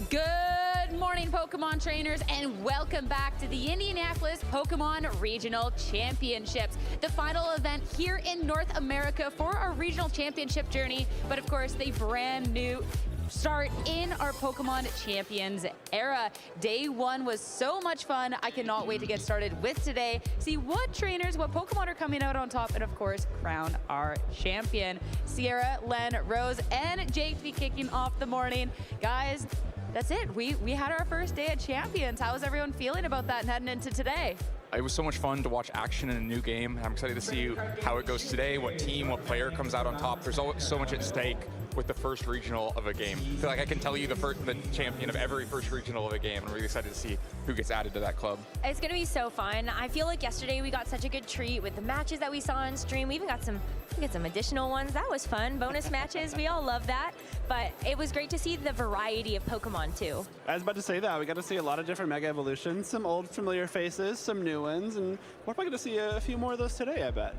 Good morning, Pokemon trainers, and welcome back to the Indianapolis Pokemon Regional Championships, the final event here in North America for our regional championship journey, but of course, the brand new start in our Pokemon Champions era. Day one was so much fun. I cannot wait to get started with today. See what trainers, what Pokemon are coming out on top, and of course, crown our champion. Sierra, Len, Rose, and Jake be kicking off the morning. Guys, that's it. We had our first day at Champions. How is everyone feeling about that and heading into today? It was so much fun to watch action in a new game. I'm excited to see how it goes today, what team, what player comes out on top. There's so much at stake with the first regional of a game. I feel like I can tell you the champion of every first regional of a game. I'm really excited to see who gets added to that club. It's gonna be so fun. I feel like yesterday we got such a good treat with the matches that we saw on stream. We even got some additional ones. That was fun. Bonus matches, we all love that. But it was great to see the variety of Pokemon too. I was about to say that. We got to see a lot of different Mega Evolutions, some old familiar faces, some new ones, and we're probably going to see a few more of those today, I bet.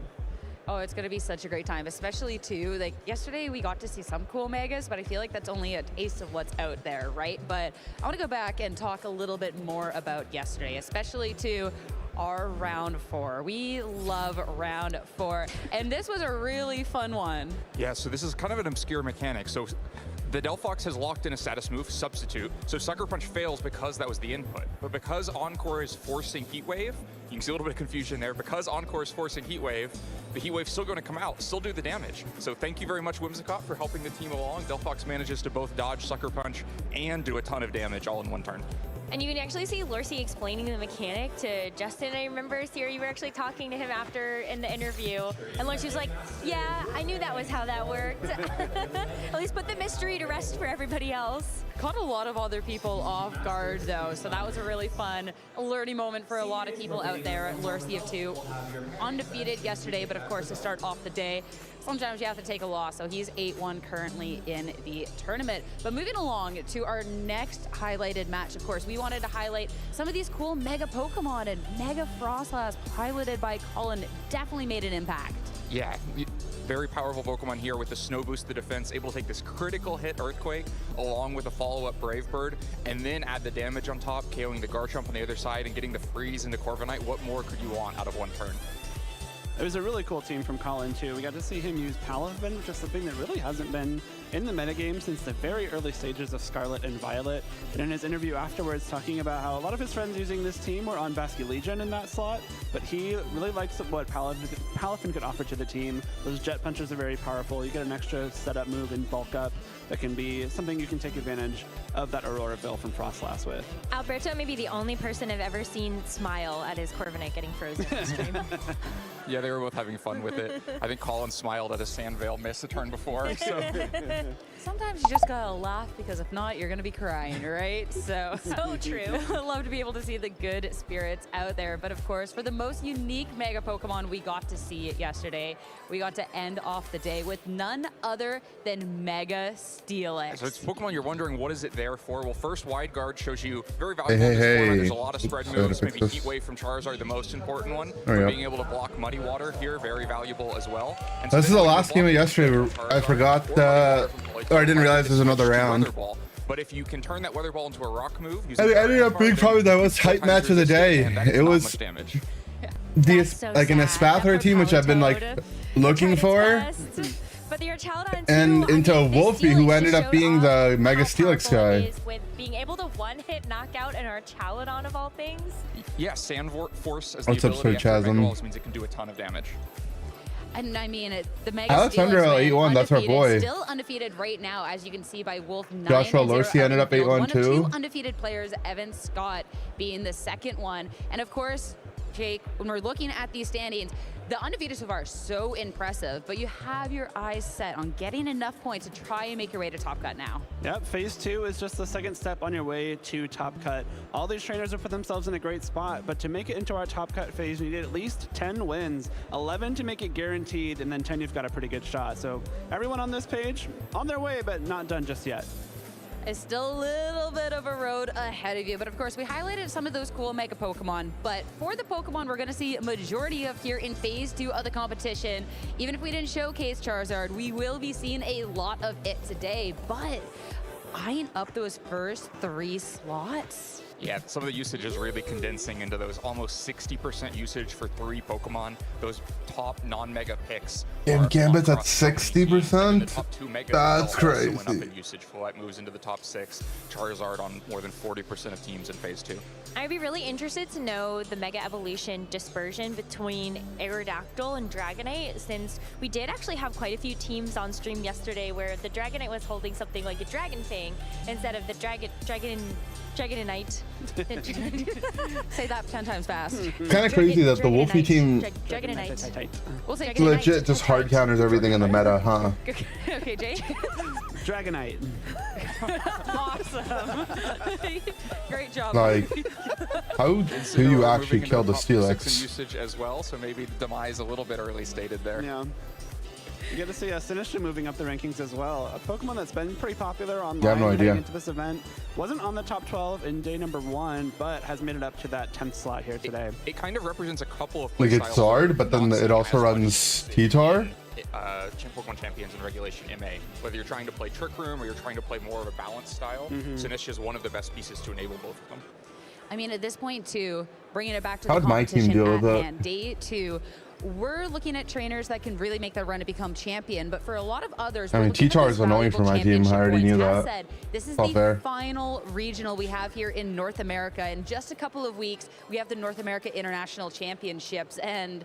Oh, it's going to be such a great time, especially too, like yesterday we got to see some cool megas, but I feel like that's only a taste of what's out there, right? But I want to go back and talk a little bit more about yesterday, especially to our round 4. We love round 4, and this was a really fun one. Yeah, so this is kind of an obscure mechanic. So the Delphox has locked in a status move, Substitute, so Sucker Punch fails because that was the input. But because Encore is forcing Heat Wave, you can see a little bit of confusion there. Because Encore is forcing Heat Wave, the Heat Wave's still going to come out, still do the damage. So thank you very much, Whimsicott, for helping the team along. Delphox manages to both dodge Sucker Punch and do a ton of damage all in one turn. And you can actually see Lorcy explaining the mechanic to Justin. I remember, Sierra, you were actually talking to him after in the interview. And Lorcy was like, yeah, I knew that was how that worked. At least put the mystery to rest for everybody else. Caught a lot of other people off guard though, so that was a really fun learning moment for a lot of people out there. Lorcy of 2, undefeated yesterday, but of course to start off the day, sometimes you have to take a loss, so he's 8-1 currently in the tournament. But moving along to our next highlighted match, of course, we wanted to highlight some of these cool Mega Pokemon, and Mega Frostlass, piloted by Colin, definitely made an impact. Yeah, very powerful Pokemon here with the Snow Boost to defense, able to take this critical hit Earthquake along with a follow-up Brave Bird, and then add the damage on top, KOing the Garchomp on the other side and getting the freeze into Corviknight. What more could you want out of one turn? It was a really cool team from Colin, too. We got to see him use Palafin, which is something that really hasn't been in the metagame since the very early stages of Scarlet and Violet. And in his interview afterwards, talking about how a lot of his friends using this team were on Basculegion in that slot, but he really likes what Palafin could offer to the team. Those Jet Punches are very powerful. You get an extra setup move in Bulk Up that can be something you can take advantage of that Auroraville from Frostlass with. Alberto may be the only person I've ever seen smile at his Corviknight getting frozen in the stream. Yeah, they were both having fun with it. I think Colin smiled at a Sandvale miss a turn before. So. Sometimes you just gotta laugh, because if not, you're gonna be crying, right? So true. I love to be able to see the good spirits out there. But of course, for the most unique Mega Pokemon we got to see yesterday, we got to end off the day with none other than Mega Steelix. So it's Pokemon you're wondering, what is it there for? Well, first, Wide Guard shows you very valuable in this format. There's a lot of spread moves, maybe Heat Wave from Charizard, the most important one. Being able to block Muddy Water here, very valuable as well. And so this is the last game of yesterday. I forgot, or I didn't realize there's another round. But if you can turn that Weather Ball into a rock move, I ended up being probably the most hype match of the day. It was like an Espathra team, which I've been like looking for, But your Chaladon and into Wolfie, who ended up being the Mega Steelix guy. With being able to one-hit knockout in our Chaladon of all things. Yeah, Sand Force as the What's up, ability Sir after Mega Chasm? Balls means it can do a ton of damage. And I mean, the Mega Alexandra Steelix 8-1, that's our boy. Still undefeated right now, as you can see by Wolf 9. Joshua Lorcy ended up 8-1 One of too. 2 undefeated players, Evan Scott being the second one. And of course, Jake, when we're looking at these standings, the undefeated so far are so impressive, but you have your eyes set on getting enough points to try and make your way to Top Cut now. Yep, phase 2 is just the second step on your way to Top Cut. All these trainers have put themselves in a great spot, but to make it into our Top Cut phase, we need at least 10 wins, 11 to make it guaranteed, and then 10 you've got a pretty good shot. So everyone on this page, on their way, but not done just yet. Is still a little bit of a road ahead of you. But of course, we highlighted some of those cool Mega Pokemon. But for the Pokemon we're going to see a majority of here in Phase 2 of the competition, even if we didn't showcase Charizard, we will be seeing a lot of it today. But eyeing up those first 3 slots. Yeah, some of the usage is really condensing into those almost 60% usage for 3 Pokemon. Those top non-mega picks. And Gambit's at 60%? The top 2 megas That's crazy. went up in usage. Full moves into the top 6. Charizard on more than 40% of teams in Phase 2. I'd be really interested to know the Mega Evolution dispersion between Aerodactyl and Dragonite, since we did actually have quite a few teams on stream yesterday where the Dragonite was holding something like a Dragon Fang instead of the Dragonite. Say that 10 times fast. Kind of crazy that the Wolfie team Dragonite. We'll say legit just hard counters everything in the meta, huh? Okay, Jay. Dragonite. Awesome. Great job. Like, how do you actually kill the Steelix? Steelix? Usage as well, so maybe the demise a little bit early stated there. Yeah. You get to see Sinistcha moving up the rankings as well. A Pokemon that's been pretty popular online Yeah, I have no idea. into this event. Wasn't on the top 12 in day number 1, but has made it up to that 10th slot here today. It kind of represents a couple of Like, it's Zard, but then it also runs T-Tar? Pokemon Champions in Regulation MA. Whether you're trying to play Trick Room or you're trying to play more of a balanced style, Sinistcha is one of the best pieces to enable both of them. I mean, at this point, too, bringing it back to How'd the my team competition deal at with that? hand, day 2, we're looking at trainers that can really make their run to become champion, but for a lot of others, I mean, T-Tar is annoying for my team. I already knew that. Said, this is All the fair. final regional we have here in North America. In just a couple of weeks, we have the North America International Championships, and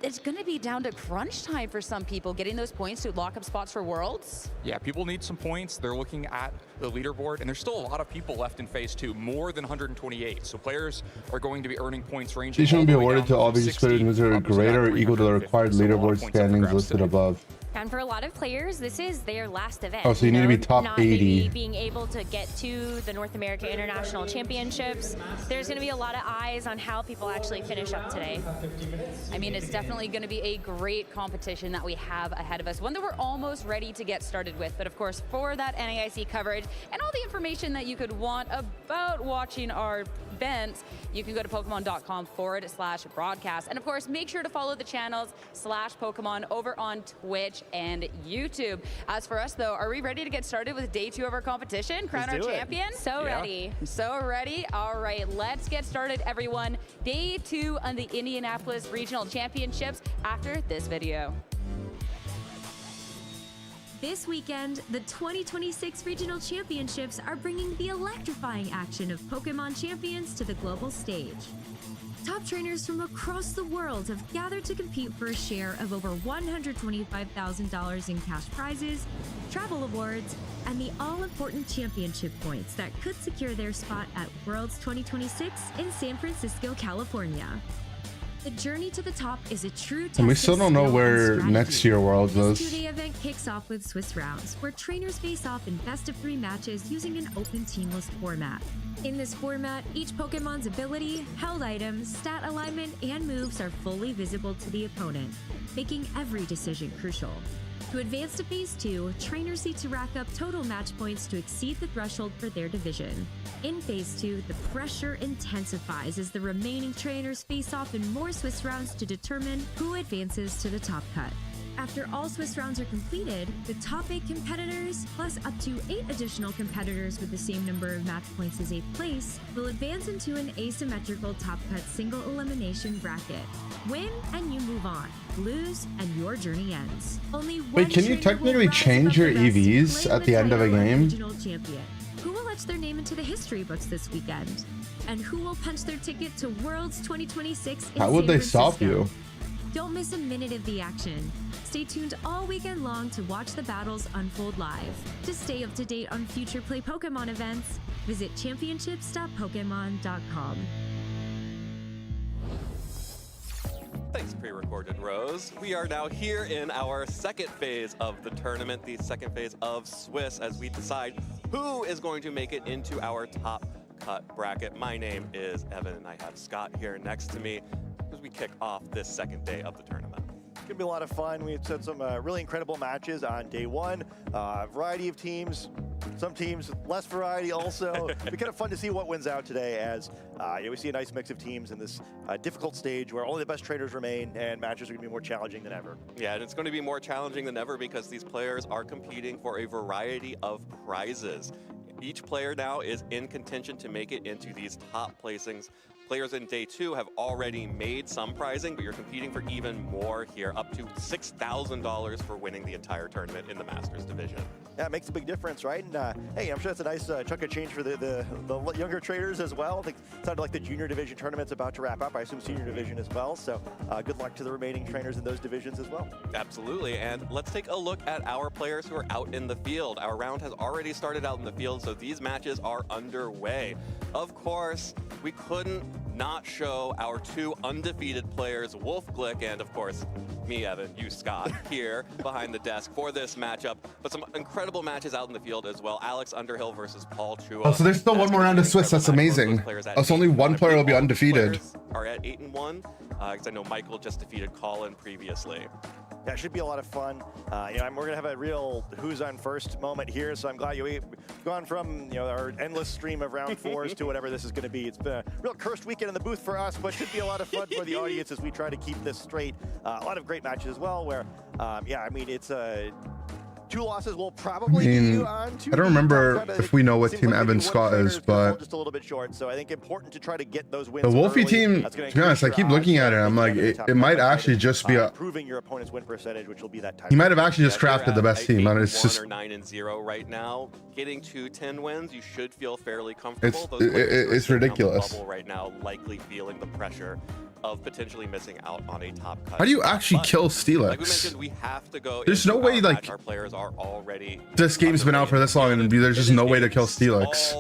it's going to be down to crunch time for some people, getting those points to lock up spots for Worlds. Yeah, people need some points. They're looking at the leaderboard, and there's still a lot of people left in Phase 2, more than 128. So players are going to be earning points ranging. These shouldn't be all the way awarded down to all from these 60 players who are up to greater about or equal to the 350. required So a lot of leaderboard points up for standings grabs listed today. above. And for a lot of players, this is their last event. Oh, so you need to be top not 80. maybe being able to get to the North America International Championships. There's going to be a lot of eyes on how people actually finish up today. I mean, it's definitely going to be a great competition that we have ahead of us, one that we're almost ready to get started with. But of course, for that NAIC coverage and all the information that you could want about watching our events, you can go to Pokemon.com/broadcast. And of course, make sure to follow the channels /Pokemon over on Twitch and YouTube. As for us, though, are we ready to get started with day 2 of our competition? Crown our do it. champion? So ready. So ready? All right, let's get started, everyone. Day 2 on the Indianapolis Regional Championships after this video. This weekend, the 2026 Regional Championships are bringing the electrifying action of Pokemon champions to the global stage. Top trainers from across the world have gathered to compete for a share of over $125,000 in cash prizes, travel awards, and the all-important championship points that could secure their spot at Worlds 2026 in San Francisco, California. The journey to the top is a true test And we of still don't know skill where and strategy. next year Worlds This is. two-day event kicks off with Swiss rounds, where trainers face off in best-of-3 matches using an open team list format. In this format, each Pokemon's ability, held items, stat alignment, and moves are fully visible to the opponent, making every decision crucial. To advance to Phase 2, trainers need to rack up total match points to exceed the threshold for their division. In Phase 2, the pressure intensifies as the remaining trainers face off in more Swiss rounds to determine who advances to the top cut. After all Swiss rounds are completed, the top 8 competitors, plus up to 8 additional competitors with the same number of match points as 8th place, will advance into an asymmetrical top cut single elimination bracket. Win and you move on. Lose and your journey ends. Only one Wait, can you trainer will technically rise change above your the rest to EVs claim at the end of a title game? Regional champion. Who will etch their name into the history books this weekend? And who will punch their ticket to Worlds 2026 in How would San they stop Francisco? you? Don't miss a minute of the action. Stay tuned all weekend long to watch the battles unfold live. To stay up to date on future Play Pokemon events, visit championships.pokemon.com. Thanks, pre-recorded Rose. We are now here in our second phase of the tournament, the second phase of Swiss, as we decide who is going to make it into our top cut bracket. My name is Evan, and I have Scott here next to me as we kick off this second day of the tournament. It's going to be a lot of fun. We've had some really incredible matches on day 1. Variety of teams, some teams less variety also. It'd be kind of fun to see what wins out today as we see a nice mix of teams in this difficult stage where only the best trainers remain and matches are going to be more challenging than ever. Yeah, and it's going to be more challenging than ever because these players are competing for a variety of prizes. Each player now is in contention to make it into these top placings. Players in day 2 have already made some prizing, but you're competing for even more here, up to $6,000 for winning the entire tournament in the Masters division. Yeah, it makes a big difference, right? And hey, I'm sure that's a nice chunk of change for the younger traders as well. I think it sounded like the junior division tournament's about to wrap up. I assume senior division as well. So good luck to the remaining trainers in those divisions as well. Absolutely, and let's take a look at our players who are out in the field. Our round has already started out in the field, so these matches are underway. Of course, we couldn't not show our 2 undefeated players, Wolf Glick, and of course, me, Evan, you, Scott, here behind the desk for this matchup. But some incredible matches out in the field as well. Alex Underhill versus Paul Chua. Oh, so there's still one more round of Swiss. That's amazing. Oh, so only one player will be undefeated. Are at 8-1, because I know Michael just defeated Colin previously. Yeah, it should be a lot of fun. We're gonna have a real who's on first moment here. So I'm glad we've gone from our endless stream of round 4s to whatever this is gonna be. It's been a real cursed weekend in the booth for us, but should be a lot of fun for the audience as we try to keep this straight. A lot of great matches as well. Where it's 2 losses will probably be on to. I don't remember if we know what team Evan Scott is, but just a little bit short. So I think important to try to get those wins. The Wolfie early. team, to be honest, I keep looking at it. I'm like, it might actually just be improving your opponent's win percentage, which will be that time. He might have actually just crafted the best team, and it's just 9-0 right now. Getting to 10 wins, you should feel fairly comfortable. It's ridiculous. Bubble right now, likely feeling the pressure of potentially missing out on a top cut. How do you actually kill Steelix? Like we mentioned, we have to go. There's no way, like, our players are already. This game's been out for this long, and there's just no way to kill Steelix.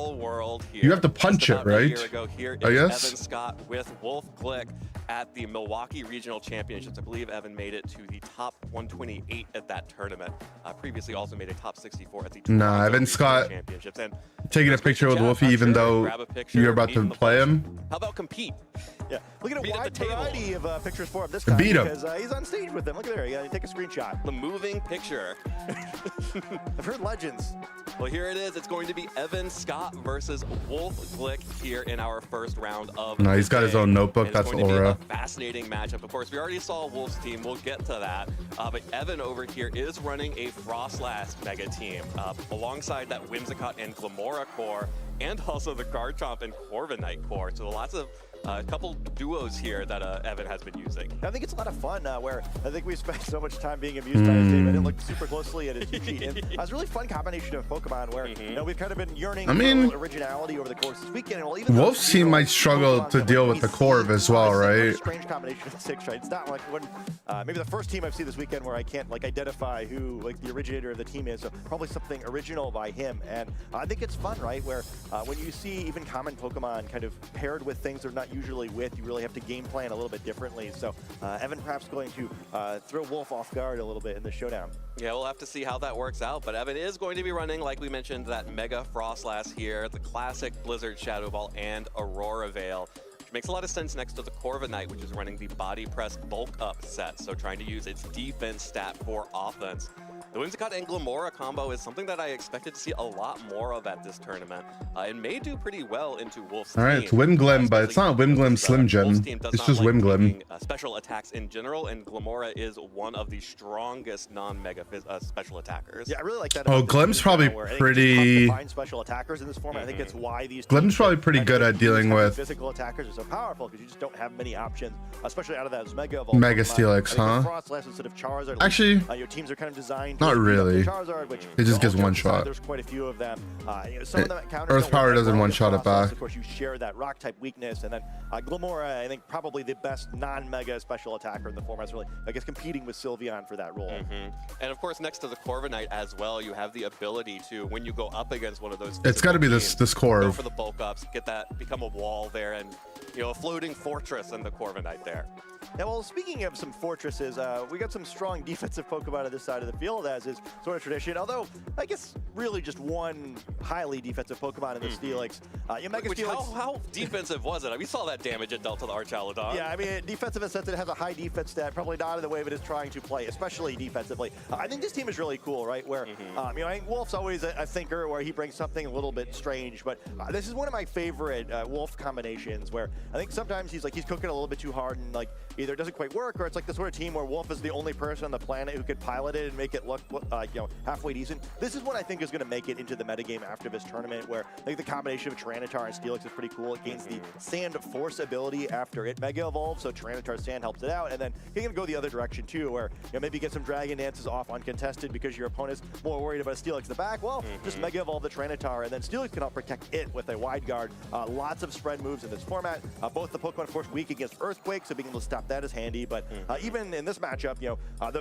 You have to punch it, right? I guess. Evan Scott with Wolf Glick at the Milwaukee Regional Championships. I believe Evan made it to the top 128 at that tournament. Previously also made a top 64 at the Nah, Evan Scott Championships. And taking a picture with Wolfie, even though you're about to play him. How about compete? Yeah, look at a wide variety of pictures for him this time. Beat him. Because he's on stage with them. Look at there. You gotta take a screenshot. The moving picture. I've heard legends. Well, here it is. It's going to be Evan Scott versus Wolf Glick here in our first round of. No, he's got his own notebook. That's Aura. Fascinating matchup. Of course, we already saw Wolf's team. We'll get to that. But Evan over here is running a Frostlast mega team alongside that Whimsicott and Glamora core, and also the Garchomp and Corviknight core. So lots of a couple duos here that Evan has been using. I think it's a lot of fun where I think we spent so much time being amused by his game. I didn't look super closely at his cheat. And it was a really fun combination of Pokemon where we've kind of been yearning for originality over the course of this weekend. And even Wolf's team might struggle to deal with the Corv as well, right? Strange combination of 6, right? It's not like when maybe the first team I've seen this weekend where I can't identify who the originator of the team is. So probably something original by him. And I think it's fun, right? Where when you see even common Pokemon kind of paired with things they're not usually with, you really have to game plan a little bit differently. So Evan perhaps going to throw Wolf off guard a little bit in the showdown. Yeah, we'll have to see how that works out. But Evan is going to be running, like we mentioned, that Mega Frostlast here, the classic Blizzard Shadow Ball and Aurora Veil. Makes a lot of sense next to the Corviknight, which is running the Body Press Bulk Up set, so trying to use its defense stat for offense. The Whimsicott and Glamora combo is something that I expected to see a lot more of at this tournament. It may do pretty well into Wolf's team. Alright, it's Wimglim, but it's not Wimglim Slim Jim. It's just Wimglim. Special attacks in general, and Glamora is one of the strongest non-mega special attackers. Yeah, I really like that. Oh, Glim's probably pretty. Find special attackers in this format. I think it's why these. Glim's probably pretty good at dealing with physical attackers. Are so powerful because you just don't have many options, especially out of that Mega Steelix, huh? Frostlast instead of Charizard. Actually, your teams are kind of designed. Not really. Charizard, which it just gets one shot. There's quite a few of them. Some of them counter. Earth Power doesn't one shot it back. Of course, you share that rock type weakness, and then Glamora, I think probably the best non-mega special attacker in the format. Really, I guess competing with Sylveon for that role. And of course, next to the Corviknight as well, you have the ability to, when you go up against one of those, it's got to be this Corv. Go for the bulk ups, get that, become a wall there, and a floating fortress in the Corviknight there. Yeah, well, speaking of some fortresses, we got some strong defensive Pokemon on this side of the field, as is sort of tradition. Although, I guess really just one highly defensive Pokemon in the Steelix. Mega Steelix. How defensive was it? I mean, we saw that damage it dealt to the Archaludon. Yeah, I mean, defensive in the sense that it has a high defense stat, probably not in the way of it is trying to play, especially defensively. I think this team is really cool, right? Where, I think Wolf's always a thinker where he brings something a little bit strange, but this is one of my favorite Wolf combinations where I think sometimes he's cooking a little bit too hard and like either it doesn't quite work or it's like the sort of team where Wolf is the only person on the planet who could pilot it and make it look halfway decent. This is what I think is going to make it into the metagame after this tournament, where I think the combination of Tyranitar and Steelix is pretty cool. It gains the Sand Force ability after it Mega Evolves, so Tyranitar Sand helps it out, and then you can go the other direction too, where maybe get some Dragon Dances off uncontested because your opponent's more worried about Steelix in the back. Well, just Mega Evolve the Tyranitar, and then Steelix can help protect it with a Wide Guard. Lots of spread moves in this format. Both the Pokemon, of course, weak against Earthquake, so being able to stop that is handy, but even in this matchup,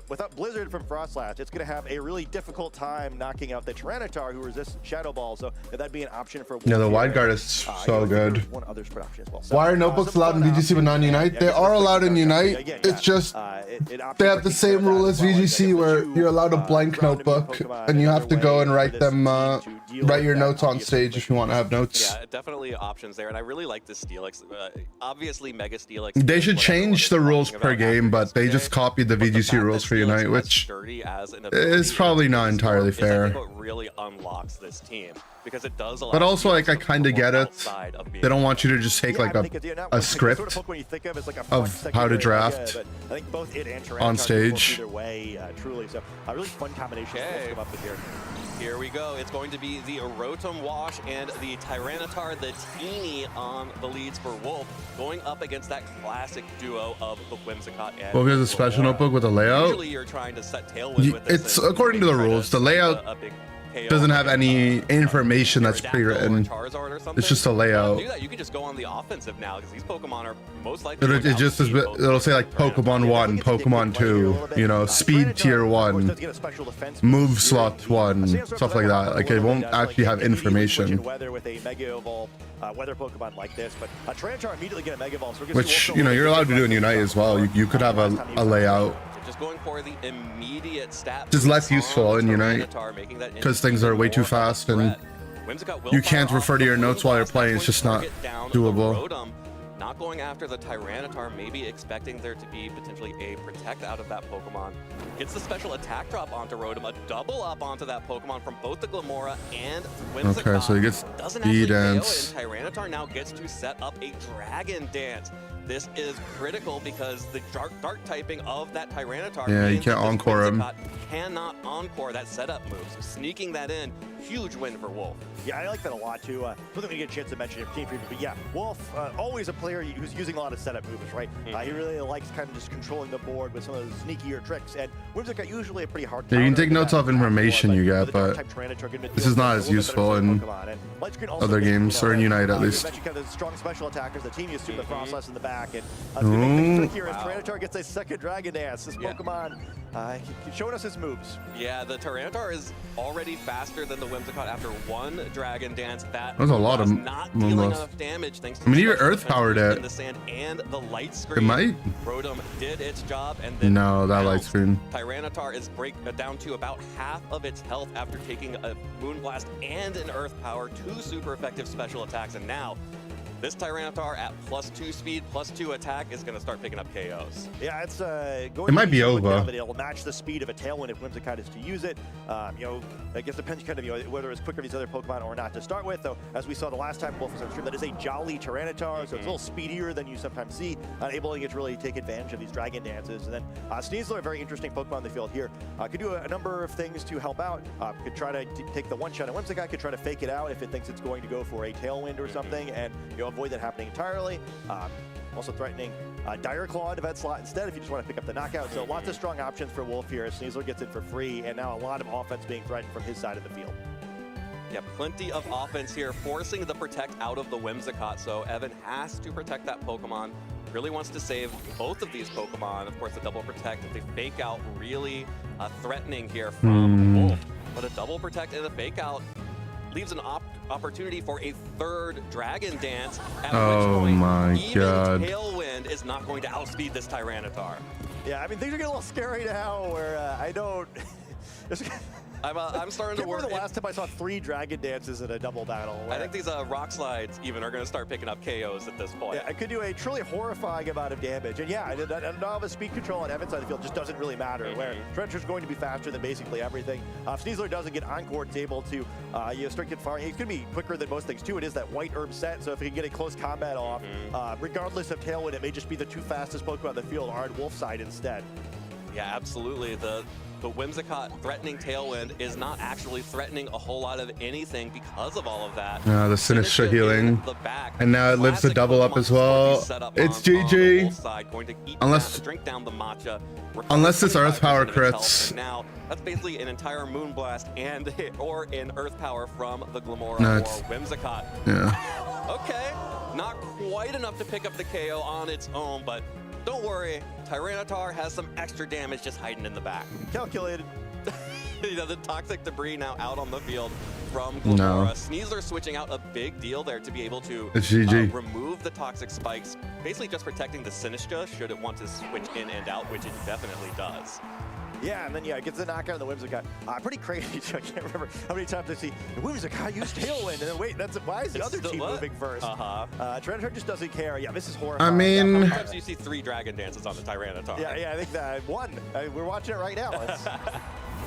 without Blizzard from Frostlash, it's going to have a really difficult time knocking out the Tyranitar, who resists Shadow Ball, so that'd be an option for Yeah, the Wide Guard is so good. One other spread option as well. So, why are notebooks allowed in VGC but not in Unite? They are allowed in Unite. It's just they have the same rule as VGC, where you're allowed a blank notebook and you have to go and write them, write your notes on stage if you want to have notes. Yeah, definitely options there, and I really like this Steelix. Obviously, Mega Steelix. They should change the rules per game, but they just copied the VGC rules for Unite, which is probably not entirely fair. What really unlocks this team, because it does allow. But also, like, I kind of get it. They don't want you to just take like a script of how to draft on stage. Truly, so a really fun combination come up with here. Here we go. It's going to be the Rotom Wash and the Tyranitar, the Teeny on the leads for Wolf, going up against that classic duo of Whimsicott and Well, here's a special notebook with a layout. Usually you're trying to set Tailwind with this. It's according to the rules. The layout doesn't have any information that's pre-written. It's just a layout. Do that. You can just go on the offensive now, because these Pokemon are most likely. It just is, it'll say like Pokemon 1, Pokemon 2, speed tier 1, move slot 1, stuff like that. Like, it won't actually have information. Weather Pokemon like this, but Tyranitar immediately get a Mega Evolve, Which, you're allowed to do in Unite as well. You could have a layout. Just going for the immediate stat. Just less useful in Unite, because things are way too fast and you can't refer to your notes while you're playing. It's just not doable. Not going after the Tyranitar, maybe expecting there to be potentially a Protect out of that Pokemon. Gets the special attack drop onto Rotom, a double up onto that Pokemon from both the Glamora and Whimsicott. Okay, so he gets D-Dance. Tyranitar now gets to set up a Dragon Dance. This is critical because the dark typing of that Tyranitar. Yeah, you can't encore him. Cannot encore that setup move. So sneaking that in, huge win for Wolf. Yeah, I like that a lot too. I don't think we get a chance to mention it, Team Preview, but yeah, Wolf, always a player who's using a lot of setup moves, right? He really likes kind of just controlling the board with some of those sneakier tricks, and Whimsicott usually a pretty hard. Yeah, you can take notes off information you get, but this is not as useful in other games, or in Unite at least. Kind of strong special attackers. The team used to the Frostlash in the back, and here as Tyranitar gets a second Dragon Dance. This Pokemon showing us his moves. Yeah, the Tyranitar is already faster than the Whimsicott after one Dragon Dance. That was a lot of not dealing enough damage thanks to even Earth powered it. In the sand and the light screen. It might. Rotom did its job, and then no, that light screen. Tyranitar is down to about half of its health after taking a Moonblast and an Earth Power, 2 super effective special attacks, and now this Tyranitar at +2 speed, +2 attack is going to start picking up KOs. Yeah, it's going it might be over. It'll match the speed of a Tailwind if Whimsicott is to use it. I guess it depends kind of whether it's quicker these other Pokemon or not to start with. Though, as we saw the last time Wolf was on stream, that is a Jolly Tyranitar, so it's a little speedier than you sometimes see, enabling it to really take advantage of these Dragon Dances. And then Sneasler, a very interesting Pokemon in the field here, could do a number of things to help out. Could try to take the one shot at Whimsicott, could try to fake it out if it thinks it's going to go for a Tailwind or something, and avoid that happening entirely. Also threatening Dire Claw into that slot instead if you just want to pick up the knockout. So lots of strong options for Wolf here. Sneasler gets it for free, and now a lot of offense being threatened from his side of the field. Yeah, plenty of offense here, forcing the Protect out of the Whimsicott. So Evan has to protect that Pokemon. Really wants to save both of these Pokemon. Of course, the double Protect, the Fake Out, really threatening here from Wolf. But a double Protect and a Fake Out leaves an opportunity for a third Dragon Dance, at Oh which point my even God. Tailwind is not going to outspeed this Tyranitar. Yeah, I mean, things are getting a little scary now where I don't... I'm starting to I worry. remember the last time I saw 3 Dragon Dances in a double battle. I think these rock slides even are going to start picking up KOs at this point. Yeah, I could do a truly horrifying amount of damage. And yeah, a novice speed control on Evan's side of the field just doesn't really matter, where Treacher's going to be faster than basically everything. If Sneasler doesn't get Encore, it's able to start getting far. He's going to be quicker than most things, too. It is that white herb set, so if he can get a close combat off, regardless of Tailwind, it may just be the 2 fastest Pokemon on the field are on Wolf side instead. Yeah, absolutely. The Whimsicott threatening Tailwind is not actually threatening a whole lot of anything because of all of that. Yeah, the Sinistra healing. The back. And now it lives the Classic double up Pokemon as well. set up It's on the GG. Wolf side, going to eat Unless- drink down the matcha. Unless this Earth Power 25% of its health, crits. and now that's basically an entire Moonblast and or an Earth Power from the Glamora No, or it's- Whimsicott. Yeah. Okay, not quite enough to pick up the KO on its own, but don't worry, Tyranitar has some extra damage just hiding in the back. Calculated. You know, the toxic debris now out on the field from No. Glamora. Sneasler switching out, a big deal there to be able to It's GG. remove the toxic spikes, basically just protecting the Sinistra should it want to switch in and out, which it definitely does. Yeah, and then it gets the knockout on the Whimsicott. Pretty crazy. I can't remember how many times I see the Whimsicott use Tailwind, and then wait, why is the It's other still team what? moving first? Tyranitar just doesn't care. Yeah, this is I horrifying. How mean, many times do you see 3 Dragon Dances on the Tyranitar? Yeah, I think that one. We're watching it right now.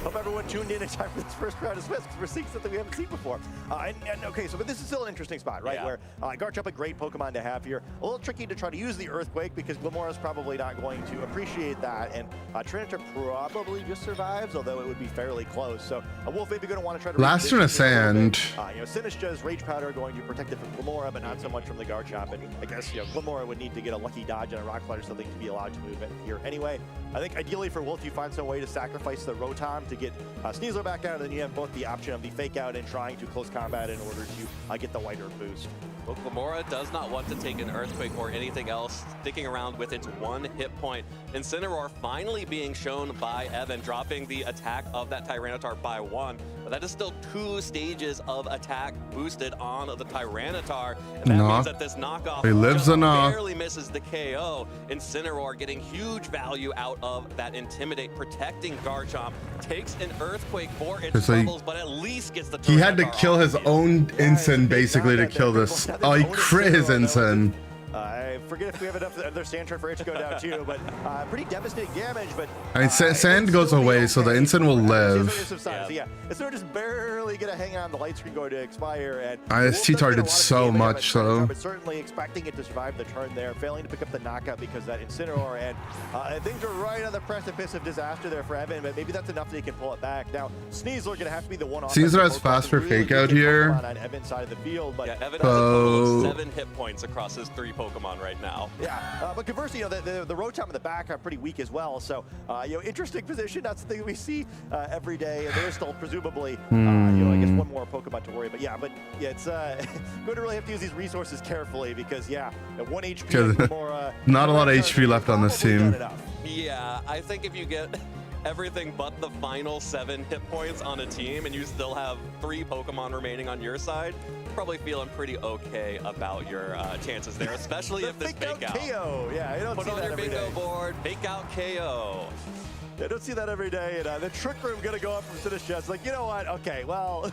Hope everyone tuned in time for this first round of Swiss, because we're seeing something we haven't seen before. Okay, but this is still an interesting spot, right? Yeah. Where Garchomp, a great Pokemon to have here. A little tricky to try to use the Earthquake because Glamora's probably not going to appreciate that, and Tyranitar probably just survives, although it would be fairly close. So Wolf maybe going to want to try to Last turn of Sand. Sinistra's Rage Powder going to protect it from Glamora, but not so much from the Garchomp. And I guess Glamora would need to get a lucky dodge on a Rock Slide or something to be allowed to move it here. Anyway, I think ideally for Wolf, you find some way to sacrifice the Rotom to get Sneasler back out, and then you have both the option of the Fake Out and trying to close combat in order to get the White Herb boost. Well, Glamora does not want to take an Earthquake or anything else, sticking around with its 1 hit point. Incineroar finally being shown by Evan, dropping the attack of that Tyranitar by 1. But that is still 2 stages of attack boosted on the Tyranitar. And that means that this knockoff He lives just a knock. barely misses the KO. Incineroar getting huge value out of that Intimidate, protecting Garchomp. Takes an Earthquake for its It's like- troubles, but at least gets the he had to Tyranitar kill off his the field. own Ensign basically to kill this. Oh, he crit his Ensign. I forget if we have enough other Sand Turn for it to go down too, but pretty devastating damage. But I mean, sand goes away, so the Ensign will live. Yeah, it's sort of just barely gonna hang on. The light screen going to expire, and T-Tar did so much, so. But certainly expecting it to survive the turn there, failing to pick up the knockout because that Incineroar, and things are right on the precipice of disaster there for Evan. But maybe that's enough that he can pull it back. Now Sneasler gonna have to be the one. Sneasler has faster Fake Out here. On Evan's side of the field, but Yeah, Evan has a total of 7 hit points across his 3 Pokemon right now. yeah, but conversely, the Rotom in the back are pretty weak as well. So, interesting position. That's the thing we see every day. And there's still presumably, I guess one more Pokemon to worry. But yeah, it's going to really have to use these resources carefully because at 1 HP, more, Not a lot of HP left on this team. Yeah, I think if you get everything but the final 7 hit points on a team and you still have 3 Pokemon remaining on your side, probably feeling pretty okay about your chances there, especially if this Fake Out. KO. Yeah, I don't Put see on that your every bingo day. board, Fake Out KO. I don't see that every day. And the Trick Room going to go up from Sinistra. It's like, you know what? Okay, well.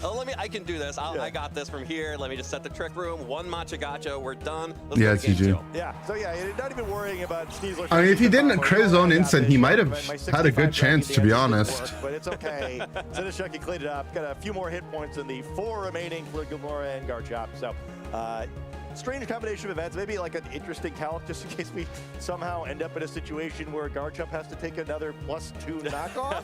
Oh, I can do this. I got this from here. Let me just set the Trick Room. 1 Matcha Gotcha. We're done. Let's Yeah, go it's to game GG. 2. Yeah, so yeah, not even worrying about Sneasler. I mean, if he didn't crit his own Ensign, he might have had a good chance, to be honest. But it's okay. Sinistra can clean it up. Got a few more hit points in the 4 remaining for Glamora and Garchomp. So, strange combination of events. Maybe like an interesting calc, just in case we somehow end up in a situation where Garchomp has to take another +2 knockoff.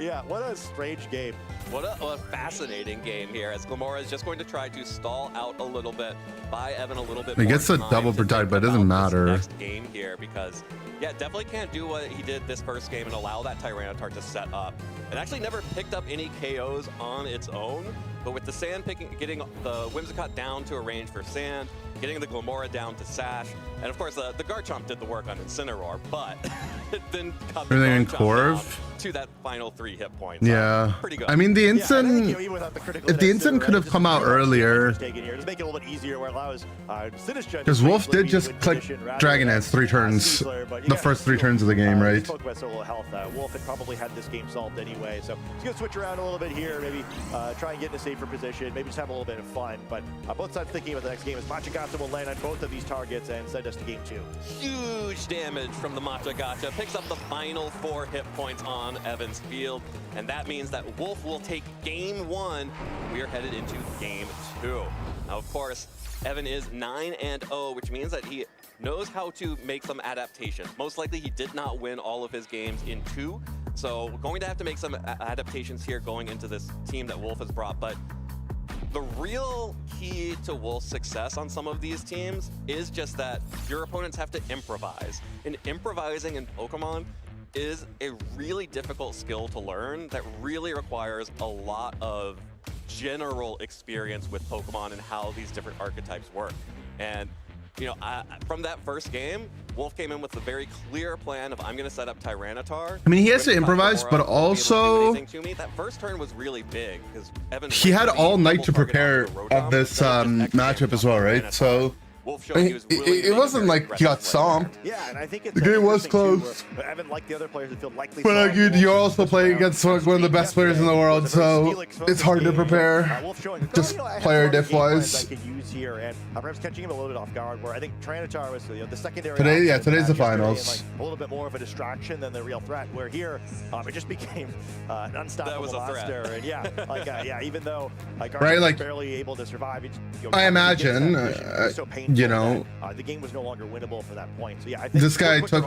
Yeah, what a strange game. What a fascinating game here, as Glamora is just going to try to stall out a little bit, buy Evan a little bit He more gets the time double to protect, think but it doesn't about this matter. next game here, because yeah, definitely can't do what he did this first game and allow that Tyranitar to set up. It actually never picked up any KOs on its own, but with the Sand getting the Whimsicott down to a range for Sand, getting the Glamora down to Sash, and of course the Garchomp did the work on Incineroar, but it then cut the Everything in Garchomp Corv? down. to that final 3 hit points. Yeah. Pretty good. I mean, the Yeah, and I think, instant, you know, even without the critical if the index, instant could have just come out a few earlier. mistakes taken here. Just make it a little bit easier where it allows Sinistcha Because to Wolf basically did be just in click position rather Dragon than, Dance 3 turns, Sneasler, but the yeah, first 3 still, turns of the game, we right? spoke about so little health. Wolf had probably had this game solved anyway, so he's gonna switch around a little bit here, maybe try and get in a safer position, maybe just have a little bit of fun. But both sides thinking about the next game is Machagata will land on both of these targets and send us to game 2. Huge damage from the Machagata. Picks up the final 4 hit points on Evan's field. And that means that Wolf will take game 1. We are headed into game 2. Now, of course, Evan is 9-0, which means that he knows how to make some adaptations. Most likely, he did not win all of his games in 2. So going to have to make some adaptations here going into this team that Wolf has brought. But the real key to Wolf's success on some of these teams is just that your opponents have to improvise. And improvising in Pokemon is a really difficult skill to learn that really requires a lot of general experience with Pokemon and how these different archetypes work. And you know, from that first game, Wolf came in with a very clear plan of I'm going to set up Tyranitar. I mean, he has to improvise, but also that first turn was really big because Evan he had all night to prepare of this matchup as well, right? So it wasn't like he got stomped. Yeah, and I think it's the game was close. Evan, like the other players, that feel likely. But you're also playing against one of the best players in the world, so it's hard to prepare. Just player diff wise. Here and perhaps catching him a little bit off guard. Where I think Tyranitar was the secondary. Today, yeah, today's the finals. Like, a little bit more of a distraction than the real threat. Where here, it just became an unstoppable monster. And yeah, like yeah, even though right, like barely able to survive, I imagine, you know, the game was no longer winnable for that point. So yeah, I think this guy took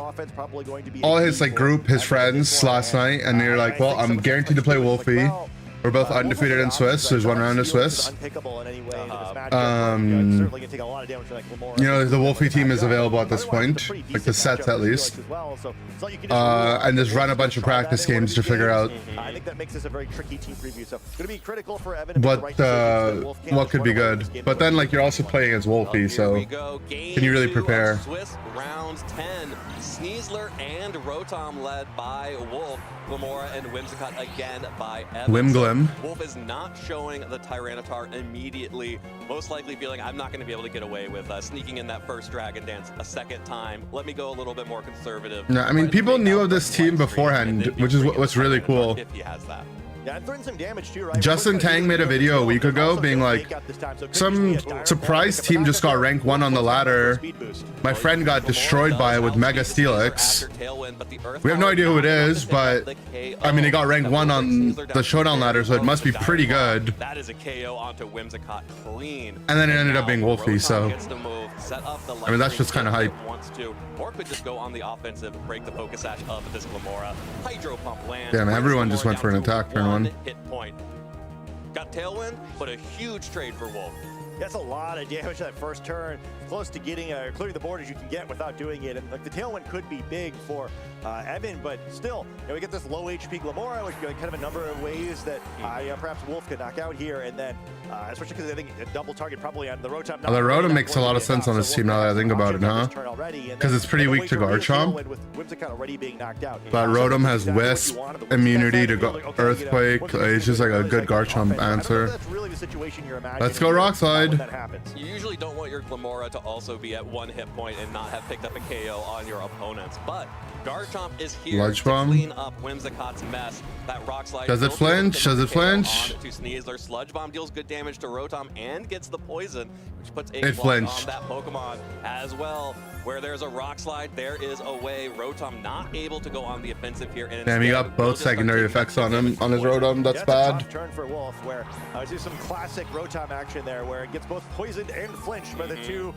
all his like group, his friends last night, and they're like, well, I'm guaranteed to play Wolfie. We're both undefeated in Swiss. There's 1 round of Swiss. You know, the Wolfie team is available at this point, like the sets at least. And just run a bunch of practice games to figure out I think that makes this a very tricky team preview. So going to be critical for Evan. what could be good. But then like you're also playing as Wolfie, so can you really prepare? Swiss round 10. Sneasler and Rotom led by Wolf. Glimmora and Whimsicott again by Evan. Whimglim. Wolf is not showing the Tyranitar immediately, most likely feeling I'm not going to be able to get away with sneaking in that first Dragon Dance a second time. Let me go a little bit more conservative. Yeah, I mean, people knew of this team beforehand, which is what's really cool. If he has that. Yeah, and some damage too, right? Justin Tang made a video a week ago being like, some surprise team just got rank 1 on the ladder. My friend got destroyed by it with Mega Steelix. We have no idea who it is, but I mean, he got rank 1 on the Showdown ladder, so it must be pretty good. That is a KO onto Whimsicott clean. And then it ended up being Wolfie, so I mean, that's just kind of hype. Or could just go on the offensive, break the Focus Sash of this Glimmora. Hydro Pump land. Damn, everyone just went for an attack turn 1. Hit point. Got Tailwind, but a huge trade for Wolf. That's a lot of damage that first turn. Close to getting clearing the board as you can get without doing it. And like the Tailwind could be big for Evan, but still, you know, we get this low HP Glimmora, which kind of a number of ways that perhaps Wolf could knock out here. And then, especially because I think a double target probably on the Rotom. The Rotom makes a lot of sense on this team now that I think about it, huh? Because it's pretty weak to Garchomp. But Rotom has Wisp, immunity to Earthquake. It's just like a good Garchomp answer. Let's go Rock Slide. You usually don't want your Glimmora to also be at 1 hit point and not have picked up a KO on your opponents, but Garchomp is here to clean up Whimsicott's mess. That Rock Slide. Does it flinch? Does it flinch? To Sneasler. Sludge Bomb deals good damage to Rotom and gets the poison, which puts a block on that Pokemon as well. Where there's a Rock Slide, there is a way. Rotom not able to go on the offensive here. And damn, he got both secondary effects on him, on his Rotom. That's bad. A tough turn for Wolf, where I see some classic Rotom action there, where it gets both poisoned and flinched by the 2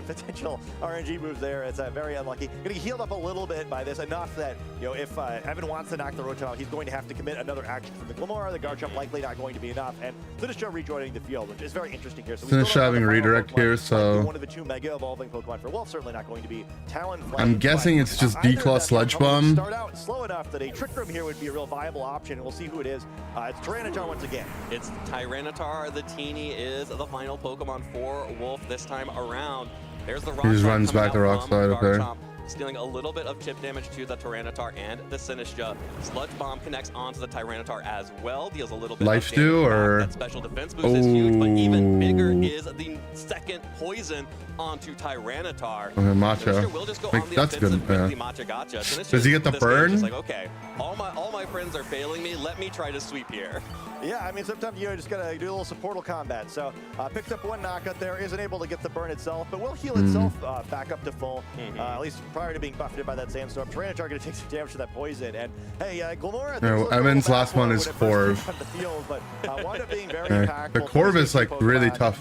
potential RNG moves there. It's very unlucky. Getting healed up a little bit by this, enough that, you know, if Evan wants to knock the Rotom, he's going to have to commit another action from the Glimmora. The Garchomp likely not going to be enough, and Sinistcha rejoining the field, which is very interesting here. So Sinistcha having redirect here, so one of the 2 mega evolving Pokemon for Wolf, certainly not going to be Talonflame. I'm guessing it's just D-Claw Sludge Bomb. Start out slow enough that a Trick Room here would be a real viable option, and we'll see who it is. It's Tyranitar once again. It's Tyranitar. The Teeny is the final Pokemon for Wolf this time around. There's the Rock He just runs back the Rock Slide, okay. stealing a little bit of chip damage to the Tyranitar and the Sinistcha. Sludge Bomb connects onto the Tyranitar as well, deals a little bit Life of damage steal, back. or That special defense boost is huge, but even bigger is the second poison onto Tyranitar. Okay, Matcha. Sinistcha will just go Like, on the that's good, offensive with yeah. the Matcha Gotcha. Sinistcha Does he get the this game is burn? just like, okay, all my friends are failing me. Let me try to sweep here. Yeah, I mean, sometimes you just gotta do a little supportal combat. So picked up one knockout there, isn't able to get the burn itself, but will heal itself back up to full, at least prior to being buffeted by that sandstorm. Tyranitar gonna take some damage to that poison, and hey, Glamora. Evan's last one is Corv. But wound up being very The impactful. Corv is like really tough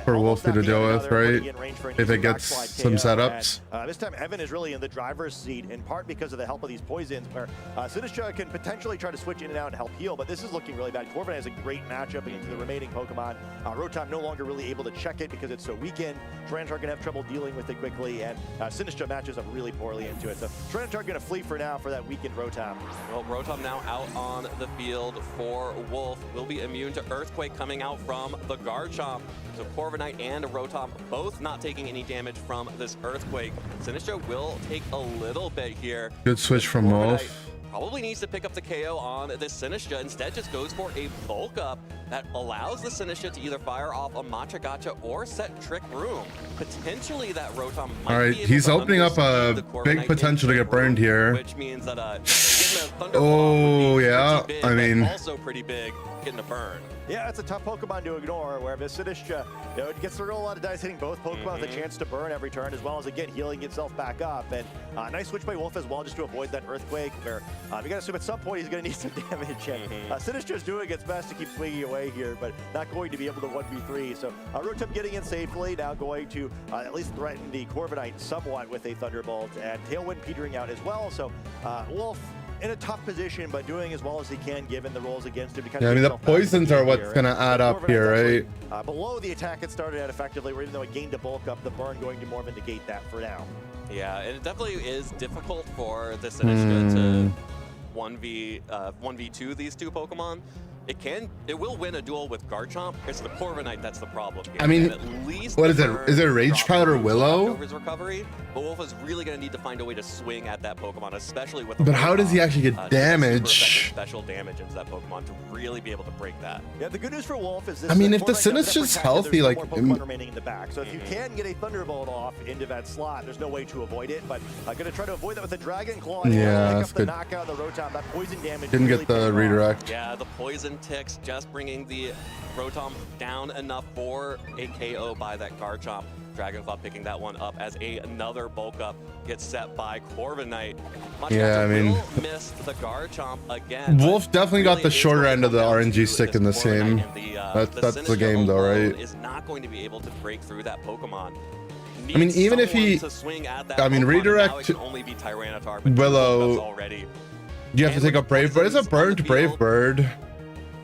for Almost Wolfie to at the deal end, with, another right? buddy in range for an If easy it gets backslide some KO, setups. and, this time Evan is really in the driver's seat, in part because of the help of these poisons, where Sinistcha can potentially try to switch in and out and help heal, but this is looking really bad. Corviknight has a great matchup against the remaining Pokemon. Rotom no longer really able to check it because it's so weakened. Tyranitar can have trouble dealing with it quickly, and Sinistcha matches up really poorly into it. So Tyranitar gonna flee for now for that weakened Rotom. Well, Rotom now out on the field for Wolf. Will be immune to Earthquake coming out from the Garchomp. So Corviknight and Rotom both not taking any damage from this Earthquake. Sinistcha will take a little bit here. Good switch from Corviknight Wolf. probably needs to pick up the KO on this Sinistcha. Instead, just goes for a bulk up that allows the Sinistcha to either fire off a Matcha Gotcha or set Trick Room. Potentially that Rotom might All right, be able he's to opening up underspeed a the big Corviknight potential to in get burned Trick Room, here. which means that getting a Thunder Oh, Bomb would be yeah, pretty big, I but mean- also pretty big getting a burn. Yeah, it's a tough Pokemon to ignore, where this Sinistcha, it gets to roll a lot of dice hitting both Pokemon with a chance to burn every turn, as well as, again, healing itself back up. And nice switch by Wolf as well, just to avoid that Earthquake, where you gotta assume at some point he's gonna need some damage. And Sinistcha's doing its best to keep swinging away here, but not going to be able to 1v3. So Rotom getting in safely, now going to at least threaten the Corviknight somewhat with a Thunderbolt, and Tailwind petering out as well. So Wolf in a tough position, but doing as well as he can given the rolls against him. To kind Yeah, I of mean, the get himself back in poisons game are what's here. gonna And add up Corviknight's here, actually, right? below the attack it started at effectively, where even though it gained a bulk up, the burn going to more than negate that for now. Yeah, and it definitely is difficult for the Sinistcha to 1v2 these two Pokemon. It will win a duel with Garchomp. It's the Corviknight that's the problem here. I mean, And at least what the is it? burn Is it Rage drops Powder Wolf's Willow? over his recovery, but Wolf is really going to need to find a way to swing at that Pokemon, especially with. But how does he Rotom, actually get to damage? super effective special damage into that Pokemon to really be able to break that. Yeah, the good news for Wolf is this. I mean, if the Corviknight doesn't Sinistcha's protect it, healthy, there's like, no more Pokemon remaining in the back. So if you can get a Thunderbolt off into that slot, there's no way to avoid it. But I'm gonna try to avoid that with a Dragon Claw. And Yeah, pick that's up the good. knockout of the Rotom. That poison damage. Didn't really get the pissed off. redirect. Yeah, the poison ticks just bringing the Rotom down enough for a KO by that Garchomp. Dragonflaw picking that one up as another bulk up gets set by Corviknight. Yeah, I mean, will miss the Garchomp again. Wolf definitely got Really, the it's shorter going to end of the come down RNG to stick in this Corviknight game. and the That's the Sinistcha game though, alone right? Is not going to be able to break through that Pokemon. I mean, even if he- to swing at that I mean, Pokemon, and redirect now it can only be Tyranitar, but Willow- Wolf already. You have to And take with a Brave Bird. It's a poisons on burnt the Brave field, Bird.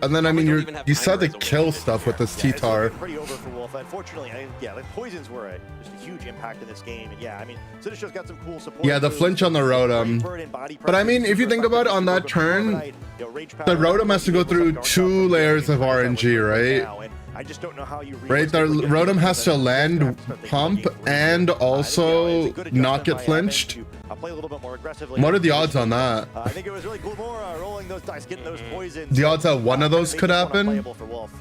And then, I mean, don't even have you said to timers kill away stuff from with this Yeah, it's T-Tar. looking pretty over for Wolf. Unfortunately, the poisons were just a huge impact in this game. And yeah, I mean, Sinistcha's got some cool support. Yeah, the moves, flinch on the Rotom. Brave Bird and body But I pressure, mean, if you super think about it, on that effective turn, Corviknight, Rage the Powder, Rotom has to go through Garchomp, 2 layers of RNG, right? now, and I just don't know how you Right, the realistically get Rotom through has to that. land, Start thinking pump, about game and three. also it's a good not adjustment get by Evan flinched. to, play a little bit more aggressively. What are the odds on that? I think it was really Glamora rolling those dice, getting those poisons. The odds that one of those Made could this one happen? unplayable for Wolf.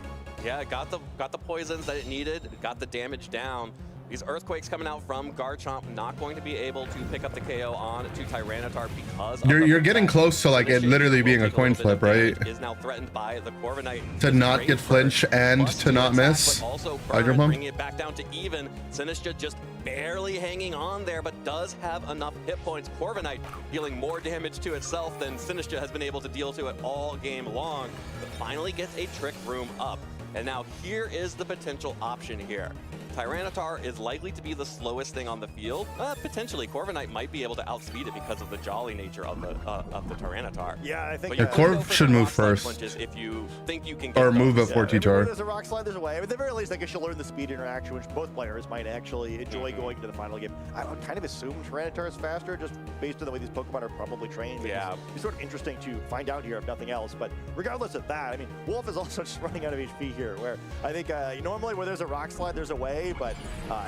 Yeah, got the poisons that it needed, got the damage down. These Earthquakes coming out from Garchomp, not going to be able to pick up the KO on to Tyranitar because of You're the getting fact close to, like, it Sinistcha literally will being a take coin little bit of flip, right? damage, is now threatened by the Corviknight. To not get Brave flinch Bird and plus to not attack, miss. but also Hydro burn, Pump. bringing it back down to even. Sinistcha just barely hanging on there, but does have enough hit points. Corviknight dealing more damage to itself than Sinistcha has been able to deal to it all game long, but finally gets a Trick Room up. And now here is the potential option here. Tyranitar is likely to be the slowest thing on the field. Potentially, Corviknight might be able to outspeed it because of the jolly nature of the Tyranitar. Yeah, I think But you Yeah, can Corv go for should the move rock slide first. punches if you think you can get Or move those. before everyone T-Tar. There's a rock slide, there's a way. I mean, at the very least, I guess you'll learn the speed interaction, which both players might actually enjoy going into the final game. I would kind of assume Tyranitar is faster, just based on the way these Pokemon are probably trained. Yeah. It's sort of interesting to find out here, if nothing else. But regardless of that, I mean, Wolf is also just running out of HP here, where I think normally where there's a rock slide, there's a way, but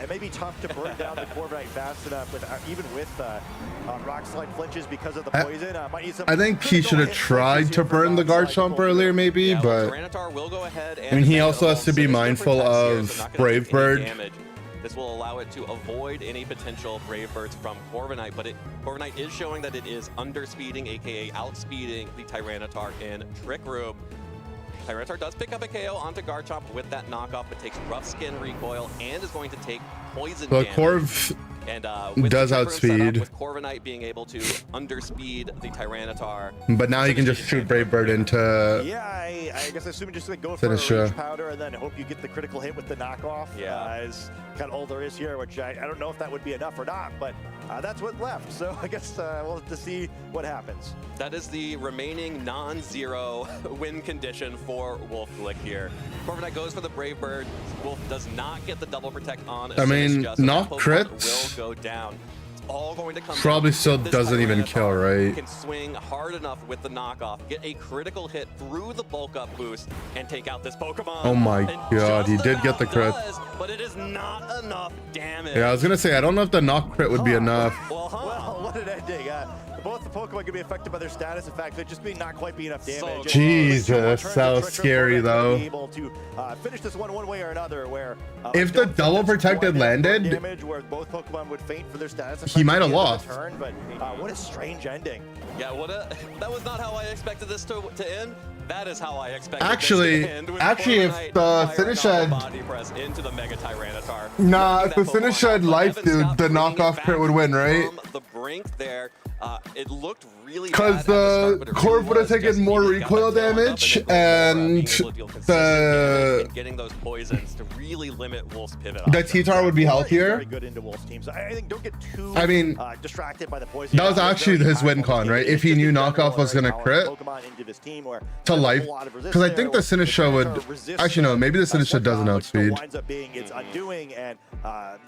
it may be tough to burn down the Corviknight fast enough, even with rock slide flinches because of the poison. Might need some I think he should have tried to burn the Garchomp earlier, maybe, but Tyranitar will go ahead I mean, he also has to be mindful of Brave Bird. This will allow it to avoid any potential Brave Birds from Corviknight, but Corviknight is showing that it is underspeeding, aka outspeeding the Tyranitar in Trick Room. Tyranitar does pick up a KO onto Garchomp with that knockoff, but takes rough skin recoil and is going to take poison the damage. Corv And does outspeed. With Corviknight being able to underspeed the Tyranitar. But now you can just shoot Brave Bird into. Yeah, I guess assuming just like go for Finish, a Rage Powder and then hope you get the critical hit with the knockoff. Yeah. Is kind of all there is here, which I don't know if that would be enough or not, but that's what left. So I guess we'll have to see what happens. That is the remaining non-zero win condition for Wolfglick here. Corviknight goes for the Brave Bird. Wolf does not get the double protect on. I mean, knock Pokemon crits will go down. It's all going to come probably down. still This doesn't even Tyranitar kill, right? Can swing hard enough with the knockoff, get a critical hit through the bulk up boost, and take out this Pokemon. Oh my And god, he just did get the about crit. does, but it is not enough damage. Yeah, I was gonna say, I don't know if the knock crit would be enough. Well, what an ending. Both the Pokemon could be affected by their status. In fact, they're just being not quite be enough damage. Jesus, that was scary though. Be able to finish this one way or another. Where If the double protected landed, damage where both Pokemon would faint for their status, he might have lost. Turn, but what a strange ending. Yeah, that was not how I expected this to end. That is how I expected Actually, this to end. With if Corviknight the firing finish off a had body press into the Mega Tyranitar. nah, if the That finish Pokemon had out. life, Evan dude, Scott the bringing it knockoff back crit would win, right? From the brink there, it looked really Because bad at the start, but it Corv really would have was taken just more needed to get recoil that tail up damage, and then being and able to deal consistent damage the and getting those poisons to really limit Wolf's pivot. the offense. T-Tar would be healthier. Very good into Wolf's team. So I think don't get too I mean, distracted by the poison. that was actually his win con, right? If he knew knockoff was gonna crit to life, because I think the Sinistra would. Actually, no, maybe the Sinistra doesn't outspeed. Winds up being its undoing, and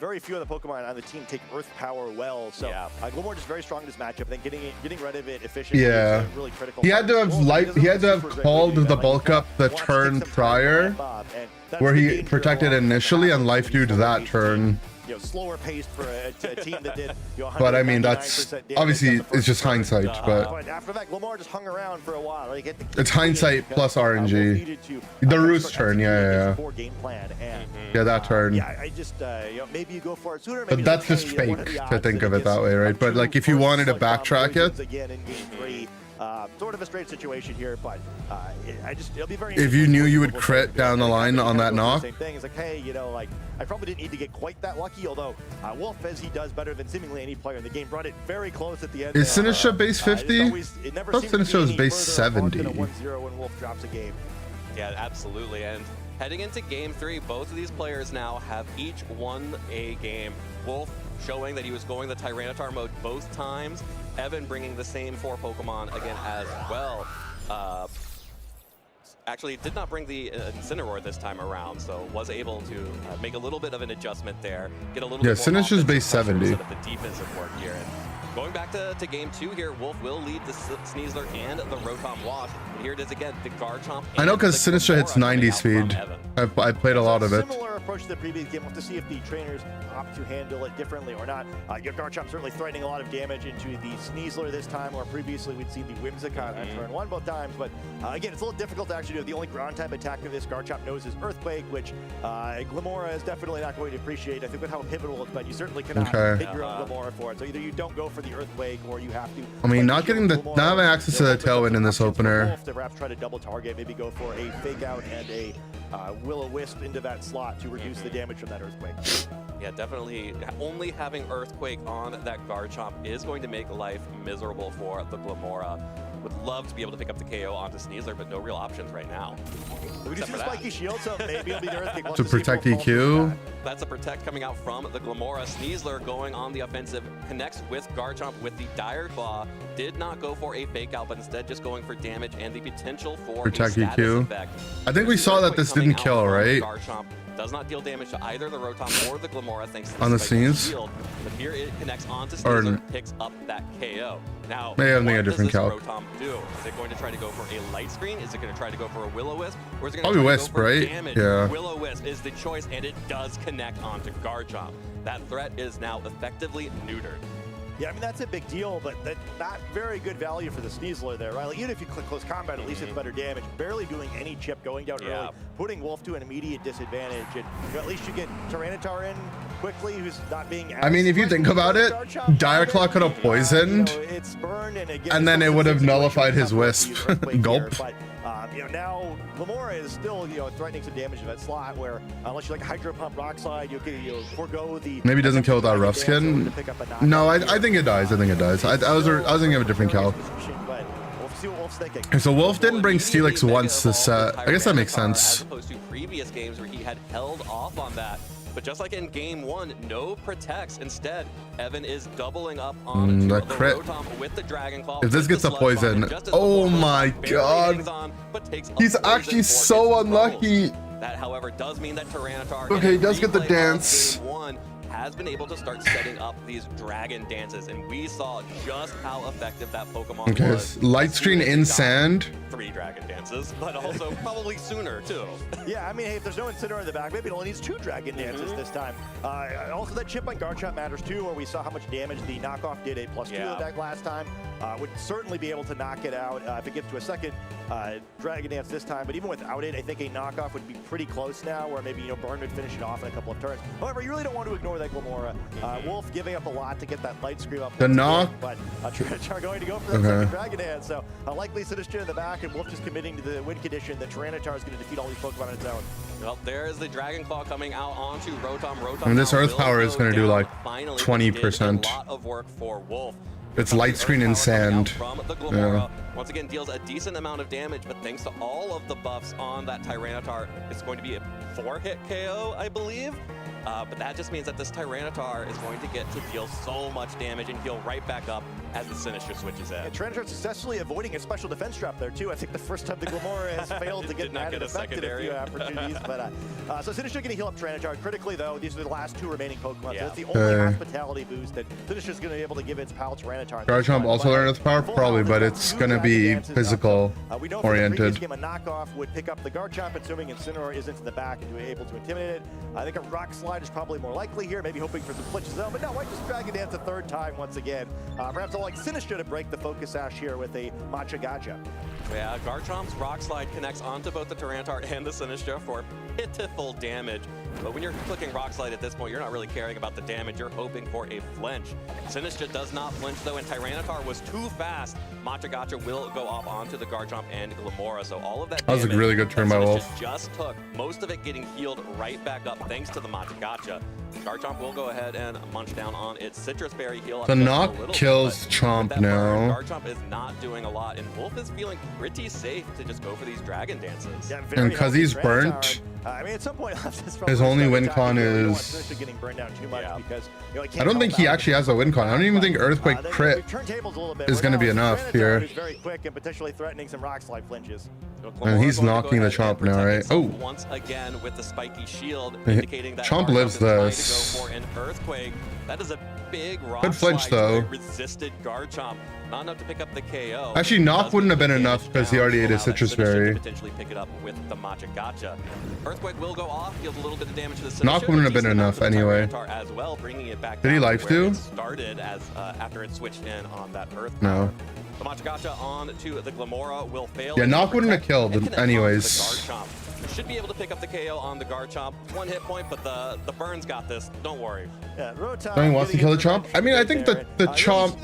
very few of the Pokemon on the team take Earth Power well. So Glimmer just very strong in this matchup. Then getting rid of it efficiently. Yeah. Is really critical. He had to have life. He had to have called the bulk up the Wants to turn take some time to prior, ramp up, and that's where the he danger protected along with initially and life due to that turn. Slower paced for a team that did. But I mean, that's obviously it's just hindsight. But after that, Glimmer just hung around for a while. Like, it's hindsight plus RNG. The Roost turn, yeah. Yeah, that turn. Yeah, I just maybe you go for it sooner. But that's just fake to think of it that way, right? But like if you wanted to backtrack it, again in game 3. Sort of a straight situation here, but it'll be very. if you knew you would crit down the line on that knock, Same thing. It's like, hey, like I probably didn't need to get quite that lucky. Although Wolf, as he does better than seemingly any player in the game, brought it very close at the end. is Sinistra base 50? I thought Sinistra was base 70. 1-0 when Wolf drops a game. Yeah, absolutely. And heading into game 3, both of these players now have each won a game. Wolf showing that he was going the Tyranitar mode both times. Evan bringing the same 4 Pokemon again as well. Actually did not bring the Incineroar this time around, so was able to make a little bit of an adjustment there. Get a little bit more Sinistra's base 70. instead of the defensive work here. And going back to game 2 here, Wolf will lead the Sneasler and the Rotom Wash. And here it is again, the Garchomp. I know because and the Sinistra hits Glimmora 90 coming out from speed. Evan. I played a lot of it. Similar approach to the previous game. We'll have to see if the trainers opt to handle it differently or not. Your Garchomp certainly threatening a lot of damage into the Sneasler this time, or previously we'd seen the Whimsicott on turn 1 both times. But again, it's a little difficult to actually do. The only ground type attack of this Garchomp knows is Earthquake, which Glimmora is definitely not going to appreciate. I think with how pivotal it's been, you certainly cannot hit your own Glimmora for it. So either you don't go for the Earthquake or you have to. I mean, not having access to the Tailwind in this opener. To perhaps try to double target, maybe go for a Fake Out and a Will-O-Wisp into that slot to reduce the damage from that Earthquake. Yeah, definitely. Only having Earthquake on that Garchomp is going to make life miserable for the Glimmora. Would love to be able to pick up the KO onto Sneasler, but no real options right now. We do see the spiky shield, so maybe it'll be the Earthquake. To protect EQ. That's a protect coming out from the Glimmora. Sneasler going on the offensive, connects with Garchomp with the Dire Claw. Did not go for a fake out, but instead just going for damage and the potential for Protect a status EQ. effect. I think we saw that this didn't kill, right? Garchomp does not deal damage to either the Rotom or the Glamora thanks to the On the spiky sneeze? shield. But here it connects onto Or- Sneasler, picks up that KO. Now, Maybe I'm thinking a what does different this calc. Rotom do? Is it going to try to go for a light screen? Is it going to try to go for a Will-O-Wisp? Or is it going Probably to try Wisp, to go for right? damage? Yeah. Will-O-Wisp is the choice, and it does connect onto Garchomp. That threat is now effectively neutered. Yeah, I mean, that's a big deal, but that's not very good value for the Sneasler there, right? Like, even if you click close combat, at least it's better damage. Barely doing any chip, going down early, putting Wolf to an immediate disadvantage. And at least you get Tyranitar in quickly, who's not being as I mean, if you think about it, Dire Claw could have poisoned, it's burned, and then it would have nullified his Wisp. Gulp. But, now Glamora is still, threatening some damage to that slot where unless you like Hydro Pump Rock Slide, you can forego the... Maybe it doesn't kill without rough skin. No, I think it dies. I think it dies. I was thinking of a different calc. But we'll see what Wolf's thinking. Okay, so Wolf didn't bring Steelix once this set. I guess that makes sense. As opposed to previous games where he had held off on that. But just like in game 1, no protects. Instead, Evan is doubling up on the the crit. Rotom with the Dragon Claw. If this gets a poison, oh my god. He's actually so unlucky. That, however, does mean that Tyranitar Okay, he does get the dance. Game 1 has been able to start setting up these dragon dances, and we saw just how effective that Pokemon Okay, was. light screen in sand. 3 dragon dances, but also probably sooner too. Yeah, I mean, hey, if there's no Incineroar in the back, maybe it only needs 2 Dragon Dances this time. Also, that chip on Garchomp matters too, where we saw how much damage the knockoff did, a +2 attack last time. Would certainly be able to knock it out if it gets to a second Dragon Dance this time. But even without it, I think a knockoff would be pretty close now, where maybe, Burn would finish it off in a couple of turns. However, you really don't want to ignore that Glamora. Wolf giving up a lot to get that light scream up. The knock. But Tyranitar going to go for that second Dragon Dance. So likely Sinistcha in the back, and Wolf just committing to the win condition that Tyranitar is going to defeat all these Pokemon on its own. Well, there's the Dragon Claw coming out onto Rotom. Rotom And this now Earth will Power is go gonna do, down. like, Finally, 20%. did a lot of work for Wolf. It's light screen and sand. From the Glamora, once again deals a decent amount of damage, but thanks to all of the buffs on that Tyranitar, it's going to be a 4-hit KO, I believe. But that just means that this Tyranitar is going to get to deal so much damage and heal right back up as the Sinistcha switches in. And Tyranitar successfully avoiding a special defense trap there too. I think the first time the Glamora has failed to get mad and affected a few opportunities. But so Sinistcha going to heal up Tyranitar critically though. These are the last 2 remaining Pokemon. So that's the only hospitality boost that Sinistcha's going to be able to give its pal Tyranitar. Garchomp also learned Earth Power? Probably, but it's gonna be physical we know from the previous oriented. game a knockoff would pick up the Garchomp, assuming Incineroar isn't in the back and be able to intimidate it. I think a Rock Slide is probably more likely here, maybe hoping for some flinch zone, but no, why just Dragon Dance a 3rd time once again? Perhaps I'll like Sinistcha to break the focus sash here with a Matcha Gacha. Yeah, Garchomp's Rock Slide connects onto both the Tyranitar and the Sinistcha for pitiful damage. But when you're clicking Rock Slide at this point, you're not really caring about the damage. You're hoping for a flinch. Sinistcha does not flinch, though, and Tyranitar was too fast. Matcha Gacha will go off onto the Garchomp and Glamora, so all of that That was a really good turn by Wolf. just took, most of it getting healed right back up thanks to the Matcha Gacha. Garchomp will go ahead and munch down on its Citrus Berry, heal up The just a knock little kills bit, but Chomp with that burn, now. Garchomp is not doing a lot, and Wolf is feeling pretty safe to just go for these Dragon Dances. Yeah, And because he's burnt, I mean, at some point, his only win con is... Sinistcha getting burned down too much because, I don't think he actually has a win con. I don't even think Earthquake crit is going to be enough here. Very quick and potentially threatening some Rock Slide flinches. And he's knocking the Chomp now, right? Oh. Once again with the spiky shield, indicating that Chomp Garchomp lives is trying this. to go for an Earthquake. That is a big Rock Good flinch, Slide to though. a resisted Garchomp. Not enough to pick up the KO. Actually, knock Does wouldn't have been get enough damage because he down already to ate a allow that Citrus Sinistcha to Berry. potentially pick it up with the Matcha Gacha. Earthquake will go off, deals a little bit of damage to the Sinistcha. Knock wouldn't have been decent amount enough to the anyway. Tyranitar as well, bringing it back Did he down to life where steal? it started as after it switched in on that Earth. No. The Matcha Gacha on to the Glamora will fail. Yeah, It knock will wouldn't have protect killed and connect anyways. onto the Garchomp. Should be able to pick up the KO on the Garchomp. 1 hit point, but the Burns got this. Don't worry. Yeah, So he wants to kill the Chomp? I mean, I think the Chomp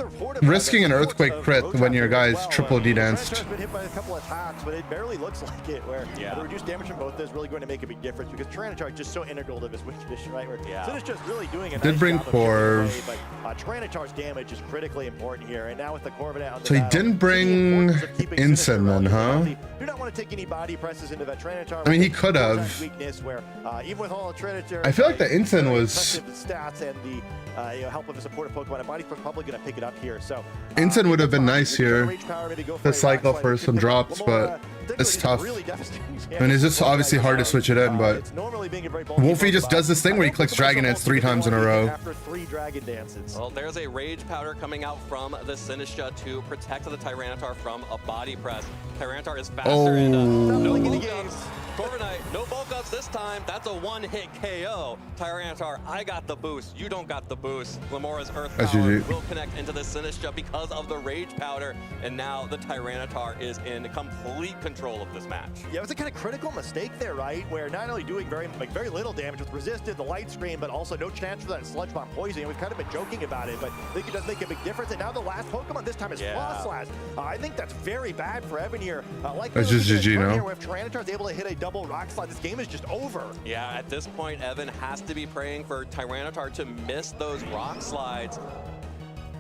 risking an Earthquake crit when your guy's triple D-danced. Tyranitar's been hit by a couple of attacks, but it barely looks like it, where the reduced damage from both is really going to make a big difference because Tyranitar is just so integral to this win condition, right? Where Sinistcha's really doing a Did nice bring job of getting Corv. away, but Tyranitar's damage is critically important here, and now with the Corviknight on the So he battle, didn't the bring importance of keeping Incin Sinistcha then, relatively huh? healthy. Do not want to take any body presses into that Tyranitar. I mean, he with could have. weakness where even with all the Tyranitar, I feel like the Incin was... impressive stats and the help of a supportive Pokemon, and Body's probably going to pick it up here. So Incin would have been nice here Rage Power, maybe go for to a cycle Rock Slide. for Could some pick up drops, Glamora. but It's tough. Really devastating. And it's just obviously hard to switch it in, but It's normally being a very bulky Wolfie just Pokemon. does this thing where he clicks Dragon Dance 3 times in a row. After 3 Dragon Dances. Well, there's a Rage Powder coming out from the Sinistcha to protect the Tyranitar from a body press. Tyranitar is faster and no Oh. bulk ups. Corviknight, no bulk ups this time. That's a one-hit KO. Tyranitar, I got the boost. You don't got the boost. Glamora's Earth That's Power GG. will connect into the Sinistcha because of the Rage Powder, and now the Tyranitar is in complete control of this match. Yeah, it was a kind of critical mistake there, right? Where not only doing very little damage with resisted, the light screen, but also no chance for that Sludge Bomb poison. We've kind of been joking about it, but I think it does make a big difference. And now the last Pokemon this time is Frostlass. I think that's very bad for Evan here. Like That's just GG, no? If Tyranitar is able to hit a double Rock Slide, this game is just over. Yeah, at this point, Evan has to be praying for Tyranitar to miss those Rock Slides.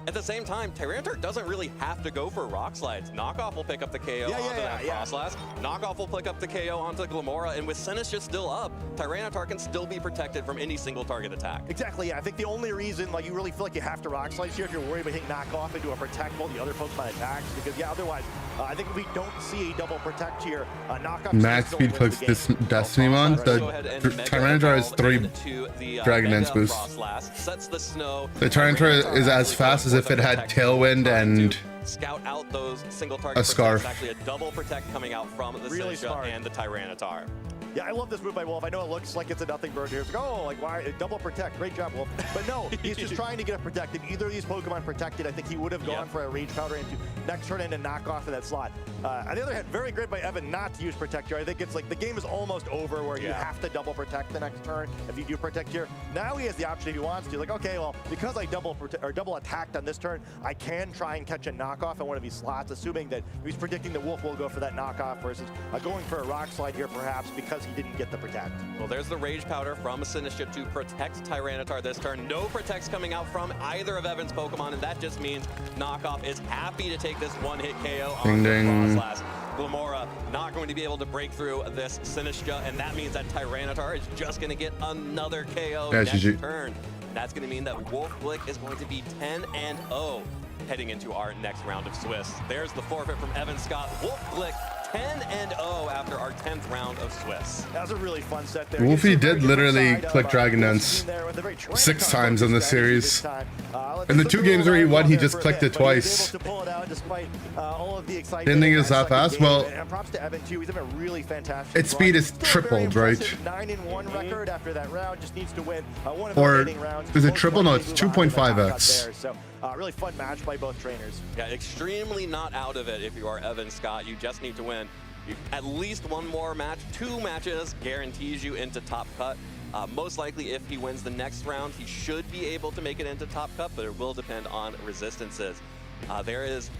At the same time, Tyranitar doesn't really have to go for Rock Slides. Knockoff will pick up the KO onto that Frostlass. Knockoff will pick up the KO onto Glamora, and with Sinistcha still up, Tyranitar can still be protected from any single target attack. Exactly, yeah. I think the only reason you really feel like you have to Rock Slide here if you're worried about hitting Knockoff into a Protect while the other Pokemon attacks, because otherwise, I think if we don't see a double Protect here, Knockoff... Max speed clicks this Destiny Mon. The Tyranitar has 3 Dragon Dance boosts. Sets the snow. The Tyranitar is as fast as if it had Tailwind and scout out those single target a Scarf. Actually, a double protect coming out from the Really Sinistcha smart. and the Tyranitar. Yeah, I love this move by Wolf. I know it looks like it's a nothing bird here. It's like, oh, why? Double Protect. Great job, Wolf. But no, he's just trying to get a Protect. If either of these Pokemon protected, I think he would have gone for a Rage Powder into next turn and knock off in that slot. On the other hand, very great by Evan not to use Protect here. I think it's like the game is almost over where you have to double Protect the next turn if you do Protect here. Now he has the option if he wants to. Like, okay, well, because I double attacked on this turn, I can try and catch a knockoff in one of these slots, assuming that he's predicting that Wolf will go for that knockoff versus going for a Rock Slide here perhaps because he didn't get the Protect. Well, there's the Rage Powder from Sinistcha to protect Tyranitar this turn. No Protects coming out from either of Evan's Pokemon, and that just means Knockoff is happy to take this one-hit KO on the Frostlass. Glamora not going to be able to break through this Sinistcha, and that means that Tyranitar is just going to get another KO next turn. That's going to mean that Wolf Glick is going to be 10-0 heading into our next round of Swiss. There's the forfeit from Evan Scott. Wolf Glick 10-0 after our 10th round of Swiss. That was a really fun set there. Wolfie did literally click Dragon Dance 6 times in this series. In the 2 games where he won, he just clicked it twice. Didn't think it was that fast. Well, its speed is tripled, right? 9-1 record after that round. Just needs to win one of the Or remaining rounds. is it triple? No, it's 2.5x. So really fun match by both trainers. Yeah, extremely not out of it if you are Evan Scott. You just need to win at least one more match. 2 matches guarantees you into Top Cut. Most likely, if he wins the next round, he should be able to make it into Top Cut, but it will depend on resistances. This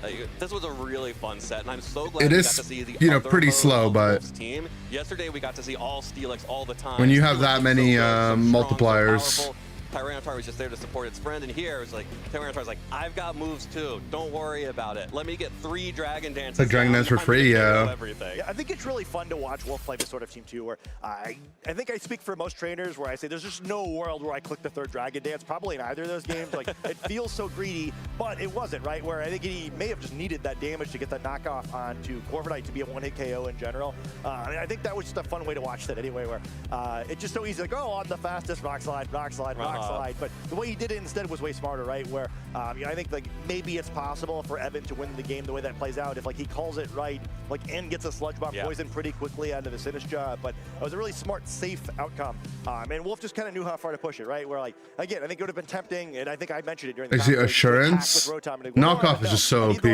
was a really fun set, and I'm so glad we got to see the other pretty slow, but team. Yesterday, we got to see all Steelix all the time. When you have that many multipliers. Tyranitar was just there to support its friend, and here it was like Tyranitar's like, I've got moves too. Don't worry about it. Let me get 3 Dragon Dances. Like Dragon Dance for free, yeah. Yeah, I think it's really fun to watch Wolf play this sort of team too, where I think I speak for most trainers where I say there's just no world where I click the 3rd Dragon Dance, probably in either of those games. Like, it feels so greedy, but it wasn't, right? Where I think he may have just needed that damage to get that knockoff onto Corviknight to be a one-hit KO in general. I think that was just a fun way to watch that anyway, where it's just so easy to go on the fastest Rock Slide, Rock Slide, Rock Slide. But the way he did it instead was way smarter, right? Where I think maybe it's possible for Evan to win the game the way that plays out if he calls it right, and gets a Sludge Bomb poison pretty quickly onto the Sinistcha. But it was a really smart, safe outcome. And Wolf just kind of knew how far to push it, right? Where again, I think it would have been tempting, and I think I mentioned it during the Assurance. Knockoff is just so OP.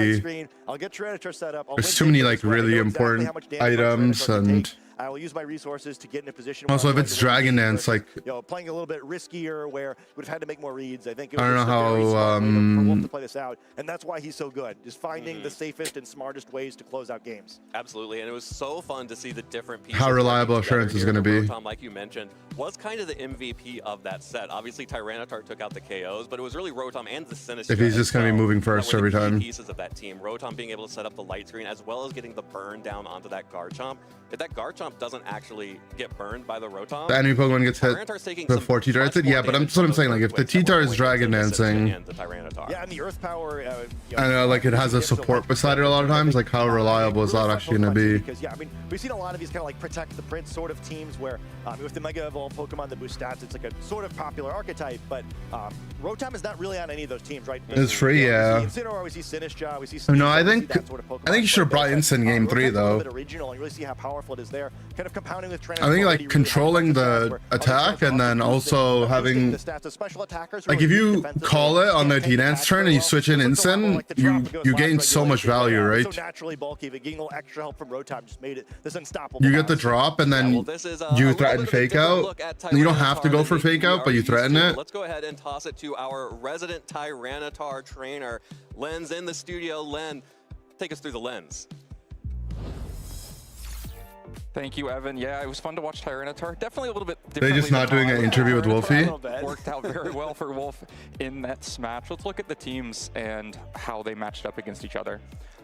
I'll get Tyranitar set up. There's too many really important items, and I will use my resources to get in a position. Also, if it's Dragon Dance, playing a little bit riskier, where would have had to make more reads. I think it I was don't know how for Wolf to play this out, and that's why he's so good. Just finding the safest and smartest ways to close out games. Absolutely, and it was so fun to see the different pieces. How reliable Assurance is going to be. Rotom, like you mentioned, was kind of the MVP of that set. Obviously, Tyranitar took out the KOs, but it was really Rotom and the Sinistcha. If he's just going to be moving first every time. Pieces of that team. Rotom being able to set up the light screen as well as getting the burn down onto that Garchomp. If that Garchomp Garchomp doesn't actually get burned by the Rotom, The enemy Pokemon gets hit Tyranitar's taking before some T-Tar much hits it. more Yeah, but damage that's what I'm from saying. those Like, if the earthquakes that T-Tar were is going Dragon into the Dancing, hands of Tyranitar. Yeah, and the Earth Power. I know, like, it has a support beside it a lot of times. Like, how reliable is that actually going to be? Because, yeah, I mean, we've seen a lot of these kind of like Protect the Prince sort of teams where with the Mega Evolved Pokemon that boost stats, it's like a sort of popular archetype, but Rotom is not really on any of those teams, right? It's free, yeah. We see Incineroar, we see Sinistcha, we see No, I Sneasel, we think- see that sort of Pokemon, I think you should have but brought Instant in Game 3, Rotom's a little though. bit original, and you really see how powerful it is there. Kind of compounding with Tyranitar I think, like, already really controlling high the stats where attack other and then Pokemon also boosting having... the stats of special attackers Like, really if weak you defensively, call it on their can't take T-Dance attacks turn and very you well. switch in So it's a lot more instant, like the drop that goes you last gain so much regulation. value, Yeah, right? So naturally bulky, but getting a little extra help from Rotom just made it this unstoppable. You get the boss. drop and Yeah, well, then this is a you little threaten bit of a fake different out. look at You don't have to Tyranitar go than for we fake out, are but you used threaten to. it. Let's go ahead and toss it to our resident Tyranitar trainer, Len's in the studio. Len, take us through the lens. Thank you, Evan. Yeah, it was fun to watch Tyranitar. Definitely a little bit They differently just not than doing how an I interview with Tyranitar Wolfie? A little bit. Worked out very well for Wolf in that match. Let's look at the teams and how they matched up against each other.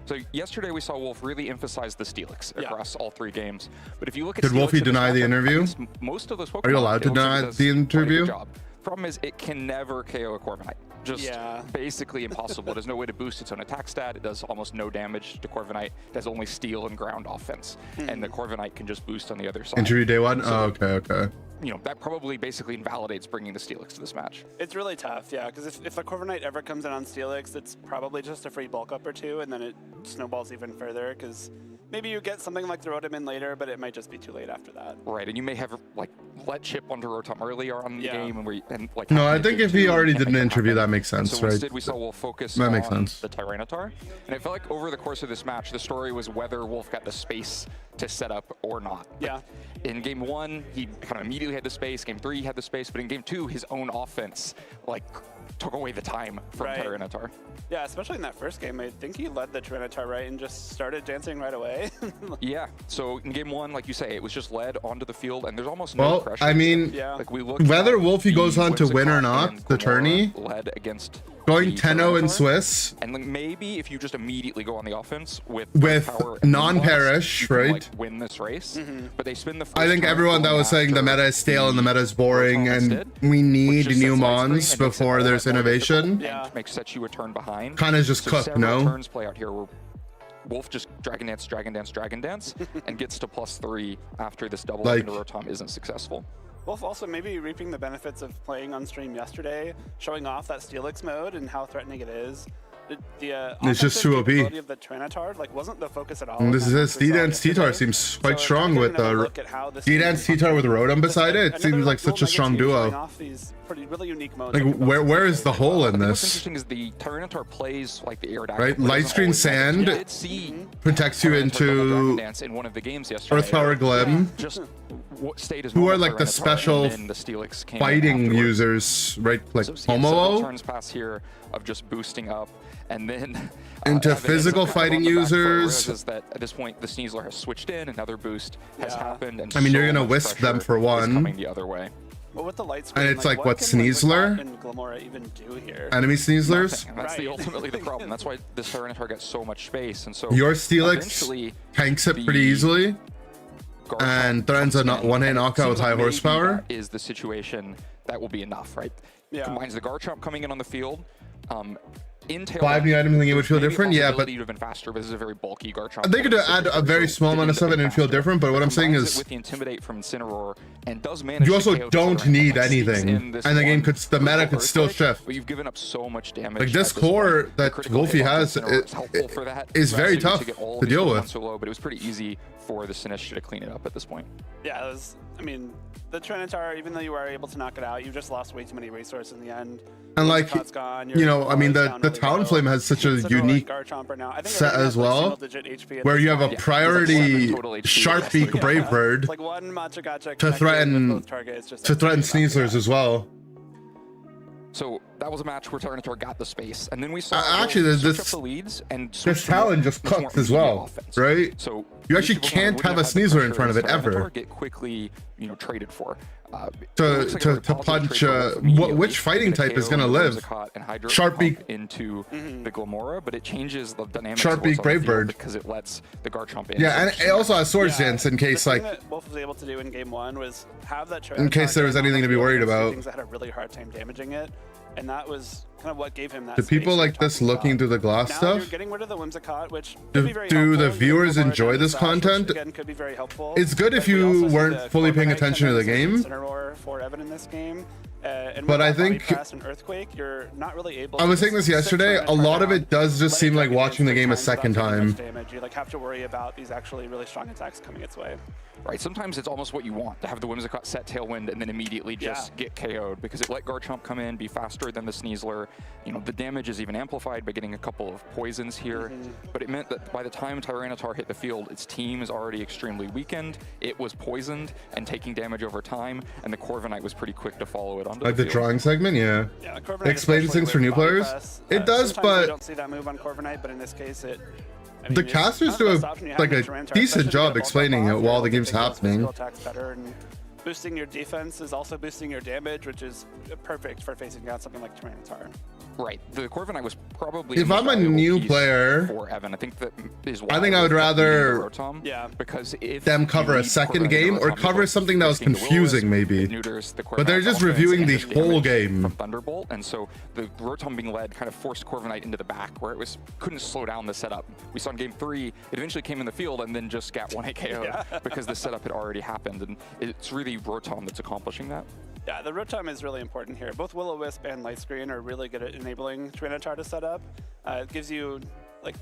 So yesterday we saw Wolf really emphasize the Steelix across all 3 games. But if you look at Did Steelix Wolfie in this deny the matchup, interview? against most of those Pokemon, Are you allowed to it looks like deny it does the quite a good interview? job. Problem is, it can never KO a Corviknight. Just Yeah. basically impossible. There's no way to boost its own attack stat. It does almost no damage to Corviknight. It has only steel and ground offense. And the Corviknight can just boost on the other side. Interview day 1? So, Oh, okay. you know, that probably basically invalidates bringing the Steelix to this match. It's really tough, yeah, because if a Corviknight ever comes in on Steelix, it's probably just a free bulk up or 2, and then it snowballs even further, because maybe you get something like the Rotom later, but it might just be too late after that. Right, and you may have like let chip onto Rotom earlier on in the Yeah. game, and like. No, I happened in think game if he 2, already and did an make it interview, happen. that makes And sense, so right? instead, we saw Wolf focus That on makes sense. the Tyranitar, and I felt like over the course of this match, the story was whether Wolf got the space to set up or not. Yeah. In game 1, he kind of immediately had the space. Game 3, he had the space, but in game 2, his own offense like took away the time from Right. Tyranitar. Yeah, especially in that first game, I think he led the Tyranitar right and just started dancing right away. Yeah. So in game 1, like you say, it was just led onto the field, and there's almost no Well, pressure. I mean, Yeah. Like we looked whether at Wolfie the goes on to win or Whimsicott not, and the Glimmora tourney, led against going the 10-0 in Tyranitar. Swiss And like maybe if you just immediately go on the offense with power and non-perish, you can, right? like, win this race. But they spin the first I think turn everyone that going was saying the after meta is stale and the meta is boring Rotom and instead, we which need just new sets ice mons cream and makes it before all there's that more innovation. difficult Yeah. and sets you a turn behind. Kind of just So cooked, several no? turns play out here where Wolf just Dragon Dance, and gets to +3 after this double Like- into Rotom isn't successful. Wolf also maybe reaping the benefits of playing on stream yesterday, showing off that Steelix mode and how threatening it is. The It's just offensive too OP. capability of the Tyranitar like wasn't the focus at all. And this in that is match we saw D-Dance T-Tar yesterday. seems quite So strong imagine with another the look at how this D-Dance team- T-Tar with Rotom beside it. It Another, seems like dual such a Mega strong team showing duo. off these pretty really unique modes Like that can both where play is the very hole well. in I think what's this? interesting is the Tyranitar plays like the Aerodactyl. Right, but it light doesn't screen always have it. sand You did see Protects you Tyranitar double Dragon into Dance in one of the games yesterday. Earth Power Glim. Just what stayed as Who are normal like the Tyranitar, special and then the Steelix came in fighting afterward. users, right? Like So several Homo turns pass here of just boosting up, and then Into Evan physical ends up fighting on the back foot, users. realizes that at this point the Sneasler has switched in, another boost has Yeah. happened, and I mean, you're so gonna much wisp them pressure for is one. coming the other way. Well, with the light screen, And it's like, what, can Sneasler? Wigglytuff and Glimmora even do here? enemy Sneaslers. Nothing, and that's Right. ultimately the problem. That's why this Tyranitar gets so much space, and so Your Steelix eventually tanks it pretty the easily. Garchomp and threatens a comes in, one-hit and it knockout with seems like high maybe horsepower. That is the situation that will be enough, right? Yeah. Combines the Garchomp coming in on the field. In tail 5 new items, I think it would feel different. Yeah, but It would have been faster, but this is a very bulky Garchomp. they could add a very small amount of stuff and it'd feel different. But what I'm saying Combines it is, with the Intimidate from Incineroar and does manage you to also KO don't Tyranitar, need like, sneaks anything, in this and the game one could, the meta critical could still earthquake, shift. But you've given up so much damage. Like this at core point. The that critical Wolfie hit on has, Incineroar is helpful for that. is very To tough get all to these deal Pokemon with. so low, but it was pretty easy for the Sinistcha to clean it up at this point. Yeah, it was. I mean, the Tyranitar, even though you were able to knock it out, you just lost way too many resources in the end. And like, Whimsicott's gone, you know, I mean, Glimmor's down the really Talon low. Flame has such a Incineroar and unique Garchomp are now, I think set everything as has, like, well, single-digit HP at where this you have a point. priority total HP Shark Beak Yeah. Brave Bird Like one Machagacha to threaten threaten both targets, just to threaten everything about Sneaslers that. as well. So that was a match where Tyranitar got the space, and then we saw actually there's switch this up the leads and this talent just cooked as well, right? So you actually can't have a Sneasler in front of it ever. Get quickly, traded for. To punch which fighting type is gonna live? Sharpbeak into the Glamora, but it changes the dynamics. Sharpbeak Bravebird because it lets the Garchomp in. Yeah, and it also has Swords Dance in case the like thing that Wolf was able to do in game 1 was have that in case there was anything to be worried about. Things that had a really hard time damaging it, and that was kind of what gave him that. Do people like this looking through the glass now stuff? You're getting rid of the Whimsicott, which Do, could be very do the helpful. viewers You get enjoy more this damage, which, content? again, could be very helpful. It's good if But we you also see weren't the fully paying Corviknight attention to the game. Incineroar for Evan in this game. And But with I that Body think- Press and Earthquake, you're not really able. I to was saying just this sit yesterday. for A lot of turn it does just let seem it like drag watching the against game a times second without taking much time. damage. You like have to worry about these actually really strong attacks coming its way. Right, sometimes it's almost what you want, to have the Whimsicott set Tailwind and then immediately just get KO'd, because it let Garchomp come in, be faster than the Sneasler. The damage is even amplified by getting a couple of poisons here, but it meant that by the time Tyranitar hit the field, its team is already extremely weakened, it was poisoned and taking damage over time, and the Corviknight was pretty quick to follow it onto Like the the field. drawing segment, yeah. Yeah, Corviknight It explains especially things for with new Body players. Press, It does, sometimes but you don't see that move on Corviknight, but in this case, it. I mean, the it's casters not do the a best option you have like in a Tyranitar, decent especially to job get a ball explaining drop it off, while you're the able to game's take those happening. physical attacks better, and boosting your defense is also boosting your damage, which is perfect for facing down something like Tyranitar. Right, the Corviknight was probably If the most I'm a valuable new piece player, for Evan. I think that is why I think I would rather Rotom, Yeah. because if them you cover a need second Corviknight game to or Rotom, cover you're something that was risking the confusing Will-O-Wisp, maybe. it neuters the But they're Corviknight's just offense reviewing and the its whole damage game. from Thunderbolt, and so the Rotom being led kind of forced Corviknight into the back, where it couldn't slow down the setup. We saw in game 3, it eventually came in the field and then just got 1-hit KO'd because the setup had already happened, and it's really Rotom that's accomplishing that. Yeah, the Rotom is really important here. Both Will-O-Wisp and Light Screen are really good at enabling Tyranitar to set up. It gives you,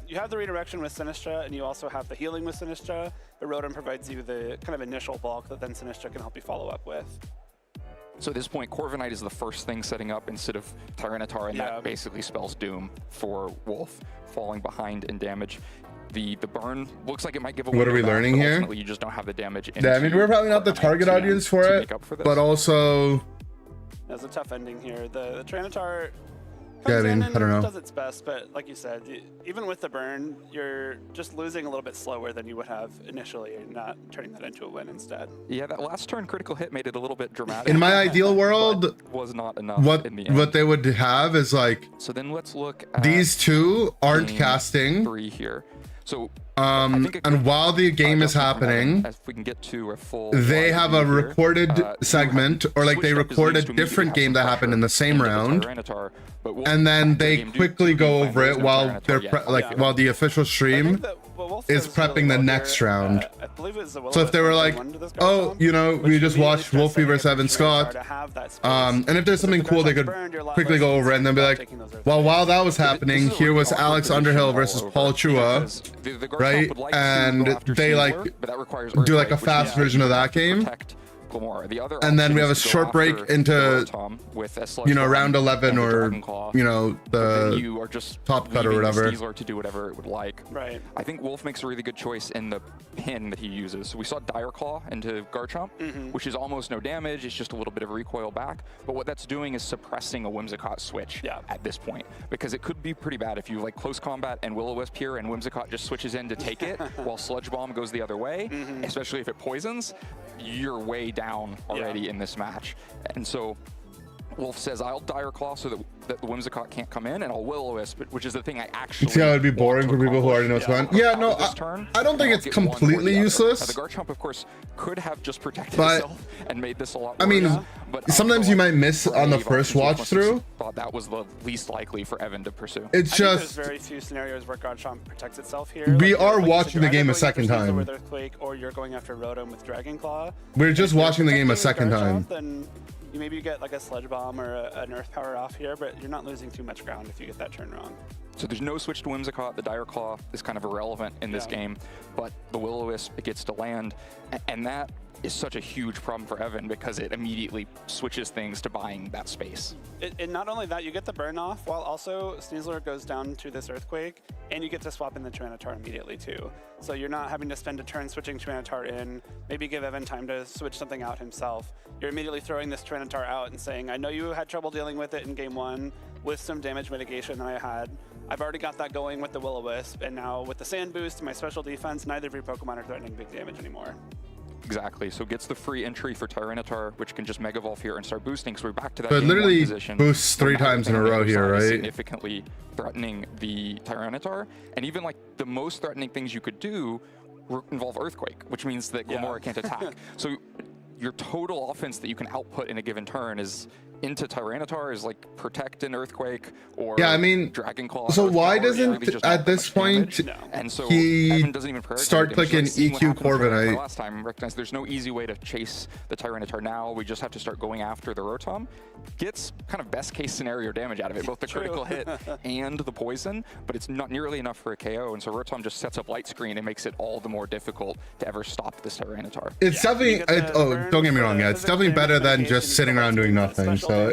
you have the redirection with Sinistra, and you also have the healing with Sinistra, but Rotom provides you the kind of initial bulk that then Sinistra can help you follow up with. So at this point, Corviknight is the first thing setting up instead of Tyranitar, and that basically spells doom for Wolf, falling behind in damage. The burn looks like it might give a What are we window back, learning but here? ultimately you just don't have the damage. Yeah, I mean, we're probably not the Corviknight target to audience for it, make up for this. but also, That's a tough ending here. The Tyranitar Yeah, I comes in mean, and I don't know. does its best, but like you said, even with the burn, you're just losing a little bit slower than you would have initially, and not turning that into a win instead. Yeah, that last turn critical hit made it a little bit dramatic. in my ideal world, but was not enough in the end. what they would have is like So then let's look at these two aren't game casting. 3 here. So I think a And quick while the game is adjustment from Evan, happening, if we can get to a full they wide have a view here, recorded you segment, have or like they switched up his record a leads to immediately different have game some that happened in the same into the round, Tyranitar, but Wolf and then after the they game do quickly go find over there's it no while Tyranitar they're yet. while the official I stream think that what Wolf is does really prepping the well next here, round. I believe it was the So if they were like, oh, you know, we just watched Wolfie versus Evan Scott, and if there's something cool, they could quickly go over it and then be like, well, while that was happening, here was Alex Underhill versus Paul Chua, right? And they like do like a fast version of that game. And then we have a short break into, you know, round 11 or, you know, the top cut or whatever. To do whatever it would like. Right. I think Wolf makes a really good choice in the pin that he uses. So we saw Dire Claw into Garchomp, which is almost no damage. It's just a little bit of recoil back. But what that's doing is suppressing a Whimsicott switch at this point, because it could be pretty bad if you like close combat and Will-O-Wisp here and Whimsicott just switches in to take it while Sludge Bomb goes the other way, especially if it poisons. You're way down already in this match. And so Wolf says, I'll Dire Claw so that the Whimsicott can't come in, and I'll Will-O-Wisp, which is the thing I actually See how it'd be boring want to for people who already know what's going on? Yeah, no, I don't think it's completely useless. The Garchomp, of course, could have just protected But, itself and made this a lot worse. I mean, but sometimes you might miss on the first watch through. Thought that was the least likely for Evan to pursue. It's just there's very few scenarios where Garchomp protects itself here. We Like, are like you watching said, the you're game a either going second after Sneasler time. with Earthquake, or you're going after Rotom with Dragon Claw. We're just If you're watching the game a protecting second Garchomp, time. Then you maybe get like a Sludge Bomb or an Earth Power off here, but you're not losing too much ground if you get that turn wrong. So there's no switch to Whimsicott. The Dire Claw is kind of irrelevant in this game, but the Will-O-Wisp, it gets to land, and that is such a huge problem for Evan because it immediately switches things to buying that space. And not only that, you get the burn off, while also Sneasler goes down to this Earthquake, and you get to swap in the Tyranitar immediately too. So you're not having to spend a turn switching Tyranitar in, maybe give Evan time to switch something out himself. You're immediately throwing this Tyranitar out and saying, I know you had trouble dealing with it in game 1 with some damage mitigation that I had. I've already got that going with the Will-O-Wisp, and now with the Sand Boost, my special defense, neither of your Pokemon are threatening big damage anymore. Exactly. So gets the free entry for Tyranitar, which can just Mega Evolve here and start boosting. So we're back to that. But game literally position. boosts 3 times in a row here, right? Significantly threatening the Tyranitar, and even like the most threatening things you could do involve Earthquake, which means that Glimmora can't attack. So your total offense that you can output in a given turn is into Tyranitar is like Protect and Earthquake, or yeah, I mean, Dragon Claw. so why really doesn't at this point and so he Evan doesn't even start clicking EQ Corviknight? Last time, recognize there's no easy way to chase the Tyranitar now. We just have to start going after the Rotom. Gets kind of best case scenario damage out of it, both the critical hit and the poison, but it's not nearly enough for a KO, and so Rotom just sets up Light Screen and makes it all the more difficult to ever stop this Tyranitar. It's definitely, don't get me wrong, yeah, it's definitely better than just sitting around doing nothing. So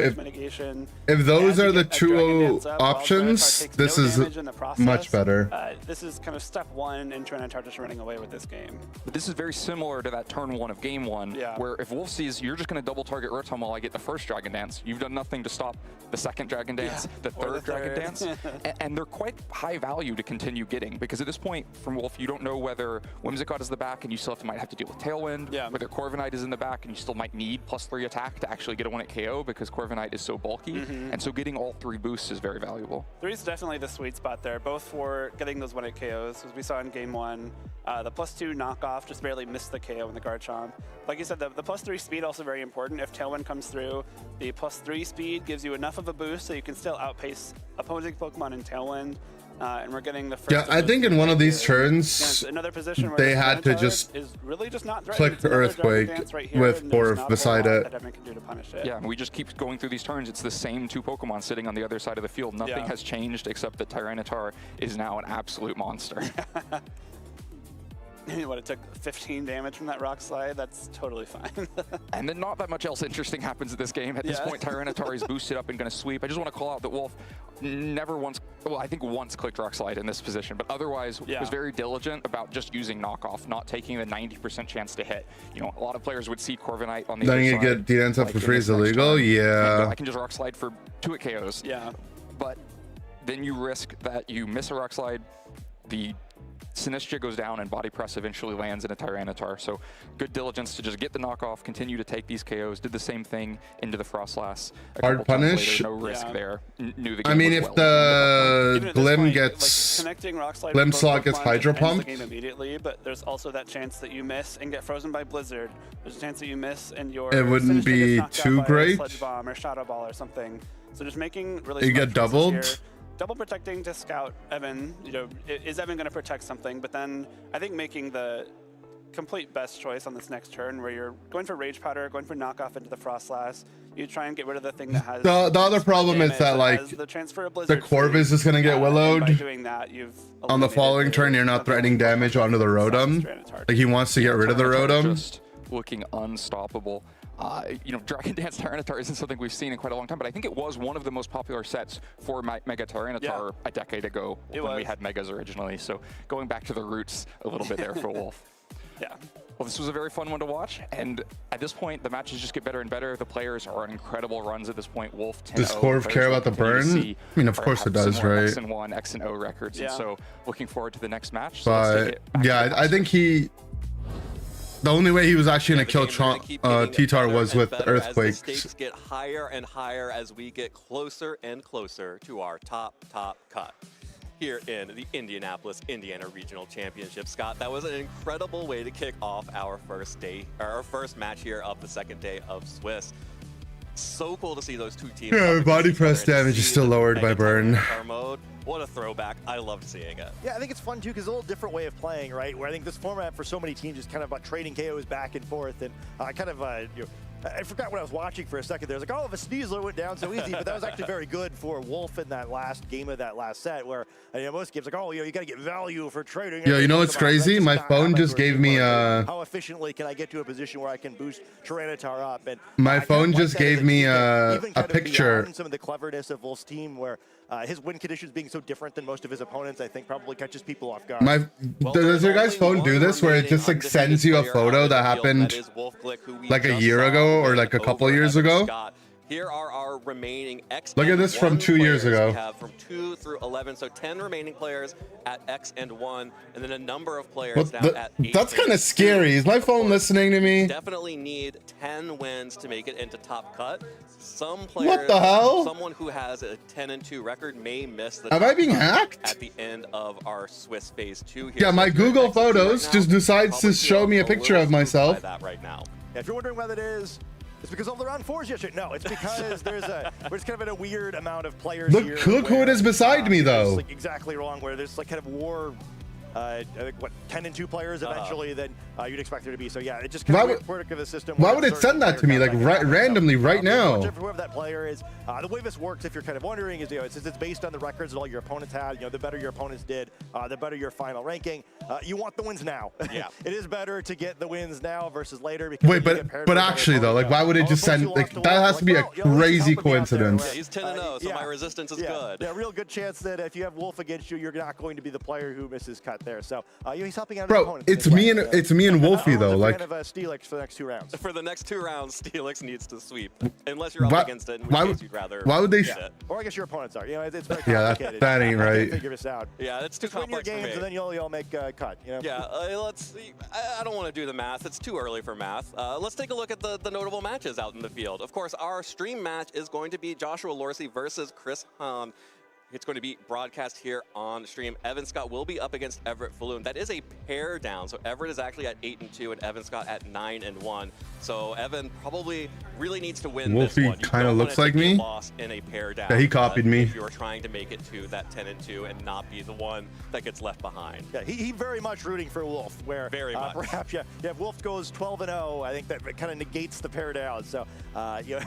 if those are the 2 options, this is much better. This is kind of step 1 in Tyranitar just running away with this game. But this is very similar to that turn 1 of game 1, where if Wolf sees you're just going to double target Rotom while I get the first Dragon Dance, you've done nothing to stop the second Dragon Dance, the third Dragon Dance, and they're quite high value to continue getting, because at this point from Wolf, you don't know whether Whimsicott is the back and you still might have to deal with Tailwind, whether Corviknight is in the back and you still might need +3 attack to actually get a 1-hit KO because Corviknight is so bulky, and so getting all 3 boosts is very valuable. 3 is definitely the sweet spot there, both for getting those 1-hit KOs, as we saw in game 1. The +2 knockoff just barely missed the KO in the Garchomp. Like you said, the +3 speed also very important. If Tailwind comes through, the +3 speed gives you enough of a boost so you can still outpace opposing Pokemon in Tailwind. And we're getting the first. Yeah, I think in one of these turns, another position where they had to just really just not click the Earthquake with Borf beside it. Yeah, we just keep going through these turns. It's the same 2 Pokemon sitting on the other side of the field. Nothing has changed except that Tyranitar is now an absolute monster. What, it took 15 damage from that Rock Slide? That's totally fine. And then not that much else interesting happens in this game. At this point, Tyranitar is boosted up and going to sweep. I just want to call out that Wolf never once, well, I think once clicked Rock Slide in this position, but otherwise was very diligent about just using knockoff, not taking the 90% chance to hit. You know, a lot of players would see Corviknight on the other side. Then you get D-Dance up for free is illegal? Yeah. I can just Rock Slide for 2 KOs. Yeah. But then you risk that you miss a Rock Slide, the Sinistcha goes down and Body Press eventually lands in a Tyranitar. So good diligence to just get the knockoff, continue to take these KOs. Did the same thing into the Frostlass. Hard punish. Later, no risk there. Knew the game I mean, if the Glim gets Glim Slot gets Hydro Pump. Game immediately, but there's also that chance that you miss and get frozen by Blizzard. There's a chance that you miss and your it wouldn't be too great. Sludge Bomb or Shadow Ball or something. So just making really. You get doubled. Double protecting to scout Evan, you know, is Evan going to protect something? But then I think making the complete best choice on this next turn where you're going for Rage Powder, going for knockoff into the Frostlass, you try and get rid of the thing that has... The other problem is that, like, the Corvus is going to get Willowed. By doing that, you've on the following turn, you're not threatening damage onto the Rotom. Like, he wants to get rid of the Rotom. Just looking unstoppable. You know, Dragon Dance Tyranitar isn't something we've seen in quite a long time, but I think it was one of the most popular sets for Mega Tyranitar a decade ago when we had Megas originally. So going back to the roots a little bit there for Wolf. Yeah. Well, this was a very fun one to watch, and at this point, the matches just get better and better. The players are on incredible runs at this point. Wolf 10-0. Does Corv care about the burn? I mean, of course it does, right? X and 1, X and O records, and so looking forward to the next match. So but yeah, I think he. The only way he was actually going to kill T-Tar was with Earthquake. As the stakes get higher and higher as we get closer and closer to our top cut here in the Indianapolis, Indiana Regional Championship. Scott, that was an incredible way to kick off our first match here of the second day of Swiss. So cool to see those 2 teams. Yeah, body press damage is still lowered by burn. Mode. What a throwback. I loved seeing it. Yeah, I think it's fun too because it's a little different way of playing, right? Where I think this format for so many teams is kind of about trading KOs back and forth and kind of I forgot what I was watching for a second there. I was like, oh, if a Sneasler went down so easy, but that was actually very good for Wolf in that last game of that last set where most games like, oh, you got to get value for trading. Yo, you know what's crazy? My phone just gave me how efficiently can I get to a position where I can boost Tyranitar up? And my phone just gave me a picture. Some of the cleverness of Wolf's team where his win conditions being so different than most of his opponents, I think probably catches people off guard. Does your guys' phone do this where it just like sends you a photo that happened like a year ago or like a couple years ago? Here are our remaining X. Look at this from 2 years ago. We have from 2 through 11, so 10 remaining players at X and 1, and then a number of players down at 8. That's kind of scary. Is my phone listening to me? Definitely need 10 wins to make it into top cut. Some players, what the hell? Someone who has a 10-2 record may miss the. Am I being hacked? At the end of our Swiss phase 2 here. Yeah, my Google Photos just decides to show me a picture of myself. That right now. Yeah, if you're wondering why that is, it's because of the round 4s yesterday. No, it's because we're just kind of in a weird amount of players here. Look who it is beside me, though. It's like exactly wrong, where there's like kind of war. I think, what, 10-2 players eventually than you'd expect there to be. So yeah, it just kind of work of the system. Why would it send that to me like randomly right now? Whoever that player is, the way this works, if you're kind of wondering, is it's based on the records that all your opponents had. The better your opponents did, the better your final ranking. You want the wins now. Yeah, it is better to get the wins now versus later. Because wait, but actually though, like why would it just send like that? Has to be a crazy coincidence. Yeah, he's 10-0, so my resistance is good. Yeah, real good chance that if you have Wolf against you, you're not going to be the player who misses cut there. So he's helping out. Bro, it's me and Wolfie though. Like of Steelix for the next 2 rounds. For the next 2 rounds, Steelix needs to sweep, unless you're up against it. In which case you'd rather. Why would they? Or I guess your opponents are. It's very complicated. that ain't right. I can't figure this out. Yeah, it's too complex win your games and then you'll make a cut. Yeah, let's see. I don't want to do the math. It's too early for math. Let's take a look at the notable matches out in the field. Of course, our stream match is going to be Joshua Lorsey versus Chris Hahn. It's going to be broadcast here on stream. Evan Scott will be up against Everett Falloon. That is a pair down. So Everett is actually at 8-2 and Evan Scott at 9-1. So Evan probably really needs to win Wolfie this one. kind of looks like me. Lost in a pair down. Yeah, he copied me. If you were trying to make it to that 10-2 and not be the one that gets left behind. Yeah, he very much rooting for Wolf. Where very much. Perhaps if Wolf goes 12-0, I think that kind of negates the pair down. So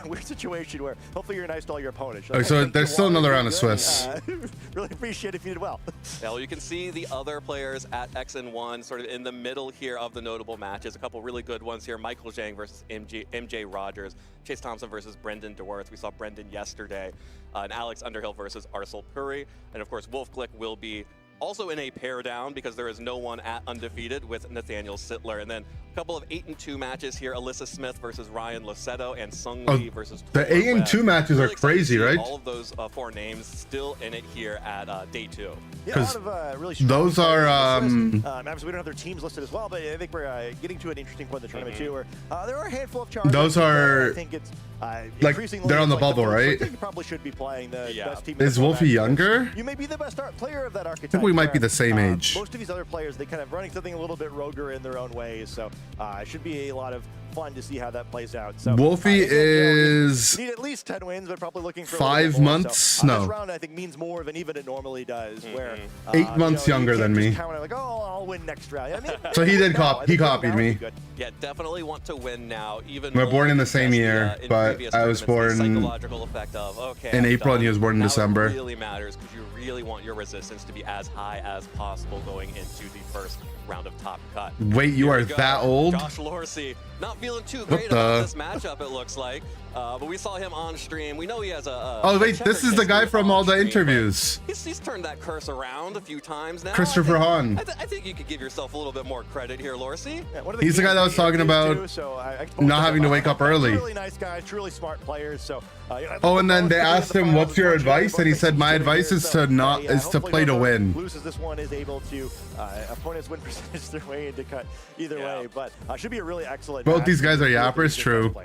weird situation where hopefully you're nice to all your opponents. Okay, so there's still another round of Swiss. Really appreciate if you did well. Yeah, well, you can see the other players at X and 1 sort of in the middle here of the notable matches. A couple really good ones here. Michael Zhang versus MJ Rogers. Chase Thompson versus Brendan DeWorth. We saw Brendan yesterday. And Alex Underhill versus Arcel Puri. And of course, Wolf Glick will be also in a pair down because there is no one at undefeated with Nathaniel Sittler. And then a couple of 8-2 matches here. Alyssa Smith versus Ryan Losetto and Sung Lee versus the 8-2 matches are crazy, right? All of those 4 names still in it here at day 2. Yeah, a lot of really those are obviously we don't have their teams listed as well, but I think we're getting to an interesting point in the tournament too, where there are a handful of charges. Those are I think it's like they're on the bubble, right? You probably should be playing the best team. Is Wolfie younger? You may be the best player of that archetype. I think we might be the same age. Most of these other players, they kind of running something a little bit roguer in their own ways, so it should be a lot of fun to see how that plays out. So Wolfie is need at least 10 wins, but probably looking for 5 months. So, no, this round I think means more than even it normally does. Where 8 months younger than me. Like, oh, I'll win next round. I mean, so he did he copied me. Yeah, definitely want to win now. Even we're born in the same year, but I was born psychological effect of in April and he was born in December. It really matters because you really want your resistance to be as high as possible going into the first round of top cut. Wait, you are that old? Josh Lorsey, not feeling too great about this matchup, it looks like. But we saw him on stream. We know he has a oh, wait, this is the guy from all the interviews. He's turned that curse around a few times now. Christopher Hahn. I think you could give yourself a little bit more credit here, Lorsey. Yeah, he's the guy that was talking about not having to wake up early. Really nice guy, truly smart players. So. Oh, and then they asked him, "What's your advice?" And he said, "My advice is to play to win." Loses this one is able to opponents win percentage their way into cut either way, but should be a really excellent. Both these guys are yappers, true.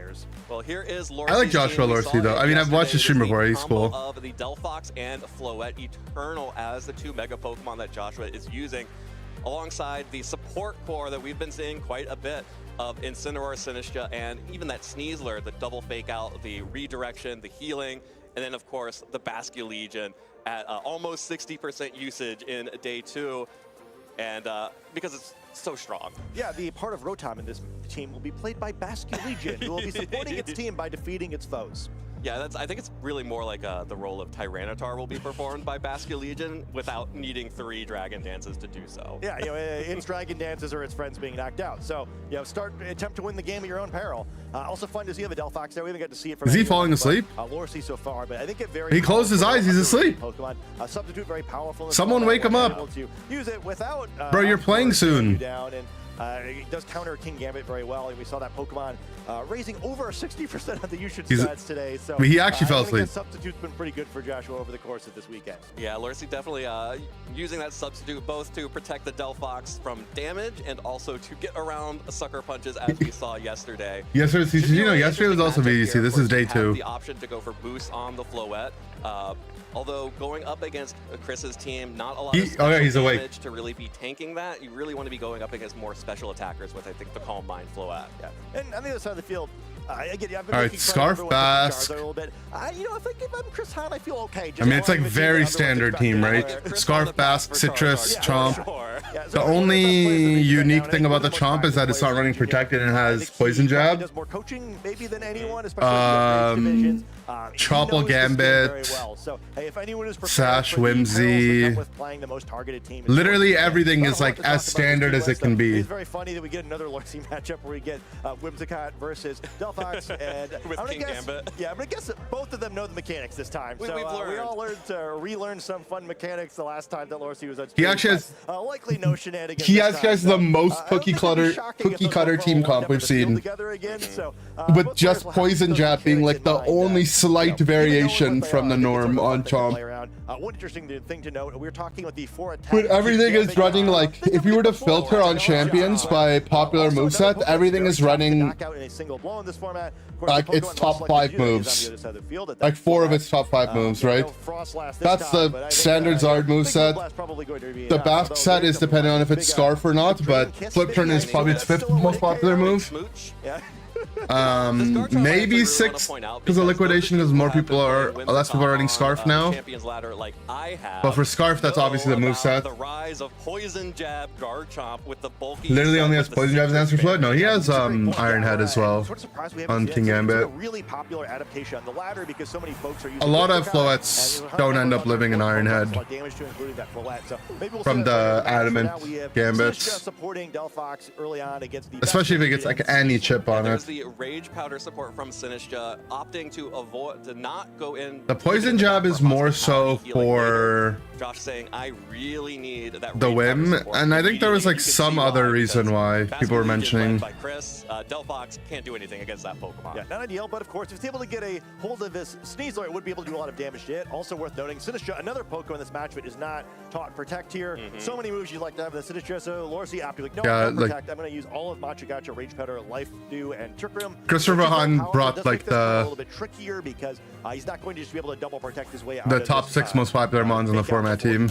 Well, here is Lorsey. I like Joshua Lorsey though. I mean, I've watched his stream before. He's cool. Of the Delphox and Floette Eternal as the 2 mega Pokemon that Joshua is using, alongside the support core that we've been seeing quite a bit of Incineroar, Sinistcha, and even that Sneasler, the double fake out, the redirection, the healing, and then of course the Basculegion at almost 60% usage in day 2. And because it's so strong. Yeah, the part of Rotom in this team will be played by Basque Legion, who will be supporting its team by defeating its foes. Yeah, I think it's really more like the role of Tyranitar will be performed by Basque Legion without needing 3 Dragon Dances to do so. Yeah, it's Dragon Dances or its friends being knocked out. So, attempt to win the game at your own peril. Also fun to see the Delphox there. We haven't got to see it from Is he falling asleep? Lorsy so far, but I think it very. He closed his eyes. He's asleep. Pokemon. Substitute very powerful. Someone wake him up. Able to use it without. Bro, you're playing soon. Down and, it does counter King Gambit very well, and we saw that Pokemon raising over 60% of the usage stats today. So he actually fell I think asleep. that substitute's been pretty good for Joshua over the course of this weekend. Yeah, Lorsy definitely using that substitute both to protect the Delphox from damage and also to get around Sucker Punches as we saw yesterday. Yesterday was also VGC. This is day 2. The option to go for boost on the Floette. Although going up against Chris's team, not a lot of special he's awake. damage to really be tanking that. You really want to be going up against more special attackers with, I think, the Calm Mind Floette. Yeah, and on the other side of the field, again, I've been all right, Scarf Basque. a little bit. If I'm Chris Hahn, I feel okay. I mean, it's like very standard team, right? Scarf Basque, Citrus, Chomp. The only unique thing about the Chomp is that it's not running protected and has Poison Jab. Does more coaching maybe than anyone, especially Chopple Gambit, Sash Whimsy. Literally everything is like as standard as it can be. It's very funny that we get another Lorsy matchup where we get Whimsicott versus Delphox and with King Gambit. Yeah, I'm gonna guess that both of them know the mechanics this time. We all learned to relearn some fun mechanics the last time that Lorsy was on He actually has likely no shenanigans. He actually has the most cookie cutter team comp we've seen. With just Poison Jab being like the only slight variation from the norm on Chomp. One interesting thing to note, we were talking about the 4 attacks. But everything is running like, if you were to filter on champions by popular moveset, everything is running like its top 5 moves. Like 4 of its top 5 moves, right? That's the standard Zard moveset. The Basque set is depending on if it's Scarf or not, but Flip Turn is probably its 5th most popular move. Maybe 6th because of liquidation, because less people are running Scarf now. But for Scarf, that's obviously the moveset. The rise of Poison Jab Garchomp with the bulky. Literally only has Poison Jab as answer float. No, he has Iron Head as well on King Gambit. Really popular adaptation on the ladder because so many folks are using a lot of Floettes don't end up living in Iron Head from the Adamant Gambits, especially if it gets like any chip on it. The Rage Powder support from Sinistcha, opting to not go in. The Poison Jab is more so for Josh saying, I really need that the whim, and I think there was like some other reason why people were mentioning. By Chris, Delphox can't do anything against that Pokemon. Yeah, not ideal, but of course, if he's able to get a hold of this Sneasler, it would be able to do a lot of damage to it. Also worth noting, Sinistcha, another Pokemon in this match, but is not taught Protect here. So many moves you'd like to have in the Sinistcha, so Lorsy opted like, no, I'm Protect. I'm going to use all of Machagacha, Rage Powder, Life Dew, and Trick Room. Christopher Hahn brought like a little bit trickier because he's not going to just be able to double protect his way out. The top 6 most popular mons on the format team.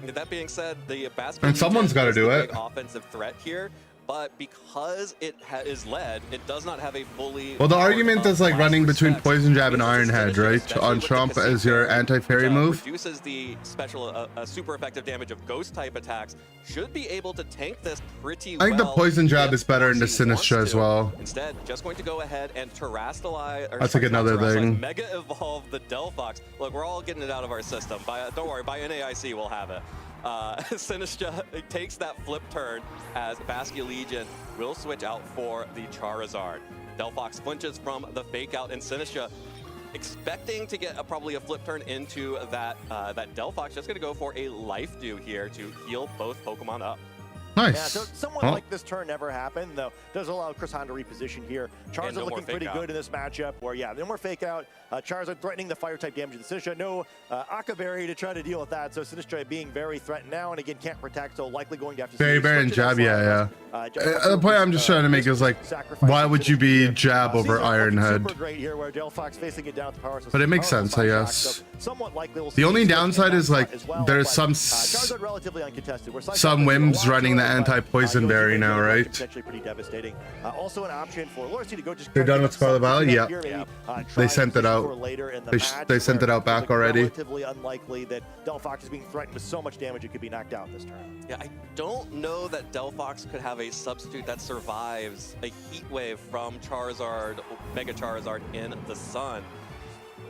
That being said, the Basque and someone's got to do it. Offensive threat here, but because it is led, it does not have a fully. Well, the argument is like running between Poison Jab and Iron Head, right? On Chomp as your anti-fairy move. Reduces the special, super effective damage of Ghost type attacks. Should be able to tank this pretty well. I think the Poison Jab is better in the Sinistcha as well. Instead, just going to go ahead and Terrastalize. That's like another thing. Mega Evolve the Delphox. Look, we're all getting it out of our system. Don't worry, by NAIC we'll have it. Sinistcha takes that flip turn as Basque Legion will switch out for the Charizard. Delphox flinches from the fake out, and Sinistcha expecting to get probably a flip turn into that Delphox, just going to go for a Life Dew here to heal both Pokemon up. Nice. Yeah, so somewhat like this turn never happened, though. Does allow Chris Hahn to reposition here. Charizard looking pretty good in this matchup, where, no more fake out. Charizard threatening the fire type damage of the Sinistcha. No Akaberry to try to deal with that. So Sinistcha being very threatened now, and again, can't protect, so likely going to have to Berry and Jab, the point I'm just trying to make is like, why would you be Jab over Iron Head? But it makes sense, I guess. The only downside is like, there's some whims running anti-poison berry now, right? Potentially pretty devastating. Also an option for Lorsi to go just. They're done with Scarlet Violet? Yeah. They sent it out. They sent it out back already. Relatively unlikely that Delphox is being threatened with so much damage it could be knocked out this turn. Yeah, I don't know that Delphox could have a substitute that survives a heat wave from Charizard, Mega Charizard in the sun.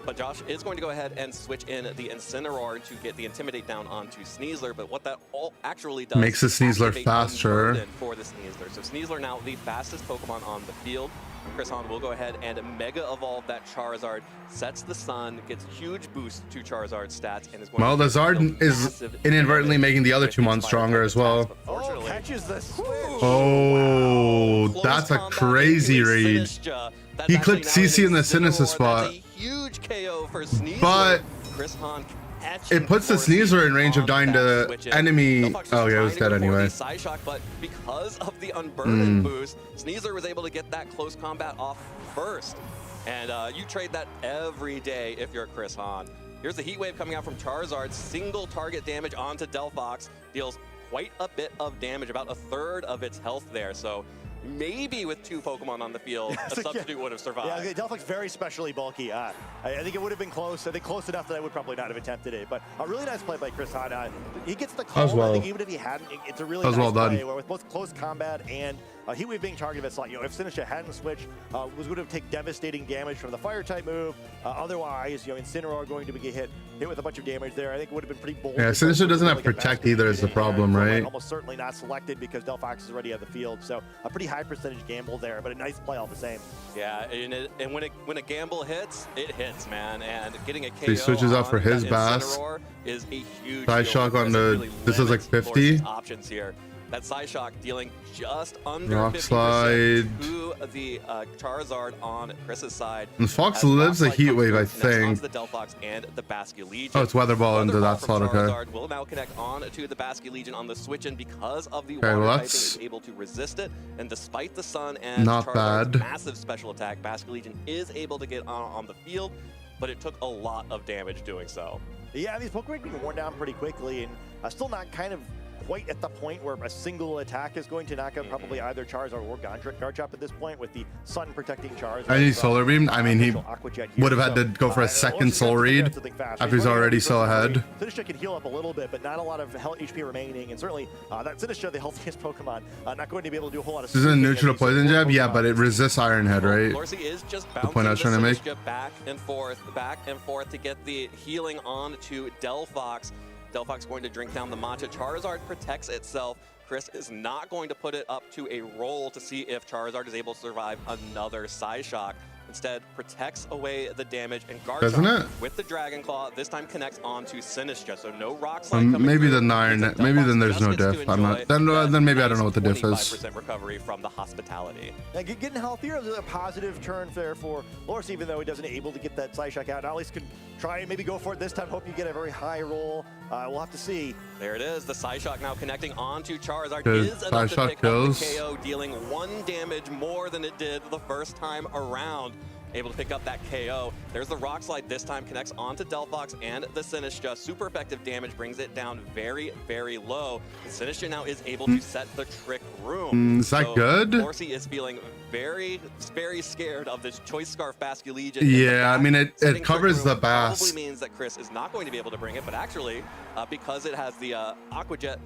But Josh is going to go ahead and switch in the Incineroar to get the Intimidate down onto Sneasler, but what that all actually does Makes the is Sneasler activate faster. Unburden for the Sneasler. So Sneasler now the fastest Pokemon on the field. Chris Hahn will go ahead and Mega Evolve that Charizard, sets the sun, gets huge boost to Charizard's stats, and is going Well, to the Zard is inadvertently making the other two mons stronger as well. Oh, catches the switch. Oh, that's a crazy read. He clicked CC in the Sinister spot. Huge KO for Sneasler. But Chris Hahn it puts the Sneasler in range of dying to enemy. Oh, yeah, it was dead anyway. Psyshock, but because of the Unburden boost, Sneasler was able to get that close combat off first. And you trade that every day if you're Chris Hahn. Here's the Heat Wave coming out from Charizard. Single target damage onto Delphox. Deals quite a bit of damage, about a third of its health there. So maybe with two Pokemon on the field, a substitute would have survived. Yeah, Delphox very specially bulky. I think it would have been close. I think close enough that I would probably not have attempted it. But a really nice play by Chris Hahn. He gets the call. Well. I think even if he hadn't, it's a really nice play where with both close combat and Heat Wave being targeted at slot. You know, if Sinistcha hadn't switched, would have taken devastating damage from the Fire type move. Otherwise, you know, Incineroar going to get hit with a bunch of damage there. I think it would have been pretty bold. Yeah, Sinistcha doesn't have Protect either is the problem, right? Almost certainly not selected because Delphox is already on the field. So a pretty high percentage gamble there, but a nice play all the same. Yeah, and when a gamble hits, it hits, man. And getting a KO He switches out for his Bass. Is a huge Psyshock on the. This is like 50. Options here. That Psyshock dealing just under Rock 50% Slide to the Charizard on Chris's side. And Fox lives a Heat Wave, I think. The Delphox and the Basculegion. Oh, it's Weather Ball into that slot, okay. Charizard will now connect on to the Basculegion on the switch, and because of the water typing, is able to resist it. And despite the sun and Charizard's massive special attack, Basculegion is able to get on the field, but it took a lot of damage doing so. Yeah, these Pokemon are being worn down pretty quickly, and still not kind of quite at the point where a single attack is going to knock out probably either Charizard or Garchomp at this point, with the sun protecting Charizard. I need Solar Beam. I mean, he would have had to go for a second Soul Read after he's already so ahead. Sinistcha can heal up a little bit, but not a lot of health HP remaining, and certainly that Sinistcha, the healthiest Pokemon, not going to be able to do a whole lot of. This is a neutral poison jab, yeah, but it resists Iron Head, right? Lorsi is just the point I was trying to make. Back and forth to get the healing on to Delphox. Delphox going to drink down the Matcha. Charizard protects itself. Chris is not going to put it up to a roll to see if Charizard is able to survive another Psyshock. Instead, protects away the damage, and Garchomp with the Dragon Claw this time connects onto Sinistcha. So no Rock Slide coming maybe through. Maybe then there's no diff. I'm not. Then maybe I don't know what the diff is. 25% recovery from the hospitality. Yeah, getting healthier is a positive turn there for Lorsi, even though he doesn't able to get that Psyshock out. At least can try and maybe go for it this time. Hope you get a very high roll. We'll have to see. There it is. The Psyshock now connecting onto Charizard is enough to pick up the KO, dealing 1 damage more than it did the first time around. Able to pick up that KO. There's the Rock Slide this time, connects onto Delphox and the Sinistcha. Super effective damage, brings it down very, very low. The Sinistcha now is able to set the Trick Room. Is that good? Lorsi is feeling very, very scared of this Choice Scarf Basculegion. Yeah, I mean, it covers the Bass. Probably means that Chris is not going to be able to bring it, but actually, because it has the Aqua Jet,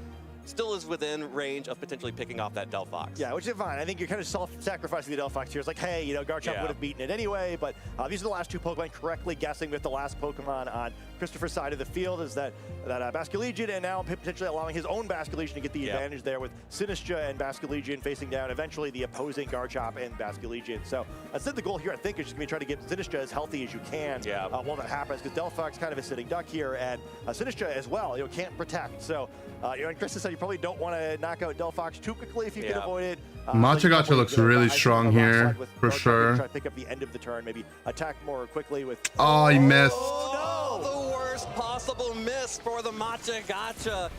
still is within range of potentially picking off that Delphox. Yeah, which is fine. I think you're kind of self-sacrificing the Delphox here. It's like, hey, you know, Garchomp would have beaten it anyway, but these are the last two Pokemon correctly guessing with the last Pokemon on Christopher's side of the field is that Basculegion, and now potentially allowing his own Basculegion to get the advantage there with Sinistcha and Basculegion facing down eventually the opposing Garchomp and Basculegion. So instead the goal here, I think, is just going to try to get Sinistcha as healthy as you can while that happens, because Delphox kind of a sitting duck here, and Sinistcha as well, you know, can't protect. So, you know, and Chris said you probably don't want to knock out Delphox too quickly if you can avoid it. Matcha Gotcha looks really strong here, for sure. Try to pick up the end of the turn, maybe attack more quickly with... Oh, he missed. Oh, no! The worst possible miss for the Matcha Gotcha.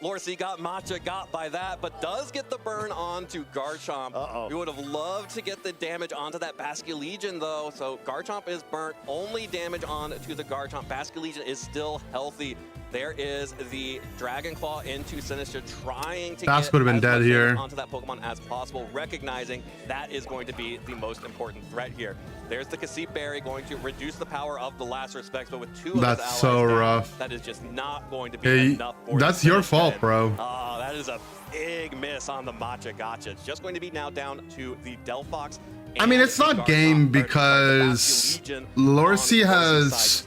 Lorsi got Matcha got by that, but does get the burn onto Garchomp. We would have loved to get the damage onto that Basculegion, though. So Garchomp is burnt. Only damage on to the Garchomp. Basculegion is still healthy. There is the Dragon Claw into Sinistcha, trying to Bask get would have been as dead much here. damage onto that Pokemon as possible, recognizing that is going to be the most important threat here. There's the Cassette Berry going to reduce the power of the Last Respects, but with 2 of his That's allies so down, rough. that is just not going to be Hey, enough for that's the your finish fault, then. bro. Oh, that is a big miss on the Matcha Gotcha. It's just going to be now down to the Delphox. I mean, it's not game because Lorcy has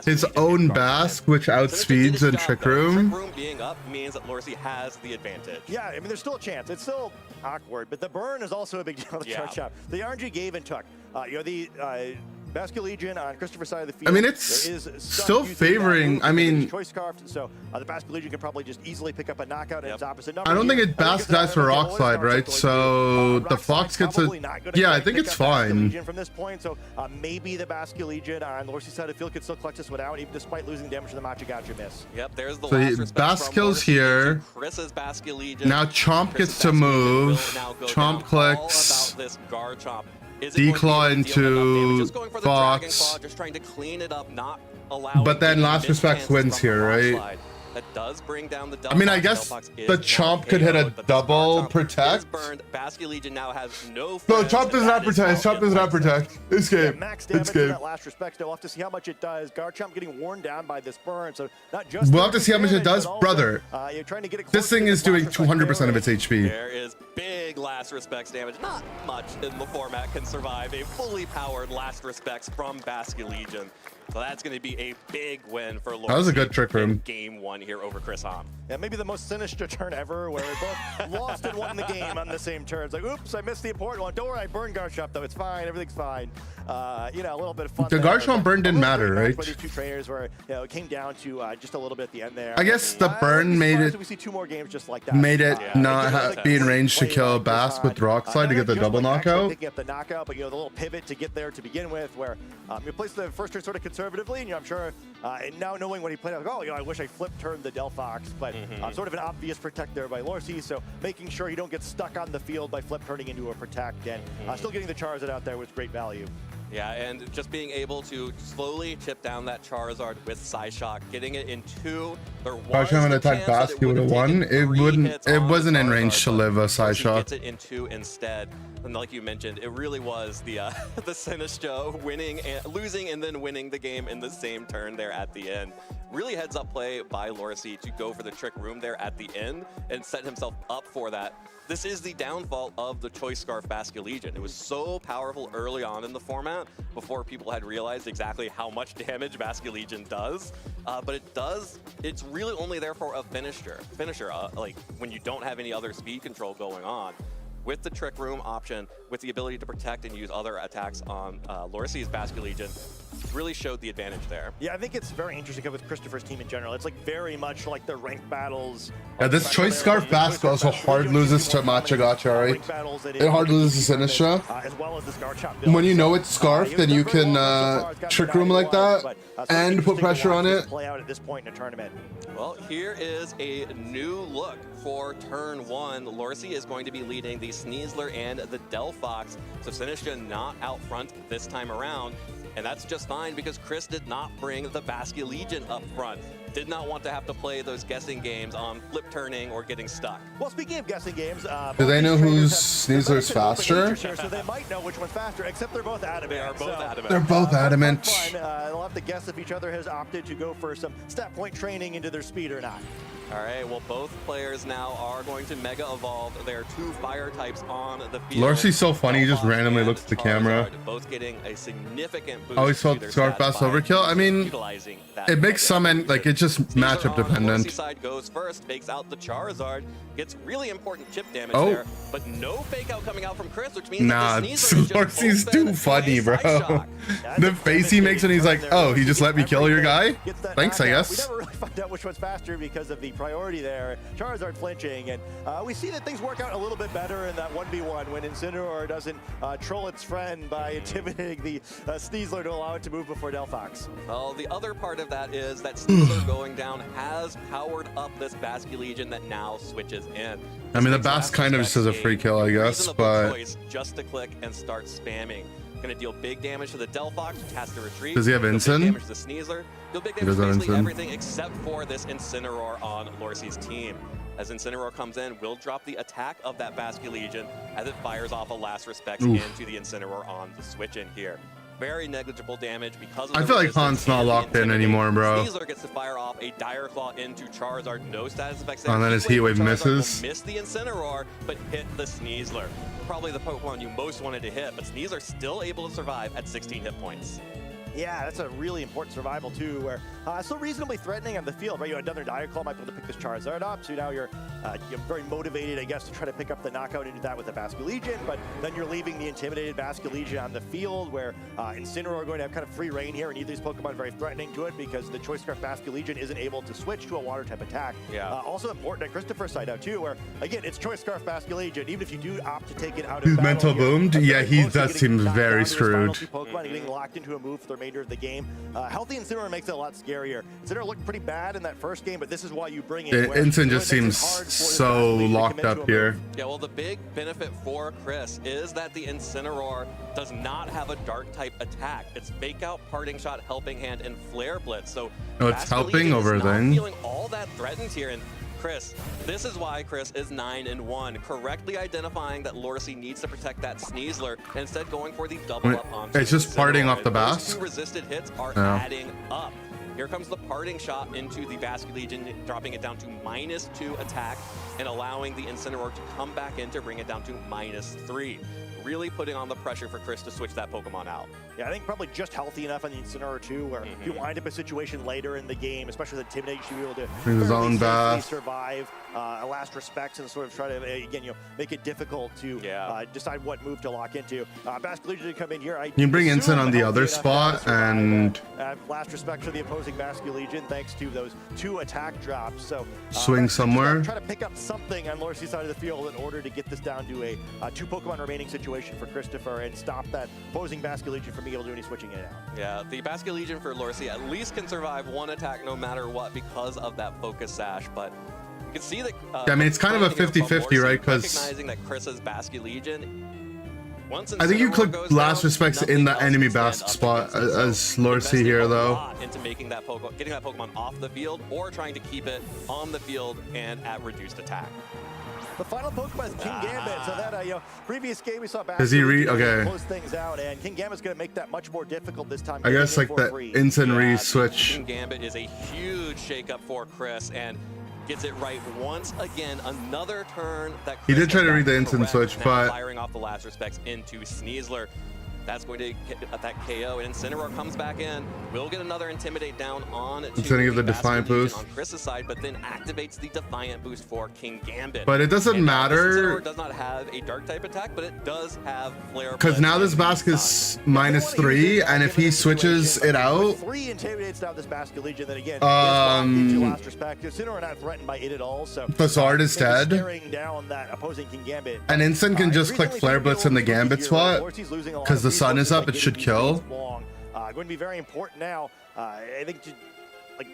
his own Bask, which outspeeds in Trick Room. Trick Room being up means that Lorcy has the advantage. Yeah, I mean, there's still a chance. It's still awkward, but the burn is also a big deal on the charge shot. The RNG gave and took. The Basculegion on Christopher's side of the field. I mean, it's still favoring. I mean, Choice Scarf, so the Basculegion can probably just easily pick up a knockout in its opposite number. I don't think it Bask dies for Rockslide, right? So the Fox gets a. Yeah, I think it's fine. From this point, so maybe the Basculegion on Lorcy's side of the field could still clutch this one out, even despite losing damage to the Matcha Gotcha miss. Yep, there's the So last respect Bask from kills Lorcy here. into Chris's Basculegion. Now Chomp Chris's gets to Basculegion move. will now go Chomp down. clicks. All about this Garchomp. Is it going to be Declaw able to deal enough damage? into Just going for the Dragon Fox. Claw, just trying to clean it up, not allowing But then any Last Respects mid-chances wins from the here, right? Rockslide. That does bring down the Delphox. I mean, I guess Delphox is the now Chomp could hit a KO'd, but this double Garchomp protect. is burned. Basculegion now has no No, friends, Chomp and does not that is protect. how Chomp does it not plays. protect. It's game. Max It's damage in game. that last respect. We'll have to see how much it does. Garchomp getting worn down by this burn, so not just. We'll have to see how much it damage, does, but also, brother. You're trying to get it This close to thing the is doing last respect 200% of barrier. its HP. There is big Last Respects damage. Not much in the format can survive a fully powered Last Respects from Basculegion. So that's going to be a big win for Lorcy. That was a good Trick Room. in Game 1 here over Chris Hahn. Yeah, maybe the most sinister turn ever, where we both lost and won the game on the same turn. It's like, oops, I missed the important one. Don't worry, I burned Garchomp, though. It's fine. Everything's fine. A little bit of fun. The there. Garchomp burn didn't matter, right? By these two trainers, where it came down to just a little bit at the end there. I guess the burn made it. We see 2 more games just like that. Made it Yeah. not be in range to kill Bask with Rockslide to get the double knockout. Picking up the knockout, but the little pivot to get there to begin with, where you place the first turn sort of conservatively, and I'm sure, and now knowing when he played, I was like, oh, I wish I flip turned the Delphox, but sort of an obvious protect there by Lorcy, so making sure you don't get stuck on the field by flip turning into a protect, and still getting the Charizard out there with great value. Yeah, and just being able to slowly chip down that Charizard with Psyshock, getting it in 2. There was Garchomp had a attacked chance that Bask, he would have taken won. It 3 wouldn't. hits It on wasn't the in Charizard, range to but live a Lorcy Psyshock. gets it in 2 instead. And like you mentioned, it really was the the Sinistcha winning and losing and then winning the game in the same turn there at the end. Really heads up play by Lorcy to go for the Trick Room there at the end and set himself up for that. This is the downfall of the Choice Scarf Basculegion. It was so powerful early on in the format before people had realized exactly how much damage Basculegion does. But it's really only there for a finisher, like when you don't have any other speed control going on. With the Trick Room option, with the ability to protect and use other attacks on Lorcy's Basculegion, really showed the advantage there. Yeah, I think it's very interesting with Christopher's team in general. It's like very much like the ranked battles. Yeah, this Choice Scarf Bask also hard loses to Matcha Gotcha, right? It hard loses to Sinistcha. As well as this Garchomp build. When you know it's Scarf, then you can Trick Room like that and put pressure on it. Play out at this point in a tournament. Well, here is a new look for turn 1. Lorcy is going to be leading the Sneasler and the Delphox. So Sinistcha not out front this time around. And that's just fine because Chris did not bring the Basculegion up front. Did not want to have to play those guessing games on flip turning or getting stuck. Well, speaking of guessing games, Do they know whose Sneasler's faster? So they might know which one's faster, except they're both adamant. They are both adamant. They're both adamant. They'll have to guess if each other has opted to go for some stat point training into their speed or not. All right, well, both players now are going to Mega Evolve. There are 2 fire types on the field. Lorcy's so funny, he just Delphox randomly and looks at the camera. Charizard, both getting a significant boost. Always to felt their Scarf stats Bask by overkill. I mean, utilizing that it makes Mega some like it's just Sneasler matchup on the Lorcy dependent. side goes first, fakes out the Charizard, gets really important chip damage Oh. there, but no fake out coming out from Chris, which means Nah, that the Sneasler is just Lorcy's open too to funny, a bro. Psyshock. The face he makes when he's like, oh, he just let me kill your guy? Thanks, I guess. We never really find out which one's faster because of the priority there. Charizard flinching, and we see that things work out a little bit better in that 1v1 when Incineroar doesn't troll its friend by intimidating the Sneasler to allow it to move before Delphox. Well, the other part of that is that Sneasler going down has powered up this Basculegion that now switches in. I mean, the This makes Bask kind of just Last has a free kill, I guess, reasonable but choice just to click and start spamming. Going to deal big damage to the Delphox, which has to retreat. Does he have Deal big Ensign? damage to the Sneasler. Deal big damage to doesn't have basically Ensign. everything except for this Incineroar on Lorcie's team. As Incineroar comes in, we'll drop the attack of that Basque Legion as it fires off a Last Respects into the Incineroar on the switch in here. Very negligible damage because of I the feel like resistance Han's not and the locked in Intimidate. anymore, bro. Sneasler gets to fire off a Dire Claw into Charizard. No status effects. Oh, and then his Heat Wave Charizard misses. will miss the Incineroar, but hit the Sneasler. Probably the Pokemon you most wanted to hit, but Sneasler still able to survive at 16 hit points. Yeah, that's a really important survival too, where still reasonably threatening on the field, right? You had another Dire Claw, might be able to pick this Charizard up, so now you're very motivated, I guess, to try to pick up the knockout into that with the Basque Legion, but then you're leaving the intimidated Basque Legion on the field, where Incineroar are going to have kind of free reign here, and either of these Pokemon are very threatening to it because the Choice Scarf Basque Legion isn't able to switch to a water type attack. Yeah. Also important on Christopher's side out too, where again, it's Choice Scarf Basque Legion, even if you do opt to take it out of He's battle, mental you're boomed? very Yeah, he close to does getting seem knocked very down to his final screwed. two Pokemon and getting locked into a move for the remainder of the game. Healthy Incineroar makes it a lot scarier. Incineroar looked pretty bad in that first game, but this is why you bring in. Ensign just seems so locked up here. Yeah, well, the big benefit for Chris is that the Incineroar does not have a dark type attack. It's Fake Out, Parting Shot, Helping Hand, and Flare Blitz. So Oh, it's Basque helping Legion over is not then. feeling all that threatened here. And Chris, this is why Chris is 9-1, correctly identifying that Lorcy needs to protect that Sneasler, and instead going for the double up on. It's just parting off the Those Basque. two resisted hits are Yeah. adding up. Here comes the Parting Shot into the Basque Legion, dropping it down to -2 attack and allowing the Incineroar to come back in to bring it down to -3. Really putting on the pressure for Chris to switch that Pokemon out. Yeah, I think probably just healthy enough on the Incineroar too, where if you wind up a situation later in the game, especially with Intimidate, you should be able to Bring his fairly own safely bath. survive a last respects and sort of try to again, make it difficult to decide what move to lock into. Basque Legion to come in here. You bring Ensign on the other spot and last respect for the opposing Basque Legion, thanks to those 2 attack drops. So swing somewhere. Try to pick up something on Lorcy's side of the field in order to get this down to a 2 Pokemon remaining situation for Christopher and stop that opposing Basque Legion from being able to do any switching in and out. Yeah, the Basque Legion for Lorcy at least can survive 1 attack no matter what because of that Focus Sash, but you can see that. Yeah, I mean, it's kind of a playing against 50-50, Lorcy, right? 'Cause recognizing that Chris's Basque Legion. Once I think you Incineroar click goes last down, respects nothing in the else enemy can stand Basque up spot against it. So as Lorcy investing here a though. lot into making that getting that Pokemon off the field or trying to keep it on the field and at reduced attack. The final Pokemon is King Gambit. So that previous game we saw back. Does he okay. Close things out, and King Gambit's going to make that much more difficult this time. I guess like the Ensign re-switch. King Gambit is a huge shakeup for Chris and gets it right once again. Another turn that He Chris did try has to read the gotten Ensign correct, switch, now but firing off the last respects into Sneasler. That's going to get that KO, and Incineroar comes back in. We'll get another Intimidate down on to It's gonna give the Basque Defiant Legion boost. on Chris's side, but then activates the Defiant boost for King Gambit. But it doesn't And now this matter Incineroar does not have a Dark type attack, but it does have Flare. because now this Basque is -3, and if he switches it out, 3 intimidates down this Basque Legion. Then again, last respect. Incineroar not threatened by it at all. So Facade is dead. Staring down that opposing King Gambit. and Ensign can just click Flare Blitz in the Gambit spot because the sun is up. It should kill. Going to be very important now. I think to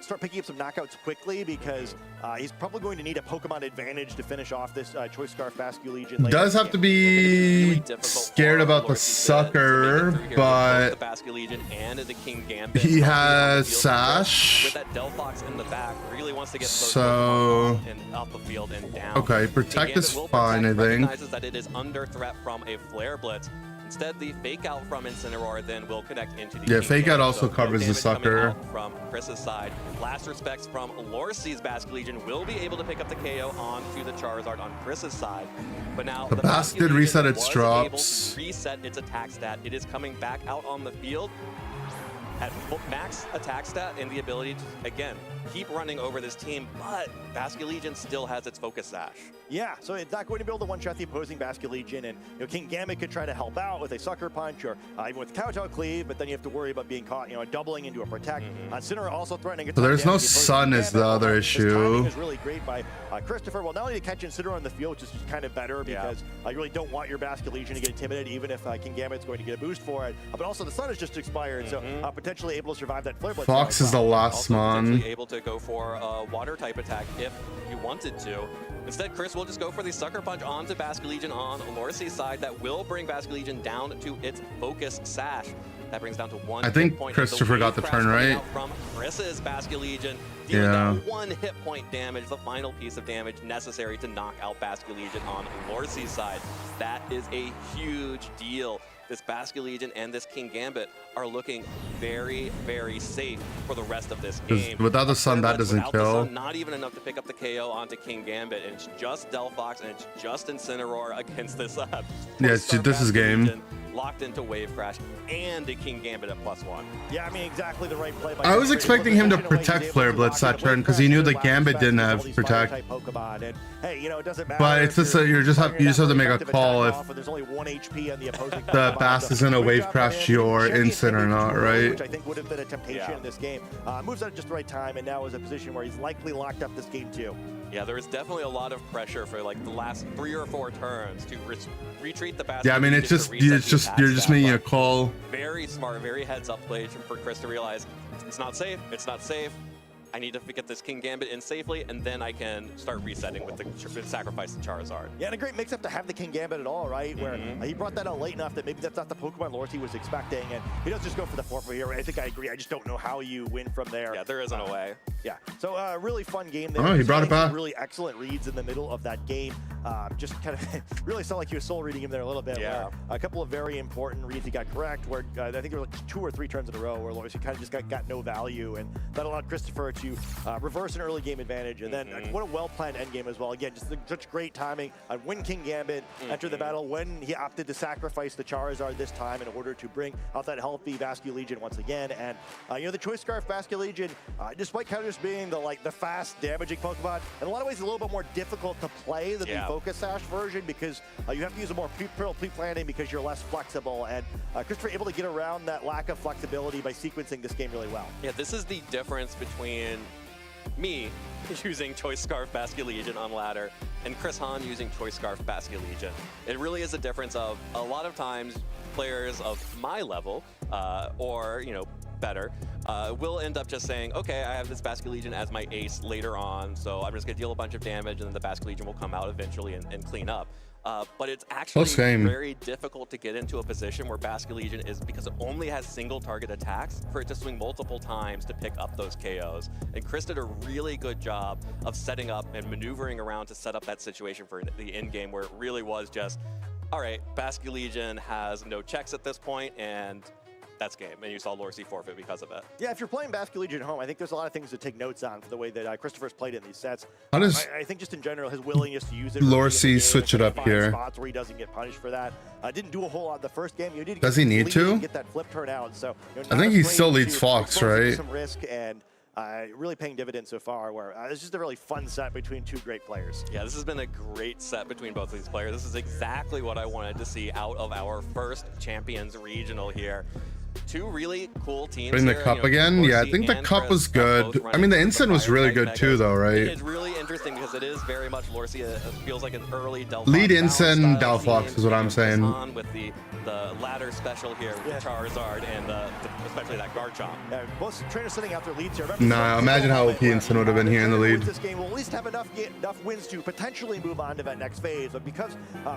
start picking up some knockouts quickly because he's probably going to need a Pokemon advantage to finish off this Choice Scarf Basque Legion. Does have to be scared about the sucker, but the Basque Legion and the King Gambit. he has Sash. With that Delphox in the back, really wants to get those So Pokemon and off the field and down. okay, King protect Gambit is will fine, I protect, think. recognizes that it is under threat from a Flare Blitz. Instead, the Fake Out from Incineroar then will connect into the Yeah, King Fake Out Gambit. also So good covers the damage coming sucker. out from Chris's side. Last respects from Lorcy's Basque Legion will be able to pick up the KO onto the Charizard on Chris's side. But now The Basque did Legion reset its was drops. able to reset its attack stat. It is coming back out on the field at max attack stat and the ability to, again, keep running over this team, but Basque Legion still has its Focus Sash. Yeah, so it's not going to be able to one-shot the opposing Basque Legion, and King Gambit could try to help out with a Sucker Punch or even with Kowtow Cleave, but then you have to worry about being caught, doubling into a Protect. Incineroar also threatening. So there's no sun is the other This issue. timing is really great by Christopher. Well, not only to catch Incineroar on the field, which is just kind of better because you really don't want your Basque Legion to get intimidated, even if King Gambit's going to get a boost for it. But also the sun has just expired, so potentially able to survive that Flare Blitz. Fox is the last Also one. potentially able to go for a Water type attack if you wanted to. Instead, Chris will will just go for the Sucker Punch onto Basket Legion on Lorcie's side. That will bring Basket Legion down to its focus sash. That brings down to 1 I hit think point. Christopher got the turn right. From Chris's Basket Legion, dealing that 1 hit point damage, the final piece of damage necessary to knock out Basket Legion on Lorcie's side. That is a huge deal. This Basket Legion and this King Gambit are looking very, very safe for the rest of this game. Without the Sun, that doesn't kill. Not even enough to pick up the KO onto King Gambit, and it's just Delphox and it's just Incineroar against this. This is game. Locked into Wave Crash and a King Gambit at +1. Yeah, I mean, exactly the right play. I was expecting him to protect Flare Blitz that turn because he knew the Gambit didn't have protect. And, hey, you know, it doesn't matter. But it's just that you just have to make a call if there's only 1 HP on the opposing the Bass is gonna Wave Crash your Incin or not, right? Which I think would have been a temptation in this game. Moves out at just the right time, and now is a position where he's likely locked up this game too. Yeah, there was definitely a lot of pressure for like the last 3 or 4 turns to retreat the Basket. Yeah, I mean, it's just you're just making a call. Very smart, very heads up play for Chris to realize it's not safe. It's not safe. I need to get this King Gambit in safely, and then I can start resetting with the sacrifice the Charizard. Yeah, and a great mix-up to have the King Gambit at all, right? Where he brought that out late enough that maybe that's not the Pokemon Lorcie was expecting, and he doesn't just go for the forfeit here. I think I agree. I just don't know how you win from there. Yeah, there isn't a way. Yeah, so really fun game there. Oh, he brought it back. Really excellent reads in the middle of that game. Just kind of really felt like he was soul reading him there a little bit. Yeah. A couple of very important reads he got correct, where I think there were like 2 or 3 turns in a row where Lorcie kind of just got no value, and that allowed Christopher to reverse an early game advantage, and then what a well-planned end game as well. Again, just such great timing on when King Gambit entered the battle, when he opted to sacrifice the Charizard this time in order to bring out that healthy Basket Legion once again. And you know, the Choice Scarf Basket Legion, despite kind of just being the fast damaging Pokemon, in a lot of ways a little bit more difficult to play than the Focus Sash version, because you have to use a more pre-planning because you're less flexible, and Christopher able to get around that lack of flexibility by sequencing this game really well. Yeah, this is the difference between me using Choice Scarf Basket Legion on ladder and Chris Hahn using Choice Scarf Basket Legion. It really is a difference of a lot of times players of my level or, you know, better, will end up just saying, okay, I have this Basket Legion as my ace later on, so I'm just gonna deal a bunch of damage and then the Basket Legion will come out eventually and clean up. But it's actually very difficult to get into a position where Basket Legion is, because it only has single target attacks, for it to swing multiple times to pick up those KOs. And Chris did a really good job of setting up and maneuvering around to set up that situation for the end game, where it really was just, all right, Basket Legion has no checks at this point, and that's game, and you saw Lorcie forfeit because of it. Yeah, if you're playing Basket Legion at home, I think there's a lot of things to take notes on for the way that Christopher's played in these sets. How does I think just in general, his willingness to use it. Lorcie switch it up here? Spots where he doesn't get punished for that. Didn't do a whole lot the first game. You need to does he need to get that flip turn out? So I think he still leads Fox, right? Some risk and really paying dividends so far, where it's just a really fun set between 2 great players. Yeah, this has been a great set between both of these players. This is exactly what I wanted to see out of our first Champions Regional here. 2 really cool teams. Bring the cup again? Yeah, I think the cup was good. I mean, the Incin was really good too, though, right? It's really interesting because it is very much Lorcie. Feels like an early Delphox. Lead Incin, Delphox is what I'm saying. With the ladder special here with the Charizard and especially that Garchomp. Yeah, most trainers sitting out their leads here. Nah, imagine how OP Incin would have been here in the lead. This game will at least have enough wins to potentially move on to that next phase. But because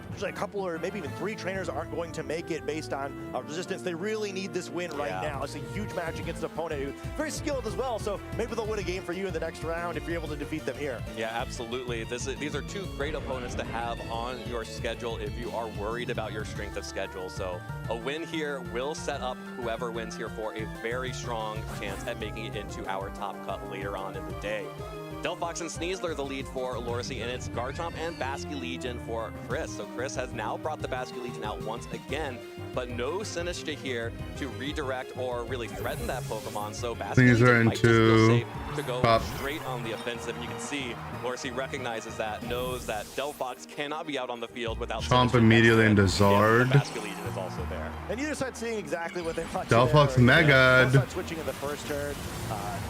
there's a couple or maybe even 3 trainers aren't going to make it based on resistance, they really need this win right now. It's a huge match against an opponent who's very skilled as well, so maybe they'll win a game for you in the next round if you're able to defeat them here. Yeah, absolutely. These are 2 great opponents to have on your schedule if you are worried about your strength of schedule. So a win here will set up whoever wins here for a very strong chance at making it into our top cut later on in the day. Delphox and Sneasler the lead for Lorcie, and it's Garchomp and Basket Legion for Chris. So Chris has now brought the Basket Legion out once again, but no Sinistcha here to redirect or really threaten that Pokemon. So Basket Legion might just feel safe to go straight on the offensive. And you can see Lorcie recognizes that, knows that Delphox cannot be out on the field without Chomp immediately into Zard. Basket Legion is also there. And either side seeing exactly what they want. Delphox Mega. Switching in the first turn.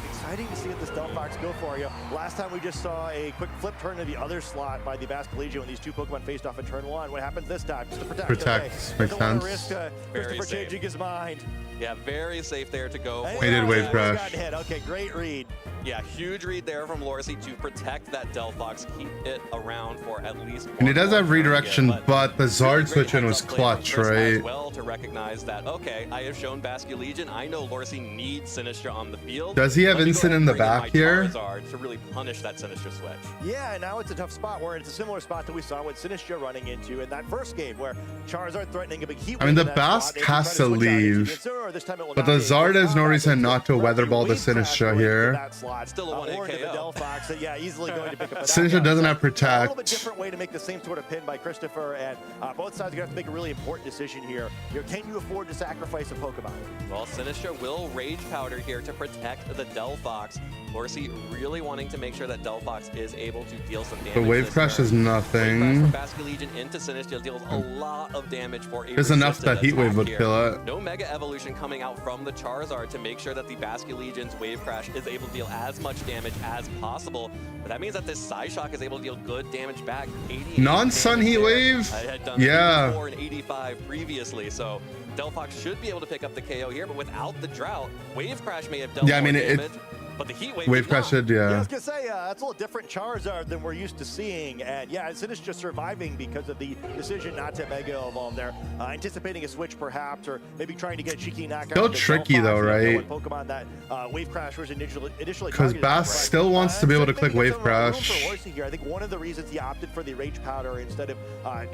Exciting to see what this Delphox go for. Last time we just saw a quick flip turn to the other slot by the Basket Legion when these 2 Pokemon faced off in turn 1. What happens this time? Just to protect. Makes sense. Risk Christopher changing his mind. Yeah, very safe there to go. He did wave crash. Okay, great read. Yeah, huge read there from Lorsy to protect that Delphox, keep it around for at least And he does have redirection, target, but the Zard really switch in great was heads-up play from clutch, Chris as right? well, to recognize that, okay, I have shown Basculegion, I know Lorsy needs Sinistra on the field. Does he have Let me go instant ahead in and the bring back my here? Charizard to really punish that Sinistra switch. Yeah, now it's a tough spot where it's a similar spot that we saw with Sinistra running into in that first game where Charizard threatening a big heat. I mean, wave the in that Basque spot. They can has try to switch out into leave. Incineroar. This time it will But not the be. Zard has no It's reason not to relatively weather ball the wave crash Sinistra going here. into that slot. Still a 1-hit Or into the KO. Delphox, so yeah, easily going to pick up a Sinistra knockout. doesn't So, have a little bit protect. different way to make the same sort of pin by Christopher, and both sides are going to have to make a really important decision here. Can you afford to sacrifice a Pokemon? Well, Sinistra will Rage Powder here to protect the Delphox. Lorsy really wanting to make sure that Delphox is able to deal some damage. The Wave this Crash turn. is nothing. Wave Crash from Basculegion into Sinistra deals a lot of damage for a There's enough that resistant Heat Wave attack would here. kill it. No Mega Evolution coming out from the Charizard to make sure that the Basculegion's Wave Crash is able to deal as much damage as possible. But that means that this Psyshock is able to deal good damage back. 88 Non-Sun damage Heat there. Wave? I had done Yeah. 84 and 85 previously, so Delphox should be able to pick up the KO here, but without the Drought, Wave Crash may have dealt Yeah, I more mean, it- damage, but the Heat Wave Wave did Crash not. should, Yeah, I yeah. was gonna say that's a little different Charizard than we're used to seeing, and yeah, Sinistra just surviving because of the decision not to Mega Evolve there, anticipating a switch perhaps, or maybe trying to get a cheeky knockout. Still with tricky Delphox, though, you know, right? one Pokemon that Wave Crash was initially Because targeted Bass at, but, still wants to be able to click maybe Wave there's some room Crash. for Lorsy here. I think one of the reasons he opted for the Rage Powder instead of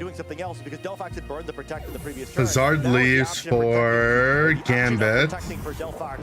doing something else is because Delphox had burned the Protect in the previous turn. Zard Now with the leaves option of for protecting- the option of Gambit. protecting for Delphox,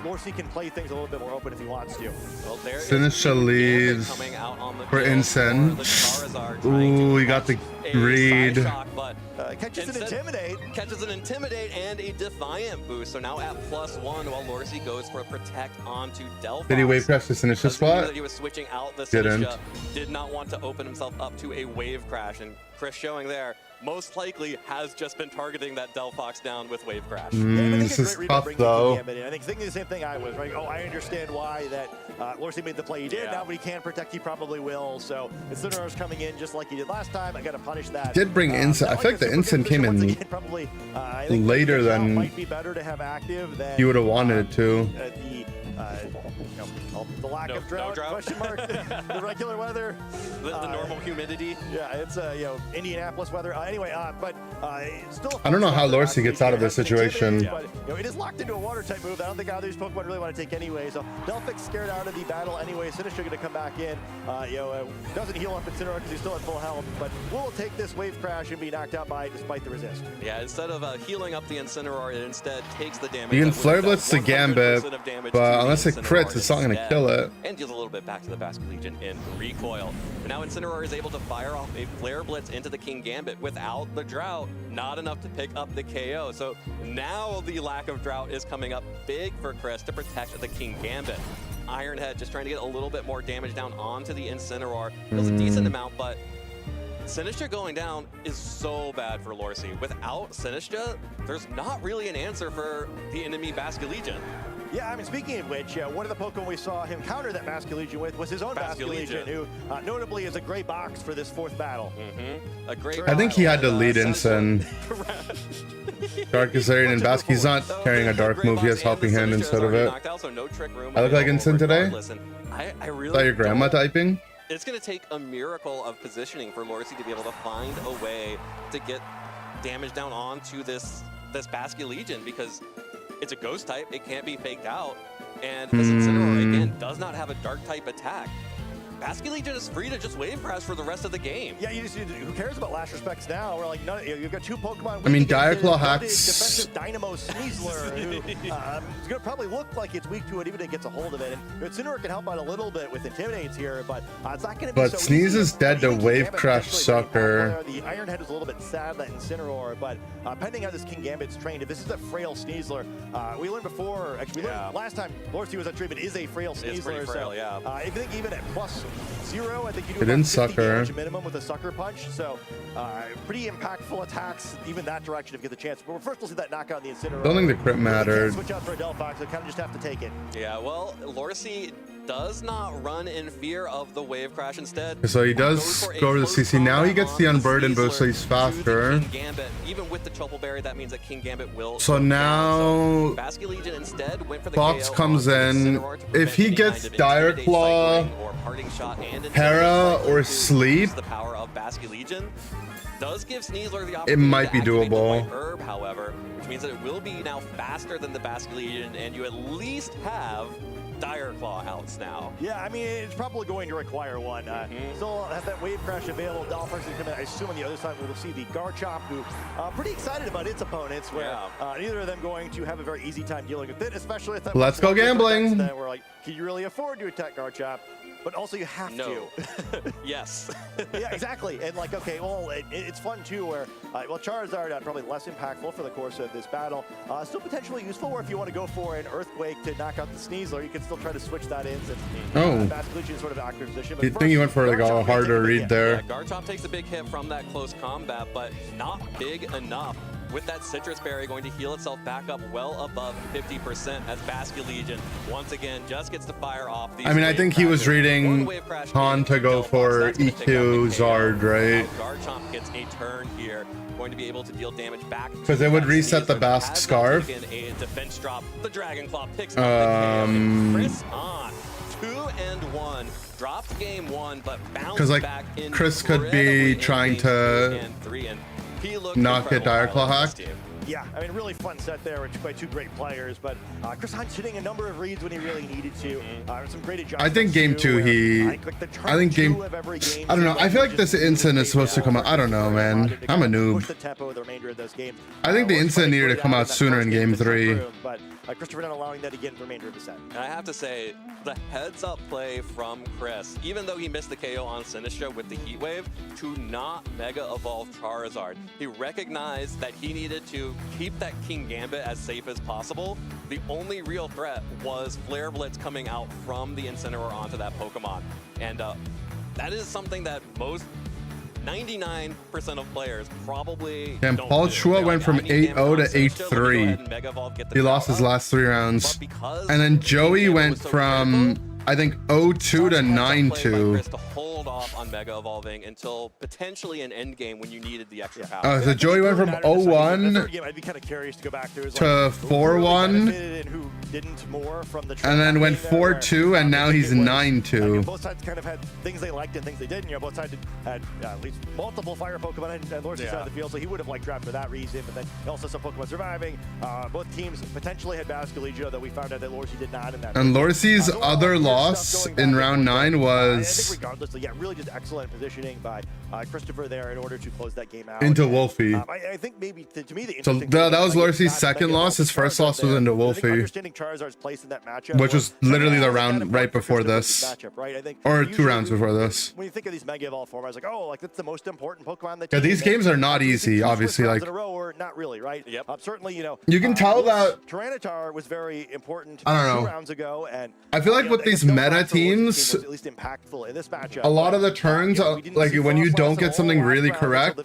Lorsy can play things a little bit more open if he wants to. Well, there is Sinistra Gambit leaves coming out on the for field Incen. for the Charizard, trying to Ooh, he got the catch a read. Psyshock, but Catches an instead- Intimidate. Catches an Intimidate and a Defiant boost. So now at +1 while Lorsy goes for a Protect onto Delphox. Did he Wave Crash to Sinistra Because he knew spot? that he was switching out the Didn't. Sinistra, did not want to open himself up to a Wave Crash. And Chris showing there, most likely has just been targeting that Delphox down with Wave Crash. This is tough though. I think thinking the same thing I was, right? Oh, I understand why that Lorsy made the play he did. Yeah. Now when he can protect, he probably will. So Incineroar's coming in just like he did last time. I got to punish that. Did bring Incen. I not feel like a the super good Incen came position. Once in again, probably, I think later the than might be better to have active than he would have wanted it to. The lack No- of drought, no drought. question mark, the regular weather. The normal humidity. Yeah, it's Indianapolis weather. Anyway, but still. I don't know how Lorsy gets out of this situation. But it is locked into a water type move. I don't think either of these Pokemon really want to take anyway. So Delphix scared out of the battle anyway. Sinistra going to come back in. Doesn't heal up Incineroar because he's still at full health, but will take this Wave Crash and be knocked out by it despite the resist. Yeah, instead of healing up the Incineroar, it instead takes the damage. You can that would Flare have Blitz the dealt Gambit, 100% of damage but to the unless it Incineroar crits, it's not going to instead, kill it. And deals a little bit back to the Basculegion in recoil. But now Incineroar is able to fire off a Flare Blitz into the King Gambit without the Drought, not enough to pick up the KO. So now the lack of Drought is coming up big for Chris to protect the King Gambit. Ironhead just trying to get a little bit more damage down onto the Incineroar. Deals a decent amount, but Sinistra going down is so bad for Lorsy. Without Sinistra, there's not really an answer for the enemy Basculegion. Yeah, I mean, speaking of which, one of the Pokemon we saw him counter that Basculegion with was his own Basculegion, who notably is a gray box for this fourth battle. A great I think he had to battle. lead Incen. Dark Gazarian and Basque. He's not carrying a dark move. He has helping hand instead of it. I look like Incen today? I Is really that your grandma typing? It's going to take a miracle of positioning for Lorsy to be able to find a way to get damage down onto this Basculegion, because it's a ghost type, it can't be faked out, and this Incineroar, again, does not have a dark type attack. Basculegion is free to just Wave Crash for the rest of the game. Yeah, who cares about Last Respects now? We're like, you've got two Pokemon. I mean, weak against Diaclaw it. hacks- Defensive Dynamo Sneasler, who is going to probably look like it's weak to it even if it gets a hold of it. And Incineroar can help out a little bit with Intimidates here, but it's not going to be But so Sneeze easy. is dead to Even King Wave Gambit Crash potentially very sucker. popular. The Ironhead is a little bit sad that Incineroar, but depending how this King Gambit's trained, if this is a frail Sneasler, we learned before, actually we learned last time Lorsy was on treatment, is a frail Sneasler. It's pretty frail, yeah. I think even at +0, I think you do It about didn't 50 sucker. damage minimum with a Sucker Punch, so pretty impactful attacks, even that direction if you get the chance. But first we'll see that knockout on the Incineroar. Don't think the crit mattered. Switch out for a Delphox, so kind of just have to take it. Yeah, well, Lorsy does not run in fear of the wave crash. Instead, So he does go to the CC. Now he gets the unburden boost, so he's faster. Gambit. Even with the Triple Berry, that means that King Gambit will. So now Basque Legion instead went for the Fox KO comes on in. Incineroar to If he prevent gets Behind Dire Intimidate, Claw, Cycling, or Parting Shot and Hera, Intimidate, or to Sleep, use the power of Basque Legion does give Sneasler the opportunity it might be to activate the doable. White Herb, however, which means that it will be now faster than the Basque Legion, and you at least have Dire Claw outs now. Yeah, I mean, it's probably going to require one. Still has that wave crash available. Dolphins is coming. I assume on the other side we'll see the Garchomp, who pretty excited about its opponents, where neither of them going to have a very easy time dealing with it, especially if that. Let's go gambling. Then we're like, can you really afford to attack Garchomp? But also you have to. Yes. Yeah, exactly. And like, okay, well, it's fun too where, well, Charizard probably less impactful for the course of this battle. Still potentially useful where if you want to go for an Earthquake to knock out the Sneasler, you can still try to switch that in since Basque Legion is sort of an active position. You'd think he went for like a harder read there. Yeah, Garchomp takes a big hit from that close combat, but not big enough. With that Citrus Berry going to heal itself back up well above 50% as Basque Legion once again just gets to fire off these. I mean, I think he was reading Han to go for EQ Zard, right? Garchomp gets a turn here, going to be able to deal damage back. Because it would reset the Basque Scarf. A defense drop. The Dragon Claw picks up the KO. Chris on 2-1. Dropped game 1, but bounced back in. Chris could be trying to not get Dire Claw hacked. Yeah, I mean, really fun set there by two great players, but Chris Hunt's hitting a number of reads when he really needed to. Some great adjustments. I think game 2 I don't know. I feel like this Incin is supposed to come out. I don't know, man. I'm a noob. I think the Incin needed to come out sooner in game 3. But Christopher not allowing that again for the remainder of the set. And I have to say, the heads-up play from Chris, even though he missed the KO on Sinistcha with the Heat Wave, to not Mega Evolve Charizard. He recognized that he needed to keep that King Gambit as safe as possible. The only real threat was Flare Blitz coming out from the Incineroar onto that Pokemon. And that is something that most 99% of players probably And Paul Chua went from 8-0 to 8-3. He lost his last 3 rounds. And then Joey went from, I think, 0-2 to 9-2. To hold off on Mega Evolving until potentially an end game when you needed the extra power. So Joey went from 0-1 to 4-1. And then went 4-2, and now he's 9-2. Both sides kind of had things they liked and things they didn't. You know, both sides had at least multiple fire Pokemon and Lorsi's side of the field, so he would have liked draft for that reason. But then also some Pokemon surviving. Both teams potentially had Basque Legion, though we found out that Lorsi did not. And Lorsi's other loss in round 9 was. I think regardless, yeah, really just excellent positioning by Christopher there in order to close that game out. Into Wolfie. I think maybe to me the So that was Lorsi's second loss. His first loss was into Wolfie. Understanding Charizard's place in that matchup, which was literally the round right before this. Right? I think or 2 rounds before this. When you think of these Mega Evolve formats, like, oh, like that's the most important Pokemon that. Yeah, these games are not easy, obviously. Like, in a row, or not really, right? Yep. Certainly, you know. You can tell that Tyranitar was very important. I don't know. 2 rounds ago, and I feel like with these meta teams, at least impactful in this matchup. A lot of the turns, like when you don't get something really correct,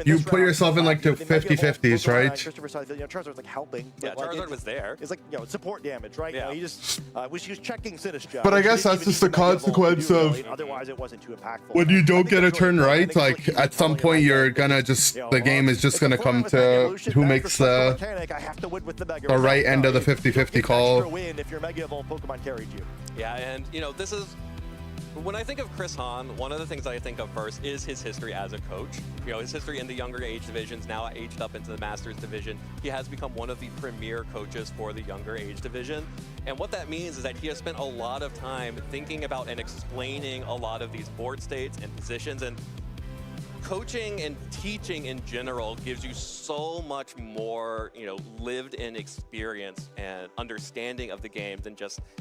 you put yourself in like the 50-50s, right? Charizard's like helping. Yeah, Charizard was there. It's like, you know, support damage, right? Yeah. You know, he just was checking Sinistcha. But I guess that's just the consequence of otherwise it wasn't too impactful. when you don't get a turn right. Like at some point, you're gonna just the game is just gonna come to who makes the right end of the 50-50 call. If your Mega Evolve Pokemon carried you. Yeah, and you know, this is when I think of Chris Han, one of the things that I think of first is his history as a coach. You know, his history in the younger age divisions, now aged up into the Masters division. He has become one of the premier coaches for the younger age division. And what that means is that he has spent a lot of time thinking about and explaining a lot of these board states and positions. And coaching and teaching in general gives you so much more, you know, lived-in experience and understanding of the game than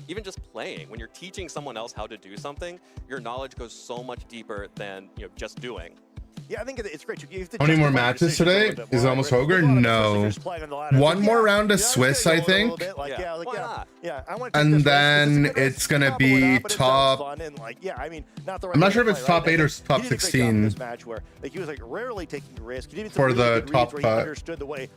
even just playing. When you're teaching someone else how to do something, your knowledge goes so much deeper than, you know, just doing. Yeah, I think it's great. How many more matches today? Is it almost Hoger? No. One more round of Swiss, I think. And then it's going to be top. I'm not sure if it's top 8 or top 16 He was like rarely taking risk. for the top cut. Understood the way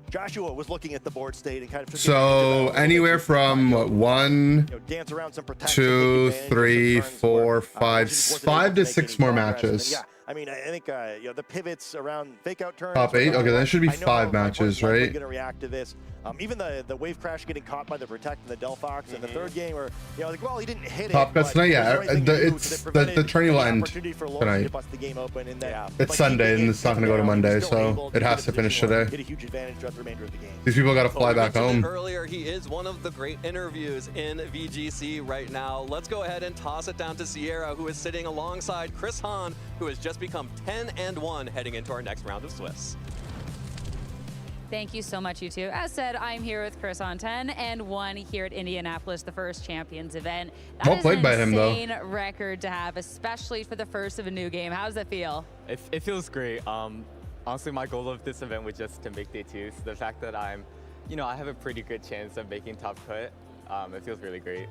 Joshua was looking at the board state and kind of took So anywhere from what, 1, dance around some protection, 2, take advantage of 3, some turns 4, where, 5, just wasn't 5 able to make 6 any more progress. And matches. yeah, I mean, I think the pivots around fake out turns. Top 8? Okay, that should be I know 5 how matches, Likely right? going to react to this. Even the wave crash getting caught by the Protect and the Delphox in the third game, where like, well, he didn't hit Top it. cuts but tonight, yeah. was there anything he knew It's that the prevented tourney will end opportunity for Lorsi tonight. to bust the game open, and then, It's by Sunday keeping and it it's not gonna go to down, he was Monday, still so able it get has a to finish position where today. he get a huge advantage throughout the remainder of the game. These people got to Well, fly we back mentioned it home. earlier, he is one of the great interviews in VGC right now. Let's go ahead and toss it down to Sierra, who is sitting alongside Chris Hahn, who has just become 10-1 heading into our next round of Swiss. Thank you so much, you two. As said, I'm here with Chris on 10-1 here at Indianapolis, the first Champions event. That Well is played an by him, though. insane record to have, especially for the first of a new game. How does that feel? It feels great. Honestly, my goal of this event was just to make day 2. So the fact that I have a pretty good chance of making top cut, it feels really great.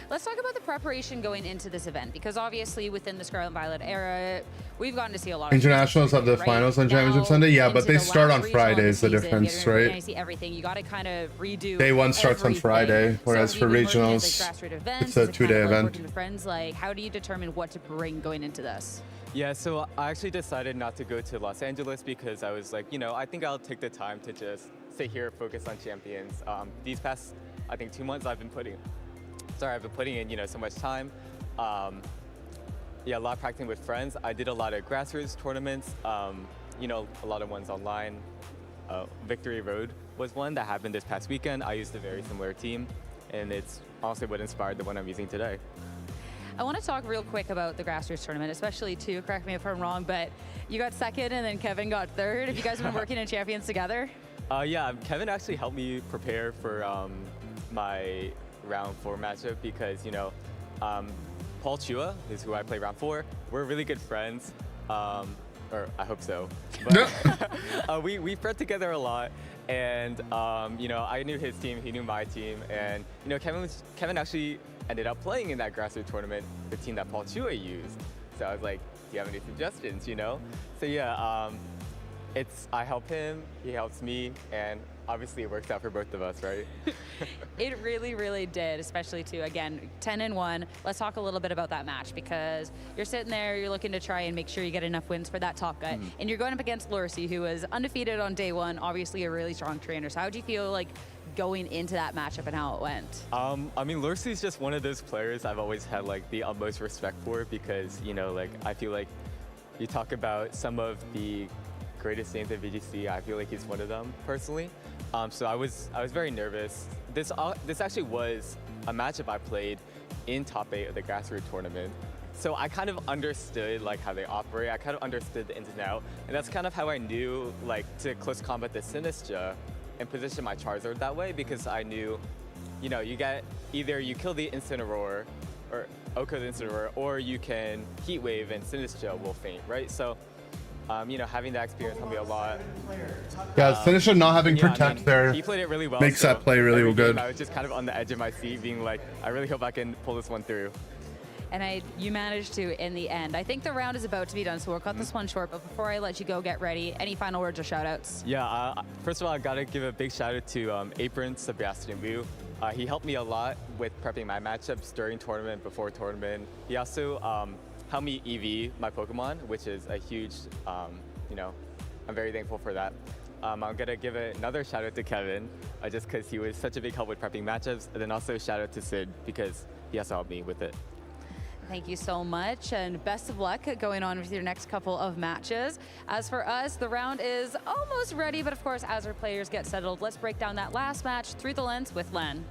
Let's talk about the preparation going into this event, because obviously within the Scarlet and Violet era, we've gotten to see a lot of Internationals have the right finals on now Championship Sunday, yeah, but into they the start last on regional of Fridays, the season, difference, you're right? gonna see everything. You got to kind of redo. Day 1 starts on everything. Friday, whereas So for have you been working at, regionals, like, grassroots events? it's a Is it kind 2-day of like event. working with friends? Like, how do you determine what to bring going into this? Yeah, so I actually decided not to go to Los Angeles because I was like, I think I'll take the time to just stay here, focus on Champions. These past, I think, 2 months, I've been putting in, so much time. Yeah, a lot of practicing with friends. I did a lot of grassroots tournaments, a lot of ones online. Victory Road was one that happened this past weekend. I used a very similar team, and it's honestly what inspired the one I'm using today. I want to talk real quick about the grassroots tournament, especially too, correct me if I'm wrong, but you got second and then Kevin got third. Have you guys been working in Champions together? Yeah, Kevin actually helped me prepare for my round 4 matchup because, Paul Chua is who I play round 4. We're really good friends, or I hope so. But we prep together a lot, and I knew his team, he knew my team, and Kevin actually ended up playing in that grassroots tournament, the team that Paul Chua used. So I was like, do you have any suggestions? So yeah, I help him, he helps me, and obviously it works out for both of us, right? It really, really did, especially too, again, 10-1. Let's talk a little bit about that match, because you're sitting there, you're looking to try and make sure you get enough wins for that top cut, and you're going up against Lorsi, who was undefeated on day 1, obviously a really strong trainer. So how do you feel like going into that matchup and how it went? I mean, Lorsi is just one of those players I've always had like the utmost respect for because, I feel like you talk about some of the greatest names at VGC, I feel like he's one of them personally. So I was very nervous. This actually was a matchup I played in top 8 of the grassroots tournament. So I kind of understood like how they operate. I kind of understood the ins and outs, and that's kind of how I knew like to close combat the Sinistra and position my Charizard that way because I knew, you get either you kill the Incineroar or Oko the Incineroar, or you can Heat Wave and Sinistra will faint, right? So. Having that experience helped me a lot. Yeah, Sinistra not having Protect there he played it really well. makes that play really good. I was just kind of on the edge of my seat, being like, I really hope I can pull this one through. And you managed to in the end. I think the round is about to be done, so we'll cut this one short. But before I let you go, get ready. Any final words or shout-outs? Yeah, first of all, I gotta give a big shout-out to Apron, Sebastian Wu. He helped me a lot with prepping my matchups during tournament, before tournament. He also helped me EV my Pokemon, which is a huge, I'm very thankful for that. I'm gonna give another shout out to Kevin, just because he was such a big help with prepping matchups, and then also shout out to Sid because he also helped me with it. Thank you so much, and best of luck going on with your next couple of matches. As for us, the round is almost ready, but of course, as our players get settled, let's break down that last match through the lens with Len.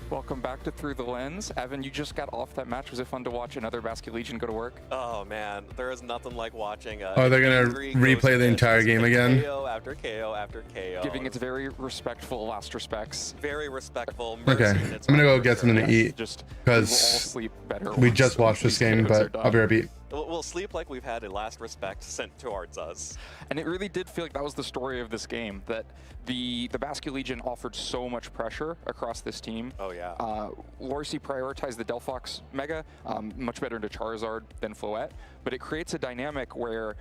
Welcome back to Through the Lens. Evan, you just got off that match. Was it fun to watch another Basket Legion go to work? Oh man, there is nothing like watching. Oh, they're gonna replay the entire game again? KO after KO after KO. Giving its very respectful last respects. Very respectful. Okay, I'm gonna go get something to eat Just because sleep better. we once just watched this these game, videos are but I'll be done. right back. We'll sleep like we've had a last respect sent towards us. And it really did feel like that was the story of this game, that the Basket Legion offered so much pressure across this team. Oh yeah. Lorsi prioritized the Delphox Mega, much better into Charizard than Floette, but it creates a dynamic where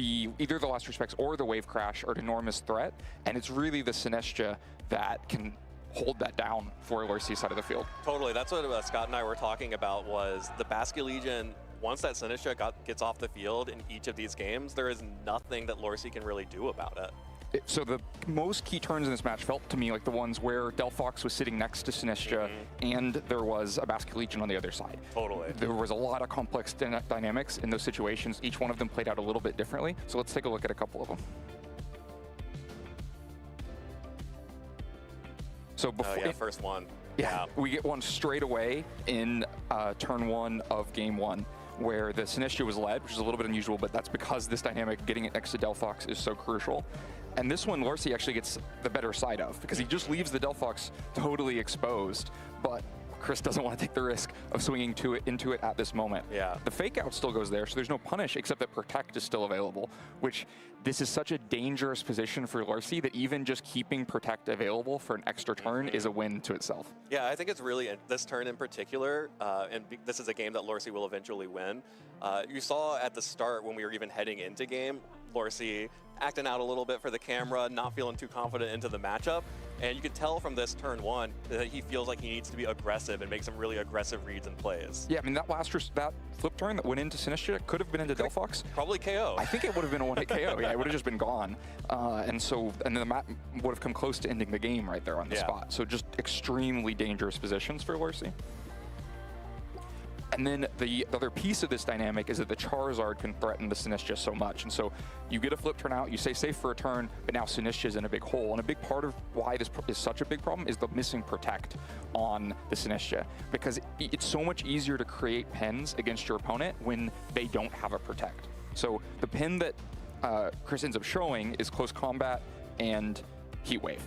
either the Last Respects or the Wave Crash are an enormous threat, and it's really the Sinistcha that can hold that down for Lorcie's side of the field. Totally, that's what Scott and I were talking about, was the Basket Legion, once that Sinistcha gets off the field in each of these games, there is nothing that Lorcie can really do about it. So the most key turns in this match felt to me like the ones where Delphox was sitting next to Sinistcha and there was a Basket Legion on the other side. Totally. There was a lot of complex dynamics in those situations. Each one of them played out a little bit differently. So let's take a look at a couple of them. So before, first one. Yeah, we get one straight away in turn 1 of game 1, where the Sinistcha was led, which is a little bit unusual, but that's because this dynamic, getting it next to Delphox, is so crucial. And this one, Lorcie actually gets the better side of, because he just leaves the Delphox totally exposed, but Chris doesn't want to take the risk of swinging into it at this moment. Yeah. The fake out still goes there, so there's no punish, except that Protect is still available, which this is such a dangerous position for Lorcie that even just keeping Protect available for an extra turn is a win to itself. Yeah, I think it's really, this turn in particular, this is a game that Lorcie will eventually win. You saw at the start when we were even heading into game, Lorcie acting out a little bit for the camera, not feeling too confident into the matchup. And you could tell from this turn 1 that he feels like he needs to be aggressive and make some really aggressive reads and plays. Yeah, I mean, that flip turn that went into Sinistcha could have been into Delphox. Probably KO. I think it would have been a one-hit KO. Yeah, it would have just been gone. And then the map would have come close to ending the game right there on the spot. So just extremely dangerous positions for Lorcie. And then the other piece of this dynamic is that the Charizard can threaten the Sinistcha so much. And so you get a flip turn out, you stay safe for a turn, but now Sinistcha's in a big hole. And a big part of why this is such a big problem is the missing Protect on the Sinistcha, because it's so much easier to create pins against your opponent when they don't have a Protect. So the pin that Chris ends up showing is Close Combat and Heat Wave,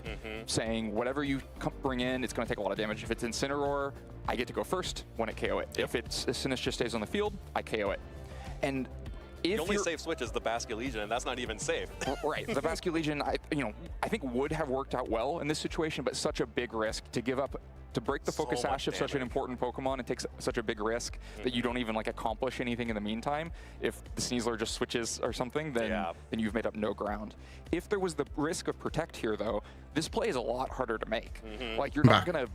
saying whatever you bring in, it's going to take a lot of damage. If it's Incineroar, I get to go first when I KO it. If it's Sinistcha stays on the field, I KO it. And if the only safe switch is the Basket Legion, and that's not even safe. Right, the Basket Legion, I think would have worked out well in this situation, but such a big risk to give up, to break the Focus Sash of such an important Pokemon and takes such a big risk that you don't even accomplish anything in the meantime. If the Sneasler just switches or something, then you've made up no ground. If there was the risk of Protect here, though, this play is a lot harder to make. Like, you're not going to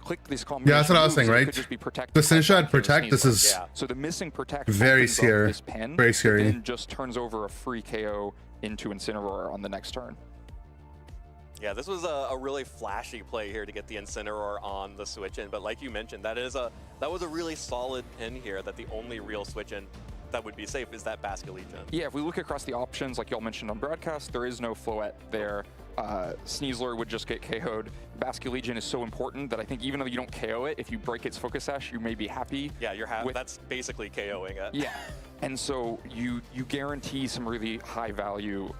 click this combination. Yeah, that's what I was saying, right? The Sinistcha had Protect. This is so the missing Protect very scary. This pen, very scary. And just turns over a free KO into Incineroar on the next turn. Yeah, this was a really flashy play here to get the Incineroar on the switch in, but like you mentioned, that was a really solid pin here, that the only real switch in that would be safe is that Basket Legion. Yeah, if we look across the options, like y'all mentioned on broadcast, there is no Floette there. Sneasler would just get KO'd. Basket Legion is so important that I think even though you don't KO it, if you break its Focus Sash, you may be happy. Yeah, you're happy. That's basically KOing it. Yeah, and so you guarantee some really high value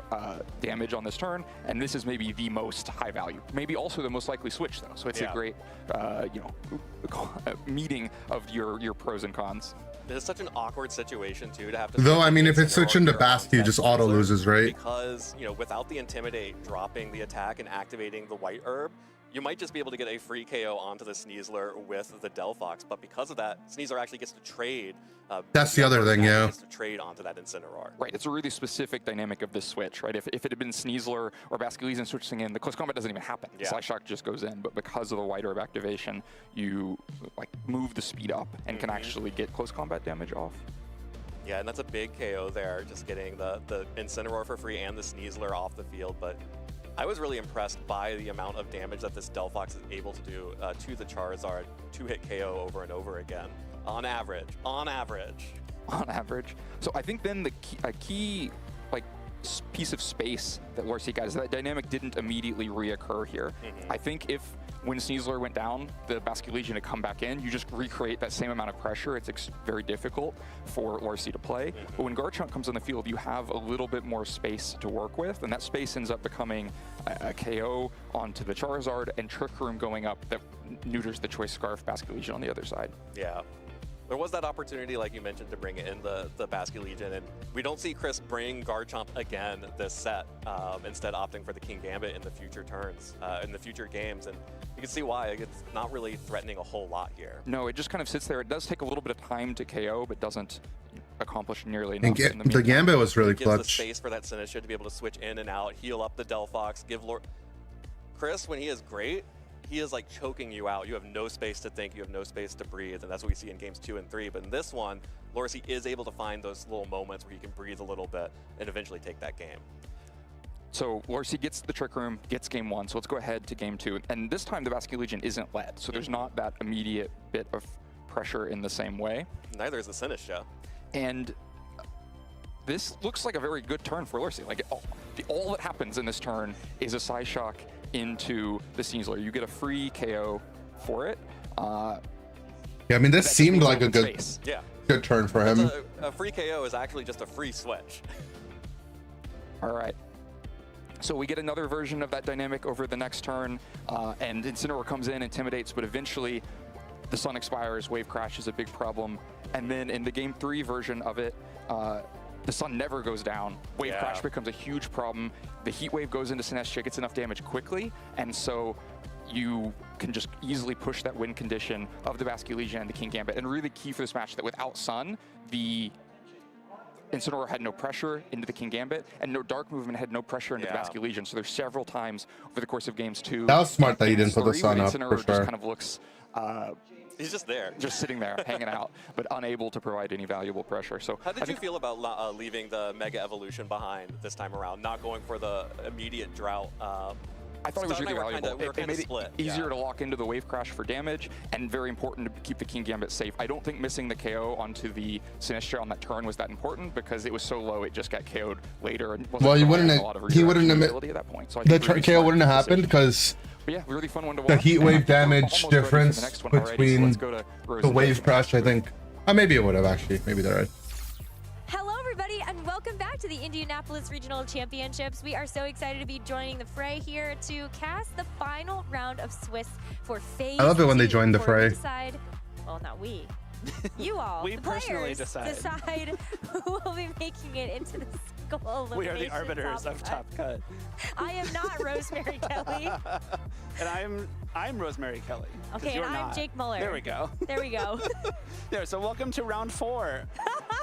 damage on this turn, and this is maybe the most high value. Maybe also the most likely switch though. So it's a great meeting of your pros and cons. It's such an awkward situation too to have to. Though I mean, if it's switching to Basket, you just auto loses, right? Because without the Intimidate dropping the attack and activating the White Herb, you might just be able to get a free KO onto the Sneasler with the Delphox. But because of that, Sneasler actually gets to trade. That's the other thing, yeah. Gets to trade onto that Incineroar. Right, it's a really specific dynamic of this switch, right? If it had been Sneasler or Basket Legion switching in, the Close Combat doesn't even happen. Yeah. Slash Shock just goes in, but because of the White Herb activation, you move the speed up and can actually get Close Combat damage off. Yeah, and that's a big KO there, just getting the Incineroar for free and the Sneasler off the field. But I was really impressed by the amount of damage that this Delphox is able to do to the Charizard, 2-hit KO over and over again, on average. On average. So I think then a key piece of space that Lorcie got is that dynamic didn't immediately reoccur here. I think if when Sneasler went down, the Basket Legion had come back in, you just recreate that same amount of pressure. It's very difficult for Lorcie to play. But when Garchomp comes on the field, you have a little bit more space to work with, and that space ends up becoming a KO onto the Charizard and Trick Room going up that neuters the Choice Scarf Basket Legion on the other side. Yeah. There was that opportunity, like you mentioned, to bring in the Basket Legion, and we don't see Chris bring Garchomp again this set, instead opting for the King Gambit in the future turns, in the future games, and you can see why. It's not really threatening a whole lot here. No, it just kind of sits there. It does take a little bit of time to KO, but doesn't accomplish nearly And enough. in the meantime. Gambit was really Gives the clutch. space for that Sinistcha to be able to switch in and out, heal up the Delphox, give Chris, when he is great, he is like choking you out. You have no space to think, you have no space to breathe, and that's what we see in games 2 and 3. But in this one, Lorsi is able to find those little moments where he can breathe a little bit and eventually take that game. So Lorsi gets the Trick Room, gets game 1, so let's go ahead to game 2. And this time the Basket Legion isn't led, so there's not that immediate bit of pressure in the same way. Neither is the Sinistcha. And this looks like a very good turn for Lorsi. Like all that happens in this turn is a Psyshock into the Sneasler. You get a free KO for it. Yeah, I mean, this seemed like a good turn for him. A free KO is actually just a free switch. All right. So we get another version of that dynamic over the next turn, and Incineroar comes in, intimidates, but eventually the Sun expires, Wave Crash is a big problem. And then in the game 3 version of it, the Sun never goes down. Wave Crash becomes a huge problem. The Heat Wave goes into Sinestcha, gets enough damage quickly, and so you can just easily push that win condition of the Basket Legion and the King Gambit. And really key for this match that without Sun, the Incineroar had no pressure into the King Gambit, and no Dark Movement had no pressure into the Basket Legion. So there's several times over the course of games 2. That was smart that you didn't put the 3, Sun where up, Incineroar for just sure. kind of looks He's just there. just sitting there, hanging out, but unable to provide any valuable pressure. So How did you feel about leaving the Mega Evolution behind this time around, not going for the immediate drought? I thought it was Star and really I were valuable. kinda- we were It kinda made split, it easier to lock into the Wave Crash for damage, and very important to keep the King Gambit safe. I don't think missing the KO onto the Sinistcha on that turn was that important, because it was so low it just got KO'd later. And wasn't Well, he providing wouldn't. a lot of He wouldn't redirection have. ability at that point. So I The think really KO smart wouldn't have happened decision. because But yeah, really fun one to watch. the heat And wave I'm damage almost ready for the difference next one already, so between let's go to Rose the and Wave Benjamin. Crash, I think. Maybe it would have actually. Maybe they're right. Hello, everybody, and welcome back to the Indianapolis Regional Championships. We are so excited to be joining the fray here to cast the final round of Swiss for Phase I love it when they 2, join the where we fray. decide, well, not we. You all, We the personally players, decide. who will be making it into the single We are the elimination arbiters of Top Cut. I am not Rosemary Kelly. And I'm Rosemary Kelly. 'cause Okay, you're and I'm not. Jake Muller. There we go. There we go. Yeah, so welcome to round 4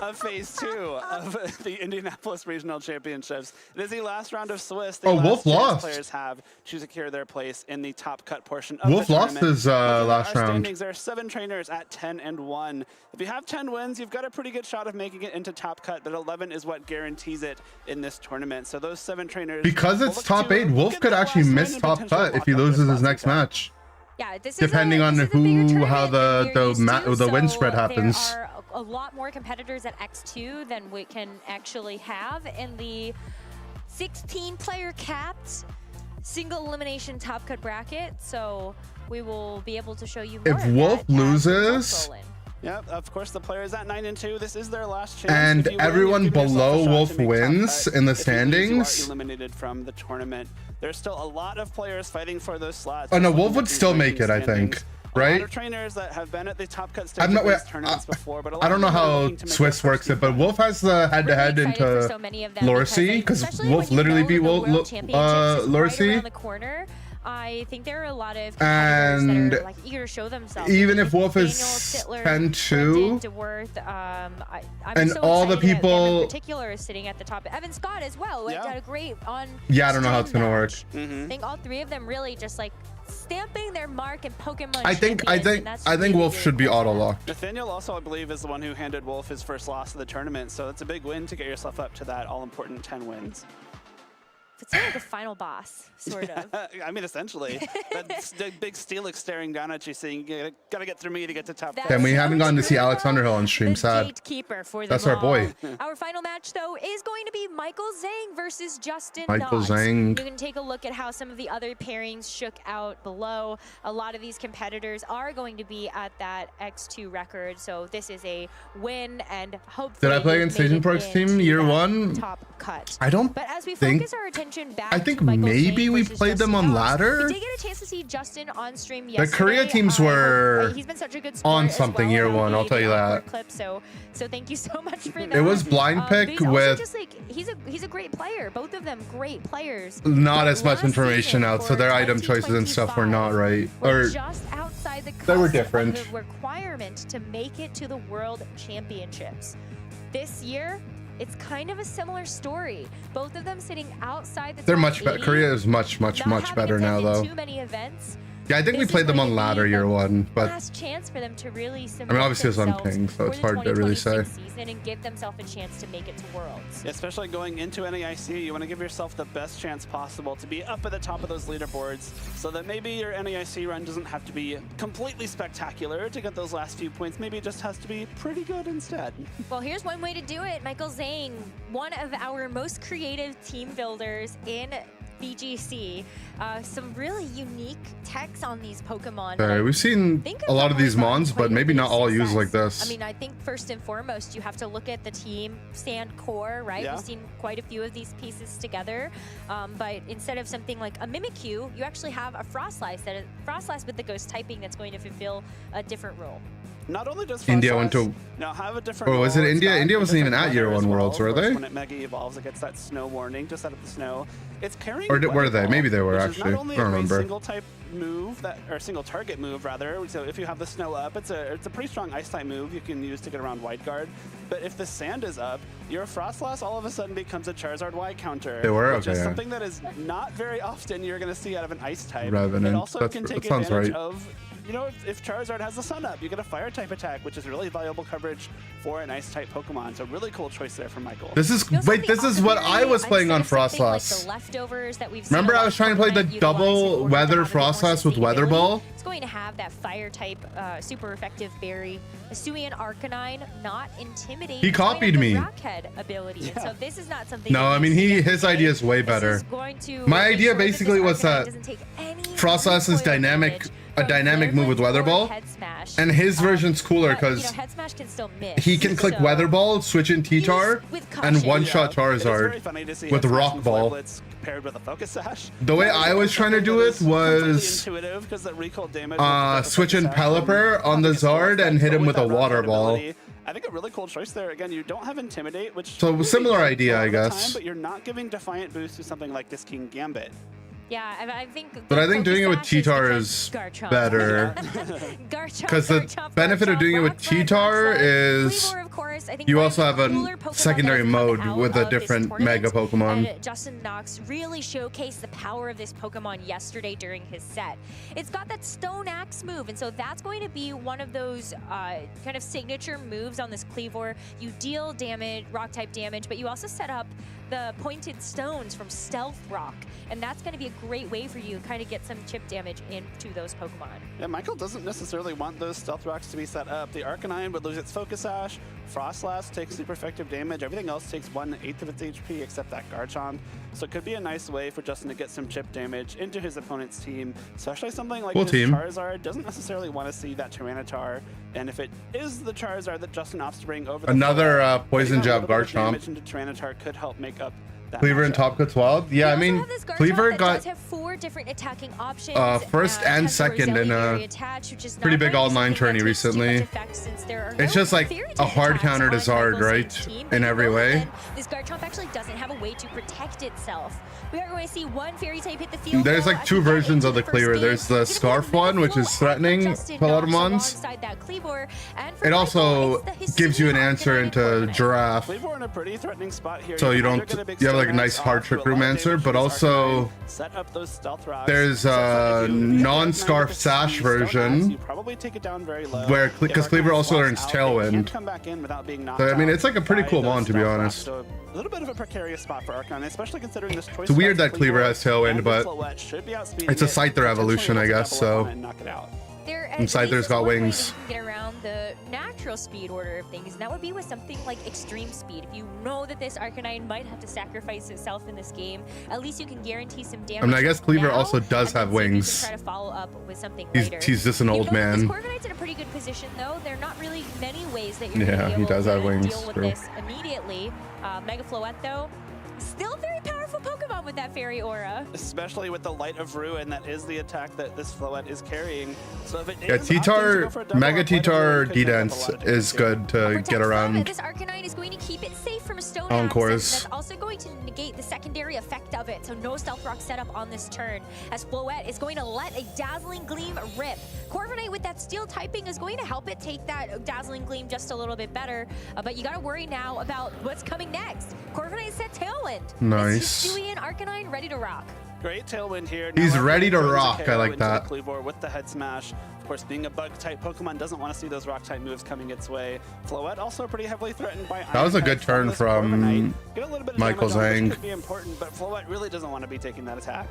of Phase 2 of the Indianapolis Regional Championships. It is the last round of Swiss. The Oh, last Wolf chance lost. players have to secure their place in the Top Cut portion of Wolf the lost tournament. his Looking at last our round. standings, there are 7 trainers at 10-1. If you have 10 wins, you've got a pretty good shot of making it into Top Cut, but 11 is what guarantees it in this tournament. So those 7 trainers... Because will it's look top to 8, Wolf get could their actually last miss win and top potentially cut if lock he up their loses his spots next in Top. match. Yeah, this Depending is on a bigger who, how tournament than we're used to, the win so spread happens. There are a lot more competitors at X2 than we can actually have in the 16-player capped single elimination top cut bracket. So we will be able to show you more If of Wolf that as we loses, roll in. Yep, of course, the players at 9-2. This is their last chance. and If you win, everyone you've given yourself a below shot Wolf to make top wins cut. in the If you lose, you standings. are eliminated from the tournament. There's still a lot of players fighting for those slots. Oh no, Just Wolf looking would at these still make it, I ranking think. standings. A lot Right? of trainers that have been at the top cut stage I'm not. of these Wait, tournaments before, but a lot I don't of know them are how looking to make Swiss their works first it, but move. Wolf has the head-to-head Really excited for into so many of them because Lorsi, because especially Wolf when you literally know beat the Wolf, World Championships is right Lorsi. around the corner. I think there are a lot of competitors And that are like eager to show themselves. even Like if Wolf Daniel is Sittler, 10-2, Brendan DeWorth, I'm and so all the excited that them people- in particular is sitting at the top. Evan Scott as well. Yeah. Had a great on. Yeah, I don't know how it's stream gonna work. match. Mm-hmm. I think all 3 of them really just like stamping their mark in Pokemon. I think champions, and that's really, Wolf really should be cool. auto locked. Nathaniel also, I believe, is the one who handed Wolf his first loss of the tournament, so it's a big win to get yourself up to that all-important 10 wins. It's like a final boss, sort of. I mean, essentially. That big Steelix staring down at you saying, you gotta get through me to get to top That's And we so haven't gotten to see true. Alex Underhill on stream, The sad. gatekeeper for them That's our all. boy. Our final match, though, is going to be Michael Zhang versus Justin Michael Knott. Zhang. You can take a look at how some of the other pairings shook out below. A lot of these competitors are going to be at that X2 record, so this is a win, and hopefully Did I play they've against made Asian it Parks team into year that 1? top cut. I don't But as we think. focus our attention back I think to Michael maybe Zhang we versus played them Justin on Knott, ladder. we did get a chance to see Justin on stream yesterday. Korea teams were he's been such a good on sport as something well year about 1, I'll the tell you awkward that. Clip, so thank you so much for that. It was blind But pick he's also with just like he's a great player. Both of them great players. not as much Last information season out, so for their item choices and stuff were not right. We're Or just outside the they were cusp of different. the requirement to make it to the World Championships. This year, it's kind of a similar story. Both of them sitting outside the They're top much better. 80, Korea is much better now, though. Too many events. Yeah, I think we This played is them going on to ladder be year the one, but last chance for them to really I mean, obviously it's on ping, so it's hard to really say. Season and give themselves a chance to make it to Worlds. Especially going into NAIC, you want to give yourself the best chance possible to be up at the top of those leaderboards so that maybe your NAIC run doesn't have to be completely spectacular to get those last few points. Maybe it just has to be pretty good instead. Well, here's one way to do it. Michael Zhang, one of our most creative team builders in VGC. Some really unique techs on these Pokemon. Sorry, we've seen a lot of these mons, but maybe not all used like this. I mean, I think first and foremost, you have to look at the team stand core, right? Yeah. We've seen quite a few of these pieces together, but instead of something like a Mimikyu, you actually have a Frostlass, Frostlass with the ghost typing that's going to fulfill a different role. Not only does India Frostlass went to- now have a different Or was it role, it's India? got India a wasn't even different at Year weather One as well. Worlds, were Of course, they? When it Mega Evolves, it gets that snow warning just out of the snow. It's carrying Or were they? Weather Maybe they were, Ball, which is actually. not only I don't a great remember. single type move or single target move rather. So if you have the snow up, it's a pretty strong ice type move you can use to get around Wide Guard. But if the sand is up, your Frostlass all of a sudden becomes a Charizard Y counter. They were? Which Okay, is yeah. something that is not very often you're going to see out of an ice type. Revenant. It also can That take sounds advantage right. of, you know, if Charizard has the sun up, you get a fire type attack, which is really valuable coverage for an ice type Pokemon. So really cool choice there from Michael. This is You also wait. have This the is what I was Octavary, playing on instead of something like Frostlass. the leftovers that we've seen Remember, a I lot was of trying to play Pokemon the utilize in double order to weather have a bit more Frostlass with Weather sustainability. Ball. It's going to have that fire type, super effective berry. Hisuian Arcanine, not intimidating. He It's going to copied have me. the Rockhead ability, and so this is not something. No, that I mean you see his every idea day. is way This better. is going to My make idea sure that this basically was Arcanine that doesn't take any Frostlass is recoil damage a from dynamic move with Flare Weather Blitz or Ball, Head Smash. and his version's cooler But, you know, because Head Smash can still miss. he can click so- Weather Ball, switch in T-Tar, with and caution. one-shot It is very Charizard funny to see with Head Smash Rock and Flare Ball. Blitz paired with a Focus Sash. The way That I was trying to do it was intuitive because that recoil damage with the switch in Focus Sash Pelipper on the gets full Zard effect, and hit but him with a that water Rockhead ball. ability, I think a really cool choice there. Again, you don't have Intimidate, which So, really similar takes idea, a lot I of the guess. time, but you're not giving Defiant Boost to something like this King Gambit. Yeah, I think. But I think doing it with Focus Sash T-Tar because is Garchomp. better. Garchomp, Because the Garchomp, benefit of Garchomp, doing it with Rock Slide, T-Tar Rock Slide. is Kleavor, of course, I think you one also of have the a cooler Pokemon secondary that has come mode out with a of this different tournament. Mega Pokemon. And Justin Knox really showcased the power of this Pokemon yesterday during his set. It's got that Stone Axe move, and so that's going to be one of those kind of signature moves on this Kleavor. You deal damage, rock type damage, but you also set up the pointed stones from Stealth Rock, and that's going to be a great way for you to kind of get some chip damage into those Pokemon. Yeah, Michael doesn't necessarily want those Stealth Rocks to be set up. The Arcanine would lose its Focus Sash, Frostlass takes super effective damage, everything else takes 1/8 of its HP except that Garchomp. So it could be a nice way for Justin to get some chip damage into his opponent's team, especially something like Cool his team. Charizard doesn't necessarily want to see that Tyranitar, and if it is the Charizard that Justin opts to bring over the Another floor, poison getting a jab little bit of Garchomp. damage into Tyranitar could help make up that Cleaver and matchup. Top Cuts Wild. Yeah, I We mean, also have this Garchomp Cleaver that got does have 4 different attacking options. first and has the second in Roselia a Berry attached, which is pretty not big going to be all-nine something that tourney takes too much recently. effect since there are It's no just like fairy a type hard attacks counter to on Zard, Michael's right? team, In but every you know way. then This Garchomp actually doesn't have a way to protect itself. We are going to see one fairy type hit the field. There's goal like as 2 we get versions into of the first Cleaver. game. There's the Gonna put Scarf one, which Mega is Flow threatening Justin to a lot of Knox mons. alongside that Kleavor. And for It Michael, also it's the gives you an Hisuian answer Arcanine into Pokemon. Giraffe. Cleavor in a pretty threatening spot here. So you You're don't, either gonna big you have like a Stone nice Axe hard off, trick do a lot room of answer, damage but to his also Arcanine, set up those Stealth Rocks. there's So a if you get non-Scarf Arcanine with the Sash Stone Axe, version you probably take it down very low. where If because Cleaver Arcanine also swaps learns out, it Tailwind. can't come back in without being knocked So, I mean, out it's like a pretty by cool those mon, to be Stealth honest. Rocks. So a little bit of a precarious spot for Arcanine, especially considering this choice. It's weird stats that Cleaver has Tailwind, and the but Floette should be outspeeding it's a it, Scyther potentially evolution, I able to guess, double up on so. it and knock it out. And Scyther's got wings. You can get around the natural speed order of things, and that would be with something like extreme speed. If you know that this Arcanine might have to sacrifice itself in this game, at least you can guarantee some damage. I mean, I guess Cleaver now, also does and then have see if you can wings. Try to follow up with something He's later. just an Even old though This man. Corviknight's in a pretty good position, though. There are not really many ways that you're Yeah, going to be he able does to have wings, deal with true. this immediately. Mega Floette, though, still very powerful powerful Pokemon with that Fairy Aura. Especially with the Light of Ruin, that is the attack that this Floette is carrying. So if it Yeah, is opting to go for a double Mega up, Light of T-Tar Ruin could pick up a D-Dance lot of is damage here. good to Protect get from around. This Arcanine is going to keep it safe from a Stone On Axe, course. and that's also going to negate the secondary effect of it. So no Stealth Rock setup on this turn, as Floette is going to let a Dazzling Gleam rip. Corviknight with that Steel typing is going to help it take that Dazzling Gleam just a little bit better, but you got to worry now about what's coming next. Corviknight set Tailwind. Nice. Is Hisuian Arcanine ready to rock? Great Tailwind here. He's Now ready to Arcanine rock. throws a I KO like into that. the Kleavor with the Head Smash. Of course, being a Bug-type Pokemon doesn't want to see those Rock-type moves coming its way. Floette also pretty heavily threatened by That was a Iron good Head turn this from Corviknight. Get a little bit of Michael damage on, which Zhang. could be important, but Floette really doesn't want to be taking that attack.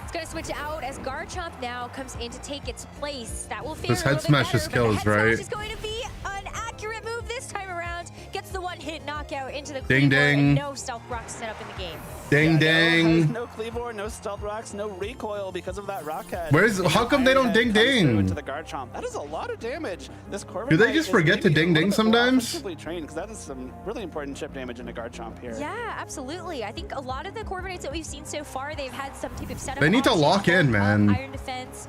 It's going to switch out as Garchomp now comes in to take its place. That will fare This a little Head bit Smash better, is but kills, the Head right? Smash is going to be an accurate move this time around. Gets the one-hit knockout into the Ding, Kleavor, ding. and no Stealth Rock set up in the game. Ding Yeah, ding. No Kleavor, no Stealth Rocks, no recoil because of that Rock Head. Where's- And how now come they Iron don't Head ding comes through ding? into the Garchomp. That is a lot of damage. This Corviknight Do they just is forget to maybe ding a ding little bit more sometimes? offensively trained, because that is some really important chip damage into Garchomp here. Yeah, absolutely. I think a lot of the Corviknights that we've seen so far, they've had some type of setup. They need to option, lock in, man. Iron Defense,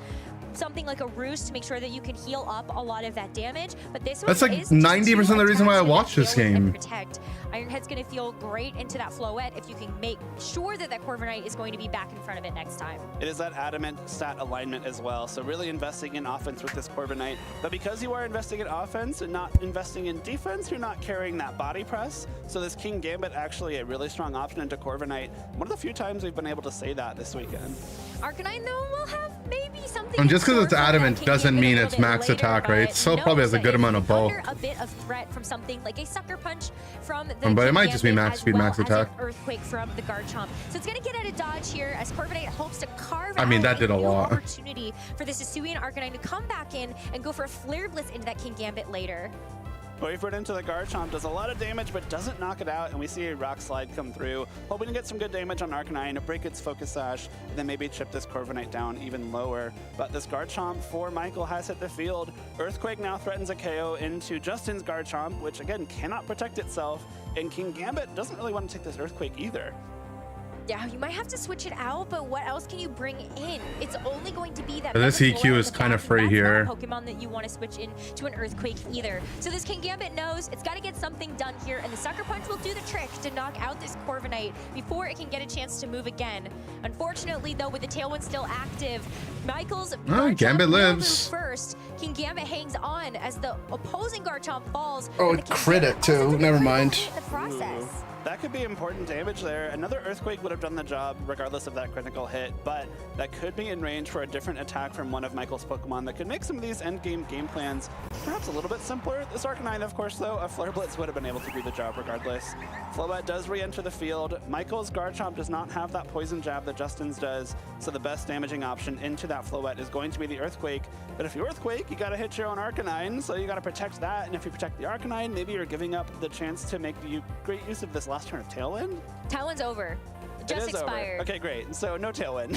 something like a Roost to make sure that you can heal up a lot of that damage. But this That's one like is just 90% of the two reason why I attacks watch to this heal and game. Protect. Ironhead's going to feel great into that Floette if you can make sure that that Corviknight is going to be back in front of it next time. It is that adamant stat alignment as well, so really investing in offense with this Corviknight. But because you are investing in offense and not investing in defense, you're not carrying that body press. So this King Gambit actually a really strong option into Corviknight. One of the few times we've been able to say that this weekend. Arcanine, though, will have maybe something. And just 'cause in it's store for that adamant King doesn't Gambit mean a it's little bit max later, attack, right? but So probably has a knows good that amount if of you're bulk. under a bit of threat from something like a Sucker Punch from the But it King might just be Gambit, max as speed, well max as an attack. Earthquake from the Garchomp. So it's going to get out of dodge here as Corviknight hopes to carve I mean, out that did a new lot. opportunity for this Hisuian Arcanine to come back in and go for a Flare Blitz into that King Gambit later. Wayford into the Garchomp does a lot of damage, but doesn't knock it out, and we see a Rock Slide come through, hoping to get some good damage on Arcanine, break its Focus Sash, and then maybe chip this Corviknight down even lower. But this Garchomp for Michael has hit the field. Earthquake now threatens a KO into Justin's Garchomp, which again cannot protect itself, and King Gambit doesn't really want to take this Earthquake either. Yeah, you might have to switch it out, but what else can you bring in? It's only going to be that. But this Mega EQ Floor is in the kinda back. free That's here. not a Pokemon that you want to switch in to an Earthquake either. So this King Gambit knows it's got to get something done here, and the Sucker Punch will do the trick to knock out this Corviknight before it can get a chance to move again. Unfortunately, though, with the Tailwind still active, Michael's Garchomp Gambit will lives. move first. King Gambit hangs on as the opposing Garchomp falls. Oh, and it the King crit Gambit it too. also Never took a mind. hit in the process. That could be important damage there. Another Earthquake would have done the job regardless of that critical hit, but that could be in range for a different attack from one of Michael's Pokemon that could make some of these endgame game plans perhaps a little bit simpler. This Arcanine, of course, though, a Flare Blitz would have been able to do the job regardless. Floette does re-enter the field. Michael's Garchomp does not have that Poison Jab that Justin's does, so the best damaging option into that Floette is going to be the Earthquake. But if you Earthquake, you gotta hit your own Arcanine, so you gotta protect that, and if you protect the Arcanine, maybe you're giving up the chance to make great use of this last turn of Tailwind? Tailwind's over. Just It is over. expired. Okay, great. So no Tailwind.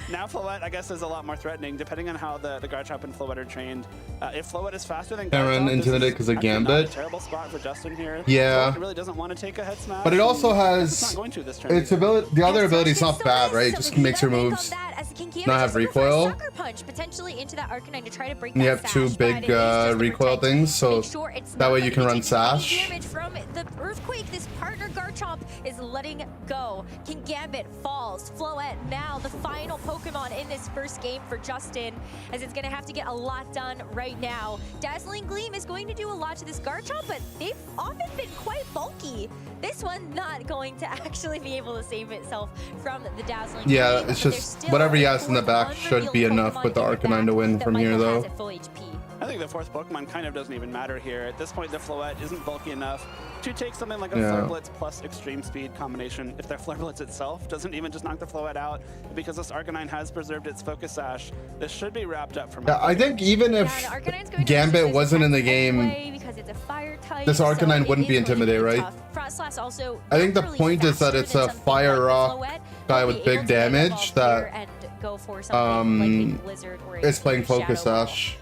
Now Floette, I guess, is a lot more threatening, depending on how the Garchomp and Floette are trained. If Floette is faster than Aaron Garchomp, intimidated 'cause of actually not Gambit. a terrible spot for Justin here. Yeah. Floette really doesn't want to take a head smash. But it also and it's has not going to this turn its either. ability. The other And ability is Justin not still bad, has right? some Just makes your make on moves that as the King Gambit not just have looking for a recoil. Sucker Punch potentially into that Arcanine to try to break And you that have two sash, but big it is just to recoil protect things, to so make sure it's that not way gonna you can be run taking any sash. damage from the Earthquake. This partner Garchomp is letting go. King Gambit falls. Floette now the final Pokemon in this first game for Justin, as it's going to have to get a lot done right now. Dazzling Gleam is going to do a lot to this Garchomp, but they've often been quite bulky. This one not going to actually be able to save itself from the Dazzling Yeah, Gleam. it's but there's just still whatever he a has in the fourth back should be unrevealed enough Pokemon with the in Arcanine to win that from here, Michael though. has at full HP. I think the fourth Pokemon kind of doesn't even matter here. At this point, the Floette isn't bulky enough to take something like a Yeah. Flare Blitz plus Extreme Speed combination. If their Flare Blitz itself doesn't even just knock the Floette out, because this Arcanine has preserved its Focus Sash, this should be wrapped up from Yeah, I think even if Yeah, the Arcanine's going to Gambit resist wasn't in the attacks game, anyway because it's a fire type, this so Arcanine it wouldn't be is going to Intimidate, right? tough. Frostlass also I think the naturally point is that faster it's than a something fire like the rock Floette, guy will with be big able to damage evolve that, here and go for something like a Blizzard or a is playing Focus Shadow Ball. Sash.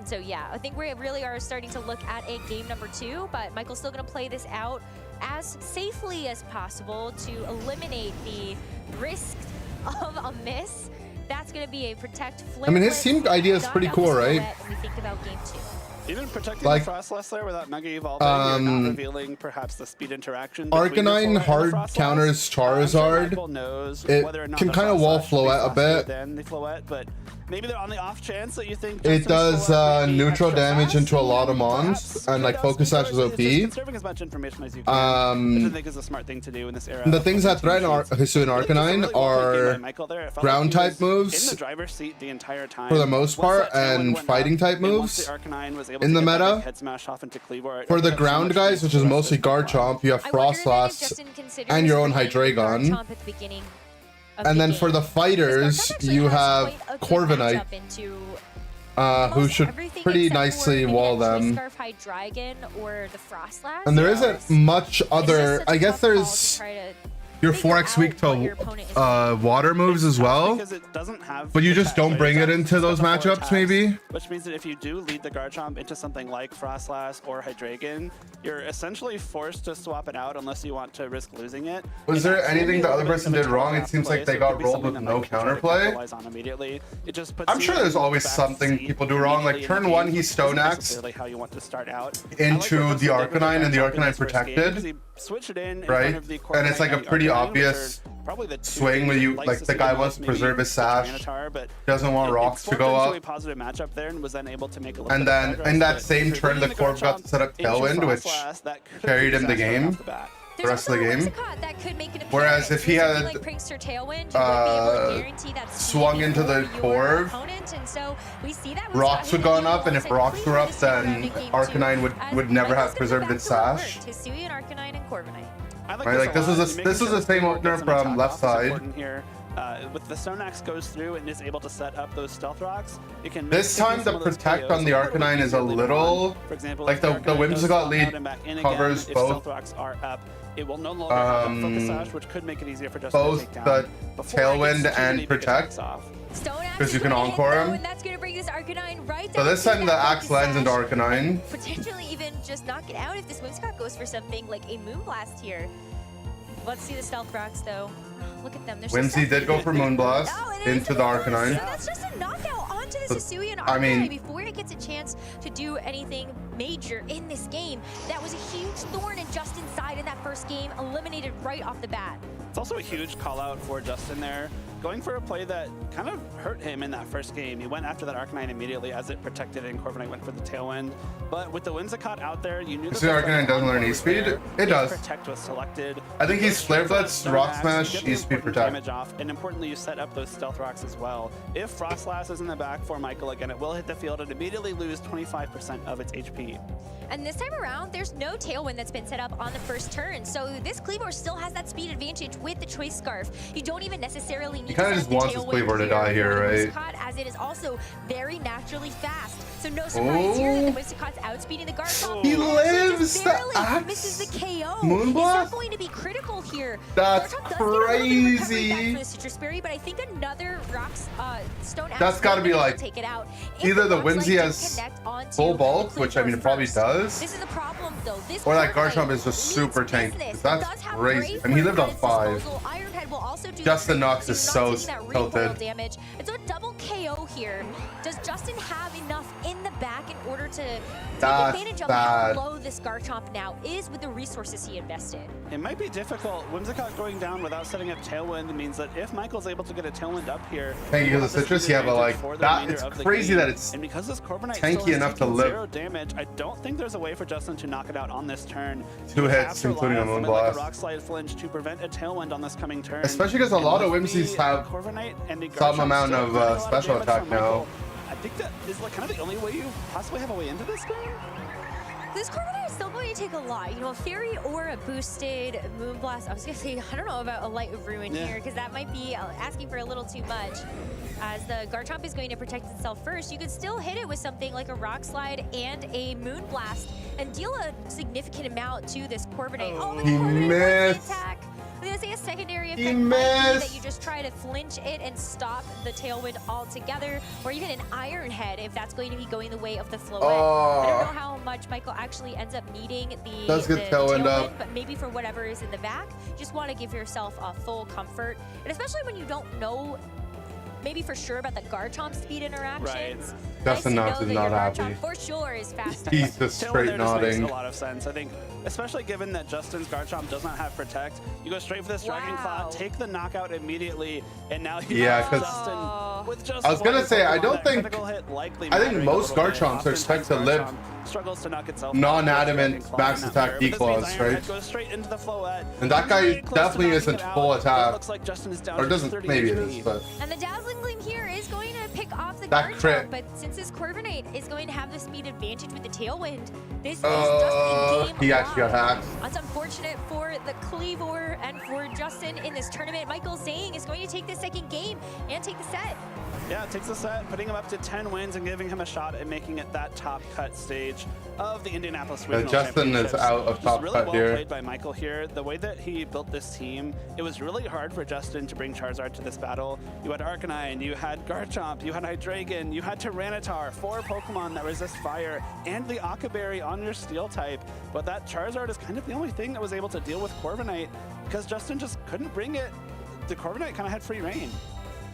So yeah, I think we really are starting to look at a game number 2, but Michael's still going to play this out as safely as possible to eliminate the risk of a miss. That's going to be a protect. I mean, his team idea is pretty cool, right? When we think about game 2. Even protecting Like, the Frostless there without Mega Evolving, you're not revealing perhaps the speed interaction. Arcanine hard counters Charizard. It can kind of wall Floette a bit. Then the Floette, but maybe they're on the off chance that you think It does neutral damage into a lot of mons, and like Focus Sash is OP. Conserving as much information as you can, which I think is a smart thing to do in this era. The things that threaten Hisuian Arcanine are ground type moves in the driver's seat the entire time for the most part, and fighting type moves in the meta. For the ground guys, which is mostly Garchomp, you have Frostlass and your own Hydreigon. And then for the fighters, you have Corviknight, who should pretty nicely wall them. And there isn't much other. I guess there's your 4x weak to water moves as well, but you just don't bring it into those matchups, maybe. Which means that if you do lead the Garchomp into something like Frostlass or Hydreigon, you're essentially forced to swap it out unless you want to risk losing it. Was there anything the other person did wrong? It seems like they got rolled with no counterplay. I'm sure there's always something people do wrong. Like turn 1, he Stone Axe into the Arcanine, and the Arcanine protected, right? And it's like a pretty obvious swing where you like the guy wants to preserve his sash, doesn't want rocks to go up, and then in that same turn the Corv got to set up Tailwind, which carried him the game, the rest of the game. Whereas if he had swung into the Corv, rocks would gone up, and if rocks were up, then Arcanine would never have preserved its sash. Right, like this is the same opener from left side. With the Stone Axe goes through and is able to set up those stealth rocks. You can this time the protect on the Arcanine is a little, for example, like the Whimsicott lead covers both. It will no longer have Focus Sash, which could make it easier for Justin both to take the down Tailwind and protect, because you can encore him. So this time the Axe lands into Arcanine. Potentially even just knock it out if this Whimsicott goes for something like a Moonblast here. Let's see the stealth rocks though. Look at them. Whimsy did go for Moonblast into the Arcanine. So that's just a knockout onto the Hisuian Arcanine before it gets a chance to do anything major in this game. That was a huge thorn in Justin's side in that first game, eliminated right off the bat. It's also a huge call out for Justin there, going for a play that kind of hurt him in that first game. He went after that Arcanine immediately as it protected, and Corviknight went for the Tailwind. But with the Whimsicott out there, you knew that the Arcanine doesn't learn E-Speed. It does. Protect was selected. I think he's Flare Blitz, Rock Smash, E-Speed protect. Damage off, and importantly, you set up those stealth rocks as well. If Frostlass is in the back for Michael again, it will hit the field and immediately lose 25% of its HP. And this time around, there's no Tailwind that's been set up on the first turn. So this Kleavor still has that speed advantage with the Choice Scarf. You don't even necessarily need to set just the wants his Kleavor to die here, right? As it is also very naturally fast. So no surprise here that the Whimsicott's outspeeding the Garchomp. He lives! The Axe! Misses the KO. Moonblast? It's not going to be critical here. That's crazy. For the Citrus Berry, but I think another Rocks Stone Axe. That's got to be like take it out. either the Whimsy has full bulk, which I mean it probably does. This is a problem though. This or that Garchomp is just super tanky. That's crazy. I mean, he lived on 5. Justin Knox is so tilted. It's a double KO here. Does Justin have enough in the back in order to take advantage of how low this Garchomp now is with the resources he invested? It might be difficult. Whimsicott going down without setting up Tailwind means that if Michael's able to get a Tailwind up here, thank you for the citrus. Yeah, but like that, it's crazy that it's tanky enough to live. 0 damage. I don't think there's a way for Justin to knock it out on this turn. 2 hits, including a Moonblast. Rock Slide flinch to prevent a Tailwind on this coming turn. Especially because a lot of Whimsies have some amount of special attack now. I think that is like kind of the only way you possibly have a way into this game. This Corviknight is still going to take a lot. You know, a Fairy or a boosted Moonblast. I was going to say, I don't know about a Light of Ruin here, because that might be asking for a little too much. As the Garchomp is going to protect itself first, you could still hit it with something like a Rock Slide and a Moonblast and deal a significant amount to this Corviknight. He missed. was gonna say a secondary effect He might be missed. that you just try to flinch it and stop the tailwind altogether, or even an Iron Head if that's going to be going the way of the Floette. I don't know how much Michael actually ends up needing the, Does get the tailwind tailwind, up. but maybe for whatever is in the back, just want to give yourself a full comfort, and especially when you don't know maybe for sure about the Garchomp speed interactions. Justin Knox is not happy. Garchomp for sure is faster. He's just Tailwind straight there just makes nodding. a lot of sense. I think, especially given that Justin's Garchomp does not have Protect, you go straight for this Dragon Claw, take the knockout immediately, and now you have Justin with just I was gonna one say, I Pokemon, don't that think- critical hit likely I think mattering most a little bit. Garchomps are expected to live Garchomp struggles to knock itself non-adamant out. max attack But this means declaws, Iron right? Head goes straight into the Floette. And that guy Really close to definitely knocking isn't it out. full attack. It looks like Justin is down Or to doesn't, 30 maybe it HP. is, but And the Dazzling Gleam here is going to pick off the That crit. Garchomp, but since this Corviknight is going to have the speed advantage with the Tailwind, this is just a game he actually got lost. hacked. That's unfortunate for the Cleavor and for Justin in this tournament. Michael Zhang is going to take the second game and take the set. Yeah, it takes a set, putting him up to 10 wins and giving him a shot at making it that top cut stage of the Indianapolis Regional Justin is Championships. out of top really cut well here. played by Michael here. The way that he built this team, it was really hard for Justin to bring Charizard to this battle. You had Arcanine, you had Garchomp, you had Hydreigon, you had Tyranitar, 4 Pokemon that resist fire, and the Akaberry on your Steel type. But that Charizard is kind of the only thing that was able to deal with Corviknight because Justin just couldn't bring it. The Corviknight kind of had free reign.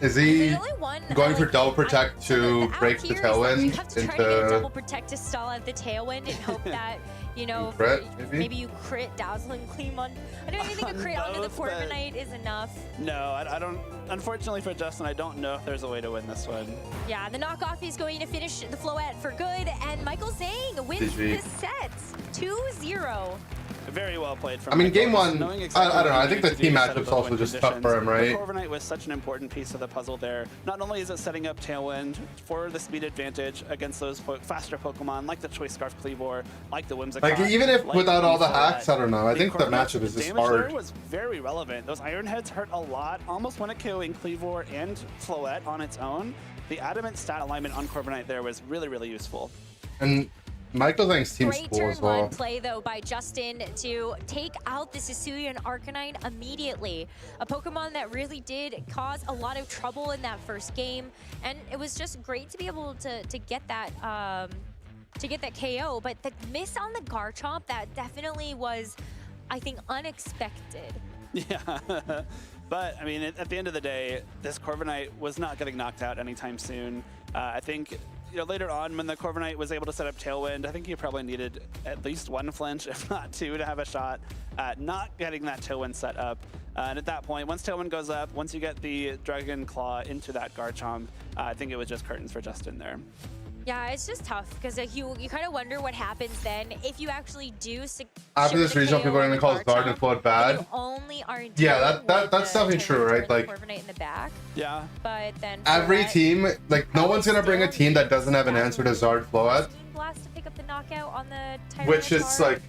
Is he The only one, going for like, double protect to out break the here is that you tailwind have to try to get a double into protect to stall out the tailwind and hope that, you know, Crit, for- maybe? you crit Dazzling Gleam on. I don't even think a crit onto the Both, but- Corviknight is enough. No, I don't. Unfortunately for Justin, I don't know if there's a way to win this one. Yeah, the knockoff is going to finish the Floette for good, and Michael Zhang wins GG. this set 2-0. Very well played from I mean, Michael, game one, knowing I exactly don't know, what I he think needs the to do team to set up matchup's the also win just tough conditions. for him, right? But Corviknight was such an important piece of the puzzle there. Not only is it setting up Tailwind for the speed advantage against those faster Pokemon like the Choice Scarf Cleavor, like the Whimsicott. Like, even if like without all the Floette. hacks, I don't know. I think the Corviknight, matchup is the just damage hard. there was very relevant. Those Iron Heads hurt a lot, almost one KOing Cleavor and Floette on its own. The adamant stat alignment on Corviknight there was really, really useful. And Michael Zhang's team's Great cool turn as well. one play, though, by Justin to take out the Hisuian Arcanine immediately. A Pokemon that really did cause a lot of trouble in that first game, and it was just great to be able to get that KO. But the miss on the Garchomp, that definitely was, I think, unexpected. Yeah, but I mean, at the end of the day, this Corviknight was not getting knocked out anytime soon. I think, you know, later on when the Corviknight was able to set up Tailwind, I think you probably needed at least one flinch, if not two, to have a shot at not getting that Tailwind set up. And at that point, once Tailwind goes up, once you get the Dragon Claw into that Garchomp, I think it was just curtains for Justin there. Yeah, it's just tough because you kind of wonder what happens then if you actually do. After this regional, people are gonna call Zard and Floette bad. Only are Yeah, that's definitely true, right? Like, Corviknight in the back, Yeah. but then every Floette- team, like, no one's gonna bring a team that doesn't have an answer to Zard Floette, Blast to pick up the knockout on the which is Tyranitar. like,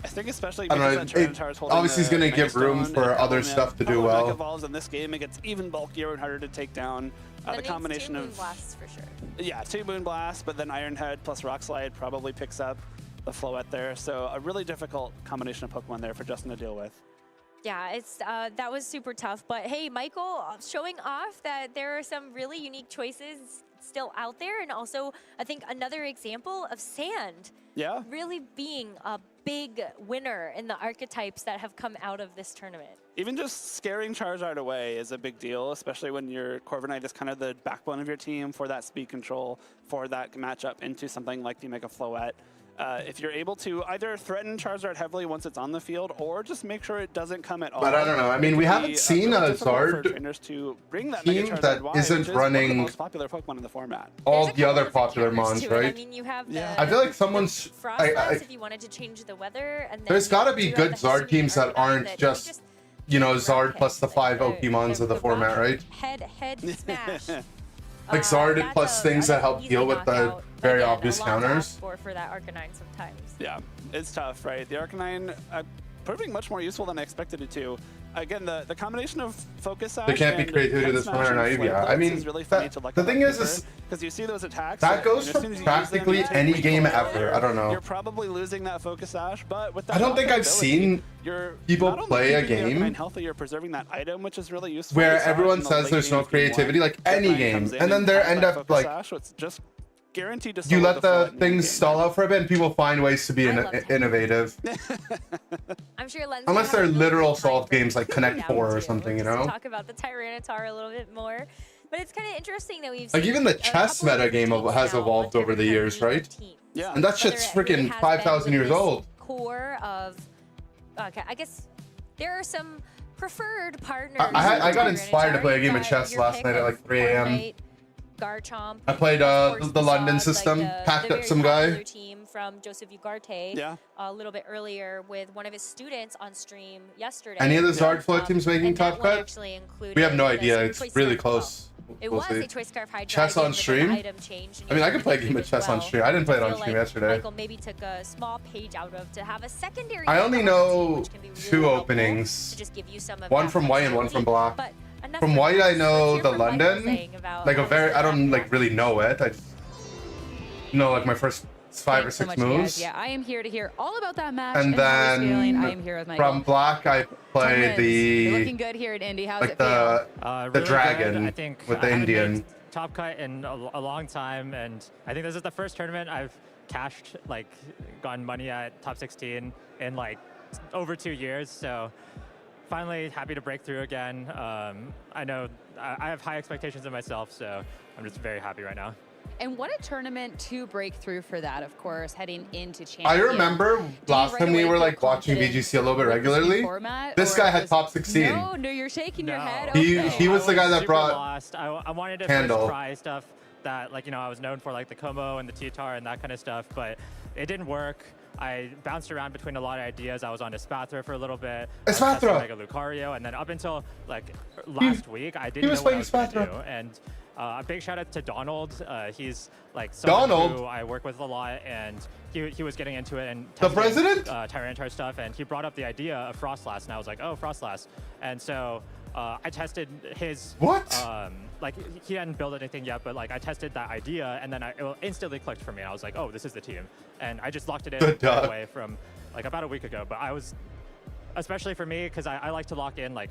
I think especially I don't because know, that it Tyranitar is holding obviously is the gonna give room Mega Stone, for and other when stuff to do Pokemon Mega well. evolves in this game, it gets even bulkier and harder to take down. The combination of blasts for sure. Yeah, 2 Moonblast, but then Iron Head plus Rock Slide probably picks up the Floette there. So a really difficult combination of Pokemon there for Justin to deal with. Yeah, it's that was super tough. But hey, Michael showing off that there are some really unique choices still out there, and also I think another example of Sand Yeah. really being a big winner in the archetypes that have come out of this tournament. Even just scaring Charizard away is a big deal, especially when your Corviknight is kind of the backbone of your team for that speed control, for that matchup into something like the Mega Floette. If you're able to either threaten Charizard heavily once it's on the field, or just make sure it doesn't come at all. But I don't know. I mean, we It can haven't be, seen really a difficult for Zard trainers to bring that team Mega Charizard that wide, isn't which is one of the running most popular Pokemon in the format. all There's a the couple other of popular counters mons, to it. I right? mean, you have Yeah. the I feel like someone's, Frostlass if you wanted to change the weather, and then there's you gotta do be have good the Zard Hisuian teams that Arcanine aren't that just, you know, Zard plus the 5 Rocket, OP mons of the format, right? Head smash. Like Zard That's plus things that's that help easy deal with the knockout, but very again, obvious a lot to counters. ask for that Arcanine sometimes. Yeah, it's tough, right? The Arcanine proving much more useful than I expected it to. again, the combination of focus There can't be creativity to this point or naive. Yeah, I mean, really funny to look the thing is because you see those attacks. that goes as for soon as you use practically them, any you game recoil. ever. I don't know. You're probably losing that focus ash, but with that I don't think I've ability, seen you're people not only play a keeping your game opponent healthy, you're preserving that item, which is really useful. where We saw it everyone in the says late there's game no of game creativity, one. like any Jet9 game, comes in and then they has end that up focus like ash, so it's just guaranteed to you solo let the flood in things game. stall out for a bit, and people find ways to be I love that. innovative. I'm sure Lens Unless will have they're a literal really solved time games like breaking Connect down 4 or too, something, you just to know? talk about the Tyranitar a little bit more. But it's kind of interesting that we've Like seen even the a chess couple of meta game teams has now evolved on over the different years, kind of right? teams. Yeah. And that Whether shit's it really freaking has 5,000 been with years this old. Core of, okay, I guess there are some preferred partners. I got with inspired to play a game of Tyranitar. chess Your last pick night at of like 3 a.m. Fortnite, Garchomp. I played Of course, the we London saw, system, like, packed the up very some popular guy. team from Joseph Ugarte Yeah. a little bit earlier with one of his students on stream yesterday. Any of the Zardflow teams making and that top one cut? actually included We have no the idea. Super It's Choice really Scarf. close. It We'll was see. a Choice Scarf Hydra Chess on but then the stream? item changed and I mean, I you could play a could game of as chess on well. stream. I didn't play it on feel stream like yesterday. Michael maybe took a small page out of to have a secondary. I only item on the team, know which can be really 2 helpful openings. to just give you some of One that from white and one from black. flexibility. But enough From for white, us. I Let's know hear the from Michael London, saying about like a how very. this I don't is like really know it. I just know like my first 5 or Thanks so 6 much, you guys. moves. Yeah, I am here to hear all about that match And how he's feeling. I am then here with Michael. from black, I 10 played wins. You're the looking good here at Indy. How's like it feel? the Really dragon good. I think with the I haven't Indian. made top cut in a long time, and I think this is the first tournament I've cashed, like, gotten money at top 16 in like over 2 years. So finally happy to break through again. I know I have high expectations of myself, so I'm just very happy right now. And what a tournament to break through for that, of course, heading into I Champions. remember last time we were like watching VGC a little bit regularly. This guy had top 16. No, you're shaking your head. He Okay. he was the guy that super brought lost. I wanted to Handle. first try stuff that, like, you know, I was known for, like the Como and the T-Tar and that kind of stuff, but it didn't work. I bounced around between a lot of ideas. I was on Espathra for a little bit. Espathra! Mega Lucario, and then up until like last week, I didn't was know what I was playing gonna Espathra. do. And a big shout out to Donald. He's like Donald? someone who I work with a lot, and he was getting into it and The testing, president? Tyranitar stuff, and he brought up the idea of Frostlass, and I was like, oh, Frostlass. And so I tested his What? like he hadn't built anything yet, but like I tested that idea, and then it instantly clicked for me. And I was like, oh, this is the team, and I just locked it in The right duck. away from like about a week ago. But I was, especially for me, because I like to lock in like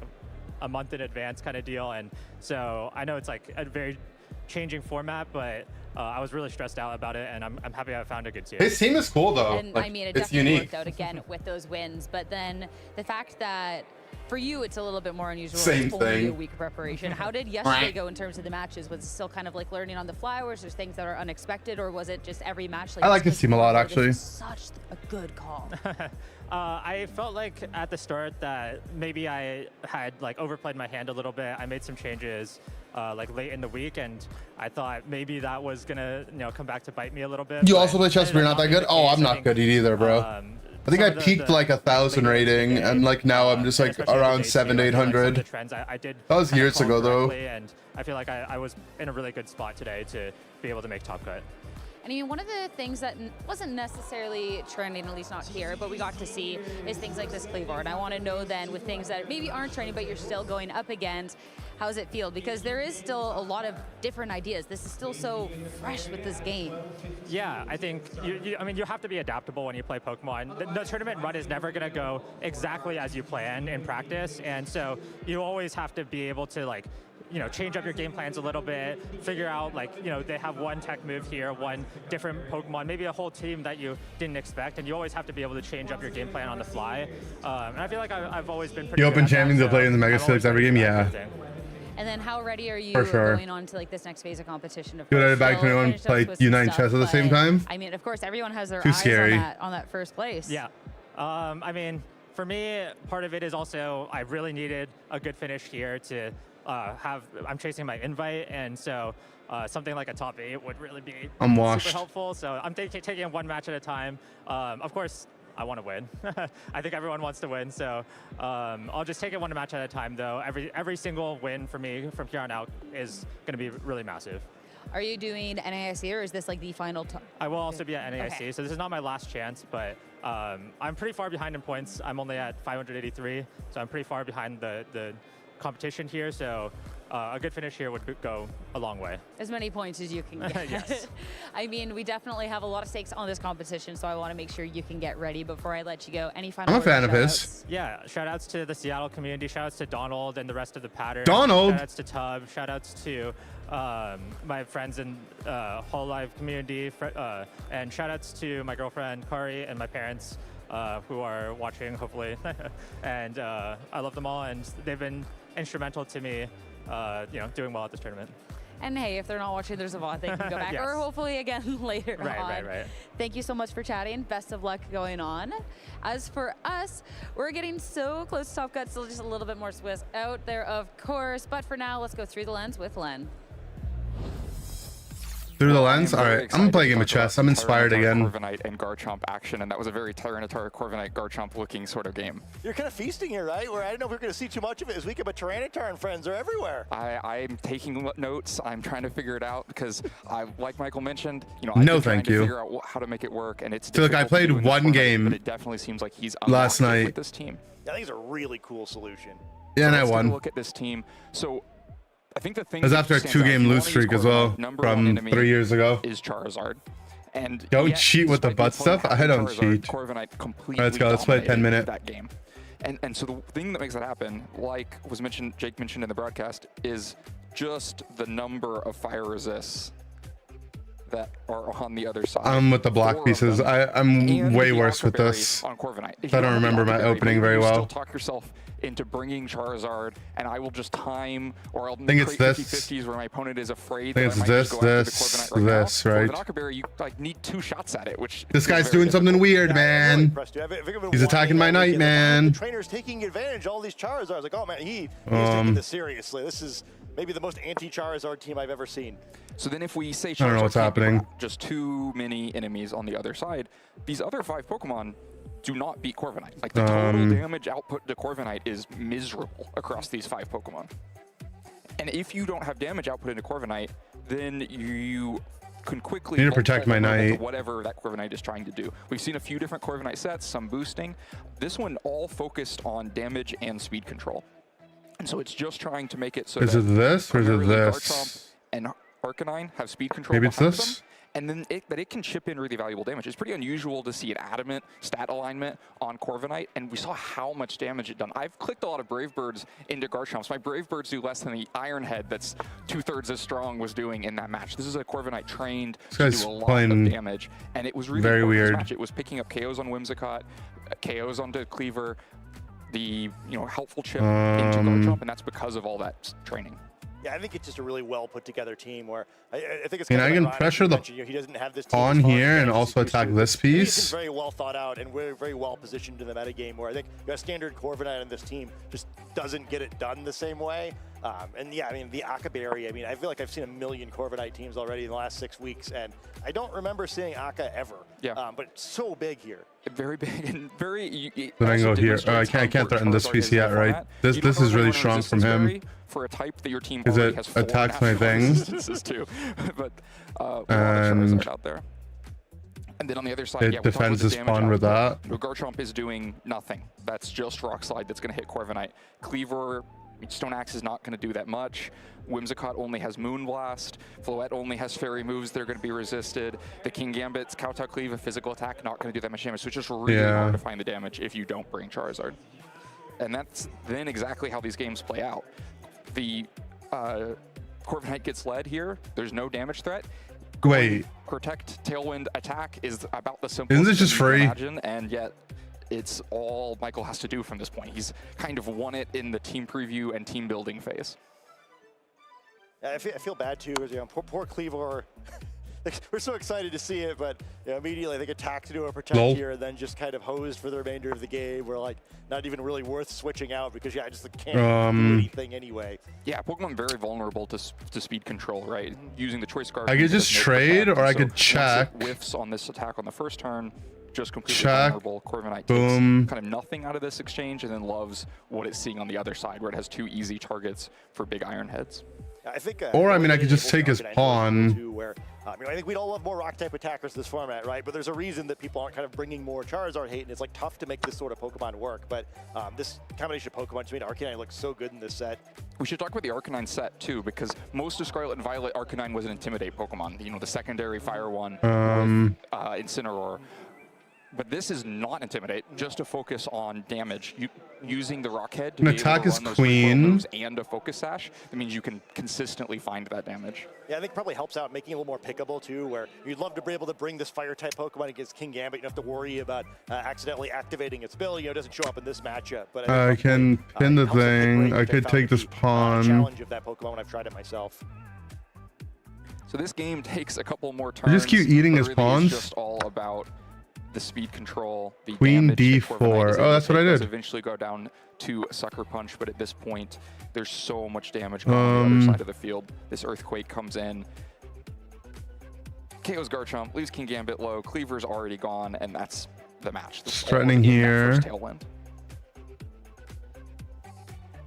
a month in advance kind of deal, and so I know it's like a very changing format, but I was really stressed out about it, and I'm happy I found a good team. His team is cool though. And Like, I mean, it it's definitely unique. worked out again with those wins. But then the fact that for you, it's a little bit more unusual. Same it's only thing. a week of preparation. How did yesterday go in terms of the matches? Was it still kind of like learning on the fly, or was there things that are unexpected, or was it just every match? I like this his team a lot, was actually. Such a good call. I felt like at the start that maybe I had like overplayed my hand a little bit. I made some changes like late in the week, and I thought maybe that was gonna come back to bite me a little bit. You but also play chess, ended but you're up not that being good? the Oh, case. I'm I not think, good either, bro. I think some I of the peaked like 1,000 later into the rating, game, and like now I'm just like especially around with 700 AC, to like, some of the 800. trends I did That was kind of years call ago, though. correctly, and I feel like I was in a really good spot today to be able to make top cut. And I mean, one of the things that wasn't necessarily trending, at least not here, but we got to see, is things like this Cleaver. And I want to know then, with things that maybe aren't trending, but you're still going up against, how does it feel? Because there is still a lot of different ideas. This is still so fresh with this game. Yeah, I think I mean, you have to be adaptable when you play Pokemon. The tournament run is never going to go exactly as you plan in practice, and so you always have to be able to like change up your game plans a little bit, figure out like, they have one tech move here, one different Pokemon, maybe a whole team that you didn't expect, and you always have to be able to change up your game plan on the fly. And I feel like I've always been pretty The good Open at that, Champions will so play in the Mega I've always Six every been game, good at yeah. everything. And then how ready are you For sure. going on to like this next phase of competition? Of Dude, course, I back still 21 finished up play with some U9 stuff, chess at the same but, time? I mean, of course, everyone has their Too eyes scary. on that first place. Yeah. I mean, for me, part of it is also I really needed a good finish here to I'm chasing my invite, and so something like a top 8 would really be I'm washed. super helpful. So I'm taking it one match at a time. Of course, I want to win. I think everyone wants to win, so I'll just take it one match at a time, though. Every single win for me from here on out is going to be really massive. Are you doing NAIC, or is this like the final? I will also be at NAIC, Okay. so this is not my last chance, but I'm pretty far behind in points. I'm only at 583, so I'm pretty far behind the competition here. So a good finish here would go a long way. As many points as you can get. Yes. I mean, we definitely have a lot of stakes on this competition, so I want to make sure you can get ready before I let you go. Any final I'm a words, fan of shout-outs? his. Yeah, shout outs to the Seattle community, shout outs to Donald and the rest of the pattern. Donald! Shout outs to Tub, shout outs to my friends in Hololive community, and shout outs to my girlfriend Kari and my parents who are watching, hopefully. And I love them all, and they've been instrumental to me doing well at this tournament. And hey, if they're not watching, there's a VOD they can go back, Yes. or hopefully again later on. Right. Thank you so much for chatting. Best of luck going on. As for us, we're getting so close to Top Cut, still just a little bit more Swiss out there, of course. But for now, let's go through the lens with Len. Through the lens? I am All very right, I'm gonna excited play a to game of talk about chess. I'm inspired Tyranitar again. Corviknight and Garchomp action, and that was a very Tyranitar Corviknight Garchomp looking sort of game. You're kind of feasting here, right? Where I don't know if we're going to see too much of it this weekend, but Tyranitar and friends are everywhere. I'm taking notes. I'm trying to figure it out because, like Michael mentioned, I've No, been trying thank to you. figure out how to make it work, and it's feel like I difficult to do played in this one format, game but it definitely seems like he's last unlocked it night. with this team. I think it's a really cool solution. Yeah, and I Let's take a won. look at this team. So I think the thing It was that after a stands out, 2-game if you lose wanna use streak as Corviknight, well number one from enemy 3 years ago. is Charizard. And Don't yet, cheat with the despite butt opponent stuff. I having don't Charizard, cheat. Corviknight completely Let's go. Let's play a 10-minute. that game. And so the thing that makes that happen, like was mentioned, Jake mentioned in the broadcast, is just the number of fire resists that are on the other side. I'm with the block 4 of pieces. them. I'm And way the worse with Aquaberry this. on Corviknight. If I you don't have the remember my Aquaberry, opening maybe very you well. Still talk yourself into bringing Charizard, and I will just time, or I'll think it's create this. 50-50s where my opponent is afraid I think that I it's might this, just go after the this, Corviknight right this, now. right? With an Aquaberry, you need 2 shots at it, which This is guy's very doing difficult. something weird, Yeah, I'm really man. impressed, dude. If it would've He's won attacking my all knight, weekend, the man. trainer's taking advantage of all these Charizards. I was like, oh man, he's taking this seriously. This is maybe the most anti-Charizard team I've ever seen. So then if we say I don't know Charizard what's can't be happening. wrapped, just too many enemies on the other side, these other 5 Pokemon do not beat Corviknight. Like the total damage output to Corviknight is miserable across these 5 Pokemon. And if you don't have damage output into Corviknight, then you can quickly Need to protect my multiply that into knight. whatever that Corviknight is trying to do. We've seen a few different Corviknight sets, some boosting. This one all focused on damage and speed control. And so it's just trying to make it so Is that it this or is it primarily this? Garchomp and Arcanine have speed control Maybe it's behind this? them, and then it can chip in really valuable damage. It's pretty unusual to see an adamant stat alignment on Corviknight, and we saw how much damage it done. I've clicked a lot of Brave Birds into Garchomps. My Brave Birds do less than the Iron Head that's 2/3 as strong was doing in that match. This is a Corviknight trained to guy's do a lot playing of damage, and it was really very important in this weird. match. It was picking up KOs on Whimsicott, KOs onto Cleaver, the helpful chip into Garchomp, and that's because of all that training. Yeah, I think it's just a really well put together team where I think it's I mean, kind of I can ironic pressure you the mentioned, he doesn't have this team pawn as far as here and advantage as also he used attack to. this I think piece. It's very well thought out and we're very well positioned in the metagame where I think a standard Corviknight on this team just doesn't get it done the same way. And yeah, I mean, the Akaberry, I mean, I feel like I've seen a million Corviknight teams already in the last 6 weeks, and I don't remember seeing Akka ever. Yeah. But it's so big here. Very big and very. Then I can go here. Oh, I can't threaten this piece yet, right? This is really strong from him. For a type that your team Because already it has 4 attacks my natural thing. resistances to. But a lot of And Charizard out there. And then on the other side, it yeah, we talked about defends the his damage pawn with output. that. Garchomp is doing nothing. That's just Rock Slide that's going to hit Corviknight. Cleaver, Stone Axe is not going to do that much. Whimsicott only has Moonblast. Floette only has Fairy moves. They're going to be resisted. The King Gambit's Kowtow Cleave, a physical attack, not going to do that much damage. So it's just really hard to find the damage if you don't bring Charizard. And that's then exactly how these games play out. The Corviknight gets led here. There's no damage threat. Wait. Protect, Tailwind, attack is about the simplest. Isn't this just thing you can free? Imagine, and yet it's all Michael has to do from this point. He's kind of won it in the team preview and team building phase. Yeah, I feel bad too, because poor Cleaver. We're so excited to see it, but immediately they get attacked to do a protect Lol. here, and then just kind of hosed for the remainder of the game. We're like not even really worth switching out because I just can't do anything anyway. Yeah, Pokemon very vulnerable to speed control, right? Using the choice card. I could just trade or I could check. Once it whiffs on this attack on the first turn, just completely Check. vulnerable. Corviknight Boom. takes kind of nothing out of this exchange and then loves what it's seeing on the other side, where it has 2 easy targets for big Iron Heads. I think, Or, I mean, I could just take his pawn. Where, I think we'd all love more rock type attackers this format, right? But there's a reason that people aren't kind of bringing more Charizard hate, and it's like tough to make this sort of Pokemon work. But this combination of Pokemon just made Arcanine look so good in this set. We should talk about the Arcanine set too, because most of Scarlet and Violet, Arcanine was an Intimidate Pokemon. You know, the secondary Fire one with Incineroar. But this is not Intimidate, just to focus on damage. Using the Rock Head to An be attack able to is run those Queen. moves and a Focus Sash. That means you can consistently find that damage. Yeah, I think probably helps out making it a little more pickable too, where you'd love to be able to bring this fire type Pokemon against King Gambit. You don't have to worry about accidentally activating its ability. It doesn't show up in this matchup. But I can pin the thing. I could take this pawn. Challenge of that Pokemon when I've tried it myself. So this game takes a couple more turns. I just keep eating his really pawns. It's just all about the speed control, the Queen damage that D4. Corviknight is able Oh, that's to what I take. Does did. Eventually go down to Sucker Punch, but at this point, there's so much damage going on the other side of the field. This Earthquake comes in, KO's Garchomp, leaves King Gambit low. Cleaver's already gone, and that's the match. That's all Threatening in that here. first Tailwind.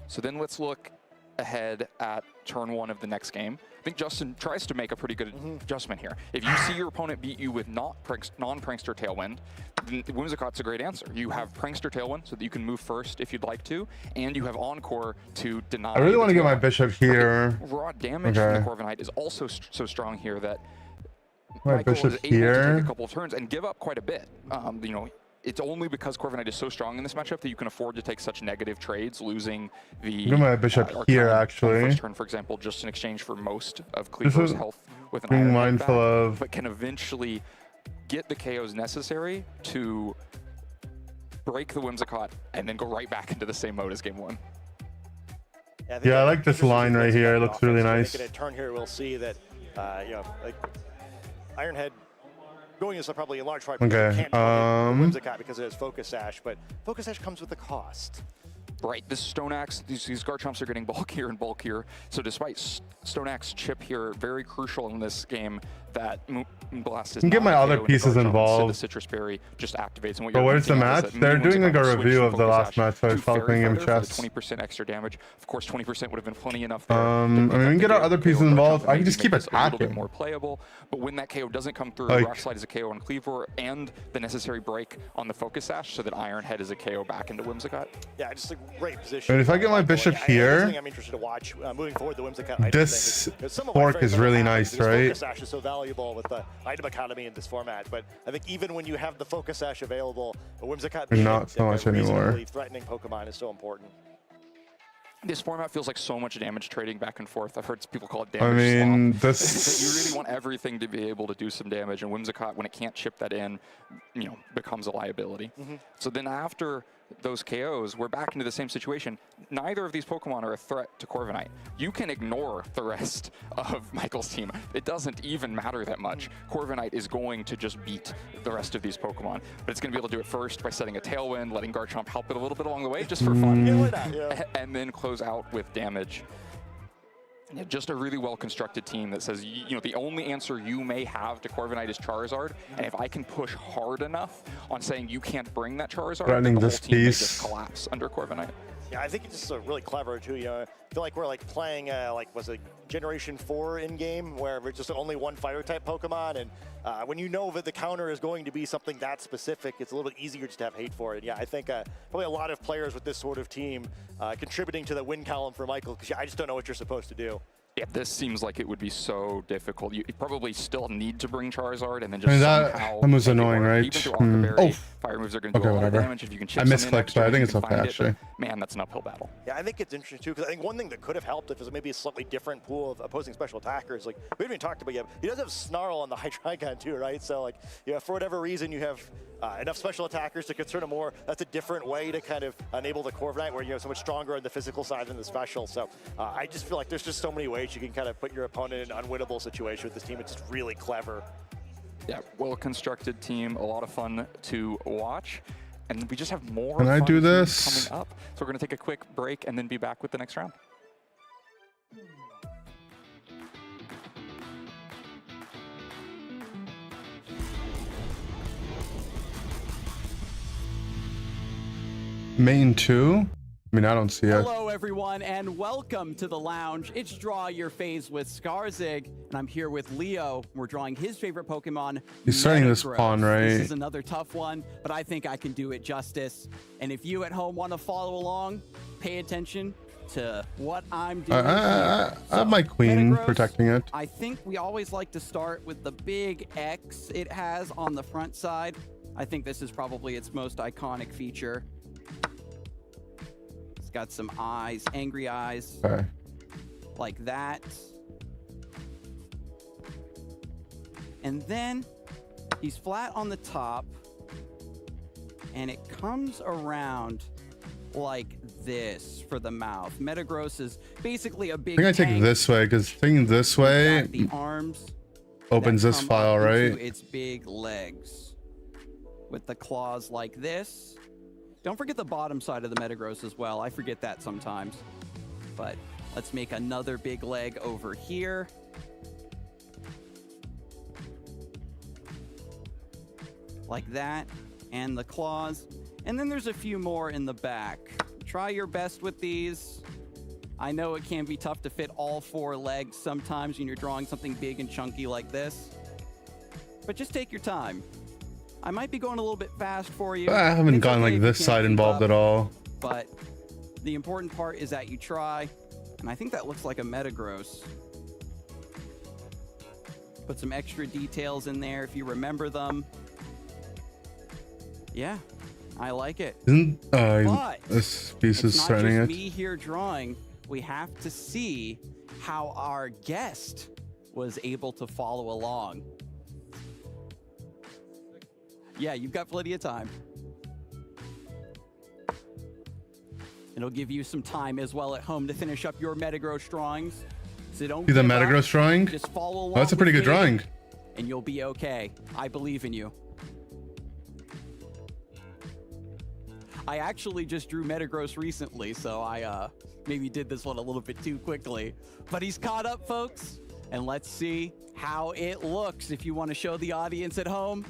So then let's look ahead at turn 1 of the next game. I think Justin tries to make a pretty good adjustment here. If you see your opponent beat you with non-Prankster Tailwind, then Whimsicott's a great answer. You have Prankster Tailwind so that you can move first if you'd like to, and you have Encore to deny. I really want to get my Tailwind. bishop here. Raw damage from the Corviknight is also so strong here that My Michael bishop is able to here. take a couple of turns and give up quite a bit. You know, it's only because Corviknight is so strong in this matchup that you can afford to take such negative trades, losing the Look at my bishop Arcanine here, on the actually. first turn, for example, just in exchange for most of This Cleaver's is health with an being Iron Head mindful back, of- but can eventually get the KOs necessary to break the Whimsicott and then go right back into the same mode as game 1. Yeah, I like this line right here. It looks really nice. I think in a turn here, we'll see that, like Iron Head going is probably a large part. Okay, Whimsicott because it has Focus Sash, but Focus Sash comes with a cost. Right, this Stone Axe, these Garchomps are getting bulkier and bulkier. So despite Stone Axe chip here, very crucial in this game that Moonblast is Can get my not other KO and pieces Garchomp, involved. instead the Citrus Berry just activates. And what But you're where's the thinking of is match? that They're Moonblast doing like a switched review from of the Focus last Sash match, so I to was following Fairy him Fighter for the chess. 20% extra damage. Of course, 20% would have been plenty enough there. I mean, we can get our other pieces involved. I can just keep A little bit attacking. more playable, but when that KO doesn't come through, Like- Rock Slide is a KO on Cleaver and the necessary break on the Focus Sash so that Iron Head is a KO back into Whimsicott. Yeah, just a great position. And if I get my bishop That's here, something I'm interested to watch moving forward. The Whimsicott item this thing. Because some of my fork friends is are really happy nice, because right? Focus Sash is so valuable with the item economy in this format, but I think even when you have the Focus Sash available, a Whimsicott being Not so a much anymore. reasonably threatening Pokemon is so important. This format feels like so much damage trading back and forth. I've heard people call it I damage mean, slop. this. You really want everything to be able to do some damage, and Whimsicott, when it can't chip that in, becomes a liability. So then after those KOs, we're back into the same situation. Neither of these Pokemon are a threat to Corviknight. You can ignore the rest of Michael's team. It doesn't even matter that much. Corviknight is going to just beat the rest of these Pokemon, but it's going to be able to do it first by setting a Tailwind, letting Garchomp help it a little bit along the way, just for fun, and then close out with damage. Yeah, just a really well-constructed team that says, the only answer you may have to Corviknight is Charizard, and if I can push hard enough on saying you can't bring that Charizard, then Threatening the whole this team may piece. just collapse under Corviknight. Yeah, I think it's just really clever too. I feel like we're playing was it Generation 4 in game where there's just only one fire type Pokemon, and when you know that the counter is going to be something that specific, it's a little bit easier just to have hate for it. Yeah, I think probably a lot of players with this sort of team contributing to the win column for Michael, because I just don't know what you're supposed to do. Yeah, this seems like it would be so difficult. You probably still need to bring Charizard, and then just I mean, that somehow was make it annoying, work. right? Even through Aqua Berry, Oh. fire moves are going to do Okay, a lot of whatever. damage. If you can chip I some in misclicked, extra, but I think you it's can okay, find it, actually. but man, that's an uphill battle. Yeah, I think it's interesting too, because I think one thing that could have helped if it was maybe a slightly different pool of opposing special attackers, like we haven't even talked about yet, he does have Snarl on the Hydreigon too, right? So for whatever reason you have enough special attackers to concern him more, that's a different way to kind of enable the Corviknight where you're so much stronger on the physical side than the special. So I just feel like there's just so many ways you can kind of put your opponent in an unwinnable situation with this team. It's just really clever. Yeah, well-constructed team, a lot of fun to watch. And we just have more Can I fun do teams this? coming up. So we're going to take a quick break and then be back with the next round. Main 2. mean, I don't see it. Hello, everyone, and welcome to the lounge. It's Draw Your Phase with Skarzig, and I'm here with Leo. We're drawing his favorite Pokemon. He's starting this Metagross. pawn, right? This is another tough one, but I think I can do it justice. And if you at home want to follow along, pay attention to what I'm doing. I have my queen Metagross, protecting it. I think we always like to start with the big X it has on the front side. I think this is probably its most iconic feature. It's got some eyes, angry eyes, Okay. like that. And then he's flat on the top, and it comes around like this for the mouth. Metagross is basically a I big think I take it tank. this way because taking this way Got the arms opens that this come file, up into right? its big legs with the claws like this. Don't forget the bottom side of the Metagross as well. I forget that sometimes. But let's make another big leg over here. Like that. And the claws. And then there's a few more in the back. Try your best with these. I know it can be tough to fit all 4 legs sometimes when you're drawing something big and chunky like this. But just take your time. I might be going a little bit fast for you. I haven't It's gotten okay like if this you side can't keep involved up, at all. But the important part is that you try. And I think that looks like a Metagross. Put some extra details in there if you remember them. Yeah, I like it. Isn't But this piece is it's not threatening just it? me here drawing. We have to see how our guest was able to follow along. Yeah, you've got plenty of time. It'll give you some time as well at home to finish up your Metagross drawings. So don't See the give up. Metagross drawing? Just follow along. Oh, that's a pretty with good me, drawing. and you'll be okay. I believe in you. I actually just drew Metagross recently, so I maybe did this one a little bit too quickly. But he's caught up, folks. And let's see how it looks if you want to show the audience at home.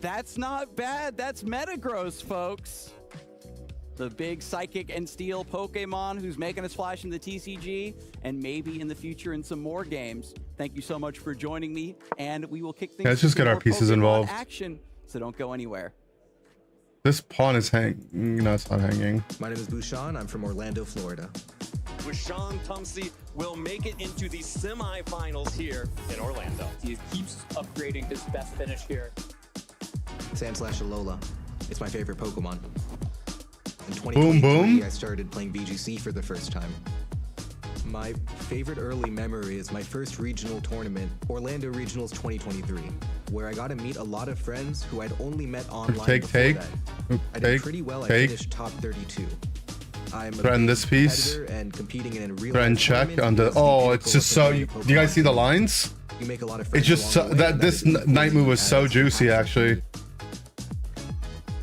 That's not bad. That's Metagross, folks. The big Psychic and Steel Pokemon who's making a splash in the TCG and maybe in the future in some more games. Thank you so much for joining me, and we will kick things Yeah, let's just into get our more pieces Pokemon involved. action, so don't go anywhere. This pawn is hanging. No, it's not hanging. My name is Bouchon. I'm from Orlando, Florida. Bouchon Tumsy will make it into the semifinals here in Orlando. He keeps upgrading his best finish here. Sandslash-Alola. It's my favorite Pokemon. In Boom, 2023, boom. I started playing VGC for the first time. My favorite early memory is my first regional tournament, Orlando Regionals 2023, where I got to meet a lot of friends who I'd only met online Take, before take. that. I did Take, pretty well. I take. finished top 32. I'm a Threaten big this piece. competitor and competing in a real Threaten life check tournament on the. is Oh, it's beautiful just so. thing Do about you guys see the Pokemon. lines? You make a lot of It's friends just so, along the way, that and this is the night move feeling was so as juicy, passion. actually.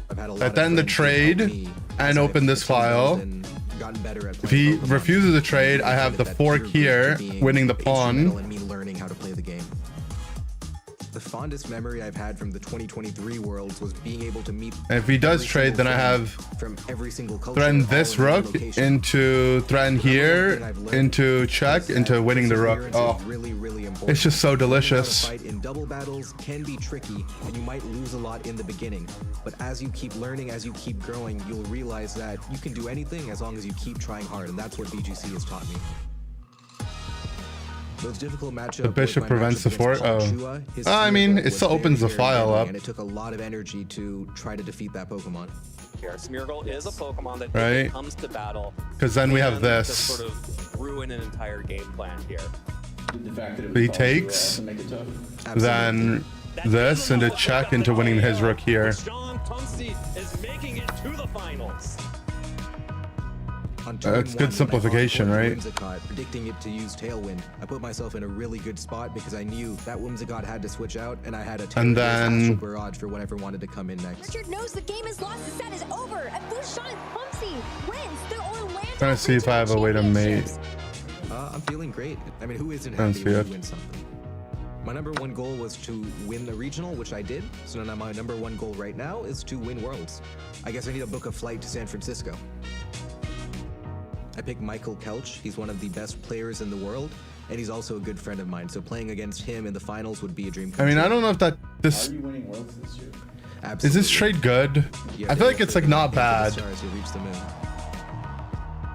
I've had a lot At of the end, the friends who helped trade me and as I've open this excelled file. and gotten better at If playing he Pokemon. refuses the trade, I have the That fork contributed to here, being winning the instrumental pawn. in me learning how to play the game. The fondest memory I've had from the 2023 Worlds was being able to meet. And if he does every trade, single then I fan have from every single culture, threaten all this in one rook location. into threaten here, into check, Is into that winning the rook. perseverance is Oh, really, really important. it's just so Learning how to delicious. fight in double battles can be tricky, and you might lose a lot in the beginning. But as you keep learning, as you keep growing, you'll realize that you can do anything as long as you keep trying hard, and that's what VGC has taught me. Most difficult matchup. The bishop was my prevents matchup the against fork. Paul Oh, Chua. His I field mean, goal it was still very, opens the very file deadly, up. and it took a lot of energy to try to defeat that Pokemon. Here, Smeargle is a Pokemon that Right. if it comes to battle, Because then we have can this. just sort of ruin an entire game plan here. He takes, then this into check into winning his rook here. Bouchon Tumsy is making it to the finals. On turn That's good one, simplification, when I right? Whimsicott, predicting it to use Tailwind, I put myself in a really good spot because I knew that Whimsicott had to switch out, and I had a And Tailwind then- Astral Barrage for whatever wanted to come in next. Richard knows the game is lost. The set is over. And Bouchon Tumsy wins the Orlando Trying to see if I have a way to mate. I'm feeling great. I mean, who isn't I don't happy see when it. you win something? My number one goal was to win the regional, which I did. So now my number one goal right now is to win Worlds. I guess I need to book a flight to San Francisco. I picked Michael Kelch. He's one of the best players in the world, and he's also a good friend of mine. So playing against him in the finals would be a dream come I mean, true. I don't know if this... Are you winning Worlds this year? Absolutely. Is this trade good? Yeah, I feel like it's like not bad. Stars, you'll reach the moon.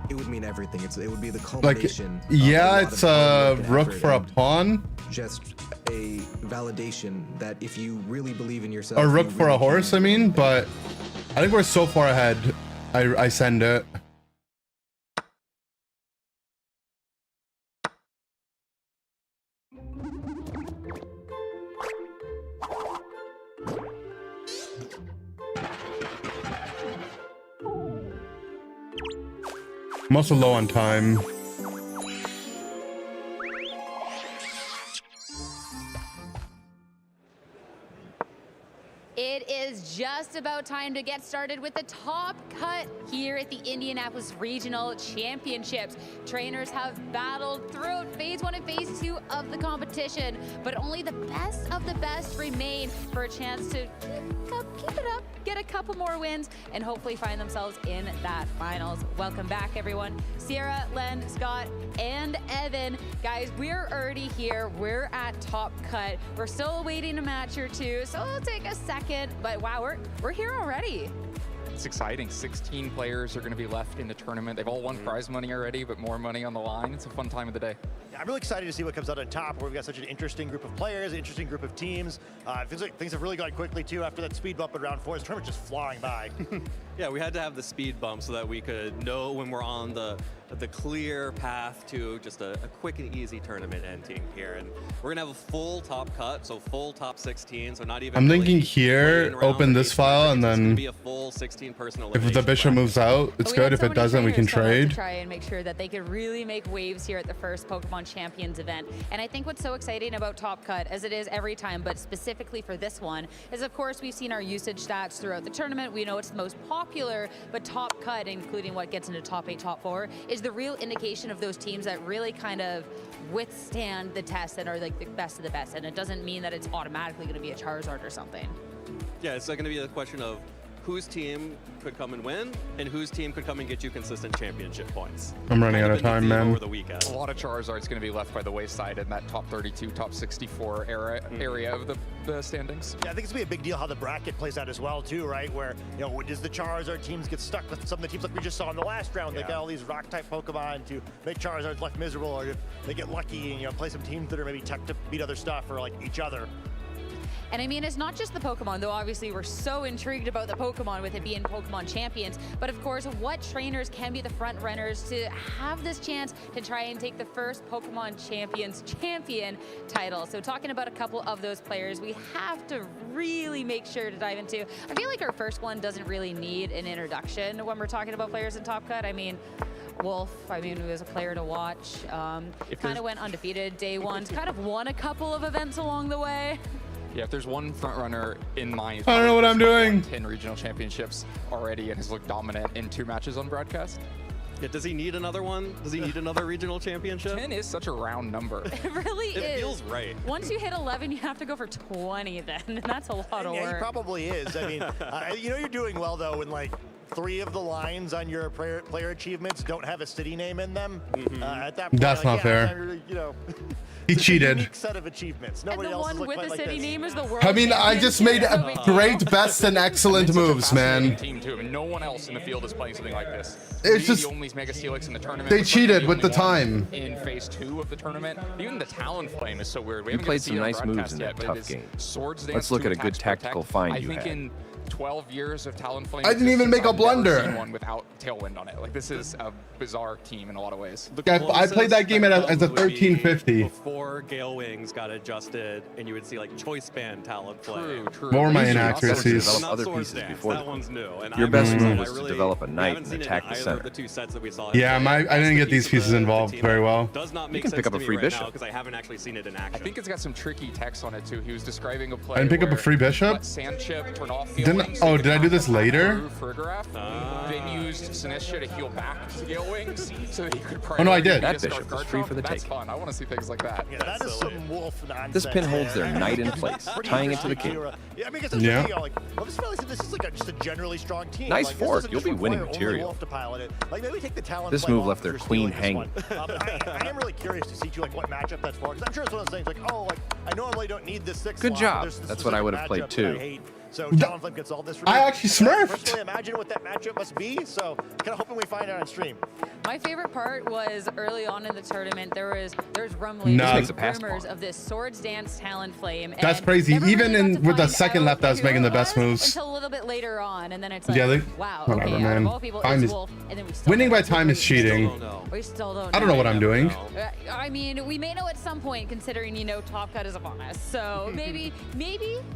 It would mean everything. It would be the Like, culmination. yeah, it's a rook for a pawn. Just a validation that if you really believe in yourself, A rook you for really a horse, I mean, but I think we're so far ahead. I send it. I'm also low on time. It is just about time to get started with the top cut here at the Indianapolis Regional Championships. Trainers have battled throughout phase 1 and phase 2 of the competition, but only the best of the best remain for a chance to keep it up, get a couple more wins, and hopefully find themselves in that finals. Welcome back, everyone. Sierra, Len, Scott, and Evan. Guys, we're already here. We're at top cut. We're still awaiting a match or two, so it'll take a second, but wow, we're here already. It's exciting. 16 players are going to be left in the tournament. They've all won prize money already, but more money on the line. It's a fun time of the day. Yeah, I'm really excited to see what comes out on top, where we've got such an interesting group of players, an interesting group of teams. It feels like things have really gone quickly, too, after that speed bump in round 4. This tournament's just flying by. Yeah, we had to have the speed bump so that we could know when we're on the clear path to just a quick and easy tournament ending here. And we're gonna have a full top cut, so full top 16, so not even I'm really thinking here, open this file, and then be a full 16-person if the bishop moves out, it's good. If it doesn't, we can trade. To try and make sure that they could really make waves here at the first Pokemon Champions event. And I think what's so exciting about Top Cut, as it is every time, but specifically for this one, is of course we've seen our usage stats throughout the tournament. We know it's the most popular, but Top Cut, including what gets into top 8, top 4, is the real indication of those teams that really kind of withstand the test and are like the best of the best. And it doesn't mean that it's automatically going to be a Charizard or something. Yeah, it's going to be a question of whose team could come and win, and whose team could come and get you consistent championship points. I'm running out of time, man. Over the weekend. A lot of Charizard's going to be left by the wayside in that top 32, top 64 area of the standings. Yeah, I think it's going to be a big deal how the bracket plays out as well, too, right? Where, you know, does the Charizard teams get stuck with some of the teams like we just saw in the last round? They got all these rock-type Pokemon to make Charizards left miserable, or if they get lucky and, you know, play some teams that are maybe tech to beat other stuff or, like, each other. And I mean, it's not just the Pokemon, though obviously we're so intrigued about the Pokemon with it being Pokemon Champions, but of course, what trainers can be the front runners to have this chance to try and take the first Pokemon Champions champion title? So talking about a couple of those players, we have to really make sure to dive into. I feel like our first one doesn't really need an introduction when we're talking about players in Top Cut. I mean, Wolf, I mean, he was a player to watch. Kind of went undefeated day one, kind of won a couple of events along the way. Yeah, if there's one front runner in mind, I don't know what I'm doing. 10 regional championships already and has looked dominant in 2 matches on broadcast. Yeah, does he need another one? Does he need another regional championship? 10 is such a round number. It really It is. feels right. Once you hit 11, you have to go for 20 then, and that's a lot of Yeah, work. he probably is. I mean, you know you're doing well, though, when, like, 3 of the lines on your player achievements don't have a city name in them. At that point, That's like, not fair. You know, He it's a cheated. unique set of achievements. And Nobody the else one has with looked the quite city like this. name is the world. I mean, I just made a great, best, and excellent moves, man. Team too, and no one else in the field is playing something like this. It's just- the only Mega Steelix in the tournament. They Looks cheated like with the only one time. In phase 2 of the tournament, even the Talonflame is so weird. We You haven't played got to some see it on nice moves broadcast in yet, that but it tough is game. Swords Dance Let's look to at a good attack, tactical protect. find I you think had. in 12 years of Talonflame, I didn't even make a I've never blunder. seen one without Tailwind on it. Like, this is a bizarre team in a lot of ways. Yeah, I played that game as a 1350. Before Gale Wings got adjusted, and you would see like Choice Band Talonflame. True. What were my You should also inaccuracies? develop Not other Swords pieces Dance, before that the- one's new. And Your I'm best really- move I was to really develop a knight haven't and seen it attack in the either center. of the 2 sets that we saw. Yeah, I That's didn't the get piece these of pieces the involved team very that well. Does not You make can sense pick up to a me free right bishop. now because I haven't actually seen it in I action. think it's got some tricky text on it too. He was describing a play. I didn't pick up a where free bishop? let Sandchip turn off Didn't- Gale Wings, oh, so did I do this later? Frigoraph, then used Sinistra to heal back to Gale Wings so that he could Oh, no, I did. priority That discard bishop is card free draw. for the That's taking. fun. I want to see things like that. Yeah, that is some wolf nonsense. This pin holds their knight in place, tying it to the king. Yeah, I mean, because like, well, this is like just a generally strong team. Nice like, fork. You'll be winning material. Wolf to pilot it. Like, maybe take the talent This play move off left if their you're queen stealing this hanging. one. But I am really curious to see too, like, what matchup that's for. Because I'm sure it's one of those things like, oh, like I normally don't need this 6 Good slot, job. there's this That's what I would have specific played matchup that I too. hate. So Talonflame can solve this for me. I actually smurfed. Personally, imagine what that matchup must be. So kind of hoping we find out on stream. My favorite part was early on in the tournament, there's rumblings, No. rumors of this Swords Dance Talonflame. That's and crazy. everybody Even got in to with the find second out left, I was who making the it best was moves. until a little bit later on, and then it's like, Yeah, they, wow, whatever, okay, out man. of all people, Time it's is, Wolf, and then we still winning don't by know. time is cheating. We still don't know. I don't know what I'm doing. I mean, we may know at some point, considering, you know, Top Cut is upon us. So maybe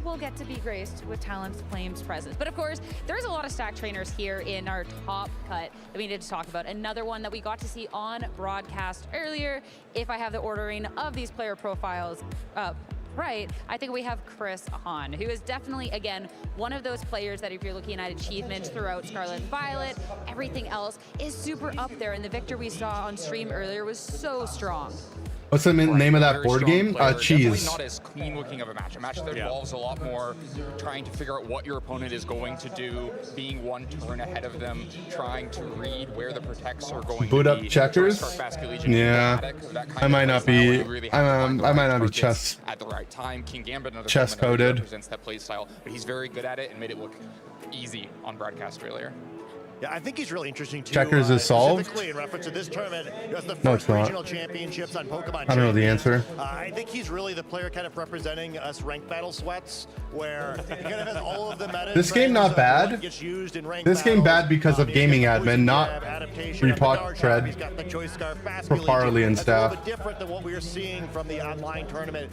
we'll get to be graced with Talonflame's presence. But of course, there's a lot of stack trainers here in our Top Cut that we need to talk about. Another one that we got to see on broadcast earlier, if I have the ordering of these player profiles up right, I think we have Chris Hahn, who is definitely, again, one of those players that if you're looking at achievements throughout Scarlet and Violet, everything else is super up there. And the victor we saw on stream earlier was so strong. What's the name of that Very board strong game? player. Cheese. Definitely not as clean looking of a match. A match that involves a lot more trying to figure out what your opponent is going to do, being one turn ahead of them, trying to read where the protects are going Boot to up be. checkers. Yeah, I might not be. I might not be chess. At the right time, King Gambit, another Chess opponent that coded. represents that play style, but he's very good at it and made it look easy on broadcast earlier. Yeah, I think he's really interesting too. Checkers is solved? Specifically in reference to this tournament, it was the No, first it's not. regional championships on Pokemon. I don't know the Champions. answer. I think he's really the player kind of representing us ranked battle sweats, where he kind of has all of the meta. This game not bad. Gets used in ranked This game battles. bad because of gaming admin, not repot tread He's got the choice scarf, fast for Farley and That's a little staff. bit different than what we were seeing from the online tournament,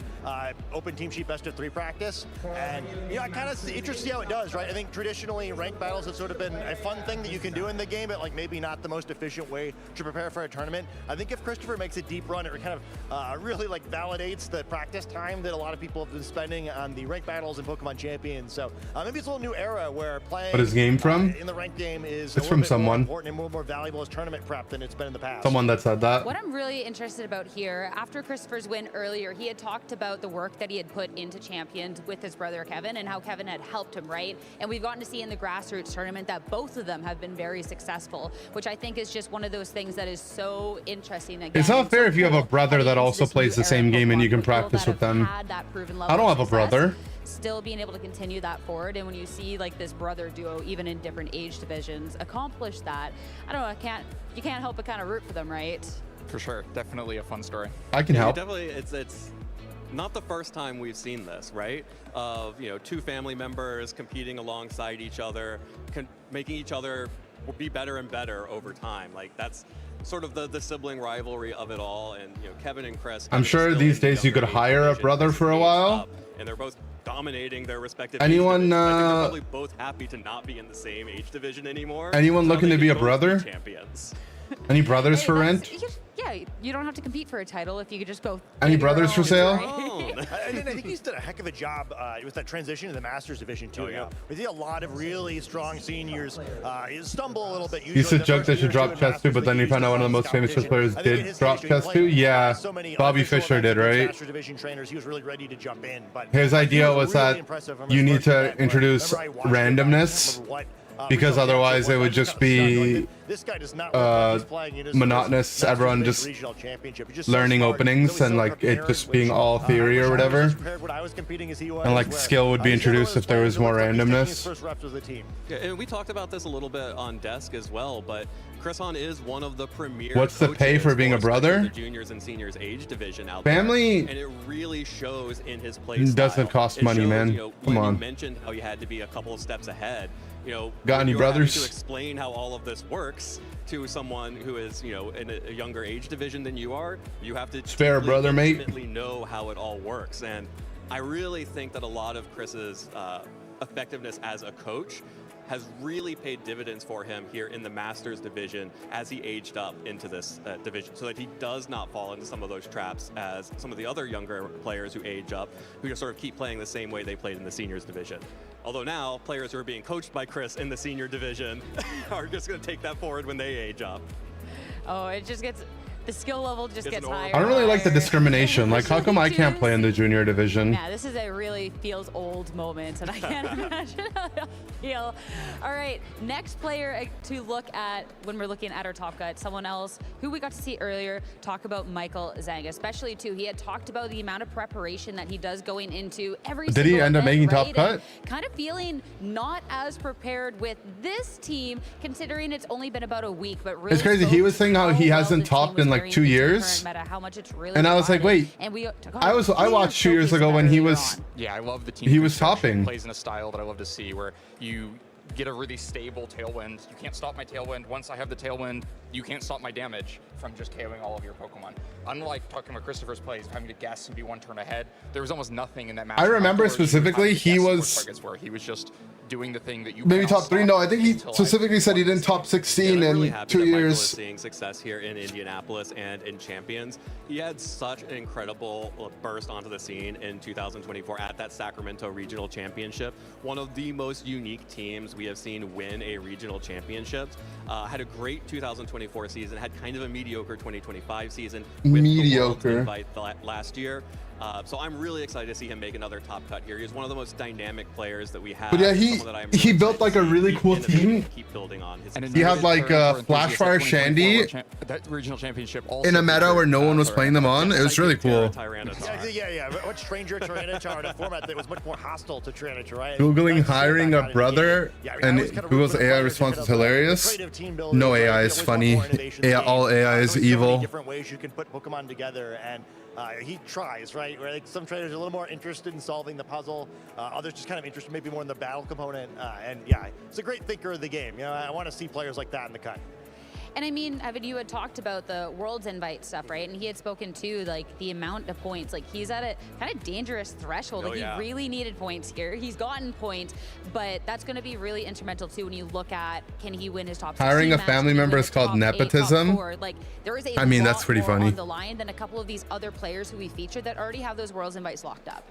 open team sheet best of 3 practice. And you know, I kind of interested to see how it does, right? I think traditionally ranked battles have sort of been a fun thing that you can do in the game, but like maybe not the most efficient way to prepare for a tournament. I think if Christopher makes a deep run, it kind of really like validates the practice time that a lot of people have been spending on the ranked battles and Pokemon Champions. So maybe it's a little new era where playing What is game from? in the ranked game is It's a from little bit someone. more important and more valuable as tournament prep than it's been in the past. Someone that said that. What I'm really interested about here, after Christopher's win earlier, he had talked about the work that he had put into Champions with his brother Kevin and how Kevin had helped him, right? And we've gotten to see in the grassroots tournament that both of them have been very successful, which I think is just one of those things that is so interesting. Again, It's not fair if you have a brother that also this plays new the same era game and you can Pokemon, people practice that with have them. had that proven I level don't of have a success, brother. still being able to continue that forward, and when you see like this brother duo, even in different age divisions, accomplish that, I don't know, you can't help but kind of root for them, right? For sure, definitely a fun story. I can help. Definitely, it's not the first time we've seen this, right? Of, you know, 2 family members competing alongside each other, making each other be better and better over time. Like, that's sort of the sibling rivalry of it all. And, you know, Kevin and Chris. I'm sure these days you could hire a brother for a while. And they're both dominating their respective Anyone, age divisions. I think they're probably both happy to not be in the same age division anymore. Anyone So now looking they to be can a both brother? Champions. Any brothers Hey, for that's- rent? Yeah, you don't have to compete for a title if you could just go. Any get your brothers for own, sale? right? I think he's done a heck of a job with that transition to the Masters division too. You know, we see a lot of really strong seniors stumble a little bit. He used to joke they should drop chess too, but then you found out one of the most famous chess players did drop chess too. Yeah, Bobby Fischer did, right? Master division trainers, he was really ready to jump in. But His idea was that you need to introduce randomness because otherwise it would just be monotonous. Everyone just learning openings and like it just being all theory or whatever. And like skill would be introduced if there was more randomness. Yeah, and we talked about this a little bit on Desk as well, but Chris Hahn is one of the premier What's the pay coaches for being a brother? the juniors and seniors age division out Family there. And it really shows in his play style. doesn't cost It money, shows, man. you know, Come when on. You mentioned how you had to be a couple of steps ahead. You know, Got when any you're having brothers? to explain how all of this works to someone who is, you know, in a younger age division than you are, you have to Spare deeply, brother, mate. intimately know how it all works. And I really think that a lot of Chris's effectiveness as a coach has really paid dividends for him here in the Masters division as he aged up into this division, so that he does not fall into some of those traps as some of the other younger players who age up, who just sort of keep playing the same way they played in the seniors division. Although now, players who are being coached by Chris in the senior division are just going to take that forward when they age up. Oh, it just gets the skill level just gets higher. I don't really like the discrimination. Like, how come I can't play in the junior division? Yeah, this is a really feels old moment, and I can't imagine how it'll feel. All right, next player to look at when we're looking at our top cut, someone else who we got to see earlier talk about Michael Zhang, especially too. He had talked about the amount of preparation that he does going into every Did he end up making top cut? And kind of feeling not as prepared with this team, considering it's only been about a week, but really It's crazy. He was saying how he hasn't topped in like 2 years. meta, how much it's really And I was like, wait, and I watched 2 years ago when he was, Yeah, I love the team. he was construction. topping. Plays in a style that I love to see, where you get a really stable tailwind. You can't stop my tailwind. Once I have the tailwind, you can't stop my damage from just KOing all of your Pokemon. Unlike talking about Christopher's plays, having to guess and be one turn ahead, there was almost nothing in that match. I remember Outdoors, specifically he was targets where he was just doing the thing that you maybe cannot top 3. stop No, I think he until I- specifically said he didn't top 16 I'm really in happy 2 that Michael is years. seeing success here in Indianapolis and in Champions. He had such an incredible burst onto the scene in 2024 at that Sacramento Regional Championship. One of the most unique teams we have seen win a regional championship. Had a great 2024 season, had kind of a mediocre 2025 season. With Mediocre. The Worlds invite last year. So I'm really excited to see him make another top cut here. He's one of the most dynamic players that we have. But yeah, someone that I'm he really built like a excited to really see cool innovate team. and keep building on his He had like Flashfire Shandy that regional championship in a meta where no one was playing them on. It was really cool. Yeah. What Stranger Tyranitar in a format that was much more hostile to Tyranitar, right? Googling hiring a brother and Google's AI response is hilarious. No AI is funny. All AI is evil. Different ways you can put Pokemon together, and he tries, right? Where like some traders are a little more interested in solving the puzzle, others just kind of interested maybe more in the battle component. And yeah, he's a great thinker of the game. You know, I want to see players like that in the cut. And I mean, Evan, you had talked about the Worlds invite stuff, right? And he had spoken to like the amount of points. Like he's at a kind of dangerous threshold. Like he really needed points here. He's gotten points, but that's going to be really instrumental too when you look at can he win his top 16 Hiring a match? family Can he member win is his called top 8, top nepotism. 4? Like there is a I mean, lot that's pretty more funny. on the line than a couple of these other players who we featured that already have those Worlds invites locked up.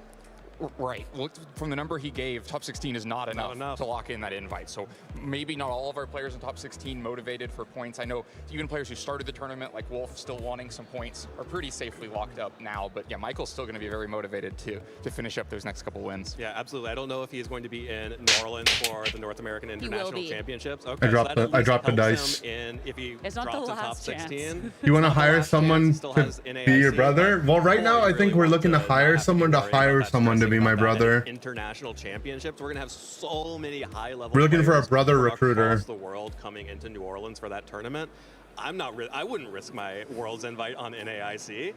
Right. Well, from the number he gave, top 16 is not enough to lock in that invite. So maybe not all of our players in top 16 motivated for points. I know even players who started the tournament, like Wolf, still wanting some points, are pretty safely locked up now. But yeah, Michael's still going to be very motivated to finish up those next couple wins. Yeah, absolutely. I don't know if he is going to be in New Orleans for the North American International Championships. Okay, I dropped the dice. If he It's not drops the in top last chance. 16, You want to hire someone to be your brother? Well, right now I think we're looking to hire someone to be my brother. International championships. We're gonna have so many high-level. We're looking for a players brother from recruiter. across the world coming into New Orleans for that tournament. I wouldn't risk my Worlds invite on NAIC.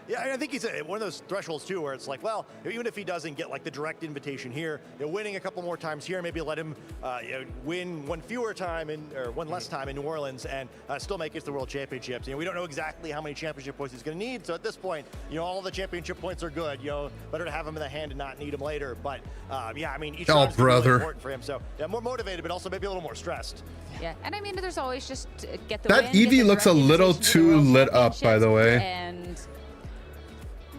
Yeah, I think he's one of those thresholds too, where it's like, well, even if he doesn't get like the direct invitation here, winning a couple more times here, maybe let him win one fewer time or one less time in New Orleans, and still make it to the World Championships. We don't know exactly how many championship points he's going to need, so at this point, all the championship points are good. Better to have them in the hand and not need them later. But yeah, I mean, each round is really important for him. So yeah, more motivated, but also maybe a little more stressed. Yeah, and I mean, there's always just get the That win, get Eevee the looks a direct little invitation to the too World lit up, by the way. And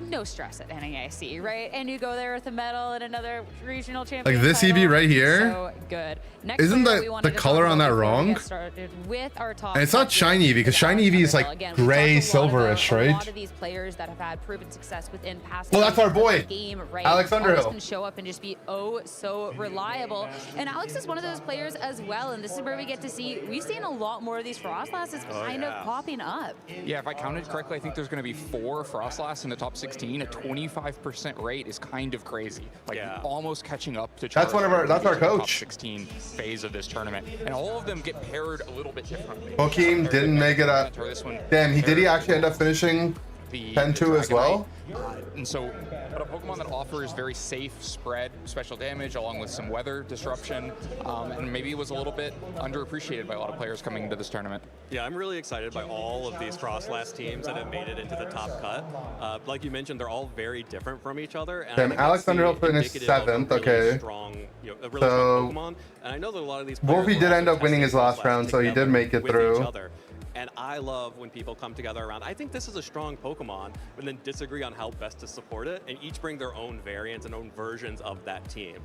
no stress at NAIC, right? And you go there with a medal and another regional champion. Like this title. Eevee right here? So good. Next Isn't player we the wanted to color talk on about that before we wrong? get started with our top And it's not shiny Eevee, because shiny Eevee is like Again, gray, we talked a lot about silverish, A right? lot of these players that have had proven success within past Well, that's our games of boy, the game, right? Alex Always Underhill. can show up and just be so reliable. And Alex is one of those players as well. And this is where we get to see, we've seen a lot more of these Frostlasses kind of popping up. Yeah, if I counted correctly, I think there's going to be 4 Frostlass in the top 16. A 25% rate is kind of crazy. Like almost catching up to. That's one of our- that's our Top coach. 16 phase of this tournament, and all of them get paired a little bit differently. Bokeem didn't make it up. Damn, did he actually end up finishing 10-2 as well? And so, but a Pokemon that offers very safe spread, special damage, along with some weather disruption, and maybe was a little bit underappreciated by a lot of players coming into this tournament. Yeah, I'm really excited by all of these Frostlass teams that have made it into the top cut. Like you mentioned, they're all very different from each other. And I Damn, think Alex that's the Underhill finished indicative of a 7th, really okay. Strong, a really So, strong Pokemon. And I know that a lot of these players Wolfie were did also end up winning his testing last Frostlass round, so he did together make it with through. each other. And I love when people come together around, I think this is a strong Pokemon, but then disagree on how best to support it, and each bring their own variants and own versions of that team.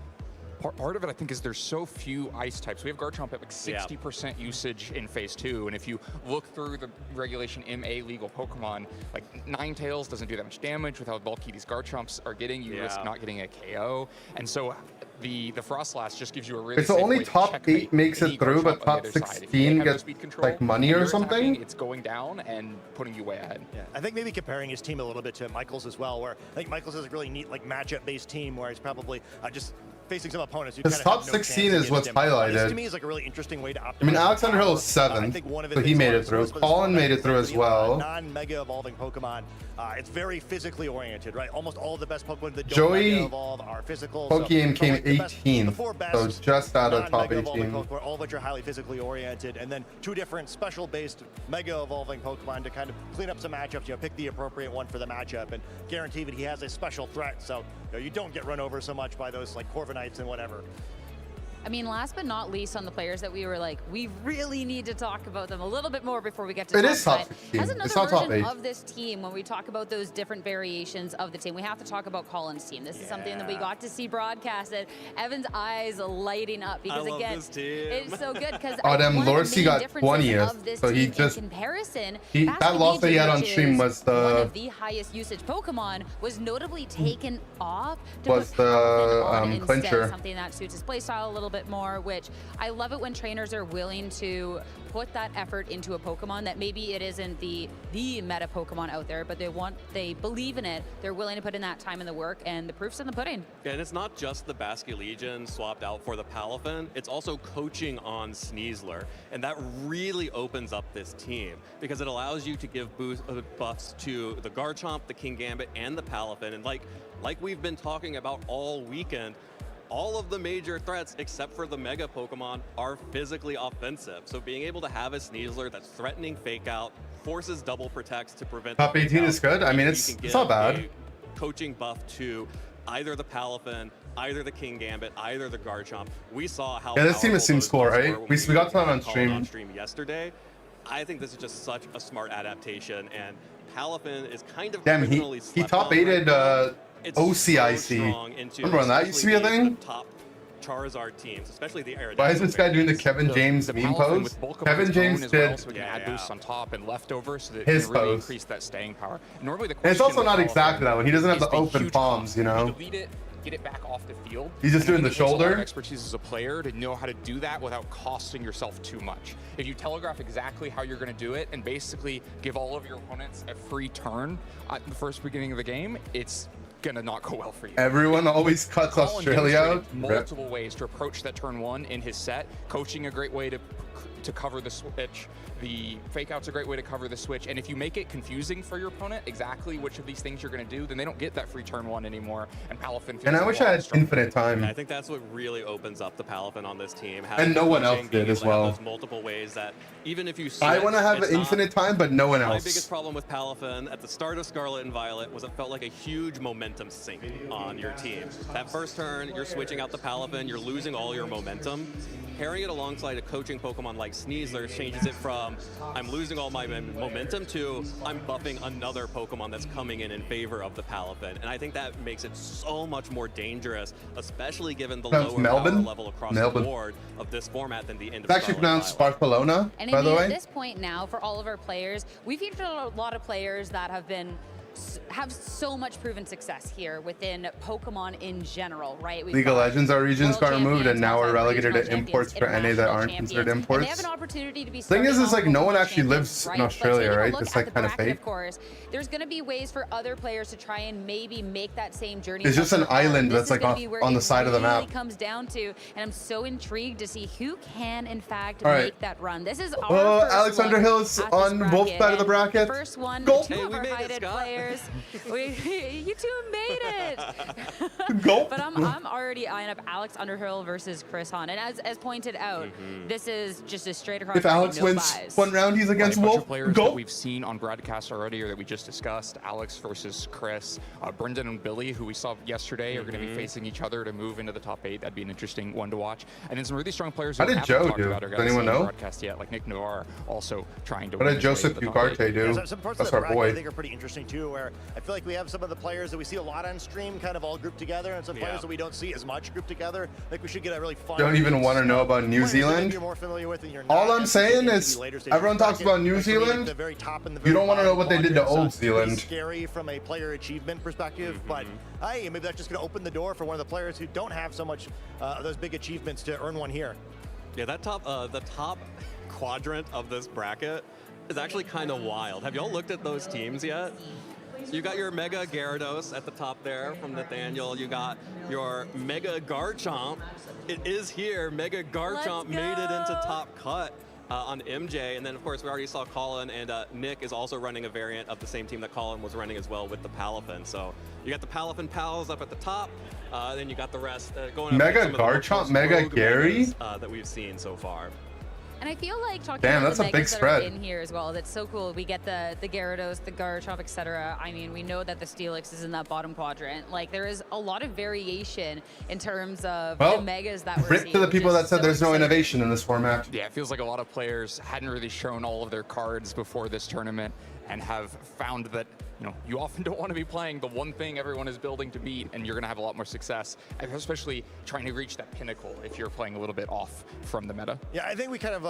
Part of it, I think, is there's so few ice types. We have Garchomp at like 60% usage in Phase 2, and if you look through the Regulation MA legal Pokemon, like Ninetales doesn't do that much damage with how bulky these Garchomps are getting. You risk not getting a KO, and so the Frostlass just gives you a really It's only top 8 makes it through, but top 16 gets like money or something. It's going down and putting you way ahead. Yeah, I think maybe comparing his team a little bit to Michael's as well, where I think Michael's has a really neat like matchup-based team where he's probably just facing some opponents. His top 16 is what's highlighted. This to me is like a really interesting way to optimize. I mean, Alex Underhill is 7th, so he made it through. Colin made it through as well. Non-mega evolving Pokemon. It's very physically oriented, right? Almost all of the best Pokemon that don't Joey mega evolve are physical. Pokemon came 18th, so just out of top 18. Pokemon, all of which are highly physically oriented, and then 2 different special-based mega evolving Pokemon to kind of clean up some matchups. Pick the appropriate one for the matchup, and guarantee that he has a special threat, so you don't get run over so much by those like Corviknights and whatever. I mean, last but not least on the players that we were like, we really need to talk about them a little bit more before we get to It is top 16. As another It's not top version 8. of this team, when we talk about those different variations of the team, we have to talk about Colin's team. This is something that we got to see broadcasted. Evan's eyes lighting up because again, it's so good because Lorsi got 20th, so he just comparison. That loss that he had on stream was one of the highest usage Pokemon was notably taken off to was put on the instead, clincher. something that suits his playstyle a little bit more, which I love it when trainers are willing to put that effort into a Pokemon that maybe it isn't the meta Pokemon out there, but they believe in it. They're willing to put in that time and the work, and the proof's in the pudding. Yeah, and it's not just the Basculegion swapped out for the Palafin, it's also coaching on Sneasler, and that really opens up this team because it allows you to give buffs to the Garchomp, the Kingambit, and the Palafin, and like we've been talking about all weekend, all of the major threats, except for the Mega Pokemon, are physically offensive. So being able to have a Sneasler that's threatening Fake Out, forces double protects to prevent top 18 is good. I mean, it's not bad. Coaching buff to either the Palafin, either the Kingambit, either the Garchomp. We saw how this team seems cool, right? We got that on stream yesterday. I think this is just such a smart adaptation, and Palafin is kind of damn. He top 8'd OCIC. Remember when that used to be a thing? Top Charizard teams, especially the Aerodactyl. Why is this guy doing the Kevin James meme pose? Kevin James did so we can add boosts on top and leftovers so that his it really pose. increase that staying power. Normally the and it's also not exactly that one. He doesn't have the open palms, you know. Delete it, get it back off the field. He's just doing the shoulder. Expertise as a player to know how to do that without costing yourself too much. If you telegraph exactly how you're going to do it and basically give all of your opponents a free turn at the first beginning of the game, it's gonna not go well for you. Everyone always cuts Colin Australia out. Multiple ways to approach that turn 1 in his set. Coaching a great way to cover the switch. The Fake Out's a great way to cover the switch. And if you make it confusing for your opponent exactly which of these things you're going to do, then they don't get that free turn 1 anymore. And Palafin. And I wish I had infinite time. I think that's what really opens up the Palafin on this team. And no one else did as well. There's multiple ways that even if you I want to have infinite time, but no one else. My biggest problem with Palafin at the start of Scarlet and Violet was it felt like a huge momentum sink on your team. That first turn, you're switching out the Palafin, you're losing all your momentum. Pairing it alongside a coaching Pokemon like Sneasler changes it from I'm losing all my momentum to I'm buffing another Pokemon that's coming in favor of the Palafin. And I think that makes it so much more dangerous, especially given the lower power level across the board of this format than the end of It's actually pronounced Barcelona, and by the way. At this point now, for all of our players, we've featured a lot of players that have so much proven success here within Pokemon in general, right? League of Legends, our regions got removed, and now we're relegated to imports for NA that aren't considered imports. They have an opportunity to be thing is like no one actually lives in Australia, right? It's like kind of fake. Of course, there's going to be ways for other players to try and maybe make that same journey. It's just an island that's like on the side of the map. It comes down to, and I'm so intrigued to see who can in fact make that run. This is our first Alex Underhill is on both sides of the bracket. First one, Gulp. two of our hided players. You two made it. Gulp. But I'm already eyeing up Alex Underhill versus Chris Hahn, and as pointed out, this is just a straight across. If Alex wins one round, he's against Wolf. Players that we've seen on broadcast already, or that we just discussed. Alex versus Chris. Brendan and Billy, who we saw yesterday, are going to be facing each other to move into the top 8. That'd be an interesting one to watch. And then some really strong players. How did Joe do? Does anyone know? Broadcast yet, like Nick Navarre, also trying to. What did Joseph Ugarte do? Some parts That's of the our boy. I think are pretty interesting too. where I feel like we have some of the players that we see a lot on stream kind of all grouped together, and some players that we don't see as much grouped together. I think we should get a really fun. Don't even want to know about New Zealand. You're more familiar with, and you're All not I'm saying is, everyone talks about New Zealand. You don't want to know what they did to Old Zealand. Scary from a player achievement perspective, but hey, maybe that's just going to open the door for one of the players who don't have so much those big achievements to earn one here. Yeah, that the top quadrant of this bracket is actually kind of wild. Have y'all looked at those teams yet? You got your Mega Gyarados at the top there from Nathaniel. You got your Mega Garchomp. It is here. Mega Garchomp made it into top cut on MJ. And then, of course, we already saw Colin, and Nick is also running a variant of the same team that Colin was running as well with the Palafin. So you got the Palafin Pals up at the top. Then you got the rest going up. Mega Garchomp, Mega Gary? That we've seen so far. And I feel like talking Damn, about that's the a big megas that spread. are in here as well, that's so cool. We get the Gyarados, the Garchomp, etc. I mean, we know that the Steelix is in that bottom quadrant. Like, there is a lot of variation in terms of the megas that we're rip seeing. to the people which that is said so there's no exciting. innovation in this format. Yeah, it feels like a lot of players hadn't really shown all of their cards before this tournament and have found that, you know, you often don't want to be playing the one thing everyone is building to beat, and you're going to have a lot more success, especially trying to reach that pinnacle if you're playing a little bit off from the meta. Yeah, I think we kind of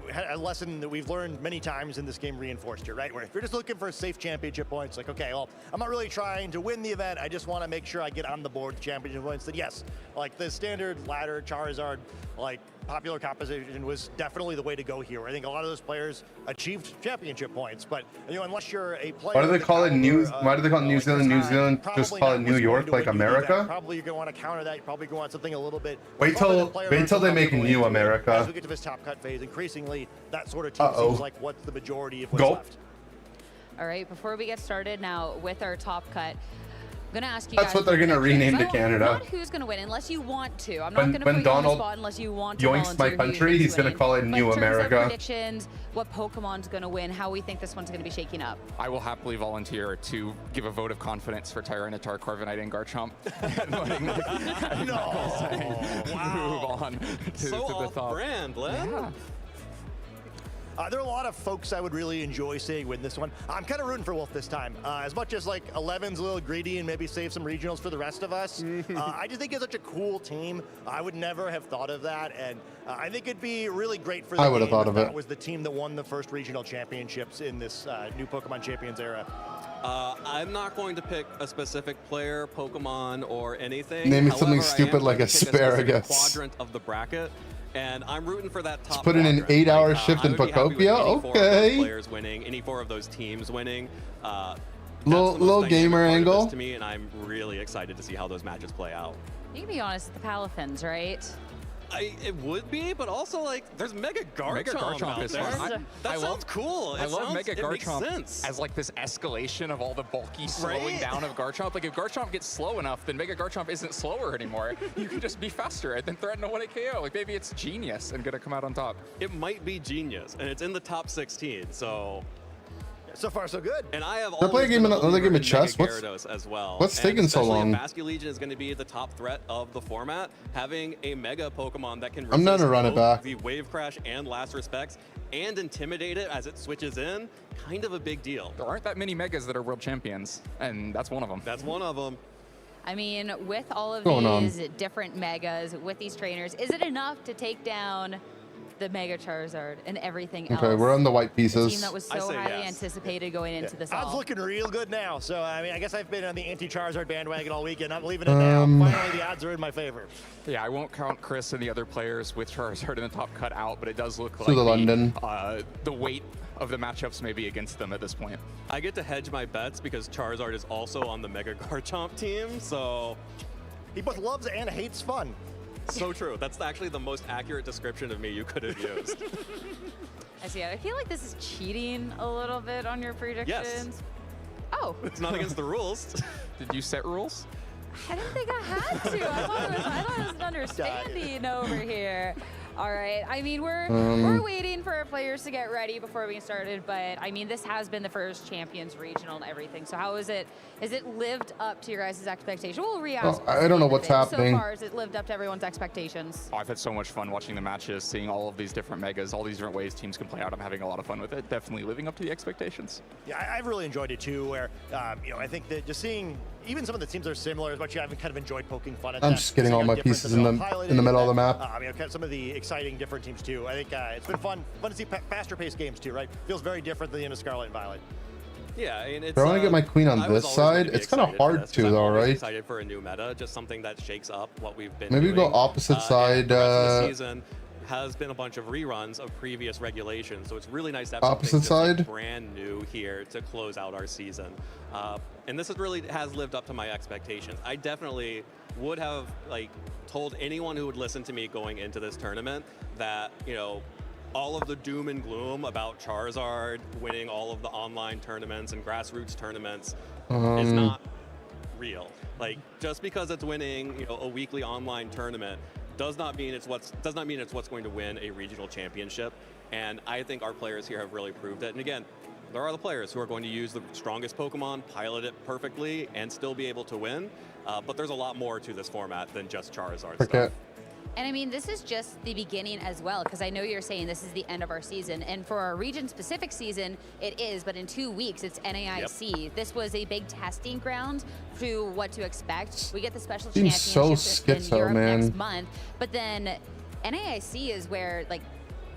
had a lesson that we've learned many times in this game reinforced here, right? Where if you're just looking for safe championship points, like, okay, well, I'm not really trying to win the event. I just want to make sure I get on the board with championship points. That yes, like the standard ladder Charizard, like popular composition was definitely the way to go here. I think a lot of those players achieved championship points, but you know, unless you're a player. Why do they call it Why do they call it New Zealand? New Zealand just call it New York, like America? Probably you're going to want to counter that. You're probably going to want something a little bit. Wait till they make New As America. we get to this top cut phase, increasingly that sort of team seems like what's the majority of what's left. All right, before we get started now with our top cut, I'm gonna ask you That's guys what they're gonna rename to not Canada. Not who's gonna win, unless you want to. I'm not gonna When put you on the Donald spot unless you want to yoinks my volunteer who you country, think's he's gonna winning. call it But New in terms of America. predictions, what Pokemon's gonna win, how we think this one's gonna be shaking up. I will happily volunteer to give a vote of confidence for Tyranitar, Corviknight, and Garchomp. Move on to the top. Off-brand, Len. Yeah. There are a lot of folks I would really enjoy seeing win this one. I'm kind of rooting for Wolf this time. As much as like 11's a little greedy and maybe save some regionals for the rest of us, I just think it's such a cool team. I would never have thought of that, and I think it'd be really great for the I would have game thought if of it. that was the team that won the first regional championships in this new Pokemon Champions era. I'm not going to pick a specific player, Pokemon, or anything. Name me However, something I am stupid like going to pick a specific asparagus. quadrant of the bracket, and I'm rooting for that top. Put in an quadrant. 8-hour shift I in would be happy with Pokopia? any 4 of those Okay. players winning, any 4 of those teams winning. That's the Little most gamer dynamic part of angle. this to me, and I'm really excited to see how those matches play out. You can be honest, it's the Palafins, right? It would be, but also like there's Mega Garchomp, Mega Garchomp out is there. fun. That sounds cool. I love Mega It makes Garchomp sense. as like this escalation of all the bulky slowing Right? down of Garchomp. Like if Garchomp gets slow enough, then Mega Garchomp isn't slower anymore. You can just be faster and then threaten a 1-hit KO. Like maybe it's genius and gonna come out on top. It might be genius, and it's in the top 16. So far, so good. And I have They're playing always been a another believer game of in chess? Mega What's- Gyarados as well. what's And taking so especially if long? Basque Legion is going to be the top threat of the format. Having a Mega Pokemon that can I'm not resist gonna run it both back. the Wave Crash and Last Respects and intimidate it as it switches in, kind of a big deal. There aren't that many Megas that are world champions, and that's one of them. That's one of them. I mean, with all of Going on? these different megas, with these trainers, is it enough to take down the Mega Charizard and everything else? Okay, we're on the white The pieces. team that was I so say highly yes. anticipated going into this Odds all. looking real good now. So, I mean, I guess I've been on the anti-Charizard bandwagon all weekend. I'm leaving it now. Finally, the odds are in my favor. Yeah, I won't count Chris and the other players with Charizard in the top cut out, but it does look like the London. The weight of the matchups may be against them at this point. I get to hedge my bets because Charizard is also on the Mega Garchomp team, so... He both loves and hates fun. So true. That's actually the most accurate description of me you could have used. I see. I feel like this is cheating a little bit on your predictions. Oh. It's not against the rules. Did you set rules? I didn't think I had to. I thought it was an understanding over here. All right. I mean, we're waiting for our players to get ready before we started, but I mean, this has been the first Champions Regional and everything. So how is it? Has it lived up to your guys' expectation? We'll re-ask. I don't know what's happening. So far, has it lived up to everyone's expectations? I've had so much fun watching the matches, seeing all of these different megas, all these different ways teams can play out. I'm having a lot of fun with it. Definitely living up to the expectations. Yeah, I've really enjoyed it too. Where I think that just seeing even some of the teams are similar as much. I've kind of enjoyed poking fun at them. I'm just getting all my pieces in the middle of the map. Some of the exciting different teams too. I think it's been fun to see faster paced games too. Right, feels very different than the end of Scarlet and Violet. Yeah, I mean, it's, I want to get my queen on this side. It's kind of hard to, though, right? Excited for a new meta, just something that shakes up what we've been. Maybe doing. go opposite side. The season has been a bunch of reruns of previous regulations, so it's really nice to have opposite something side brand new here to close out our season. And this has lived up to my expectations. I definitely would have told anyone who would listen to me going into this tournament that all of the doom and gloom about Charizard winning all of the online tournaments and grassroots tournaments is not real. Just because it's winning a weekly online tournament does not mean it's what's going to win a regional championship. And I think our players here have really proved it. And again, there are the players who are going to use the strongest Pokemon, pilot it perfectly, and still be able to win. But there's a lot more to this format than just Charizard stuff. And I mean, this is just the beginning as well, because I know you're saying this is the end of our season. And for our region-specific season, it is, but in 2 weeks, it's NAIC. Yep. This was a big testing ground to what to expect. We get the special championship in Europe next month, but then NAIC is where,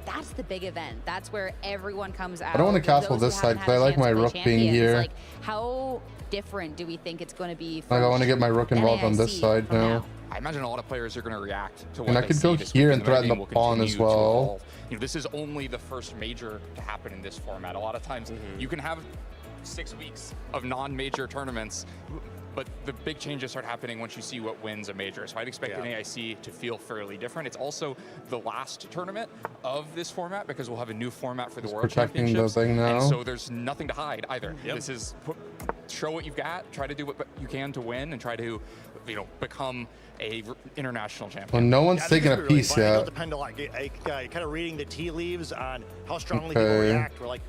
that's the big event. That's where everyone comes out. I don't want to castle this side because I like my rook being here. How different do we think it's going to be? I want to get my rook involved on this side now. I imagine a lot of players are going to react to what and I could go here and threaten the pawn as well. This is only the first major to happen in this format. A lot of times you can have 6 weeks of non-major tournaments, but the big changes start happening once you see what wins a major. So I'd expect NAIC to feel fairly different. It's also the last tournament of this format because we'll have a new format for the World Championships. And so there's nothing to hide either. This is show what you've got, try to do what you can to win, and try to become a international champion. Well, no one's taking a piece yet. It'll depend a lot. Kind of reading the tea leaves on how strongly people react. We're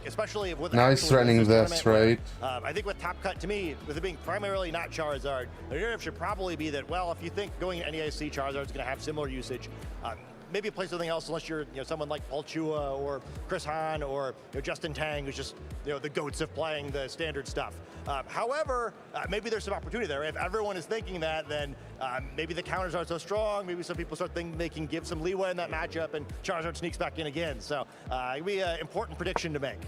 especially with now he's threatening this, right? I think with Top Cut, to me, with it being primarily not Charizard, the narrative should probably be that, well, if you think going to NAIC Charizard's going to have similar usage, maybe play something else unless you're someone like Palchua or Chris Hahn or Justin Tang, who's just the goats of playing the standard stuff. However, maybe there's some opportunity there. If everyone is thinking that, then maybe the counters aren't so strong. Maybe some people start thinking they can give some leeway in that matchup, and Charizard sneaks back in again. So it'd be an important prediction to make.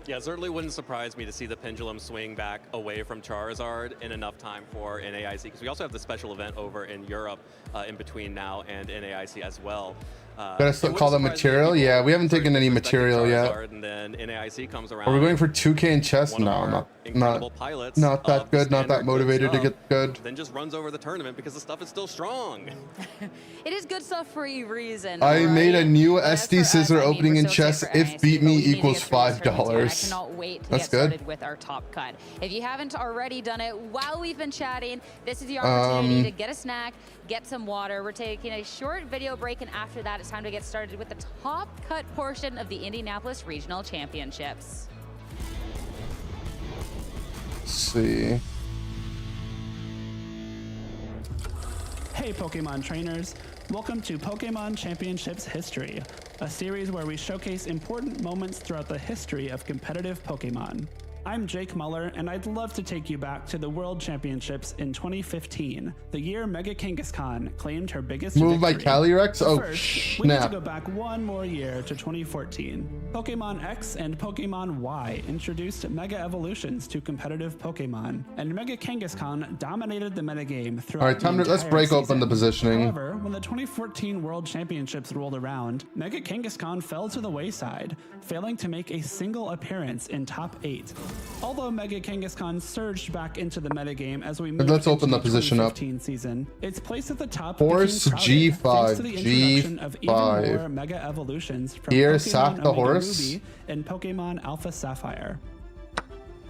Yeah, it certainly wouldn't surprise me to see the pendulum swing back away from Charizard in enough time for NAIC, because we also have the special event over in Europe in between now and NAIC as well. Gotta still call that material? Yeah, we haven't taken any material yet. And then NAIC comes around. Are we going for 2K in chess? No, I'm not that good, not that motivated to get good. Then just runs over the tournament because the stuff is still strong. It is good stuff for a reason. I made a new SD Scissor opening in chess. If beat me equals $5. I cannot wait to get started with our Top Cut. If you haven't already done it while we've been chatting, this is your opportunity to get a snack, get some water. We're taking a short video break, and after that, it's time to get started with the Top Cut portion of the Indianapolis Regional Championships. Let's see. Hey Pokemon trainers, welcome to Pokemon Championships History, a series where we showcase important moments throughout the history of competitive Pokemon. I'm Jake Muller, and I'd love to take you back to the World Championships in 2015, the year Mega Kangaskhan claimed her biggest victory. By Calyrex? Oh, first, we need to go back one more year to 2014. Pokemon X and Pokemon Y introduced Mega Evolutions to competitive Pokemon, and Mega Kangaskhan dominated the metagame throughout. All right, time to let's break open the positioning. However, when the 2014 World Championships rolled around, Mega Kangaskhan fell to the wayside, failing to make a single appearance in top 8. Although Mega Kangaskhan surged back into the metagame as we moved let's open into the position up. Season, its place at the top Horse G5, G5. Mega Evolutions from here, Pokemon sack the Omega horse Ruby and Pokemon Alpha Sapphire.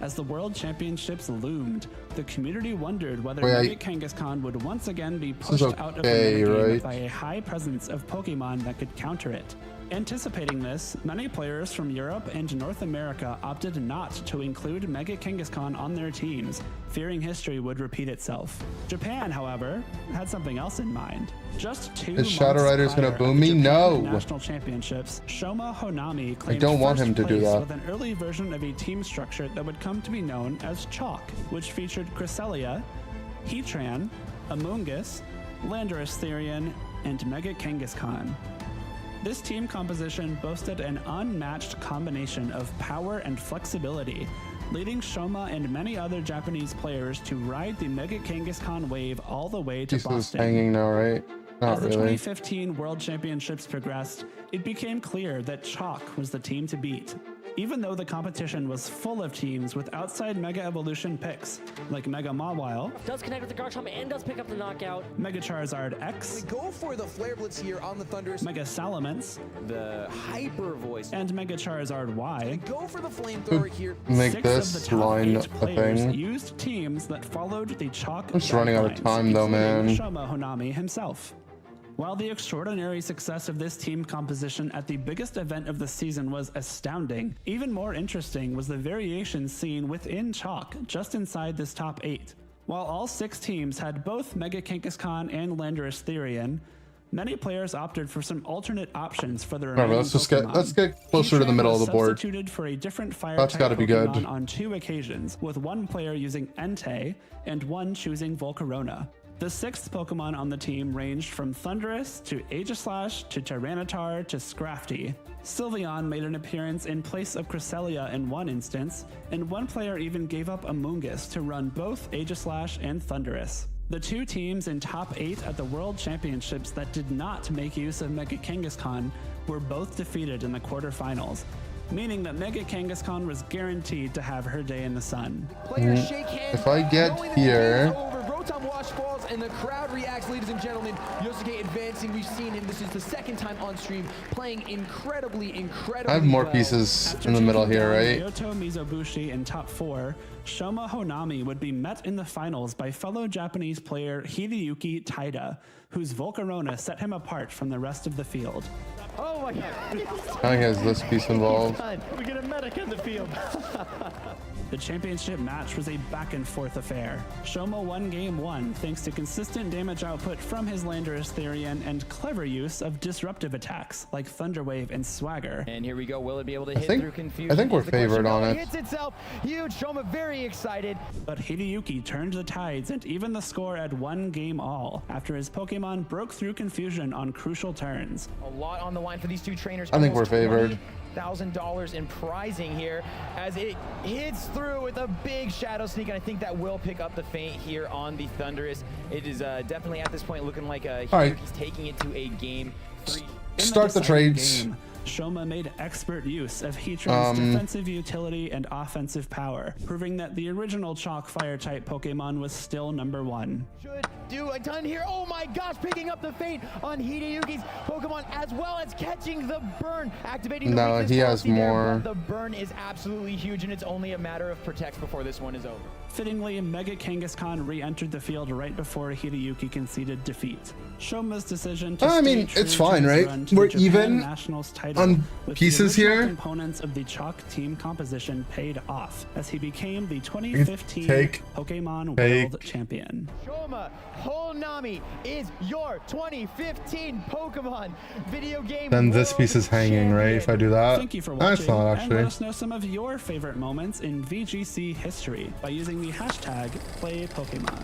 As the World Championships loomed, the community wondered whether Wait, Mega Kangaskhan would once again be This is pushed out of the okay, metagame right? by a high presence of Pokemon that could counter it. Anticipating this, many players from Europe and North America opted not to include Mega Kangaskhan on their teams, fearing history would repeat itself. Japan, however, had something else in mind. Just 2 Is Shadow months Rider's gonna prior boom at the me? Japan No. National Championships, Shoma Honami claimed don't want him first to do place that. with an early version of a team structure that would come to be known as Chalk, which featured Cresselia, Heatran, Amoonguss, Landorus Therian, and Mega Kangaskhan. This team composition boasted an unmatched combination of power and flexibility, leading Shoma and many other Japanese players to ride the Mega Kangaskhan wave all the way to This is Boston. hanging now, right? Not As the really. 2015 World Championships progressed, it became clear that Chalk was the team to beat. Even though the competition was full of teams with outside Mega Evolution picks, like Mega Mawile, Does connect with the Garchomp and does pick up the knockout. Mega Charizard X, We go for the Flare Blitz here on the Thunderous. Mega Salamence, The Hyper Voice. and Mega Charizard Y. Go for the Flamethrower here. Make 6 this of the top line 8 a players thing. used teams that followed the Chalk I'm just running out of guidelines, time though, including man. Shoma Honami himself. While the extraordinary success of this team composition at the biggest event of the season was astounding, even more interesting was the variations seen within Chalk, just inside this top 8. While all 6 teams had both Mega Kangaskhan and Landorus Therian, many players opted for some alternate options for the Alright, remaining let's Pokemon. get closer to the Heatran middle of was the board. substituted for a different fire That's type gotta be good. Pokemon on 2 occasions, with one player using Entei and one choosing Volcarona. The 6th Pokemon on the team ranged from Thundurus to Aegislash to Tyranitar to Scrafty. Sylveon made an appearance in place of Cresselia in one instance, and one player even gave up Amoonguss to run both Aegislash and Thundurus. The 2 teams in top 8 at the World Championships that did not make use of Mega Kangaskhan were both defeated in the quarterfinals, meaning that Mega Kangaskhan was guaranteed to have her day in the sun. Players shake hands. If I get knowing that the game here- is over. Rotom Wash falls and the crowd reacts, ladies and gentlemen. Yosuke advancing. We've seen him. This is the 2nd time on stream playing incredibly I have more well. pieces After in the middle taking here, down right? Ryoto Mizobushi in top 4, Shoma Honami would be met in the finals by fellow Japanese player Hideyuki Taida, whose Volcarona set him apart from the rest of the field. Oh my god. I think has this piece involved. We get a medic in the field. The championship match was a back and forth affair. Shoma won game 1 thanks to consistent damage output from his Landorus Therian and clever use of disruptive attacks like Thunder Wave and Swagger. And here we go. Will it be able to I hit think- through confusion? I think we're Is the question. favored on No, it. Hits itself. Huge. Shoma very excited. But Hideyuki turned the tides and even the score at 1 game all after his Pokemon broke through confusion on crucial turns. A lot on the line for these 2 trainers. I think we're Almost favored. $20,000 in prizing here as it hits through with a big Shadow Sneak, and I think that will pick up the feint here on the Thundurus. It is definitely at this point looking like All right. Hideyuki's taking it to a game 3. Start the deciding trades. game, Shoma made expert use of Heatran's defensive utility and offensive power, proving that the original Chalk Fire-type Pokemon was still number 1. Should do a ton here. Oh my gosh, picking up the feint on Hideyuki's Pokemon as well as catching the burn, activating the No, weakness he has policy there, more. but the burn is absolutely huge, and it's only a matter of protects before this one is over. Fittingly, Mega Kangaskhan re-entered the field right before Hideyuki conceded defeat. Shoma's decision to I stay mean, true it's to fine, his right? run to We're the Japan even Nationals title on with pieces the original here. Components of the Chalk team composition paid off as he became the 2015 Take- Pokemon take- World Champion. Shoma Honami is your 2015 Pokemon video game. Then this World piece is hanging, right? If I do that. Thank you for That's watching, not and let actually. us know some of your favorite moments in VGC history by using the hashtag #PlayPokemon.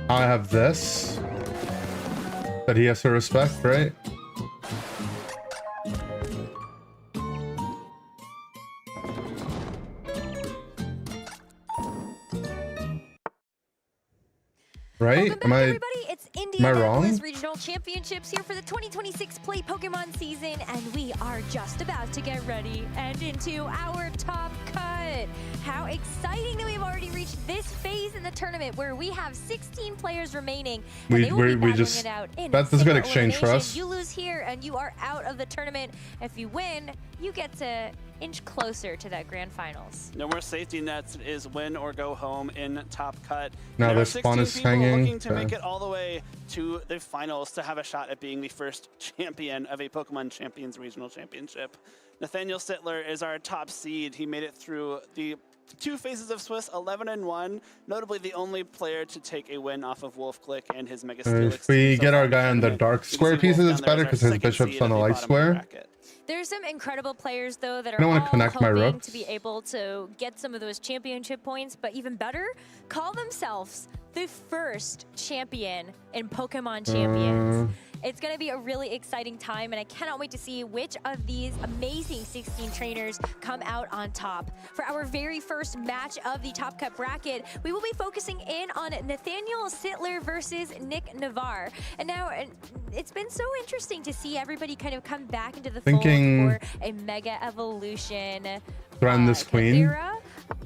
I have this that he has to respect, right? Right? Welcome back, everybody. It's Indianapolis wrong? Regional Championships here for the 2026 Play Pokemon season, and we are just about to get ready and into our top cut. but how exciting that we've already reached this phase in the tournament where we have 16 players remaining. And they will be battling it out in that's a good single exchange for elimination. us. You lose here and you are out of the tournament. If you win, you get to inch closer to that grand finals. No more safety nets is win or go home in Top Cut. Now There are their spawn 16 is people hanging. looking to make Okay. it all the way to the finals to have a shot at being the first champion of a Pokemon Champions Regional Championship. Nathaniel Sittler is our top seed. He made it through the 2 phases of Swiss, 11-1, notably the only player to take a win off of Wolf Click and his Mega Steelix If we team so get far our in the guy on the tournament. dark You can square see pieces, Wolf it's down there better as our because his second bishop's seed on the at light bottom of the square. bracket. There's some incredible players, though, that I are don't wanna all connect my hoping rooks. to be able to get some of those championship points, but even better, call themselves the first champion in Pokemon Champions. It's going to be a really exciting time, and I cannot wait to see which of these amazing 16 trainers come out on top. For our very first match of the Top Cut bracket, we will be focusing in on Nathaniel Sittler versus Nick Navarre. And now, it's been so interesting to see everybody kind of come back into the fold for a Mega Evolution Threaten this queen. era.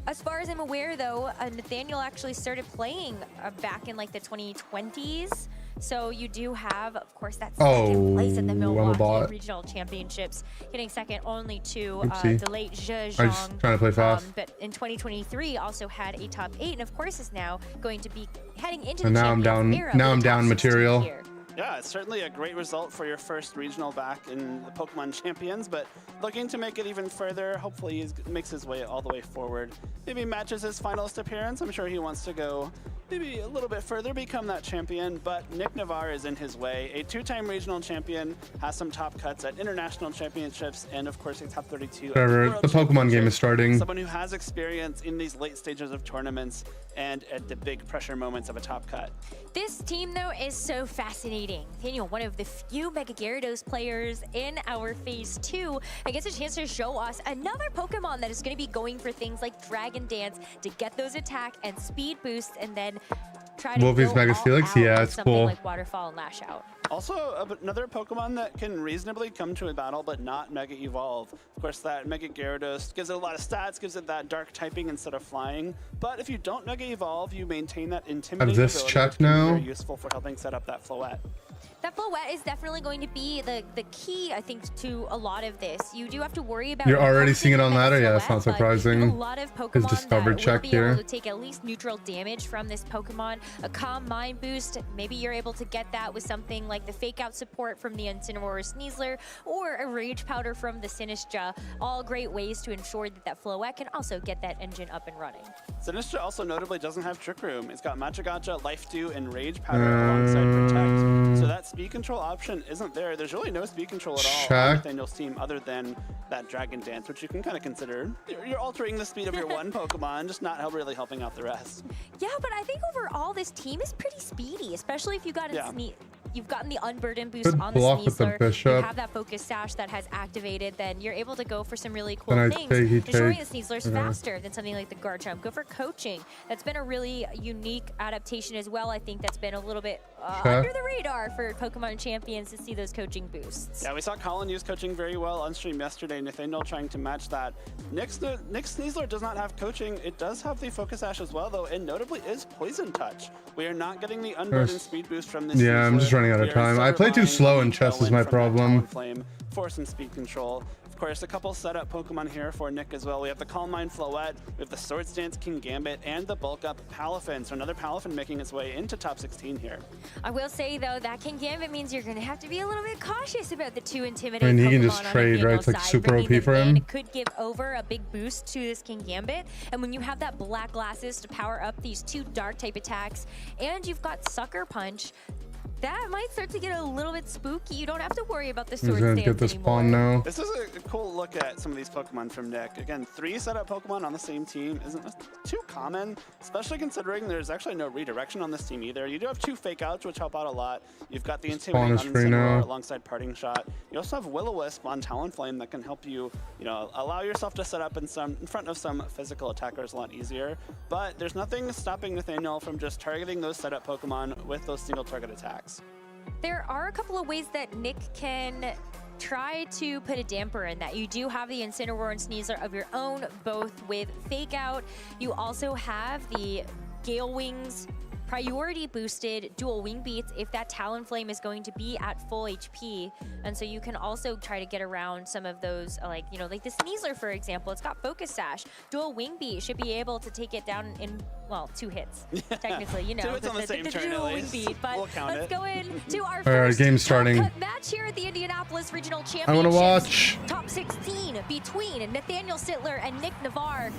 As far as I'm aware, though, Nathaniel actually started playing back in like the 2020s. So you do have, of course, that second place at the Milwaukee Regional Championships, getting second only to the late Zhe I was just Zhang. trying to play fast. But in 2023, also had a top 8, and of course is now going to be heading into And the now I'm Champions down. era Now with I'm a top down 16 material. here. Yeah, it's certainly a great result for your first regional back in the Pokemon Champions, but looking to make it even further. Hopefully he makes his way all the way forward. Maybe matches his finalist appearance. I'm sure he wants to go maybe a little bit further, become that champion, but Nick Navarre is in his way. A 2-time regional champion, has some top cuts at international championships, and of course a top 32. Whatever, the Pokemon game is starting. Someone who has experience in these late stages of tournaments and at the big pressure moments of a top cut. This team, though, is so fascinating. Nathaniel, one of the few Mega Gyarados players in our Phase 2, and gets a chance to show us another Pokemon that is going to be going for things like Dragon Dance to get those attack and speed boosts, and then try to Wolfie's go Mega all Steelix? out Yeah, with it's something cool. like Waterfall and Lash Out. Also, another Pokemon that can reasonably come to a battle but not Mega Evolve. Of course, that Mega Gyarados gives it a lot of stats, gives it that dark typing instead of flying. But if you don't Mega Evolve, you maintain that intimidating Have this ability, check which can be now. very useful for helping set up that Floette. That Floette is definitely going to be the key, I think, to a lot of this. You do have to worry about. You're already seeing it on ladder? Yeah, it's not Floette, but surprising. a lot of Pokemon His discovered that check will be here. able to take at least neutral damage from this Pokemon. A Calm Mind boost, maybe you're able to get that with something like the Fake Out support from the Incineroar Sneasler, or a Rage Powder from the Sinistcha. All great ways to ensure that that Floette can also get that engine up and running. Sinistcha also notably doesn't have Trick Room. It's got Magigacha, Life Dew, and Rage Powder alongside Protect. So that speed control option isn't there. There's really no speed control at all on Nathaniel's team other than that Dragon Dance, which you can kind of consider. You're altering the speed of your one Pokemon, just not really helping out the rest. Yeah, but I think overall this team is pretty speedy, especially if you got you've gotten the Unburden boost Good on the block with the Sneasler. You Bishop. have that Focus Sash that has activated, then you're able to go for some really cool Then I things. take, he Destroying takes. the Sneaslers faster than something like the Garchomp. Go for coaching. That's been a really unique adaptation as well. I think that's been a little bit under the radar for Pokemon Champions to see those coaching boosts. Yeah, we saw Colin use coaching very well on stream yesterday. Nathaniel trying to match that. Nick Sneasler does not have coaching. It does have the Focus Sash as well, though, and notably is Poison Touch. We are not getting the Unburdened speed boost from this. Yeah, I'm just running out of We are time. I instead play too relying slow on in the chess is tailwind my from that problem. Talonflame for some speed control. Of course, a couple setup Pokemon here for Nick as well. We have the Calm Mind Floette, we have the Swords Dance King Gambit, and the Bulk Up Palafin. So another Palafin making its way into top 16 here. I will say, though, that King Gambit means you're going to have to be a little bit cautious about the two intimidating I mean, he can Pokemon just on trade, right? Nathaniel's It's like side. super Bringing OP for them in him. could give over a big boost to this King Gambit. And when you have that Black Glasses to power up these two Dark type attacks, and you've got Sucker Punch, that might start to get a little bit spooky. You don't have to worry about the He's Swords gonna Dance get this anymore. pawn now. This is a cool look at some of these Pokemon from Nick. Again, 3 setup Pokemon on the same team isn't too common, especially considering there's actually no redirection on this team either. You do have 2 Fake Outs, which help out a lot. You've got the Intimidating is free Incineroar now. alongside Parting Shot. You also have Will-O-Wisp on Talonflame that can help you, allow yourself to set up in front of some physical attackers a lot easier. But there's nothing stopping Nathaniel from just targeting those setup Pokemon with those single target attacks. There are a couple of ways that Nick can try to put a damper in that. You do have the Incineroar and Sneasler of your own, both with Fake Out. You also have the Gale Wings priority boosted dual wing beats if that Talonflame is going to be at full HP. And so you can also try to get around some of those, like, you know, like the Sneasler, for example, it's got Focus Sash. Dual wing beat should be able to take it down in, well, 2 hits, technically, you know. 2 hits on the same turn at least. Beat, but we'll count let's go into our Alright, first game's starting. match here at the Indianapolis Regional Championships. I want to watch. Top 16 between Nathaniel Sittler and Nick Navarre.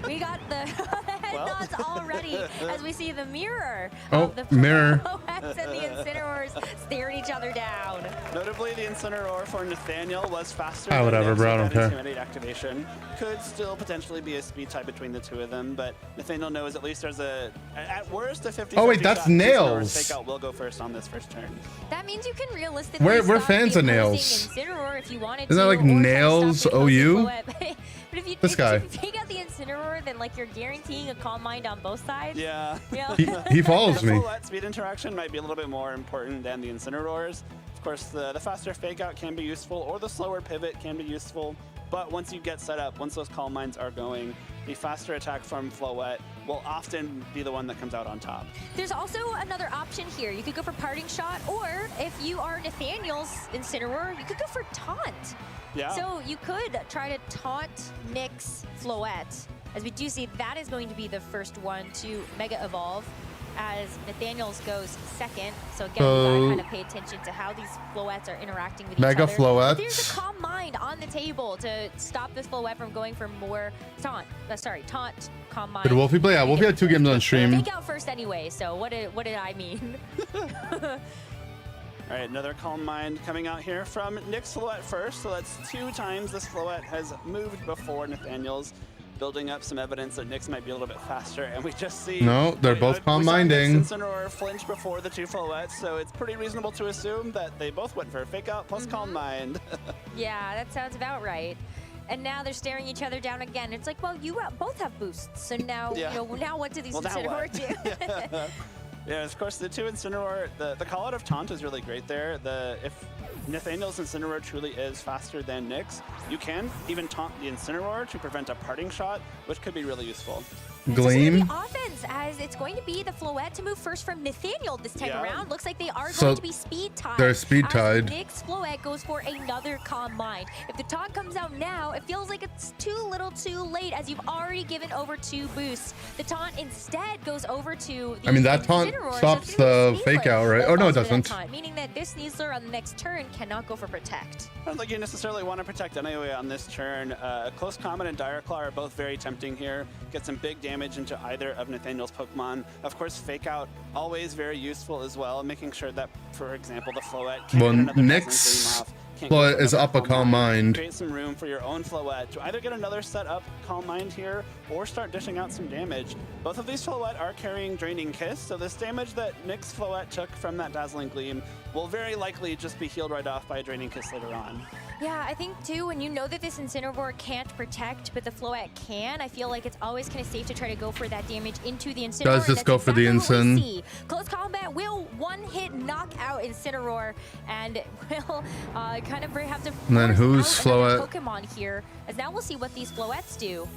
We got the head nods already as we see the mirror of the mirror. Floettes and the Incineroars staring each other down. Notably, the Incineroar for Nathaniel was faster. Ah, whatever, bro, I don't care. Intimidate activation could still potentially be a speed tie between the two of them, but Nathaniel knows at least there's a, at worst, a 50-50 Oh, wait, that's shot. Nails. Fake Out will go first on this first turn. That means you can realistically We're stop fans the of opposing Nails. Incineroar if you wanted Isn't that to, like or try to Nails stop the opposing OU? Floette. But if you if you take out the Incineroar, then like you're guaranteeing a Calm Mind on both sides. Yeah. You know? He follows The me. full speed interaction might be a little bit more important than the Incineroars. Of course, the faster Fake Out can be useful, or the slower pivot can be useful. But once you get set up, once those Calm Minds are going, the faster attack from Floette will often be the one that comes out on top. There's also another option here. You could go for Parting Shot, or if you are Nathaniel's Incineroar, you could go for Taunt. Yeah. So you could try to taunt Nick's Floette. As we do see, that is going to be the first one to Mega Evolve, as Nathaniel's goes second. So again, you gotta kind of pay attention to how these Floettes are interacting with Mega each other. Floettes. There's a Calm Mind on the table to stop this Floette from going for more taunt. Taunt, Calm Mind. Did Wolfie play? Yeah, Wolfie had 2 games on stream. Fake Out first anyway, so what did I mean? All right, another Calm Mind coming out here from Nick's Floette first. So that's 2 times this Floette has moved before Nathaniel's, building up some evidence that Nick's might be a little bit faster. And we just see... No, they're both Calm Minding. Incineroar flinch before the 2 Floettes, so it's pretty reasonable to assume that they both went for a Fake Out plus Calm Mind. Yeah, that sounds about right. And now they're staring each other down again. It's like, well, you both have boosts, so now, Yeah. you know, now what do these Well, now Incineroar what? do? Yeah, of course, the 2 Incineroar, the call out of Taunt is really great there. If Nathaniel's Incineroar truly is faster than Nick's, you can even taunt the Incineroar to prevent a Parting Shot, which could be really useful. Gleam. Offense, as it's going to be the Floette to move first from Nathaniel this time Yeah. around. Looks like they are So going to be speed tied. they're speed as tied. Nick's Floette goes for another Calm Mind. If the taunt comes out now, it feels like it's too little too late, as you've already given over 2 boosts. The taunt instead goes over to the I mean, that taunt Incineroar, so stops it's gonna be the Fake Sneasler Out, right? that Oh, no, it falls for that doesn't. taunt, meaning that this Sneasler on the next turn cannot go for Protect. I don't think you necessarily want to protect anyway on this turn. Close Comet and Dire Claw are both very tempting here. Get some big damage into either of Nathaniel's Pokemon. Of course, Fake Out, always very useful as well, making sure that, for example, the Floette can't Well, get another Nick's Dazzling Gleam off. Can't go Floette for is another up a Calm Mind. Create some room for your own Floette to either get another set up Calm Mind here or start dishing out some damage. Both of these Floette are carrying Draining Kiss, so this damage that Nick's Floette took from that Dazzling Gleam will very likely just be healed right off by a Draining Kiss later on. Yeah, I think too, when you know that this Incineroar can't protect, but the Floette can, I feel like it's always kind of safe to try to go for that damage into the Incineroar. Does just go for the Incin. Close Combat will one-hit knock out Incineroar, and will kind of have to And then who's force out another Floette? Pokemon here, as now we'll see what these Floettes do.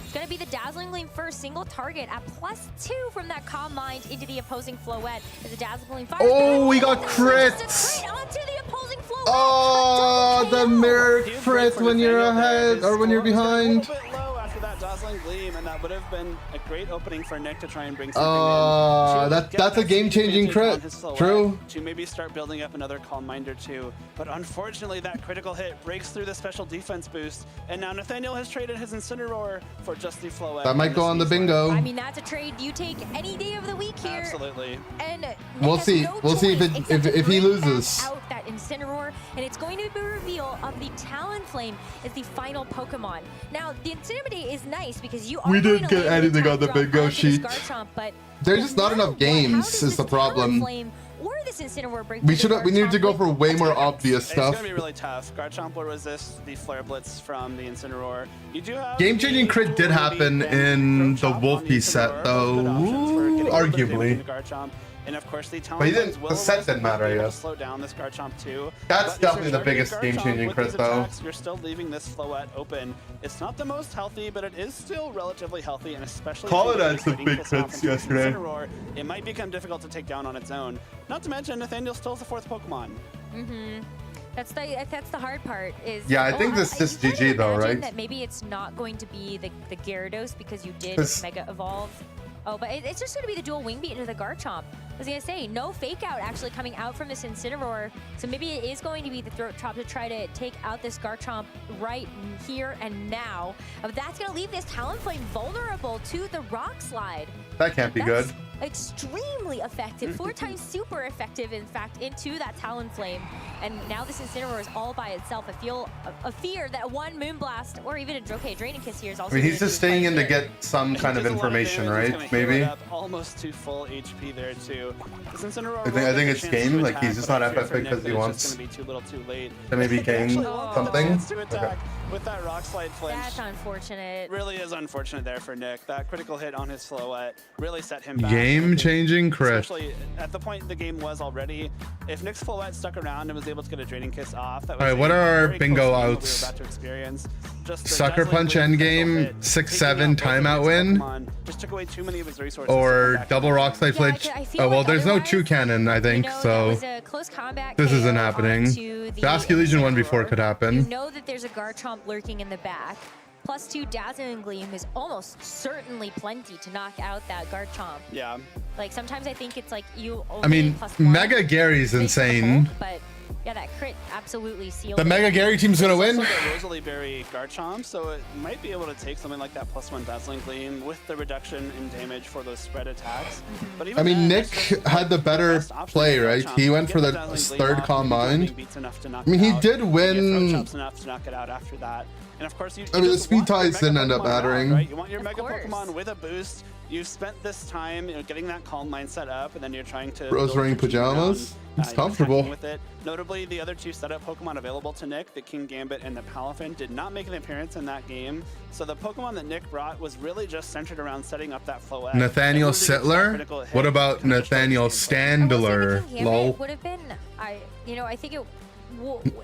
It's going to be the Dazzling Gleam first, single target at +2 from that Calm Mind into the opposing Floette. As the Dazzling Gleam fires Oh, we got just crits! a crit onto the opposing Floette. Oh, the mirror crit when you're ahead or when you're behind. A little bit low after that Dazzling Gleam, and that would have been a great opening for Nick to try and bring something in. That's a game-changing crit. True. To maybe start building up another Calm Mind or 2. But unfortunately, that critical hit breaks through the special defense boost, and now Nathaniel has traded his Incineroar for just the Floette. That might go on the bingo. I mean, that's a trade you take any day of the week here. Absolutely. And We'll Nick has see. no We'll see choice except if to he bring loses. back out that Incineroar, and it's going to be a reveal of the Talonflame as the final Pokemon. Now, the Intimidate is nice because you are We going didn't to get land anything attack on the drop bingo onto this sheet. Garchomp, but There's just not enough games is the problem. Talonflame or this Incineroar break We through the we needed to go Garchomp for way more obvious It's stuff. going to be really tough. Garchomp will resist the Flare Blitz from the Incineroar. You do have Game-changing crit did happen in the Wolfie set, though. Ooh, arguably. And of course, the But he didn't. The set didn't matter, I guess. slow down this Garchomp too. That's definitely the biggest game-changing crit, though. You're still leaving this Floette open. It's not the most healthy, but it is still relatively healthy, and especially Call it had some big crits yesterday. It might become difficult to take down on its own. Not to mention, Nathaniel still has the 4th Pokemon. That's the hard part. Is Yeah, I think this is you GG though, imagine right? That maybe it's not going to be the Gyarados because you did Mega Evolve. Oh, but it's just going to be the dual Wing Beat into the Garchomp. I was going to say, no Fake Out actually coming out from this Incineroar. So maybe it is going to be the Throat Chop to try to take out this Garchomp right here and now. But that's going to leave this Talonflame vulnerable to the Rock Slide. That can't be good. Extremely effective, 4 times super effective, in fact, into that Talonflame. And now this Incineroar is all by itself. I feel a fear that one Moonblast or even a Draining Kiss here is also. I mean, he's just staying in to get some kind of information, right? Maybe. Almost to full HP there too. I think it's game. Like he's just not FFing because he wants. It's too little, too late. To maybe gain something. Okay. With that Rock Slide flinch. That's unfortunate. Really is unfortunate there for Nick. That critical hit on his Floette really set him back. Game-changing crit. Especially at the point the game was already. If Nick's Floette stuck around and was able to get a Draining Kiss off, that was All right, what are our very bingo close to what we were outs? about to experience. Just the Sucker dazzling Punch blink, endgame, 6-7 timeout win, just took away too many of his resources. or double Rock Slide flinch. Oh well, there's no 2 cannon, I think, so this isn't happening. The Asky Legion 1 before could happen. You know that there's a Garchomp lurking in the back. +2 Dazzling Gleam is almost certainly plenty to knock out that Garchomp. Yeah. Like sometimes I think it's like you only I mean, +1 Mega Gary's insane. but yeah, that crit absolutely sealed The Mega Gary team's gonna win. It's also the Rosalie Berry Garchomp, so it might be able to take something like that +1 Dazzling Gleam with the reduction in damage for those spread attacks. But even I mean, then, Nick had the better play, right? He went for the 3rd Combine. I mean, he did win. Enough to knock it out after that. And of course, I mean, the speed ties didn't end up mattering. Right? You want your Mega Pokemon with a boost. You've spent this time, getting that Calm Mind set up, and then you're trying to. Rose wearing pajamas. It's comfortable. With it. Notably, the other 2 setup Pokemon available to Nick, the King Gambit and the Palafin, did not make an appearance in that game. So the Pokemon that Nick brought was really just centered around setting up that Floette. Nathaniel Sittler? What about Nathaniel Standler? Lol. would have been, I think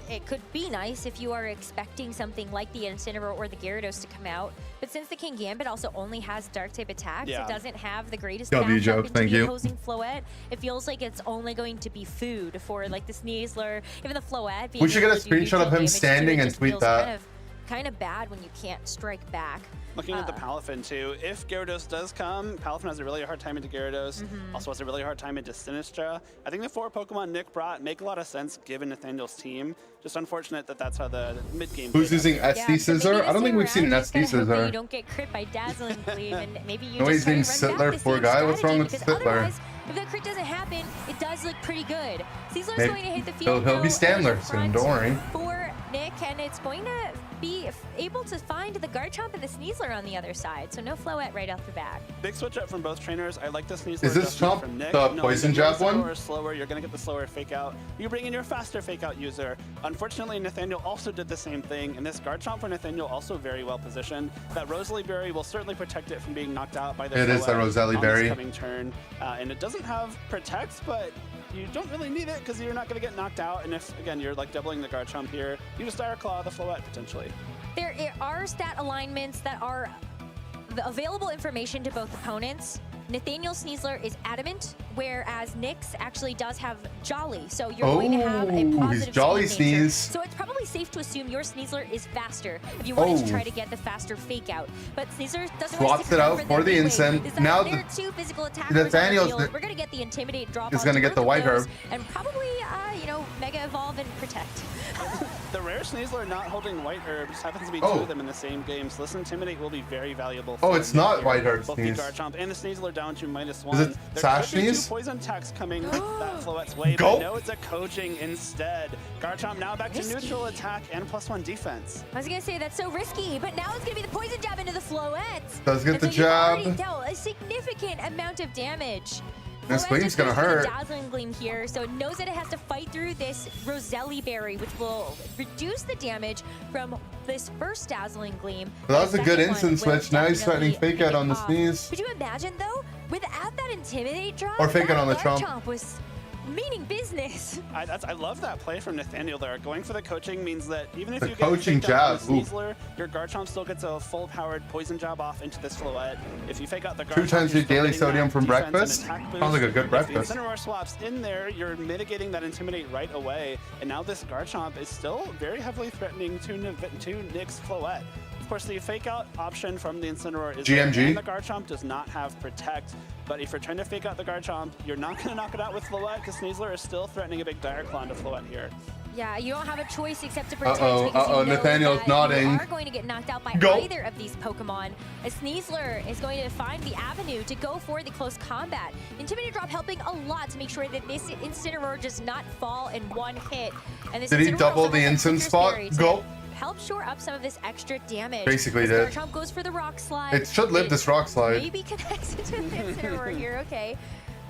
it could be nice if you are expecting something like the Incineroar or the Gyarados to come out. But since the King Gambit also only has dark type attacks, it doesn't have the greatest W matchup joke, into thank the you. opposing Floette. It feels like it's only going to be food for like the Sneasler, even the Floette. We should get a screenshot of him standing and tweet that. Kind of bad when you can't strike back. Looking at the Palafin too, if Gyarados does come, Palafin has a really hard time into Gyarados, also has a really hard time into Sinistra. I think the 4 Pokemon Nick brought make a lot of sense given Nathaniel's team. Just unfortunate that that's how the mid-game. Who's using SD Scissor? I don't think we've seen an SD Scissor. You don't get crit by Dazzling Gleam, and maybe you No, he's just try named to run Sittler, back the poor same guy. What's wrong with strategy, because Sittler? otherwise, if that crit doesn't happen, it does look pretty good. Sizzler's Maybe- going to hit the field. He'll be Standler soon, don't worry. For Nick, and it's going to be able to find the Garchomp and the Sneasler on the other side. So no Floette right off the bat. Big switch up from both trainers. I like the Sneasler. Is this adjustment Chomp from Nick. the No, poison if jab you're one? slower, you're going to get the slower fake out. You bring in your faster fake out user. Unfortunately, Nathaniel also did the same thing, and this Garchomp for Nathaniel also very well positioned. That Rosalie Berry will certainly protect it from being knocked out by the It is the Rosalie Berry. coming turn, and it doesn't have protect, but you don't really need it because you're not going to get knocked out. And if again you're like doubling the Garchomp here, you just Dire Claw the Floette potentially. There are stat alignments that are the available information to both opponents. Nathaniel Sneasler is Adamant, whereas Nyx actually does have Jolly. So you're going to have a he's positive Jolly speed nature. Sneeze. So it's probably safe to assume your Sneasler is faster if you wanted to try to get the faster fake out. But Sneasler doesn't really Swaps stick it around out for for the that Incent. anyway. Now there are 2 physical attackers Nathaniel's on the field. We're going to get the Intimidate drop is on gonna get the both of White those, Herb. and probably, Mega Evolve and Protect. The rare Sneasler not holding White Herb just happens to be 2 of them in the same game, so this Intimidate will be very valuable. Oh, for it's Nick not here. White Herb Both Sneeze. the Garchomp and the Sneasler down to -1. Is it There Sash could be 2 Sneeze? poison attacks coming that Floette's way, Go. but no, it's a coaching instead. Garchomp now back to neutral attack and +1 defense. I was going to say that's so risky, but now it's going to be the poison jab into the Floette. Does get And the so you've already jab. dealt a significant amount of damage. This Floette Gleam's just gonna goes for the hurt. Dazzling Gleam here, so it knows that it has to fight through this Rosalie Berry, which will reduce the damage from this first Dazzling Gleam. That was The a good second one instant will switch. Now he's threatening definitely fake out on the off. Sneeze. Could you imagine though? without that Intimidate drop, Or fake it on the that Chomp. was meaning business. I love that play from Nathaniel there. Going for the coaching means that even if The you get coaching faked out jab, on ooh. the Sneasler, your Garchomp still gets a full-powered poison jab off into this Floette. If you fake out the Garchomp, 2 times you're your still daily getting sodium that from defense and breakfast. attack boost. Sounds like a good If breakfast. the Incineroar swaps in there, you're mitigating that Intimidate right away. And now this Garchomp is still very heavily threatening to Nick's Floette. Of course, the fake out option from the Incineroar is GMG. there, and the Garchomp does not have Protect. But if you're trying to fake out the Garchomp, you're not going to knock it out with Floette because Sneasler is still threatening a big Dire Claw to Floette here. Yeah, you don't have a choice except to protect Uh-oh, because you know Nathaniel's that nodding. you are going to get knocked out by Go. either of these Pokemon. A Sneasler is going to find the avenue to go for the close combat. Intimidate Drop helping a lot to make sure that this Incineroar does not fall in one hit. And this Did he Incineroar double also the has a instant Quicker spot? Berry to Go. help shore up some of this extra damage. Basically this did. Garchomp goes for the Rock Slide. It should live this Rock Slide. Maybe connects it to the Incineroar here, okay.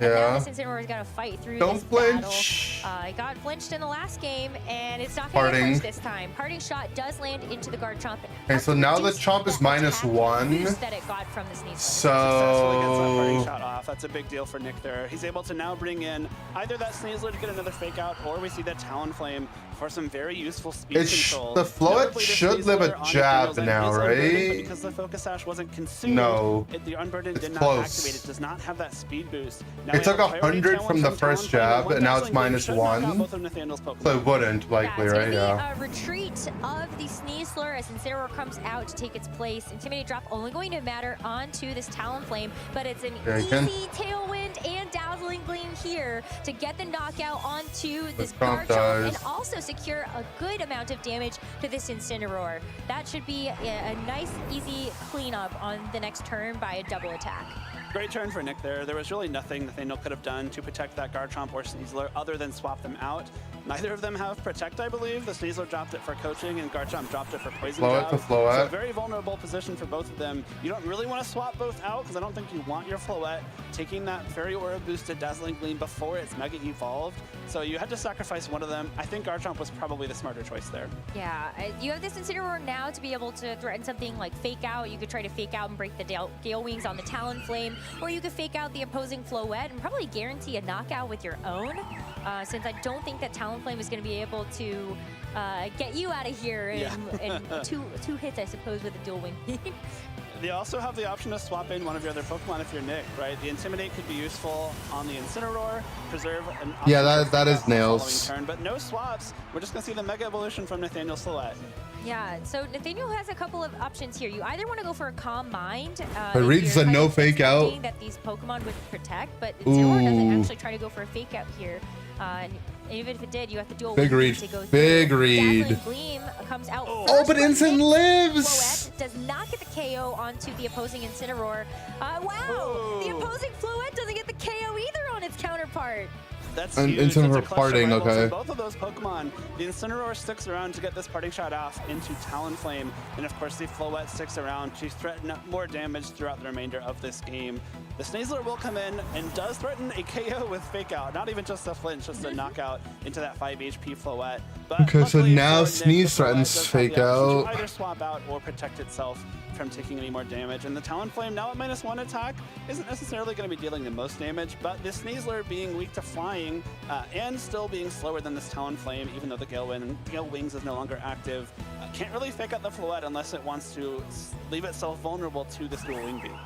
And Yeah. now this Incineroar's got to fight through Don't this flinch. battle. It got flinched in the last game, and it's not going to get Parting. flinched this time. Parting Shot does land into the Garchomp. Okay, so now the Chomp is -1. Boost that it got from the Sneasler. Successfully gets that parting So shot off. That's a big deal for Nick there. He's able to now bring in either that Sneasler to get another fake out, or we see that Talonflame for some very useful speed control. the Floette Notably, the should live a Sneasler on jab Nathaniel's end now, is unburdened, but right? because the Focus Sash wasn't consumed, No. the Unburdened It's did not close. activate. It does not have that speed boost. Now It we took have a priority 100 tailwind from the first Talonflame, jab, one and now it's Dazzling Gleam should knock out -1. both of Nathaniel's Pokemon. So it wouldn't likely, It's right? going to Yeah. be a retreat of the Sneasler as Incineroar comes out to take its place. Intimidate Drop only going to matter onto this Talonflame, but it's an Yeah, you easy can. Tailwind and Dazzling Gleam here to get the knockout onto this Chomp Garchomp and dies. also secure a good amount of damage to this Incineroar. That should be a nice, easy cleanup on the next turn by a double attack. Great turn for Nick there. There was really nothing Nathaniel could have done to protect that Garchomp or Sneasler other than swap them out. Neither of them have Protect, I believe. The Sneasler dropped it for coaching and Garchomp dropped it for Poison Floette Jab. to Floette. So a very vulnerable position for both of them. You don't really want to swap both out because I don't think you want your Floette taking that Fairy Aura boosted Dazzling Gleam before it's Mega Evolved. So you had to sacrifice one of them. I think Garchomp was probably the smarter choice there. Yeah, you have this Incineroar now to be able to threaten something like Fake Out. You could try to Fake Out and break the Gale Wings on the Talonflame, or you could Fake Out the opposing Floette and probably guarantee a knockout with your own, since I don't think that Talonflame is going to be able to get you out of here in two hits, I suppose, with a Dual Wing Beam. They also have the option to swap in one of your other Pokemon if you're Nick, right? The Intimidate could be useful on the Incineroar, preserve an Yeah, option that for is the following nails. turn, but no swaps. We're just gonna see the Mega Evolution from Nathaniel Floette. Yeah, so Nathaniel has a couple of options here. You either want to go for a Calm Mind. It reads a no fake out. That these Pokemon would protect, but Incineroar doesn't Ooh. actually try to go for a fake out here. And even if it did, you have to dual Big Wing read. to go through. Big read. Dazzling Gleam comes out Oh, first but from Instant Nick. lives. Floette does not get the KO onto the opposing Incineroar. Wow! The opposing Floette doesn't get the KO either on its counterpart. That's And huge. Incineroar It's a clutch parting, survival. So okay. both of those Pokemon, the Incineroar sticks around to get this parting shot off into Talonflame, and of course the Floette sticks around to threaten more damage throughout the remainder of this game. The Sneasler will come in and does threaten a KO with Fake Out, not even just a flinch, just a knockout into that 5 HP Floette. But Okay, so luckily now for Nick, Sneeze the Floette threatens does have Fake the option Out. to either swap out or protect itself from taking any more damage. And the Talonflame, now at -1 attack, isn't necessarily going to be dealing the most damage, but this Sneasler being weak to flying and still being slower than this Talonflame, even though the Gale Wings is no longer active, can't really fake out the Floette unless it wants to leave itself vulnerable to this Dual Wing Beam.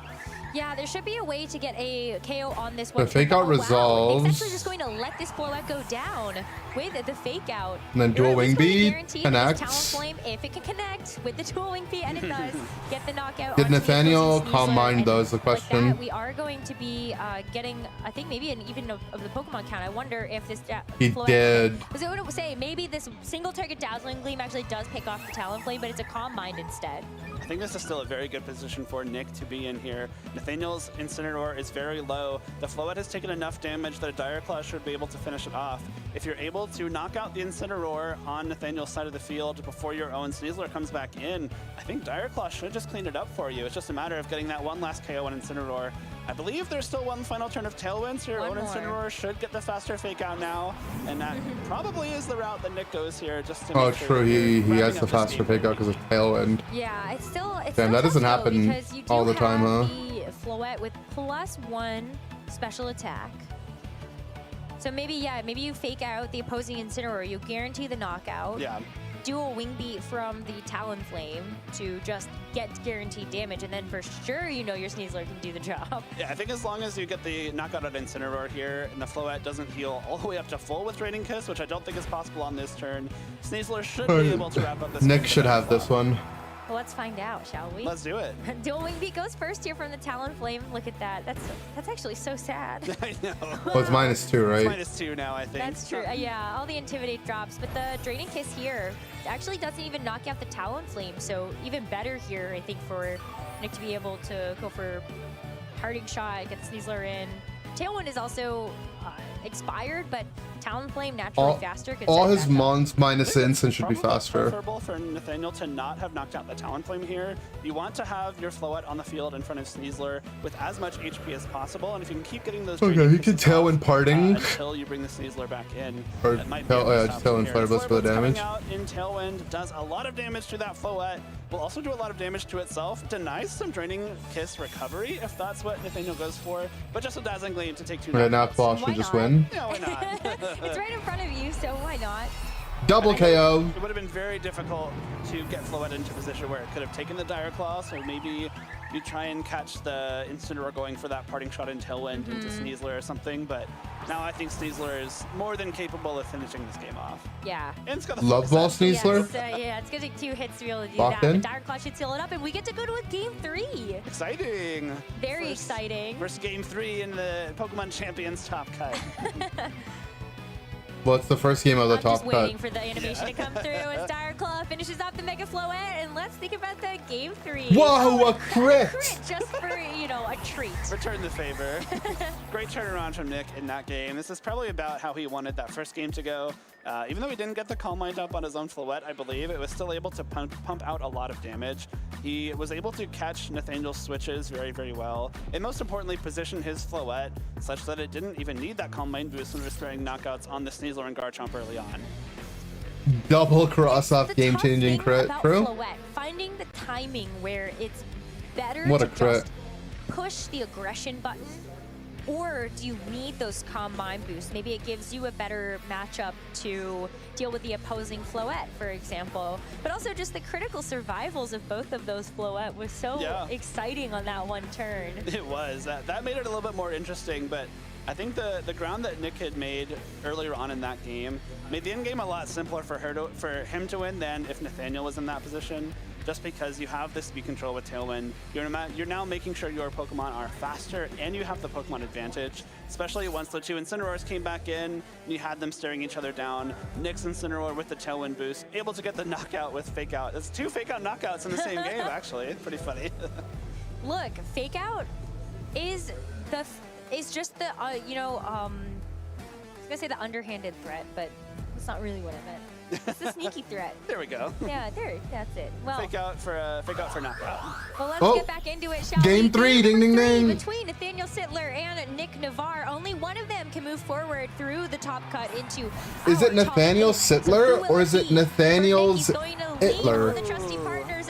Yeah, there should be a way to get a KO on this The one. Fake Out Wow. It's resolves. actually just going to let this Floette go down with the Fake Out. And then Dual Wing Beat connects. Talonflame, if it can connect with the Dual Wing Beat, and it does, get the knockout. Did onto the Nathaniel opposing Calm Sneasler, Mind and though is the with question. that, we are going to be getting, I think, maybe an even of the Pokemon count. I wonder if this He Floette did. Was it what it would say? Maybe this single target Dazzling Gleam actually does pick off the Talonflame, but it's a Calm Mind instead. I think this is still a very good position for Nick to be in here. Nathaniel's Incineroar is very low. The Floette has taken enough damage that a Dire Claw should be able to finish it off. If you're able to knock out the Incineroar on Nathaniel's side of the field before your own Sneasler comes back in, I think Dire Claw should just clean it up for you. It's just a matter of getting that one last KO on Incineroar. I believe there's still one final turn of Tailwind, so your own Incineroar should get the faster Fake Out now, and that probably is the route that Nick goes here, just to Oh, make sure true. He wrapping has up the this faster game. Fake Out because of Tailwind. Yeah, it's still Damn, that doesn't tough, though, happen because you do all the time, have huh? the Floette with +1 special attack. So maybe you fake out the opposing Incineroar. You guarantee the knockout. Yeah. Do a wing beat from the Talonflame to just get guaranteed damage, and then for sure you know your Sneasler can do the job. Yeah, I think as long as you get the knockout at Incineroar here, and the Floette doesn't heal all the way up to full with Draining Kiss, which I don't think is possible on this turn, Sneasler should be able to wrap up this. Nick should have this one. Well, let's find out, shall we? Let's do it. Dual Wing Beat goes first here from the Talonflame. Look at that. That's actually so sad. I know. Well, it's -2, right? It's -2 now, I think. That's true. Yeah, all the Intimidate drops, but the Draining Kiss here actually doesn't even knock out the Talonflame, so even better here, I think, for Nick to be able to go for Parting Shot, get Sneasler in. Tailwind is also expired, but Talonflame naturally faster. All his mons minus instant should be faster. Preferable for Nathaniel to not have knocked out the Talonflame here. You want to have your Floette on the field in front of Sneasler with as much HP as possible, and if you can keep getting those. Okay, he can Tailwind Parting. Until you bring the Sneasler back in. Or Tailwind Flare Blitz for the damage. Coming out in Tailwind does a lot of damage to that Floette. Will also do a lot of damage to itself. Denies some Draining Kiss recovery if that's what Nathaniel goes for, but just a Dazzling Gleam to take 2 Okay, now Claw should just win. Yeah, why not? It's right in front of you, so why not? Double KO. It would have been very difficult to get Floette into a position where it could have taken the Dire Claw, so maybe you try and catch the Incineroar going for that Parting Shot in Tailwind into Sneasler or something, but now I think Sneasler is more than capable of finishing this game off. Yeah. And it's got a Love Ball Sneasler? Yeah, it's going to take 2 hits to be able to do Locked that. in? But Dire Claw should seal it up, and we get to go to a Game 3. Exciting. Very exciting. First Game 3 in the Pokemon Champions Top Cut. Well, it's the first game of the top Just waiting cut. for the animation to come through as Dire Claw finishes off the Mega Floette, and let's think about the Game 3. Whoa, a crit! Just for, you know, a treat. Return the favor. Great turnaround from Nick in that game. This is probably about how he wanted that first game to go. Even though he didn't get the Calm Mind up on his own Floette, I believe, it was still able to pump out a lot of damage. He was able to catch Nathaniel's switches very, very well, and most importantly, position his Floette such that it didn't even need that Calm Mind boost when restoring knockouts on the Sneasler and Garchomp early on. Double cross off game-changing crit. About True? Floette, finding the timing where it's better What to a crit. just push the aggression button, or do you need those Calm Mind boosts? Maybe it gives you a better matchup to deal with the opposing Floette, for example. But also just the critical survivals of both of those Floette was so exciting on that one turn. It was. That made it a little bit more interesting, but I think the ground that Nick had made earlier on in that game made the end game a lot simpler for him to win than if Nathaniel was in that position. Just because you have the speed control with Tailwind, you're now making sure your Pokemon are faster and you have the Pokemon advantage, especially once the 2 Incineroars came back in and you had them staring each other down. Nick's Incineroar with the Tailwind boost, able to get the knockout with Fake Out. That's 2 Fake Out knockouts in the same game, actually. It's pretty funny. Look, Fake Out is just the, you know, I was gonna say the underhanded threat, but that's not really what I meant. It's the sneaky threat. There we go. Yeah, that's it. Well, Fake out for knockout. Well, let's get back into it, shall we? Game 3, ding ding ding. Between Nathaniel Sittler and Nick Navarre, only one of them can move forward through the top cut into. Is it Nathaniel Sittler or is it Nathaniel's Hitler?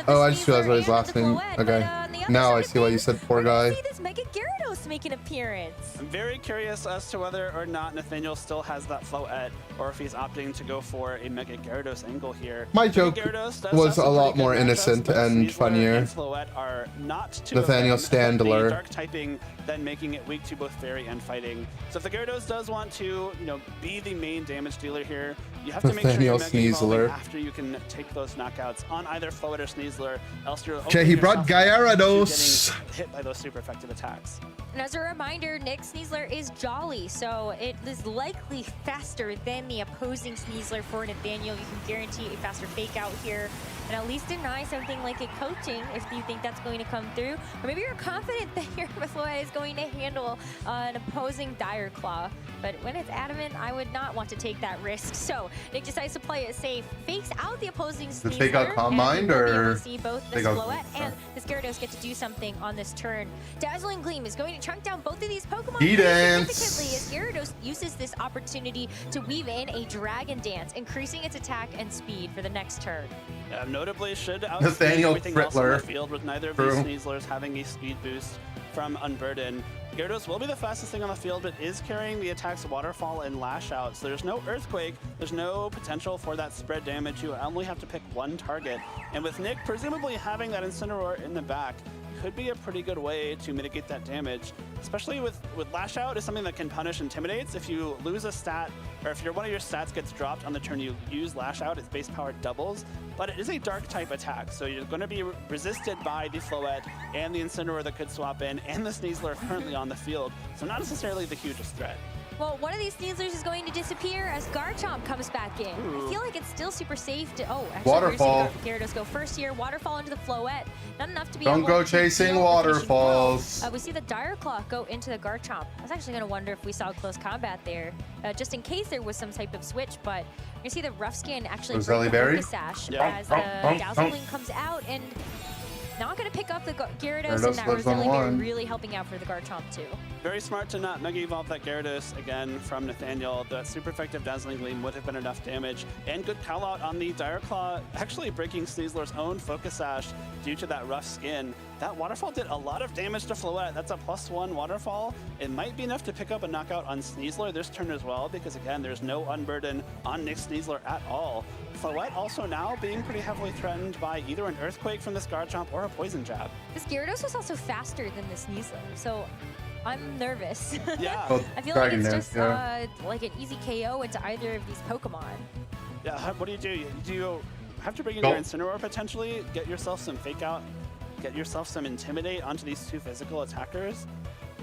Oh, I just realized what his last name. Okay. Now I see why you said poor guy. See this Mega Gyarados make an appearance. I'm very curious as to whether or not Nathaniel still has that Floette, or if he's opting to go for a Mega Gyarados angle here. My joke was a lot more innocent and funnier. And Floette are not Nathaniel Standler. Dark typing, then making it weak to both Fairy and Fighting. So if the Gyarados does want to, be the main damage dealer here, you have to make sure you're Mega Evolving after you can take those knockouts on either Floette or Sneasler, else you're Okay, he brought Gyarados. getting hit by those super effective attacks. And as a reminder, Nick Sneasler is Jolly, so it is likely faster than the opposing Sneasler for Nathaniel. You can guarantee a faster fake out here, and at least deny something like a coaching if you think that's going to come through. Or maybe you're confident that your Floette is going to handle an opposing Dire Claw. But when it's adamant, I would not want to take that risk. So Nick decides to play it safe, fakes out the opposing Sneasler. Take out Calm Mind or see both this Floette and this Gyarados get to do something on this turn. Dazzling Gleam is going to chunk down both of these Pokemon significantly as Gyarados uses this opportunity to weave in a Dragon Dance, increasing its attack and speed for the next turn. Notably, should Nathaniel everything else on the Frittler. field with neither of True. these Sneaslers having a speed boost. from Unburden. Gyarados will be the fastest thing on the field, but is carrying the attacks Waterfall and Lash Out. So there's no Earthquake, there's no potential for that spread damage. You only have to pick one target. And with Nick presumably having that Incineroar in the back, could be a pretty good way to mitigate that damage, especially with Lash Out is something that can punish Intimidates. If you lose a stat, or if one of your stats gets dropped on the turn you use Lash Out, its base power doubles, but it is a dark type attack, so you're going to be resisted by the Floette and the Incineroar that could swap in, and the Sneasler currently on the field, so not necessarily the hugest threat. Well, one of these Sneaslers is going to disappear as Garchomp comes back in. Ooh. I feel like it's still super safe to... Oh, actually, Waterfall. we're seeing Gyarados go first here. Waterfall into the Floette. Not enough to be Don't able go to chasing deal with the finishing waterfalls. blow. We see the Dire Claw go into the Garchomp. I was actually going to wonder if we saw close combat there, just in case there was some type of switch, but you're going to see the Rough Skin actually break Roselli the Berry? Focus Sash Yeah. as the Dazzling comes out, and not going to pick up the Gyarados, and that lives on Roselli Berry one. really helping out for the Garchomp too. Very smart to not Mega Evolve that Gyarados again from Nathaniel. That super effective Dazzling Gleam would have been enough damage. And good call out on the Dire Claw, actually breaking Sneasler's own Focus Sash due to that Rough Skin. That Waterfall did a lot of damage to Floette. That's a +1 Waterfall. It might be enough to pick up a knockout on Sneasler this turn as well, because again, there's no Unburden on Nick Sneasler at all. Floette also now being pretty heavily threatened by either an Earthquake from this Garchomp or a Poison Jab. This Gyarados was also faster than the Sneasler, so I'm nervous. Yeah. I feel like Dragon it's Dance, just yeah. like an easy KO into either of these Pokemon. Yeah, what do? Do you have to bring in Go. your Incineroar potentially, get yourself some Fake Out, get yourself some Intimidate onto these two physical attackers?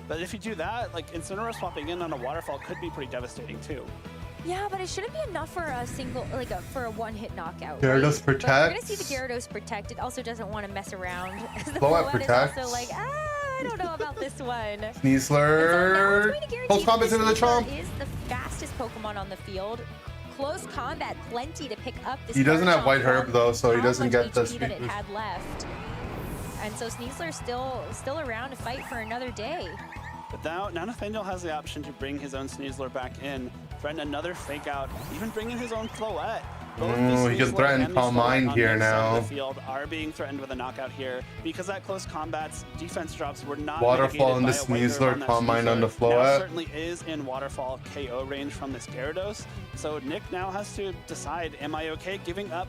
But if you do that, like Incineroar swapping in on a Waterfall could be pretty devastating too. Yeah, but it shouldn't be enough for a single, for a one-hit knockout. Gyarados right? But we're gonna protects. see the Gyarados protect. It also doesn't want to mess around. The Floette Floette is protects. also like, I don't know about this one. Sneasler. Close combat's into the Sneasler Chomp. is the fastest Pokemon on the field. Close combat, plenty to pick up this He doesn't have Garchomp White Herb from though, so he how doesn't much get the HP speed that it boost. had left. And so Sneasler's still around to fight for another day. But now Nathaniel has the option to bring his own Sneasler back in, threaten another Fake Out, even bring in his own Floette. Both the Ooh, he can Sneasler threaten and the Calm Floette Mind on here their side of now. The field are being threatened with a knockout here because that close combat's defense drops were not Waterfall mitigated on the by a White Herb on Sneasler, that Calm Mind on Sneasler. the Now Floette. certainly is in Waterfall KO range from this Gyarados. So Nick now has to decide, am I okay giving up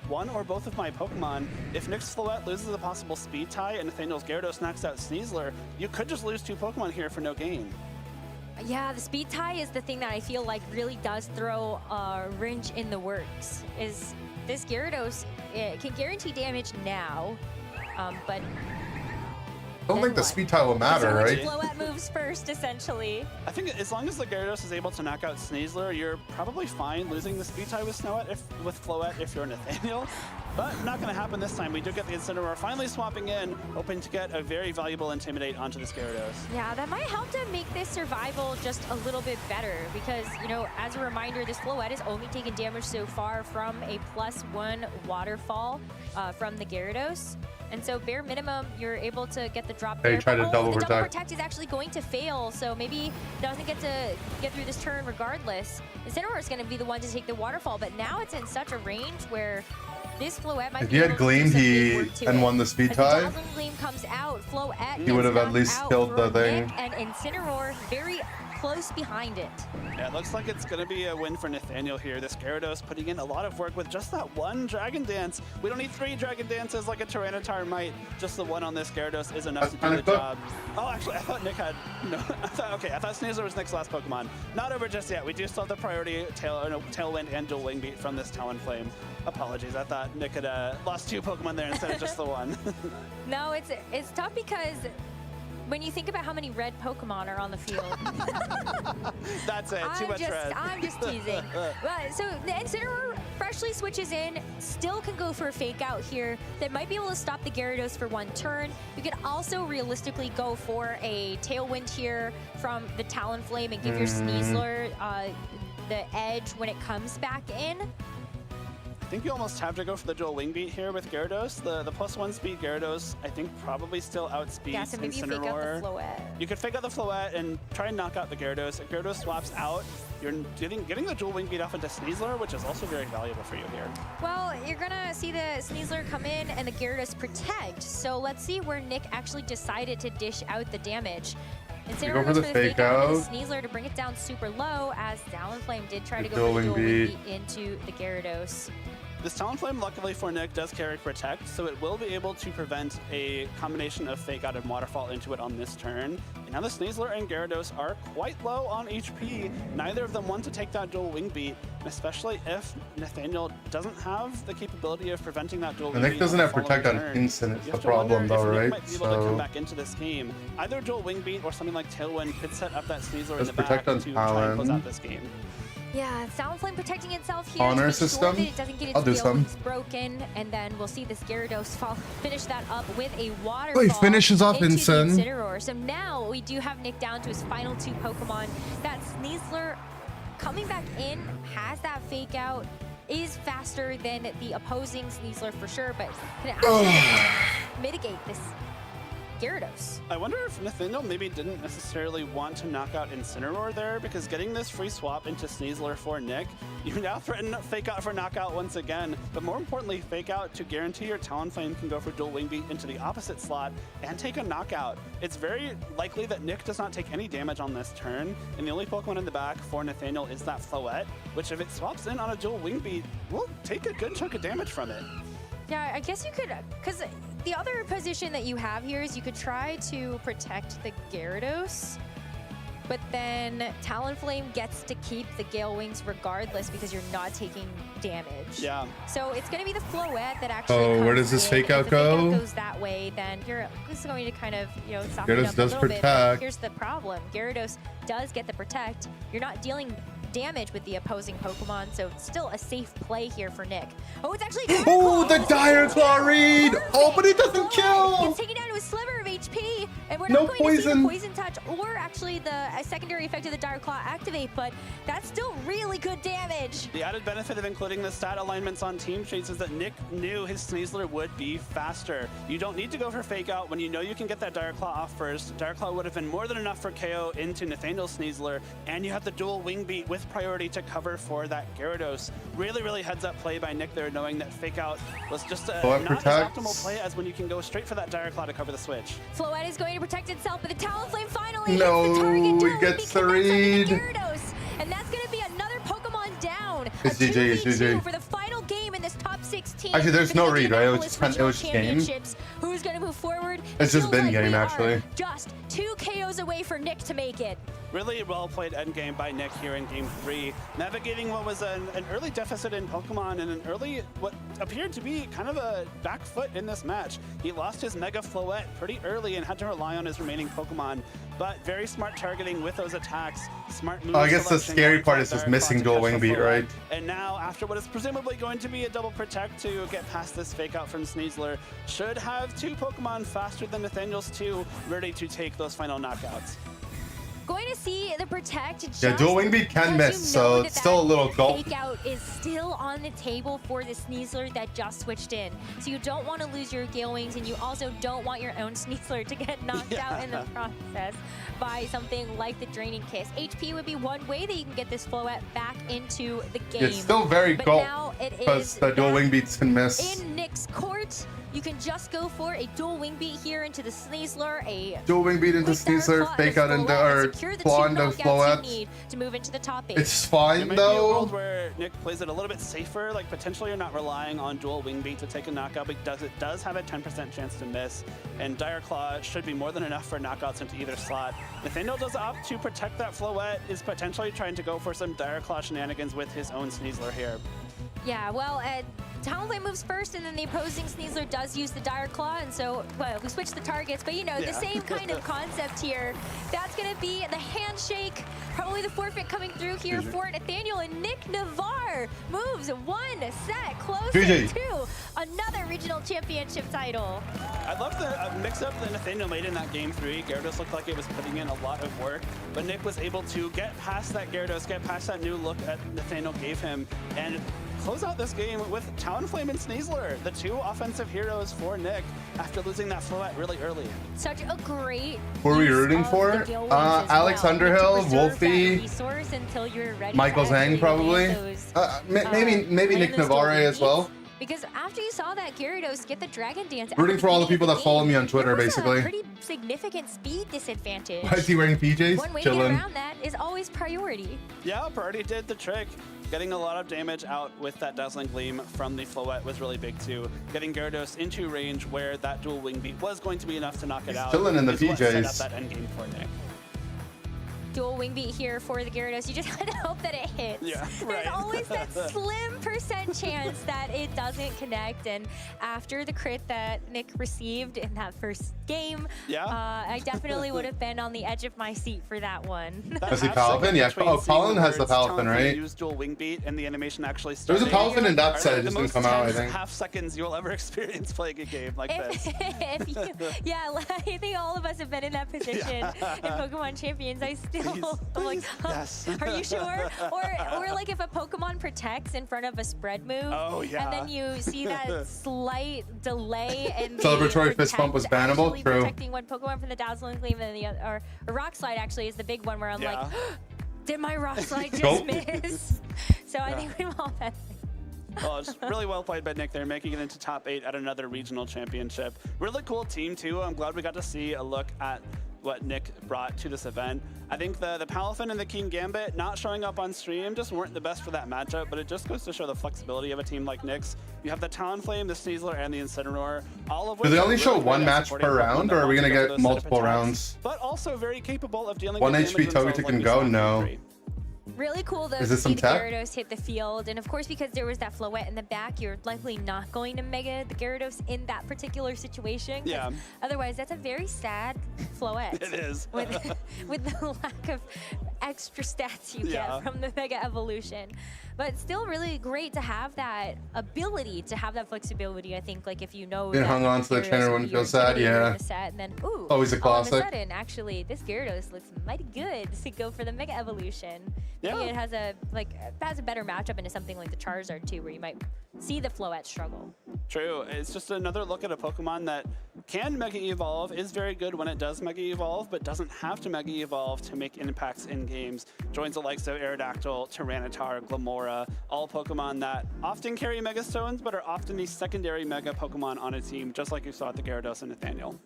one or both of my Pokemon? If Nick's Floette loses a possible speed tie and Nathaniel's Gyarados knocks out Sneasler, you could just lose two Pokemon here for no gain. Yeah, the speed tie is the thing that I feel like really does throw a wrench in the works. Is this Gyarados can guarantee damage now, but I don't think the speed tie will matter, right? Floette moves first, essentially. I think as long as the Gyarados is able to knock out Sneasler, you're probably fine losing the speed tie with Floette if you're Nathaniel. But not going to happen this time. We do get the Incineroar finally swapping in, hoping to get a very valuable Intimidate onto this Gyarados. Yeah, that might help to make this survival just a little bit better because, you know, as a reminder, this Floette has only taken damage so far from a +1 Waterfall from the Gyarados. And so bare minimum, you're able to get the drop They there. try But, to double the double protect. protect is actually going to fail, so maybe doesn't get to get through this turn regardless. Incineroar is going to be the one to take the Waterfall, but now it's in such a range where this Floette might If be he able had to do gleamed some big work to and it. won the speed As tie, Dazzling Gleam comes out, Floette he would have gets at least knocked out killed the for thing. Nick, and Incineroar very close behind it. Yeah, it looks like it's going to be a win for Nathaniel here. This Gyarados putting in a lot of work with just that one Dragon Dance. We don't need 3 Dragon Dances like a Tyranitar might. Just the one on this Gyarados is enough to do the job. Oh, actually, I thought Nick had... No, I thought Sneasler was Nick's last Pokemon. Not over just yet. We do still have the priority Tailwind and Dual Wing Beat from this Talonflame. Apologies, I thought Nick had lost 2 Pokemon there instead of just the one. No, it's tough because when you think about how many red Pokemon are on the field. That's it, too much red. I'm just teasing. So the Incineroar freshly switches in, still can go for a Fake Out here that might be able to stop the Gyarados for 1 turn. You could also realistically go for a Tailwind here from the Talonflame and give your Sneasler the edge when it comes back in. I think you almost have to go for the Dual Wing Beat here with Gyarados. The +1 speed Gyarados, I think, probably still outspeeds Yeah, so maybe you fake out the Incineroar. Floette. You could fake out the Floette and try and knock out the Gyarados. If Gyarados swaps out, you're getting the dual wing beat off into Sneasler, which is also very valuable for you here. Well, you're gonna see the Sneasler come in and the Gyarados protect. So let's see where Nick actually decided to dish out the damage. Incineroar goes for the fake out into the Sneasler to bring it down super low, as Talonflame did try to go for the dual wing beat into the Gyarados. This Talonflame, luckily for Nick, does carry Protect, so it will be able to prevent a combination of Fake Out and Waterfall into it on this turn. And now the Sneasler and Gyarados are quite low on HP. Neither of them want to take that dual wing beat, especially if Nathaniel doesn't have the capability of preventing that dual wing beat. Nick doesn't have Protect on instant, it's the problem though, right? Might be able to come back into this game. Either dual wing beat or something like Tailwind could set up that Sneasler in the back to try and close out this game. Yeah, Talonflame protecting itself here. Honor to system. Sure that it doesn't get I'll do its some. broken, and then we'll see this Gyarados finish that up with a waterfall. Oh, he finishes off into Incin. the Incineroar. So now we do have Nick down to his final 2 Pokemon. That Sneasler coming back in has that fake out. Is faster than the opposing Sneasler for sure, but can it actually mitigate this Gyarados? I wonder if Nathaniel maybe didn't necessarily want to knock out Incineroar there, because getting this free swap into Sneasler for Nick, you now threaten Fake Out for knockout once again, but more importantly, Fake Out to guarantee your Talonflame can go for dual wing beat into the opposite slot and take a knockout. It's very likely that Nick does not take any damage on this turn, and the only Pokemon in the back for Nathaniel is that Floette, which if it swaps in on a dual wing beat, will take a good chunk of damage from it. Yeah, I guess you could, because the other position that you have here is you could try to protect the Gyarados, but then Talonflame gets to keep the Gale Wings regardless because you're not taking damage. Yeah. So it's going to be the Floette that actually Oh, where comes does this in, fake and out if the fake go? out goes that way, then Gyarados is going to kind of, you know, soften Gyarados it up a does little bit. But protect. here's the problem. Gyarados does get the protect. You're not dealing damage with the opposing Pokemon, so it's still a safe play here for Nick. Oh, it's actually Dire Oh, Claw. the Dire Claw read! Oh, but it doesn't It's kill! taking down to a sliver of HP, and we're No not going to see the poison. Poison Touch or actually the secondary effect of the Dire Claw activate, but that's still really good damage. The added benefit of including the stat alignments on Team Sheets is that Nick knew his Sneasler would be faster. You don't need to go for Fake Out when you know you can get that Dire Claw off first. Dire Claw would have been more than enough for KO into Nathaniel's Sneasler, and you have the dual wing beat with priority to cover for that Gyarados. Really, really heads up play by Nick there, knowing that Fake Out was just not as optimal play as when you can go straight for that Dire Claw to cover the switch. Floette is going to protect itself, but the Talonflame finally No, hits the target. he gets the read. Gyarados, and that's going to be another Pokemon down. It's A GG, it's 2v2 GG. for the final game in this top 16. Actually, there's for no the read, right? It was Indianapolis just- it was Regional game. Championships. Who's going to move forward? It's It just feels been like game, we are actually. just 2 KOs away for Nick to make it. Really well played endgame by Nick here in Game 3, navigating what was an early deficit in Pokemon and an early, what appeared to be kind of a back foot in this match. He lost his Mega Floette pretty early and had to rely on his remaining Pokemon, but very smart targeting with those attacks, smart moves. Oh, I guess the scary part is just missing dual wing beat, right? And now, after what is presumably going to be a double protect to get past this Fake Out from Sneasler, should have 2 Pokemon faster than Nathaniel's 2, ready to take those final knockouts. Going to see the protect. Yeah, dual wing beat can miss, so it's still a little gulp. Fake Out is still on the table for the Sneasler that just switched in. So you don't want to lose your Gale Wings, and you also don't want your own Sneasler to get knocked out in the process by something like the Draining Kiss. HP would be one way that you can get this Floette back into the game. It's still very but gulp now it because is the dual wing beats can miss. in Nick's court. You can just go for a dual wing beat here into the Sneasler, a Dual wing beat into Sneasler, Fake Out into, or Claw into Floette. need to move into the top 8. It's There fine might be a though. world where Nick plays it a little bit safer, like potentially you're not relying on dual wing beat to take a knockout, but it does have a 10% chance to miss, and Dire Claw should be more than enough for knockouts into either slot. Nathaniel does opt to protect that Floette, is potentially trying to go for some Dire Claw shenanigans with his own Sneasler here. Yeah, well, Talonflame moves first, and then the opposing Sneasler does use the Dire Claw, and so, well, we switched the targets, but you know, the same kind of concept here. That's going to be the handshake, probably the forfeit coming through here for Nathaniel, and Nick Navarre moves one set closer GG. to another regional championship title. I'd love to mix up that Nathaniel made in that game 3. Gyarados looked like it was putting in a lot of work, but Nick was able to get past that Gyarados, get past that new look that Nathaniel gave him, and close out this game with Talonflame and Sneasler, the 2 offensive heroes for Nick after losing that Floette really early. Such a great. Who are we rooting for? Alex Underhill, Wolfie, Michael Zhang probably. Maybe Nick Navarre as well. Because after you saw that Gyarados get the Dragon Dance, Rooting for all the people that follow me on Twitter, basically. A pretty significant speed disadvantage. Why is he wearing PJs? One way to Chilling. get around that is always priority. Yeah, Priority did the trick. Getting a lot of damage out with that Dazzling Gleam from the Floette was really big too. Getting Gyarados into range where that dual wing beat was going to be enough to knock it out. Chilling in the is what set up PJs. that end game for Nick. Dual wing beat here for the Gyarados. You just gotta hope that it hits. Yeah, right. There's always that slim percent chance that it doesn't connect. And after the crit that Nick received in that first game, I definitely would have been on the edge of my seat for that one. Was he Palafin? Yeah. Oh, Colin has the Palafin, right? Used dual wing beat and the animation actually There's started. a Palafin in that set. It just didn't come out, I think. Half seconds you'll ever experience playing a game like this. I think all of us have been in that position in Pokemon Champions. I still I'm like, yes. Are you sure? Or like if a Pokemon protects in front of a spread move, and then you see that slight delay and Celebratory fist bump was bannable. True. Protecting one Pokemon from the Dazzling Gleam and the other, or Rock Slide actually is the big one where I'm like, did my Rock Slide just miss? So I think we've all been. Well, it's really well played by Nick there, making it into top 8 at another regional championship. Really cool team too. I'm glad we got to see a look at what Nick brought to this event. I think the Palafin and the King Gambit not showing up on stream just weren't the best for that matchup, but it just goes to show the flexibility of a team like Nick's. You have the Talonflame, the Sneasler, and the Incineroar, all of which Do they only are show really one great at match supporting per round, Pokemon or are we that gonna want to go get for those multiple set of attacks, rounds? But also very capable of dealing 1 with HP Togetic can go? No. Really cool though Is to this see some the tech? Gyarados hit the field, and of course because there was that Floette in the back, you're likely not going to Mega the Gyarados in that particular situation. Yeah. Otherwise, that's a very sad Floette. It is. with the lack of extra stats you get from the Mega Evolution. But still really great to have that ability, to have that flexibility. I think like if you know Being that hung on to the Gyarados trainer will when be it your feels sad, inhibitor in yeah. the set, and then ooh, Always a classic. All of a sudden, actually, this Gyarados looks mighty good to go for the Mega Evolution. Maybe it has a better matchup into something like the Charizard too, where you might see the Floette struggle. True. It's just another look at a Pokemon that can Mega Evolve, is very good when it does Mega Evolve, but doesn't have to Mega Evolve to make impacts in games. Joins the likes of Aerodactyl, Tyranitar, Glamora, all Pokemon that often carry Mega Stones, but are often the secondary Mega Pokemon on a team, just like you saw at the Gyarados and Nathaniel.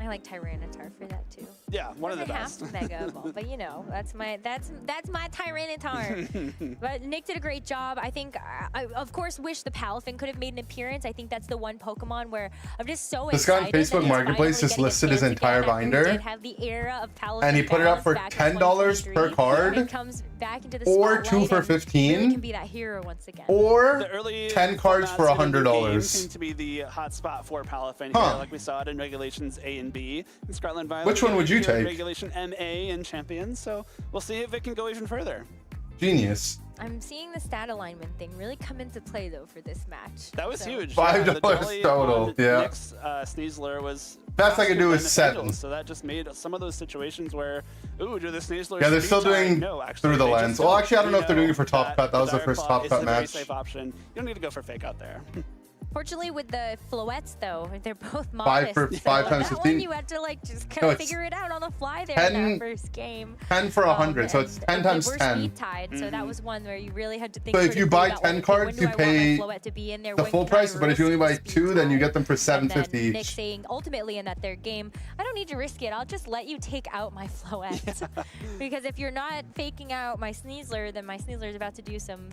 I like Tyranitar for that too. Yeah, one of the best. Half Mega Evolve, but you know, that's my Tyranitar. But Nick did a great job. I think I of course wish the Palafin could have made an appearance. I think that's the one Pokemon where I'm just so This guy on excited. Facebook Marketplace just listed his entire binder, Have the era of Palafin and he put it up for $10 per card, It comes back into the or 2 spotlight for and really 15, can be that hero once again. or The early 10 cards for formats in the new game $100. seem to be the hot spot for Palafin Huh. here, like we saw it in Regulations A and B. In Scarlet and Violet, Which one would you here in take? Regulation MA and Champions, so we'll see if it can go even further. Genius. I'm seeing the stat alignment thing really come into play though for this match. That was huge. $5 the dolly total, on yeah. Nick's Sneasler was Best I could do is faster than Nathaniel's, 7. So that just made some of those situations where, ooh, do the Sneasler Yeah, they're speed still tie? doing No, actually, through the they just lens. Well, don't. actually, I don't know if they're doing it for Top Cut. That was the Dire first Claw Top is Cut the very match. safe option. You don't need to go for fake out there. Fortunately, with the Floettes, though, they're both 5 modest. for so 5 times that 15. one you had to like just kind No, of it's figure it out on the fly there 10 in that first game. 10 for 100, so it's 10 times They were 10. speed tied, so that was one where you really had to think. So if you buy critically about, 10 okay, cards, when do you I want my pay Floette to be in there? the When full can I price, but if you only buy risk 2, then you get them for And then $7.50 Nick each. saying ultimately in that third game, I don't need to risk it. I'll just let you take out my Floette. Because if you're not faking out my Sneasler, then my Sneasler is about to do some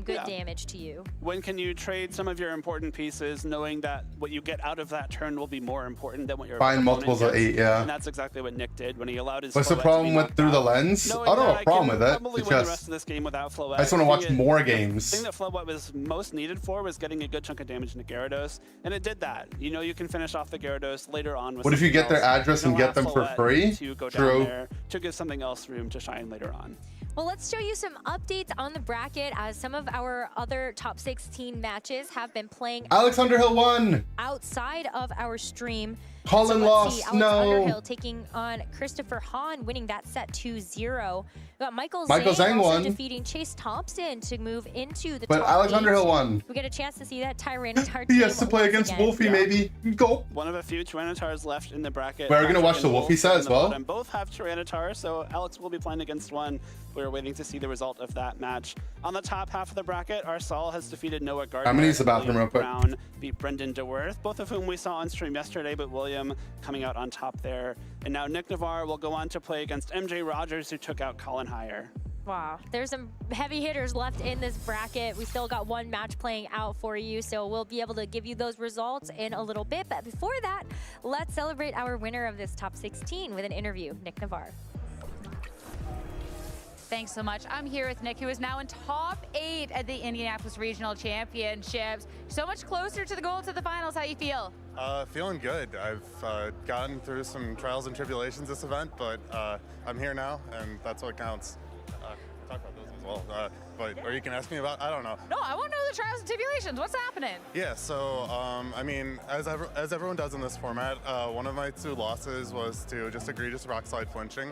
good damage to you. When can you trade some of your important pieces, knowing that what you get out of that turn will be more important than what your Find opponent multiples of gets? 8, yeah. And that's exactly what Nick did when he allowed his What's the Floette to problem be with knocked through the out. lens? I Knowing don't have that a I problem can with it. probably It's win the just rest of this game without Floette. I just want to watch think more The games. thing that Floette was most needed for was getting a good chunk of damage into Gyarados, and it did that. You know, you can finish off the Gyarados later on with What if you something get their else. address You and don't get them have for Floette free? to go True. down there to give something else room to shine later on. Well, let's show you some updates on the bracket as some of our other top 16 matches have been playing. Alex Underhill won. Outside of our stream. Colin so let's see, lost. Alex No. Underhill taking on Christopher Hahn, winning that set 2-0. We got Michael Michael Zhang Zhang also won. defeating Chase Thompson to move into the But top Alex 8. Underhill won. We get a chance to see that Tyranitar He team has to play once against again. Wolfie, maybe. Go. One of a few Tyranitars left in the bracket. We're gonna Patrick watch and the Wolfie Wolf set on as the well. bottom. Both have Tyranitar, so Alex will be playing against one. We're waiting to see the result of that match. On the top half of the bracket, Arsal has defeated Noah Gardner. I'm gonna use the bathroom William real quick. Brown beat Brendan DeWorth, both of whom we saw on stream yesterday, but William coming out on top there. And now Nick Navarre will go on to play against MJ Rogers, who took out Colin Heyer. Wow, there's some heavy hitters left in this bracket. We still got one match playing out for you, so we'll be able to give you those results in a little bit. But before that, let's celebrate our winner of this top 16 with an interview, Nick Navarre. Thanks so much. I'm here with Nick, who is now in top 8 at the Indianapolis Regional Championships. So much closer to the goal, to the finals. How you feel? Feeling good. I've gotten through some trials and tribulations this event, but I'm here now, and that's what counts. Talk about those as well. Or you can ask me about, I don't know. No, I want to know the trials and tribulations. What's happening? Yeah, so, I mean, as everyone does in this format, one of my 2 losses was to just egregious rock slide flinching,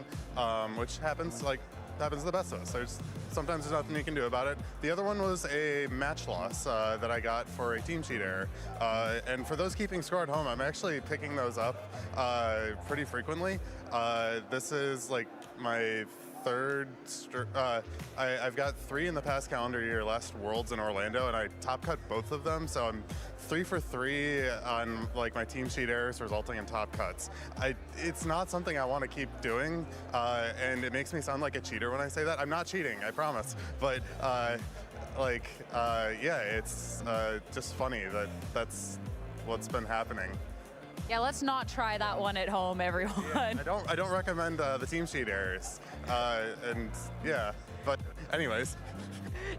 which happens to the best of us. Sometimes there's nothing you can do about it. The other one was a match loss that I got for a team cheat error. And for those keeping score at home, I'm actually picking those up pretty frequently. This is like my third, I've got 3 in the past calendar year, last Worlds in Orlando, and I top cut both of them, so I'm 3 for 3 on like my team sheet errors resulting in top cuts. It's not something I want to keep doing, and it makes me sound like a cheater when I say that. I'm not cheating, I promise, but yeah, it's just funny that that's what's been happening. Yeah, let's not try that one at home, everyone. Yeah, I don't recommend the team sheet errors, and yeah, but anyways.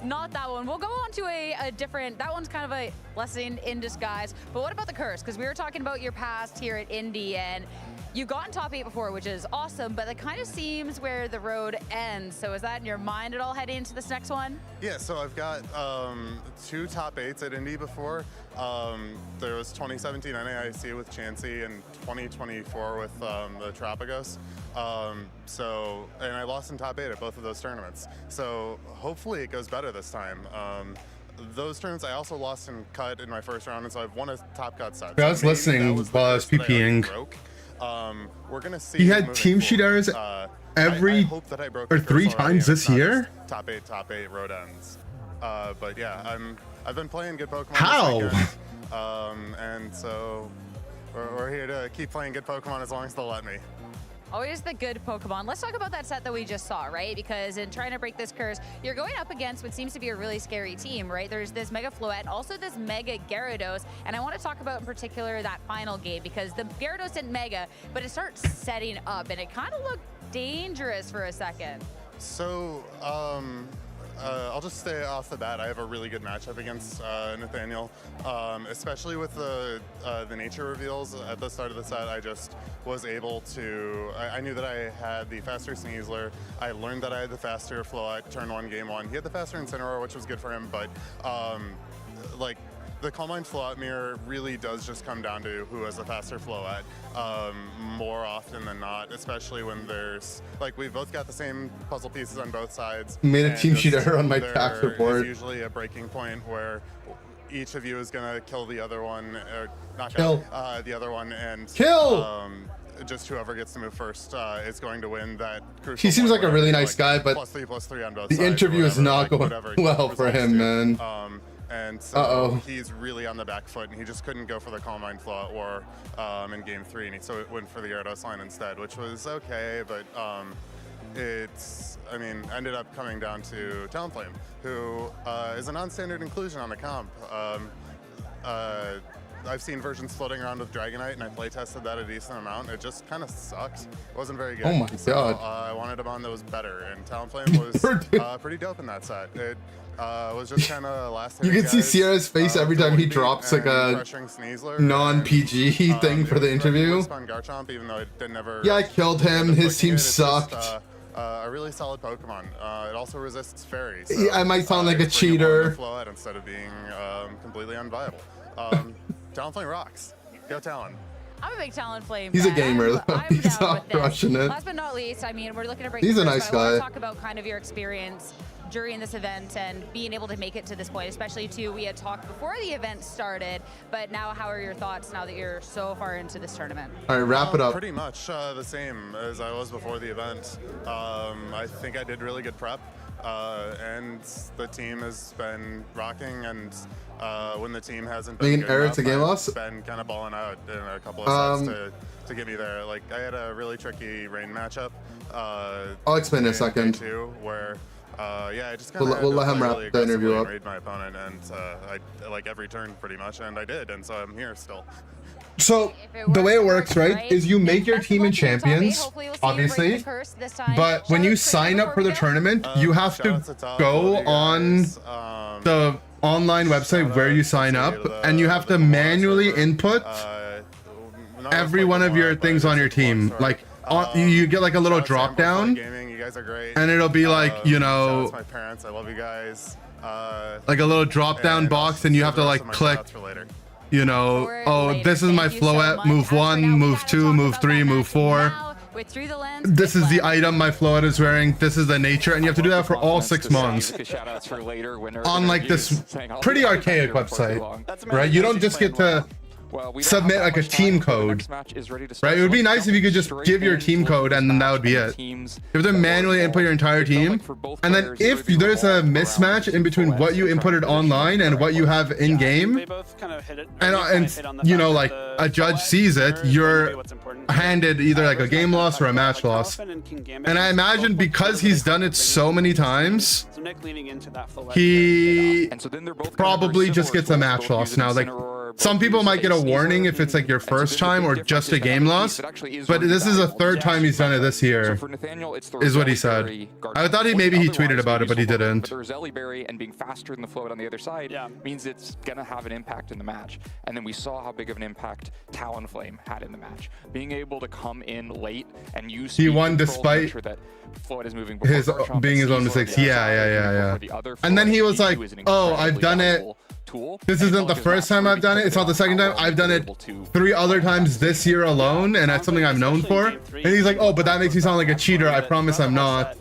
Not that one. We'll go on to a different, that one's kind of a blessing in disguise. But what about the curse? Because we were talking about your past here at Indy, and you've gotten top 8 before, which is awesome, but it kind of seems where the road ends. So is that in your mind at all heading into this next one? Yeah, so I've got 2 top 8s at Indy before. There was 2017 NAIC with Chansey and 2024 with the Tropicos. And I lost in top 8 at both of those tournaments. So hopefully it goes better this time. Those tournaments I also lost in cut in my first round, and so I've won a top cut set. I was listening while I was PPing. We're gonna see. He had team sheet errors every or 3 times this year. Top 8 road ends. But yeah, I've been playing good Pokemon. How? This weekend, and so we're here to keep playing good Pokemon as long as they'll let me. Always the good Pokemon. Let's talk about that set that we just saw, right? Because in trying to break this curse, you're going up against what seems to be a really scary team, right? There's this Mega Floette, also this Mega Gyarados, and I want to talk about in particular that final game because the Gyarados didn't Mega, but it starts setting up, and it kind of looked dangerous for a second. So, I'll just say off the bat, I have a really good matchup against Nathaniel, especially with the nature reveals at the start of the set. I just was able to, I knew that I had the faster Sneasler. I learned that I had the faster Floette turn 1, game 1. He had the faster Incineroar, which was good for him, but like, the Calm Mind Floette mirror really does just come down to who has the faster Floette more often than not, especially when there's, like, we've both got the same puzzle pieces on both sides. Made a team sheet error on my tax report. There's usually a breaking point where each of you is going to kill the other one, or not Kill. the other one, and Kill! Just whoever gets to move first is going to win that crucial He seems point like a where really it's nice guy, but +3/+3 on both the sides, interview is whatever, not like, going whatever well for results him, do. man. And so he's really on the back foot, and he just couldn't go for the Calm Mind Floette or in game 3, and so it went for the Gyarados line instead, which was okay, but ended up coming down to Talonflame, who is a non-standard inclusion on the comp. I've seen versions floating around with Dragonite, and I play tested that a decent amount. It just kind of sucked. It wasn't very good. Oh my god. I wanted a mon that was better, and Talonflame was pretty dope in that set. It was just kind of last. You can see Sierra's face every time he drops like a non-PG thing for the interview. Garchomp, even though it never. Yeah, I killed him. His team sucked. a really solid Pokemon. It also resists Fairy. So, Yeah, I might sound like a it's bringing cheater. more to Floette instead of being completely unviable. Talonflame rocks. Go Talon. I'm a big Talonflame He's a fan. gamer. I'm He's down not with this. crushing it. Last but not least, I mean, we're looking to break. He's a the nice first, but I want guy. to talk about kind of your experience during this event and being able to make it to this point, especially too. We had talked before the event started, but now, how are your thoughts now that you're so far into this tournament? All right, wrap it up. Pretty much the same as I was before the event. I think I did really good prep, and the team has been rocking. And when the team hasn't been Megan, good Eric, enough, it's a game I've loss? been kind of balling out in a couple of sets to get me there. Like I had a really tricky rain matchup. I'll explain in a second. Too, where yeah, I just We'll kind of let him wrap the interview up. read my opponent, and I like every turn pretty much, and I did, and so I'm here still. So the way it works, right, is you make your team in champions, obviously, but when you sign up for the tournament, you have to go on the online website where you sign up, and you have to manually input every one of your things on your team. Like you get like a little drop down, and it'll be like, you know, my parents, I love you guys. like a little drop down box, and you have to like click, you know, oh, this is my Floette, move 1, move 2, move 3, move 4. This is the item my Floette is wearing. This is the nature, and you have to do that for all 6 months on like this pretty archaic website, right? You don't just get to submit like a team code, right? It would be nice if you could just give your team code and then that would be it. You have to manually input your entire team, and then if there's a mismatch in between what you inputted online and what you have in game, and you know, like a judge sees it, you're handed either like a game loss or a match loss. And I imagine because he's done it so many times, he probably just gets a match loss now. Like some people might get a warning if it's like your first time or just a game loss, but this is the third time he's done it this year, is what he said. I thought he tweeted about it, but he didn't. But there's Berry, and being faster than the Floette on the other side means it's gonna have an impact in the match. And then we saw how big of an impact Talonflame had in the match. Being able to come in late and use He won despite that Floette is moving his being his own mistakes. Yeah. And then he was like, oh, I've done it. This isn't the first time I've done it. It's not the second time. I've done it 3 other times this year alone, and that's something I'm known for. And he's like, oh, but that makes me sound like a cheater. I promise I'm not.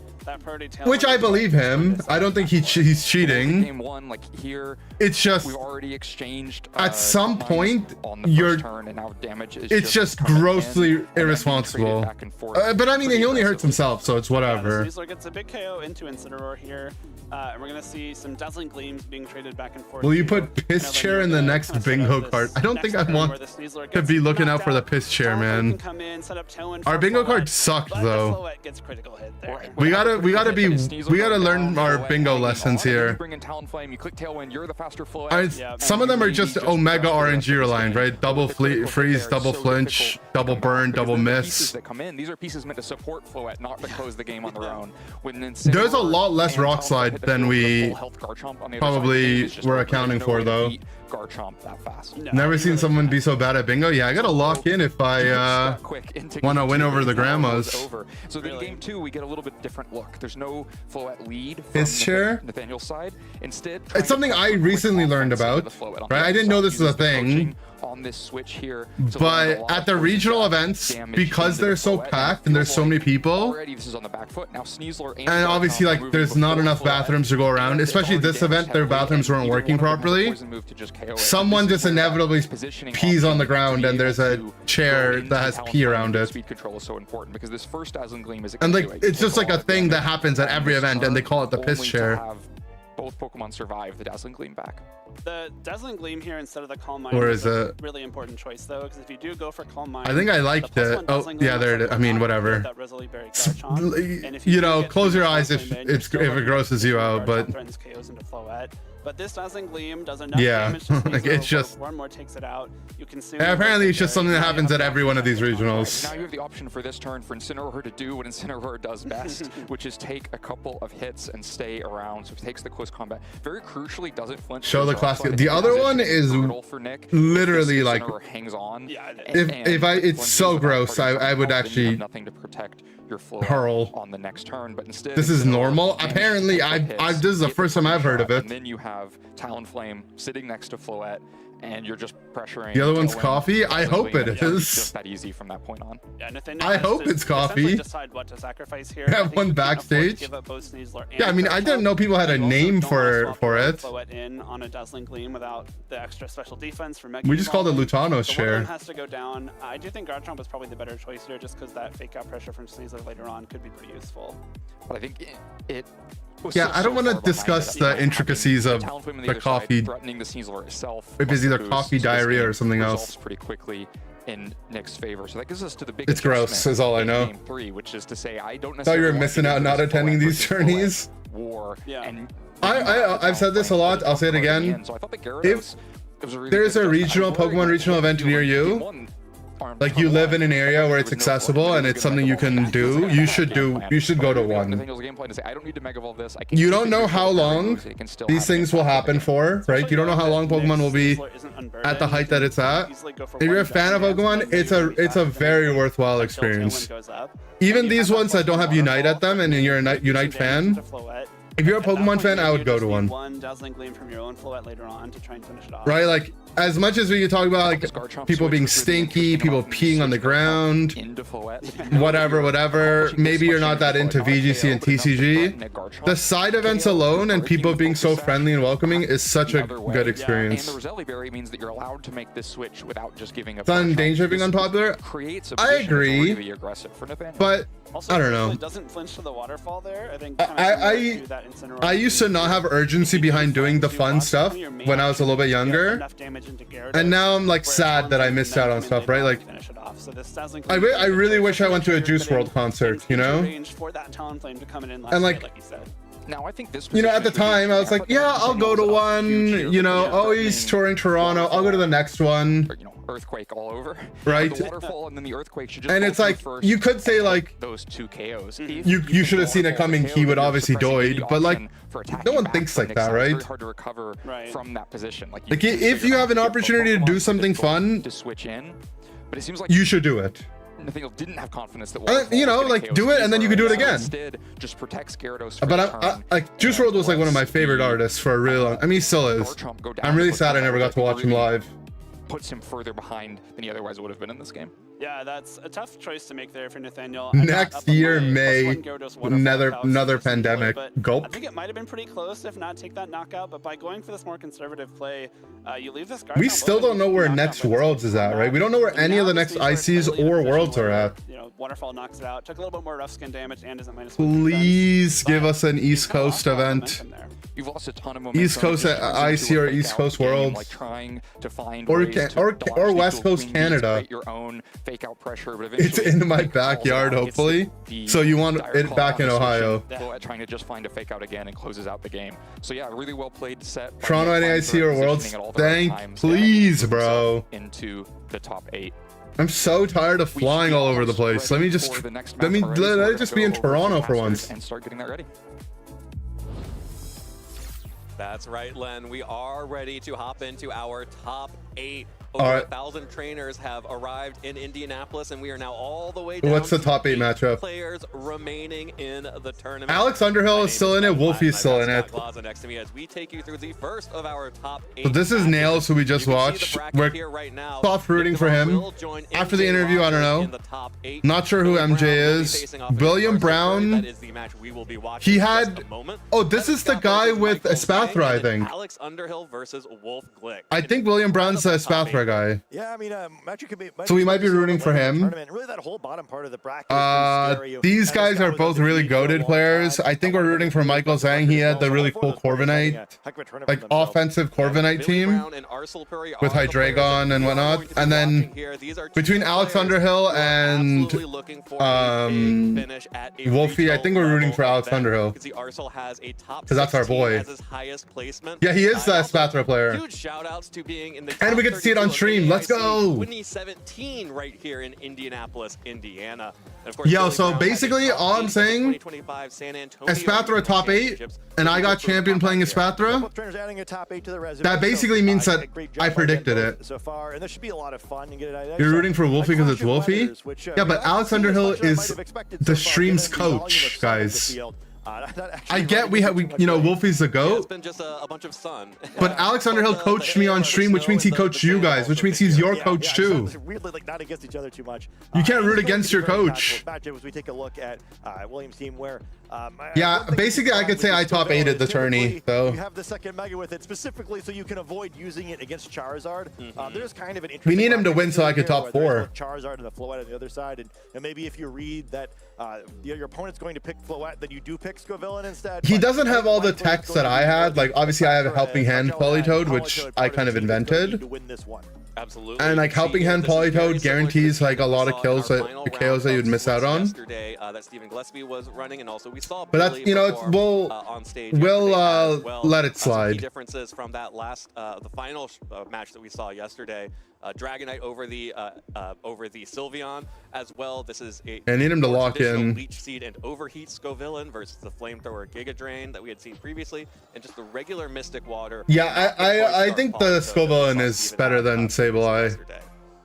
Which I believe him. I don't think he's cheating. Game 1, like here, it's just we've already exchanged at some point on the you're first turn, and now damage is it's just grossly irresponsible. But I mean, he only hurts himself, so it's whatever. Sneasler gets a big KO into Incineroar here, and we're gonna see some Dazzling Gleams being traded back and forth. Will you put Piss Chair in the next bingo card? I don't think I want to be looking out for the Piss Chair, man. Our bingo card sucked though. We gotta learn our bingo lessons here. Some of them are just Omega RNG reliant, right? Double freeze, double flinch, double burn, double miss. These are pieces meant to support Floette, not to close the game on their own. There's a lot less rock slide than we probably were accounting for, though. Garchomp that fast. Never seen someone be so bad at bingo. Yeah, I gotta lock in if I want to win over the grandmas. So then game 2, we get a little bit different look. There's no Floette lead from Nathaniel's side. Instead, it's something I recently learned about. Right, I didn't know this was a thing. On this switch here, but at the regional events, because they're so packed and there's so many people, and obviously like there's not enough bathrooms to go around, especially this event, their bathrooms weren't working properly. Someone just inevitably pees on the ground, and there's a chair that has pee around it. Speed control is so important because this first Dazzling Gleam is, and like it's just like a thing that happens at every event, and they call it the piss chair. Both Pokemon survive the Dazzling Gleam back. The Dazzling Gleam here instead of the Calm Mind is a really important choice though, because if you do go for Calm Mind, I think I liked it. Oh yeah, there it is. I mean, whatever. You know, close your eyes if it grosses you out, but But this Dazzling Gleam does enough damage to like it's just one more takes it out. You can apparently it's just something that happens at every one of these regionals. Now you have the option for this turn for Incineroar to do what Incineroar does best, which is take a couple of hits and stay around. So it takes the close combat. Very crucially, doesn't flinch. Show the classic. The other one is literally like hangs on. If it's so gross, I would actually nothing to protect your flow Hurl. on the next turn, but instead This is instead of normal. managing Apparently, to take this hits, is the get first time I've heard of shot, it. And then you have Talonflame sitting next to Floette, and you're just pressuring. The other one's killing, coffee? I hope it and it's is. just that easy from that point on. Yeah, Nathaniel I has hope to it's coffee. essentially decide what to sacrifice here. We I have think one he can't afford to backstage. give up both Sneasler and Yeah, I mean, I didn't know people had a You also name don't wanna swap for it. Floette in on a Dazzling Gleam without the extra special defense for Mega. We just called it Lutano's so share. One of them has to go down. I do think Garchomp is probably the better choice here, just because that fake out pressure from Sneasler later on could be pretty useful. But I think it was Yeah, still I don't so want to far behind discuss that the having intricacies of Talonflame on the other coffee. side, threatening the Sneasler itself. If it's either boost, coffee, so this diarrhea, game or something resolves else. pretty quickly in Nick's favor. So that gives us to the big It's gross, adjustment is all I in know. Game 3, which is to say I don't Thought you necessarily were want to missing get out into not this attending Floette these versus Floette journeys. war. And I've said this a lot. I'll say it again. so I thought the If Gyarados, it was a really there's good a adjustment. regional Pokemon regional event near you, like you live in an area where it's accessible and it's something you can do, you should go to one. Nathaniel's game plan to say, I don't need to Mega Evolve this. I can You keep don't it know neutral how with long Gyarados, it can still these have things an will impact happen for, right? You don't know how long Pokemon will be at the height that it's at. If you're a fan of Pokemon, it's a very worthwhile experience. Even these ones that don't have Unite at them, and you're a Unite fan, if you're a Pokemon fan, I would go to one. One Dazzling Gleam from your own Floette later on to try and finish it off. Right, like as much as we talk about like people being stinky, people peeing on the ground, whatever. Maybe you're not that into VGC and TCG. The side events alone and people being so friendly and welcoming is such a good experience. And the Roselli Berry means that you're allowed to make this switch without just giving up. Sun Danger being unpopular. Creates a I position for you to agree, be aggressive for Nathaniel. but Also, I don't know. It doesn't flinch to the waterfall there. I think I used to not have urgency behind doing the fun stuff when I was a little bit younger, and now I'm like sad that I missed out on stuff, right? Like I really wish I went to a Juice WRLD concert, you know? And like, now I think this, you know, at the time I was like, yeah, I'll go to one, you know, always touring Toronto, I'll go to the next one. Earthquake all over, right? The waterfall and then the earthquake should just And go it's through like first you could say like those two KOs. you should have seen it coming. He would obviously doid, but like no one thinks like that, right? It's hard to recover from that position. Like if you have an opportunity to do something fun, to switch in, but it seems like you should do it. Nathaniel didn't have confidence that You know, like do it and then you can do it again. Instead, just protects Gyarados. But I like Juice WRLD was like one of my favorite artists for a really long. I mean, he still is. I'm really sad I never got to watch him live. Puts him further behind than he otherwise would have been in this game. Yeah, that's a tough choice to make there for Nathaniel. Next year, May, another pandemic. Gulp. I think it might have been pretty close, if not take that knockout. But by going for this more conservative play, you leave this. We still don't know where next Worlds is at, right? We don't know where any of the next ICs or Worlds are at. You know, Waterfall knocks it out. Took a little bit more rough skin damage and is at -1. Please give us an East Coast event. You've lost a ton of momentum. East Coast IC or East Coast Worlds, like trying to find or West Coast Canada. Your own fake out pressure, but it's in my backyard, hopefully. So you want it back in Ohio. Trying to just find a fake out again and closes out the game. So yeah, really well played set. Toronto NAIC or Worlds, please, bro. Into the top 8. I'm so tired of flying all over the place. Let me just let it just be in Toronto for once. And start getting that ready. That's right, Len. We are ready to hop into our top 8. All Over right. 1,000 trainers have arrived in Indianapolis, and we are now all the way down. What's the top 8 matchup? Players remaining in the tournament. Alex Underhill is still in it. Wolfie's still in it. Plaza next to me as we take you through the first of our top 8. So this is Nails, who we just watched. We're soft rooting for him. After the interview, I don't know. Not sure who MJ is. William Brown. He had. Oh, this is the guy with Espathra, I think. Alex Underhill versus Wolf Glick. I think William Brown's the Espathra guy. Yeah, I mean, Magic could be. So we might be rooting for him. Really, that whole bottom part of the bracket. These guys are both really goated players. I think we're rooting for Michael Zhang. He had the really cool Corviknight, like offensive Corviknight team with Hydreigon and whatnot. And then between Alex Underhill and Wolfie, I think we're rooting for Alex Underhill because that's our boy. Yeah, he is the Espathra player. Huge shout outs to being in the and we get to see it on stream. Let's go. 2017 right here in Indianapolis, Indiana. And of course, Yo, Billy so Brown had basically the top all I'm 8 saying, 2025 San Antonio Espathra top 8, Championships. and I got champion playing Espathra. Trainers adding a top 8 to the resume. That basically means that I predicted it it. so far, and this should be a lot of fun. You're rooting for Wolfie because it's Wolfie? Yeah, but Alex Underhill is the stream's coach, guys. I get we you know, Wolfie's the GOAT. It's been just a bunch of sun. But Alex Underhill coached me on stream, which means he coached you guys, which means he's your coach too. Weirdly, like not against each other too much. You can't root against your coach. Matchup as we take a look at Williams' team, where Yeah, basically I could say I top 8 at the tourney, though. you have the second Mega with it specifically so you can avoid using it against Charizard. There's kind of an We interesting need him to win so I could here top where there's 4. Charizard and the Floette on the other side, and maybe if you read that your opponent's going to pick Floette, then you do pick Scovillain instead. He doesn't have all the text that I had. Like, obviously I have a Helping Hand Politoed, which I kind of invented. Absolutely. And like Helping Hand Politoed guarantees like a lot of kills that KOs that you'd miss out on. Yesterday, that Stephen Gillespie was running, and also we saw. But that's, you know, it's, we'll let it Key slide. differences from that last, the final match that we saw yesterday. Dragonite over the Sylveon as well. This is a I need him to more lock traditional in. Leech Seed and Overheat Scovillain versus the Flamethrower Giga Drain that we had seen previously, and just the regular Mystic Water. Yeah, I think the Scovillain is better than Sableye.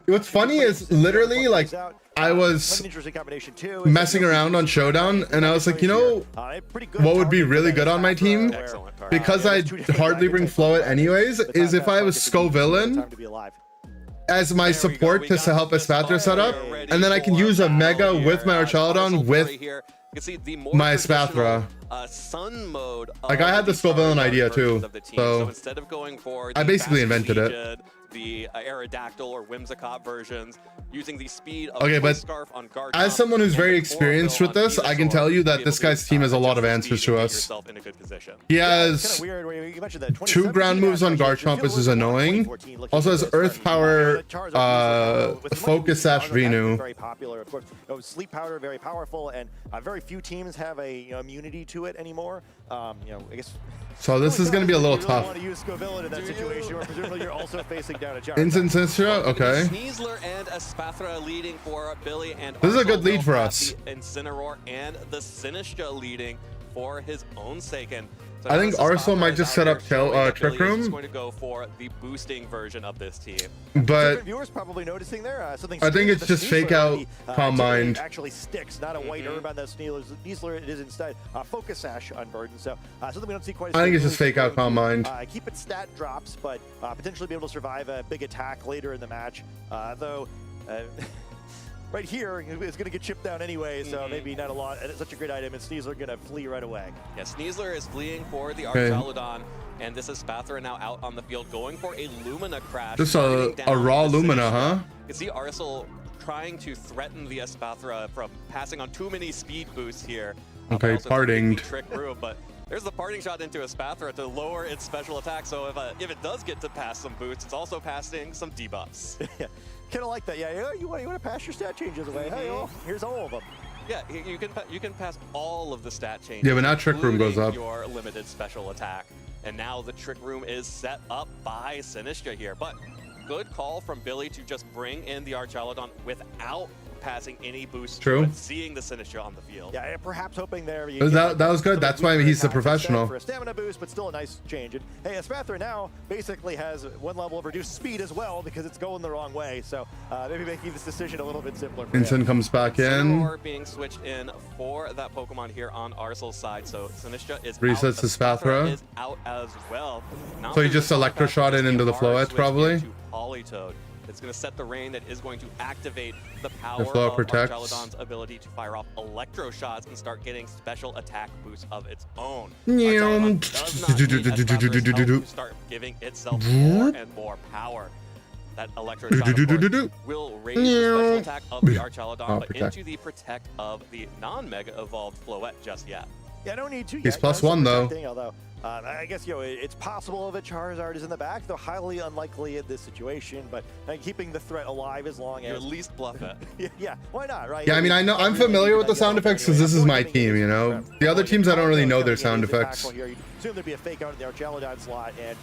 What's funny is literally like I was messing around on Showdown and I was like, you know what would be really good on my team? Because I hardly bring Floette anyways, is if I was Scovillain as my support to help Espathra set up, and then I can use a Mega with my Archaludon with my Espathra. Sun mode. Like I had the Scovillain idea too, so instead of going for I basically invented it. The Aerodactyl or Whimsicott versions, using the speed of Okay, but Scarf on Garchomp, as someone who's very experienced with this, I can tell you that this guy's team has a lot of answers to us. He has 2 ground moves on Garchomp, which is annoying. Also has Earth Power, Focus Sash Venu. Very popular, of course. Sleep Powder, very powerful, and very few teams have a immunity to it anymore. I guess. So this is going to be a little you tough. want to use Scovillain in that situation, where presumably you're also facing down a Charizard. Instant Sinistra? Okay. Sneasler and Espathra leading for Billy, and This is a good lead for us. the Incineroar and the Sinistra leading for his own sake. And so I think now this Arsenal Espathra might is just out set there up showing that Trick Billy is Room. going to go for the boosting version of this team. But viewers probably noticing there something. I think strange. it's The just fake Sneasler out Calm Mind. actually sticks, not a white herb on the Sneasler. It is instead Focus Sash unburdened. So something we don't see quite. I think it's just fake out Calm Mind. Keep its stat drops, but potentially be able to survive a big attack later in the match. Though. Right here, it's going to get chipped down anyway, so maybe not a lot. And it's such a great item, and Sneasler going to flee right away. Yeah, Sneasler is fleeing for the Okay. Archaludon, and this is Spathra now out on the field going for a Lumina crash. Just targeting a down raw the Lumina, Sinistra. huh? You can see Arsenal trying to threaten the Espathra from passing on too many speed boosts here. Okay, Also parting. taking the Trick Room, but there's the parting shot into Espathra to lower its special attack. So if it does get to pass some boosts, it's also passing some debuffs. Kind of like that, yeah. You want to pass your stat changes away? Hey, oh, here's all of them. Yeah, you can pass all of the stat changes. Yeah, but now Trick Room goes including up. Your limited special attack, and now the Trick Room is set up by Sinistra here. But good call from Billy to just bring in the Archaludon without passing any boost. True. To it, seeing the Sinistra on the field. Yeah, and perhaps hoping there. That was good. That's why he's a professional. For a stamina boost, but still a nice change. And hey, Espathra now basically has 1 level of reduced speed as well because it's going the wrong way. So maybe making this decision a little bit simpler. For Vincent him. comes back in. Incineroar being switched in for that Pokemon here on Arcel's side. So Sinistra is Resets out. to Spathra. Is out as well. Now So he just electroshot it into the Floette, probably. Politoed. It's going to set the rain that is going to activate the power Floette of protects. Archaludon's ability to fire off electro shots and start getting special attack boosts of its own. Meow. Archaludon does not need Espathra's help to start giving itself more and more power. That electro shot, of course, will raise the special attack of the Archaludon, but protect. into the protect of the non-mega evolved Floette just yet. Yeah, I don't need to. He's yet. plus Still 1 though. protecting, although I guess, it's possible if a Charizard is in the back, though highly unlikely in this situation, but keeping the threat alive as long as... At least bluff it. Yeah, why not, right? Yeah, I mean, I'm familiar with the sound effects because this is my team, you know? The other teams, I don't really know their sound effects. Assume there'd be a fake out in the Archelodon slot and...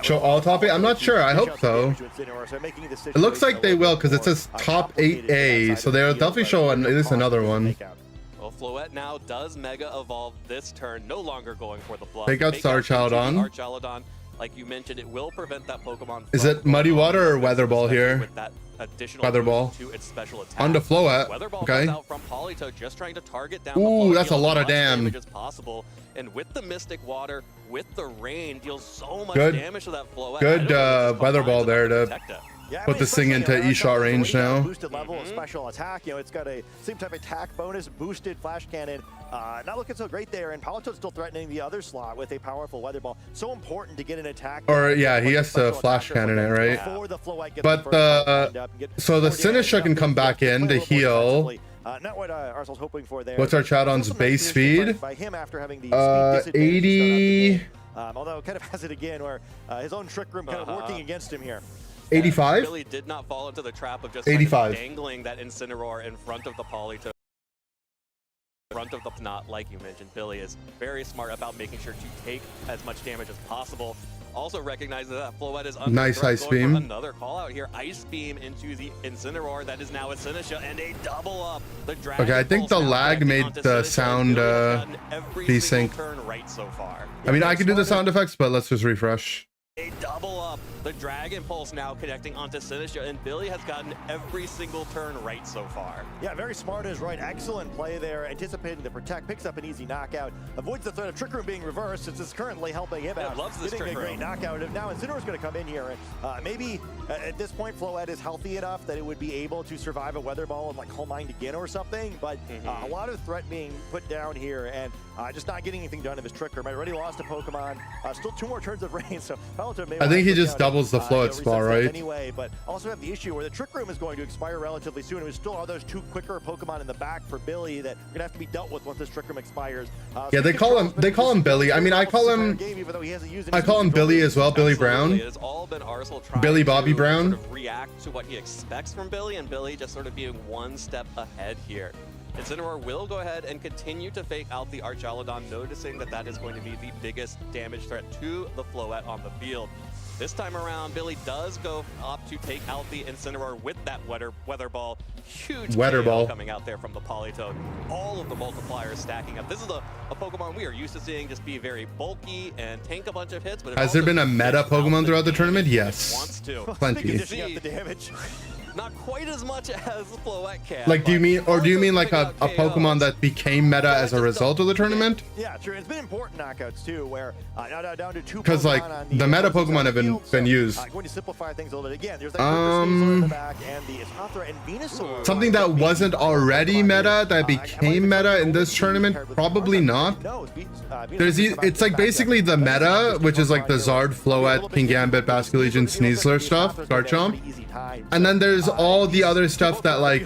Show all top 8? I'm not sure. I hope so. It looks like they will because it says top 8A, so they'll definitely show at least another one. Well, Floette now does Mega Evolve this turn, no longer going for the bluff. Fake out Archelodon. Archelodon, like you mentioned, it will prevent that Pokemon. Is it Muddy Water or Weather Ball here? With that additional Weather Ball. To its special attack. On the Floette. Weather Ball Okay. out from Polito, just trying to target down Ooh, the that's a lot of damage. As possible. And with the Mystic Water, with the rain, deals so much Good. damage to that Floette. Good Weather Ball there to put this thing into E-Shot range now. Boosted level of special attack. It's got a same type of attack bonus, boosted Flash Cannon. Not looking so great there, and Palito's still threatening the other slot with a powerful Weather Ball. So important to get an attack. Or yeah, he has to Flash Cannon it, right? But so the Sinistcha can come back in to heal. Not what Arsenal's hoping for there. What's Archelodon's base speed? By him after having the 80. Although kind of has it again, where his own Trick Room kind of working against him here. 85? Billy did not fall into the trap of just 85. dangling that Incineroar in front of the Polito. Front of the not, like you mentioned, Billy is very smart about making sure to take as much damage as possible. Also recognizes that Floette is under nice threat, Ice going Beam. for another call out here. Ice Beam into the Incineroar that is now a Sinistcha and a double up. The Dragon Okay, I think the Pulse now lag connecting made onto the Sinistcha. sound Billy has gotten every desync. single turn right so far. I mean, I can do the sound effects, but let's just refresh. A double up. The Dragon Pulse now connecting onto Sinistcha, and Billy has gotten every single turn right so far. Yeah, very smart is right. Excellent play there. Anticipating the Protect, picks up an easy knockout. Avoids the threat of Trick Room being reversed, since it's currently helping him out. Loves this getting Trick a great Room. knockout. And now Incineroar's going to come in here. And maybe at this point, Floette is healthy enough that it would be able to survive a Weather Ball and like Calm Mind again or something. But a lot of threat being put down here, and just not getting anything done of his Trick Room. I already lost a Pokemon. Still 2 more turns of rain, so Palito may I think he just doubles the Floette spell, right? Anyway, but also have the issue where the Trick Room is going to expire relatively soon. And we still are those 2 quicker Pokemon in the back for Billy that are gonna have to be dealt with once this Trick Room expires. Yeah, they call him Billy. I mean, I call him Billy as well, Billy Brown. It has all been Arsenal trying Billy Bobby to Brown. Sort of react to what he expects from Billy, and Billy just sort of being one step ahead here. Incineroar will go ahead and continue to fake out the Archelodon, noticing that that is going to be the biggest damage threat to the Floette on the field. This time around, Billy does go up to take out the Incineroar with that Weather Ball. Huge Weather KO Ball coming out there from the Politoed. All of the multipliers stacking up. This is a Pokemon we are used to seeing just be very bulky and tank a bunch of hits. But Has there been a meta Pokemon throughout the tournament? Yes. Wants to. Plenty. The damage. Not quite as much as Floette can. Like, do you mean like a Pokemon that became meta as a result of the tournament? Yeah, true. It's been important knockouts too, where now down to 2 Pokemon. Because like the meta Pokemon have been used. Going to simplify things a little bit again. There's that in the back and the Espathra and Venusaur. Something that wasn't already meta that became meta in this tournament? Probably not. It's like basically the meta, which is like the Zard, Floette, Kingambit, Basculegion, Sneasler stuff, Garchomp. And then there's all the other stuff that like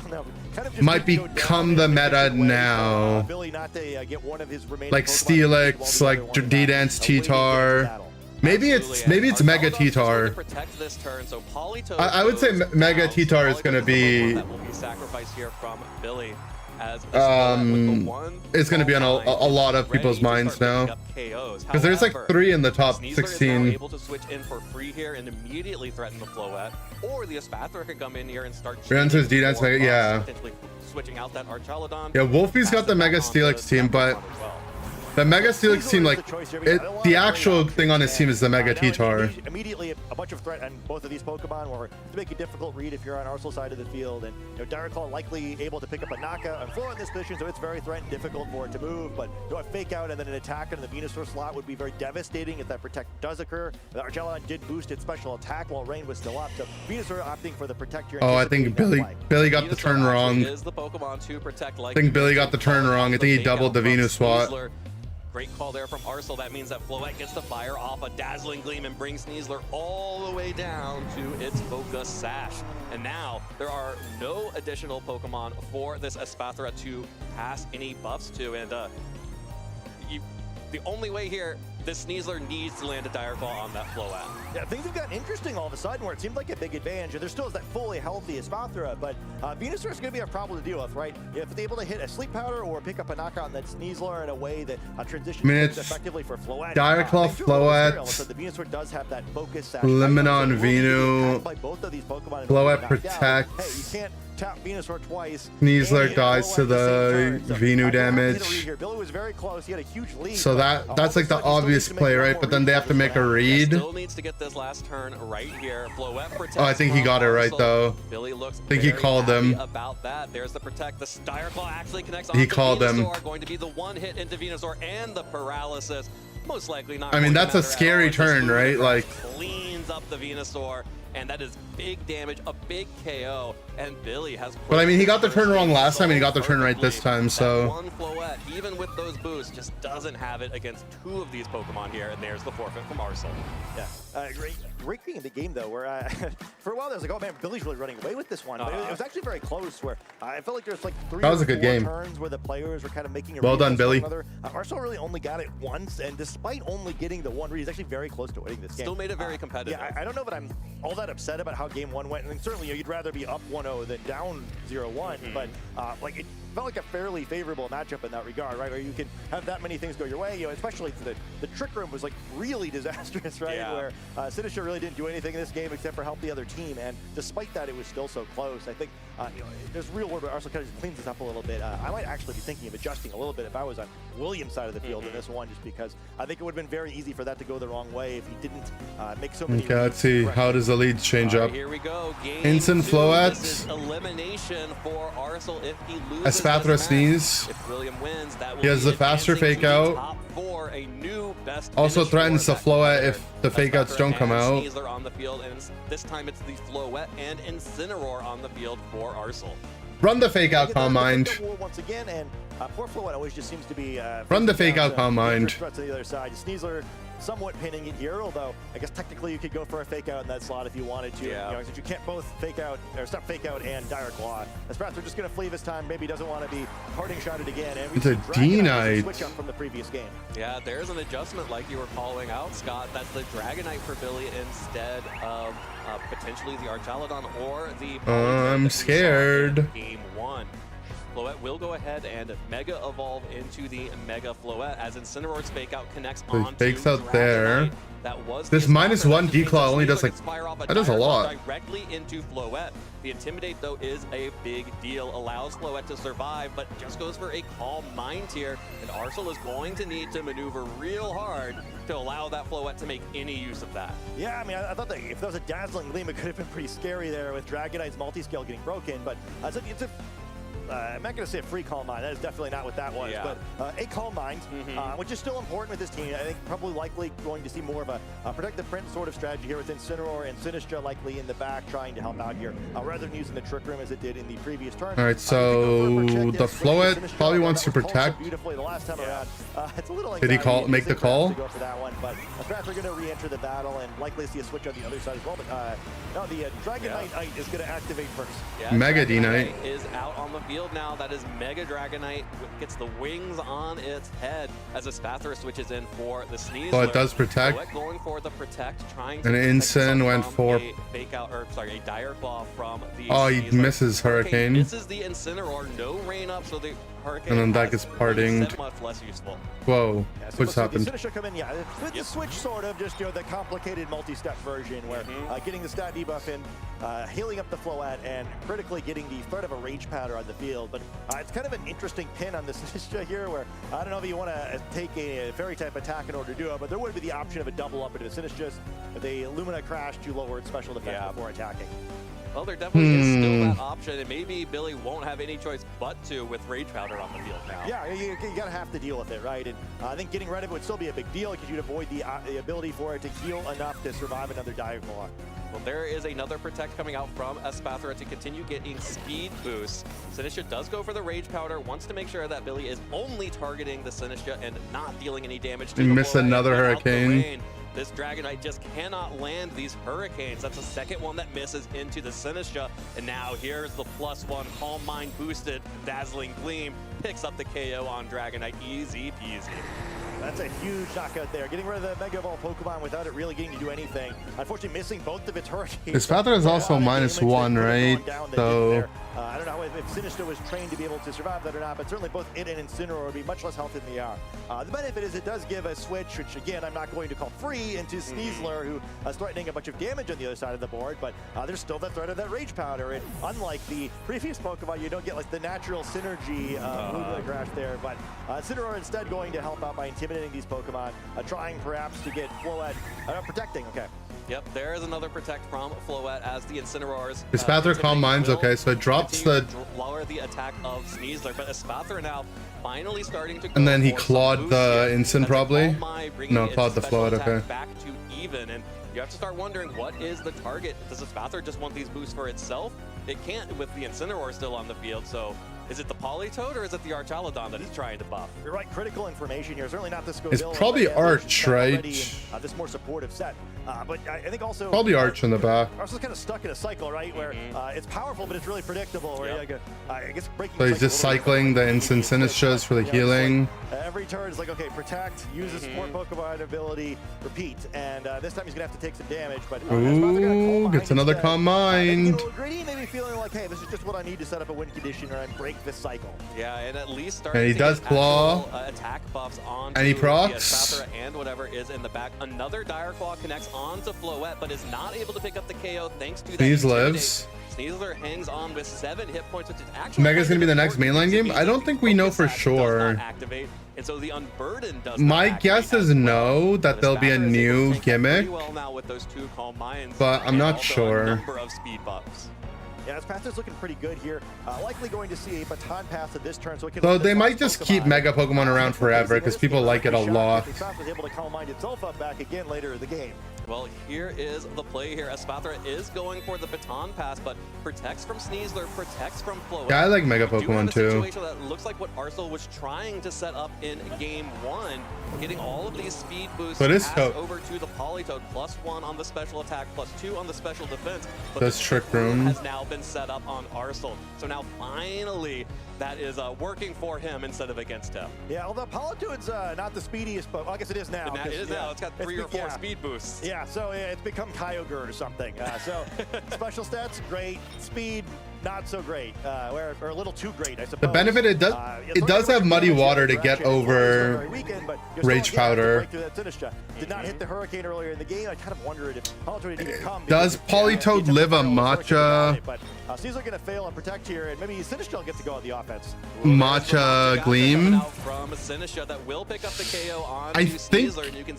might become the meta now. Like Steelix, like D-Dance, T-Tar. Maybe it's Mega T-Tar. I would say Mega T-Tar is gonna be it's gonna be on a lot of people's minds now. Because there's like 3 in the top 16. Able to switch in for free here and immediately threaten the Floette, or the Espathra can come in here and start. Answers D-Dance Mega, yeah. Potentially switching out that Archelodon. Yeah, Wolfie's got the Mega Steelix team, but the Mega Steelix team, like, the actual thing on his team is the Mega T-Tar. Immediately a bunch of threat on both of these Pokemon, or to make a difficult read if you're on Arsenal side of the field. And Direct Claw likely able to pick up a knockout and floor in this position, so it's very threatened, difficult for it to move. But a fake out and then an attack on the Venusaur slot would be very devastating if that Protect does occur. The Archelodon did boost its special attack while Rain was still up, so Venusaur opting for the Protect here. Oh, I think Billy got the turn wrong. Is the Pokemon to protect, like I think Billy got the turn wrong. I think he doubled the Venus swat. Great call there from Arsenal. That means that Floette gets to fire off a Dazzling Gleam and bring Sneasler all the way down to its Focus Sash. And now there are no additional Pokemon for this Espathra to pass any buffs to. And the only way here, this Sneasler needs to land a Dire Claw on that Floette. Yeah, things have gotten interesting all of a sudden where it seemed like a big advantage. And there still is that fully healthy Espathra, but Venusaur is going to be a problem to deal with, right? If they're able to hit a Sleep Powder or pick up a knockout on that Sneasler in a way that transitions effectively for Floette. Dire Claw, Floette, the Venusaur does have that focus. Lemonon, Venu, by both of these Pokemon. Floette protects. Hey, you can't tap Venusaur twice. Sneasler dies to the Venu damage. Billy was very close. He had a huge lead. So that's like the obvious play, right? But then they have to make a read. Still needs to get this last turn right here. Floette protects. Oh, I think he got it right though. Billy looks I think he called them. About that. There's the protect. The Dire Claw actually connects. He called them. Going to be the one hit into Venusaur and the paralysis. Most likely not. I mean, that's a scary turn, right? Like cleans up the Venusaur, and that is big damage, a big KO, and Billy has. But I mean, he got the turn wrong last time, and he got the turn right this time. So one Floette, even with those boosts, just doesn't have it against two of these Pokemon here, and there's the forfeit from Arcel. Yeah, great being in the game though, where for a while there was like, oh man, Billy's really running away with this one. But it was actually very close. Where I felt like there's like 3 that was or a good 4 game. turns where the players were kind of making a well read done, Billy. Arcel really only got it once, and despite only getting the one read, he's actually very close to winning this game. Still made it very competitive. Yeah, I don't know that I'm all that upset about how game 1 went, and certainly you'd rather be up 1-0 than down 0-1. But like it felt like a fairly favorable matchup in that regard, right? Where you can have that many things go your way, especially the Trick Room was like really disastrous, right? Yeah. Where Sinistcha really didn't do anything in this game except for help the other team, and despite that, it was still so close. I think there's real world where Arcel kind of cleans this up a little bit. I might actually be thinking of adjusting a little bit if I was on Williams' side of the field in this one, just because I think it would have been very easy for that to go the wrong way if he didn't make so many. Okay, let's see. How does the leads change up? Here we go. Game Instant 2. Floette. This is elimination for Arcel if he loses. Espathra Sneeze. If William wins, that will He has be the faster advancing fake to the out. top 4, a new best Also finish threatens for the that Floette player. if the fake outs don't come and out. Sneasler on the field, and this time it's the Floette and Incineroar on the field for Arcel. Run the fake out, Calm Mind. Once again, and poor Floette always just seems to be Run the fake out, Calm Mind. threats on the other side. Sneasler somewhat pinning it here, although I guess technically you could go for a fake out in that slot if you wanted to. Yeah. Since you can't both fake out or stop fake out and Dire Claw. Espathra just going to flee this time. Maybe doesn't want to be parting shotted again. And It's a D-Knight. switch up from the previous game. Yeah, there's an adjustment like you were calling out, Scott. That's the Dragonite for Billy instead of potentially the Archaludon or the. I'm scared. Game 1. Floette will go ahead and Mega Evolve into the Mega Floette as Incineroar's Fake Out connects So he onto fakes out Dragonite. there. That was This the -1 Espathra D-Claw only does Sneasler like, can fire off that does a Dire Claw lot. Directly into Floette. The Intimidate though is a big deal. Allows Floette to survive, but just goes for a Calm Mind here. And Arcel is going to need to maneuver real hard to allow that Floette to make any use of that. Yeah, I mean, I thought that if there was a Dazzling Gleam, it could have been pretty scary there with Dragonite's multi-scale getting broken, but it's a I'm not going to say a free Calm Mind. That is definitely not what that was. Yeah. But a Calm Mind, which is still important with this team. I think probably likely going to see more of a protect the print sort of strategy here with Incineroar and Sinistcha likely in the back trying to help out here, rather than using the Trick Room as it did in the previous turn. All right, so the Floette probably wants to protect. Beautifully the last time around. It's a little. Did he make the call? To go for that one, but Espathra going to re-enter the battle and likely see a switch on the other side as well. But no, the Dragonite is going to activate first. Yeah, Mega D-Knight is out on the field now. That is Mega Dragonite. Gets the wings on its head as Espathra switches in for the Sneasler. Oh, it does protect. Floette going for the protect, trying to And Incin went for a fake out, or sorry, a Dire Claw from the Oh, he Sneasler. misses Hurricane. Misses the Incineroar. No rain up, so the Hurricane. And then that gets partinged. Much less useful. Whoa, Yeah, so what's happened? The Sinistcha come in, yeah, with the switch sort of, just the complicated multi-step version where getting the stat debuff in, healing up the Floette, and critically getting the threat of a Rage Powder on the field. But it's kind of an interesting pin on the Sinistcha here where I don't know if you want to take a fairy type attack in order to do it, but there would be the option of a double up into the Sinistcha with a Lumina Crash to lower its special defense before attacking. Well, there definitely is still that option, and maybe Billy won't have any choice but to with Rage Powder on the field now. Yeah, you got to have to deal with it, right? And I think getting rid of it would still be a big deal because you'd avoid the ability for it to heal enough to survive another Dire Claw. Well, there is another Protect coming out from Espathra to continue getting speed boosts. Sinistcha does go for the Rage Powder, wants to make sure that Billy is only targeting the Sinistcha and not dealing any damage to He the missed Floette another without the Hurricane. rain. This Dragonite just cannot land these Hurricanes. That's the second one that misses into the Sinistcha. And now here's the +1 Calm Mind boosted Dazzling Gleam. Picks up the KO on Dragonite. Easy peasy. That's a huge knockout there. Getting rid of the Mega Ball Pokemon without it really getting to do anything. Unfortunately, missing both of its Hurricanes. Espadra is also -1, right? So I don't know if Sinistcha was trained to be able to survive that or not, but certainly both it and Incineroar would be much less healthy than they are. The benefit is it does give a switch, which again, I'm not going to call free, into Sneasler, who is threatening a bunch of damage on the other side of the board, but there's still the threat of that Rage Powder. And unlike the previous Pokemon, you don't get like the natural synergy movement crash there, but Incineroar instead going to help out by intimidating these Pokemon, trying perhaps to get Floette, protecting, okay. Yep, there is another protect from Floette as the Incineroars. Espathra Calm Minds, okay, so it drops the... lower the attack of Sneasler, but Espathra now finally starting to go. And then he clawed the Incin probably? No, clawed the Floette, okay. Back to even, and you have to start wondering, what is the target? Does Espathra just want these boosts for itself? It can't with the Incineroar still on the field, so is it the Politoed or is it the Archaludon that he's trying to buff? You're right, critical information here. Certainly not the Scoville. It's probably Arch, right? This more supportive set. But I think also... Probably Arch in the back. Arch is kind of stuck in a cycle, right? Where it's powerful, but it's really predictable. Where I guess breaking. So he's just cycling the Instant Sinistchas for the healing. Like, every turn is like, okay, protect, use a support Pokemon ability, repeat. And this time he's going to have to take some damage. But ooh, gets another Calm Mind. Gritty maybe feeling like, hey, this is just what I need to set up a win condition or I break this cycle. Yeah, and at least start. And he does claw. Attack buffs on. And he procs. And whatever is in the back. Another Dire Claw connects onto Floette, but is not able to pick up the KO thanks to that. These lives. Sneasler hangs on with 7 hit points, which is actually Mega's gonna be the next mainline game? I don't think we know for sure. Activate, and so the Unburden does. My guess is no, that there'll be a new gimmick. Well now with those 2 Calm Minds, but I'm not sure. Number of speed buffs. Yeah, Espathra's looking pretty good here. Likely going to see a baton pass at this turn, so it can. So they might just keep Mega Pokemon around forever because people like it a lot. Espathra's able to Calm Mind itself up back again later in the game. Well, here is the play here. Espathra is going for the baton pass, but protects from Sneasler, protects from Floette. Yeah, I like Mega Pokemon too. That looks like what Arcel was trying to set up in game 1, getting all of these speed boosts over to the Politoed, +1 on the special attack, +2 on the special defense. But this Trick Room has now been set up on Arcel. So now finally that is working for him instead of against him. Yeah, although Politoed's not the speediest, but well, I guess it is now. It is now. It's got 3 or 4 speed boosts. Yeah, so it's become Kyogre or something. So special stats, great. Speed, not so great. Or a little too great, I suppose. The benefit it does have Muddy Water to get over Rage Powder. Did not hit the Hurricane earlier in the game. I kind of wondered if Politoed didn't even come. Does Politoed live a Matcha? But Caesar going to fail and protect here, and maybe Sinistcha gets to go on the offense. Matcha Gleam. From Sinistcha that will pick up the KO on I think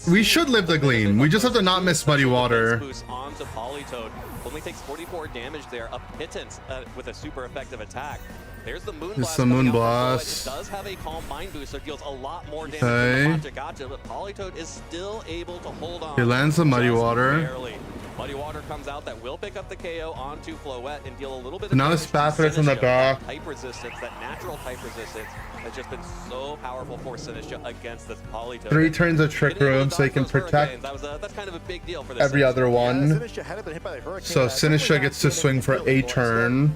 we should live the Gleam. We just have to not miss Muddy Water. Onto Politoed. Only takes 44 damage there. A pittance with a super effective attack. There's the Moonblast. It's the Moonblast. It does have a Calm Mind boost, so it deals a lot more damage than the Gotcha, but Politoed is still able to hold on. He lands the Muddy Water. Barely. Muddy Water comes out that will pick up the KO onto Floette and deal a little bit of now Espathra from the back. Type resistance, that natural type resistance has just been so powerful for Sinistcha against this Politoed. 3 turns of Trick Room so he can protect that's kind of a big deal for this every other one. So Sinistcha gets to swing for a turn,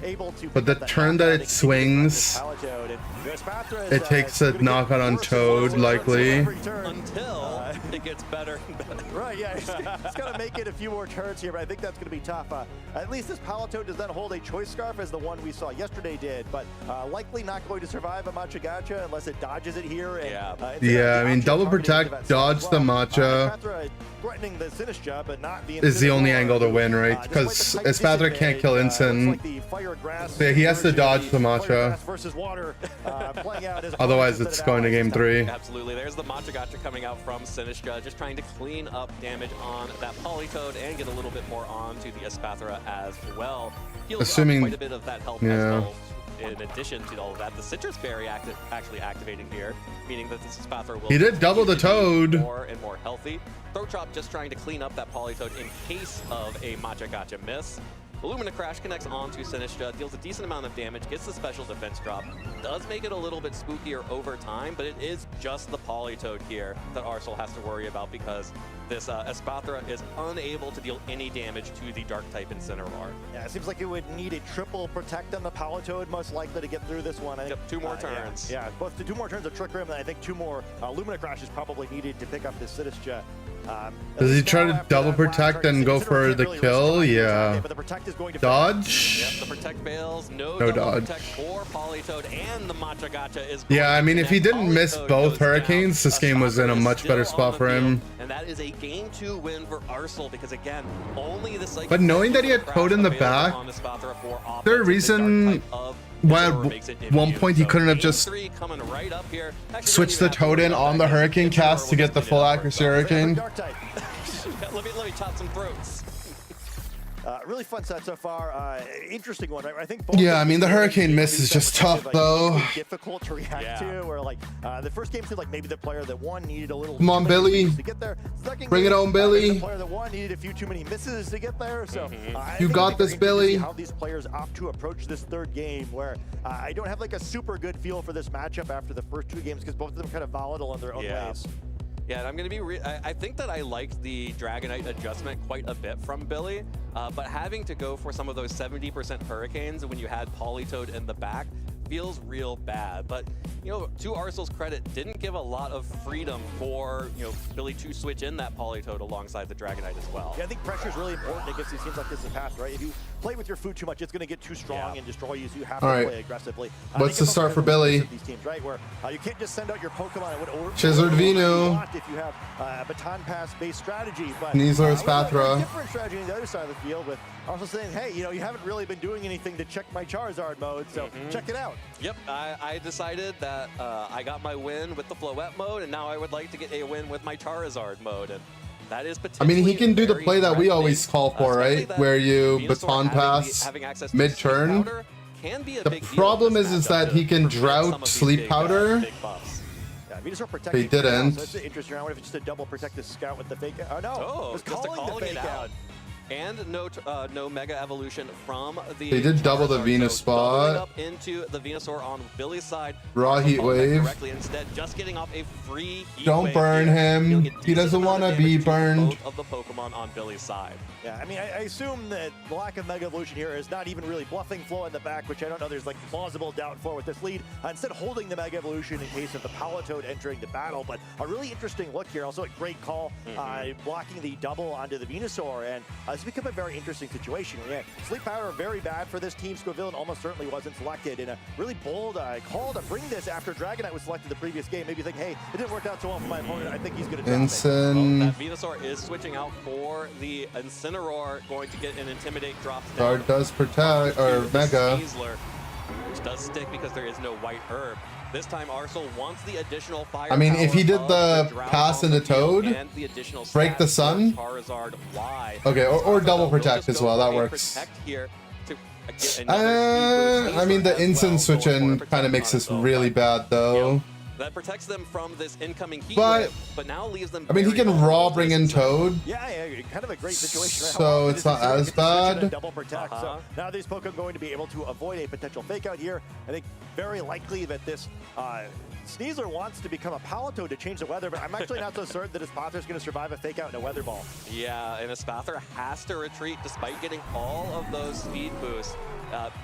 but the turn that it swings, it takes a knockout on Toad, likely. Until it gets better and better. Right, yeah, it's got to make it a few more turns here, but I think that's going to be tough. At least this Politoed does not hold a Choice Scarf as the one we saw yesterday did, but likely not going to survive a Matcha Gotcha unless it dodges it here. And, yeah, I mean, double protect, dodge the Matcha. Threatening the Sinistcha, but not the is the only angle to win, right? Because Espathra can't kill Incin. So he has to dodge the Matcha. Otherwise, it's going to game 3. Absolutely. There's the Matcha Gotcha coming out from Sinistcha, just trying to clean up damage on that Politoed and get a little bit more onto the Espathra as well. Assuming quite a bit of that health as well. In addition to all of that, the Citrus Berry actually activating here, meaning that this Espathra will. He did double the Toad. More and more healthy. Throat Chop just trying to clean up that Politoed in case of a Matcha Gotcha miss. Illumina Crash connects onto Sinistcha, deals a decent amount of damage, gets the special defense drop, does make it a little bit spookier over time, but it is just the Politoed here that Arsenal has to worry about because this Espathra is unable to deal any damage to the Dark-type Incineroar. Yeah, it seems like it would need a triple protect on the Politoed, most likely to get through this one. I think, yep, 2 more turns. Yeah, both the 2 more turns of Trick Room, and I think 2 more Lumina Crashes probably needed to pick up this Sinistcha. Does he try to double protect and go for the kill? Yeah. Dodge? Yep, the protect fails. No dodge. Protect for Politoed, and the Matcha Gacha is Yeah, I mean, if he didn't miss both Hurricanes, this game was in a much better spot for him. And that is a game 2 win for Arsenal because, again, only the Psychic. But knowing that he had Toad in the back, is there a reason why at one point he couldn't have just switched the Toad in on the Hurricane cast to get the full accuracy Hurricane? let me chop some throats. Really fun set so far. Interesting one, right? I think. Yeah, I mean the Hurricane miss is just tough though. Difficult to react to. Where like the first game seemed like maybe the player that won needed a little. Come on, Billy. To get there. Bring it on, Billy. The player that won needed a few too many misses to get there. So you got this, Billy. How these players opt to approach this third game, where I don't have like a super good feel for this matchup after the first 2 games because both of them kind of volatile in their own ways. Yeah, and I'm going to be I think that I liked the Dragonite adjustment quite a bit from Billy, but having to go for some of those 70% Hurricanes when you had Politoed in the back feels real bad. But, you know, to Arsenal's credit, didn't give a lot of freedom for, you know, Billy to switch in that Politoed alongside the Dragonite as well. Yeah, I think pressure is really important against these teams like this in the past, right? If you play with your food too much, it's going to get too strong and destroy you, so you have to play aggressively. What's the start for Billy? These teams, right, where you can't just send out your Pokemon Chizzard Vino. If you have a baton pass-based strategy, but Neasler Espathra. Different strategy on the other side of the field with also saying, hey, you know, you haven't really been doing anything to check my Charizard mode, so check it out. Yep, I decided that I got my win with the Floette mode, and now I would like to get a win with my Charizard mode, and that is potentially. I mean, he can do the play that we always call for, right? Where you baton pass mid-turn. The problem is that he can drought Sleep Powder. He didn't. So it's interesting. I wonder if it's just a double protect the scout with the fake out. Oh no! Oh, it was just calling the fake out. And no Mega Evolution from the. They did double the Venus spot. Up into the Venusaur on Billy's side. Raw Heat Wave. Instead, just getting off a free Heat Don't Wave burn here. him. He doesn't want to be burned. Both of the Pokemon on Billy's side. Yeah, I mean, I assume that the lack of Mega Evolution here is not even really bluffing Flo in the back, which I don't know there's like plausible doubt for with this lead. Instead, holding the Mega Evolution in case of the Politoed entering the battle. But a really interesting look here. Also a great call, blocking the double onto the Venusaur. And it's become a very interesting situation. Yeah, Sleep Powder very bad for this team. Scovillain almost certainly wasn't selected in a really bold call to bring this after Dragonite was selected the previous game. Maybe think, hey, it didn't work out so well for my opponent. I think he's going to drop it. That Venusaur is switching out for the Incineroar, going to get an Intimidate drop. Guard does protect, or Mega. Sneasler, which does stick because there is no white herb. This time Arsenal wants the additional fire. I mean, if he did the pass into Toad, break the sun. Okay, or double protect as well. That works. I mean, the instant switch in kind of makes this really bad, though. That protects them from this incoming heat wave, but now leaves them. I mean, he can raw bring in Toad. Yeah, kind of a great situation. So it's not as bad. Double protect. So now these Pokemon going to be able to avoid a potential fake out here. I think very likely that this Sneasler wants to become a Politoed to change the weather, but I'm actually not so certain that Espathra is going to survive a fake out in a weather ball. Yeah, and Espathra has to retreat despite getting all of those speed boosts.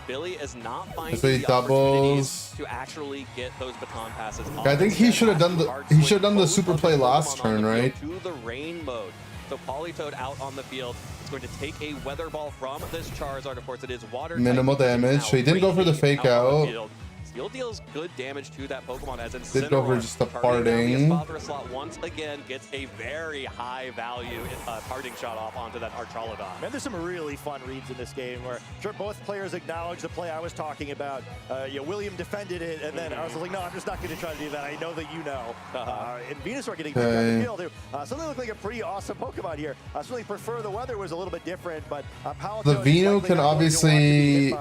Billy is not finding the opportunities to actually get those baton passes. I think he should have done the super play last turn, right? To the rain mode. So Politoed out on the field. It's going to take a weather ball from this Charizard. Of course, it is water. Minimal damage. So he didn't go for the fake out. Steel deals good damage to that Pokemon as Incineroar. Did go for just a parting. Espathra slot once again gets a very high value parting shot off onto that Archaludon. Man, there's some really fun reads in this game where sure both players acknowledge the play I was talking about. You know, William defended it, and then I was like, no, I'm just not going to try to do that. I know that you know. And Venusaur getting back on the field. Something looked like a pretty awesome Pokemon here. I certainly prefer the weather was a little bit different, but the Vino can obviously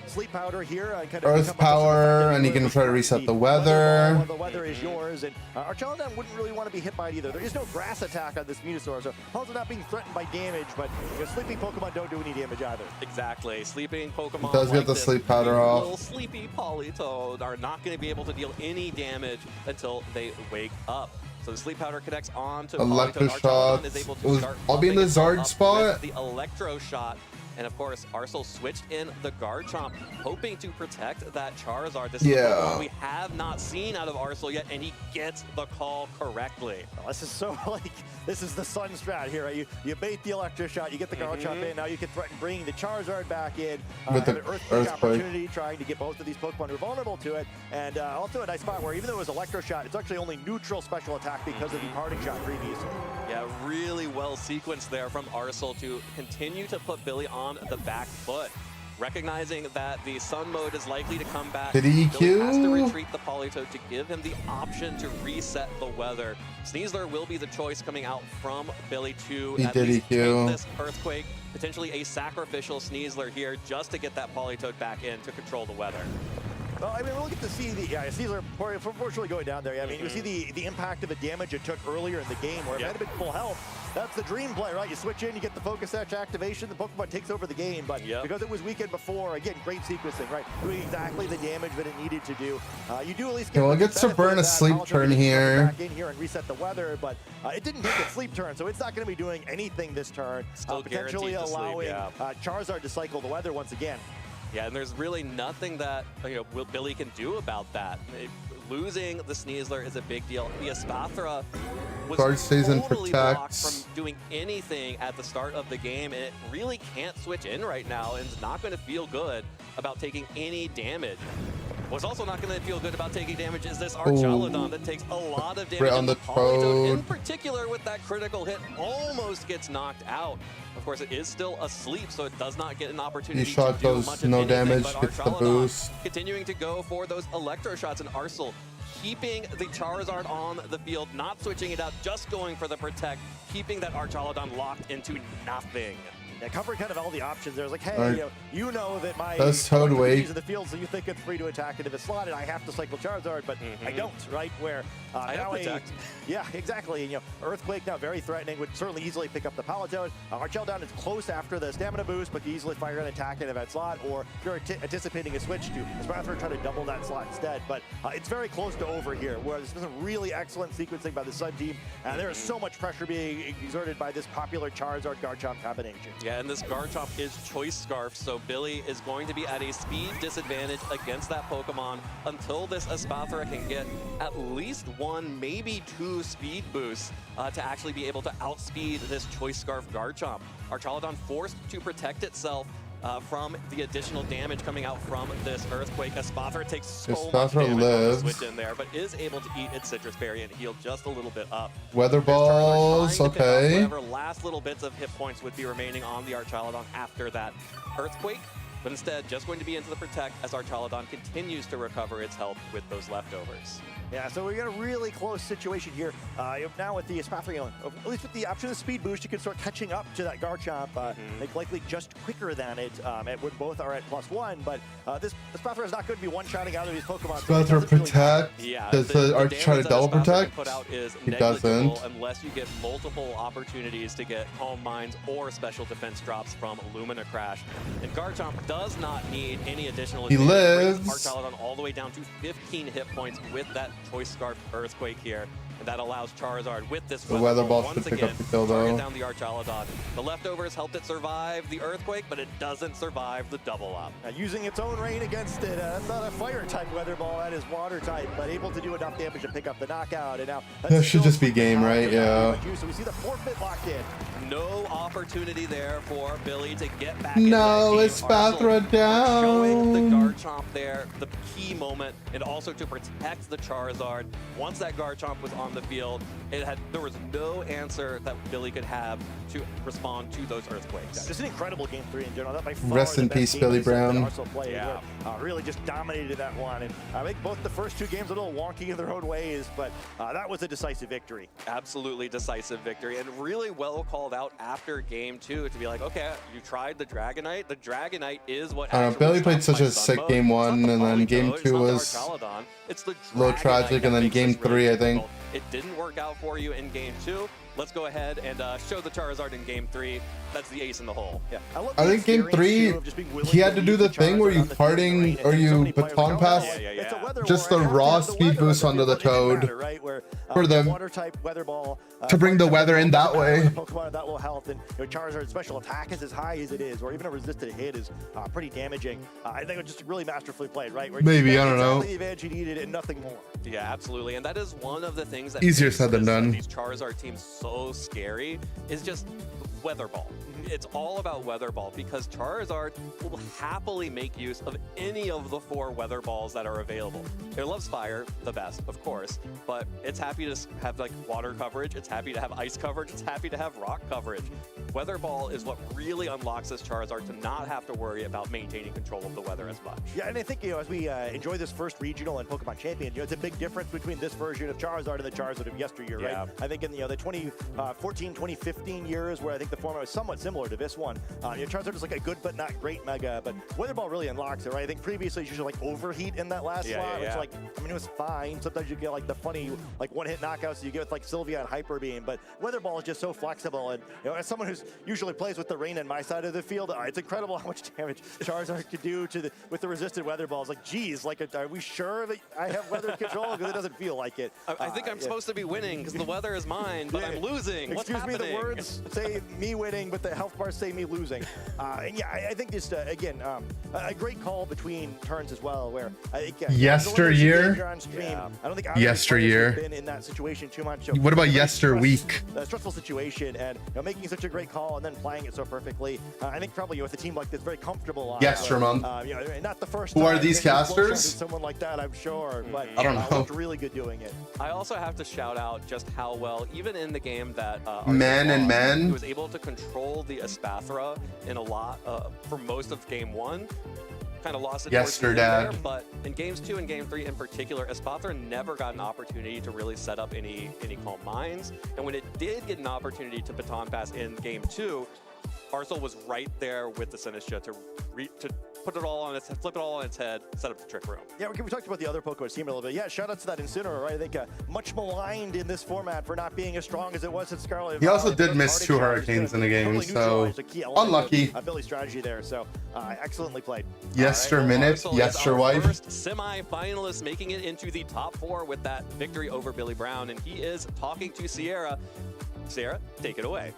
Sleep Powder here. Earth Power. weather, and you can try to reset the weather. The weather is yours, and Archelodon wouldn't really want to be hit by it either. There is no grass attack on this Venusaur, so Pal's not being threatened by damage, but sleeping Pokemon don't do any damage either. Exactly. Sleeping Pokemon It does get the sleep powder off. Little sleepy Politoed are not going to be able to deal any damage until they wake up. So the sleep powder connects on to Electroshock. I'll be in the Zard spot. The Electro Shot. And of course, Arcel switched in the Garchomp, hoping to protect that Charizard. This is what we have not seen out of Arcel yet, and he gets the call correctly. Well, this is so like, this is the Sun strat here, right? You bait the Electro Shot, you get the Garchomp in, now you can threaten bringing the Charizard back in. With the an Earthquake opportunity, trying to get both of these Pokemon who are vulnerable to it. And also a nice spot where even though it was Electro Shot, it's actually only neutral special attack because of the Parting Shot previously. Yeah, really well sequenced there from Arcel to continue to put Billy on the back foot. Recognizing that the Sun mode is likely to come back, Did he Billy has to EQ? retreat the Politoed to give him the option to reset the weather. Sneasler will be the choice coming out from Billy to He at did least EQ. take this Earthquake, potentially a sacrificial Sneasler here just to get that Politoed back in to control the weather. Well, I mean, we'll get to see the Caesar unfortunately going down there. I mean, you see the impact of the damage it took earlier in the game where it had been full health. That's the dream play, right? You switch in, you get the Focus Sash activation, the Pokemon takes over the game. But because it was weekend before, again, great sequencing, right? Doing exactly the damage that it needed to do. You do at least get Well, it gets to burn a sleep turn here. Back in here and reset the weather, but it didn't take its sleep turn, so it's not going to be doing anything this turn. Still Potentially guaranteed to sleep, allowing Charizard to cycle the weather once again. Yeah, and there's really nothing that Billy can do about that. Losing the Sneasler is a big deal. The Espathra was Guard stays and totally blocked protects. from doing anything at the start of the game, and it really can't switch in right now, and is not going to feel good about taking any damage. What's also not going to feel good about taking damage is this Archelodon that takes a lot of damage. Right on and the Politoed, in toad. particular, with that critical hit, almost gets knocked out. Of course, it is still asleep, so it does not get an opportunity shot to do does much of no anything, damage, but gets the Archelodon boost. continuing to go for those Electro Shots, and Arcel keeping the Charizard on the field, not switching it out, just going for the Protect, keeping that Archelodon locked into nothing. Yeah, covering kind of all the options there. It's like, hey, you know that my Does Toad wait? in the field, so you think it's free to attack it if it's slotted. I have to cycle Charizard, but I don't, right? Where I have Protect. Yeah, exactly. And, Earthquake now very threatening, would certainly easily pick up the Politoed. Archelodon is close after the stamina boost, but can easily fire an attack into that slot, or if you're anticipating a switch to Espathra, try to double that slot instead. But it's very close to over here, where this is a really excellent sequencing by the Sun team, and there is so much pressure being exerted by this popular Charizard Garchomp combination. Yeah, and this Garchomp is Choice Scarf, so Billy is going to be at a speed disadvantage against that Pokemon until this Espathra can get at least one, maybe two speed boosts to actually be able to outspeed this Choice Scarf Garchomp. Archelodon forced to protect itself from the additional damage coming out from this Earthquake. Espathra takes so much damage on the switch in there, but is able to eat its Citrus Berry and heal just a little bit up. Weather balls, okay. Whatever last little bits of hit points would be remaining on the Archelodon after that Earthquake, but instead just going to be into the Protect as Archelodon continues to recover its health with those leftovers. Yeah, so we got a really close situation here. Now with the Espathra, at least with the option of the speed boost, you can start catching up to that Garchomp, likely just quicker than it, when both are at +1. But this Espathra is not going to be one-shotting out of these Pokemon. Espathra protect. Yeah, Does the Arch try to double protect? Put out is He doesn't. unless you get multiple opportunities to get Calm Minds or special defense drops from Lumina Crash. And Garchomp does not need any additional He advantage. Brings lives. Archelodon all the way down to 15 hit points with that Choice Scarf Earthquake here. And that allows Charizard with this The Weather Ball should once pick up again the kill, target though. down the Archelodon. The leftovers helped it survive the Earthquake, but it doesn't survive the double up. Using its own rain against it. That's not a fire-type Weather Ball, that is water-type, but able to do enough damage to pick up the knockout. And now That should just be game, right? Yeah. So we see the forfeit locked in. No opportunity there for Billy to get back. No, into that game. Espathra Arcel showing the down. Garchomp there, the key moment, and also to protect the Charizard. Once that Garchomp was on the field, there was no answer that Billy could have to respond to those Earthquakes. Yeah, just an incredible game 3 in general. That by far Rest the in best peace, game Billy this season Brown. that Arcel played, Yeah. where, really just dominated that one. And I think both the first two games a little wonky in their own ways, but that was a decisive victory. Absolutely decisive victory, and really well called out after game 2 to be like, okay, you tried the Dragonite. The Dragonite is what actually Billy played stopped such my a Sun sick mode. game 1, It's not the and then game 2 was a little tragic, and then game 3, I think. It didn't work out for you in game 2. Let's go ahead and show the Charizard in game 3. That's the ace in the hole. Yeah, I think game 3, he had to do the thing where you parting or you baton pass just the raw speed boost onto the Toad for the water type weather ball to bring the weather in that way. Pokemon that will help, and Charizard's special attack is as high as it is, or even a resisted hit is pretty damaging. I think it was just really masterfully played, right? Where maybe, I don't know. The advantage he needed and nothing more. Yeah, absolutely, and that is one of the things that easier makes said than done. These Charizard teams so scary is just weather ball. It's all about weather ball because Charizard will happily make use of any of the 4 weather balls that are available. It loves fire the best, of course, but it's happy to have like water coverage. It's happy to have ice coverage. It's happy to have rock coverage. Weather ball is what really unlocks this Charizard to not have to worry about maintaining control of the weather as much. Yeah, and I think, as we enjoy this first regional and Pokemon Champion, it's a big difference between this version of Charizard and the Charizard of yesteryear, right? I think in the 2014, 2015 years, where I think the format was somewhat similar to this one, Charizard is like a good but not great Mega, but Weather Ball really unlocks it, right? I think previously you usually like overheat in that last slot, which like, I mean, it was fine. Sometimes you get like the funny like one-hit knockouts you get with like Sylvia and Hyper Beam, but Weather Ball is just so flexible, and as someone who's usually plays with the rain in my side of the field, it's incredible how much damage Charizard could do to with the resisted Weather Balls. Like, geez, like, are we sure that I have weather control? Because it doesn't feel like it. I think I'm supposed to be winning because the weather is mine, but I'm losing. What's happening? Excuse me, the words say me winning, but the health bars say me losing. And yeah, I think just, again, a great call between turns as well, where I think yesteryear. I don't think yesteryear been in that situation too much. So what about yesterweek? Stressful situation, and making such a great call and then playing it so perfectly. I think probably with a team like this, very comfortable on. Yestermonth. Not the first. Who are these casters? Someone like that, I'm sure, but I don't know. Looked really good doing it. I also have to shout out just how well, even in the game that Man he was able to control the Espathra in a lot for most of game 1. Kind of lost it towards the end there, but in games 2 and game 3 in particular, Espathra never got an opportunity to really set up any calm minds, and when it did get an opportunity to baton pass in game 2, Arcel was right there with the Sinistcha to put it all on its, flip it all on its head, set up the Trick Room. Yeah, we talked about the other Pokemon team a little bit. Yeah, shout out to that Incineroar, right? I think much maligned in this format for not being as strong as it was in Scarlet. He also did miss 2 Hurricanes in the game, so unlucky. Ability strategy there, so excellently played. Yesterminute, yesterwife. First semi-finalist making it into the top 4 with that victory over Billy Brown, and he is talking to Sierra. Sierra, take it away.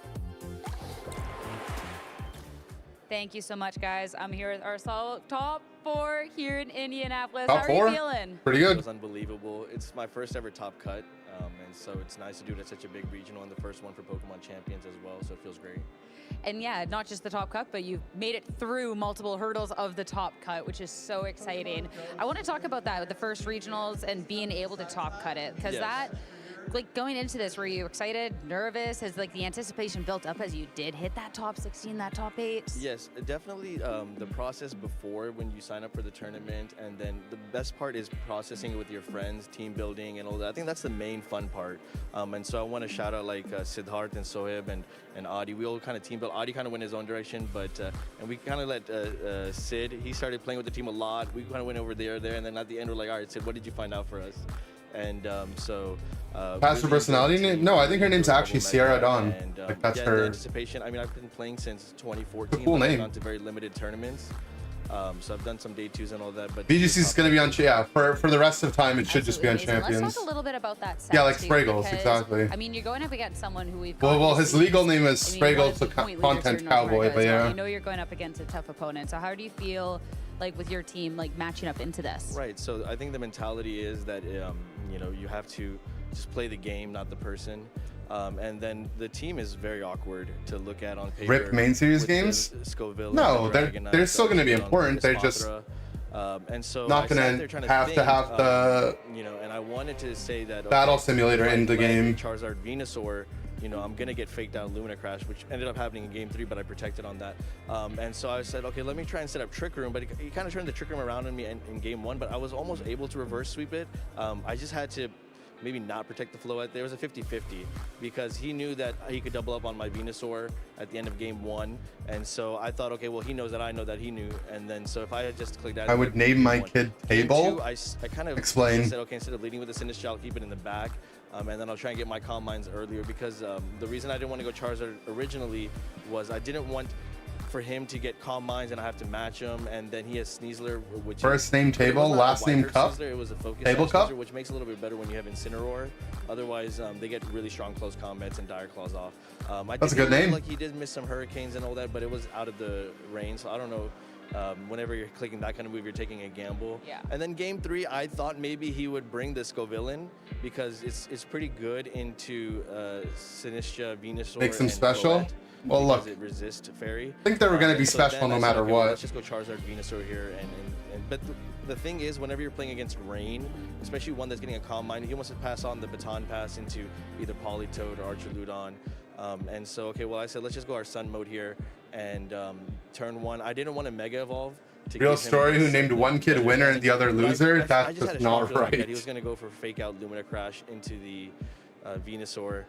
Thank you so much, guys. I'm here with our top 4 here in Indianapolis. Top How 4? are you feeling? Pretty good. It was unbelievable. It's my first ever top cut, and so it's nice to do it at such a big regional and the first one for Pokemon Champions as well, so it feels great. And yeah, not just the top cut, but you've made it through multiple hurdles of the top cut, which is so exciting. I want to talk about that with the first regionals and being able to top cut it, because that, like, going into this, were you excited, nervous? Has like the anticipation built up as you did hit that top 16, that top 8? Yes, definitely the process before when you sign up for the tournament, and then the best part is processing it with your friends, team building and all that. I think that's the main fun part. And so I want to shout out like Siddharth and Sohib and Adi. We all kind of team built. Adi kind of went his own direction, but and we kind of let Sid, he started playing with the team a lot. We kind of went over there, and then at the end we're like, all right, Sid, what did you find out for us? And Past her personality name? No, I think her name's actually Sierra Dawn. Like that's her. The anticipation. I mean, I've been playing since 2014. Cool name. I've gone to very limited tournaments. So I've done some day 2s and all that. But VGC is going to be on, for the rest of the time, it should just be on Let's Champions. talk a little bit about that set, Yeah, like too, Spraggles, because, exactly. I mean, you're going up against someone who we've Well, his legal name is Spraggles, the content cowboy, but yeah. You know you're going up against a tough opponent, so how do you feel like with your team, like matching up into this? Right, so I think the mentality is that, you know, you have to just play the game, not the person. And then the team is very awkward to look at on paper. RIP main series games? Scoville No, they're still going to be important. They're just and so not going to have the you know, and I wanted to say that battle simulator in the game. Charizard Venusaur, you know, I'm gonna get faked out Lumina Crash, which ended up happening in game 3, but I protected on that. And so I said, okay, let me try and set up Trick Room, but he kind of turned the Trick Room around on me in game 1, but I was almost able to reverse sweep it. I just had to maybe not protect the Floette. There was a 50-50 because he knew that he could double up on my Venusaur at the end of game 1. And so I thought, okay, well, he knows that I know that he knew. And then so if I had just clicked that, I would name my kid Table. I kind of Explain. said, okay, instead of leading with the Sinistcha, I'll keep it in the back. And then I'll try and get my Calm Minds earlier because the reason I didn't want to go Charizard originally was I didn't want for him to get Calm Minds and I have to match him, and then he has Sneasler, which First name Table, last name Cup. Sneasler, it was a focus Table Cup, which makes it a little bit better when you have Incineroar. Otherwise, they get really strong close combats and Dire Claws off. That's a good name. Like he did miss some Hurricanes and all that, but it was out of the range, so I don't know. Whenever you're clicking that kind of move, you're taking a gamble. Yeah. And then game 3, I thought maybe he would bring the Scovillain because it's pretty good into Sinistcha, Venusaur. Makes them and special. Floette. Well, look, It resist fairy. I think they were going to be So special then no I said, matter okay, well, what. let's just go Charizard, Venusaur here, but the thing is, whenever you're playing against Rain, especially one that's getting a Calm Mind, he wants to pass on the baton pass into either Politoed or Archaludon. And so, okay, well, I said let's just go our Sun mode here, and turn 1. I didn't want to Mega Evolve. Real story, who named one kid winner and the other loser? That's just not That he right. was going to go for Fake Out Lumina Crash into the Venusaur.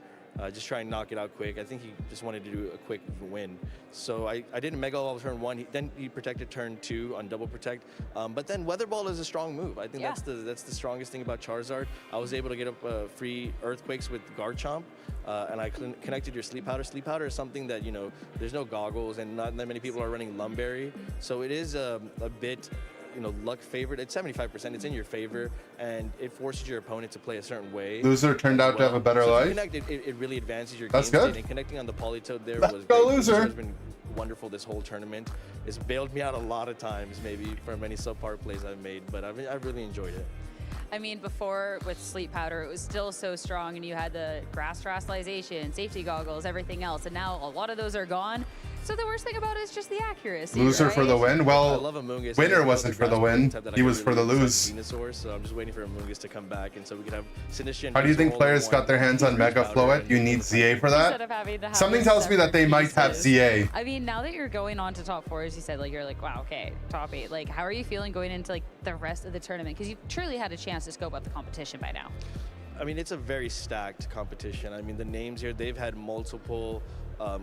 Just try and knock it out quick. I think he just wanted to do a quick win. So I didn't Mega Evolve turn 1. Then he protected turn 2 on double protect. But then Weather Ball is a strong move. I think that's the strongest thing about Charizard. I was able to get up free Earthquakes with Garchomp, and I connected your Sleep Powder. Sleep Powder is something that, you know, there's no goggles and not that many people are running Lumberry. So it is a bit, you know, luck favored. It's 75%. It's in your favor, and it forces your opponent to play a certain way. Loser turned out to have a better So if life. you connect, it really advances your That's game good. state, and connecting on the Politoed there Let's was go, great. Loser. It's been wonderful this whole tournament. It's bailed me out a lot of times, maybe from any subpar plays I've made, but I've really enjoyed it. I mean, before with Sleep Powder, it was still so strong, and you had the Grass Terastallization, safety goggles, everything else, and now a lot of those are gone. So the worst thing about it is just the accuracy. Loser right? for the win. Well, I love Amoonguss. winner wasn't for the win. He was for the lose. Venusaur, so I'm just waiting for Amoonguss to come back, and so we can have Sinistcha and How do you Venusaur think all in players one. got their hands on Mega Floette? You need ZA for Instead of that? having to have Something those tells me that they separate might have pieces. ZA. I mean, now that you're going on to top 4, as you said, like you're like, wow, okay, top 8. Like, how are you feeling going into like the rest of the tournament? Because you've truly had a chance to scope out the competition by now. I mean, it's a very stacked competition. I mean, the names here, they've had multiple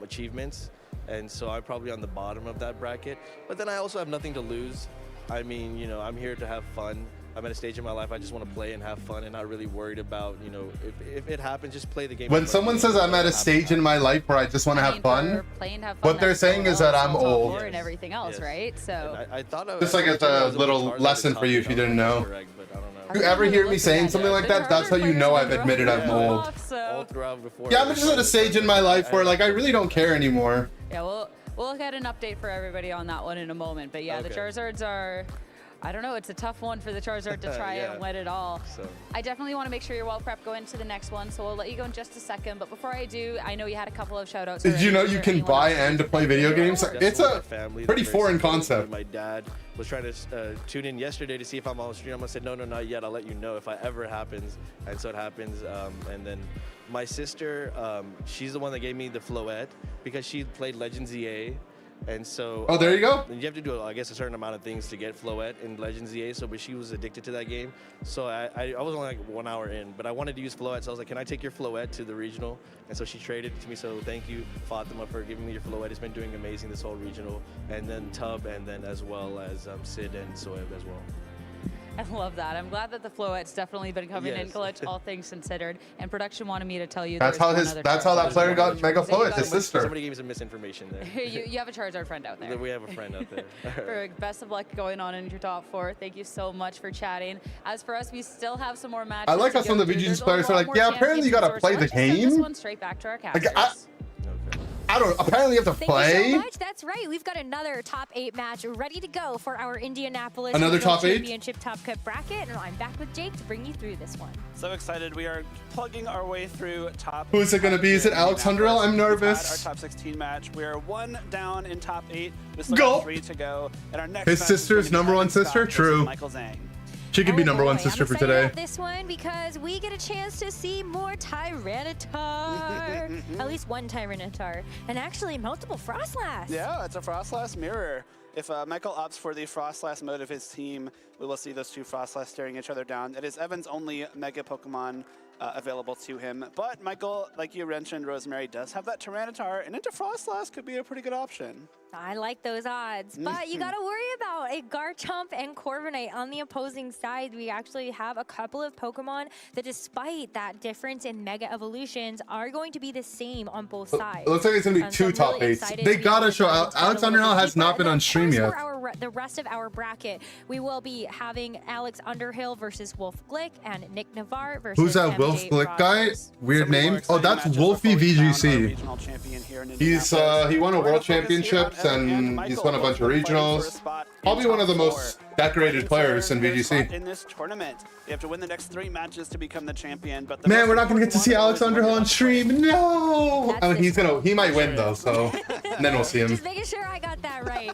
achievements, and so I'm probably on the bottom of that bracket. But then I also have nothing to lose. I mean, you know, I'm here to have fun. I'm at a stage in my life I just want to play and have fun and not really worried about, you know, if it happens, just play the game. When someone says I'm at a stage in my life where I just want to have fun, what they're saying is that I'm old. And everything else, right? So I thought Just like it's a little lesson for you if you didn't know. You ever hear me saying something like that? That's how you know I've admitted I'm old. All throughout before. Yeah, I'm just at a stage in my life where like I really don't care anymore. yeah, we'll get an update for everybody on that one in a moment. But yeah, the Okay. Charizards are, I don't know, it's a tough one for the Charizard to try Yeah. and win it all. So. I definitely want to make sure you're well prepped going into the next one, so we'll let you go in just a second. But before I do, I know you had a couple of shout outs. Did you know you can buy and play video games? It's a pretty foreign concept. My dad was trying to tune in yesterday to see if I'm on stream. I said, no, not yet. I'll let you know if it ever happens. And so it happens. And then my sister, she's the one that gave me the Floette because she played Legends EA. And so Oh, there you go. you have to do, I guess, a certain amount of things to get Floette in Legends EA. So, but she was addicted to that game. So I was only like 1 hour in, but I wanted to use Floette. So I was like, can I take your Floette to the regional? And so she traded it to me. So thank you, Fatima, for giving me your Floette. It's been doing amazing this whole regional. And then Tub, and then as well as Sid and Soeb as well. I love that. I'm glad that the Floette's definitely been coming in Yes. clutch, all things considered. And production wanted me to tell you That's there's how one his. other That's how that Charizard. player got Mega Floette. His sister. Somebody gave me some misinformation there. you have a Charizard friend out there. We have a friend out there. Perfect. Best of luck going on in your top 4. Thank you so much for chatting. As for us, we still have some more matches. I like to how some go of the through. VG's There's a players are lot like, more yeah, apparently you gotta championships, play so the let's just send this game. one straight back to our Like, casters. I don't. Apparently you have to Thank play. you so much. That's right. We've got another top 8 match ready to go for our Indianapolis Another Regional top 8? Championship Top Cut bracket. And I'm back with Jake to bring you through this one. So excited. We are plugging our way through top. Who is it gonna be? Is it Alex Hundrell? I'm We've had nervous. our top 16 match. We are 1 down in top 8. We still Go. got 3 to go. And our next His match is sister's gonna be #1 Evan Scott sister? versus True. Michael Zhang. She could be #1 boy, sister I'm for excited today. about this one because we get a chance to see more Tyranitar. At least one Tyranitar. And actually multiple Frostlass. Yeah, it's a Frostlass mirror. If Michael opts for the Frostlass mode of his team, we will see those two Frostlass staring each other down. It is Evan's only Mega Pokemon available to him. But Michael, like you mentioned, Rosemary does have that Tyranitar, and into Frostlass could be a pretty good option. I like those odds, but you got to worry about a Garchomp and Corviknight on the opposing side. We actually have a couple of Pokemon that, despite that difference in Mega Evolutions, are going to be the same on both sides. It looks like it's going to be two top 8s. They got to show out. Alex Underhill has not been on stream yet. The rest of our bracket, we will be having Alex Underhill versus Wolf Glick and Nick Navarre versus Who's that Wolf Glick guy? Weird name. Oh, that's Wolfie VGC. He won a world championships and he's won a bunch of regionals. Probably one of the most decorated players in VGC. In this tournament, you have to win the next 3 matches to become the champion. But man, we're not gonna get to see Alex Underhill on stream. No. I mean, he might win though. So and then we'll see him. Just making sure I got that right.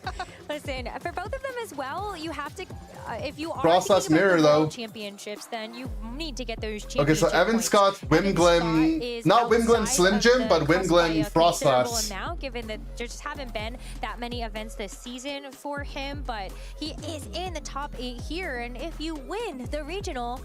Listen, for both of them as well, you have to. If you are Frostlass Mirror though, championships, then you need to get those. Okay, so Evan Scott, Wimglim, not Wimglim Slim Jim, but Wimglim Frostlass. Amount, given that there just haven't been that many events this season for him, but he is in the top 8 here, and if you win the regional,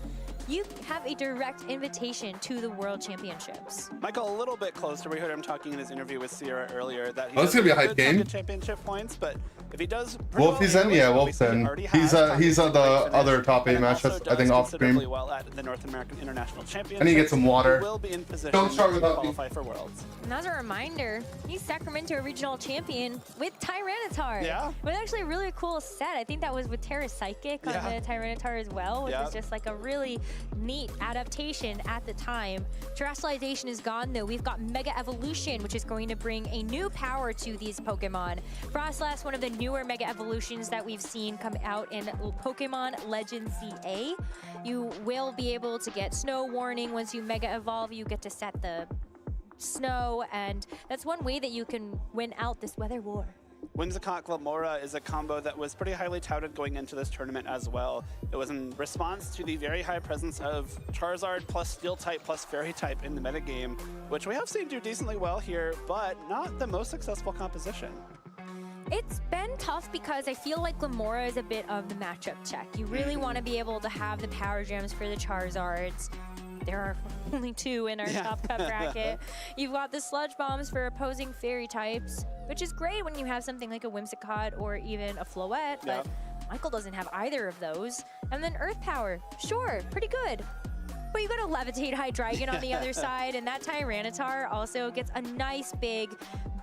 you have a direct invitation to the World Championships. Michael, a little bit closer. We heard him talking in his interview with Sierra earlier that he it's gonna be a hype game. Championship points, but if he does, Wolfie's in, yeah, Wolf's in. He's on the other top 8 matchups, I think, off stream. Well at the North American International Championship. And he gets some water. Will be in position Don't start to without me. qualify for Worlds. And as a reminder, he's Sacramento Regional Champion with Tyranitar. Yeah. It was actually a really cool set. I think that was with Terra Psychic on the Tyranitar as well, which is just like a really neat adaptation at the time. Terrestrialization is gone though. We've got Mega Evolution, which is going to bring a new power to these Pokemon. Frostlass, one of the newer Mega Evolutions that we've seen come out in Pokemon Legends CA. You will be able to get Snow Warning once you Mega Evolve. You get to set the snow, and that's one way that you can win out this weather war. Whimsicott Glamora is a combo that was pretty highly touted going into this tournament as well. It was in response to the very high presence of Charizard plus Steel type plus Fairy type in the metagame, which we have seen do decently well here, but not the most successful composition. It's been tough because I feel like Glamora is a bit of the matchup check. You really want to be able to have the power gems for the Charizards. There are only 2 in our top cut bracket. You've got the Sludge Bombs for opposing Fairy types, which is great when you have something like a Whimsicott or even a Floette, but Michael doesn't have either of those. And then Earth Power, sure, pretty good. But you got a Levitate Hydreigon on the other side, and that Tyranitar also gets a nice big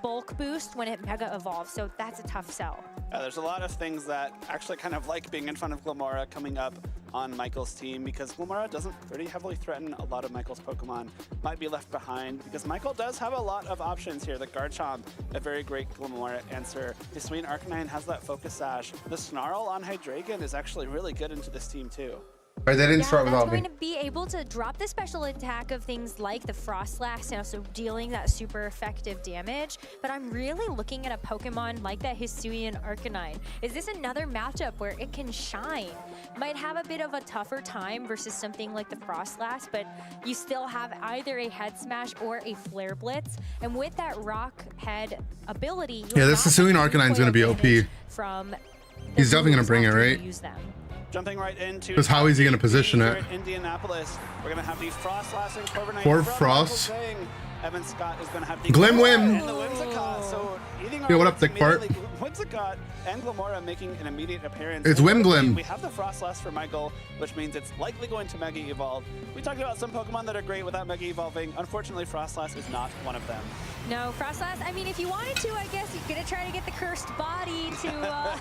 bulk boost when it Mega Evolves, so that's a tough sell. There's a lot of things that actually kind of like being in front of Glamora coming up on Michael's team, because Glamora doesn't pretty heavily threaten a lot of Michael's Pokemon. Might be left behind because Michael does have a lot of options here. The Garchomp, a very great Glamora answer. The Hisuian Arcanine has that Focus Sash. The Snarl on Hydreigon is actually really good into this team too. Right, they didn't start without me. That's going to be able to drop the special attack of things like the Frostlass and also dealing that super effective damage. But I'm really looking at a Pokemon like that Hisuian Arcanine. Is this another matchup where it can shine? Might have a bit of a tougher time versus something like the Frostlass, but you still have either a Head Smash or a Flare Blitz. And with that Rock Head ability, yeah, this Hisuian Arcanine's going to be OP. He's definitely going to bring it, right? Jumping right into because how is he going to position it? Indianapolis, we're going to have the Frostlass and Corviknight. Or Frost. Evan Scott is going to have the Glimwim. And the Whimsicott. So yo, what up, Thick Part? Whimsicott and Glamora making an immediate appearance. It's Wimglim. We have the Frostlass for Michael, which means it's likely going to Mega Evolve. We talked about some Pokemon that are great without Mega Evolving. Unfortunately, Frostlass is not one of them. No, Frostlass, I mean, if you wanted to, I guess you're going to try to get the Cursed Body to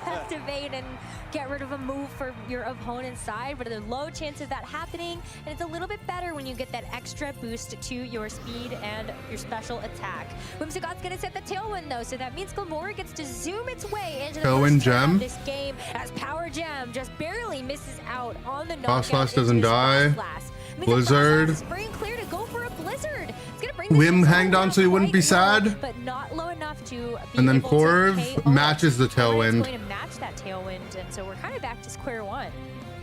activate and get rid of a move for your opponent's side, but there's low chance of that happening, and it's a little bit better when you get that extra boost to your speed and your special attack. Whimsicott's going to set the Tailwind, though, so that means Glamora gets to zoom its way into the Tailwind Gem. This game as Power Gem just barely misses out on the Frostlass doesn't die. Blizzard. Free and clear to go for a Blizzard. Wim hanged on so he wouldn't be sad. But not low enough to be and then able Corv matches the Tailwind. Going to match that Tailwind, and so we're kind of back to square one.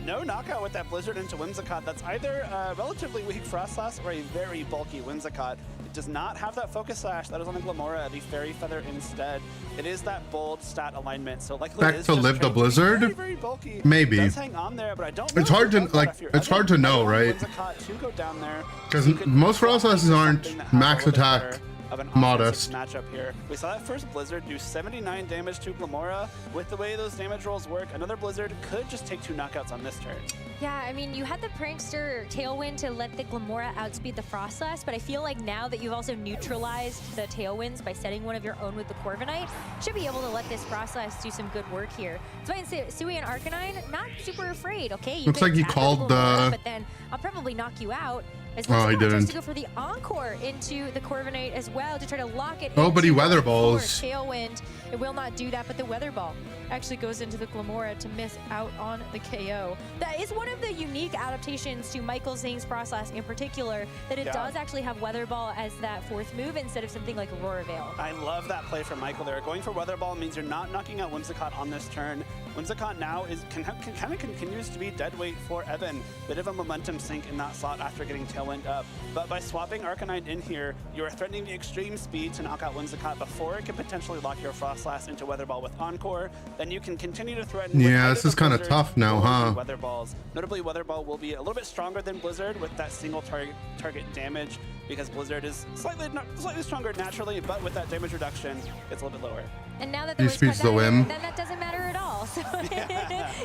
No knockout with that Blizzard into Whimsicott. That's either a relatively weak Frostlass or a very bulky Whimsicott. does not have that focus slash that is on the Glamora, the Fairy Feather instead. It is that bold stat alignment, so likely Back it is to just Live the trying to be Blizzard? very, very bulky. Maybe. It does hang on there, but I don't know It's if hard it to does that like. if you're It's hard to Evan. know, I right? want Whimsicott to go down there. Because most Frost Slashes aren't max attack Of an modest. matchup here. We saw that first Blizzard do 79 damage to Glamora. With the way those damage rolls work, another Blizzard could just take 2 knockouts on this turn. Yeah, I mean, you had the Prankster Tailwind to let the Glamora outspeed the Frostlass, but I feel like now that you've also neutralized the Tailwinds by setting one of your own with the Corviknight, should be able to let this Frostlass do some good work here. That's why I say Sui and Arcanine, not super afraid, okay? You Looks can like he attack the called Glamora, the- but then I'll probably knock you out. As Oh, he Whimsicott tries didn't. to go for the Encore into the Corviknight as well to try to lock it. Oh, but he into Weather the Balls. Tailwind. It will not do that, but the Weather Ball actually goes into the Glamora to miss out on the KO. That is one of the unique adaptations to Michael Zhang's Frostlass in particular, that it does actually have Weather Ball as that 4th move instead of something like Aurora Veil. I love that play from Michael there. Going for Weather Ball means you're not knocking out Whimsicott on this turn. Whimsicott now kind of continues to be dead weight for Evan. Bit of a momentum sink in that slot after getting Tailwind up. But by swapping Arcanine in here, you are threatening the extreme speed to knock out Whimsicott before it can potentially lock your Frostlass into Weather Ball with Encore. Then you can continue to threaten. with Yeah, either this the is kind of Blizzard tough now, or the huh? Weather Balls. Notably, Weather Ball will be a little bit stronger than Blizzard with that single target damage, because Blizzard is slightly stronger naturally, but with that damage reduction, it's a little bit lower. And now that He the speeds the whim. then that doesn't matter at all. So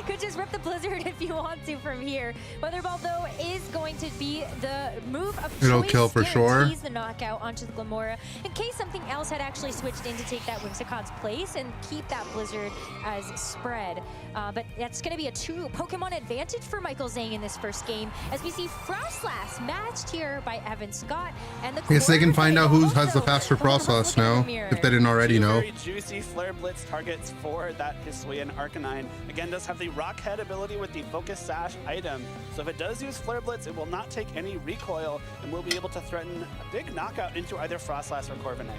could just rip the Blizzard if you want to from here. Weather Ball, though, is going to be the move of It'll choice. kill for sure. Guarantees the knockout onto the Glamora in case something else had actually switched in to take that Whimsicott's place and keep that Blizzard as spread. But that's going to be a 2 Pokemon advantage for Michael Zhang in this first game, as we see Frostlass matched here by Evan Scott. And the I guess they can find out who has the also faster Frostlass now, if they didn't already know. Very juicy Flare Blitz targets for that Hisuian Arcanine. Again, does have the Rock Head ability with the Focus Sash item. So if it does use Flare Blitz, it will not take any recoil and will be able to threaten a big knockout into either Frostlass or Corviknight.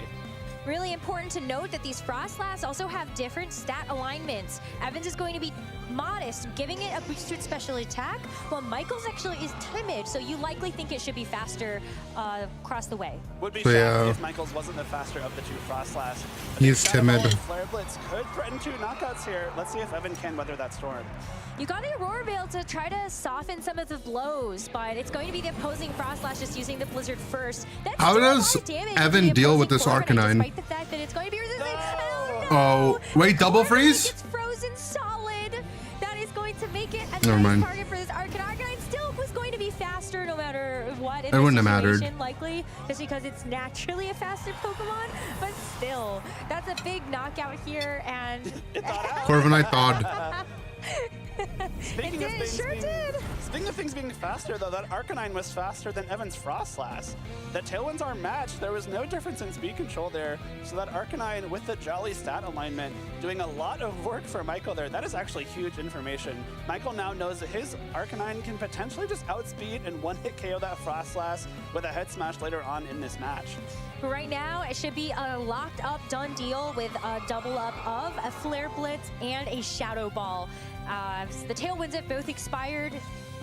Really important to note that these Frostlass also have different stat alignments. Evans is going to be modest, giving it a boosted special attack, while Michael's actually is timid, so you likely think it should be faster across the way. Would be So, shocked yeah. if Michael's wasn't the faster of the 2 Frostlass. He's timid. Flare Blitz could threaten 2 knockouts here. Let's see if Evan can weather that storm. You got the Aurora Veil to try to soften some of the blows, but it's going to be the opposing Frostlash just using the Blizzard first. That's How still a does lot of damage to Evan the deal with opposing this Corviknight, Arcanine? Despite the fact that it's going to be resistant. Oh, wait, double freeze? It's frozen solid. That is going to make it a Never nice mind. target for this Arcanine. Arcanine still was going to be faster no matter what. In It this wouldn't have mattered. situation, likely, just because it's naturally a faster Pokemon. But still, that's a big knockout here, and Corviknight thawed. Speaking of things being faster, though, that Arcanine was faster than Evan's Frostlass. The Tailwinds are matched. There was no difference in speed control there. So that Arcanine with the Jolly stat alignment doing a lot of work for Michael there. That is actually huge information. Michael now knows that his Arcanine can potentially just outspeed and one-hit KO that Frostlass with a Head Smash later on in this match. Right now, it should be a locked up done deal with a double up of a Flare Blitz and a Shadow Ball. The Tailwinds have both expired.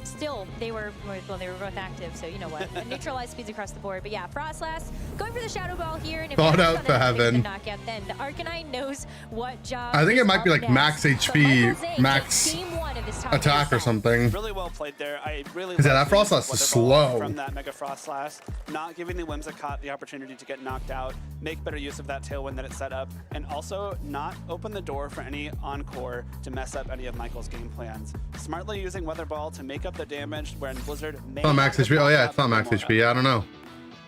Still, they were both active, so you know what. Neutralized speeds across the board. But yeah, Frostlass going for the Shadow Ball here. And if Thought that's out not for enough to make heaven. the knockout, then the Arcanine knows what job I think is it might be up like next. max So HP, Michael Zhang max takes game 1 of this top attack or something. Really well played there. I really Because, yeah, like that Frostlass the is Weather Ball slow. From that Mega Frostlass, not giving the Whimsicott the opportunity to get knocked out, make better use of that Tailwind that it set up, and also not open the door for any Encore to mess up any of Michael's game plans. Smartly using Weather Ball to make up the damage when Blizzard may It's not max HP. Oh, yeah, it's not max HP. Yeah, I don't know.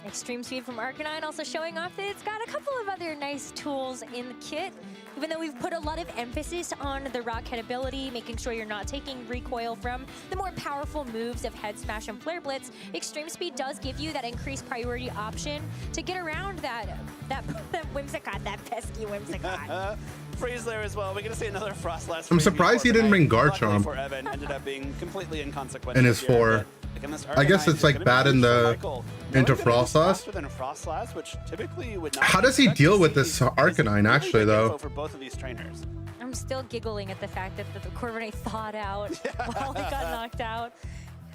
Extreme Speed from Arcanine also showing off that it's got a couple of other nice tools in the kit. Even though we've put a lot of emphasis on the Rock Head ability, making sure you're not taking recoil from the more powerful moves of Head Smash and Flare Blitz, Extreme Speed does give you that increased priority option to get around that Whimsicott, that pesky Whimsicott. Freeze there as well. We're going to see another Frostlass. I'm surprised he didn't bring Garchomp. For Evan, ended up being completely inconsequential. In his here, 4. but again, this I guess Arcanine it's is like gonna be bad in huge for the Michael. into Really gonna be Frostlass. faster than a Frostlass, which typically you would not How does he expect deal to with see. this Arcanine actually Really big info though? for both of these trainers. I'm still giggling at the fact that the Corviknight thawed out while he got knocked out.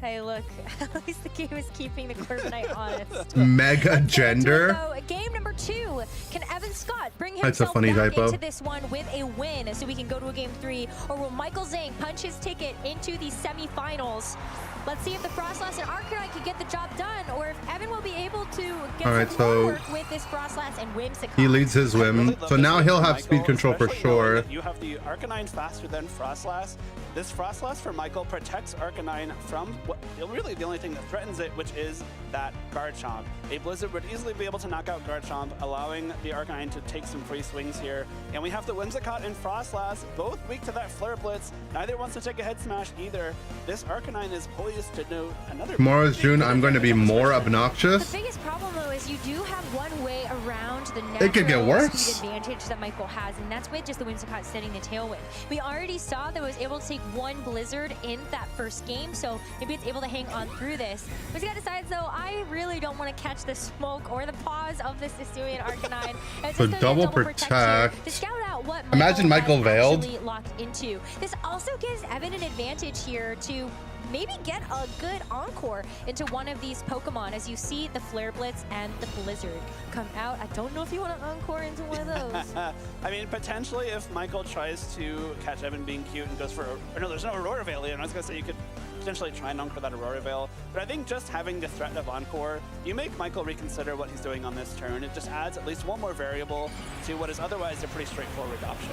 Hey, look, at least the game is keeping the Corviknight honest. Mega gender. So, game number 2. Can Evan Scott bring That's a himself funny back typo. into this one with a win so we can go to a game 3? Or will Michael Zhang punch his ticket into the semifinals? Let's see if the Frostlass and Arcanine can get the job done, or if Evan will be able to get All right, some so more work with this Frostlass and Whimsicott. he leads his whim. So now he'll have speed control for sure. You have the Arcanine faster than Frostlass. This Frostlass for Michael protects Arcanine from what, really the only thing that threatens it, which is that Garchomp. A Blizzard would easily be able to knock out Garchomp, allowing the Arcanine to take some free swings here. And we have the Whimsicott and Frostlass, both weak to that Flare Blitz. Neither wants to take a head smash either. This Arcanine is poised to know another. Tomorrow's June. I'm going to be more obnoxious. The biggest problem, though, is you do have one way around the It could get natural worse. speed advantage that Michael has, and that's with just the Whimsicott setting the tailwind. We already saw that it was able to take one Blizzard in that first game, so maybe it's able to hang on through this. Whimsicott decides, though, I really don't want to catch the smoke or the pause of this Hisuian Arcanine. It's So just gonna double protect protect. you to scout out what Imagine Michael has veiled. actually locked into. This also gives Evan an advantage here to maybe get a good encore into one of these Pokemon as you see the Flare Blitz and the Blizzard come out. I don't know if you want to encore into one of those. I mean, potentially if Michael tries to catch Evan being cute and goes for, or no, there's no Aurora Veil yet. I was going to say you could potentially try and encore that Aurora Veil. But I think just having the threat of encore, you make Michael reconsider what he's doing on this turn. It just adds at least one more variable to what is otherwise a pretty straightforward option.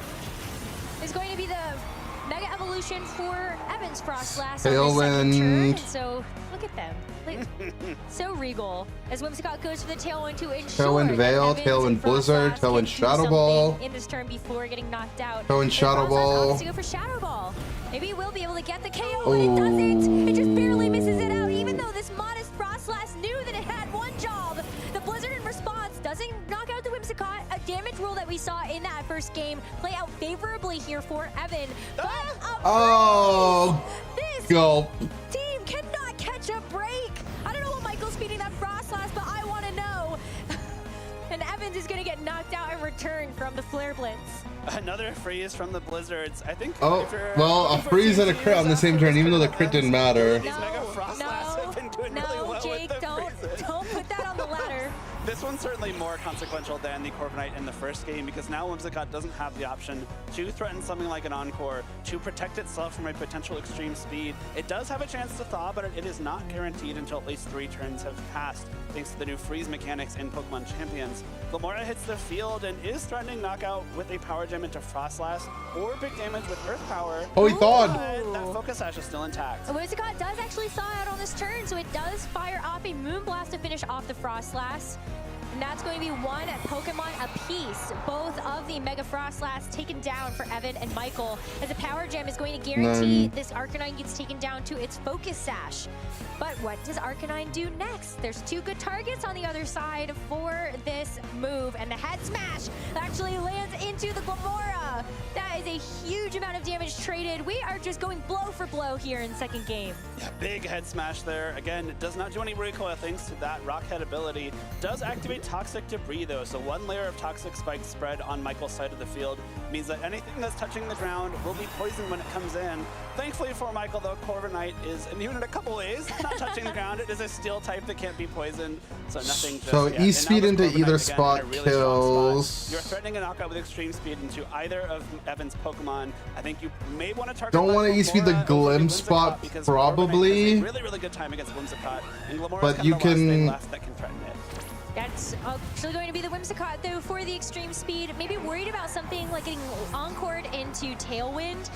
It's going to be the Mega Evolution for Evan's Frostlass Tailwind. on the second turn. So look at them. So regal. As Whimsicott goes for the Tailwind to ensure Tailwind Veil, that Evans Tailwind and Blizzard, Frostlass Tailwind can do Shadow something Ball. in this turn before getting knocked out. Tailwind And Shadow Frostlass Ball. opts to go for Shadow Ball. Maybe he will be able to get the KO, but it doesn't. It just barely misses it out, even though this modest Frostlass knew that it had one job. The Blizzard in response doesn't knock out the Whimsicott, a damage roll that we saw in that first game play out favorably here for Evan. But Oh, gulp. team cannot catch a break. I don't know what Michael's speeding that Frostlass, but I want to know. And Evans is going to get knocked out in return from the Flare Blitz. Another freeze from the Blizzards. I think. Oh, if you're well, a looking for freeze and a TCs crit on the same turn, even though the crit didn't matter. These Mega Frostlass have been doing really well Jake, with the freezes. don't put that on the ladder. This one's certainly more consequential than the Corviknight in the first game because now Whimsicott doesn't have the option to threaten something like an Encore, to protect itself from a potential extreme speed. It does have a chance to thaw, but it is not guaranteed until at least 3 turns have passed, thanks to the new freeze mechanics in Pokemon Champions. Glimmora hits the field and is threatening knockout with a Power Gem into Frostlass or big damage with Earth Power. Oh, he thawed. But that Focus Sash is still intact. Whimsicott does actually thaw out on this turn, so it does fire off a Moonblast to finish off the Frostlass. And that's going to be one Pokemon apiece. Both of the Mega Frostlass taken down for Evan and Michael, as a Power Gem is going to guarantee this Arcanine gets taken down to its Focus Sash. But what does Arcanine do next? There's 2 good targets on the other side for this move, and the Head Smash actually lands into the Glimmora. That is a huge amount of damage traded. We are just going blow for blow here in second game. Yeah, big head smash there. Again, it does not do any recoil thanks to that Rock Head ability. Does activate Toxic Debris though, so 1 layer of Toxic Spikes spread on Michael's side of the field means that anything that's touching the ground will be poisoned when it comes in. Thankfully for Michael though, Corviknight is immune in a couple ways. Not touching the ground, it is a steel type that can't be poisoned, so nothing just So yet. E-Speed And now into with Corviknight either again spot in a really strong kills. spot. You're threatening a knockout with extreme speed into either of Evan's Pokemon. I think you may want to target Don't want to E-Speed the Glim spot, probably. Really, really good time against Whimsicott, and Glimmora's But kind you of the last thing can. left that can threaten it. That's actually going to be the Whimsicott, though, for the extreme speed. Maybe worried about something like getting encored into Tailwind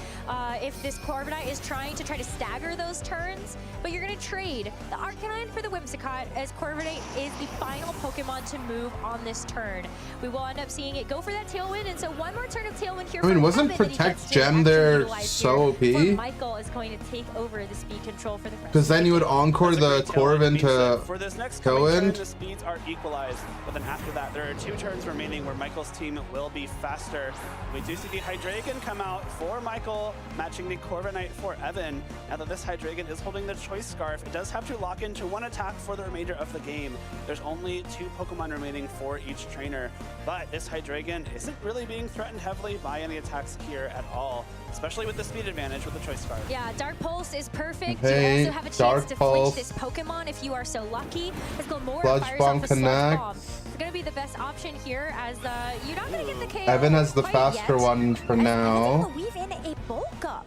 if this Corviknight is trying to stagger those turns. But you're going to trade the Arcanine for the Whimsicott, as Corviknight is the final Pokemon to move on this turn. We will end up seeing it go for that Tailwind, and so 1 more turn of Tailwind here. I mean, for wasn't Evan that he Protect gets to Gem actually there utilize so here. OP? Michael is going to take over the speed control for the rest. Because then you would encore the Corvin For this next to coming turn, Tailwind. the speeds are equalized, but then after that, there are 2 turns remaining where Michael's team will be faster. We do see the Hydreigon come out for Michael, matching the Corviknight for Evan. Now that this Hydreigon is holding the choice Choice Scarf, it does have to lock into one attack for the remainder of the game. There's only 2 Pokemon remaining for each trainer, but this Hydreigon isn't really being threatened heavily by any attacks here at all, especially with the speed advantage with the Choice Scarf. Yeah, Dark Pulse is perfect. Hey, you also have a chance to flinch this Pokemon if you are so lucky. As Glamora fires off a Sludge Bomb. It's going to be the best option here, as you're not going to get the KO. Evan has the faster one for now. Weave in a bulk up.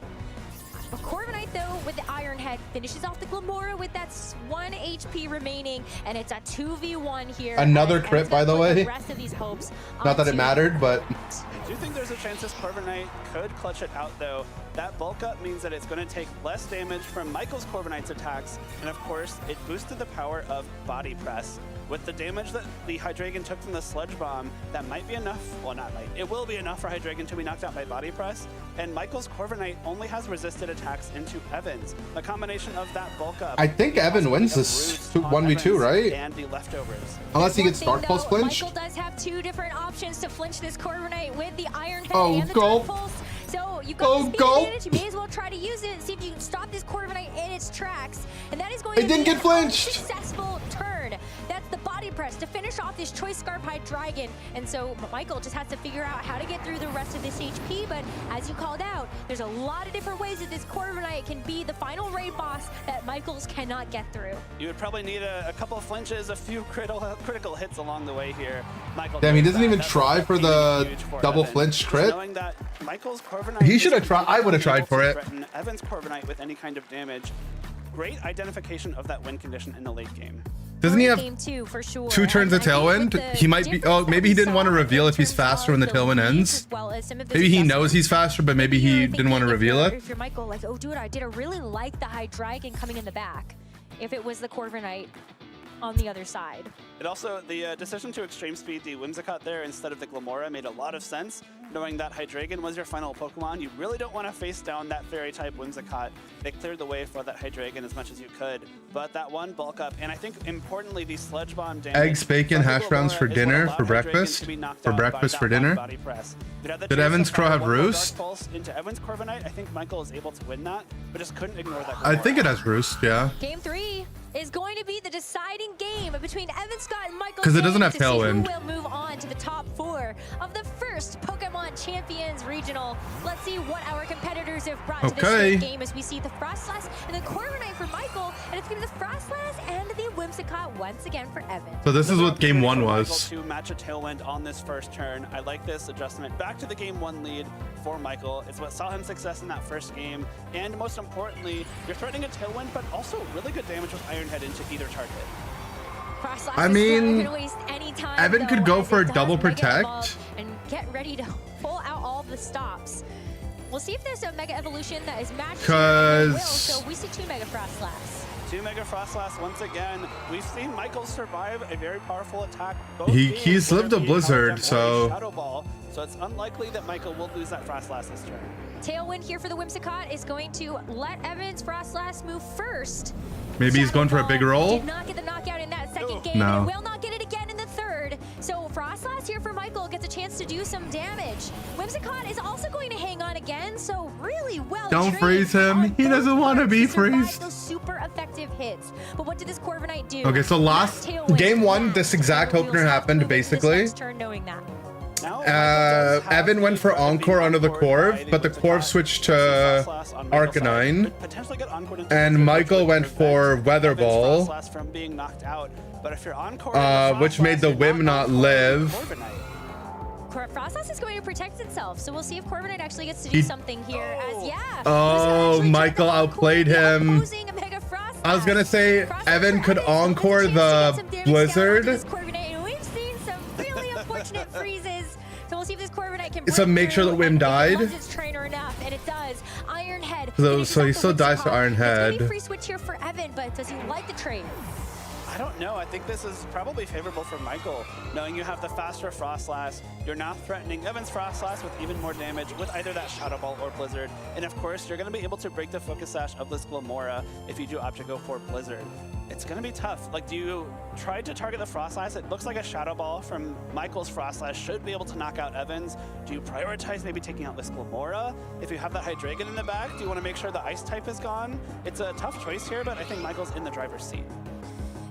But Corviknight, though, with the Iron Head, finishes off the Glamora with that 1 HP remaining, and it's a 2v1 here. Another crit, by the way. The rest of these hopes Not that it mattered, but I do think there's a chance this Corviknight could clutch it out, though. That bulk up means that it's going to take less damage from Michael's Corviknight's attacks, and of course, it boosted the power of Body Press. With the damage that the Hydreigon took from the Sludge Bomb, that might be enough. Well, not might. It will be enough for Hydreigon to be knocked out by Body Press. And Michael's Corviknight only has resisted attacks into Evan's. The combination of that bulk up. I think Evan wins this 1v2, right? And the leftovers. Unless he gets Dark Pulse flinched. Michael does have 2 different options to flinch this Corviknight with the Iron Head and the gulp. Dark Pulse. So you've got the speed advantage. You may as well try to use it and see if you can stop this Corviknight in its tracks. And that is going to be didn't get flinched. Successful turn. That's the Body Press to finish off this Choice Scarf Hydreigon. And so Michael just has to figure out how to get through the rest of this HP. But as you called out, there's a lot of different ways that this Corviknight can be the final raid boss that Michaels cannot get through. You would probably need a couple of flinches, a few critical hits along the way here. Michael, damn, he doesn't even try for the double flinch crit. He should have tried. I would have tried for it. Evan's Corviknight with any kind of damage. Great identification of that win condition in the late game. Doesn't he have Game 2 for sure. 2 turns of Tailwind? He might be. Oh, maybe he didn't want to reveal if he's faster when the Tailwind ends. Maybe he knows he's faster, but maybe he didn't want to reveal it. If you're Michael, like, oh, dude, I really like the Hydreigon coming in the back. If it was the Corviknight on the other side. It also, the decision to extreme speed the Whimsicott there instead of the Glamora made a lot of sense. Knowing that Hydreigon was your final Pokemon, you really don't want to face down that Fairy-type Whimsicott. They cleared the way for that Hydreigon as much as you could. But that one bulk up, and I think importantly, the Sludge Bomb damage. Eggs, bacon, hash browns for dinner, for breakfast. For breakfast, for dinner. Did Evan's Crow have Roost? Into Evan's Corviknight, I think Michael is able to win that, but just couldn't ignore that. I think it has Roost, yeah. Game 3 is going to be the deciding game between Evan Scott and Michael. Because it doesn't have Tailwind. Who will move on to the top 4 of the first Pokemon Champions Regional. Let's see what our competitors have brought to this game as we see the Frostlass and the Corviknight for Michael, and it's going to be the Frostlass and the Whimsicott once again for Evan. So this is what game 1 was. To match a Tailwind on this first turn. I like this adjustment back to the game 1 lead for Michael. It's what saw him success in that first game, and most importantly, you're threatening a Tailwind, but also really good damage with Iron Head into either target. I mean, Evan could go for a double protect and get ready to pull out all the stops. We'll see if there's a Mega Evolution that is matched. So we see 2 Mega Frostlass. 2 Mega Frostlass once again. We've seen Michael survive a very powerful attack. He's lived a blizzard, so Shadow Ball, so it's unlikely that Michael will lose that Frostlass this turn. Tailwind here for the Whimsicott is going to let Evan's Frostlass move first. Maybe he's going for a big roll. Did not get the knockout in that second game. No. And will not get it again in the third. So Frostlass here for Michael gets a chance to do some damage. Whimsicott is also going to hang on again. So really well. Don't freeze him. He doesn't want to be freezed. Those super effective hits. But what did this Corviknight do? Okay, so last game 1, this exact opener happened basically. Turn knowing that. Evan went for Encore under the Corv, but the Corv switched to Arcanine. And Michael went for Weather Ball, which made the Whim not live. Frostlass is going to protect itself, so we'll see if Corviknight actually gets to do something here. Oh, Michael outplayed him. I was gonna say Evan could Encore the Blizzard. We've seen some really unfortunate freezes. So we'll see if this Corviknight can So make sure the Whim died. Its trainer enough, and it does. Iron Head. So he still dies to Iron Head. Free switch here for Evan, but does he like the trade? I don't know. I think this is probably favorable for Michael, knowing you have the faster Frostlass. You're now threatening Evan's Frostlass with even more damage with either that Shadow Ball or Blizzard. And of course, you're going to be able to break the Focus Sash of this Glimmora if you do opt to go for Blizzard. It's going to be tough. Like, do you try to target the Frostlass? It looks like a Shadow Ball from Michael's Frostlass should be able to knock out Evan's. Do you prioritize maybe taking out this Glimmora? If you have that Hydreigon in the back, do you want to make sure the Ice type is gone? It's a tough choice here, but I think Michael's in the driver's seat.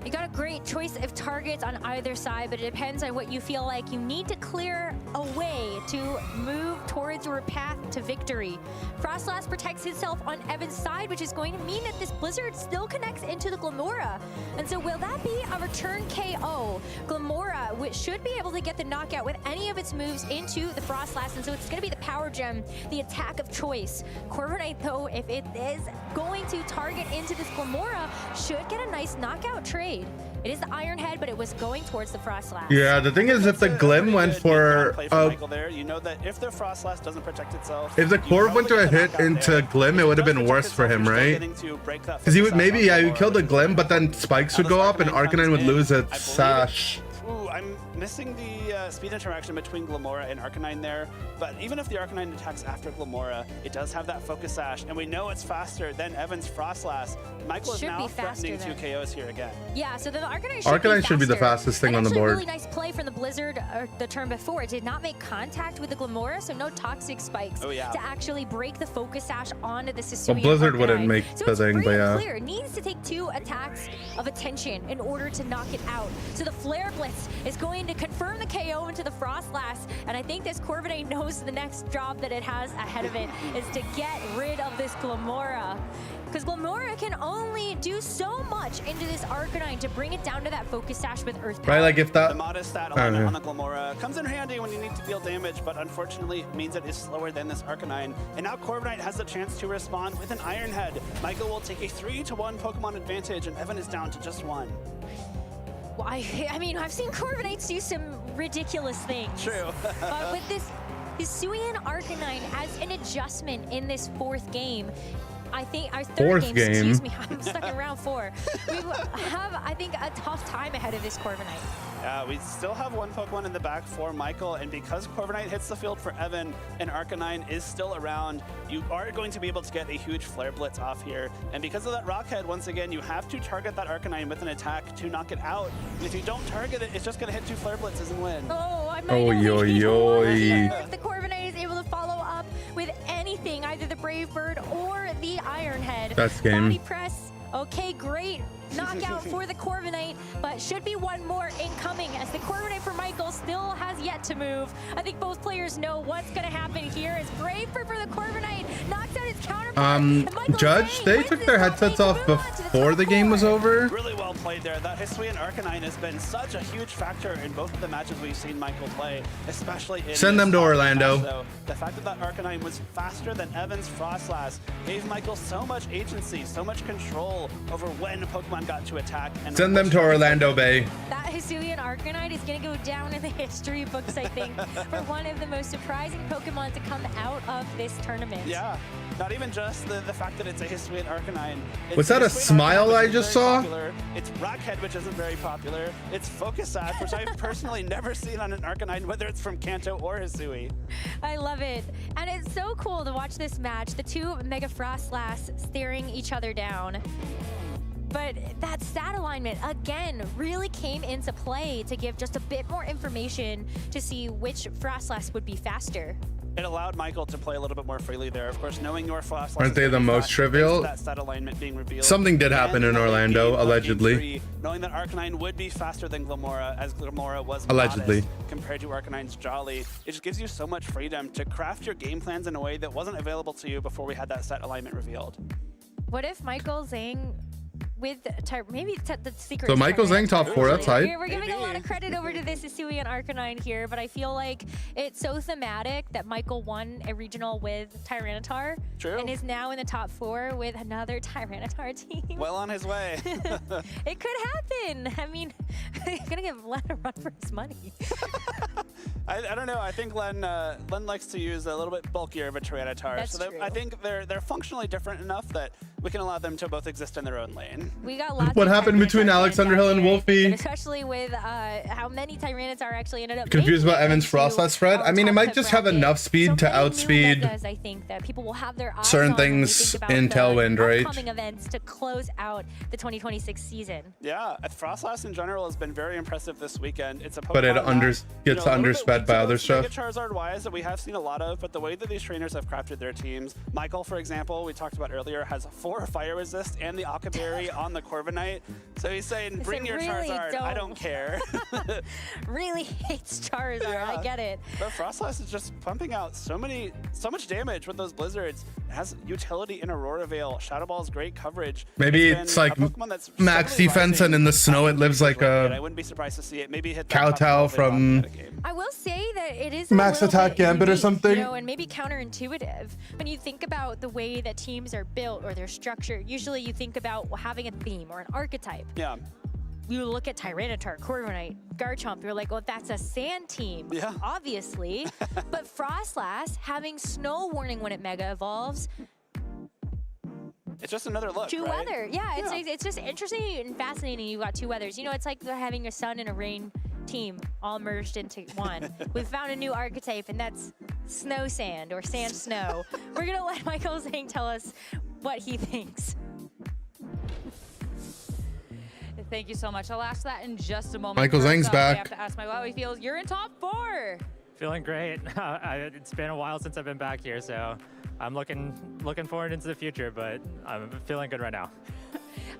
You got a great choice of targets on either side, but it depends on what you feel like you need to clear a way to move towards your path to victory. Frostlass protects himself on Evan's side, which is going to mean that this Blizzard still connects into the Glimmora. And so will that be a return KO? Glimmora, which should be able to get the knockout with any of its moves into the Frostlass, and so it's going to be the Power Gem, the attack of choice. Corviknight, though, if it is going to target into this Glimmora, should get a nice knockout trade. It is the Iron Head, but it was going towards the Frostlass. Yeah, the thing is, if the Glim went for you know that if the Frostlass doesn't protect itself, if the Corv went to a hit into Glim, it would have been worse for him, right? Because he would maybe, yeah, he would kill the Glim, but then Spikes would go up and Arcanine would lose its Sash. Ooh, I'm missing the speed interaction between Glimmora and Arcanine there, but even if the Arcanine attacks after Glimmora, it does have that Focus Sash, and we know it's faster than Evan's Frostlass. Michael is now threatening 2 KOs here again. Yeah, so the Arcanine should be the fastest thing on the board. Really nice play from the Blizzard the turn before. It did not make contact with the Glimmora, so no Toxic Spikes to actually break the Focus Sash onto the Hisuian. Well, Blizzard Arcanine. wouldn't make so the thing, but yeah. Clear. It needs to take 2 attacks of attention in order to knock it out. So the Flare Blitz is going to confirm the KO into the Frostlass, and I think this Corviknight knows the next job that it has ahead of it is to get rid of this Glimmora. Because Glimmora can only do so much into this Arcanine to bring it down to that Focus Sash with Earth Power. Right, like if that... The modest stat alignment on the Glimmora comes in handy when you need to deal damage, but unfortunately means it is slower than this Arcanine. And now Corviknight has the chance to respond with an Iron Head. Michael will take a 3-1 Pokemon advantage, and Evan is down to just 1. Well, I mean, I've seen Corviknights do some ridiculous things. True. But with this Hisuian Arcanine as an adjustment in this 4th game, I think our 3rd game, excuse me, I'm stuck in round 4. We have, I think, a tough time ahead of this Corviknight. We still have 1 Pokemon in the back for Michael, and because Corviknight hits the field for Evan and Arcanine is still around, you are going to be able to get a huge Flare Blitz off here. And because of that Rock Head, once again, you have to target that Arcanine with an attack to knock it out. And if you don't target it, it's just going to hit 2 Flare Blitzes and win. Oh, I might if the Corviknight is able to follow up with anything, either the Brave Bird or the Iron Head. That's game. Body press. Okay, great knockout for the Corviknight, but should be 1 more incoming as the Corviknight for Michael still has yet to move. I think both players know what's going to happen here as Brave Bird for the Corviknight knocks out his counterpart. Judge, they took their headsets off before the game was over. Really well played there. That Hisuian Arcanine has been such a huge factor in both of the matches we've seen Michael play, especially in Send them to Orlando. So the fact that that Arcanine was faster than Evan's Frostlass gave Michael so much agency, so much control over when Pokemon got to attack. And Send them to Orlando Bay. That Hisuian Arcanine is going to go down in the history books, I think, for one of the most surprising Pokemon to come out of this tournament. Yeah, not even just the fact that it's a Hisuian Arcanine. Was that a smile I just saw? Popular. It's Rock Head, which isn't very popular. It's Focus Sash, which I've personally never seen on an Arcanine, whether it's from Kanto or Hisui. I love it. And it's so cool to watch this match. The 2 Mega Frostlass staring each other down. But that stat alignment, again, really came into play to give just a bit more information to see which Frostlass would be faster. It allowed Michael to play a little bit more freely there. Of course, knowing your Frostlass... Aren't they the most trivial? That stat alignment being revealed. Something did happen in Orlando, allegedly. Knowing that Arcanine would be faster than Glimmora, as Glimmora was allegedly modest compared to Arcanine's Jolly, it just gives you so much freedom to craft your game plans in a way that wasn't available to you before we had that stat alignment revealed. What if Michael Zhang with maybe the secret. So Michael Zhang top 4, that's hype. We're giving a lot of credit over to this Hisuian Arcanine here, but I feel like it's so thematic that Michael won a regional with Tyranitar. True. And is now in the top 4 with another Tyranitar team. Well on his way. It could happen. I mean, he's gonna give Vlad a run for his money. I don't know. I think Len likes to use a little bit bulkier of a Tyranitar. That's so true. I think they're functionally different enough that we can allow them to both exist in their own lane. We got lots What of happened between Tyranitar Alex fans Underhill out and there, Wolfie? especially with how many Tyranitar actually ended up Confused making about it Evan's into Frostlass spread? our I mean, it top might tip just have bracket. enough speed to So many new outspeed megas, I think, that people will have their eyes certain on when we things think about in the Tailwind, right? upcoming events to close out the 2026 season. Yeah, Frostlass in general has been very impressive this weekend. It's a Pokemon But it that, gets a little bit undersped weak by to other those stuff. Mega Charizard-wise that we have seen a lot of, but the way that these trainers have crafted their teams, Michael, for example, we talked about earlier, has 4 Fire Resist and the Akaberry on the Corviknight. So he's saying, bring your really Charizard, I don't care. Really hates Charizard, I get it. But Frostlass is just pumping out so much damage with those blizzards. It has utility in Aurora Veil. Shadow Ball's great coverage. Maybe It's it's been like a Pokemon that's max steadily defense, rising and in the snow it lives like and I a wouldn't be surprised to see it maybe hit that top Kowtow 12 in from I will say that it is a Max little Attack bit Gambit or unique, something. you know, and maybe counterintuitive. When you think about the way that teams are built or they're structured, usually you think about having a theme or an archetype. Yeah. You look at Tyranitar, Corviknight, Garchomp, you're like, well, that's a sand team, obviously. But Frostlass, having Snow Warning when it Mega Evolves, It's just another look, two right? weather. Yeah, it's just interesting and fascinating. You've got two weathers. You know, it's like having a sun and a rain team all merged into one. We've found a new archetype, and that's Snow Sand or Sand Snow. We're going to let Michael Zhang tell us what he thinks. Thank you so much. I'll ask that in just a moment. Michael First Zhang's up, back. I have to ask Michael how he feels. You're in top 4. Feeling great. It's been a while since I've been back here, so I'm looking forward into the future, but I'm feeling good right now.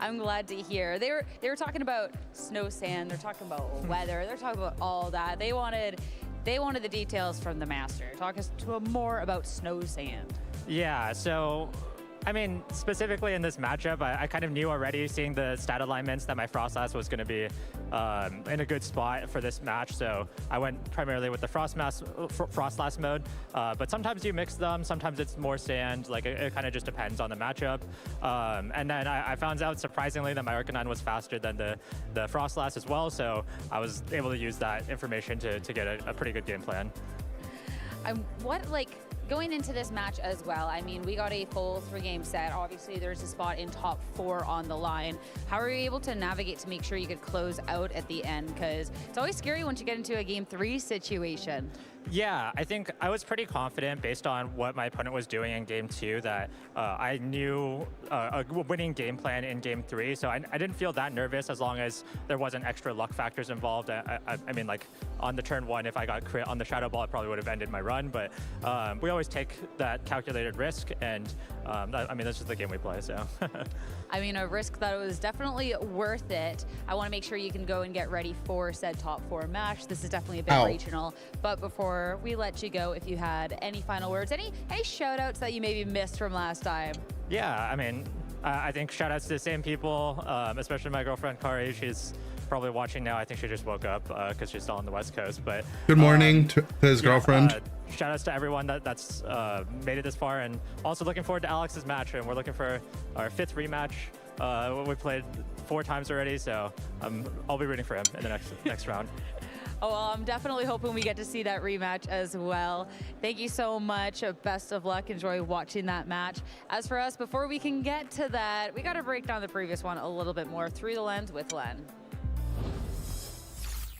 I'm glad to hear. They were talking about snow, sand. They're talking about weather. They're talking about all that. They wanted the details from the master. Talk us to more about snow, sand. Yeah, so I mean, specifically in this matchup, I kind of knew already, seeing the stat alignments, that my Frostlass was going to be in a good spot for this match. So I went primarily with the Frostlass mode. But sometimes you mix them. Sometimes it's more sand. Like it kind of just depends on the matchup. And then I found out surprisingly that my Arcanine was faster than the Frostlass as well. So I was able to use that information to get a pretty good game plan. Going into this match as well, I mean, we got a full 3-game set. Obviously, there's a spot in top 4 on the line. How are you able to navigate to make sure you could close out at the end? Because it's always scary once you get into a game 3 situation. Yeah, I think I was pretty confident based on what my opponent was doing in game 2 that I knew a winning game plan in game 3. So I didn't feel that nervous as long as there wasn't extra luck factors involved. I mean, like on the turn 1, if I got crit on the Shadow Ball, it probably would have ended my run. But we always take that calculated risk, and I mean, that's just the game we play. So. I mean, a risk that was definitely worth it. I want to make sure you can go and get ready for said top 4 match. This is definitely a big regional. But before we let you go, if you had any final words, any shout outs that you maybe missed from last time? Yeah, I mean, I think shout outs to the same people, especially my girlfriend Kari. She's probably watching now. I think she just woke up because she's still on the West Coast. But good morning to his girlfriend. Shout outs to everyone that's made it this far, and also looking forward to Alex's match. And we're looking for our 5th rematch. We played 4 times already, so I'll be rooting for him in the next round. Oh, well, I'm definitely hoping we get to see that rematch as well. Thank you so much. Best of luck. Enjoy watching that match. As for us, before we can get to that, we got to break down the previous one a little bit more through the lens with Len.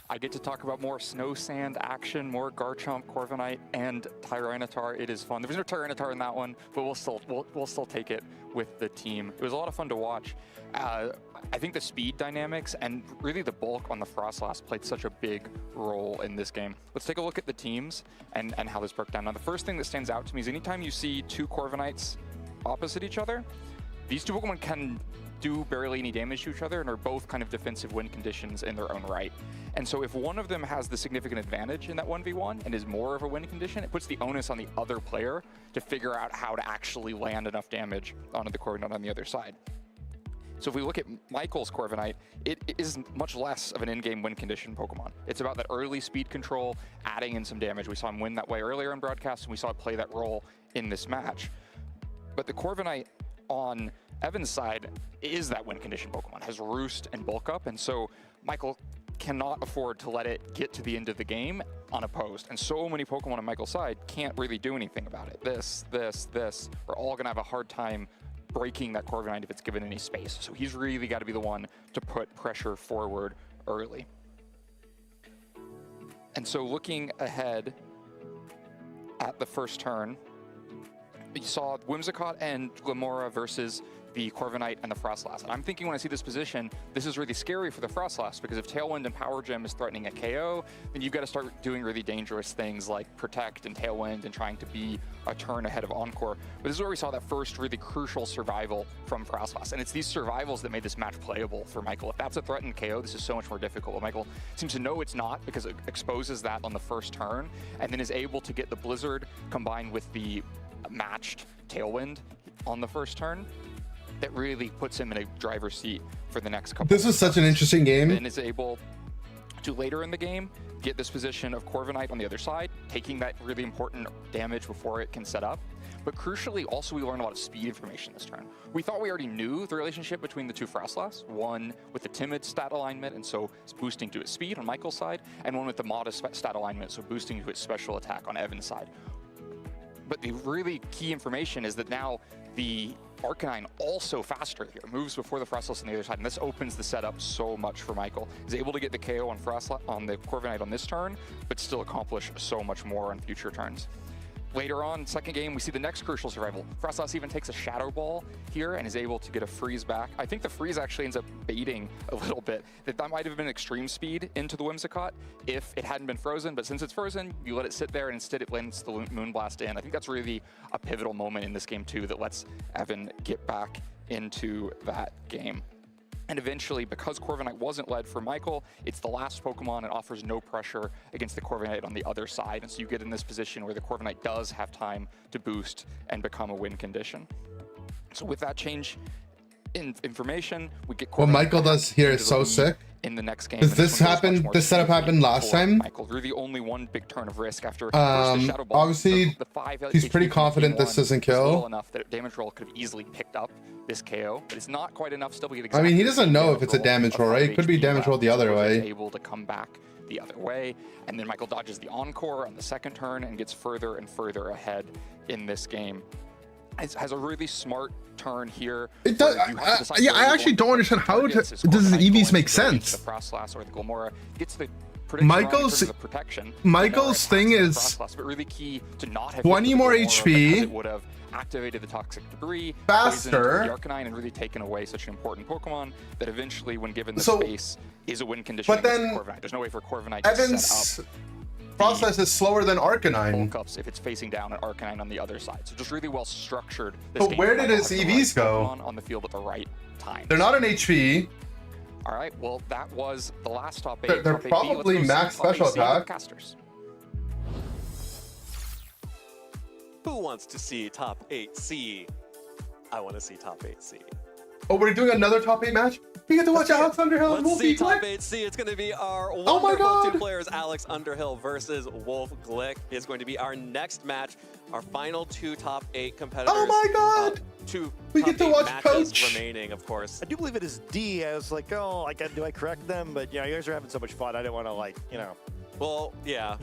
I get to talk about more snow sand action, more Garchomp, Corviknight, and Tyranitar. It is fun. There was no Tyranitar in that one, but we'll still take it with the team. It was a lot of fun to watch. I think the speed dynamics and really the bulk on the Frostlass played such a big role in this game. Let's take a look at the teams and how this broke down. Now, the first thing that stands out to me is anytime you see 2 Corviknights opposite each other, these 2 Pokemon can do barely any damage to each other and are both kind of defensive win conditions in their own right. And so if one of them has the significant advantage in that 1v1 and is more of a win condition, it puts the onus on the other player to figure out how to actually land enough damage onto the Corviknight on the other side. So if we look at Michael's Corviknight, it is much less of an in-game win condition Pokemon. It's about that early speed control, adding in some damage. We saw him win that way earlier in broadcast, and we saw it play that role in this match. But the Corviknight on Evan's side is that win condition Pokemon, has Roost and Bulk Up, and so Michael, cannot afford to let it get to the end of the game unopposed. And so many Pokemon on Michael's side can't really do anything about it. This, we're all gonna have a hard time breaking that Corviknight if it's given any space. So he's really got to be the one to put pressure forward early. And so looking ahead at the first turn, you saw Whimsicott and Glimmora versus the Corviknight and the Frostlass. And I'm thinking when I see this position, this is really scary for the Frostlass, because if Tailwind and Power Gem is threatening a KO, then you've got to start doing really dangerous things like Protect and Tailwind and trying to be a turn ahead of Encore. But this is where we saw that first really crucial survival from Frostlass. And it's these survivals that made this match playable for Michael. If that's a threatened KO, this is so much more difficult. But Michael seems to know it's not, because it exposes that on the first turn, and then is able to get the Blizzard combined with the matched Tailwind on the first turn. That really puts him in a driver's seat for the next couple. This was such an interesting game. Then is able to later in the game get this position of Corviknight on the other side, taking that really important damage before it can set up. But crucially, also we learned a lot of speed information this turn. We thought we already knew the relationship between the two Frostlass, one with the timid stat alignment, and so it's boosting to its speed on Michael's side, and one with the modest stat alignment, so boosting to its special attack on Evan's side. But the really key information is that now the Arcanine also faster here, moves before the Frostlass on the other side, and this opens the setup so much for Michael. He's able to get the KO on on the Corviknight on this turn, but still accomplish so much more on future turns. Later on, second game, we see the next crucial survival. Frostlass even takes a Shadow Ball here and is able to get a freeze back. I think the freeze actually ends up baiting a little bit. That might have been extreme speed into the Whimsicott if it hadn't been frozen, but since it's frozen, you let it sit there and instead it lands the Moonblast in. I think that's really a pivotal moment in this game too that lets Evan get back into that game. And eventually, because Corviknight wasn't led for Michael, it's the last Pokemon and offers no pressure against the Corviknight on the other side. And so you get in this position where the Corviknight does have time to boost and become a win condition. So with that change in information, we get Corviknight. What Michael does here is so sick. In the next game. Does this happen? This setup happened last time? Michael, you're the only one big turn of risk after first the Shadow Ball. Obviously, he's pretty confident this doesn't kill. Enough that damage roll could have easily picked up this KO, but it's not quite enough still to get I mean, he doesn't know if it's a damage roll, right? It could be damage roll the other way. Able to come back the other way, and then Michael dodges the Encore on the second turn and gets further and further ahead in this game. Has a really smart turn here. It does. Yeah, I actually don't understand how does the EVs make sense. The Frostlass or the Glimmora gets the Michael's thing is but really key to not have 20 more HP. It would have activated the toxic debris, faster, the Arcanine, and really taken away such an important Pokemon that eventually, when given the space, is a win condition. But then Corviknight. There's no way for Corviknight Evan's to set up process is slower than Arcanine. Cups if it's facing down an Arcanine on the other side. So just really well structured. But where did his EVs go? On the field at the right time. They're not an HP. All right, well, that was the last top 8. They're probably max special attack. Casters. Who wants to see top 8C? I want to see top 8C. Oh, we're doing another top 8 match? We get to watch Alex Underhill and Let's see Wolfie top Glick. 8C. It's going to be our wonderful two players, Alex Underhill versus Wolf Glick. Is going to be our next match, our final 2 top 8 competitors. Oh my God! We get to watch Coach. Remaining, of course. I do believe it is D. I was like, oh, do I correct them? But you know, you guys are having so much fun. I didn't want to Well, yeah.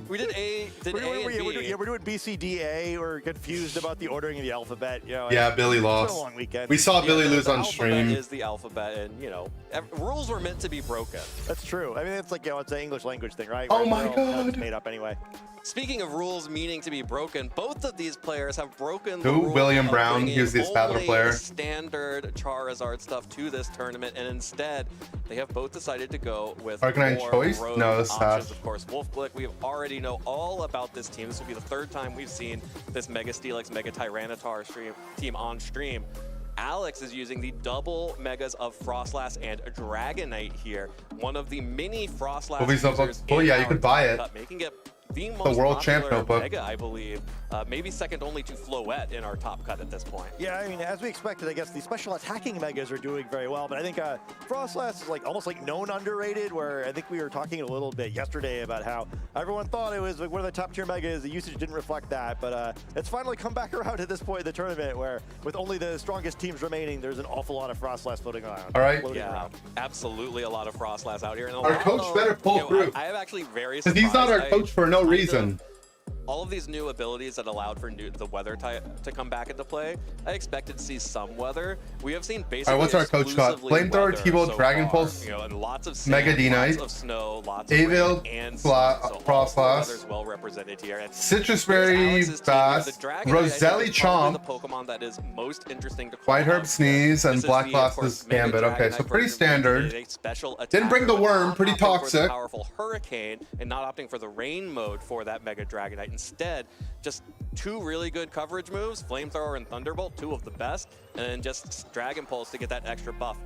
We did A. We're doing B, C, D, A. We're confused about the ordering of the alphabet. You know, yeah, Billy lost. It's been a long weekend. We saw Billy lose on stream. Is the alphabet, and rules were meant to be broken. That's true. I mean, it's like it's an English language thing, right? Oh my God! It's made up anyway. Speaking of rules meaning to be broken, both of these players have broken the rule. William Brown, he was the Espadra player. Standard Charizard stuff to this tournament, and instead they have both decided to go with Arcanine choice. No, this options. Of course, Wolf Glick. We already know all about this team. This will be the 3rd time we've seen this Mega Steelix, Mega Tyranitar team on stream. Alex is using the double megas of Frostlass and Dragonite here. One of the mini Frostlass users yeah, you could buy it. Making it the most World Champ popular notebook. Mega, I believe. Maybe second only to Floette in our top cut at this point. Yeah, I mean, as we expected, I guess the special attacking Megas are doing very well, but I think Frostlass is like almost like known underrated, where I think we were talking a little bit yesterday about how everyone thought it was like one of the top tier Megas. The usage didn't reflect that, but it's finally come back around at this point in the tournament where with only the strongest teams remaining, there's an awful lot of Frostlass floating around. All right. Yeah, absolutely a lot of Frostlass out here. And Our coach better pull through. I am actually very Because surprised. he's not our coach for no reason. All of these new abilities that allowed for the weather type to come back into play, I expected to see some weather. We have seen basically All right, what's our coach got? Flamethrower, T-Bolt, Dragon Pulse, you know, and lots of Mega sand, D-Knight, lots of snow, lots of Avil, rain, and Frostlass, weather's well represented here. And Citrus Berry, Bass, Roselli Chomp, the Pokemon that is most interesting to White Herb Sneeze, and Black Glass's Gambit. Okay, so pretty standard. Didn't bring the worm, pretty toxic. Powerful Hurricane and not opting for the rain mode for that Mega Dragonite. Instead, just two really good coverage moves, Flamethrower and Thunderbolt, two of the best, and then just Dragon Pulse to get that extra buff,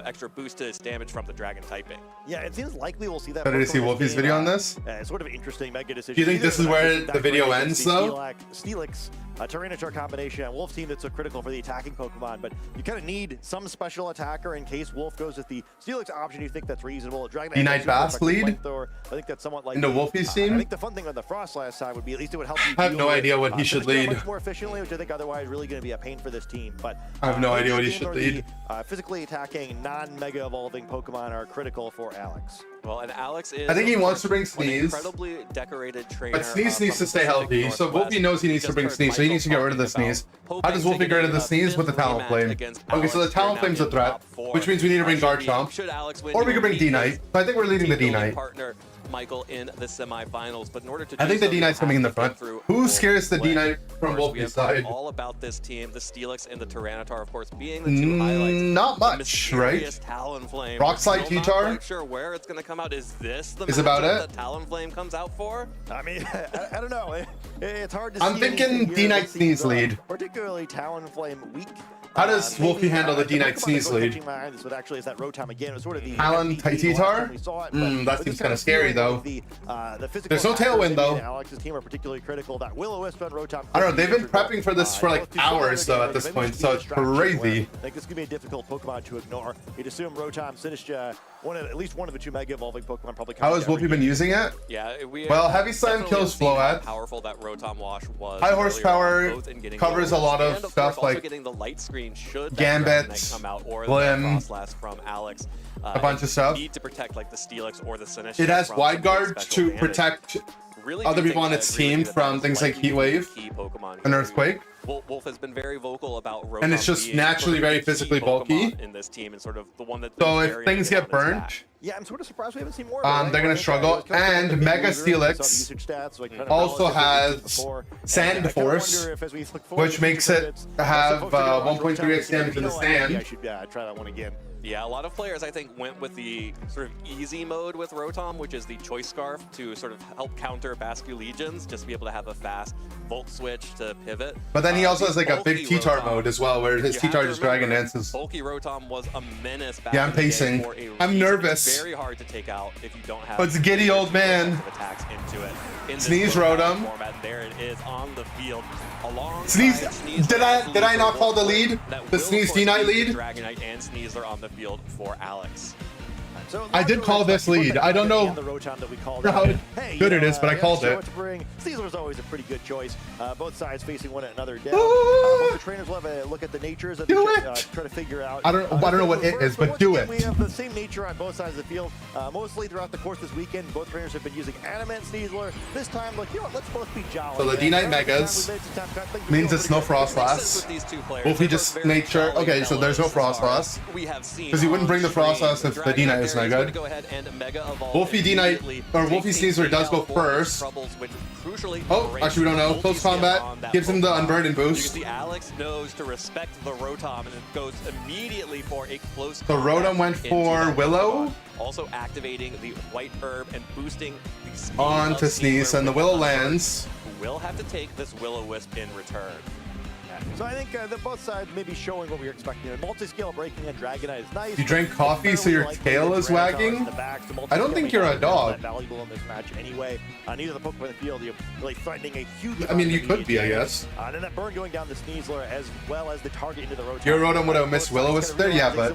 extra boost to its damage from the Dragon typing. Yeah, it seems likely we'll see that. Better to see Wolfie's video on this? Sort of interesting Mega decision. Do you think this is where the video ends, though? Steelix, Tyranitar combination, and Wolf team that's so critical for the attacking Pokemon, but you kind of need some special attacker in case Wolf goes with the Steelix option. You think that's reasonable? D-Knight Bass lead? I think that's somewhat like into Wolfie's team? I think the fun thing on the Frostlass side would be at least it would help you. I have no idea what he should lead. Much more efficiently, which I think otherwise really going to be a pain for this team. But I have no idea what he should lead. Physically attacking, non-mega evolving Pokemon are critical for Alex. Well, and Alex is. I think he wants to bring Sneeze. Incredibly decorated trainer. But Sneeze needs to stay healthy, so Wolfie knows he needs to bring Sneeze, so he needs to get rid of the Sneeze. How does Wolfie get rid of the Sneeze? With the Talonflame. Okay, so the Talonflame's a threat, which means we need to bring Garchomp. Or we could bring D-Knight. So I think we're leading the D-Knight. Michael in the semifinals, but in order to I think the D-Knight's coming in the front. Who scares the D-Knight from Wolfie's side? All about this team, the Steelix and the Tyranitar, of course, being the two highlights. Not much, right? Talonflame. Rockslide T-Tar. T-Tar. Not sure where it's going to come out. Is this the is about it? that Talonflame comes out for? I mean, I don't know. It's hard to. I'm thinking D-Knight Sneeze lead. Particularly Talonflame weak. How does Wolfie handle the D-Knight Sneeze lead? This would actually is that Rotom again. It was sort of the Talon T-Tar? That seems kind of scary though. There's no Tailwind though. Alex's team are particularly critical. That Will-O-Wisp and Rotom. I don't know. They've been prepping for this for like hours though at this point, so it's crazy. I think this could be a difficult Pokemon to ignore. You'd assume Rotom, Sinistcha, at least one of the two Mega Evolving Pokemon probably. How has Wolfie been using it? Yeah, well, Heavy Slam kills Floette. Powerful that Rotom Wash was. High horsepower covers a lot of stuff like getting the light screen should Gambit, Blim, from Alex. A bunch of stuff. Need to protect like the Steelix or the Sinistcha. It has Wide Guard to protect other people on its team from things like Heat Wave and Earthquake. Wolf has been very vocal about Rotom, and it's just naturally very physically bulky. In this team, and sort of the one that. So if things get burnt, yeah, I'm sort of surprised we haven't seen more. They're gonna struggle. And Mega Steelix also has Sand Force, which makes it have 1.3x damage in the stand. I should try that one again. Yeah, a lot of players, I think, went with the sort of easy mode with Rotom, which is the Choice Scarf to sort of help counter Bascu Legions, just to be able to have a fast Volt Switch to pivot. But then he also has like a big T-Tar mode as well, where his T-Tar just Dragon Dances. Bulky Rotom was a menace back yeah, I'm pacing. I'm nervous. Very hard to take out if you don't have. But it's a giddy old man. Attacks into it. In Sneeze Rotom. Format, there it is on the field. Sneeze. Did I not call the lead? The Sneeze D-Knight lead? Dragonite and Sneasler on the field for Alex. So I did call this lead. I don't know how good it is, but I called it. Steelers always a pretty good choice. Both sides facing one another down. Both the trainers will have a look at the natures and try to figure out. I don't know what it is, but do it. We have the same nature on both sides of the field. Mostly throughout the course this weekend, both trainers have been using Adamant Sneasler. This time, like, you know what, let's both be jolly. So the D-Knight Megas means it's no Frostlass. Wolfie just made sure. Okay, so there's no Frostlass. Because he wouldn't bring the Frostlass if the D-Knight was not good. Wolfie D-Knight, or Wolfie Sneasler does go first. Oh, actually we don't know. Close combat gives him the Unburden boost. The Alex knows to respect the Rotom and it goes immediately for a close The Rotom went for Willow. Also activating the White Herb and boosting the speed on to Sneeze, and the Willow lands. Who will have to take this Will-O-Wisp in return. So I think that both sides may be showing what we were expecting. Multi-scale breaking and Dragonite is nice. You drank coffee so your tail is wagging? I don't think you're a dog. Valuable in this match anyway. Neither the Pokemon in the field, you're really threatening a huge. I mean, you could be, I guess. And then that burn going down the Sneasler as well as the target into the Rotom. Your Rotom would have missed Will-O-Wisp there, yeah, but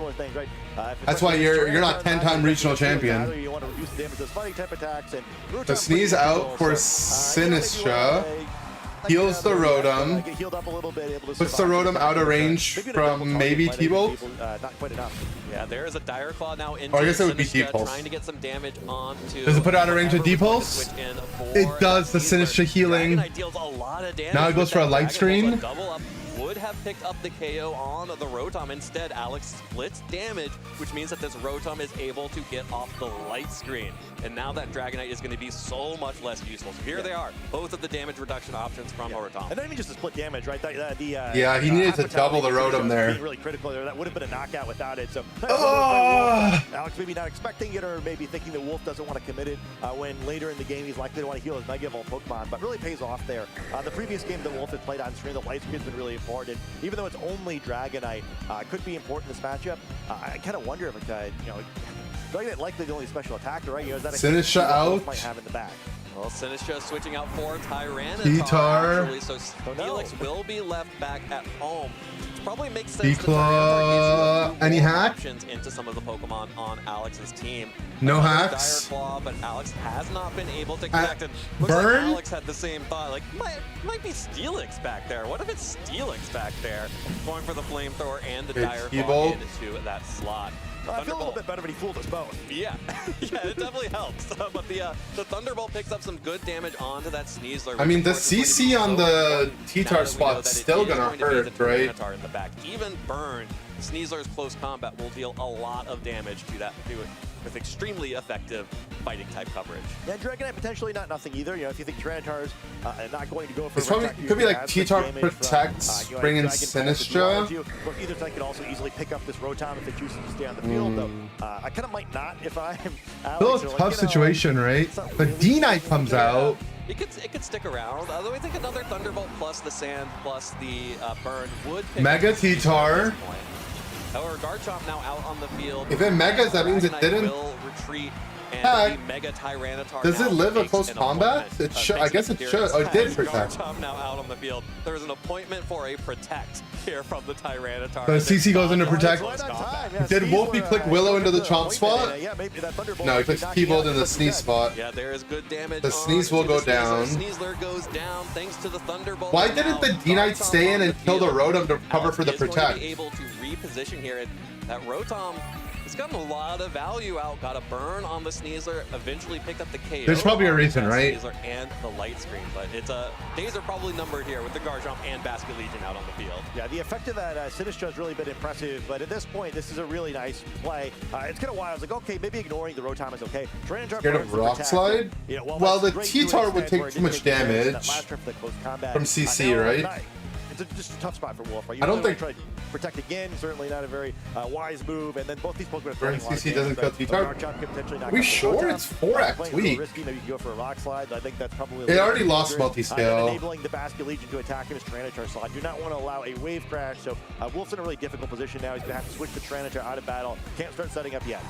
that's why you're not 10-time regional champion. You want to reduce the damage to fighting type attacks and The Sneeze out for Sinistra. Heals the Rotom. Puts the Rotom out of range from maybe T-Bolt. Not quite enough. Yeah, there is a Dire Claw now into I guess it would be Sinistra, D-Pulse. trying to get some damage onto. Does it put out of range of D-Pulse? It does, the Sinistra healing. Now it goes for a light screen. Double up would have picked up the KO on the Rotom. Instead, Alex splits damage, which means that this Rotom is able to get off the light screen. And now that Dragonite is going to be so much less useful. So here they are, both of the damage reduction options from Rotom. And not even just a split damage, right? Yeah, he needed to double the Rotom there. Really critical there. That would have been a knockout without it. So Alex maybe not expecting it, or maybe thinking that Wolf doesn't want to commit it when later in the game he's likely to want to heal his Mega Evolved Pokemon, but really pays off there. The previous game that Wolf had played on screen, the light screen's been really important. Even though it's only Dragonite, could be important in this matchup. I kind of wonder if it, Dragonite likely the only special attacker, right? Is that a Sinistra out. Might have in the back. Well, Sinistra switching out for Tyranitar, T-Tar. actually, so Felix will be left back at home. It probably makes sense to D-Claw. Any hack? options into some of the Pokemon on Alex's team. No Dire hacks. Claw, but Alex has not been able to connect. And looks Burn? like Alex had the same thought, like, might be Steelix back there. What if it's Steelix back there? Going for the Flamethrower and the Dire Claw into that slot. I feel a little bit better, but he fooled us both. Yeah, yeah, it definitely helps. But the Thunderbolt picks up some good damage onto that Sneasler. I mean, the CC on the T-Tar spot's still gonna hurt, right? In the back. Even Burn, Sneasler's close combat will deal a lot of damage to that with extremely effective fighting type coverage. Yeah, Dragonite potentially not nothing either. If you think Tyranitar's not going to go for It's probably could be like T-Tar protects, bring in Sinistra. Look, either side could also easily pick up this Rotom if they choose to stay on the field, though. I kind of might not if I'm Alex. Still a tough situation, right? But D-Knight comes out. It could stick around, although I think another Thunderbolt plus the Sand plus the Burn would pick Mega T-Tar. However, Garchomp now out on the field. If it megas, that means it didn't. Will retreat and the Mega Tyranitar. Does it live a close combat? It should. I guess it should. Oh, it did protect. Garchomp now out on the field. There's an appointment for a protect here from the Tyranitar. The CC goes into protect. Did Wolfie click Willow into the Chomp spot? No, he clicks T-Bolt in the Sneeze spot. Yeah, there is good damage. The Sneeze will go down. Sneasler goes down thanks to the Thunderbolt. Why didn't the D-Knight stay in and kill the Rotom to cover for the protect? Able to reposition here, and that Rotom has gotten a lot of value out. Got a burn on the Sneasler, eventually picked up the KO. There's probably a reason, right? Sneasler and the light screen, but days are probably numbered here with the Garchomp and Basculegion out on the field. Yeah, the effect of that Sinistra has really been impressive, but at this point, this is a really nice play. It's kind of wild. It's like, okay, maybe ignoring the Rotom is okay. Scared of Rock Slide? Well, the T-Tar would take too much damage from CC, right? It's just a tough spot for Wolf, right? I don't think try to protect again. Certainly not a very wise move. And then both these Pokemon. Burn CC doesn't kill T-Tar. Are we sure it's 4-act weak? Maybe you go for a Rock Slide. I think that's probably. They already lost multi-scale. Enabling the Basculegion to attack him as Tyranitar slide. Do not want to allow a wave crash. So Wolf's in a really difficult position now. He's gonna have to switch the Tyranitar out of battle. Can't start setting up yet.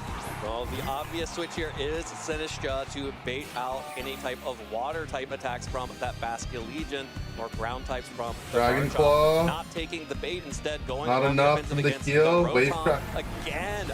Well, the obvious switch here is Sinistra to bait out any type of water type attacks from that Basculegion or ground types from the Dragon Garchomp. Claw. Not taking the bait, instead going not enough from the heal. Wave crash.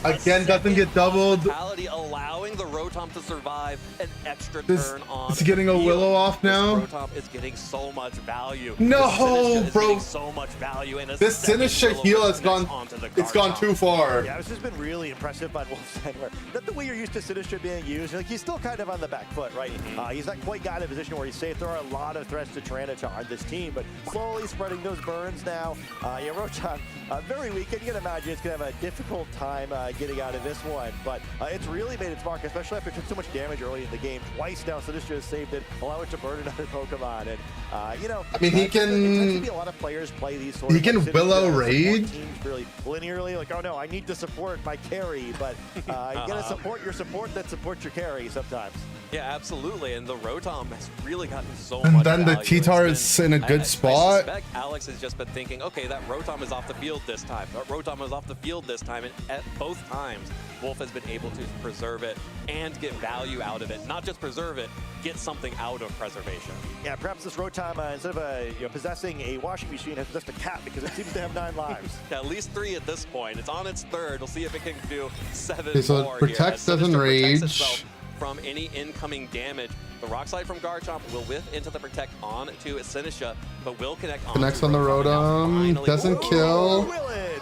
Again doesn't get doubled. Allowing the Rotom to survive an extra turn on. It's getting a Willow off now. This Rotom is getting so much value. No, bro. So much value in this Sinistra heal has gone. It's gone too far. Yeah, this has been really impressive by Wolf's end. Not the way you're used to Sinistra being used. Like, he's still kind of on the back foot, right? He's not quite got in a position where he's safe. There are a lot of threats to Tyranitar on this team, but slowly spreading those burns now. Yeah, Rotom, very weak, and you can imagine it's going to have a difficult time getting out of this one, but it's really made its mark, especially after it took so much damage early in the game. Twice now, Sinistra has saved it, allow it to burn another Pokemon, and you know, I mean, he can. A lot of players play these sort he can Willow raid. Teams really linearly, like, oh no, I need to support my carry, but you gotta support your support that supports your carry sometimes. Yeah, absolutely. And the Rotom has really gotten so And much then the value. T-Tar It's is in a good I spot. suspect Alex has just been thinking, okay, that Rotom is off the field this time. That Rotom is off the field this time. And at both times, Wolf has been able to preserve it and get value out of it. Not just preserve it, get something out of preservation. Yeah, perhaps this Rotom, instead of possessing a washing machine, has possessed a cat because it seems to have 9 lives. Yeah, at least 3 at this point. It's on its 3rd. We'll see if it can do 7 Okay, so more it protects, here. As doesn't Sinister protects rage. itself from any incoming damage. The Rock Slide from Garchomp will whiff into the protect on to Sinisha, but will connect on. Connects on the Rotom. Doesn't kill. Will it?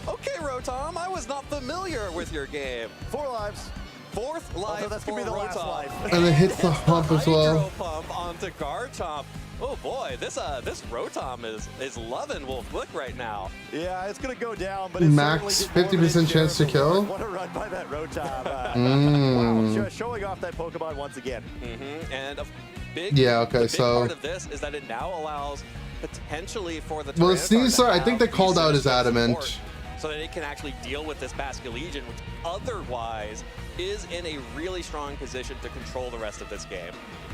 Okay, Rotom, I was not familiar with your game. 4 lives. 4th life Although that's for gonna be the last Rotom. life. And it hits the hump as well. Hydro Pump onto Garchomp. Oh boy, this Rotom is loving Wolf Quick right now. Yeah, it's gonna go down, but it's Max 50% chance to kill. What a run by that Rotom. Wow, showing off that Pokemon once again. And a big, Yeah, okay, the big so- part of this is that it now allows potentially for the Well, the Tyranitar to Sneasler, I think have they the called out his Sinistra adamant. support so that it can actually deal with this Basculegion, which otherwise is in a really strong position to control the rest of this game.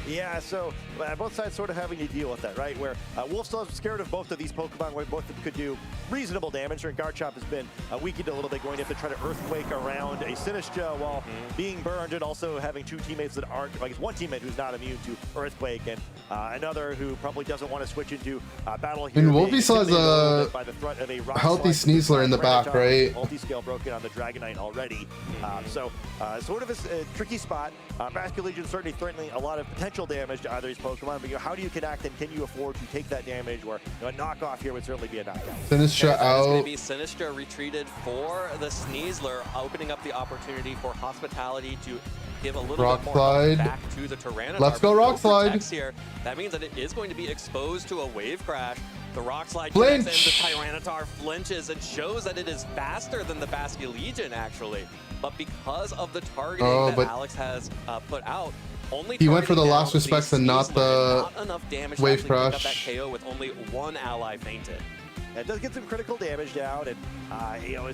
Yeah, so both sides sort of having to deal with that, right? Where Wolf still is scared of both of these Pokemon, where both of them could do reasonable damage. And Garchomp has been weakened a little bit, going to have to try to Earthquake around a Sinistcha while being burned, and also having 2 teammates that aren't, I guess 1 teammate who's not immune to Earthquake, and another who probably doesn't want to switch into battle here. And Wolfie being still has intimidated little a bit by the threat of a Rock healthy Slide. Sneasler in the back, Tyranitar, right? Multi-scale broken on the Dragonite already. So sort of a tricky spot. Basculegion certainly threatening a lot of potential damage to either these Pokemon, but how do you connect, and can you afford to take that damage, where a knockoff here would certainly be a knockout. Sinistra It's going out. to be Sinistra retreated for the Sneasler, opening up the opportunity for Hospitality to give a little Rock bit more Slide. back to the Tyranitar. Let's go But Rock no Slide. protects Here. That means that it is going to be exposed to a Wave Crash. The Rock Slide Flinch. connects in, the Tyranitar flinches and shows that it is faster than the Basculegion, actually. But because of the targeting that but Alex has put out, only he went for the targeting last down respects and not Sneasler, the not enough damage Wave to actually pick up Crash. that KO with only 1 ally fainted. It does get some critical damage down, and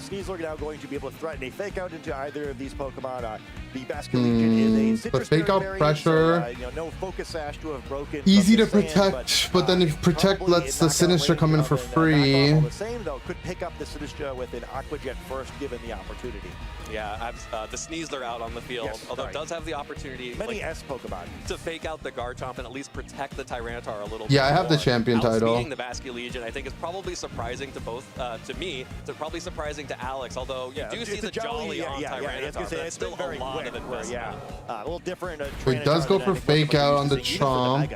Sneasler now going to be able to threaten a fake out into either of these Pokemon. The Basculegion is a citrus but fake berry out variant, pressure. so, no Focus Sash to have broken. Easy from to the sand, protect, but then if Protect probably lets the in knockout Sinistra come in range for of an, free. knockoff all the same, though, could pick up the Sinistra with an Aqua Jet first, given the opportunity. Yeah, the Sneasler out on the field, Yes, although sorry. it does have the opportunity Many S Pokemon. to fake out the Garchomp and at least protect the Tyranitar a little bit. Yeah, I have the more. champion title. Outspeeding the Basculegion, I think, is probably surprising to both, to me, to probably surprising to Alex, although you do see it's a the Jolly on I was Tyranitar, gonna say, but it's still been very a lot quick, of where, investment. a little different. He does go for fake out on the Chomp.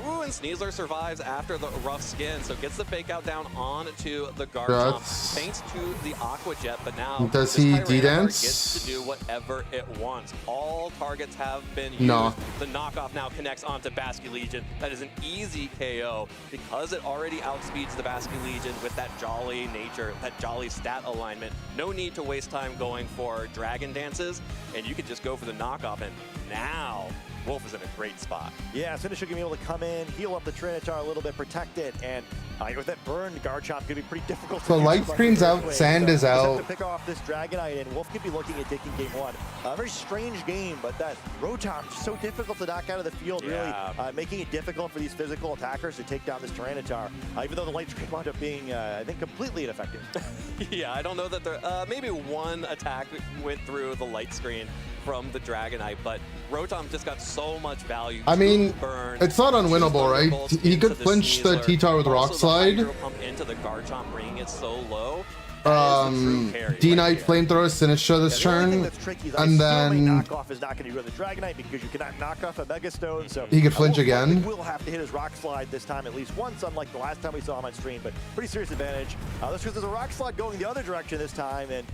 Ooh, and Sneasler survives after the rough skin, so gets the fake out down onto the Garchomp, Guts. thanks to the Aqua Jet, but now Does this he Tyranitar D-dance? gets to do whatever it wants. All targets have been used. No. The knockoff now connects onto Basculegion. That is an easy KO because it already outspeeds the Basculegion with that Jolly nature, that Jolly stat alignment. No need to waste time going for Dragon Dances, and you can just go for the knockoff, and now Wolf is in a great spot. Yeah, Sinistra gonna be able to come in, heal up the Tyranitar a little bit, protect it, and with that burned Garchomp, gonna be pretty difficult. So to light use screen's out, quick. sand is just have out. to pick off this Dragonite, and Wolf could be looking at taking game 1. A very strange game, but that Rotom is so difficult to knock out of the field, really making it difficult for these physical attackers to take down this Tyranitar, even though the light screen wound up being, I think, completely ineffective. Yeah, I don't know that there, maybe one attack went through the light screen from the Dragonite, but Rotom just got so much value. I mean, burn, it's not unwinnable, right? He could into the flinch the Sneasler. T-Tar with Rock Also, Slide. The Hydro Pump into the Garchomp, bringing it so low. D-Knight Flamethrower Sinistra this The only thing turn, that's tricky is and assuming then knockoff is not going to go to the Dragonite because you cannot knock off a Mega Stone. So He could flinch Wolf again. will have to hit his Rock Slide this time at least once, unlike the last time we saw him on stream. But pretty serious advantage. That's because there's a Rock Slide going the other direction this time, and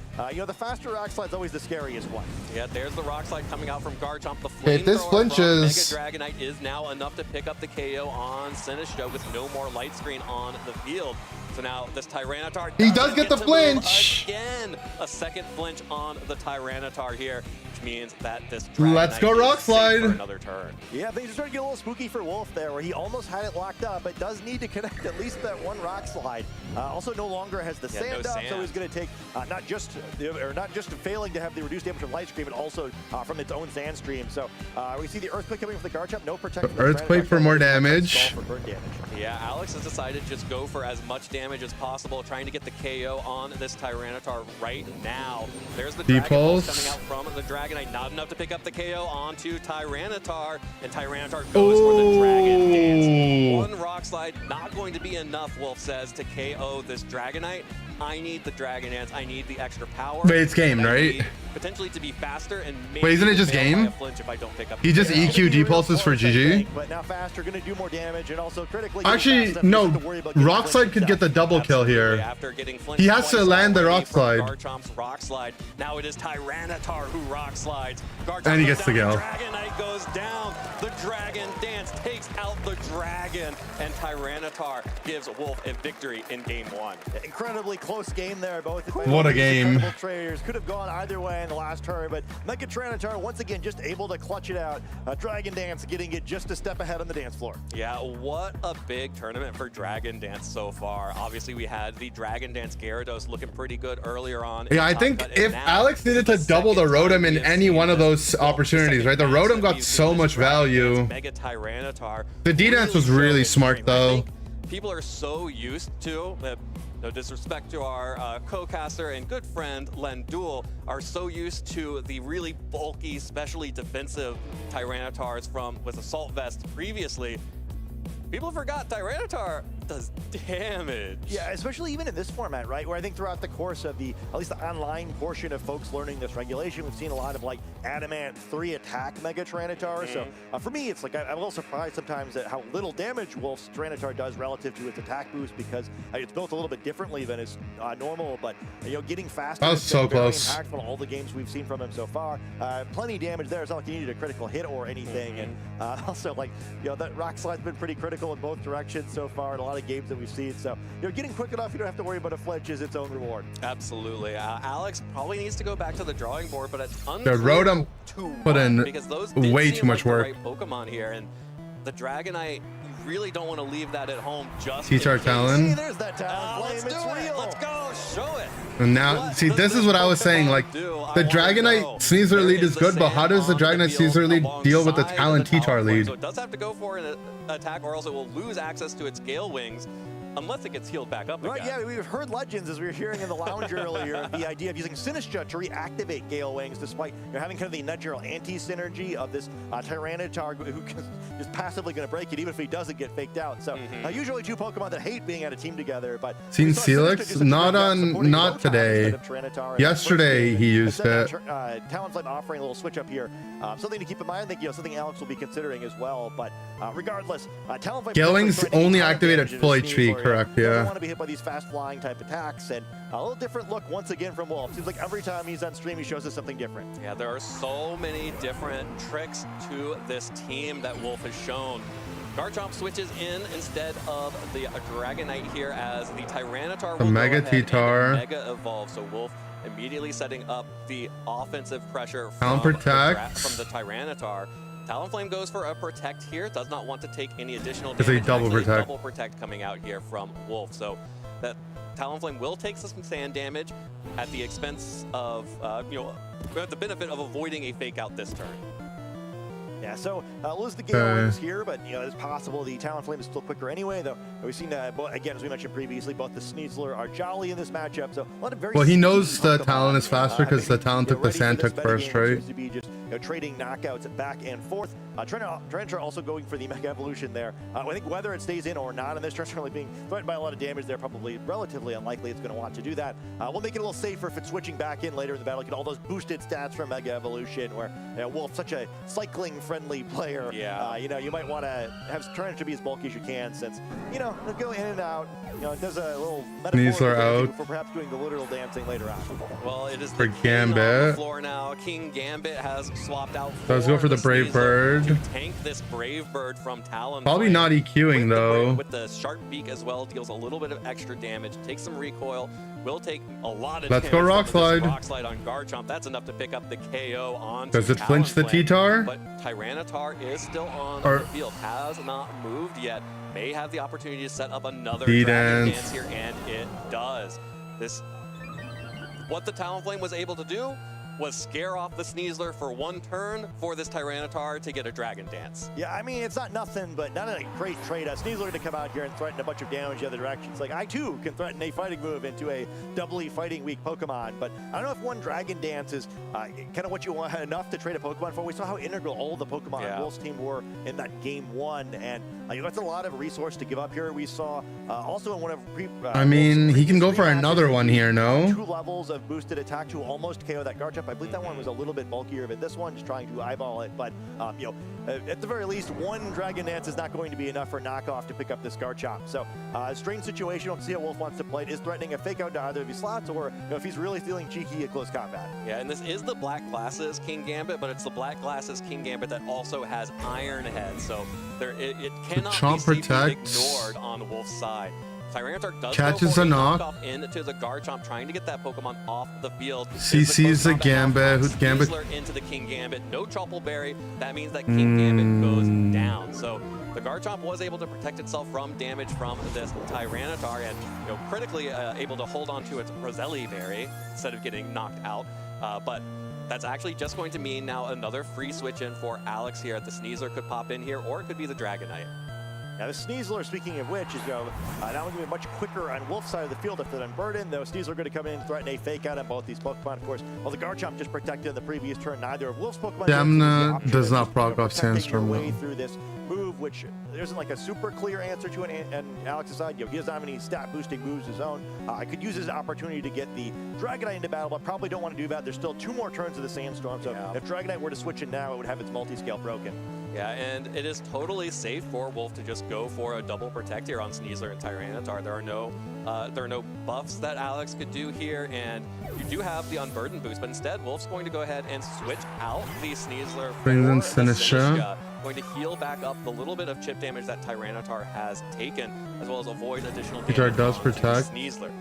the faster Rock Slide is always the scariest one. Yeah, there's the Rock Slide coming out from Garchomp. The Okay, if this Flamethrower flinches- from Mega Dragonite is now enough to pick up the KO on Sinistra with no more light screen on the field. So now this Tyranitar He does get the flinch. Again, a second flinch on the Tyranitar here, which means that this Let's go Rock Slide. For another turn. Yeah, things are starting to get a little spooky for Wolf there, where he almost had it locked up, but does need to connect at least that one Rock Slide. Also, no longer has the sand up, so he's going to take not just failing to have the reduced damage from Light Screen, but also from its own sand stream. So we see the Earthquake coming from the Garchomp, no protection. Earthquake for more damage. For burn damage. Yeah, Alex has decided to just go for as much damage as possible, trying to get the KO on this Tyranitar right now. There's the Dragon Pulse coming out from the Dragonite, not enough to pick up the KO onto Tyranitar, and Tyranitar goes for the Dragon Dance. One Rock Slide, not going to be enough, Wolf says, to KO this Dragonite. I need the Dragon Dance. I need the extra power. Wait, it's game, right? Potentially to be faster and maybe wait, isn't it just game? If I don't pick up He just EQ D-pulses for GG. But now faster, going to do more damage, and also critically. Actually, no. Rock Slide could get the double kill here. He has to land the Rock Slide. Garchomp's Rock Slide. Now it is Tyranitar who Rock Slides. And he gets the kill. Dragonite goes down. The Dragon Dance takes out the Dragon, and Tyranitar gives Wolf a victory in game 1. Incredibly close game there. Both what a game. Traders could have gone either way in the last turn, but Mega Tyranitar once again just able to clutch it out. Dragon Dance getting it just a step ahead on the dance floor. Yeah, what a big tournament for Dragon Dance so far. Obviously, we had the Dragon Dance Gyarados looking pretty good earlier on. Yeah, I think if Alex needed to double the Rotom in any one of those opportunities, right? The Rotom got so much value. Mega Tyranitar. The D-Dance was really smart, though. People are so used to, no disrespect to our co-caster and good friend Len Duel, are so used to the really bulky, especially defensive Tyranitars from with Assault Vest previously. People forgot Tyranitar does damage. Yeah, especially even in this format, right? Where I think throughout the course of at least the online portion of folks learning this regulation, we've seen a lot of like Adamant 3 attack Mega Tyranitar. So for me, it's like I'm a little surprised sometimes at how little damage Wolf's Tyranitar does relative to its attack boost, because it's built a little bit differently than is normal. But getting faster. That was so close. Very impactful in all the games we've seen from him so far. Plenty of damage there. It's not like you needed a critical hit or anything. And also like that Rock Slide's been pretty critical in both directions so far in a lot of games that we've seen. So getting quick enough, you don't have to worry about a flinch is its own reward. Absolutely. Alex probably needs to go back to the drawing board, but it's the Rotom put in way too much work. Right Pokemon here, and the Dragonite, you really don't want to leave that at home. Just Teach our Talon. See, there's that Talon flame. Let's do it. Let's go. Show it. And now, see, this is what I was saying. Like, the Dragonite Sneasler lead is good, but how does the Dragonite Sneasler lead deal with the Talon T-Tar lead? So it does have to go for an attack, or else it will lose access to its Gale Wings. Unless it gets healed back up right, again. Yeah, we've heard legends, as we were hearing in the lounge earlier, the idea of using Sinistcha to reactivate Gale Wings, despite having kind of the natural anti-synergy of this Tyranitar, who is passively going to break it, even if he doesn't get faked out. So usually two Pokemon that hate being at a team together, but seen Celix? Not today. Yesterday he used it. Talonflame offering a little switch up here. Something to keep in mind. I think something Alex will be considering as well. But regardless, Talonflame. Gale Wings only activate at full HP. Correct, yeah. Don't want to be hit by these fast flying type attacks, and a little different look once again from Wolf. Seems like every time he's on stream, he shows us something different. Yeah, there are so many different tricks to this team that Wolf has shown. Garchomp switches in instead of the Dragonite here, as the Tyranitar will Mega T-Tar. Mega Evolve. So Wolf immediately setting up the offensive pressure from the Tyranitar. Talonflame goes for a protect here, does not want to take any additional damage. It's a double protect. Double protect coming out here from Wolf. So that Talonflame will take some sand damage at the expense of, the benefit of avoiding a fake out this turn. Yeah, so lose the Gale Wings here, but it's possible the Talonflame is still quicker anyway. Though we've seen again, as we mentioned previously, both the Sneasler are jolly in this matchup. So a lot of very he knows the Talon is faster because the Talon took the Sand took first, right? To be just trading knockouts back and forth. Tyranitar also going for the Mega Evolution there. I think whether it stays in or not, and this Tyranitar being threatened by a lot of damage there, probably relatively unlikely it's going to want to do that. We'll make it a little safer if it's switching back in later in the battle. Get all those boosted stats from Mega Evolution, where Wolf's such a cycling-friendly player. Yeah. You might want to have Tyranitar to be as bulky as you can, since they'll go in and out. It does a little Sneasler out for perhaps doing the literal dancing later on. Well, it is for the Gambit. on the floor now. King Gambit has swapped out. So let's go for the Brave Bird. Guard. Tank this Brave Bird from Talon. Probably not EQing though. With the sharp beak as well, deals a little bit of extra damage, takes some recoil, will take a lot of Let's damage. go Rock Slide. Rock Slide on Garchomp. That's enough to pick up the KO on. Does it flinch the T-Tar? But Tyranitar is still on Or- the field, has not moved yet. May have the opportunity to set up another Speed Dragon Dance. Dance here, and it does. What the Talonflame was able to do was scare off the Sneasler for one turn for this Tyranitar to get a Dragon Dance. Yeah, I mean, it's not nothing, but not a great trade. Sneasler to come out here and threaten a bunch of damage the other direction. It's like, I too can threaten a fighting move into a doubly fighting weak Pokemon, but I don't know if one Dragon Dance is kind of what you want enough to trade a Pokemon for. We saw how integral all the Pokemon on Wolf's team were in that game 1, and that's a lot of resource to give up here. We saw also in one of I mean, he can go for another one here, no? 2 levels of boosted attack to almost KO that Garchomp. I believe that one was a little bit bulkier, but this one just trying to eyeball it. But at the very least, one Dragon Dance is not going to be enough for knockoff to pick up this Garchomp. So strange situation. Don't see how Wolf wants to play it. Is threatening a fake out to either of his slots, or if he's really feeling cheeky at close combat. Yeah, and this is the Black Glasses King Gambit, but it's the Black Glasses King Gambit that also has Iron Head. So it cannot be safely ignored on Wolf's side. Tyranitar does Catches go a for knock. knockoff into the Garchomp, trying to get that Pokemon off the field. CC's the Gambit. Who's Gambit? Sneasler into the King Gambit. No Troupple Berry. That means that King Gambit goes down. So the Garchomp was able to protect itself from damage from this Tyranitar, and critically able to hold on to its Roselli Berry instead of getting knocked out. But that's actually just going to mean now another free switch in for Alex here. The Sneasler could pop in here, or it could be the Dragonite. Now the Sneasler, speaking of which, is now going to be much quicker on Wolf's side of the field if they're unburdened. Though Sneasler going to come in and threaten a fake out on both these Pokemon, of course. While the Garchomp just protected in the previous turn, neither of Wolf's Pokemon Damna does not proc off Sandstorm way though. through this move, which there isn't like a super clear answer to it. And Alex's side, he doesn't have any stat boosting moves of his own. I could use his opportunity to get the Dragonite into battle, but probably don't want to do that. There's still 2 more turns of the Sandstorm, so if Dragonite were to switch in now, it would have its multi-scale broken. Yeah, and it is totally safe for Wolf to just go for a double protect here on Sneasler and Tyranitar. There are no buffs that Alex could do here, and you do have the Unburden boost, but instead Wolf's going to go ahead and switch out the Sneasler. Brings in for the Sinistcha. Going to heal back up the little bit of chip damage that Tyranitar has taken, as well as avoid additional damage. T-Tar does protect. Sneasler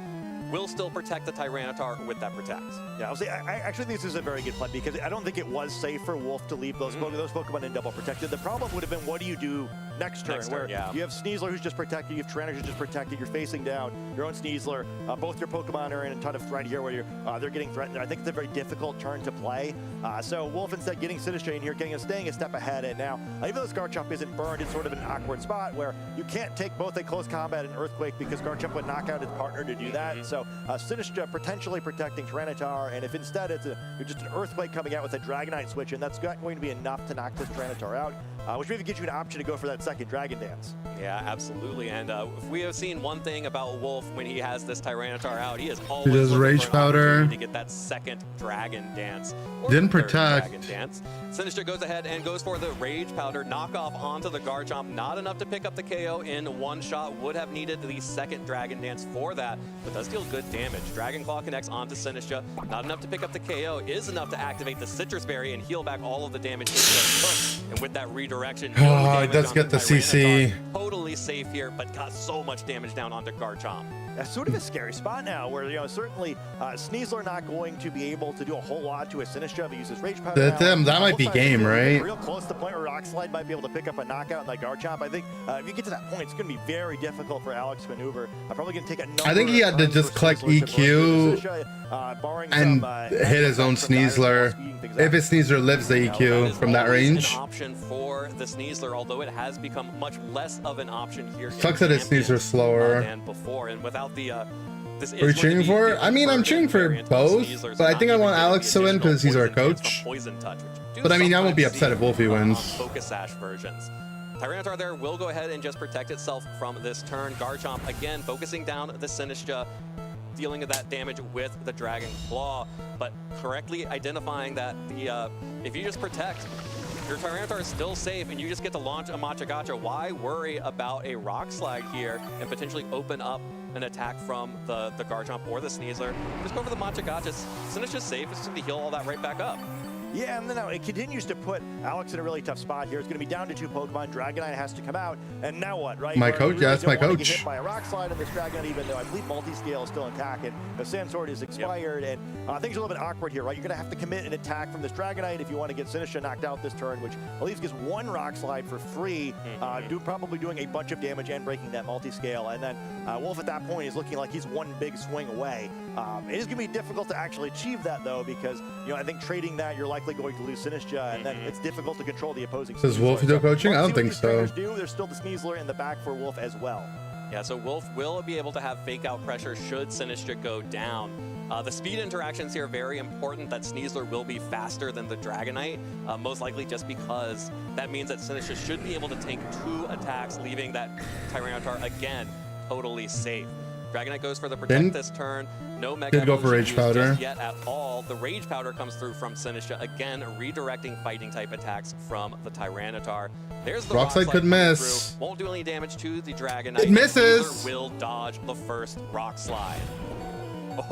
will still protect the Tyranitar with that protect. Yeah, I'll say I actually think this is a very good play because I don't think it was safe for Wolf to leave those Pokemon in double protected. The problem would have been, what do you do next turn? Where you have Sneasler who's just protected, you have Tyranitar who's just protected, you're facing down your own Sneasler. Both your Pokemon are in a ton of threat here where they're getting threatened. I think it's a very difficult turn to play. So Wolf instead getting Sinistcha in here, staying a step ahead. And now, even though this Garchomp isn't burned, it's sort of an awkward spot where you can't take both a close combat and Earthquake because Garchomp would knock out his partner to do that. So Sinistcha potentially protecting Tyranitar, and if instead it's just an Earthquake coming out with a Dragonite switch, and that's not going to be enough to knock this Tyranitar out, which maybe gives you an option to go for that second Dragon Dance. Yeah, absolutely. And if we have seen one thing about Wolf when he has this Tyranitar out, he is always He does looking Rage for an opportunity Powder. to get that second Dragon Dance. Or Didn't third protect. Dragon Dance. Sinistcha goes ahead and goes for the Rage Powder knockoff onto the Garchomp. Not enough to pick up the KO in one shot. Would have needed the second Dragon Dance for that, but does deal good damage. Dragon Claw connects onto Sinistcha. Not enough to pick up the KO. Is enough to activate the Citrus Berry and heal back all of the damage it just took. And with that redirection, no it does get the CC. Totally safe here, but got so much damage down onto Garchomp. That's sort of a scary spot now where, certainly Sneasler not going to be able to do a whole lot to a Sinistcha if he uses Rage Powder. That might be game, right? Real close to the point where Rock Slide might be able to pick up a knockout in that Garchomp. I think if you get to that point, it's going to be very difficult for Alex to maneuver. I'm probably going to take a number I think he had to just click EQ and hit his own Sneasler. If his Sneasler lives the EQ from that range. An option for the Sneasler, although it has become much less of an option here. Sucks that his Sneasler's slower. Than before, and without the this Are you cheering for? I mean, I'm cheering for both, but I think I want Alex to win because he's our coach. Poison Touch, But I mean, I won't be upset if Wolfie wins. Focus Sash versions. Tyranitar there will go ahead and just protect itself from this turn. Garchomp again focusing down the Sinistcha, dealing with that damage with the Dragon Claw, but correctly identifying that if you just protect, your Tyranitar is still safe and you just get to launch a Machagacha. Why worry about a Rock Slide here and potentially open up an attack from the Garchomp or the Sneasler? Just go for the Machagacha. Sinistcha's safe. It's just going to heal all that right back up. Yeah, and then now it continues to put Alex in a really tough spot here. It's going to be down to 2 Pokemon. Dragonite has to come out, and now what, right? My Where coach, you yeah, really that's my don't wanna get coach. hit by a Rock Slide on this Dragonite, even though I believe multi-scale is still intact, and the Sandsword is expired, and things are a little bit awkward here, right? You're going to have to commit an attack from this Dragonite if you want to get Sinistra knocked out this turn, which at least gets 1 Rock Slide for free, probably doing a bunch of damage and breaking that multi-scale, and then Wolf at that point is looking like he's 1 big swing away. It is going to be difficult to actually achieve that, though, because I think trading that, you're likely going to lose Sinistra, and then it's difficult to control the opposing. Does Wolf do coaching? I don't think so. There's still the Sneasler in the back for Wolf as well. Yeah, so Wolf will be able to have fake out pressure should Sinistra go down. The speed interactions here are very important, that Sneasler will be faster than the Dragonite, most likely just because that means that Sinistra should be able to tank 2 attacks, leaving that Tyranitar again totally safe. Dragonite goes for the protect this turn. No Mega Did go for Rage Powder. just yet at all. The Rage Powder comes through from Sinistra, again redirecting fighting type attacks from the Tyranitar. There's the Rock Slide could miss. Through. Won't do any damage to the Dragonite. It misses. Sneasler will dodge the first Rock Slide.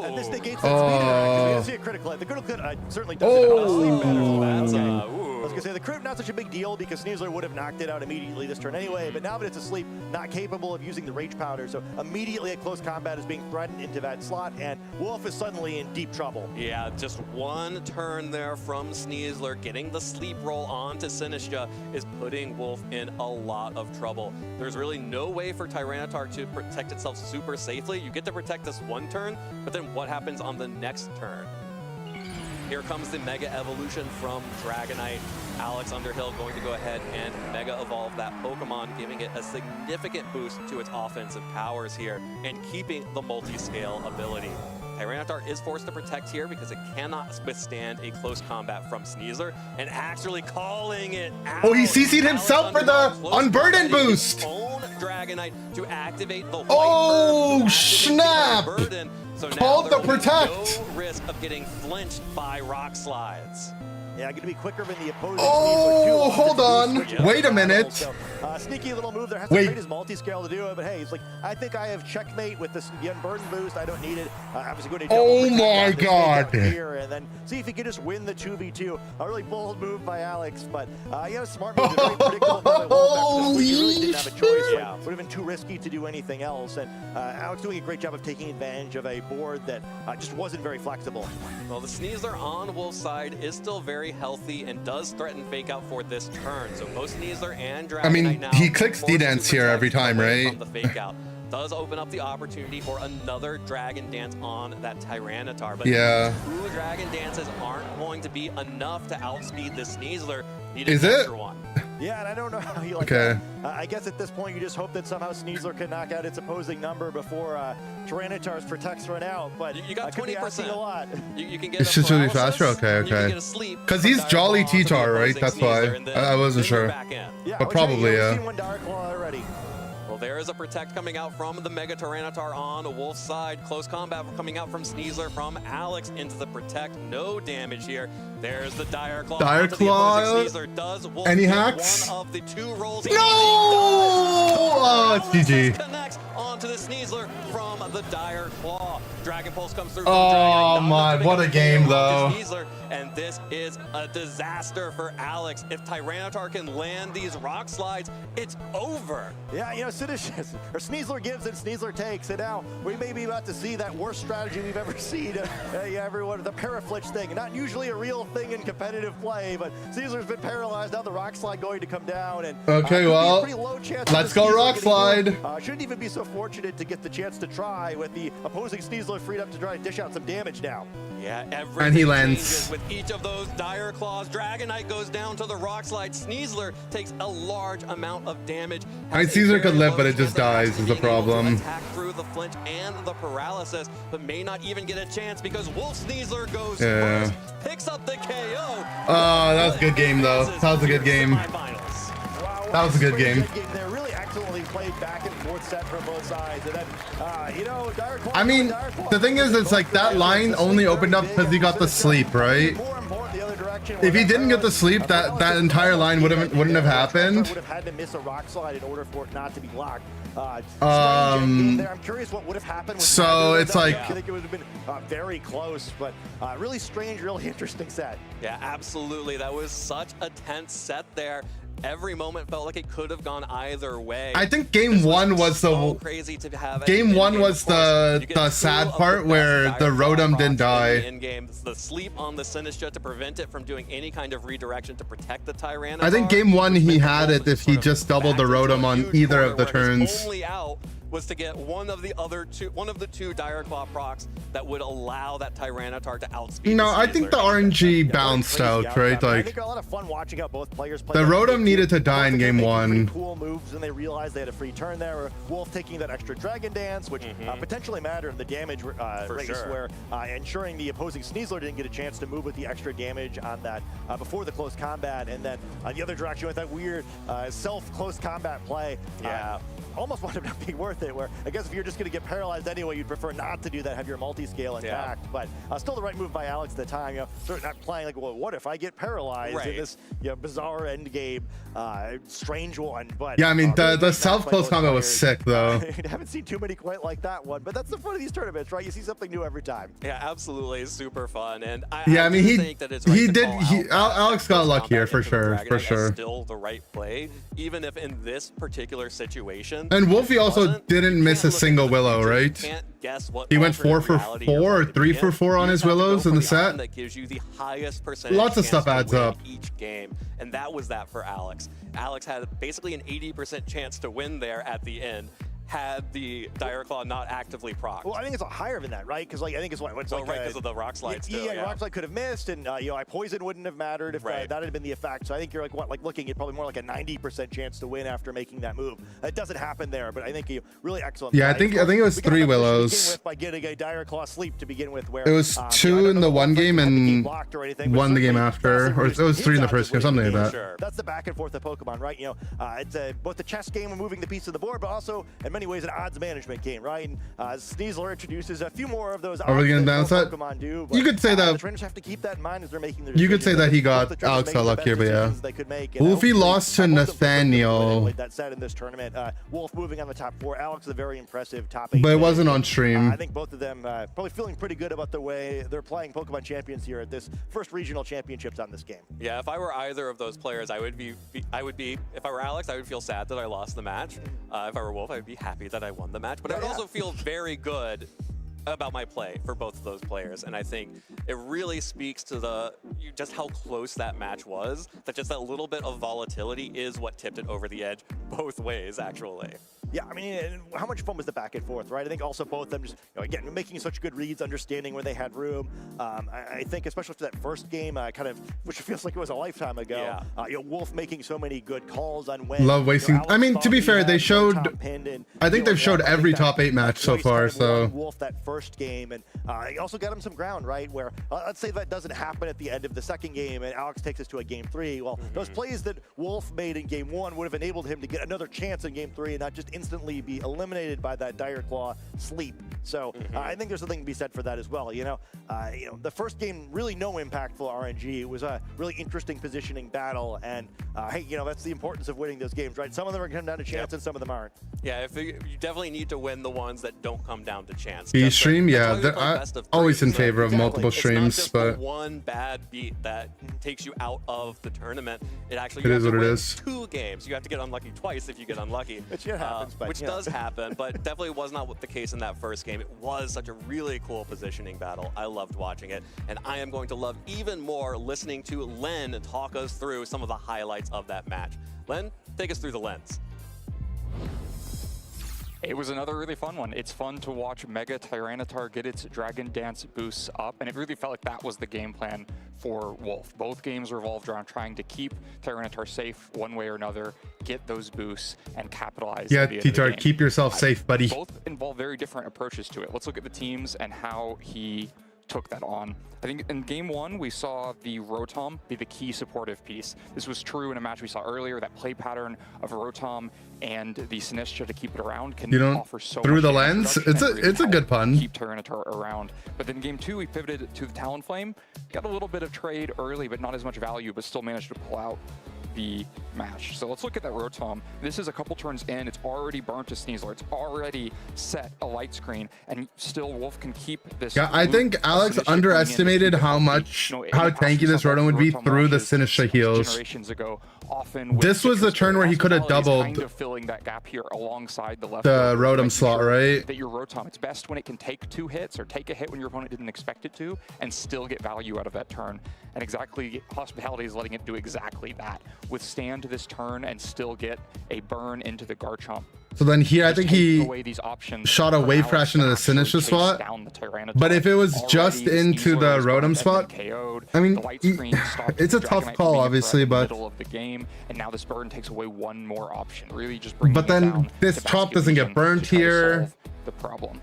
And this negates that speed interaction. We didn't see a critical hit. The critical hit certainly does sleep better. So that's, I was going to say, the crit, not such a big deal because Sneasler would have knocked it out immediately this turn anyway, but now that it's asleep, not capable of using the Rage Powder, so immediately at close combat is being threatened into that slot, and Wolf is suddenly in deep trouble. Yeah, just 1 turn there from Sneasler. Getting the sleep roll onto Sinistra is putting Wolf in a lot of trouble. There's really no way for Tyranitar to protect itself super safely. You get to protect this 1 turn, but then what happens on the next turn? Here comes the Mega Evolution from Dragonite. Alex Underhill going to go ahead and Mega Evolve that Pokemon, giving it a significant boost to its offensive powers here and keeping the multi-scale ability. Tyranitar is forced to protect here because it cannot withstand a close combat from Sneasler, and actually calling it out. Oh, he CC'd himself for the Unburden boost. Own Dragonite to activate the Oh, snap! So now Called the there will be protect. no risk of getting flinched by Rock Slides. Yeah, going to be quicker than the opposing. Oh, hold on. Wait a minute. So, sneaky little move there. Has to trade his multi-scale to do it, but hey, he's like, I think I have checkmate with this Unburden boost. I don't need it. Obviously going to Oh my God. here and then see if he can just win the 2v2. A really bold move by Alex, but smart move. Very predictable. Holy he really didn't have a choice. Yeah. Would have been too risky to do anything else. And Alex doing a great job of taking advantage of a board that just wasn't very flexible. Well, the Sneasler on Wolf's side is still very healthy and does threaten fake out for this turn. So both Sneasler and Dragonite I mean, now he clicks D-Dance here every time, right? From the fake out does open up the opportunity for another Dragon Dance on that Tyranitar. But Yeah. 2 Dragon Dances aren't going to be enough to outspeed the Sneasler. Need Is an it? extra one. Yeah, and I don't know how you like Okay. that. I guess at this point you just hope that somehow Sneasler can knock out its opposing number before Tyranitar's protects run out. But you got could be asking 20%. a lot. You can get It's just really faster? Okay, okay. Because he's Jolly T-Tar, right? That's why. I wasn't sure. Yeah, But probably, We've yeah. seen 1 Dire Claw already. Well, there is a protect coming out from the Mega Tyranitar on Wolf's side. Close combat coming out from Sneasler, from Alex into the protect. No damage here. There's the Dire Claw. Dire onto the Claw. opposing Sneasler. Does Wolf Any get hacks? one of the 2 rolls? No! Oh, it's GG. Connects onto the Sneasler from the Dire Claw. Dragon Pulse comes through. Oh my, what a game though. Sneasler, and this is a disaster for Alex. If Tyranitar can land these Rock Slides, it's over. Yeah, Sneasler gives and Sneasler takes, and now we may be about to see that worst strategy we've ever seen. Everyone, the Paraflinch thing, not usually a real thing in competitive play, but Sneasler's been paralyzed. Now the Rock Slide going to come down, and Okay, well, let's go Rock Slide. Shouldn't even be so fortunate to get the chance to try with the opposing Sneasler freed up to try to dish out some damage now. Yeah, everything And he lands. changes with each of those Dire Claws. Dragonite goes down to the Rock Slide. Sneasler takes a large amount of damage. I mean, Caesar could live, but it just dies is the problem. Attack through the flinch and the paralysis, but may not even get a chance because Wolf Sneasler goes Yeah. first, picks up the KO. Oh, that was a good game though. That was a good game. That was a good game. They're really excellently played back and forth set from both sides. And then, Dire Claw, I mean, the thing is, it's like that line only opened up because he got the sleep, right? If he didn't get the sleep, that entire line wouldn't have happened. Would have had to miss a Rock Slide in order for it not to be blocked. I'm curious what would have happened. With So it's like, I think it would have been very close, but really strange, really interesting set. Yeah, absolutely. That was such a tense set there. Every moment felt like it could have gone either way. I think game one was so crazy to have. Game one was the sad part where the Rotom didn't die. In game, the sleep on the Sinistcha to prevent it from doing any kind of redirection to protect the Tyranitar. I think game one he had it if he just doubled the Rotom on either of the turns. Only out was to get one of the two Dire Claw procs that would allow that Tyranitar to outspeed. No, I think the RNG bounced out, right? I Like, think a lot of fun watching how both players play. the Rotom needed to die in game one. Cool moves, and they realized they had a free turn there. Wolf taking that extra Dragon Dance, which potentially mattered in the damage race, where ensuring the opposing Sneasler didn't get a chance to move with the extra damage on that before the close combat, and then on the other direction with that weird self-close combat play. Almost wound up not being worth it, where I guess if you're just going to get paralyzed anyway, you'd prefer not to do that, have your multi-scale intact. But still the right move by Alex at the time, sort of not playing like, well, what if I get paralyzed in this bizarre end game, strange one. But yeah, I mean, the self-close combat was sick, though. I haven't seen too many quite like that one, but that's the fun of these tournaments, right? You see something new every time. Yeah, absolutely. Super fun. And I mean, do think that it's right Alex got lucky here for sure, Still the right play, even if in this particular situation. And Wolfie also didn't miss a single Willow, right? He went 4 for 4 or 3 for 4 on his Willows in the set. That gives you the highest percentage. Lots of stuff adds up. Each game, and that was that for Alex. Alex had basically an 80% chance to win there at the end, had the Dire Claw not actively procced. Well, I think it's a higher than that, right? Because like I think it's what it's right, because of the Rock Slide still. Yeah, Rock Slide could have missed, and I Poison wouldn't have mattered if that had been the effect. So I think you're like looking at probably more like a 90% chance to win after making that move. It doesn't happen there, but I think you really excellent. Yeah, I think it was 3 Willows. By getting a Dire Claw sleep to begin with, where it was 2 in the one game and 1 the game after, or it was 3 in the first game, something like that. That's the back and forth of Pokemon, right? It's both the chess game of moving the piece of the board, but also in many ways an odds management game, right? And Sneasler introduces a few more of those. Are we gonna bounce that? You could say that. The trainers have to keep that in mind as they're making their. You could say that he got Alex got lucky here, but yeah. Wolfie lost to Nathaniel. That set in this tournament. Wolf moving on the top 4. Alex a very impressive top 8. But it wasn't on stream. I think both of them probably feeling pretty good about the way they're playing Pokemon Champions here at this first regional championships on this game. Yeah, if I were either of those players, I would be. If I were Alex, I would feel sad that I lost the match. If I were Wolf, I would be happy that I won the match. But I would also feel very good about my play for both of those players, and I think it really speaks to just how close that match was, that just that little bit of volatility is what tipped it over the edge both ways, actually. Yeah, I mean, how much fun was the back and forth, right? I think also both of them just, again, making such good reads, understanding where they had room. I think especially for that first game, which feels like it was a lifetime ago, Wolf making so many good calls on when. Love wasting. I mean, to be fair, they showed. I think they've showed every top 8 match so far, so. Wolf that first game, and he also got him some ground, right? Where let's say that doesn't happen at the end of the second game, and Alex takes us to a game 3. Well, those plays that Wolf made in game 1 would have enabled him to get another chance in game 3, and not just instantly be eliminated by that Dire Claw sleep. So I think there's something to be said for that as well. The first game, really no impactful RNG. It was a really interesting positioning battle, and hey, that's the importance of winning those games, right? Some of them are going to come down to chance, and some of them aren't. Yeah, you definitely need to win the ones that don't come down to chance. Stream, yeah, I'm always in favor of multiple streams, but one bad beat that takes you out of the tournament. It actually is what it is. 2 games. You have to get unlucky twice if you get unlucky, which happens, which does happen, but definitely was not the case in that first game. It was such a really cool positioning battle. I loved watching it, and I am going to love even more listening to Len talk us through some of the highlights of that match. Len, take us through the lens. It was another really fun one. It's fun to watch Mega Tyranitar get its Dragon Dance boosts up, and it really felt like that was the game plan for Wolf. Both games revolved around trying to keep Tyranitar safe one way or another, get those boosts, and capitalize. Yeah, T-Tart, keep yourself safe, buddy. Both involve very different approaches to it. Let's look at the teams and how he took that on. I think in game 1, we saw the Rotom be the key supportive piece. This was true in a match we saw earlier. That play pattern of Rotom and the Sinistcha to keep it around can offer so much. Through the lens, it's a good pun. Keep Tyranitar around. But then game 2, we pivoted to the Talonflame. Got a little bit of trade early, but not as much value, but still managed to pull out the match. So let's look at that Rotom. This is a couple turns in. It's already burnt to Sneasler. It's already set a light screen, and still Wolf can keep this. Yeah, I think Alex underestimated how tanky this Rotom would be through the Sinistcha heals. Generations ago, often this was the turn where he could have doubled kind of filling that gap here alongside the left. The Rotom slot, right? That your Rotom, it's best when it can take 2 hits or take a hit when your opponent didn't expect it to, and still get value out of that turn. And exactly, Hospitality is letting it do exactly that. Withstand this turn and still get a burn into the Garchomp. So then here, I think he shot a Wave Crash into the Sinistcha spot. But if it was just into the Rotom spot, I mean, it's a tough call, obviously, but. Middle of the game, and now this burn takes away one more option. Really, just bringing. But then this chop doesn't get burned here. The problem.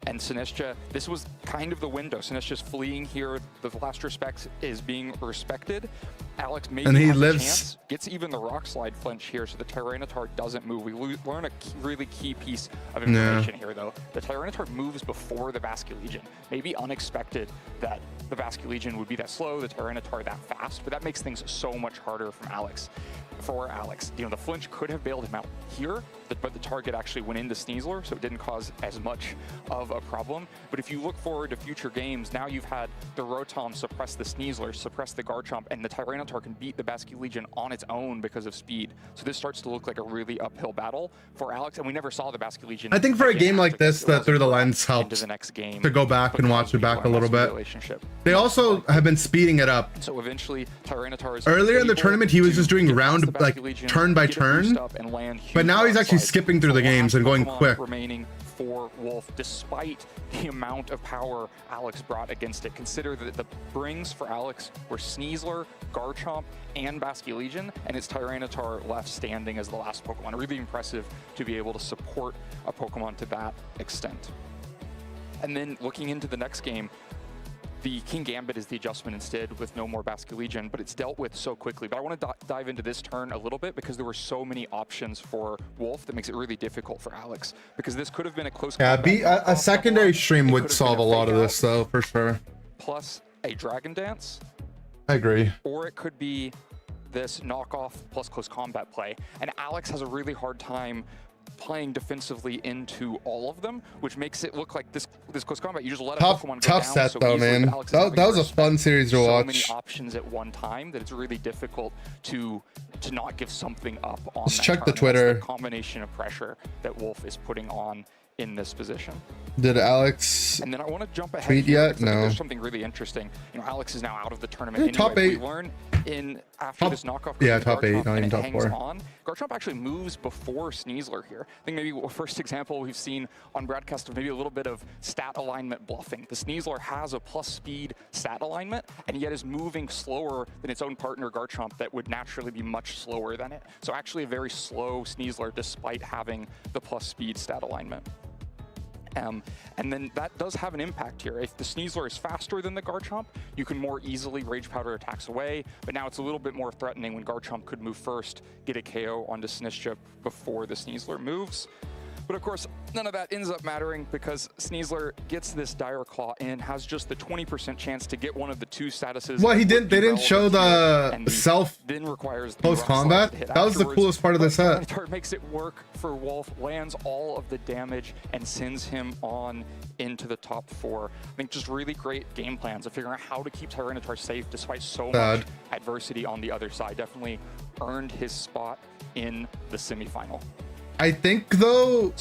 And Sinistcha, this was kind of the window. Sinistcha's fleeing here. The last respect is being respected. Alex maybe and he has lives. A chance, gets even the Rock Slide flinch here, so the Tyranitar doesn't move. We learn a really key piece of information here, though. The Tyranitar moves before the Basculegion. Maybe unexpected that the Basculegion would be that slow, the Tyranitar that fast, but that makes things so much harder for Alex. You know, the flinch could have bailed him out here, but the target actually went into Sneasler, so it didn't cause as much of a problem. But if you look forward to future games, now you've had the Rotom suppress the Sneasler, suppress the Garchomp, and the Tyranitar can beat the Basculegion on its own because of speed. So this starts to look like a really uphill battle for Alex, and we never saw the Basculegion. I think for a game like this, the Through the Lens helps to go back and watch it back a little bit. They also have been speeding it up. So eventually, Tyranitar is earlier in the tournament, he was just doing turn by turn, but now he's actually skipping through the games and going quick. Remaining for Wolf, despite the amount of power Alex brought against it. Consider that the brings for Alex were Sneasler, Garchomp, and Basculegion, and it's Tyranitar left standing as the last Pokemon. Really impressive to be able to support a Pokemon to that extent. And then looking into the next game, the King Gambit is the adjustment instead with no more Basculegion, but it's dealt with so quickly. But I want to dive into this turn a little bit because there were so many options for Wolf that makes it really difficult for Alex, because this could have been a close combat. A secondary stream would solve a lot of this though, for sure. Plus a Dragon Dance. I agree. Or it could be this knockoff plus close combat play. And Alex has a really hard time playing defensively into all of them, which makes it look like this close combat. You just let a Pokemon go tough down set so though, easily, man. That was a fun series to watch. So many options at one time that it's really difficult to not give something up on. Let's that check the turn. Twitter. That's the combination of pressure that Wolf is putting on in this position. Did Alex and then I want to jump ahead tweet here yet? No. There's something really interesting. You know, Alex is now out of the tournament. Yeah, top 8. We learn after this knockoff. Yeah, top 8, not even top 4. Garchomp actually moves before Sneasler here. I think maybe the first example we've seen on broadcast of maybe a little bit of stat alignment bluffing. The Sneasler has a plus speed stat alignment, and yet is moving slower than its own partner Garchomp that would naturally be much slower than it. So actually a very slow Sneasler despite having the plus speed stat alignment. And then that does have an impact here. If the Sneasler is faster than the Garchomp, you can more easily Rage Powder attacks away, but now it's a little bit more threatening when Garchomp could move first, get a KO onto Sinistcha before the Sneasler moves. But of course, none of that ends up mattering because Sneasler gets this Dire Claw in, has just the 20% chance to get one of the 2 statuses. Well, they didn't show the self then requires post combat. That was the coolest part of the set. Tyranitar makes it work for Wolf, lands all of the damage, and sends him on into the top 4. I think just really great game plans of figuring out how to keep Tyranitar safe despite so much adversity on the other side. Definitely earned his spot in the semifinal. I think though,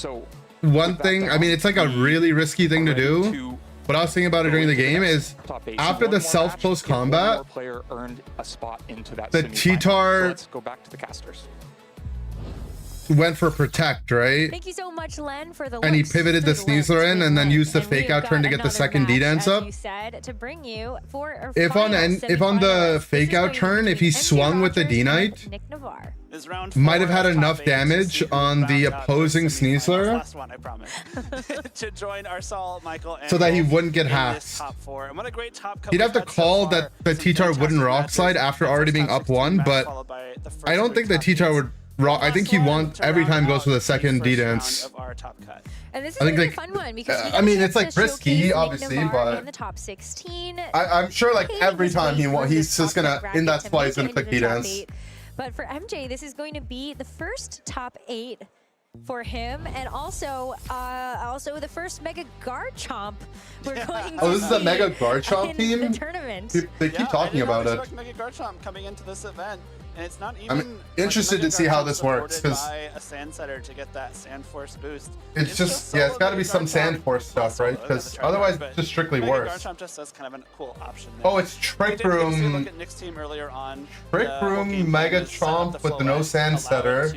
one thing, I mean, it's like a really risky thing to do, but I was thinking about it during the game is after the self post combat, the T-Tar let's go back to the casters. Went for protect, right? Thank you so much, Len, for the and he pivoted the Sneasler in and then used the fake out turn to get the second D-Dance up. You said, to bring you for if on the fake out turn, if he swung with the D-Knight, might have had enough damage on the opposing Sneasler. Last one, I promise. To join Arsal, Michael, and so that he wouldn't get hacked. Top 4. And what a great top He'd have to call that the T-Tar wouldn't rock slide after already being up 1, but I don't think the T-Tar would I think he wants every time goes for the second D dance. Of our top cut. And this is I think, gonna like, be a fun one because I mean, it's like risky, obviously, in but the top 16. I'm sure like every time he's just gonna in that spot he's gonna into click the D top dance. 8. But for MJ, this is going to be the first top 8 for him, and also the first Mega Garchomp we're going to Oh, this is a see Mega Garchomp in team? the tournament. They keep talking about it. Mega Garchomp coming into this event, and it's not even. I'm interested to see how this works because by a Sand Setter to get that Sand Force boost. it's just yeah, it's got to be some Sand Force stuff, right? Because otherwise, it's just strictly Mega worse. Garchomp just as kind of a cool option. Oh, it's Trick Room. Look at Nick's team earlier on. Trick Room Mega Chomp with the no Sand Setter.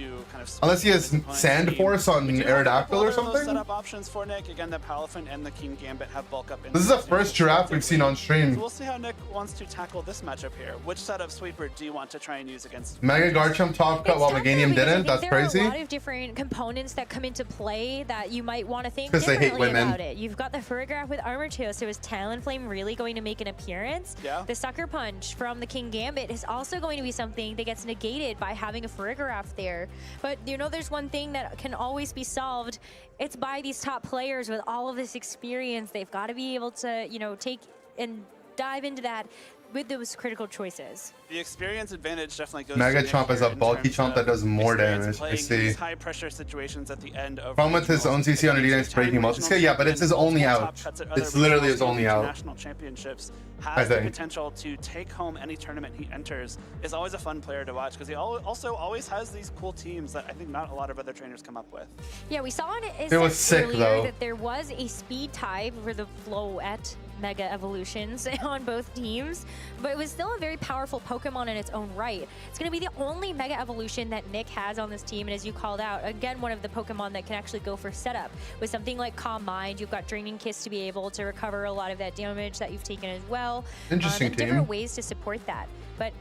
Unless he has Sand Force on Aerodactyl or something. Setup options for Nick. Again, the Palafin and the King Gambit have bulk up. This is the first giraffe we've seen on stream. So we'll see how Nick wants to tackle this matchup here. Which setup sweeper do you want to try and use against? Mega Garchomp top cut while Meganium didn't. That's crazy. There are a lot of different components that come into play that you might want to think 'Cause they hate differently women. about it. You've got the Farigiraf with Armor 2, so is Talonflame really going to make an appearance? Yeah. The Sucker Punch from the King Gambit is also going to be something that gets negated by having a Farigiraf there. But you know, there's one thing that can always be solved. It's by these top players with all of this experience. They've got to be able to, you know, take and dive into that with those critical choices. The experience advantage definitely goes Mega to Chomp Nick is a here in bulky terms chomp that of does more experience damage. I playing see. these high pressure situations at the end of Problem with his own CC on D-Dance breaking multi-scale, yeah, but it's his only out. It's literally his only out. National championships I has the think. potential to take home any tournament he enters. Is always a fun player to watch because he also always has these cool teams that I think not a lot of other trainers come up with. Yeah, we saw It was sick, earlier though. that there was a speed tie for the Floette Mega Evolutions on both teams, but it was still a very powerful Pokemon in its own right. It's going to be the only Mega Evolution that Nick has on this team, and as you called out, again, one of the Pokemon that can actually go for setup. With something like Calm Mind, you've got Draining Kiss to be able to recover a lot of that damage that you've taken as well. Interesting and team. different ways to support that. But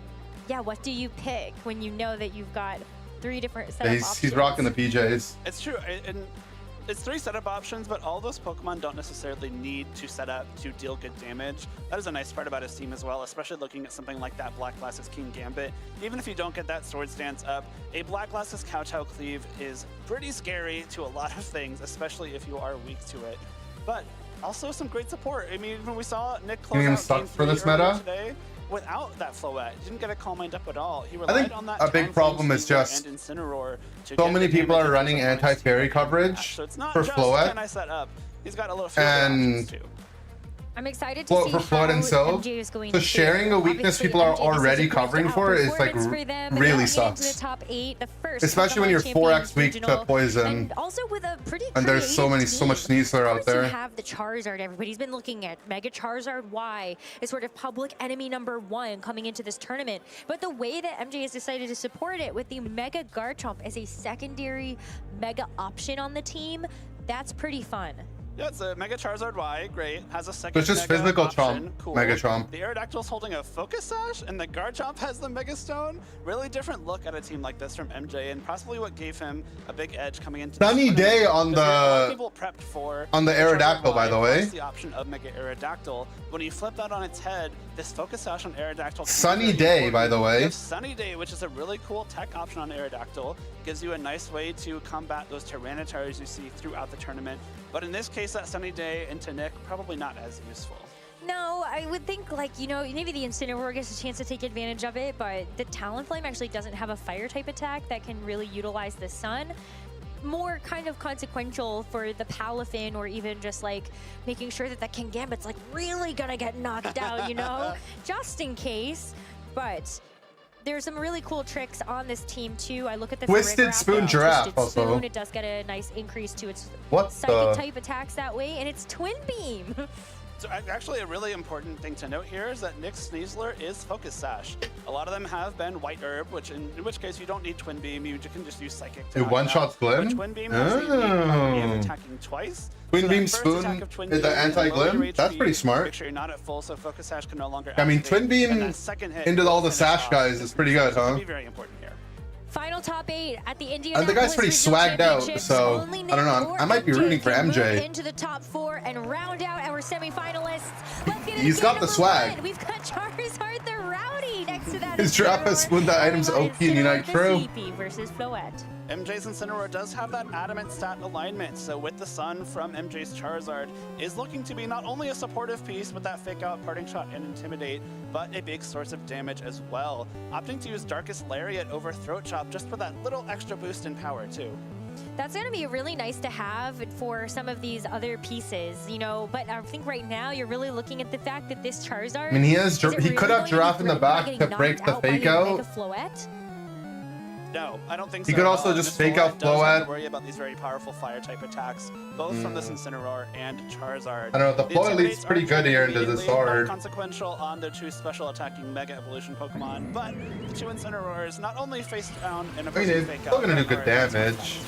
yeah, what do you pick when you know that you've got 3 different setup Yeah, options? he's rocking the PJs. It's true, and it's 3 setup options, but all those Pokemon don't necessarily need to set up to deal good damage. That is a nice part about his team as well, especially looking at something like that Black Glasses King Gambit. Even if you don't get that Sword Stance up, a Black Glasses Kowtow Cleave is pretty scary to a lot of things, especially if you are weak to it. But also some great support. I mean, when we saw Nick close Getting him out stuck Game for 3 this earlier meta? today, without that Floette, he didn't get a Calm Mind up at all. He I relied think on that a big Talonflame problem is Steamer just and Incineroar to so get many the people damage are running against the anti-fairy coverage so it's not for just can Floette, I set up. He's got a little few other options and too. I'm excited to see for Flood how himself. MJ is going So to sharing a weakness Obviously, people are MJ, this is already a great covering for is like outperformance for them. They really got sucks. into the top 8, the first Especially when Pokemon you're Champions 4x weak to regional, poison. and also with a pretty And there's so creative much team. Sneasler out Of course there. You have the Charizard. Everybody's been looking at Mega Charizard Y as sort of public enemy #1 coming into this tournament. But the way that MJ has decided to support it with the Mega Garchomp as a secondary Mega option on the team, that's pretty fun. Yeah, it's a Mega Charizard Y, great. Has a second So it's just Mega physical option, Chomp, cool. Mega Chomp. The Aerodactyl's holding a Focus Sash, and the Garchomp has the Mega Stone. Really different look at a team like this from MJ, and possibly what gave him a big edge coming into this Sunny tournament. Day on Because there are a lot of the people prepped for on the Mega Charizard Aerodactyl, by Y the way. plus the option of Mega Aerodactyl. When you flip that on its head, this Focus Sash on Aerodactyl. can be Sunny very Day, important. by the way. You have Sunny Day, which is a really cool tech option on Aerodactyl. Gives you a nice way to combat those Tyranitar's you see throughout the tournament. But in this case, that Sunny Day into Nick, probably not as useful. No, I would think, like, you know, maybe the Incineroar gets a chance to take advantage of it, but the Talonflame actually doesn't have a fire type attack that can really utilize the sun. More kind of consequential for the Palafin, or even just like making sure that King Gambit's like really gonna get knocked out, you know, just in case. But there's some really cool tricks on this team too. I look at the Twisted Farigiraf Spoon and Giraffe Twisted also. Spoon. It does get a nice increase to its What psychic the- type attacks that way, and it's Twin Beam. So actually, a really important thing to note here is that Nick's Sneasler is Focus Sash. A lot of them have been White Herb, in which case you don't need Twin Beam. You can just use Psychic. To It knock one-shots it out. Glim? But Twin Beam has the unique property of Oh. attacking twice. Twin So that Beam first Spoon attack of Twin is the Beam anti-Glim? will lower your That's HP, pretty smart. Make sure you're not at full, so Focus Sash can no longer I mean, activate. Twin Beam And that second hit into will all the finish Sash off guys the is pretty good, So huh? it'll be very important here. Final top 8 at the And Indianapolis the guy's pretty Regional swagged out, Championships. so Only I don't know. Nick or I might be rooting for can move MJ. into the top 4 and round out our semifinalists. Let's get into He's game got the number swag. 1. We've got Charizard the Rowdy next to that His drop has when the items OP in Unite. True. Sleepy versus Floette. MJ's Incineroar does have that adamant stat alignment, so with the Sun from MJ's Charizard is looking to be not only a supportive piece with that fake out, parting shot, and intimidate, but a big source of damage as well. Opting to use Darkest Lariat over Throat Chop just for that little extra boost in power too. That's going to be really nice to have for some of these other pieces, you know, but I think right now you're really looking at the fact that this Charizard... I mean, he could have Giraffe in the back to break the fake out. No, I don't think so. He could also just fake out Floette. Worry about these very powerful fire type attacks, both from this Incineroar and Charizard. I don't know, the Floette leads pretty good here into this hard. Consequential on the two special attacking Mega Evolution Pokemon, but the two Incineroars not only face down in a fake out. Still gonna do good damage.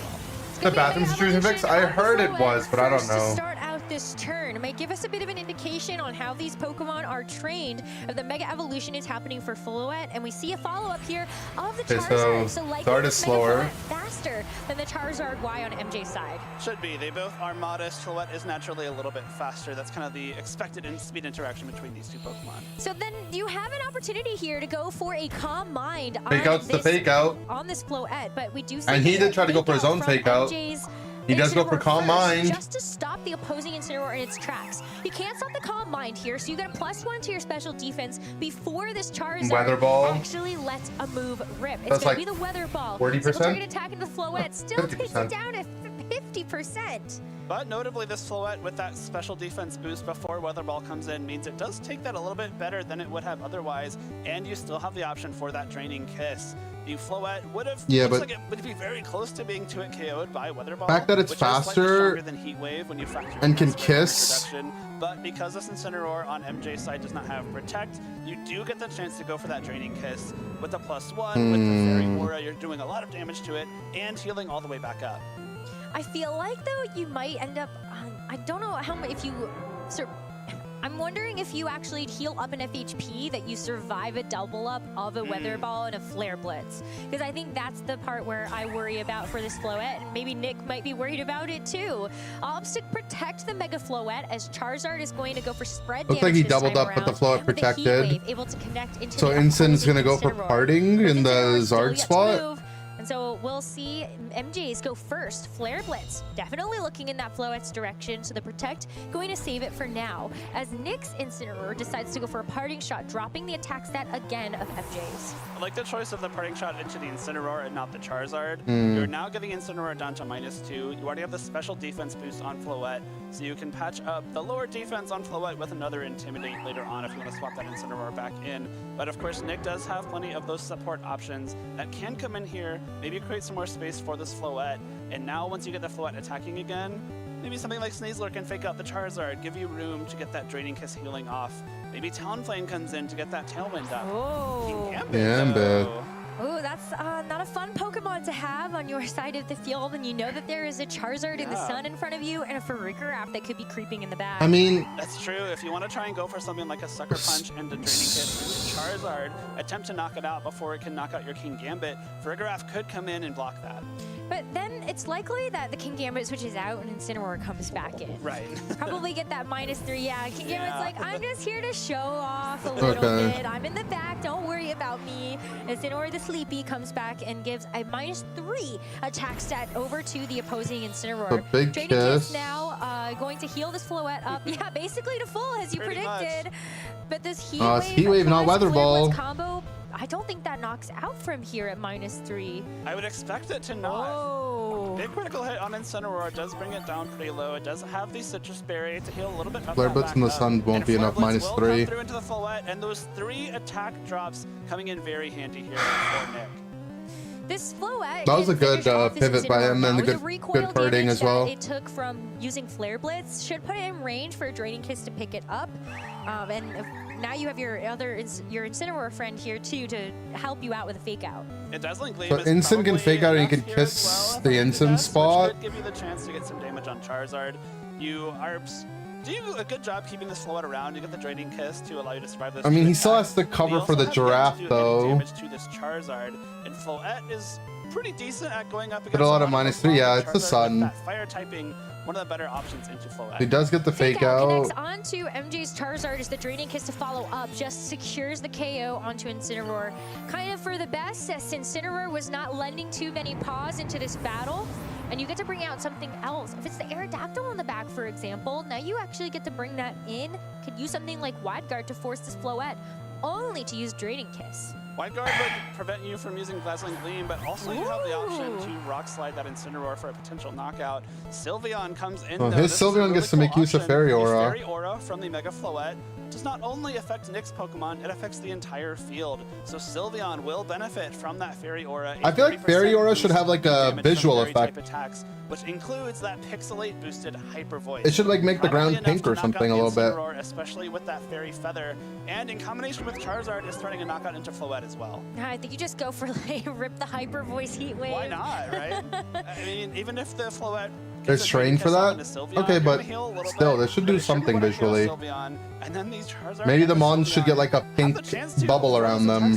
The bathroom's choosing fix? I heard it was, but I don't know. Start out this turn, it might give us a bit of an indication on how these Pokemon are trained. If the Mega Evolution is happening for Floette, and we see a follow-up here of the Charizard. So like start is slower. Faster than the Charizard Y on MJ's side. Should be. They both are modest. Floette is naturally a little bit faster. That's kind of the expected speed interaction between these two Pokemon. So then you have an opportunity here to go for a Calm Mind on Fake out's the fake out. On this Floette, but we do see and he did try to go for his own fake out. He does go for Calm Mind. Just to stop the opposing Incineroar in its tracks. You can't stop the Calm Mind here, so you get a +1 to your special defense before this Charizard Weather Ball actually lets a move rip. It's That's going like to be the Weather Ball. 40%? Single target attack into Floette still 50%. takes it down to 50%. But notably, this Floette with that special defense boost before Weather Ball comes in means it does take that a little bit better than it would have otherwise, and you still have the option for that Draining Kiss. The Floette would have, looks like it would be very close to being 2-hit KO'd by Weather Ball. The fact that it's faster than Heat Wave when you factor and can kiss. But because this Incineroar on MJ's side does not have Protect, you do get the chance to go for that Draining Kiss with the +1, with the Fairy Aura. You're doing a lot of damage to it and healing all the way back up. I feel like though you might end up, I don't know how much, if you, I'm wondering if you actually heal up an FHP that you survive a double up of a Weather Ball and a Flare Blitz. Because I think that's the part where I worry about for this Floette, and maybe Nick might be worried about it too. Opts to protect the Mega Floette as Charizard is going to go for spread damage. Looks like he doubled up with the Floette protected. Wave, able to connect into So Inson's gonna go for parting in the Zard spot. And so we'll see MJ's go first. Flare Blitz, definitely looking in that Floette's direction. So the Protect going to save it for now. As Nick's Incineroar decides to go for a Parting Shot, dropping the attack stat again of MJ's. I like the choice of the Parting Shot into the Incineroar and not the Charizard. You're now giving Incineroar down to -2. You already have the special defense boost on Floette, so you can patch up the lower defense on Floette with another Intimidate later on if you want to swap that Incineroar back in. But of course, Nick does have plenty of those support options that can come in here, maybe create some more space for this Floette. And now once you get the Floette attacking again, maybe something like Sneasler can fake out the Charizard, give you room to get that Draining Kiss healing off. Maybe Talonflame comes in to get that Tailwind up. Oh. Gambit. Oh, that's not a fun Pokemon to have on your side of the field, and you know that there is a Charizard in the sun in front of you and a Farigiraf that could be creeping in the back. I mean, that's true. If you want to try and go for something like a Sucker Punch and a Draining Kiss with Charizard, attempt to knock it out before it can knock out your King Gambit. Farigiraf could come in and block that. But then it's likely that the King Gambit switches out and Incineroar comes back in. Right. Probably get that -3. Yeah, King Gambit's like, I'm just here to show off a little bit. I'm in the back. Don't worry about me. Incineroar the Sleepy comes back and gives a -3 attack stat over to the opposing Incineroar. A big Draining kiss. Kiss now going to heal this Floette up. Yeah, basically to full as you predicted. But this Heat Wave, Heat Wave, not Weather Ball. Combo, I don't think that knocks out from here at -3. I would expect it to not. Oh. Big critical hit on Incineroar does bring it down pretty low. It does have the Citrus Berry to heal a little bit. Flare Blitz in the sun won't be enough -3. -3. Through into the Floette, and those 3 attack drops coming in very handy here for Nick. This Floette, that was a good pivot by him and a good parting as well. It took from using Flare Blitz should put it in range for a Draining Kiss to pick it up, and now you have your Incineroar friend here too to help you out with a fake out. It does link So Incin can fake out and he can kiss the Incin spot. Could give you the chance to get some damage on Charizard. You are do a good job keeping this Floette around. You get the Draining Kiss to allow you to survive this. I mean, he still has to cover for the Giraffe though. Damage to this Charizard, and Floette is pretty decent at going up against But a lot of -3. Yeah, it's the sun. That fire typing one of the better options into Floette. He does get the fake out. Connects onto MJ's Charizard as the Draining Kiss to follow up, just secures the KO onto Incineroar. Kind of for the best, since Incineroar was not lending too many paws into this battle, and you get to bring out something else. If it's the Aerodactyl on the back, for example, now you actually get to bring that in. Could use something like Wide Guard to force this Floette, only to use Draining Kiss. Wide Guard would prevent you from using Dazzling Gleam, but also you have the option to Rock Slide that Incineroar for a potential knockout. Sylveon comes in. Oh, his Sylveon gets to make use of Fairy Aura. Fairy Aura from the Mega Floette does not only affect Nick's Pokemon, it affects the entire field. So Sylveon will benefit from that Fairy Aura. I feel like Fairy Aura should have like a visual effect. Attacks, which includes that Pixelate boosted Hyper Voice. It should like make the ground pink or something a little bit. Especially with that Fairy Feather, and in combination with Charizard is threatening a knockout into Floette as well. I think you just go for like rip the Hyper Voice Heat Wave. Why not, right? I mean, even if the Floette There's trained for that? Okay, but still, they should do something visually. Maybe the Mons should get like a pink bubble around them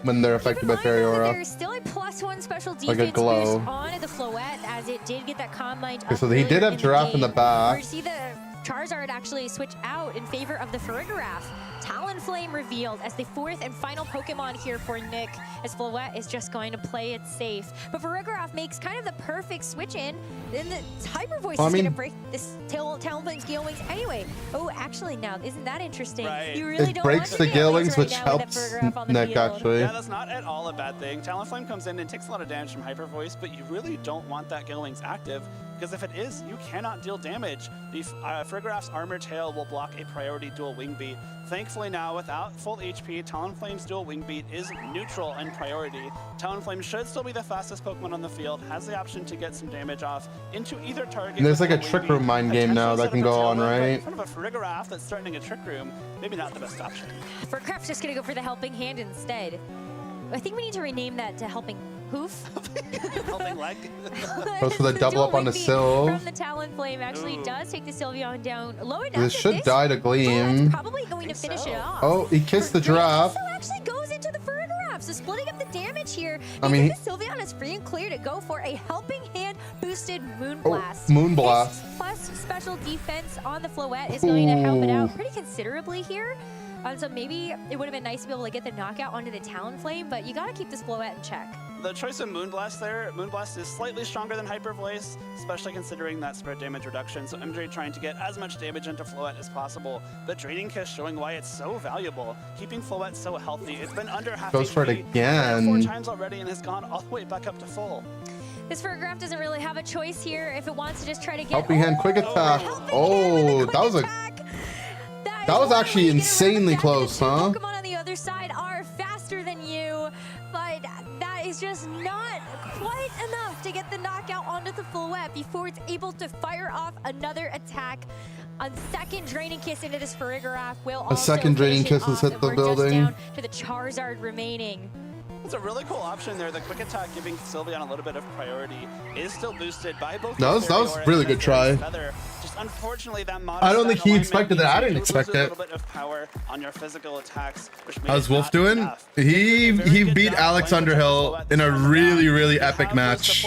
when they're affected by Fairy Aura. There's still a +1 special Like a defense glow. boost on the Floette, as it did get that Calm Mind Okay, up so he did earlier have Giraffe in the game. back. We see the Charizard actually switch out in favor of the Farigiraf. Talonflame revealed as the 4th and final Pokemon here for Nick, as Floette is just going to play it safe. But Farigiraf makes kind of the perfect switch in, then the Hyper Voice is going to break this Talonflame's Gale Wings anyway. Oh, actually now, isn't that interesting? Right. You really It don't breaks want the Gale Wings Wings, right which now with helps that Farigiraf on the Nick field. actually. Yeah, that's not at all a bad thing. Talonflame comes in and takes a lot of damage from Hyper Voice, but you really don't want that Gale Wings active, because if it is, you cannot deal damage. The Farigiraf's Armor Tail will block a priority dual Wing Beat. Thankfully now, without full HP, Talonflame's dual Wing Beat is neutral and priority. Talonflame should still be the fastest Pokemon on the field, has the option to get some damage off into either target. And there's like a Trick Room mind game now that can go on, right? In front of a Farigiraf that's threatening a Trick Room, maybe not the best option. Farigiraf's just going to go for the Helping Hand instead. I think we need to rename that to Helping Hoof. Helping Leg. Goes for the double up on the Sylve. From the Talonflame actually does take the Sylveon down low enough. This should die to Gleam. Probably going to finish it off. Oh, he kissed the Giraffe. Also actually goes into the Farigiraf, so splitting up the damage here. I mean, the Sylveon is free and clear to go for a Helping Hand boosted Moonblast. Oh, Moonblast. This plus special defense on the Floette is going to help it out pretty considerably here. So maybe it would have been nice to be able to get the knockout onto the Talonflame, but you got to keep this Floette in check. The choice of Moonblast there, Moonblast is slightly stronger than Hyper Voice, especially considering that spread damage reduction, so MJ trying to get as much damage into Floette as possible, but Draining Kiss showing why it's so valuable, keeping Floette so healthy. It's been under half Goes for it HP again. 4 times already and has gone all the way back up to full. This Farigiraf doesn't really have a choice here if it wants to just try to get Helping Hand quick attack. Oh, that was a... That was actually insanely close, huh? Pokemon on the other side are faster than you, but that is just not quite enough to get the knockout onto the Floette before it's able to fire off another attack. A second Draining Kiss into this Farigiraf will also second Draining finish it Kiss has off, hit and the we're just building. down to the Charizard remaining. It's a really cool option there. The quick attack giving Sylveon a little bit of priority is still boosted by both. That was really good try. Just unfortunately that I don't think he expected that. I didn't expect a it. little bit of power on your physical attacks, which How's Wolf doing? He beat Alex Underhill in a really epic match.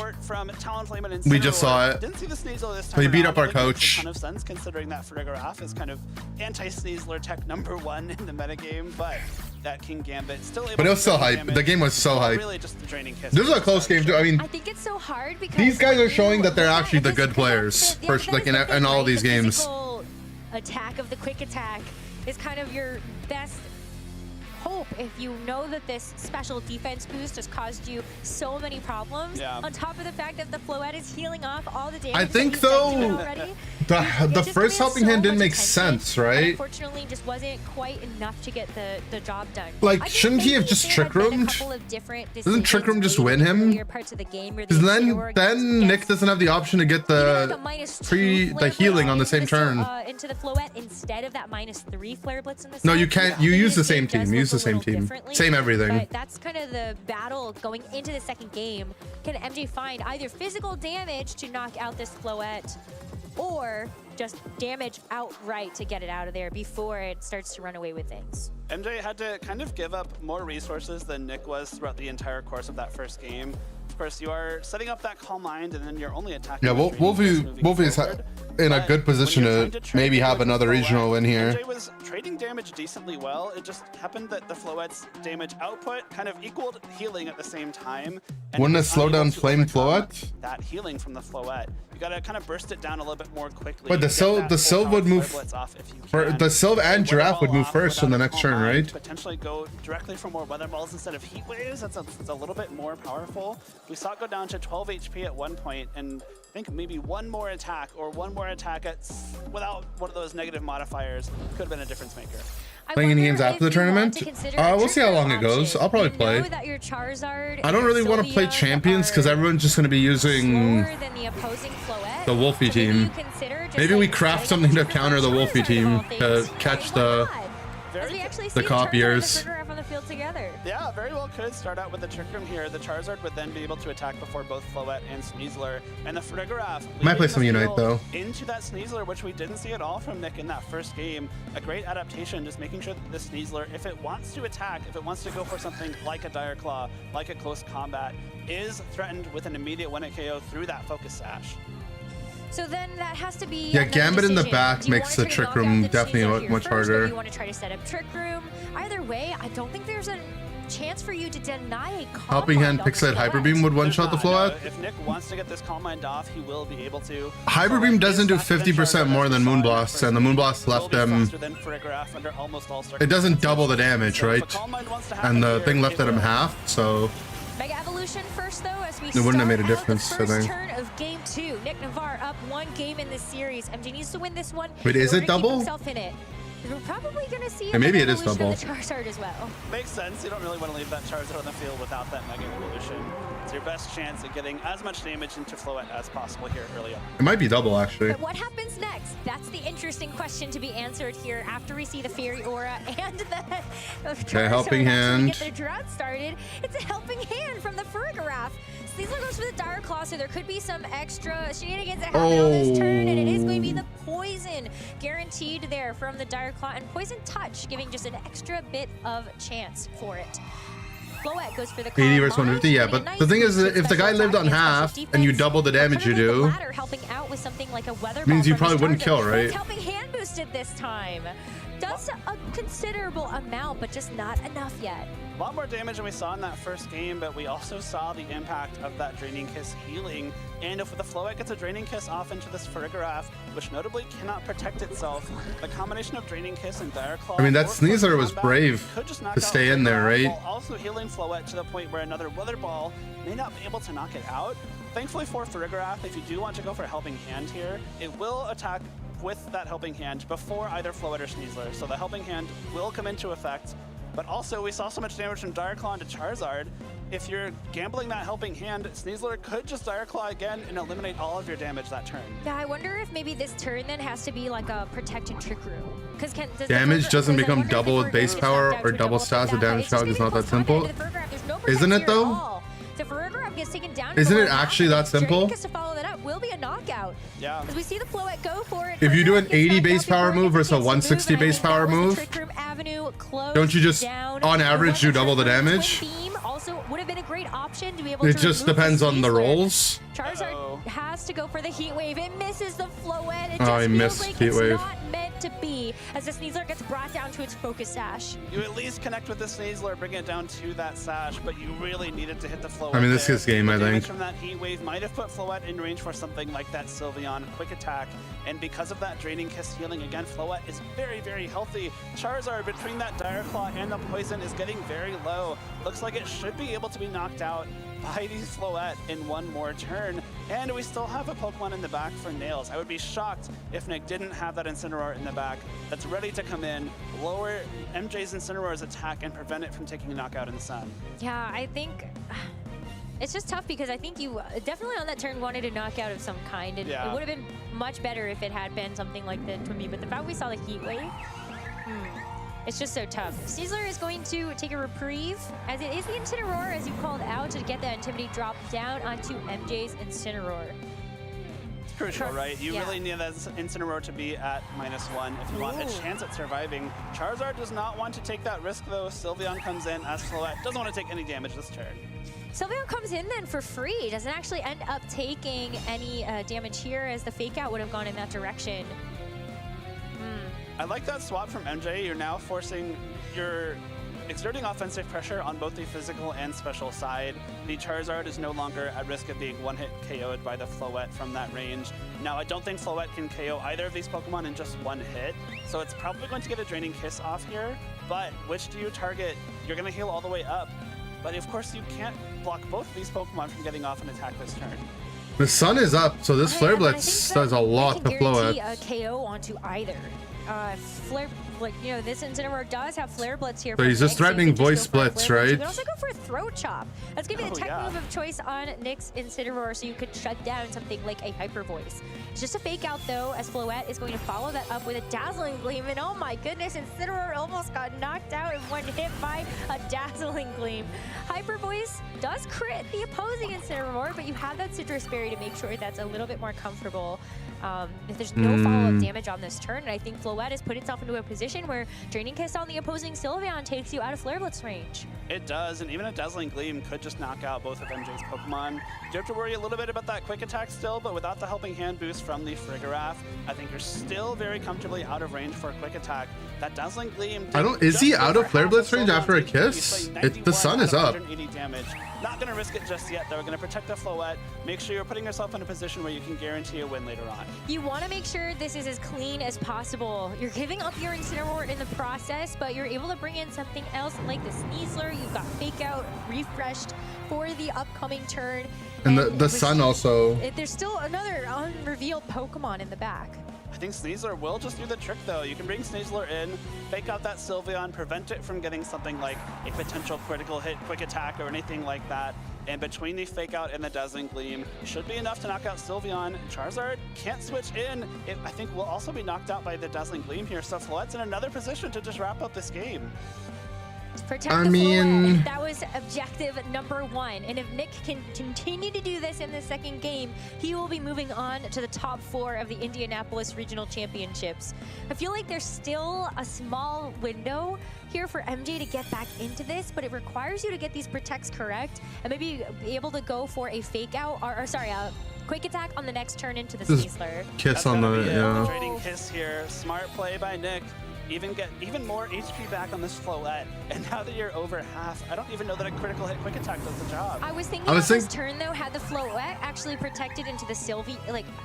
We just saw it. Didn't see the Sneasel this So time he beat around. up our I think it makes coach. a ton of sense considering that Farigiraf is kind of anti-Sneasler tech #1 in the metagame, but that King Gambit still able But it was to so do hype. damage. The game was so hype. Really just the Draining Kiss. This was a close game too. I mean, I think it's so hard because these guys are showing that they're actually the good players. First, like in all these games. Physical attack of the quick attack is kind of your best hope if you know that this special defense boost has caused you so many problems. Yeah. On top of the fact that the Floette is healing off all the damage. I think though, the first Helping Hand didn't make sense, right? Unfortunately, just wasn't quite enough to get the job done. Like, shouldn't he have just Trick Roomed? Doesn't Trick Room just win him? Because then Nick doesn't have the option to get the healing on the same turn. Into the Floette instead of that -3 Flare Blitz in the No, side. you can't. You use the same team. Use the same team. Same everything. But that's kind of the battle going into the second game. Can MJ find either physical damage to knock out this Floette, or just damage outright to get it out of there before it starts to run away with things? MJ had to kind of give up more resources than Nick was throughout the entire course of that first game. Of course, you are setting up that Calm Mind, and then you're only attacking. Yeah, Wolfie is in a good position to maybe have another regional win here. MJ was trading damage decently well. It just happened that the Floette's damage output kind of equaled healing at the same time. And Wouldn't it it was slow unable down to Flame overcome Floette? that healing from the Floette. You gotta kind of burst it down a little bit more quickly. But the Sylve would move. The Sylve and Giraffe would move first in the next turn, right? Potentially go directly for more weather balls instead of heat waves. That's a little bit more powerful. We saw it go down to 12 HP at one point, and I think maybe one more attack without one of those negative modifiers could have been a difference maker. Playing any games after the tournament? We'll see how long it goes. I'll probably play. I don't really want to play champions because everyone's just going to be using the Wolfie team. Maybe we craft something to counter the Wolfie team to catch the copiers. on the field together. Yeah, very well could start out with the Trick Room here. The Charizard would then be able to attack before both Floette and Sneasler. And the Frigoraph Might play some Unite though. Into that Sneasler, which we didn't see at all from Nick in that first game. A great adaptation, just making sure that the Sneasler, if it wants to attack, if it wants to go for something like a Dire Claw, like a close combat, is threatened with an immediate 1-hit KO through that Focus Sash. So then that has to be. Yeah, Gambit in the back makes the Trick Room definitely much harder. You want to try to set up Trick Room. Either way, I don't think there's a chance for you to deny a Calm Helping Hand Pixelate Hyper Beam would one-shot the Floette. If Nick wants to get this Calm Mind off, he will be able to. Hyper Beam doesn't do 50% more than Moonblast, and the Moonblast left them. It doesn't double the damage, right? And the thing left at him half, so. Mega Evolution first though, as we It wouldn't have made a difference, I think. turn of game 2. Nick Navarre up 1 game in this series. MJ needs to win this one. Wait, is it double? Himself in it. We're probably gonna see. And maybe it is double. The Charizard as well. Makes sense. You don't really want to leave that Charizard on the field without that Mega Evolution. It's your best chance at getting as much damage into Floette as possible here early on. It might be double actually. But what happens next? That's the interesting question to be answered here after we see the Fairy Aura and the Helping Hand. Get the drought started. It's a Helping Hand from the Farigiraf. Sneasler goes for the Dire Claw, so there could be some extra shenanigans that happen on this turn, and it is going to be the Poison guaranteed there from the Dire Claw, and Poison Touch giving just an extra bit of chance for it. Floette goes for the 80 versus 150, yeah, but the thing is, if the guy lived on half and you double the damage you do, helping out with something like a weather means you ball probably wouldn't kill, right? Helping Hand boosted this time. Does a considerable amount, but just not enough yet. A lot more damage than we saw in that first game, but we also saw the impact of that Draining Kiss healing. And if the Floette gets a Draining Kiss off into this Farigiraf, which notably cannot protect itself, the combination of Draining Kiss and Dire Claw. I mean, that Sneasler was brave to stay in there, right? While also healing Floette to the point where another Weather Ball may not be able to knock it out. Thankfully for Farigiraf, if you do want to go for a Helping Hand here, it will attack with that Helping Hand before either Floette or Sneasler. So the Helping Hand will come into effect. But also, we saw so much damage from Dire Claw into Charizard. If you're gambling that Helping Hand, Sneasler could just Dire Claw again and eliminate all of your damage that turn. Yeah, I wonder if maybe this turn then has to be like a protected Trick Room. Because damage doesn't become double with base power or double stats with damage calc. It's not that simple. Isn't it though? The Farigiraf gets taken down. Isn't it actually that simple? To follow that up will be a knockout. Yeah. As we see the Floette go for it. If you do an 80 base power move versus a 160 base power move, don't you just, on average, do double the damage? Also would have been a great option to be able to. It just depends on the rolls. Charizard has to go for the Heat Wave. It misses the Floette. It I just missed feels like Heat it's Wave. not meant to be, as the Sneasler gets brought down to its Focus Sash. You at least connect with the Sneasler, bring it down to that Sash, but you really needed to hit the Floette. I mean, this is game, I think. From that Heat Wave might have put Floette in range for something like that Sylveon quick attack, and because of that Draining Kiss healing, again, Floette is very, very healthy. Charizard, between that Dire Claw and the Poison, is getting very low. Looks like it should be able to be knocked out by these Floette in one more turn, and we still have a Pokemon in the back for Nails. I would be shocked if Nick didn't have that Incineroar in the back that's ready to come in, lower MJ's Incineroar's attack, and prevent it from taking a knockout in the sun. Yeah, I think it's just tough because I think you definitely on that turn wanted a knockout of some kind, and it would have been much better if it had been something like the Twimby, but the fact we saw the Heat Wave, it's just so tough. Sneasler is going to take a reprieve, as it is the Incineroar, as you called out, to get that Intimidate drop down onto MJ's Incineroar. Crucial, right? You really need that Incineroar to be at -1 if you want a chance at surviving. Charizard does not want to take that risk, though. Sylveon comes in as Floette. Doesn't want to take any damage this turn. Sylveon comes in then for free. Doesn't actually end up taking any damage here, as the fake out would have gone in that direction. I like that swap from MJ. You're now you're exerting offensive pressure on both the physical and special side. The Charizard is no longer at risk of being one-hit KO'd by the Floette from that range. Now, I don't think Floette can KO either of these Pokemon in just one hit, so it's probably going to get a Draining Kiss off here, but which do you target? You're going to heal all the way up, but of course you can't block both of these Pokemon from getting off an attack this turn. The sun is up, so this Flare Blitz does a lot to Floette. A KO onto either. This Incineroar does have Flare Blitz here. So he's just threatening Voice Splits, right? You can also go for a Throat Chop. That's going to be the tech move of choice on Nick's Incineroar, so you could shut down something like a Hyper Voice. It's just a fake out, though, as Floette is going to follow that up with a Dazzling Gleam. And oh my goodness, Incineroar almost got knocked out in one hit by a Dazzling Gleam. Hyper Voice does crit the opposing Incineroar, but you have that Citrus Berry to make sure that's a little bit more comfortable. If there's no follow-up damage on this turn, and I think Floette has put itself into a position where Draining Kiss on the opposing Sylveon takes you out of Flare Blitz range. It does, and even a Dazzling Gleam could just knock out both of MJ's Pokemon. You have to worry a little bit about that Quick Attack still, but without the Helping Hand boost from the Farigiraf, I think you're still very comfortably out of range for a Quick Attack. That Dazzling Gleam... Is he out of Flare Blitz range after a kiss? The sun is up. Damage. Not going to risk it just yet, though. Going to protect the Floette. Make sure you're putting yourself in a position where you can guarantee a win later on. You want to make sure this is as clean as possible. You're giving up your Incineroar in the process, but you're able to bring in something else like the Sneasler. You've got Fake Out refreshed for the upcoming turn. And the sun also. There's still another unrevealed Pokemon in the back. I think Sneasler will just do the trick, though. You can bring Sneasler in, fake out that Sylveon, prevent it from getting something like a potential critical hit, quick attack, or anything like that. And between the fake out and the Dazzling Gleam, should be enough to knock out Sylveon. Charizard can't switch in. I think will also be knocked out by the Dazzling Gleam here. So Floette's in another position to just wrap up this game. That was objective number 1. And if Nick can continue to do this in the second game, he will be moving on to the top 4 of the Indianapolis Regional Championships. I feel like there's still a small window here for MJ to get back into this, but it requires you to get these protects correct and maybe be able to go for a fake out, a quick attack on the next turn into the Sneasler. Kiss on the, Trading Kiss here. Smart play by Nick. Get even more HP back on this Floette, and now that you're over half, I don't even know that a critical hit quick attack does the job. I was thinking this turn though, had the Floette actually protected into the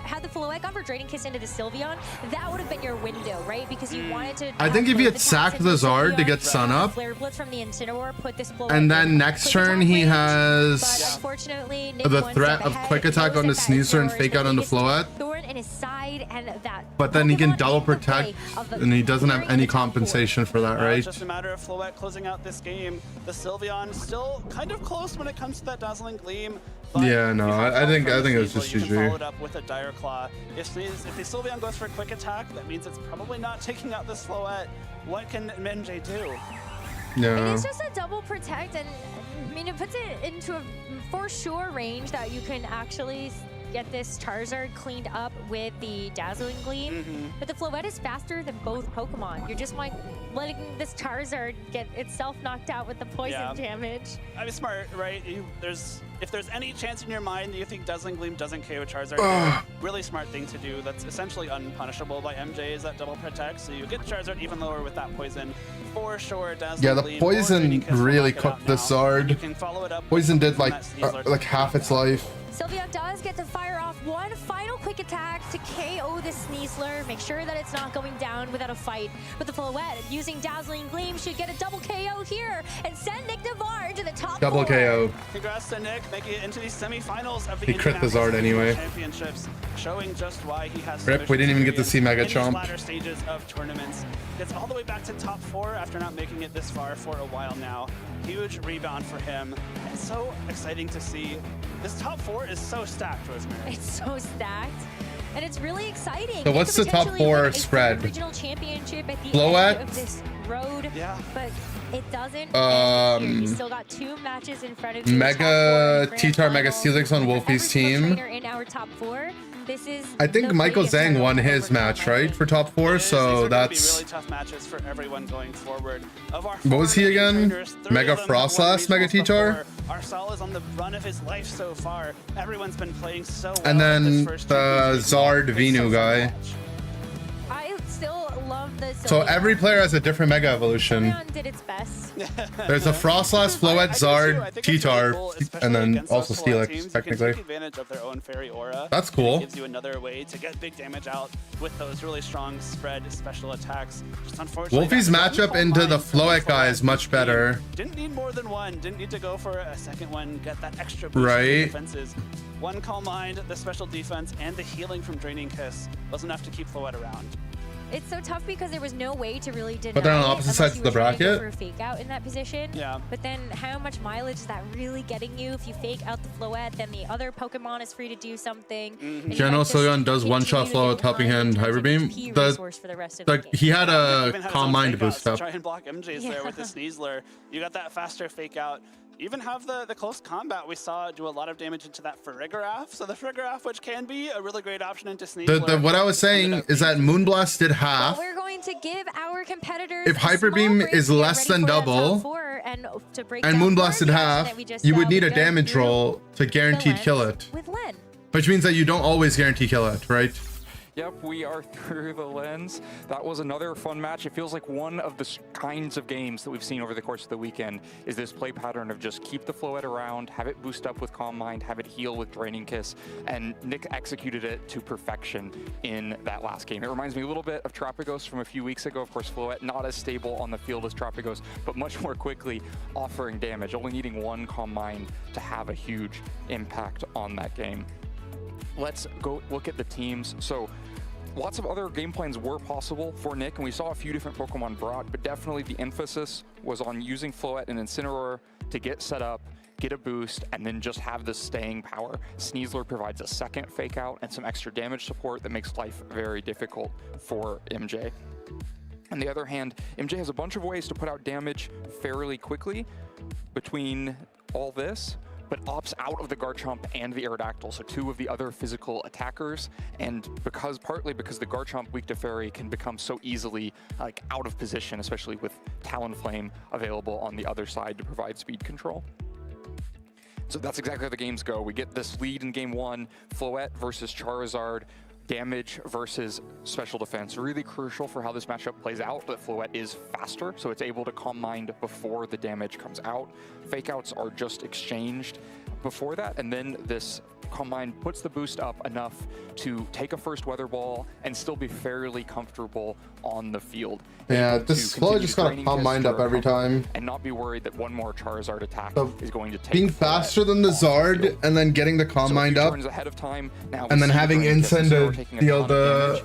had the Floette gone for Draining Kiss into the Sylveon, that would have been your window, right? Because you wanted to. I think if he had sacked the Zard to get Sun up, Flare Blitz from the Incineroar, put this Floette and then next turn he has the threat of quick attack on the Sneasler and fake out on the Floette. In his side, and that. But then he can double protect, and he doesn't have any compensation for that, right? It's just a matter of Floette closing out this game. The Sylveon still kind of close when it comes to that Dazzling Gleam. Yeah, no, I think it was just GG. Followed up with a Dire Claw. If the Sylveon goes for a quick attack, that means it's probably not taking out this Floette. What can MJ do? No. It is just a double protect, and I mean it puts it into a for sure range that you can actually get this Charizard cleaned up with the Dazzling Gleam, but the Floette is faster than both Pokemon. You're just letting this Charizard get itself knocked out with the poison damage. I mean, smart, right? If there's any chance in your mind that you think Dazzling Gleam doesn't KO Charizard, really smart thing to do. That's essentially unpunishable by MJ, is that double protect. So you get Charizard even lower with that poison. For sure, Dazzling Gleam. Yeah, the poison really cooked the Zard. You can follow it up poison did like half its life. Sylveon does get to fire off one final quick attack to KO the Sneasler. Make sure that it's not going down without a fight. But the Floette, using Dazzling Gleam, should get a double KO here and send Nick Navarre into the top 4. Double KO. Congrats to Nick, making it into the semifinals of the He crit the Zard anyway. Championships, showing just why he has. Rip, we didn't even get to see Mega Chomp. Latter stages of tournaments. Gets all the way back to top 4 after not making it this far for a while now. Huge rebound for him. And so exciting to see. This top 4 is so stacked, Rosemary. It's so stacked. And it's really exciting. So what's the top 4 spread? Regional championship at the Floette? end of this road. Yeah. But It doesn't end here. He's still got 2 matches in front of you. Mega T-Tar, Mega Steelix on Wolfie's team. In our top 4. This is I think Michael Zhang won his match, right, for top 4, so that's... really tough matches for everyone going forward. Of our What was he again? Mega Frostlass, Mega T-Tar? Arsal is on the run of his life so far. Everyone's been playing so well. And then the Zard Venu guy. I still love this. So every player has a different Mega Evolution. Sylveon did its best. There's a Frostlass, Floette, Zard, T-Tar, and then also Steelix, technically. Take advantage of their own fairy aura. That's cool. It gives you another way to get big damage out with those really strong spread special attacks. Just unfortunately, Wolfie's matchup into the Floette guy is much better. Didn't need more than one. Didn't need to go for a second one. Get that extra boost Right. in defenses. One Calm Mind, the special defense, and the healing from Draining Kiss was enough to keep Floette around. It's so tough because there was no way to really deny But they're on it opposite unless sides you of the were trying to go bracket. for a fake out in that position. Yeah. But then how much mileage is that really getting you? If you fake out the Floette, then the other Pokemon is free to do something. And you General might just Sylveon does one-shot continue to Floette get Helping Hand Hyper Beam. resource for the rest of the game. He had a Even had his Calm own Mind fake outs boost to up. try and block MJ's there with the Sneasler. You got that faster fake out. Even have the close combat we saw do a lot of damage into that Farigiraf. So the Farigiraf, which can be a really great option into Sneasler. What I was saying is that Moonblast did half. We're going to give our competitors If Hyper Beam is less than double, and Moonblast did half, you would need a damage roll to guaranteed kill it. with Len. Which means that you don't always guarantee kill it, right? Yep, we are through the lens. That was another fun match. It feels like one of the kinds of games that we've seen over the course of the weekend is this play pattern of just keep the Floette around, have it boost up with Calm Mind, have it heal with Draining Kiss, and Nick executed it to perfection in that last game. It reminds me a little bit of Tropicos from a few weeks ago. Of course, Floette not as stable on the field as Tropicos, but much more quickly offering damage, only needing 1 Calm Mind to have a huge impact on that game. Let's go look at the teams. So lots of other game plans were possible for Nick, and we saw a few different Pokemon brought, but definitely the emphasis was on using Floette and Incineroar to get set up, get a boost, and then just have the staying power. Sneasler provides a second fake out and some extra damage support that makes life very difficult for MJ. On the other hand, MJ has a bunch of ways to put out damage fairly quickly between all this, but opts out of the Garchomp and the Aerodactyl, so 2 of the other physical attackers, and partly because the Garchomp weak to Fairy can become so easily out of position, especially with Talonflame available on the other side to provide speed control. So that's exactly how the games go. We get this lead in game 1, Floette versus Charizard, damage versus special defense. Really crucial for how this matchup plays out, that Floette is faster, so it's able to Calm Mind before the damage comes out. Fake outs are just exchanged before that, and then this Calm Mind puts the boost up enough to take a first Weather Ball and still be fairly comfortable on the field. Yeah, this Floette just got to Calm Mind up every time. And not be worried that one more Charizard attack is going to take Being faster than the Zard and then getting the Calm Mind up, ahead of time, now and then having Incin to deal the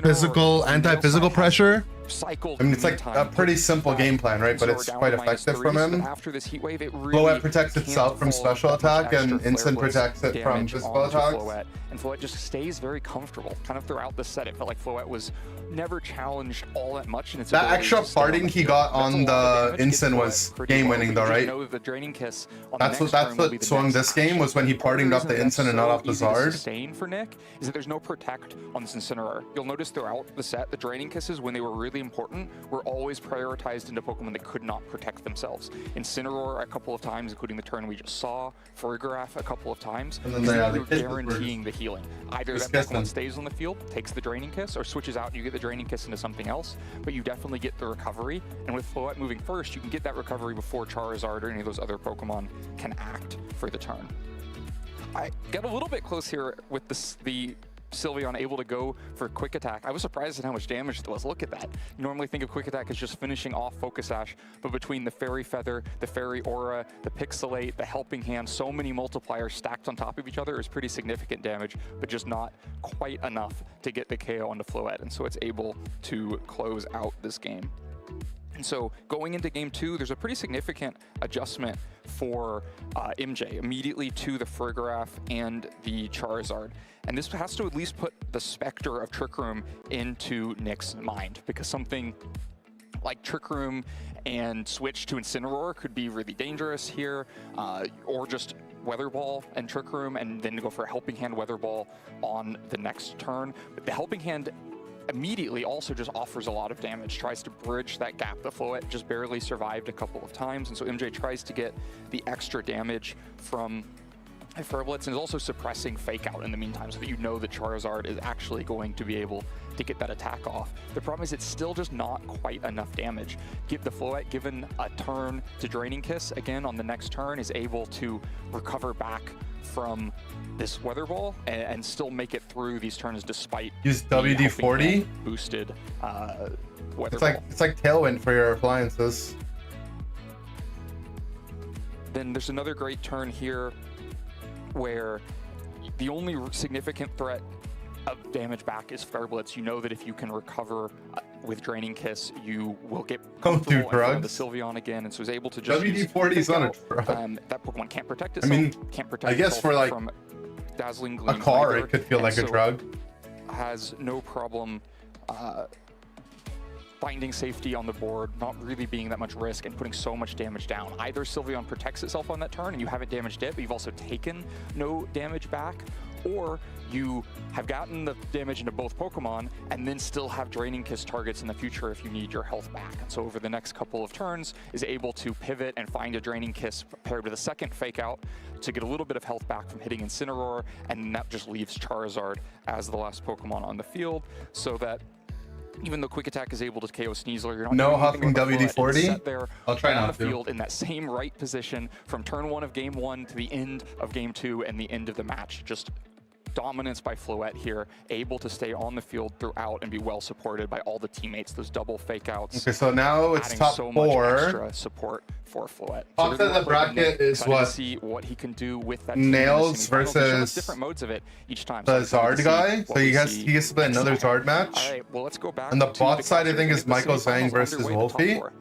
physical, anti-physical pressure. I mean, it's like a pretty simple game plan, right? But it's quite effective from him. After this heat wave, it Floette protects itself from special attack, and Incin protects it from physical attacks. And Floette just stays very comfortable kind of throughout the set. It felt like Floette was never challenged all that much. And that extra farting he got on the Incin was game-winning, though, right? That's what swung this game, was when he partinged off the Incin and not off the Zard. Sustain for Nick is that there's no protect on this Incineroar. You'll notice throughout the set, the Draining Kisses, when they were really important, were always prioritized into Pokemon that could not protect themselves. Incineroar a couple of times, including the turn we just saw, Farigiraf a couple of times, and then you're guaranteeing the healing. Either that Pokemon stays on the field, takes the Draining Kiss, or switches out and you get the Draining Kiss into something else, but you definitely get the recovery. And with Floette moving first, you can get that recovery before Charizard or any of those other Pokemon can act for the turn. I got a little bit close here with the Sylveon able to go for Quick Attack. I was surprised at how much damage it was. Look at that. You normally think of Quick Attack as just finishing off Focus Sash, but between the Fairy Feather, the Fairy Aura, the Pixelate, the Helping Hand, so many multipliers stacked on top of each other is pretty significant damage, but just not quite enough to get the KO onto Floette, and so it's able to close out this game. And so going into game 2, there's a pretty significant adjustment for MJ immediately to the Farigiraf and the Charizard. And this has to at least put the specter of Trick Room into Nick's mind, because something like Trick Room and switch to Incineroar could be really dangerous here, or just Weather Ball and Trick Room and then go for a Helping Hand Weather Ball on the next turn. But the Helping Hand immediately also just offers a lot of damage, tries to bridge that gap. The Floette just barely survived a couple of times, and so MJ tries to get the extra damage from Ferblitz and is also suppressing Fake Out in the meantime so that you know that Charizard is actually going to be able to get that attack off. The problem is it's still just not quite enough damage. The Floette, given a turn to Draining Kiss again on the next turn, is able to recover back from this Weather Ball and still make it through these turns despite use WD-40 boosted Weather Ball. Ball. It's like Tailwind for your appliances. Then there's another great turn here where the only significant threat of damage back is Ferblitz. You know that if you can recover with Draining Kiss, you will get comfortable in front of the Sylveon again, and so is able to just WD-40 is not a drug. That Pokemon can't protect itself. I mean, can't protect I guess for like from Dazzling Gleam a car, either, it could feel and like a so drug. Has no problem finding safety on the board, not really being that much risk, and putting so much damage down. Either Sylveon protects itself on that turn and you haven't damaged it, but you've also taken no damage back, or you have gotten the damage into both Pokemon and then still have Draining Kiss targets in the future if you need your health back. And so over the next couple of turns is able to pivot and find a Draining Kiss paired with a second Fake Out to get a little bit of health back from hitting Incineroar, and that just leaves Charizard as the last Pokemon on the field, so that even though Quick Attack is able to KO Sneasler, you're not no huffing WD-40. I'll try on not the to. field in that same right position from turn 1 of game 1 to the end of game 2 and the end of the match. Just dominance by Floette here, able to stay on the field throughout and be well supported by all the teammates. Those double Fake Outs. Okay, so now it's top so 4. Much extra support for Floette. Top So of the bracket is excited to what? see what he can do with that Nails team in the semifinals. There's so much versus different modes of it each time. the So I'm excited Zard to guy. see So what he we gets see he gets to play next another time. Zard match. All right, well, let's go back. And the to bot side, I think, is the Michael semifinals Zhang versus underway, the top Wolfie. 4.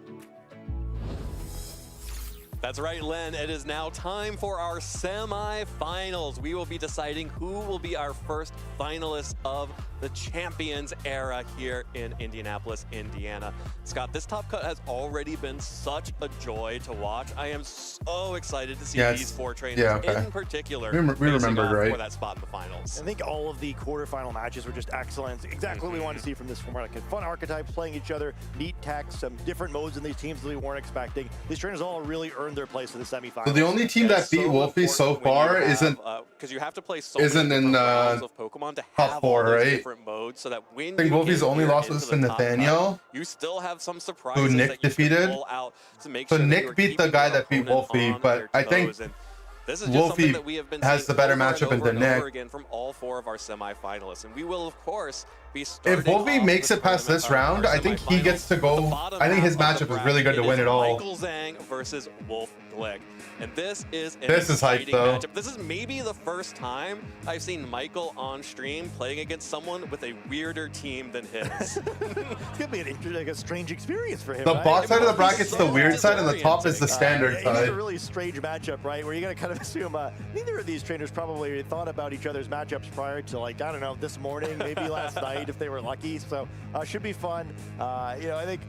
That's right, Len. It is now time for our semi-finals. We will be deciding who will be our first finalist of the Champions era here in Indianapolis, Indiana. Scott, this top cut has already been such a joy to watch. I am so excited to see these 4 trainers in particular we remembered, right? for that spot in the finals. I think all of the quarterfinal matches were just excellent. Exactly what we want to see from this format. Like fun archetypes playing each other, neat techs, some different modes in these teams that we weren't expecting. These trainers all really earned their place in the semifinals. So the only team that beat Wolfie so far isn't because you have to play so many in rounds of Pokemon to top have 4, all those right? different modes, so that when I think you Wolfie's get only here loss into was the to top cut, Nathaniel, you still have some surprises who that Nick you defeated. can pull out to make So sure that Nick you're beat the keeping guy your that beat opponent Wolfie, on but their I think toes. And this is just Wolfie something that we have been has seeing the better over and matchup over than and over Nick. again from all 4 of our semifinalists, and we will of course be starting. If Wolfie makes it past this round, I think he gets to go. I think his matchup is really good to win it all. Michael Zhang versus Wolf Glick. And this is an This is hype, exciting though. matchup. This is maybe the first time I've seen Michael on stream playing against someone with a weirder team than his. It's gonna be like a strange experience for him. The right? bot side of the It must be bracket's the weird side, and the top is the standard It's side. a really strange matchup, right? Where you gotta kind of assume neither of these trainers probably thought about each other's matchups prior to, like, I don't know, this morning, maybe last night if they were lucky. So should be fun. You know, I think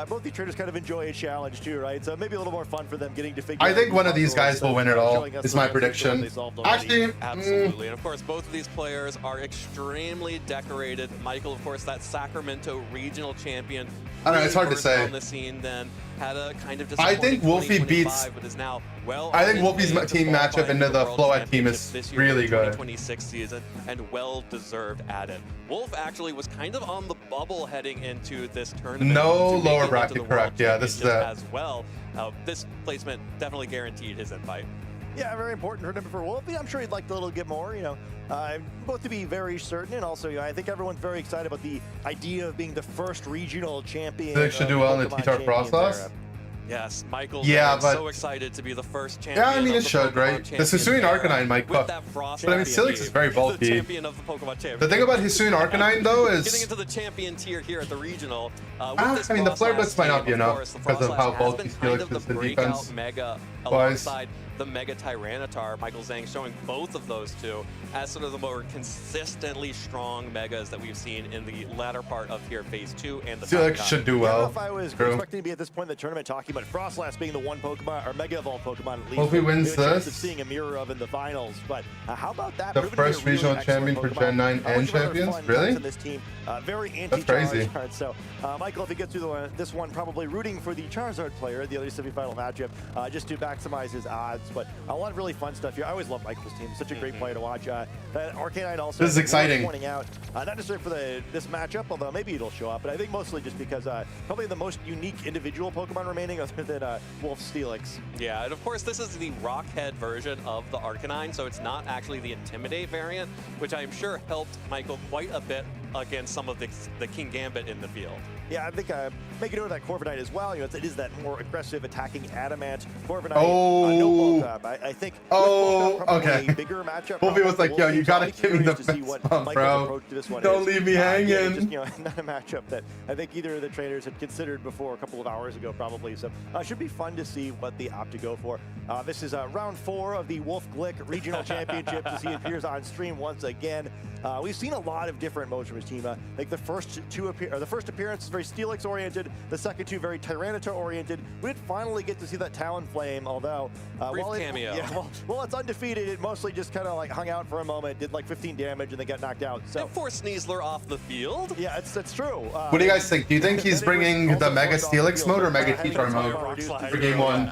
both these trainers kind of enjoy a challenge too, right? So maybe a little more fun for them getting to figure out. I think one of these guys will win it all. showing us Is the my ways that prediction. they solved already. Actually, Absolutely. And of course, both of these players are extremely decorated. Michael, of course, that Sacramento regional champion. I don't know, it's hard to first say. On the scene, then had a kind of I think Wolfie beats. but is now well I think on Wolfie's his way to team matchup qualifying into for the World Floette team is Championship this year, really the good. 2026 season, and well deserved at it. Wolf actually was kind of on the bubble heading into this tournament. No to make lower it into bracket, the World correct. Yeah, this is Championship it. as well. This placement definitely guaranteed his invite. Yeah, very important for Wolfie. I'm sure he'd like to a little get more, you know, both to be very certain, and also, you know, I think everyone's very excited about the idea of being the first regional champion. They should do well in the Pokemon T-Tar Champions process. era. Yes, Michael. Yeah, Zhang but so excited to be the first champion. yeah, I mean of it the should, Pokemon right? The Champions Hisuian era Arcanine might with cook. that Frost But I mean, Silix is very the bulky. champion of the Pokemon Championship. The thing about Hisuian Arcanine though Getting is, into the champion tier here at the regional. I mean, the Flare Blitz might not be enough because of how bulky Steelix is in breakout defense. mega Wise. alongside the Mega Tyranitar. Michael Zhang showing both of those two as sort of the more consistently strong Megas that we've seen in the latter part of here Phase 2 and the Steelix should do I don't know well. if I was True. expecting to be at this point in the tournament talking about Frostlass being the one Pokemon, or Mega Evolved Pokemon at least. Hope he wins we have a chance this. of seeing a mirror of in the finals. But how about that? The Proving to be a first really regional excellent champion for Pokemon. Gen 9 and Looking for another champions? fun Really? guys in this team. Very That's crazy. anti-Charizard. So, Michael, if he gets through this one, probably rooting for the Charizard player, the other semifinal matchup, just to maximize his odds. But a lot of really fun stuff here. I always love Michael's team. Such a great player to watch. Arcanine also. This is exciting. Pointing out, not necessarily for this matchup, although maybe it'll show up, but I think mostly just because probably the most unique individual Pokemon remaining other than Wolf Steelix. Yeah, and of course this is the Rockhead version of the Arcanine, so it's not actually the Intimidate variant, which I'm sure helped Michael quite a bit against some of the King Gambit in the field. Yeah, I think making note of that Corviknight as well. You know, it is that more aggressive attacking Adamant. Corviknight, no bulk up. I think. Okay. A bigger matchup. Wolfie was like, "Yo, you gotta give me the to see best what bump, Michael's bro. approach to this one Don't is. leave me Yeah, hanging." just, you know, not a matchup that I think either of the trainers had considered before a couple of hours ago, probably. So should be fun to see what they opt to go for. This is round 4 of the Wolf Glick Regional Championship as he appears on stream once again. We've seen a lot of different modes from his team. Like the first appearance is very Steelix oriented. The second two very Tyranitar oriented. We did finally get to see that Talonflame, although brief while cameo. well, it's undefeated. It mostly just kind of like hung out for a moment, did like 15 damage, and then got knocked out. So and forced Sneasler off the field. Yeah, it's true. What do you guys think? Do you think he's bringing the Mega Steelix mode or Mega T-Tar mode for game 1?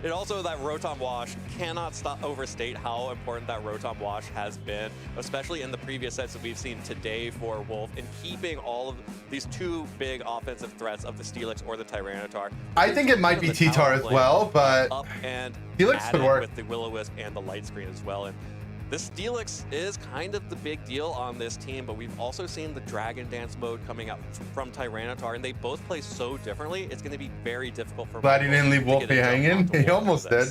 And also that Rotom Wash, cannot overstate how important that Rotom Wash has been, especially in the previous sets that we've seen today for Wolf, in keeping all of these two big offensive threats of the Steelix or the Tyranitar. I think it might be T-Tar as well, but up and Steelix could work with the Will-O-Wisp and the Light Screen as well. And this Steelix is kind of the big deal on this team, but we've also seen the Dragon Dance mode coming up from Tyranitar, and they both play so differently, it's going to be very difficult for Glad he didn't leave Wolfie hanging. He almost did.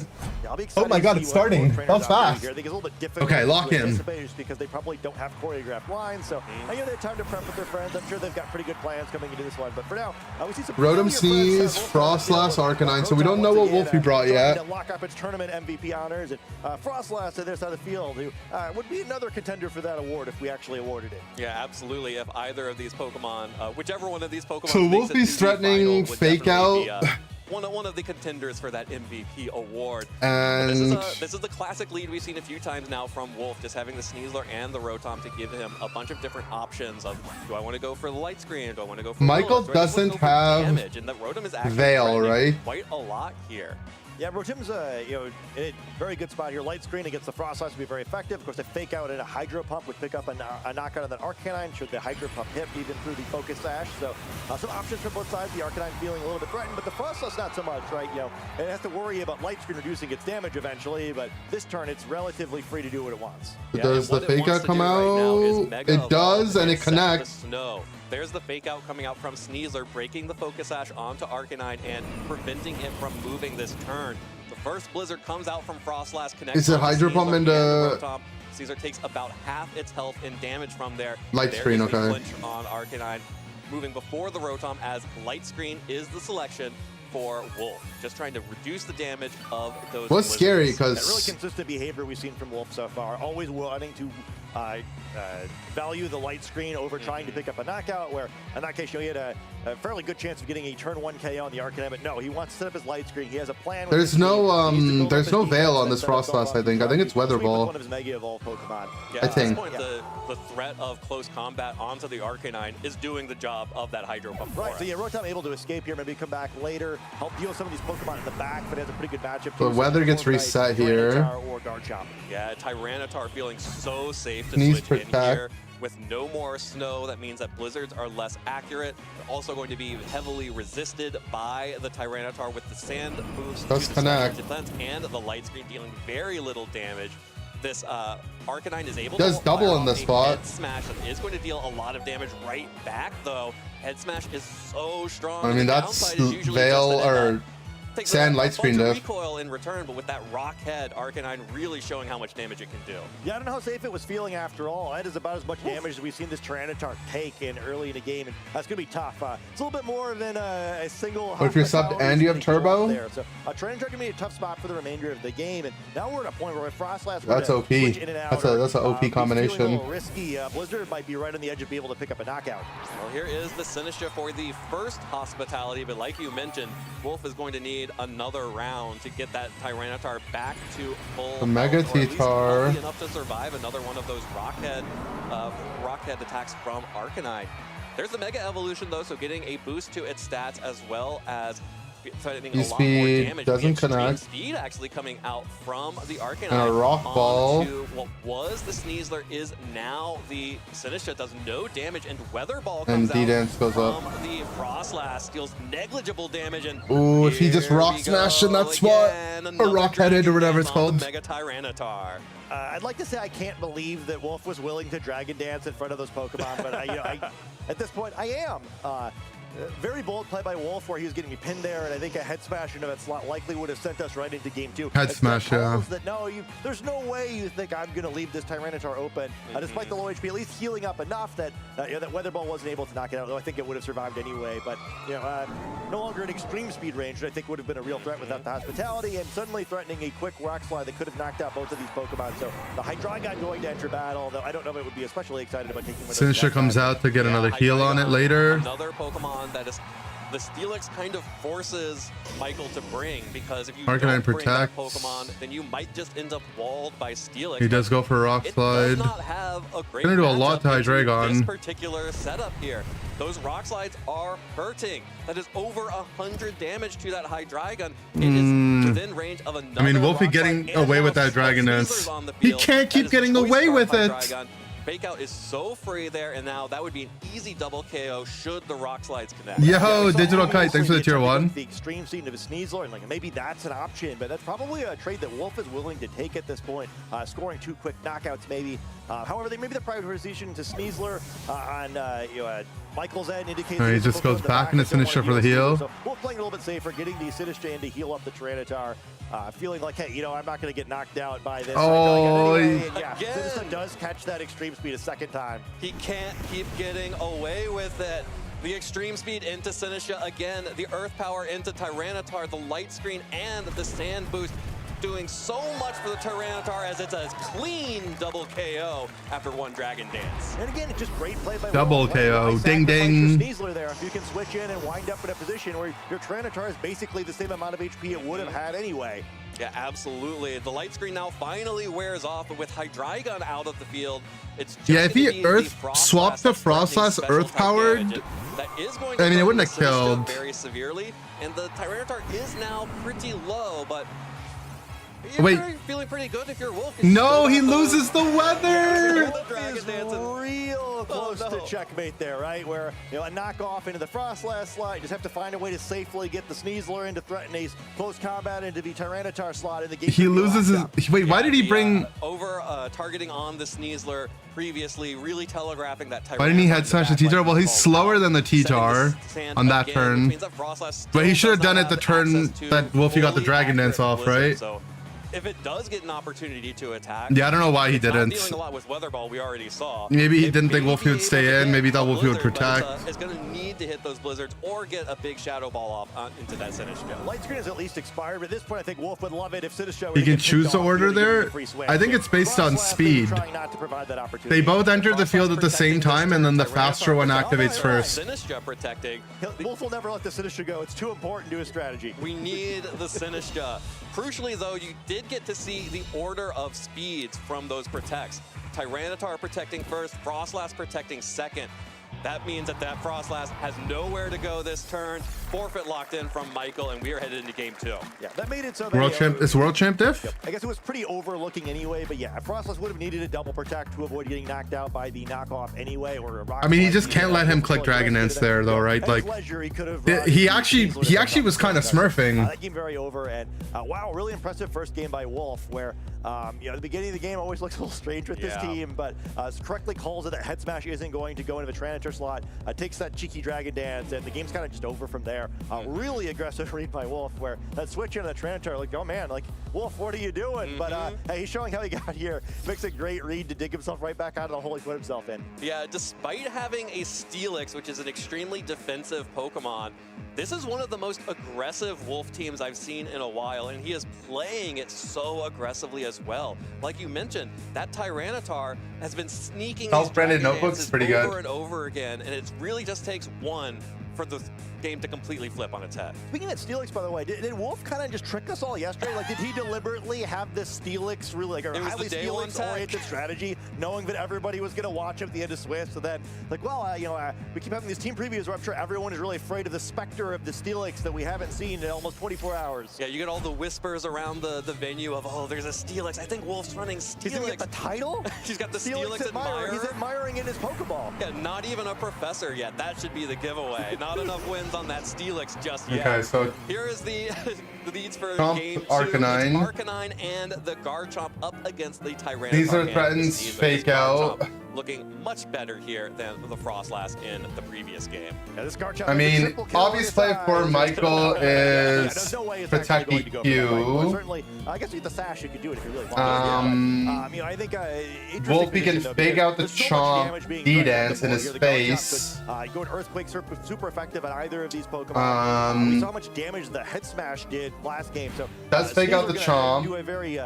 Oh my god, it's starting. That was fast. I think it's a little bit difficult Okay, lock to in. anticipate just because they probably don't have choreographed lines. So I know they have time to prep with their friends. I'm sure they've got pretty good plans coming into this one. But for now, we see some Rotom Sneeze, Frostlass, Arcanine. So we don't know what Wolfie brought yet. Lock up its tournament MVP honors. And Frostlass on their side of the field, who would be another contender for that award if we actually awarded it. Yeah, absolutely. If either of these Pokemon, whichever one of these Pokemon, So Wolfie's threatening Fake Out. One of the contenders for that MVP award. And this is the classic lead we've seen a few times now from Wolf, just having the Sneasler and the Rotom to give him a bunch of different options of, do I want to go for the Light Screen? Do I want to go for Michael Will-O-Wisp? Do I just wanna doesn't go for have damage? And the Rotom is actually Veil, threatening right? quite a lot here. Yeah, Rotom's in a very good spot here. Light Screen against the Frostlass would be very effective. Of course, a Fake Out and a Hydro Pump would pick up a knockout on that Arcanine should the Hydro Pump hit even through the Focus Sash. So some options from both sides. The Arcanine feeling a little bit threatened, but the Frostlass not so much, right? It has to worry about Light Screen reducing its damage eventually, but this turn it's relatively free to do what it wants. Does the Fake Out come out? It does, and it connects. Snow. There's the Fake Out coming out from Sneasler, breaking the Focus Sash onto Arcanine and preventing it from moving this turn. The first Blizzard comes out from Frostlass, connects. Is it Hydro Pump into Caesar takes about half its health in damage from there. Light Screen? There's the Okay. Flinch on Arcanine, moving before the Rotom as Light Screen is the selection for Wolf. Just trying to reduce the damage of those. What's scary That really because consistent behavior we've seen from Wolf so far. Always wanting to value the Light Screen over trying to pick up a knockout, where in that case, he had a fairly good chance of getting a turn 1 KO on the Arcanine, but no, he wants to set up his Light Screen. He has a plan. there's no Veil on this Frostlass. I think it's Weather Ball. One of his Mega Evolved Pokemon. Yeah, I at think. this point, the threat of close combat onto the Arcanine is doing the job of that Hydro Pump. Right, so yeah, Rotom able to escape here, maybe come back later, help deal some of these Pokemon in the back, but has a pretty good matchup. The weather gets reset here. Or Garchomp. Yeah, Tyranitar feeling so safe to Sneeze switch in Protect. here. With no more snow, that means that blizzards are less accurate. They're also going to be heavily resisted by the Tyranitar with the sand moves Does to connect. the defense and the Light Screen dealing very little damage. This Arcanine is able Does to double fire in this off a spot. Head Smash that is going to deal a lot of damage right back, though. Head Smash is so strong. I mean, The that's downside is usually Veil just that or takes Sand a light bunch screen of diff. recoil in return, but with that rock head, Arcanine really showing how much damage it can do. Yeah, I don't know how safe it was feeling after all. That is about as much damage as we've seen this Tyranitar take in early in the game, and that's going to be tough. It's a little bit more than a single... But if you're subbed and you have turbo? There. So Tyranitar going to be a tough spot for the remainder of the game, and now we're at a point where Frostlass... That's OP. That's an OP combination. A little risky. Blizzard might be right on the edge of being able to pick up a knockout. Well, here is the Sinistcha for the first hospitality, but like you mentioned, Wolf is going to need another round to get that Tyranitar back to full The Mega T-Tar. enough to survive another one of those rockhead attacks from Arcanine. There's the Mega Evolution though, so getting a boost to its stats as well as threatening a lot more damage. Doesn't Extreme connect. Speed actually coming out from the Arcanine. And a Rock Ball. Onto what was the Sneasler is now the Sinistcha, does no damage, and Weather Ball comes And D-Dance goes up. the Frostlass, deals negligible damage, and Ooh, if he just rock smashed in that spot, or rock headed or whatever it's called. Mega Tyranitar. I'd like to say I can't believe that Wolf was willing to Dragon Dance in front of those Pokemon, but at this point I am. Very bold play by Wolf where he was getting pinned there, and I think a head smash into that slot likely would have sent us right into game 2. Head smash, yeah. That, no, there's no way you think I'm going to leave this Tyranitar open, despite the low HP, at least healing up enough that that Weather Ball wasn't able to knock it out, though I think it would have survived anyway. But no longer in extreme speed range, which I think would have been a real threat without the hospitality, and suddenly threatening a quick Rock Slide that could have knocked out both of these Pokemon. So the Hydreigon going to enter battle, though I don't know if it would be especially excited about taking with Sinistcha comes out to get another heal on it later. Another Pokemon that is the Steelix kind of forces Michael to bring, because if you Arcanine don't bring that protects. Pokemon, then you might just end up walled by Steelix. He does go for Rock It Slide. does not have a great Gonna do a lot to matchup into Hydreigon. this particular setup here. Those Rock Slides are hurting. That is over 100 damage to that Hydreigon. It is within range of another. I mean, Wolfie Rock getting Slide and away now with that Dragon Steelers Dance. on the He field. can't keep That is getting Choice away Scarf with it. Hydreigon. Fake Out is so free there, and now that would be an easy double KO should the Rock Slides connect. Yo, Digital Kite, thanks for the tier 1. The extreme scene of a Sneasler, and maybe that's an option, but that's probably a trade that Wolf is willing to take at this point. Scoring 2 quick knockouts, maybe. However, maybe the prioritization to Sneasler on Michael's end indicates He just goes back into Sinistcha for the heal. So Wolf playing a little bit safer, getting the Sinistcha in to heal up the Tyranitar. Feeling like, hey, I'm not going to get knocked out by this. Oh, Sinistcha does catch that extreme speed a second time. He can't keep getting away with it. The extreme speed into Sinistcha again, the earth power into Tyranitar, the light screen and the sand boost doing so much for the Tyranitar as it's a clean double KO after one Dragon Dance. And again, it's just great play by Double Wolf. KO, ding Your ding. Sneasler there, if you can switch in and wind up in a position where your Tyranitar is basically the same amount of HP it would have had anyway. Yeah, absolutely. The light screen now finally wears off, but with Hydreigon out of the field, it's just Yeah, if gonna he be the Earth Frostlass swapped the that's threatening Frostlass special Earth type powered, damage. That is going I mean, it hurt wouldn't have the Sinistcha killed. very severely, and the Tyranitar is now pretty low, but Wait. you're feeling pretty good if you're Wolf. No, he loses the weather. Is real close to checkmate there, right? Where a knockoff into the Frostlass slot, you just have to find a way to safely get the Sneasler into threaten a close combat into the Tyranitar slot in the game. He loses his. Wait, why did he bring? Over targeting on the Sneasler previously, really telegraphing that Tyranitar. Why didn't he head smash the T-Tar? Well, he's slower than the T-Tar on that turn. But he should have done it the turn that Wolfie got the Dragon Dance off, right? If it does get an opportunity to attack, Yeah, I don't know why he it's not didn't. dealing a lot with Weather Ball, we already saw. Maybe he It didn't think may Wolfie be would able stay to in. get Maybe he a thought Wolfie would blizzard, but protect. it's going to need to hit those blizzards or get a big shadow ball off into that Sinistcha. Light screen is at least expired, but at this point, I think Wolf would love it if Sinistcha He can choose the order there. I think it's based on speed. They both enter the field at the same time, and then the faster one activates first. Sinistcha protecting. Wolf will never let the Sinistcha go. It's too important to his strategy. We need the Sinistcha. Crucially, though, you did get to see the order of speeds from those protects. Tyranitar protecting first, Frostlass protecting second. That means that Frostlass has nowhere to go this turn. Forfeit locked in from Michael, and we are headed into game 2. Yeah, that made it so that, World champ is world champ diff. I guess it was pretty overlooking anyway, but yeah, Frostlass would have needed a double protect to avoid getting knocked out by the knockoff anyway. Or I mean, he just can't let him click Dragon Dance there, though, right? Like, he actually was kind of smurfing. That game very over, and wow, really impressive first game by Wolf, where You know, the beginning of the game always looks a little strange with this team, but correctly calls it that head smash isn't going to go into the Tyranitar slot, takes that cheeky Dragon Dance, and the game's kind of just over from there. Really aggressive read by Wolf, where that switch into the Tyranitar, like, oh man, like, Wolf, what are you doing? But hey, he's showing how he got here. Makes a great read to dig himself right back out of the hole he put himself in. Yeah, despite having a Steelix, which is an extremely defensive Pokemon, this is one of the most aggressive Wolf teams I've seen in a while, and he is playing it so aggressively as well. Like you mentioned, that Tyranitar has been sneaking Self-branded notebooks pretty good over and over again, and it really just takes one for the game to completely flip on its head. Speaking of Steelix, by the way, did Wolf kind of just trick us all yesterday? Like, did he deliberately have this Steelix, really like a highly Steelix-oriented strategy, knowing that everybody was going to watch him at the end of Swift? So then, like, well, you know, we keep having these team previews where I'm sure everyone is really afraid of the specter of the Steelix that we haven't seen in almost 24 hours. Yeah, you get all the whispers around the venue of, oh, there's a Steelix. I think Wolf's running Steelix. He's going to get the title? He's got the Steelix admirer. He's admiring in his Pokeball. Yeah, not even a professor yet. That should be the giveaway. Not enough wins on that Steelix just yet. Okay, so here is the leads for Chomp, game 2. Arcanine. Arcanine and the Garchomp up against the Tyranitar. These are threatens fake out. Looking much better here than the Frostlass in the previous game. Yeah, this Garchomp, I mean, obvious play for Michael is protect EQ. Certainly, I guess with the sash you could do it if you really want. You know, I think Wolfie can fake out the Chomp D-Dance in his face. Going Earthquake super effective at either of these Pokemon. We saw how much damage the Head Smash did last game. So does fake out the Chomp. Do a very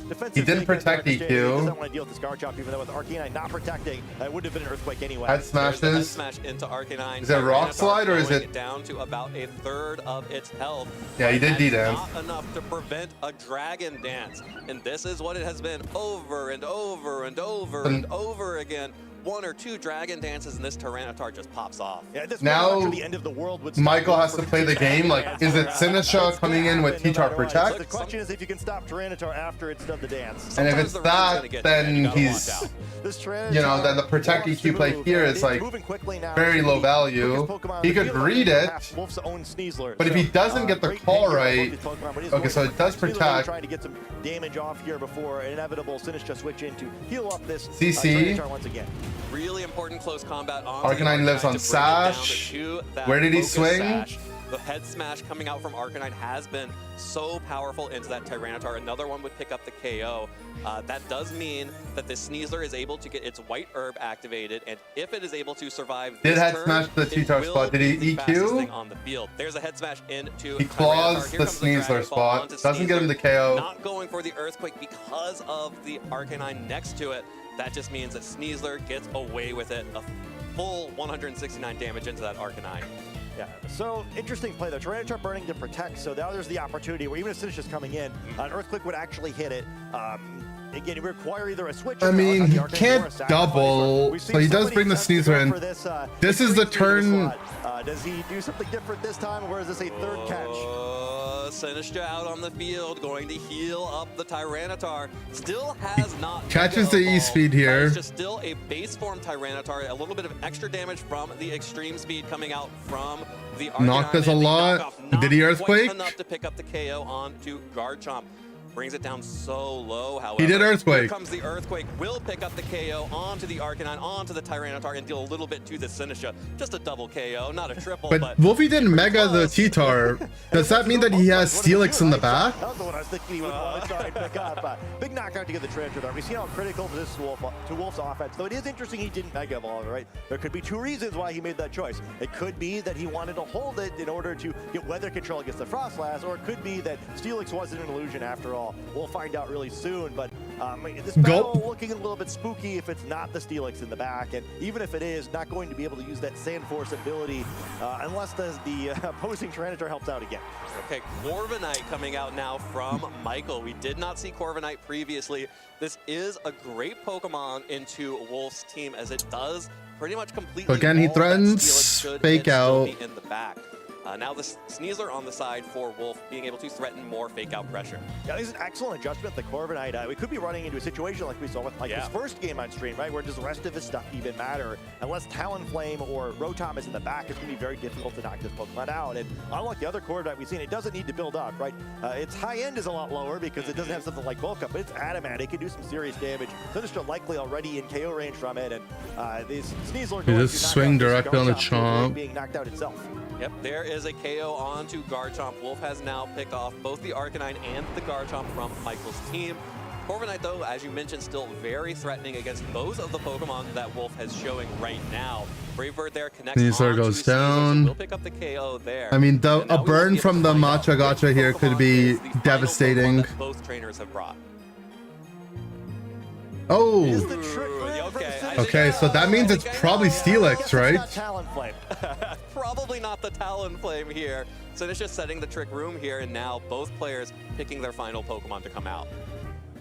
defensive. He didn't protect EQ. He doesn't want to deal with this Garchomp, even though with Arcanine not protecting, it would have been an Earthquake anyway. Head smashes. Head smash into Arcanine. Is it Rock Slide or is it down to about a third of its health? Yeah, he did D-Dance. Not enough to prevent a Dragon Dance, and this is what it has been over and over and over and over again. 1 or 2 Dragon Dances and this Tyranitar just pops off. Yeah, this now the end of the world Michael has to play the game. Like, is it Sinisha coming in with T-Tar Protect? The question is if you can stop Tyranitar after it's done the dance. And if it's that, then he's, you know, then the Protect EQ play here is like very low value. He could read it, but if he doesn't get the call right, okay, so it does Protect. Trying to get some damage off here before an inevitable Sinisha switch in to heal up this CC. Tyranitar once again. Really important close combat on Arcanine lives on Sash. Where did he swing? Sash. The Head Smash coming out from Arcanine has been so powerful into that Tyranitar. Another one would pick up the KO. That does mean that the Sneasler is able to get its White Herb activated, and if it is able to survive this Head turn, Smash the T-Tar spot? Did he EQ? On the field. There's a Head Smash into He claws the Sneasler spot. Doesn't get him the KO. Not going for the Earthquake because of the Arcanine next to it. That just means that Sneasler gets away with it. A full 169 damage into that Arcanine. Yeah, so interesting play though. Tyranitar burning to protect, so now there's the opportunity where even if Sinisha's coming in, an Earthquake would actually hit it. Again, it would require either a switch. I mean, he can't double, so he does bring the Sneasler in. This is the turn. Does he do something different this time, or is this a third catch? Sinisha out on the field, going to heal up the Tyranitar. Still has not catches the E-Speed here. It's just still a base form Tyranitar. A little bit of extra damage from the extreme speed coming out from the Arcanine. Knocked us a lot. Did he Earthquake? Enough to pick up the KO onto Garchomp. Brings it down so low, however. He did Earthquake. Here comes the Earthquake. Will pick up the KO onto the Arcanine, onto the Tyranitar, and deal a little bit to the Sinisha. Just a double KO, not a triple. But Wolfie didn't Mega the T-Tar. Does that mean that he has Steelix in the back? That was the one I was thinking he would want to try and pick up. Big knockout to get the Tyranitar there. We see how critical to this Wolf's offense. Though it is interesting he didn't Mega Evolve, right? There could be 2 reasons why he made that choice. It could be that he wanted to hold it in order to get weather control against the Frostlass, or it could be that Steelix wasn't an illusion after all. We'll find out really soon, but this battle looking a little bit spooky if it's not the Steelix in the back, and even if it is, not going to be able to use that Sand Force ability unless the opposing Tyranitar helps out again. Okay, Corviknight coming out now from Michael. We did not see Corviknight previously. This is a great Pokemon into Wolf's team as it does pretty much completely. So again, he threatens fake out. In the back. Now the Sneasler on the side for Wolf being able to threaten more fake out pressure. Yeah, this is an excellent adjustment. The Corviknight, we could be running into a situation like we saw with his first game on stream, right? Where does the rest of his stuff even matter? Unless Talonflame or Rotom is in the back, it's going to be very difficult to knock this Pokemon out. And unlike the other Corviknight we've seen, it doesn't need to build up, right? Its high end is a lot lower because it doesn't have something like Bulk Up, but it's adamant. It can do some serious damage. Sinister likely already in KO range from it, and this Sneasler You just swing directly on the Chomp. Being knocked out itself. Yep, there is a KO onto Garchomp. Wolf has now picked off both the Arcanine and the Garchomp from Michael's team. Corviknight, though, as you mentioned, still very threatening against both of the Pokemon that Wolf has showing right now. Brave Bird there connects Sneasler goes down. So we'll pick up the KO there. I mean, a burn from the Matcha Gotcha here could be devastating. Both trainers have brought. Oh. Okay, Okay, so that means it's probably Steelix, right? Talonflame. Probably not the Talonflame here. So it's just setting the trick room here, and now both players picking their final Pokemon to come out.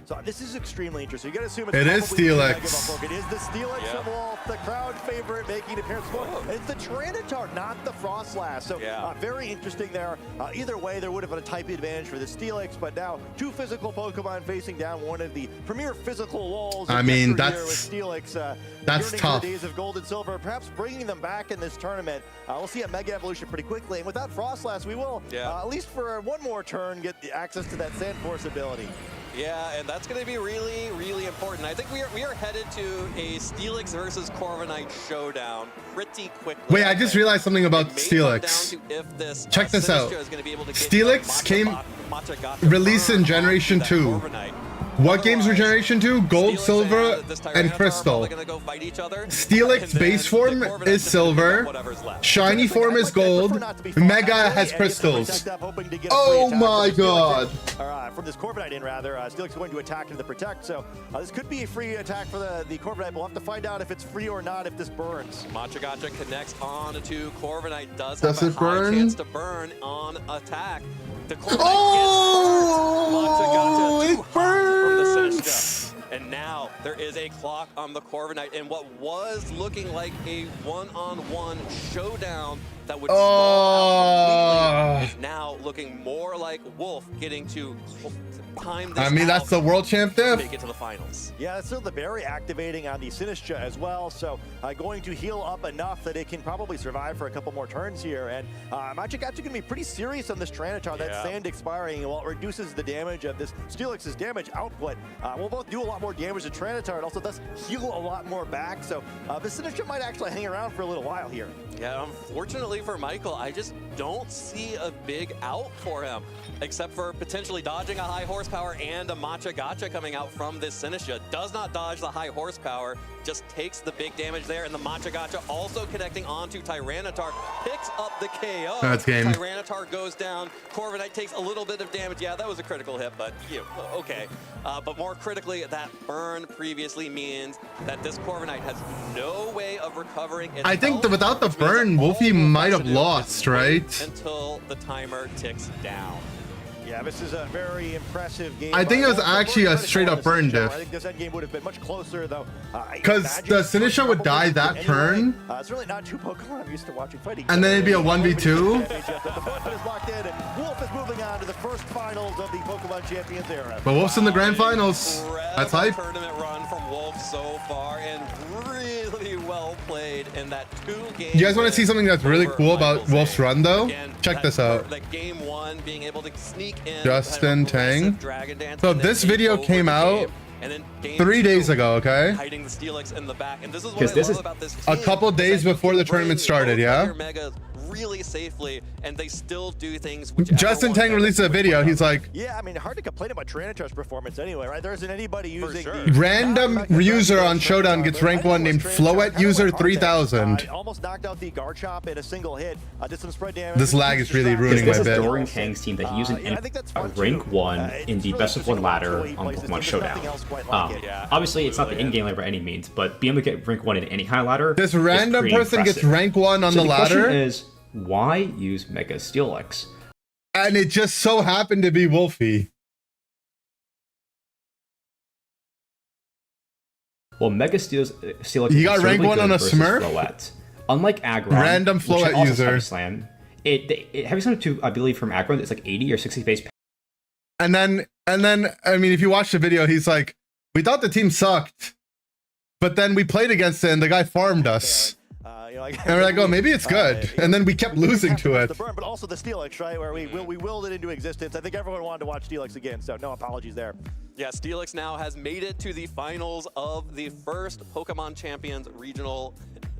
So this is extremely interesting. You got to assume it's It is Steelix. It is the Steelix from Wolf, the crowd favorite, making an appearance. It's the Tyranitar, not the Frostlass. So very interesting there. Either way, there would have been a type advantage for the Steelix, but now two physical Pokemon facing down one of the premier physical walls. I mean, that's Steelix, that's tough. The days of gold and silver, perhaps bringing them back in this tournament. We'll see a Mega Evolution pretty quickly, and without Frostlass, we will at least for one more turn get the access to that Sand Force ability. Yeah, and that's going to be really, really important. I think we are headed to a Steelix versus Corviknight showdown pretty quickly. Wait, I just realized something about Steelix. Check this out. Steelix came released in Generation 2. What games were Generation 2? Gold, Silver, and Crystal. Steelix base form is Silver. Shiny form is Gold. Mega has Crystals. Oh my god. From this Corviknight in, rather, Steelix is going to attack into the Protect, so this could be a free attack for the Corviknight. We'll have to find out if it's free or not if this burns. Machagacha connects on to Corviknight. Does it have a high burn? chance to burn on attack. The Corviknight it burns! And now there is a clock on the Corviknight, and what was looking like a one-on-one showdown that would stall out completely is now looking more like Wolf getting to time this I mean, that's the world champ diff. make it to the finals. Yeah, that's still the berry activating on the Sinistcha as well, so going to heal up enough that it can probably survive for a couple more turns here. And Machagacha going to be pretty serious on this Tyranitar. That sand expiring, while it reduces the damage of this Steelix's damage output, will both do a lot more damage to Tyranitar and also thus heal a lot more back. So the Sinistcha might actually hang around for a little while here. Yeah, unfortunately for Michael, I just don't see a big out for him, except for potentially dodging a high horsepower and a Machagacha coming out from this Sinistcha. Does not dodge the high horsepower, just takes the big damage there, and the Machagacha also connecting onto Tyranitar, picks up the KO. That's game. Tyranitar goes down, Corviknight takes a little bit of damage. Yeah, that was a critical hit, but okay. But more critically, that burn previously means that this Corviknight has no way of recovering its I think health. that without the burn, Wolfie might have lost, right? Until the timer ticks down. Yeah, this is a very impressive game. I think it was actually a straight up burn I diff. think this end game would have been much closer, though. Because the Sinistcha would die that turn, It's really not two Pokemon I'm used to watching fighting. and then it'd be a 1v2. The Pokemon is locked in, and Wolf is moving on to the first finals of the Pokemon Champions era. But Wolf's in the grand finals. That's hype. Tournament run from Wolf so far, and really well played in that 2 games. You guys want to see something that's really cool about Wolf's run, though? Check this out. That game 1 being able to sneak in Justin Tang. Dragon Dance, So and then this take video over came the out game, and then game 3 days 2, ago, okay? hiding the Steelix in the back, and this is what I love about this A team, couple is days that you before the can tournament bring started, both yeah? your Megas really safely, and they still do things. Justin Tang released a video. He's like, Yeah, I mean, hard to complain about Tyranitar's performance anyway, right? There isn't anybody using the random user on Showdown gets rank 1 named Floet User 3000. almost knocked out the Garchomp in a single hit. Did some spread damage. This lag is really ruining my This is bit. Doran Kang's team that he used a rank 1 in the best of 1 ladder on Pokemon Showdown. Obviously, it's not the in-game ladder by any means, but being able to get rank 1 in any high ladder. This random person gets rank 1 on so the ladder. Question is, why use Mega Steelix? And it just so happened to be Wolfie. Well, Mega Steelix He got rank really 1 on a versus Smurf? Floette. Unlike Aggron, Random which Floette also user. Heavy Slam, Heavy Slam 2, I believe, from Akron, it's like 80 or 60 base. And then, I mean, if you watch the video, he's like, we thought the team sucked, but then we played against it and the guy farmed us. And we're like, oh, maybe it's good. And then we kept losing to it. But also the Steelix, right, where we willed it into existence. I think everyone wanted to watch Steelix again, so no apologies there. Yeah, Steelix now has made it to the finals of the first Pokemon Champions regional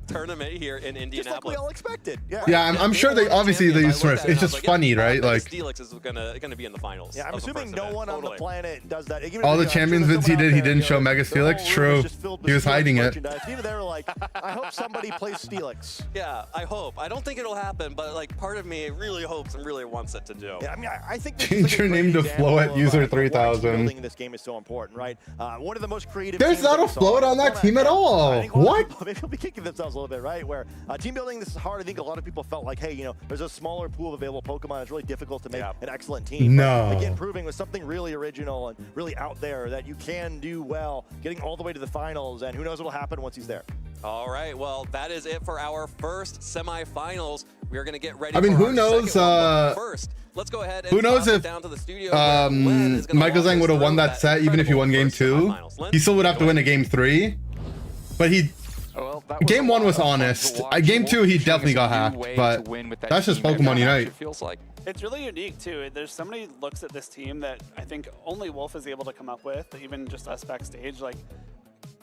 tournament here in Indianapolis. Just like we all expected. Yeah, I'm sure they obviously they use Smurfs. It's just funny, right? Like Steelix is gonna be in the finals. Yeah, I'm assuming no one on the planet does that. all the champions vids he did, he didn't show Mega Steelix. True, he was hiding it. Even they were like, I hope somebody plays Steelix. Yeah, I hope. I don't think it'll happen, but like part of me really hopes and really wants it to do. Yeah, I mean, I think change your name to Float User 3000. Building this game is so important, right? One of the most creative. There's not a Float on that team at all. What? Maybe they'll be kicking themselves a little bit, right? Where team building, this is hard. I think a lot of people felt like, hey, there's a smaller pool of available Pokemon. It's really difficult to make an excellent team. No. But again, proving with something really original and really out there that you can do well, getting all the way to the finals, and who knows what will happen once he's there. All right, well, that is it for our first semifinals. We are going to get ready. I mean, for who knows? First, let's go ahead. And Who knows if down to the studio Michael Zhang would have won that set, even if he won game 2? He still would have to win a game 3. But game 1 was honest. Game 2, he definitely got hacked. But that's just Pokemon Unite. It's really unique too. There's so many looks at this team that I think only Wolf is able to come up with, even just us backstage. Like,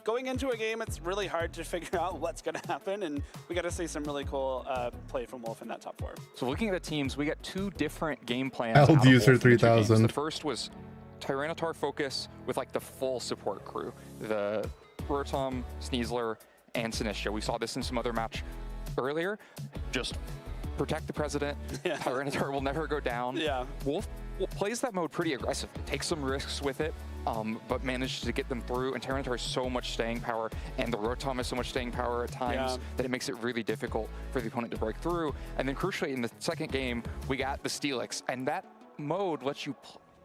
going into a game, it's really hard to figure out what's going to happen, and we got to see some really cool play from Wolf in that top 4. So looking at the teams, we got 2 different game plans. Held User 3000. The first was Tyranitar focus with like the full support crew. The Rotom, Sneasler, and Sinistcha. We saw this in some other match earlier. Just protect the president. Yeah. Tyranitar will never go down. Yeah. Wolf plays that mode pretty aggressively, takes some risks with it, but manages to get them through. And Tyranitar has so much staying power, and the Rotom has so much staying power at times that it makes it really difficult for the opponent to break through. And then crucially, in the second game, we got the Steelix, and that mode lets you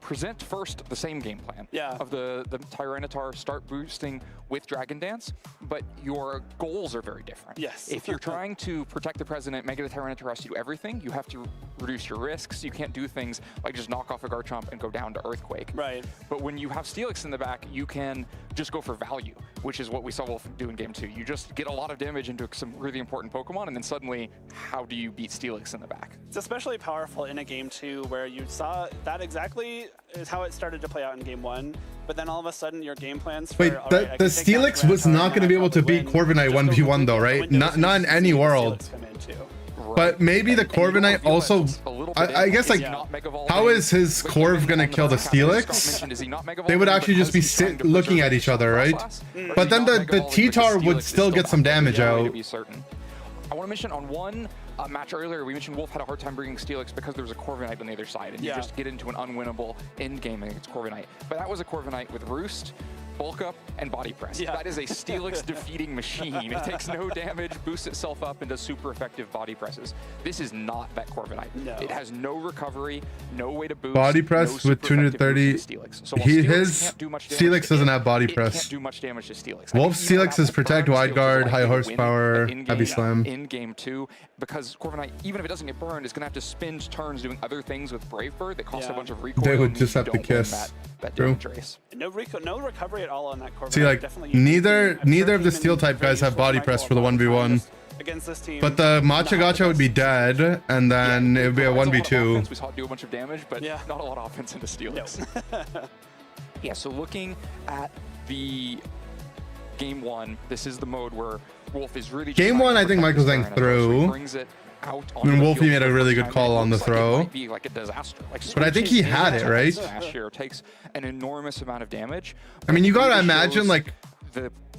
present first the same game plan of the Tyranitar, start boosting with Dragon Dance, but your goals are very different. Yes. If you're trying to protect the president, Mega the Tyranitar has to do everything. You have to reduce your risks. You can't do things like just knock off a Garchomp and go down to Earthquake. Right. But when you have Steelix in the back, you can just go for value, which is what we saw Wolf do in game 2. You just get a lot of damage into some really important Pokemon, and then suddenly, how do you beat Steelix in the back? It's especially powerful in a game 2 where you saw that exactly is how it started to play out in game 1, but then all of a sudden your game plans for... Wait, the Steelix was not going to be able to beat Corviknight 1v1 though, right? Not in any world. But maybe the Corviknight also... I guess, like, how is his Corv going to kill the Steelix? They would actually just be looking at each other, right? But then the T-Tar would still get some damage out. I want to mention on one match earlier, we mentioned Wolf had a hard time bringing Steelix because there was a Corviknight on the other side, and you just get into an unwinnable end game against Corviknight. But that was a Corviknight with Roost, Bulk Up, and Body Press. That is a Steelix defeating machine. It takes no damage, boosts itself up, and does super effective body presses. This is not that Corviknight. No. It has no recovery, no way to boost. Body press with 230. So his Steelix doesn't have body press. Can't do much damage to Steelix. Wolf's Steelix is Protect, Wide Guard, High Horsepower, Heavy Slam. In game 2, because Corviknight, even if it doesn't get burned, is going to have to spend turns doing other things with Brave Bird that cost a bunch of recoil. They would just have to kiss. That damage race. No recovery at all on that Corviknight. See, like, neither of the Steel type guys have body press for the 1v1. Against this team. But the Matcha Gacha would be dead, and then it would be a 1v2. We saw it do a bunch of damage, but not a lot of offense into Steelix. No. So looking at the game 1, this is the mode where Wolf is really... Game 1, I think Michael Zhang threw. I mean, Wolfie made a really good call on the throw. But I think he had it, right? Takes an enormous amount of damage. I mean, you gotta imagine, like,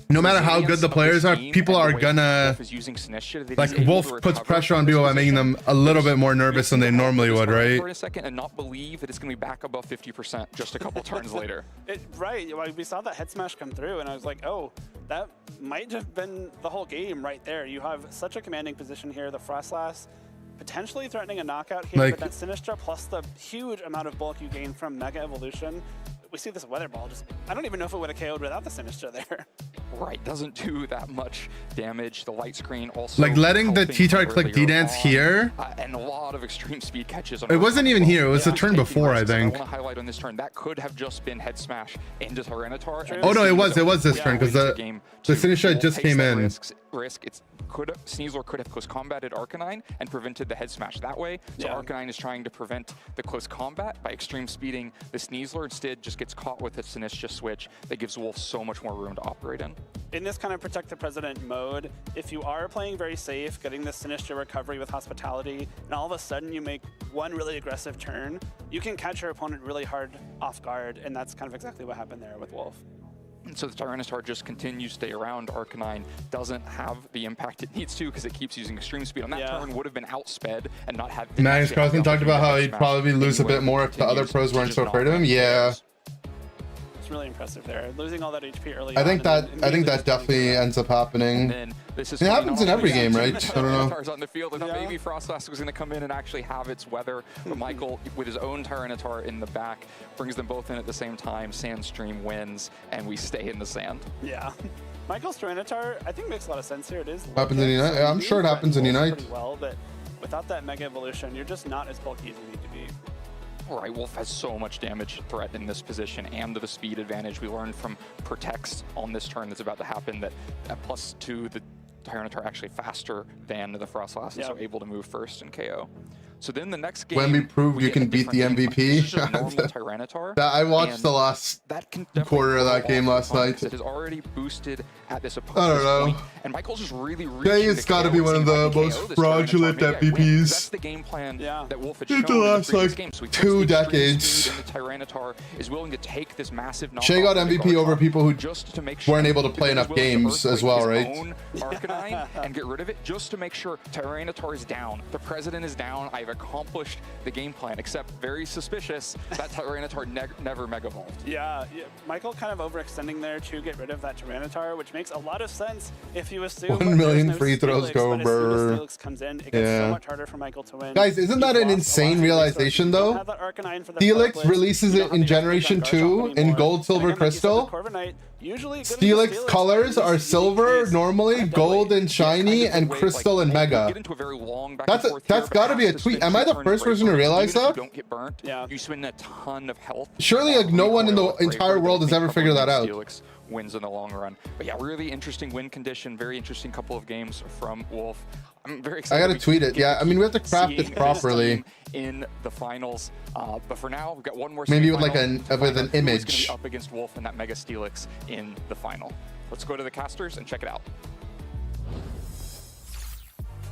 no matter how good the players are, people are gonna... Like, Wolf puts pressure on people by making them a little bit more nervous than they normally would, right? For a second and not believe that it's gonna be back above 50% just a couple turns later. Right, we saw that head smash come through, and I was like, oh, that might have been the whole game right there. You have such a commanding position here. The Frostlass potentially threatening a knockout here, but that Sinistcha plus the huge amount of bulk you gain from Mega Evolution we see this weather ball. Just I don't even know if it would have KO'd without the Sinister there. Right, doesn't do that much damage. The light screen also Like letting the helping T-Tart click earlier D-Dance on, here. and a lot of extreme speed catches. It wasn't even here. It was the turn before, I I think. want to highlight on this turn that could have just been head smash into Tyranitar. Oh no, it was this turn because the Sinister just came in. Sneasler could have close combated Arcanine and prevented the head smash that way. So Arcanine is trying to prevent the close combat by extreme speeding the Sneasler. Instead, just gets caught with a Sinistcha switch that gives Wolf so much more room to operate in. In this kind of protect the president mode, if you are playing very safe, getting the Sinister recovery with hospitality, and all of a sudden you make one really aggressive turn, you can catch your opponent really hard off guard, and that's kind of exactly what happened there with Wolf. And so the Tyranitar just continues to stay around. Arcanine doesn't have the impact it needs to because it keeps using extreme speed. On that turn, would have been outsped and not have. Magnus Carlson talked about how he'd probably lose a bit more if the other pros weren't so afraid of him. Yeah. It's really impressive there. Losing all that HP early I think that definitely ends up happening. It happens in every game, right? I don't know. On the field, and maybe Frostlass was going to come in and actually have its weather. But Michael, with his own Tyranitar in the back, brings them both in at the same time. Sandstream wins, and we stay in the sand. Yeah. Michael's Tyranitar, I think, makes a lot of sense here. It is. Happens in Unite. I'm sure it happens in Unite. Pretty well, but without that Mega Evolution, you're just not as bulky as you need to be. Right, Wolf has so much damage threat in this position and the speed advantage. We learned from Protects on this turn that's about to happen that at +2, the Tyranitar actually faster than the Frostlass, so able to move first and KO. So then the next game, when we prove you can beat the MVP. Tyranitar. I watched the last quarter of that game last night. It is already boosted at this opponent. I don't know. Point, and Michael's just really it's got to be one of the most fraudulent MVPs. That's the game plan that Wolf had in shown the last like game. So 2 decades. The Tyranitar is willing to take this massive Shay got MVP over people who weren't able to play enough games as well, right? Arcanine and get rid of it just to make sure Tyranitar is down. The president is down. I've accomplished the game plan, except very suspicious that Tyranitar never Mega Evolved. Yeah, Michael kind of overextending there to get rid of that Tyranitar, which makes a lot of sense if you assume 1 million no free throws Steelix, go, but bro. as soon as Steelix comes in, it gets so much harder for Michael to win. Guys, isn't that an insane realization though? Steelix releases it in Generation 2 in Gold, Silver, Crystal. Steelix colors are silver normally, gold and shiny, and crystal and mega. That's got to be a tweet. Am I the first person to realize that? Don't get burnt. You spend a ton of health. Surely, like no one in the entire world has ever figured that out. Steelix wins in the long run. But yeah, really interesting win condition. Very interesting couple of games from Wolf. I'm very excited. I gotta tweet it. Yeah, I mean we have to craft it properly in the finals. But for now, we've got one more. Maybe with like an image. Up against Wolf and that Mega Steelix in the final. Let's go to the casters and check it out.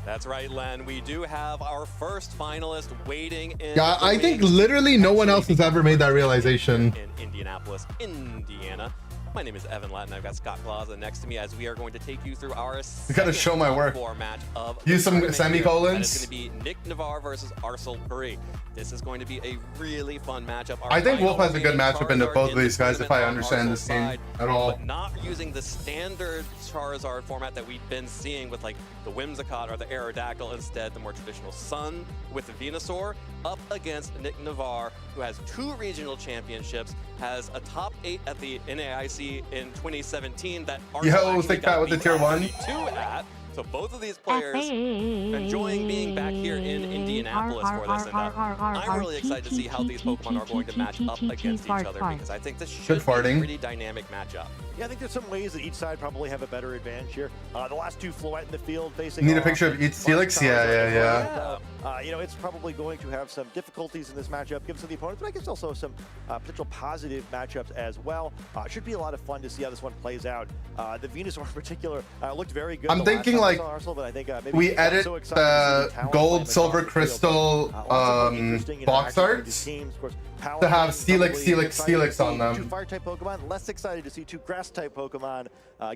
That's right, Len. We do have our first finalist waiting in. Yeah, I think literally no one else has ever made that realization. In Indianapolis, Indiana. My name is Evan Latin. I've got Scott Plaza next to me as we are going to take you through our gotta show my work. Match of use some semicolons. It's going to be Nick Navarre versus Arcel Puri. This is going to be a really fun matchup. I think Wolf has a good matchup into both of these guys if I understand this game at all. But not using the standard Charizard format that we've been seeing with like the Whimsicott or the Aerodactyl. Instead, the more traditional Sun with the Venusaur up against Nick Navarre, who has 2 regional championships, has a top 8 at the NAIC in 2017 that Yo, think that with the tier 1. At. So both of these players enjoying being back here in Indianapolis for this, and I'm really excited to see how these Pokemon are going to match up against each other, because I think this should be a pretty dynamic matchup. Yeah, I think there's some ways that each side probably have a better advantage here. The last 2 Floette in the field facing. Need a picture of each Steelix? Yeah. You know, it's probably going to have some difficulties in this matchup, given to the opponents, but I guess also some potential positive matchups as well. Should be a lot of fun to see how this one plays out. The Venusaur in particular looked very good. I'm thinking like Arsenal, but I think, maybe we edit the gold, silver, crystal box arts to have Steelix on them. 2 Fire-type Pokemon. Less excited to see 2 Grass-type Pokemon.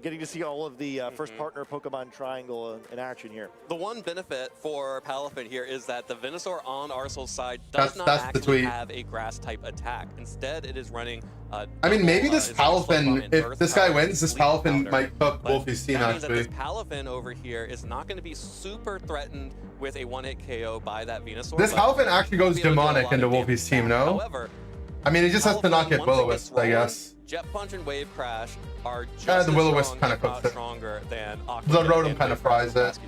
Getting to see all of the first partner Pokemon triangle in action here. The one benefit for Palafin here is that the Venusaur on Arcel's side does not actually have a Grass-type attack. Instead, it is running. I mean, maybe this Palafin, if this guy wins, this Palafin might cook Wolfie's team actually. This Palafin over here is not going to be super threatened with a 1-hit KO by that Venusaur. This Palafin actually goes demonic into Wolfie's team, no? However, I mean, he just has to not get Will-O-Wisp, I guess. Jet Punch and Wave Crash are just the as Will-O-Wisp strong, kind if of not cooks it. stronger than The Rotom kind of fries it.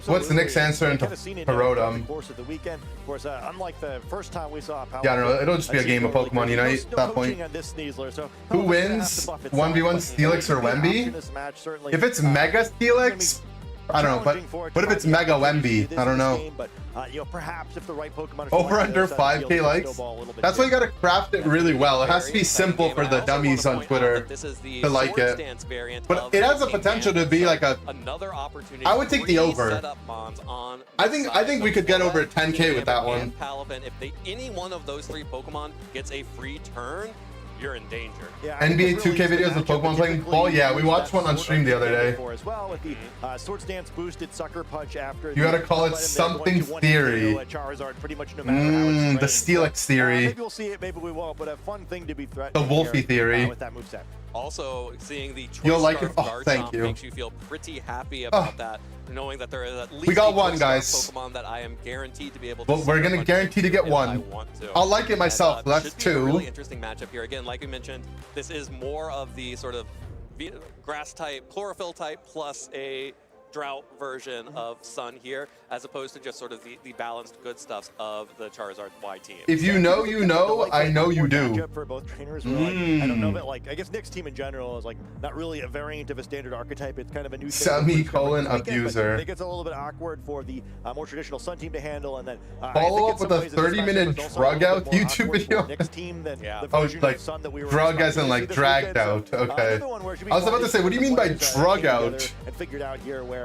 What's Nick's answer into Rotom? Course of the weekend. Of course, unlike the first time we saw Yeah, I don't know. It'll just be a game of Pokemon Unite at that point. Who wins? 1v1 Steelix or Wemby? If it's Mega Steelix, I don't know. But if it's Mega Wemby, I don't know. Perhaps if the right Pokemon Over under 5k likes. That's why you gotta craft it really well. It has to be simple for the dummies on Twitter to like it. But it has the potential to be like a. I would take the over. I think we could get over 10k with that one. If any one of those 3 Pokemon gets a free turn, you're in danger. Yeah, NBA 2K videos of Pokemon playing ball. Yeah, we watched one on stream the other day. As well, with the Swords Dance boosted Sucker Punch after You gotta call it something theory. Charizard, pretty much no matter how it's the Steelix theory. maybe we'll see it, maybe we won't, but a fun thing to be The threatening Wolfie theory. with that moveset. Also, seeing the choice You'll like it. Oh, Garchomp thank you. makes you feel pretty happy about that, knowing that there is at least We got a one, Choice guys. Scarf Pokemon that I am guaranteed to be able to. Well, we're gonna guarantee to get one. I'll like it myself. And, That's should be a really 2. interesting matchup here. Again, like we mentioned, this is more of the sort of grass type, chlorophyll type, plus a drought version of Sun here, as opposed to just sort of the balanced good stuff of the Charizard Y team. If you know, you know. I know you do. For both trainers, where, like, I don't know, but like I guess Nick's team in general is like not really a variant of a standard archetype. It's kind of a new Semicolon abuser. I think it's a little bit awkward for the more traditional Sun team to handle, and then Follow up with a 30-minute drug out YouTube video. Oh, like drug as in like dragged out. Okay. I was about to say, what do you mean by drug out? And figured out here where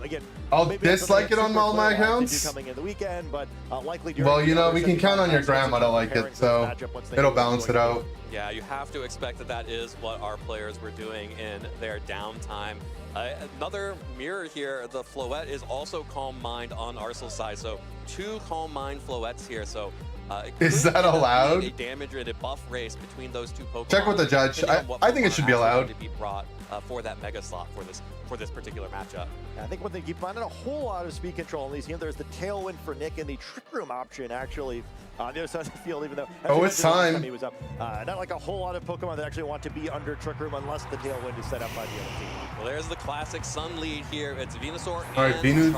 again, I'll dislike it on all my accounts. Coming in the weekend, but likely. Well, you know, we can count on your grandma to like it, so it'll balance it out. Yeah, you have to expect that that is what our players were doing in their downtime. Another mirror here, the Floette is also Calm Mind on Arceal's side, so 2 Calm Mind Floettes here, so is that allowed? A damage and a buff race between those 2 Pokemon. Check with the judge. I think it should be allowed. To be brought for that Mega slot for this particular matchup. I think one thing keep finding a whole lot of speed control in these games. There's the Tailwind for Nick and the Trick Room option actually on the other side of the field, even though it's time. He was up. Not like a whole lot of Pokemon that actually want to be under Trick Room unless the Tailwind is set up by the other team. Well, there's the classic Sun lead here. It's Venusaur and Venu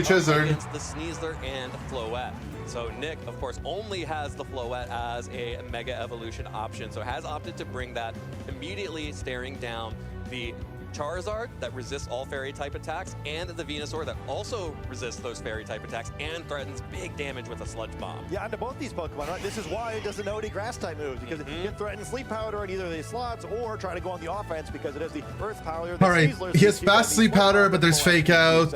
Charizard against the Sneasler and Floette. So Nick, of course, only has the Floette as a Mega Evolution option, so has opted to bring that, immediately staring down the Charizard that resists all fairy type attacks, and the Venusaur that also resists those fairy type attacks and threatens big damage with a Sludge Bomb. Yeah, to both these Pokemon, right? This is why it doesn't know any grass type moves, because it can threaten Sleep Powder in either of these slots or try to go on the offense because it has the Earth Powder. All right, he has fast Sleep Powder, but there's Fake Out.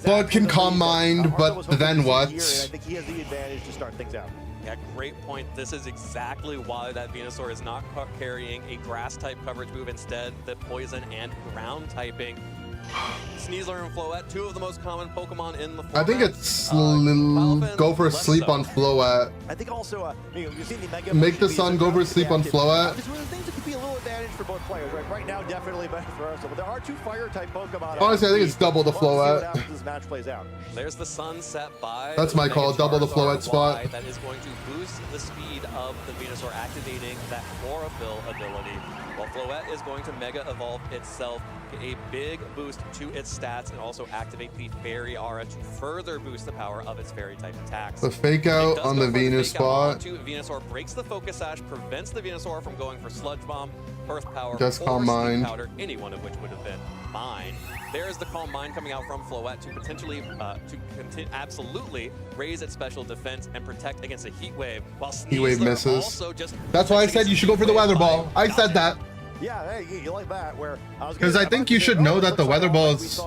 Bud can Calm Mind, but then what? I think he has the advantage to start things out. Yeah, great point. This is exactly why that Venusaur is not carrying a grass type coverage move, instead the poison and ground typing. Sneasler and Floette, 2 of the most common Pokemon in the format. I think it's go for a sleep on Floette. I think also, you've seen the Mega Make the Sun go for a sleep on Floette. It's one of the things that could be a little advantage for both players, right? Right now, definitely better for us. But there are 2 fire type Pokemon. Honestly, I think it's double the Floette. This match plays out. There's the Sun set by. That's my call, double the Floette spot. That is going to boost the speed of the Venusaur, activating that Chlorophyll ability. While Floette is going to Mega Evolve itself, get a big boost to its stats, and also activate the Fairy Aura to further boost the power of its fairy type attacks. The Fake Out on the Venus spot. Venusaur breaks the Focus Sash, prevents the Venusaur from going for Sludge Bomb, Earth Power, Just or Calm Sleep Mind. Powder, any one of which would have been fine. There's the Calm Mind coming out from Floette to potentially, absolutely raise its special defense and protect against a Heat Wave, while Heat Wave Sneasler misses. also just That's why I said you should go for the Weather Ball. I said that. Yeah, hey, you like that? Because I think you should know that the Weather Ball is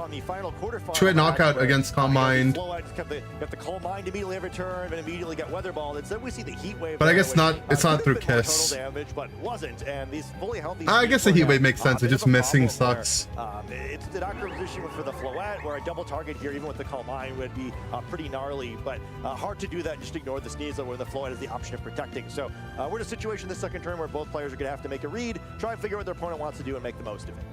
to knockout against Calm Mind. Got the Calm Mind immediately every turn, and immediately got Weather Ball. Instead, we see the Heat Wave. But I guess not. It's not through Kiss. Damage, but wasn't, and these fully healthy. I guess the Heat Wave makes sense. It's just missing sucks. It's the Doctor position for the Floette, where a double target here, even with the Calm Mind, would be pretty gnarly. But hard to do that. Just ignore the Sneasler, where the Floette has the option of protecting. So we're in a situation this second turn where both players are going to have to make a read, try and figure out what their opponent wants to do, and make the most of it.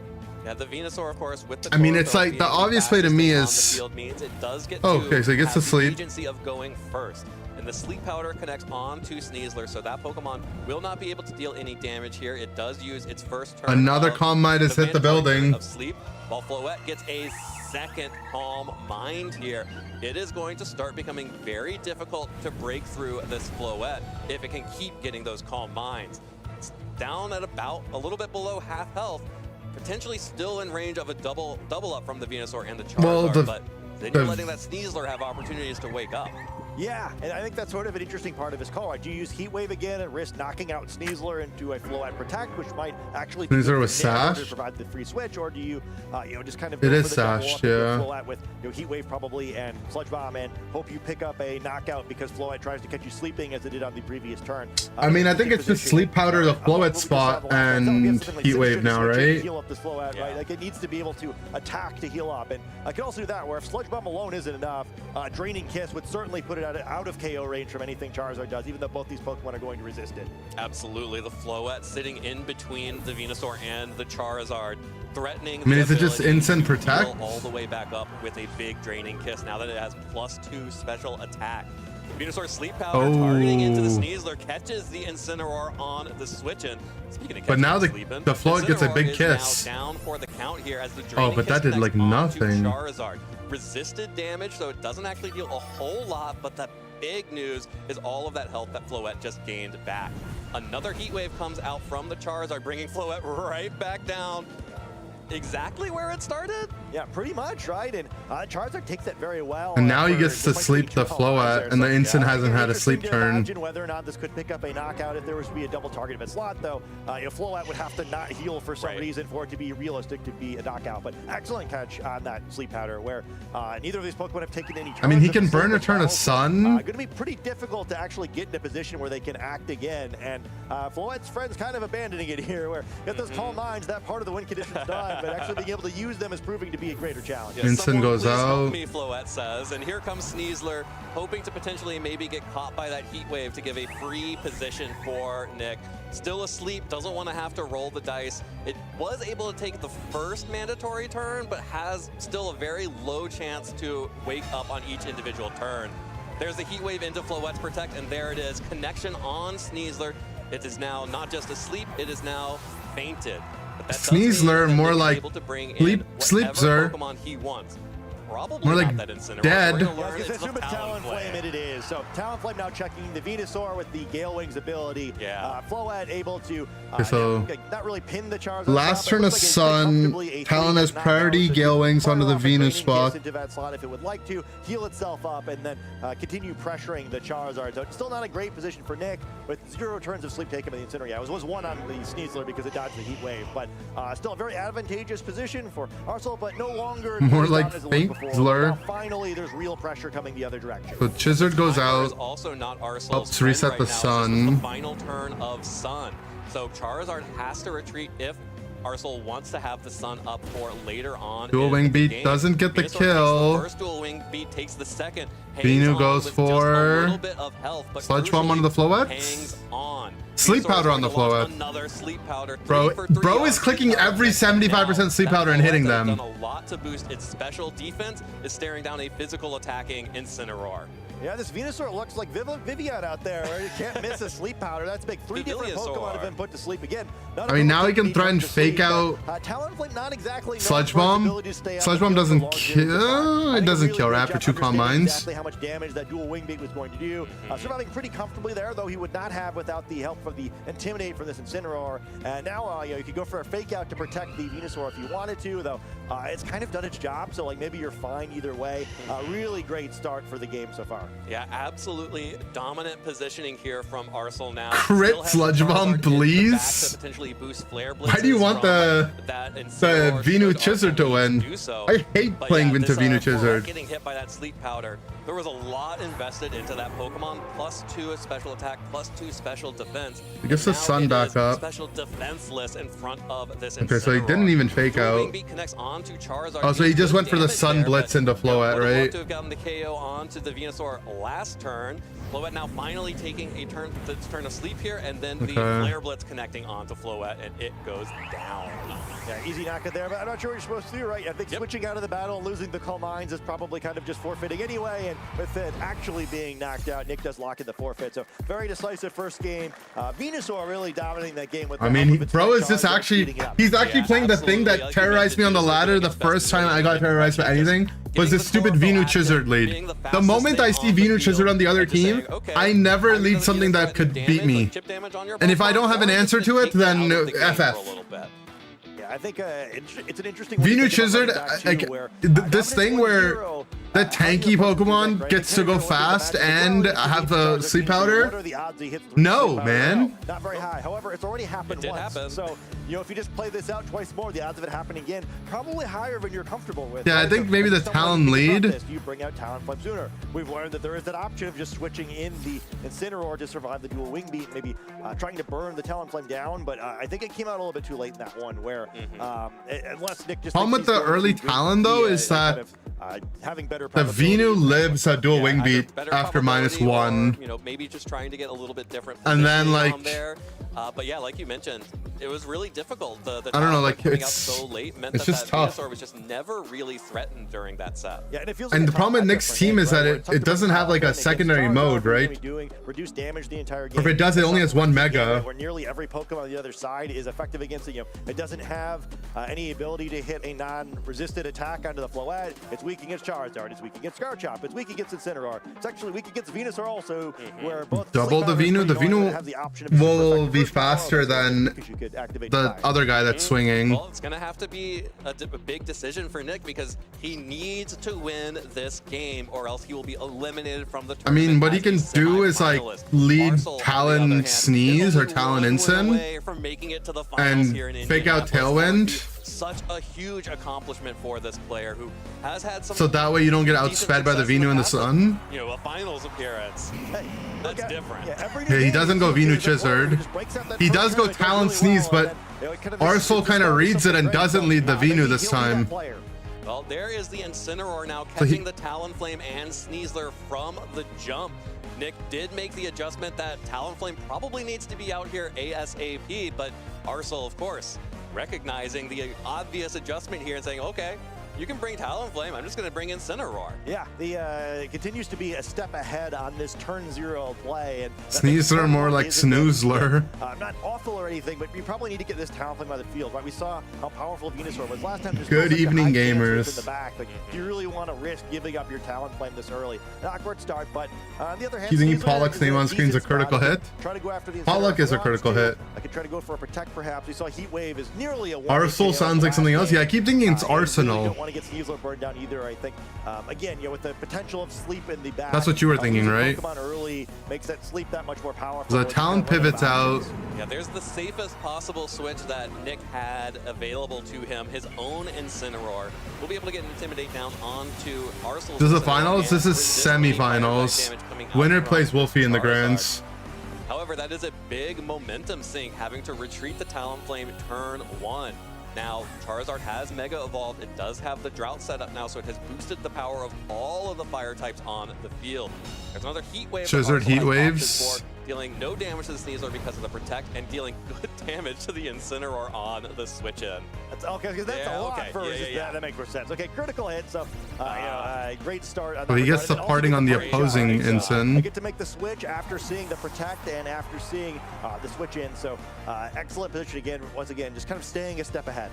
Yeah, the Venusaur, of course, with the. I mean, it's like the obvious play to me is. Means it does get okay, so he gets to sleep. Agency of going first. and the Sleep Powder connects on to Sneasler, so that Pokemon will not be able to deal any damage here. It does use its first turn. Another Calm Mind has hit the building. Of Sleep, while Floette gets a second Calm Mind here. It is going to start becoming very difficult to break through this Floette if it can keep getting those Calm Minds. It's down at about a little bit below half health, potentially still in range of a double up from the Venusaur and the Charizard, but then you're letting that Sneasler have opportunities to wake up. Yeah, and I think that's sort of an interesting part of his call. Do you use Heat Wave again and risk knocking out Sneasler into a Floette Protect, which might actually be Sneasler with Sash to provide the free switch, or do you, just kind of it go is for the Sash, yeah, Floette with Heat Wave probably and Sludge Bomb, and hope you pick up a knockout because Floette tries to catch you sleeping as it did on the previous turn. I mean, I think it's just Sleep Powder, the Floette spot, and Heat Wave now, right? Heal up this Floette, right? Like it needs to be able to attack to heal up, and I can also do that where if Sludge Bomb alone isn't enough, Draining Kiss would certainly put it out of KO range from anything Charizard does, even though both these Pokemon are going to resist it. Absolutely, the Floette sitting in between the Venusaur and the Charizard, threatening. I mean, is it just instant protect? All the way back up with a big Draining Kiss now that it has +2 special attack. Venusaur Sleep Powder targeting into the Sneasler, catches the Incineroar on the switch-in. But now the Floette gets a big kiss. Down for the count here as the Oh, but that did like nothing. Charizard. Resisted damage, so it doesn't actually deal a whole lot, but the big news is all of that health that Floette just gained back. Another Heat Wave comes out from the Charizard, bringing Floette right back down exactly where it started. Yeah, pretty much, right? And Charizard takes that very well. And now he gets to sleep the Floette, and the Instant hasn't had a sleep turn. Imagine whether or not this could pick up a knockout if there was to be a double target of its slot, though. Floette would have to not heal for some reason for it to be realistic to be a knockout. But excellent catch on that Sleep Powder, where neither of these Pokemon have taken any turns. I mean, he can burn a turn of Sun. Going to be pretty difficult to actually get in a position where they can act again. And Floette's friends kind of abandoning it here, where get those Calm Minds, that part of the win condition's done, but actually being able to use them is proving to be a greater challenge. Yes, Instant goes out. Me, Floette says, and here comes Sneasler, hoping to potentially maybe get caught by that Heat Wave to give a free position for Nick. Still asleep, doesn't want to have to roll the dice. It was able to take the first mandatory turn, but has still a very low chance to wake up on each individual turn. There's the Heat Wave into Floette's Protect, and there it is. Connection on Sneasler. It is now not just asleep, it is now fainted. Sneasler, more like Sleepzer. Pokemon he wants. Probably more like dead. Assume a Talonflame it is. So Talonflame now checking the Venusaur with the Gale Wings ability. Yeah. Floette able to so not really pin the Charizard. Last turn of Sun, Talon has priority Gale Wings onto the Venus spot. Into that slot if it would like to heal itself up and then continue pressuring the Charizard. So it's still not a great position for Nick with 0 turns of sleep taken by the Incineroar. Yeah, it was 1 on the Sneasler because it dodged the Heat Wave, but still a very advantageous position for Arsenal, but no longer more like Faintler. Finally, there's real pressure coming the other direction. So Chizzard goes out. Also not Arsenal's to reset the Sun. The final turn of Sun. So Charizard has to retreat if Arsenal wants to have the Sun up for later on. Dual Wing Beat doesn't get the kill. The first Dual Wing Beat takes the second. Venu goes for a little bit of health, but Sludge Bomb onto the Floette. Hangs on. Sleep Powder on the Floette. Another Sleep Powder. Bro is clicking every 75% Sleep Powder and hitting them. Done a lot to boost its special defense. Is staring down a physical attacking Incineroar. Yeah, this Venusaur looks like Vivian out there, where you can't miss a Sleep Powder. That's big. 3 different Pokemon have been put to sleep again. I mean, now he can threaten Fake Out. Talonflame not exactly Sludge Bomb. Sludge Bomb doesn't kill. It doesn't kill after 2 Calm Minds. Exactly how much damage that Dual Wing Beat was going to do. Surviving pretty comfortably there, though he would not have without the help of the Intimidate from this Incineroar. And now you could go for a Fake Out to protect the Venusaur if you wanted to, though it's kind of done its job. So like maybe you're fine either way. Really great start for the game so far. Yeah, absolutely dominant positioning here from Arsenal now. Crit Sludge Bomb, please. Potentially boost Flare Why do you want the Venu Chizzard to win? I hate playing into Venu Chizzard. Getting hit by that Sleep Powder. There was a lot invested into that Pokemon. +2 special attack, +2 special defense. He gets the Sun back up. Special defenseless in front of this. Okay, so he didn't even Fake Out. Oh, so he just went for the Sun Blitz into Floette, right? To have gotten the KO onto the Venusaur last turn. Floette now finally taking a turn of sleep here, and then the Flare Blitz connecting onto Floette, and it goes down. Yeah, easy knockout there, but I'm not sure what you're supposed to do, right? I think switching out of the battle and losing the Calm Minds is probably kind of just forfeiting anyway, and with it actually being knocked out, Nick does lock in the forfeit. So very decisive first game. Venusaur really dominating that game with I mean, bro is just actually, he's actually playing the thing that terrorized me on the ladder the first time I got terrorized by anything, was this stupid Venu Chizard lead. The moment I see Venu Chizard on the other team, I never lead something that could beat me. And if I don't have an answer to it, then FF. I think it's an interesting Venu Chizard, like, this thing where the tanky Pokemon gets to go fast and have the sleep powder. No, man. Not very high. However, it's already happened once. So, you know, if you just play this out twice more, the odds of it happening again probably higher than you're comfortable with. Yeah, I think maybe the Talon lead. You bring out Talonflame sooner. We've learned that there is that option of just switching in the Incineroar to survive the dual wing beat, maybe trying to burn the Talonflame down. But I think it came out a little bit too late in that one, where unless Nick just problem with the early Talon though is that having better the Venu lives a dual wing beat after -1. You know, maybe just trying to get a little bit different. And then like there. But yeah, like you mentioned, it was really difficult. The I don't know, like coming out so late meant it's that just tough. Venusaur was just never really threatened during that set. Yeah, and it feels And like the problem with Nick's team is that it doesn't have like a secondary mode, right? Reduce damage the entire game. Or if it does, it only has 1 mega. Where nearly every Pokemon on the other side is effective against it. You know, it doesn't have any ability to hit a non-resisted attack onto the Floette. It's weak against Charizard. It's weak against Garchomp. It's weak against Incineroar. It's actually weak against Venusaur also, where both Double the Venu. The Venu will be faster than the other guy that's swinging. Well, it's going to have to be a big decision for Nick because he needs to win this game or else he will be eliminated from the tournament. I mean, what he can do is like lead Talon Sneeze or Talon Incin and fake out Tailwind. Such a huge accomplishment for this player who has had some. So that way you don't get outsped by the Venu in the sun. You know, a finals appearance. That's different. Yeah, he doesn't go Venu Chizard. He does go Talon Sneeze, but Arsenal kind of reads it and doesn't lead the Venu this time. Well, there is the Incineroar now catching the Talonflame and Sneasler from the jump. Nick did make the adjustment that Talonflame probably needs to be out here ASAP, but Arsenal, of course, recognizing the obvious adjustment here and saying, okay, you can bring Talonflame. I'm just going to bring Incineroar. Yeah, it continues to be a step ahead on this turn 0 play. And Sneasler more like Snoozler. Not awful or anything, but you probably need to get this Talonflame by the field. Right? We saw how powerful Venusaur was last time. Good evening, gamers. In the back. Like, do you really want to risk giving up your Talonflame this early? An awkward start, but on the other hand, Keeping Pollock's name on screen is a critical hit. Try to go after the Pollock is a critical hit. I could try to go for a Protect, perhaps. We saw Heat Wave is nearly a Arsenal sounds like something else. Yeah, I keep thinking it's Arsenal. Don't want to get Sneasler burned down either. I think again, you know, with the potential of sleep in the back. That's what you were thinking, right? Pokemon early makes that sleep that much more powerful. The Talon pivots out. Yeah, there's the safest possible switch that Nick had available to him. His own Incineroar will be able to get Intimidate down onto Arsenal. This is the finals. This is semifinals. Winner plays Wolfie in the grands. However, that is a big momentum sink, having to retreat the Talonflame turn 1. Now, Charizard has Mega Evolved. It does have the Drought set up now, so it has boosted the power of all of the fire types on the field. There's another Heat Wave. Charizard Heat Waves. Dealing no damage to the Sneasler because of the Protect, and dealing good damage to the Incineroar on the switch in. That's okay, because that's a lot for that makes more sense. Okay, critical hit, so great start. So he gets the parting on the opposing Incin. I get to make the switch after seeing the Protect and after seeing the switch in, so excellent position again, once again, just kind of staying a step ahead.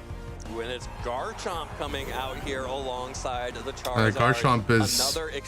When it's Garchomp coming out here alongside the Charizard. Garchomp is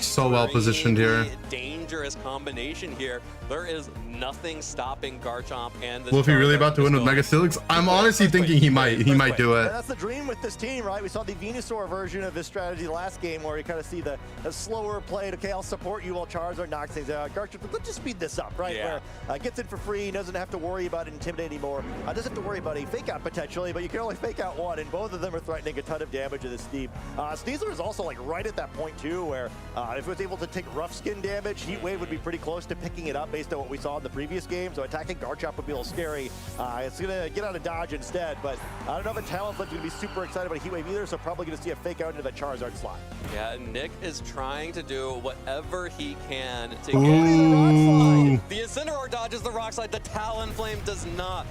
so well positioned here. Dangerous combination here. There is nothing stopping Garchomp and the Wolfie really about to win with Mega Steelix? I'm honestly thinking he might do it. And that's the dream with this team, right? We saw the Venusaur version of this strategy last game where you kind of see the slower play. Okay, I'll support you while Charizard knocks things out. Garchomp, let's just speed this up, right? Yeah. Where gets it for free, doesn't have to worry about Intimidate anymore. Doesn't have to worry about a fake out potentially, but you can only fake out one, and both of them are threatening a ton of damage to this team. Sneasler is also like right at that point too, where if it was able to take rough skin damage, Heat Wave would be pretty close to picking it up based on what we saw in the previous game. So attacking Garchomp would be a little scary. It's gonna get out of dodge instead, but I don't know if a Talonflame's gonna be super excited about a Heat Wave either, so probably gonna see a fake out into that Charizard slot. Yeah, Nick is trying to do whatever he can to get the Incineroar dodges the Rock Slide, the Talonflame does not.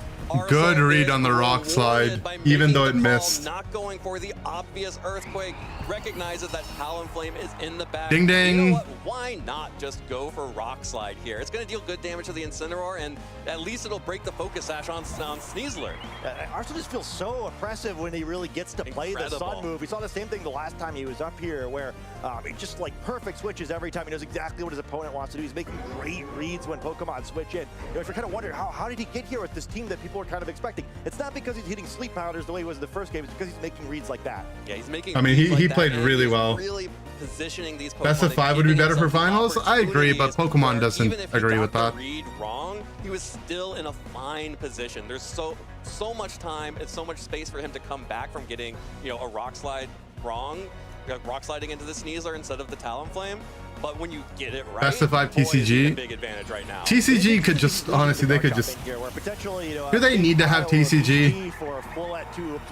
Good read on the rock slide, even though it missed. Not going for the obvious earthquake. Recognizes that Talonflame is in the back. Ding ding. You know what? Why not just go for rock slide here? It's going to deal good damage to the Incineroar, and at least it'll break the focus sash on Sneasler. Arsenal just feels so oppressive when he really gets to play the Sun move. We saw the same thing the last time he was up here, where it just like perfect switches every time. He knows exactly what his opponent wants to do. He's making great reads when Pokemon switch in. You know, if you're kind of wondering how did he get here with this team that people are kind of expecting, it's not because he's hitting sleep powders the way he was in the first game. It's because he's making reads like that. Yeah, he's making. I mean, he played really well. Really positioning these Pokemon. Best of 5 would be better for finals. I agree, but Pokemon doesn't agree with that. Read wrong, he was still in a fine position. There's so much time and so much space for him to come back from getting, you know, a rock slide wrong, rock sliding into the Sneasler instead of the Talonflame. But when you get it right, Best of 5 TCG. big advantage right now. TCG could just, honestly, they could just. Do they need to have TCG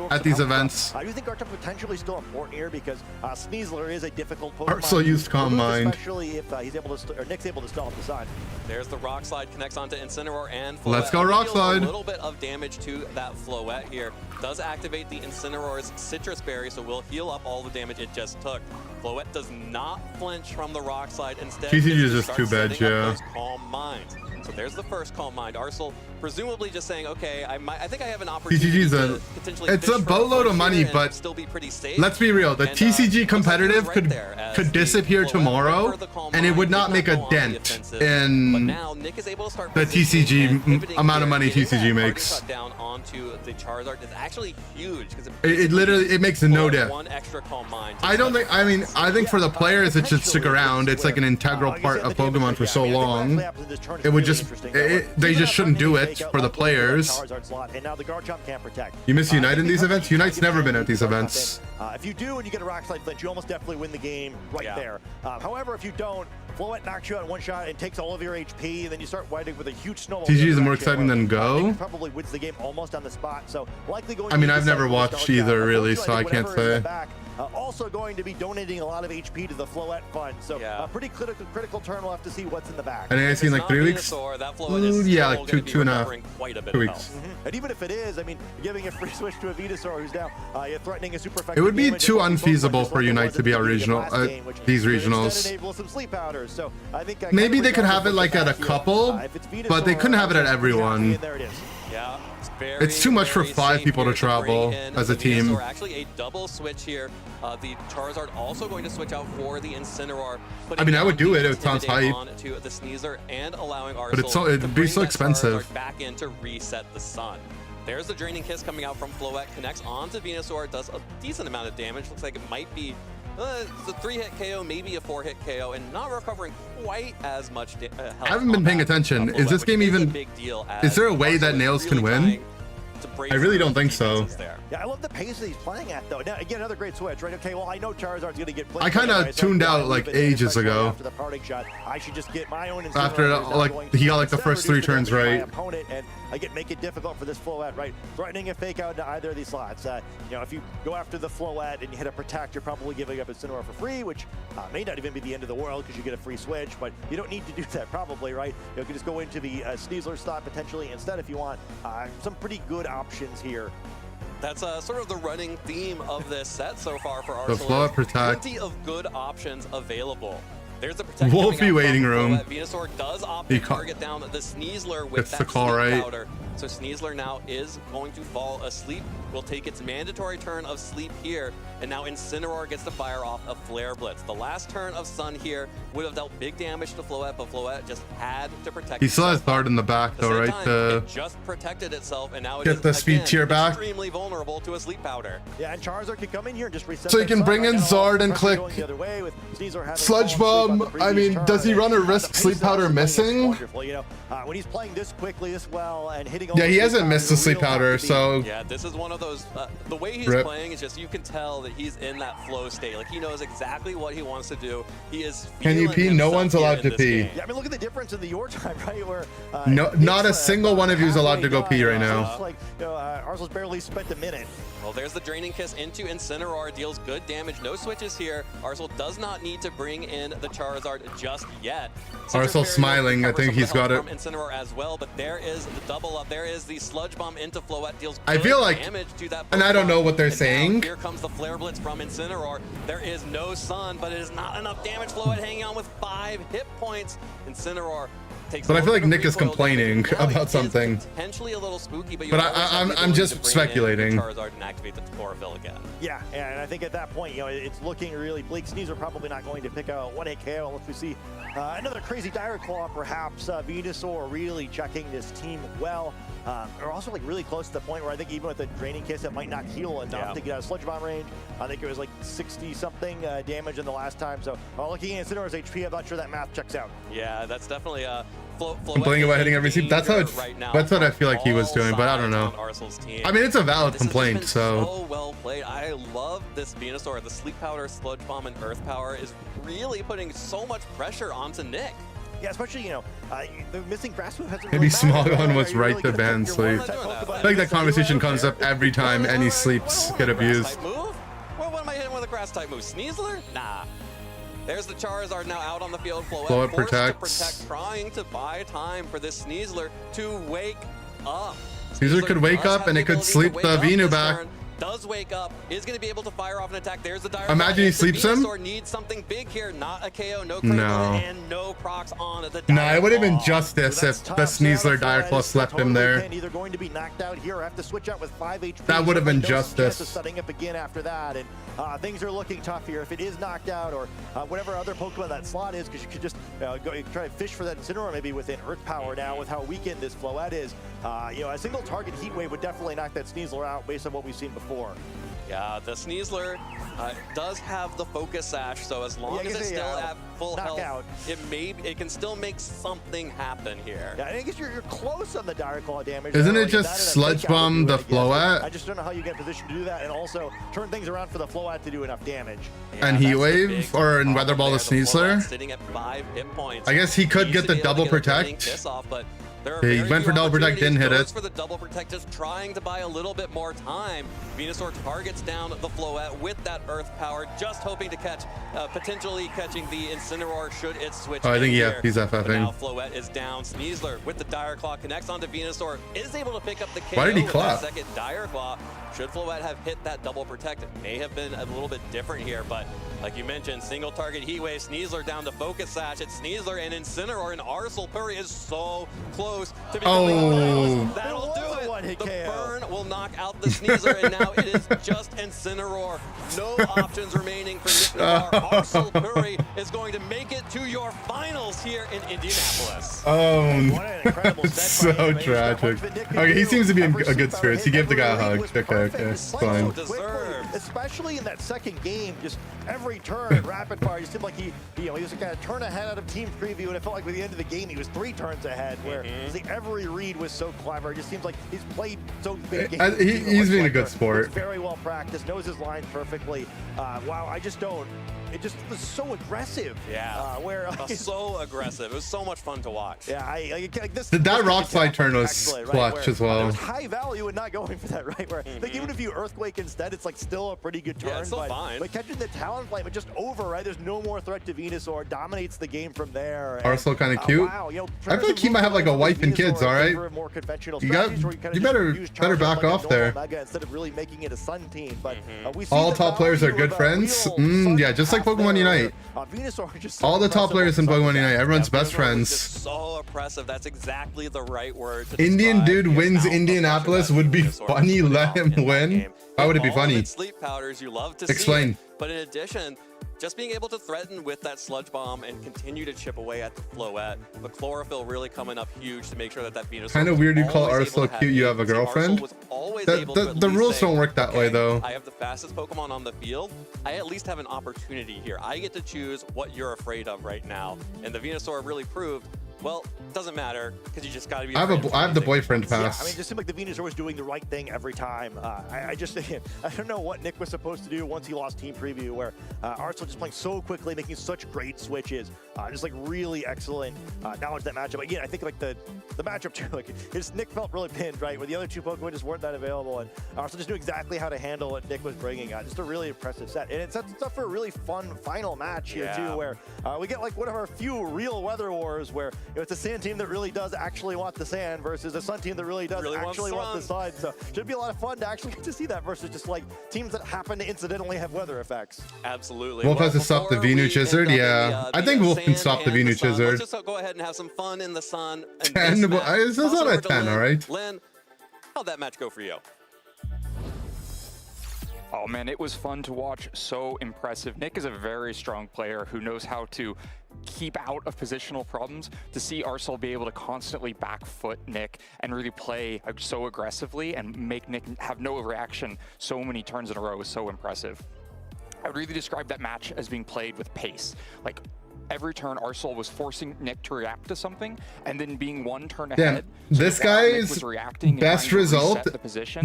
at these events? I do think Garchomp potentially still important here because Sneasler is a difficult Pokemon. Arsenal used Calm Mind. Especially if he's able to, or Nick's able to stall up the side. There's the rock slide, connects onto Incineroar and Floette. Let's go rock slide. A little bit of damage to that Floette here. Does activate the Incineroar's Citrus Berry, so will heal up all the damage it just took. Floette does not flinch from the rock slide. Instead, TCG is just too bad, yeah. Calm Minds. So there's the first Calm Mind. Arsenal presumably just saying, okay, I think I have an opportunity to potentially it's a boatload of money, but still be pretty safe. Let's be real. The TCG competitive could disappear tomorrow, and it would not make a dent in the TCG amount of money TCG makes. Down onto the Charizard is actually huge because it literally makes no dent. One extra Calm Mind. I don't think. I think for the players, it should stick around. It's like an integral part of Pokemon for so long. It would just. They just shouldn't do it for the players. You miss Unite in these events? Unite's never been at these events. If you do and you get a rock slide flinch, you almost definitely win the game there. However, if you don't, Floette knocks you out in one shot and takes all of your HP, and then you start fighting with a huge snowball. TCG is more exciting than Go. Probably wins the game almost on the spot. So likely going. I mean, I've never watched either really, so I can't say. Also going to be donating a lot of HP to the Floette fund. So a pretty critical turn. We'll have to see what's in the back. I think I've seen like 3 weeks. Yeah, like two and a half. 2 weeks. And even if it is, I mean, giving a free switch to a Venusaur who's now threatening a super effective. It would be too unfeasible for Unite to be our regional, these regionals. So I think maybe they could have it like at a couple, but they couldn't have it at everyone. Yeah, it's too much for 5 people to travel as a team. Actually, a double switch here. The Charizard also going to switch out for the Incineroar. I mean, I would do it. It sounds hype. To the Sneasler and allowing but it'd be so expensive. Back in to reset the Sun. There's the Draining Kiss coming out from Floette. Connects onto Venusaur. Does a decent amount of damage. Looks like it might be it's a 3-hit KO, maybe a 4-hit KO, and not recovering quite as much health. I haven't been paying attention. Is this game even? Is there a way that Nails can win? I really don't think so. Yeah, I love the pace that he's playing at, though. Now, again, another great switch, right? Okay, well, I know Charizard's going to get. I kind of tuned out like ages ago. After the parting shot, I should just get my own. After like he got like the first 3 turns right. Opponent and make it difficult for this Floette, right? Threatening a fake out into either of these slots. You know, if you go after the Floette and you hit a Protect, you're probably giving up Incineroar for free, which may not even be the end of the world because you get a free switch. But you don't need to do that, probably, right? You can just go into the Sneasler slot potentially instead if you want. Some pretty good options here. That's sort of the running theme of this set so far for The Arsenal. Floette Protect. Plenty of good options available. There's the Protect. Wolfie waiting room. Venusaur does opt to target down the Sneasler with that the call, sleep right? powder. So Sneasler now is going to fall asleep. Will take its mandatory turn of sleep here, and now Incineroar gets to fire off a Flare Blitz. The last turn of Sun here would have dealt big damage to Floette, but Floette just had to protect. He still has Guard in the back though, right? It just protected itself, and now it get is, the speed again, tier back. Extremely vulnerable to a sleep powder. Yeah, and Charizard can come in here and just reset. So you can bring in Zard and click Sludge Bomb. I mean, does he run a risk sleep powder missing? You know, when he's playing this quickly, this well, and hitting. Yeah, he hasn't missed the sleep powder, so. Yeah, this is one of those. The way he's playing is just you can tell that he's in that flow state. Like he knows exactly what he wants to do. He is. Can you pee? No one's allowed to pee. Yeah, I mean, look at the difference in the your time, right? Where no, not a single one of you is allowed to go pee right now. Like, you know, Arsenal's barely spent a minute. Well, there's the Draining Kiss into Incineroar, deals good damage. No switches here. Arsenal does not need to bring in the Charizard just yet. Arsenal smiling. I think he's got it. From Incineroar as well, but there is the double up. There is the sludge bomb into Floette, deals I feel like, damage to that and I don't know what they're and saying. Here comes the flare blitz from Incineroar. There is no sun, but it is not enough damage. Floette hanging on with 5 hit points. Incineroar takes. But I feel like Nick is complaining about something. Potentially a little spooky, but, I'm just speculating. Charizard and activate the chlorophyll again. Yeah, and I think at that point, it's looking really bleak. Sneasler probably not going to pick a one-hit KO unless we see another crazy Dire Claw, perhaps. Venusaur really checking this team well. They're also like really close to the point where I think even with the Draining Kiss, it might not heal enough to get out of Sludge Bomb range. I think it was like 60-something damage in the last time. So looking at Incineroar's HP, I'm not sure that math checks out. Yeah, that's definitely complaining about hitting every seat. That's how it's. That's what I feel like he was doing, but I don't know. I mean, it's a valid complaint. So well played. I love this Venusaur. The Sleep Powder, Sludge Bomb, and Earth Power is really putting so much pressure onto Nick. Yeah, especially, the missing grass move hasn't Maybe really Smogon mattered. was right to ban sleep. I think that conversation comes up every time any sleeps get abused. Well, what am I hitting with a grass type move? Sneasler? Nah. There's the Charizard now out on the field. Floette protects. Trying to buy time for this Sneasler to wake up. Sneasler could wake up and it could sleep the Venu back. Does wake up, is going to be able to fire off an attack. There's the Dire. Imagine he sleeps him. Venusaur needs something big here, not a KO, no and no procs on the No, it would have been justice if the Sneasler Dire Claw slept him there. Either going to be knocked out here or have to switch out with 5 HP. That would have been justice. Setting up again after that, and things are looking tough here. If it is knocked out or whatever other Pokemon that slot is, because you could just go try to fish for that Incineroar maybe within Earth Power now with how weakened this Floette is. A single target Heat Wave would definitely knock that Sneasler out based on what we've seen before. Yeah, the Sneasler does have the Focus Sash, so as long as it's still at full health, it can still make something happen here. Yeah, I guess you're close on the Dire Claw damage. Isn't it just Sludge Bomb the Floette? I just don't know how you get in position to do that and also turn things around for the Floette to do enough damage. And Heat Wave or in Weather Ball the Sneasler? Sitting at 5 hit points. I guess he could get the double protect. He went for double protect, didn't hit it. For the double protect, just trying to buy a little bit more time. Venusaur targets down the Floette with that Earth Power, just hoping to catch, potentially catching the Incineroar should it switch. Oh, I think he's But FFing. now Floette is down. Sneasler with the Dire Claw connects onto Venusaur, is able to pick up the KO. Why did he with clap? that second Dire Claw. Should Floette have hit that double protect, it may have been a little bit different here, but like you mentioned, single target Heat Wave, Sneasler down to Focus Sash. It's Sneasler and Incineroar, and Arsenal Puri is so close to becoming that'll do it. The burn will knock out the Sneasler, and now it is just Incineroar. No options remaining for Nick Navarre. Arsenal Puri is going to make it to your finals here in Indianapolis. It's so tragic. Okay, he seems to be in a good spirits. He gave the guy a hug. Okay, it's fine. Especially in that second game, just every turn, rapid fire. Just seemed like he was kind of turn ahead out of team preview, and it felt like by the end of the game he was 3 turns ahead. Where every read was so clever. It just seems like he's played so big games. He's being a good sport. Very well practiced, knows his lines perfectly. Wow, I just don't. It just was so aggressive. Yeah, so aggressive. It was so much fun to watch. Yeah, that rock slide turn was clutch as well. It was high value and not going for that, right? Where like, even if you Earthquake instead, it's like still a pretty good turn. Yeah, it's still fine. But catching the Talonflame, it's just over, right? There's no more threat to Venusaur. Dominates the game from there. Arsenal kind of cute. Wow, I feel like he might have like a wife and kids. All right. You better back off there. Instead of really making it a Sun team, but all top players are good friends. Yeah, just like Pokemon Unite. All the top players in Pokemon Unite, everyone's best friends. So oppressive. That's exactly the right word. Indian dude wins Indianapolis would be funny. Let him win. Why would it be funny? Sleep powders, you love to explain. See, but in addition, just being able to threaten with that Sludge Bomb and continue to chip away at the Floette, the Chlorophyll really coming up huge to make sure that Venusaur. Kind of weird you call Arsenal cute. You have a girlfriend. The rules don't work that way though. I have the fastest Pokemon on the field. I at least have an opportunity here. I get to choose what you're afraid of right now, and the Venusaur really proved Well, doesn't matter because you just got to be. I have the boyfriend pass. Yeah, I mean, it just seemed like the Venusaur was doing the right thing every time. I don't know what Nick was supposed to do once he lost Team Preview, where Arsenal just playing so quickly, making such great switches, just like really excellent knowledge of that matchup. Again, I think like the matchup too, like Nick felt really pinned, right, where the other two Pokemon just weren't that available, and Arsenal just knew exactly how to handle what Nick was bringing. Just a really impressive set, and it sets us up for a really fun final match here too, where we get like one of our few real weather wars where it's a sand team that really does actually want the sand versus a sun team that really does actually want the sun. So should be a lot of fun to actually get to see that versus just like teams that happen to incidentally have weather effects. Absolutely. Wolf has to stop the Venu Chizard. Yeah, I think Wolf can stop the Venu Chizard. Let's just go ahead and have some fun in the sun. 10, this is not a 10, all right? Lynn, how'd that match go for you? Oh man, it was fun to watch. So impressive. Nick is a very strong player who knows how to keep out of positional problems. To see Arsenal be able to constantly back foot Nick and really play so aggressively and make Nick have no reaction so many turns in a row is so impressive. I would really describe that match as being played with pace. Like every turn, Arsenal was forcing Nick to react to something and then being one turn ahead. Yeah, this guy's best result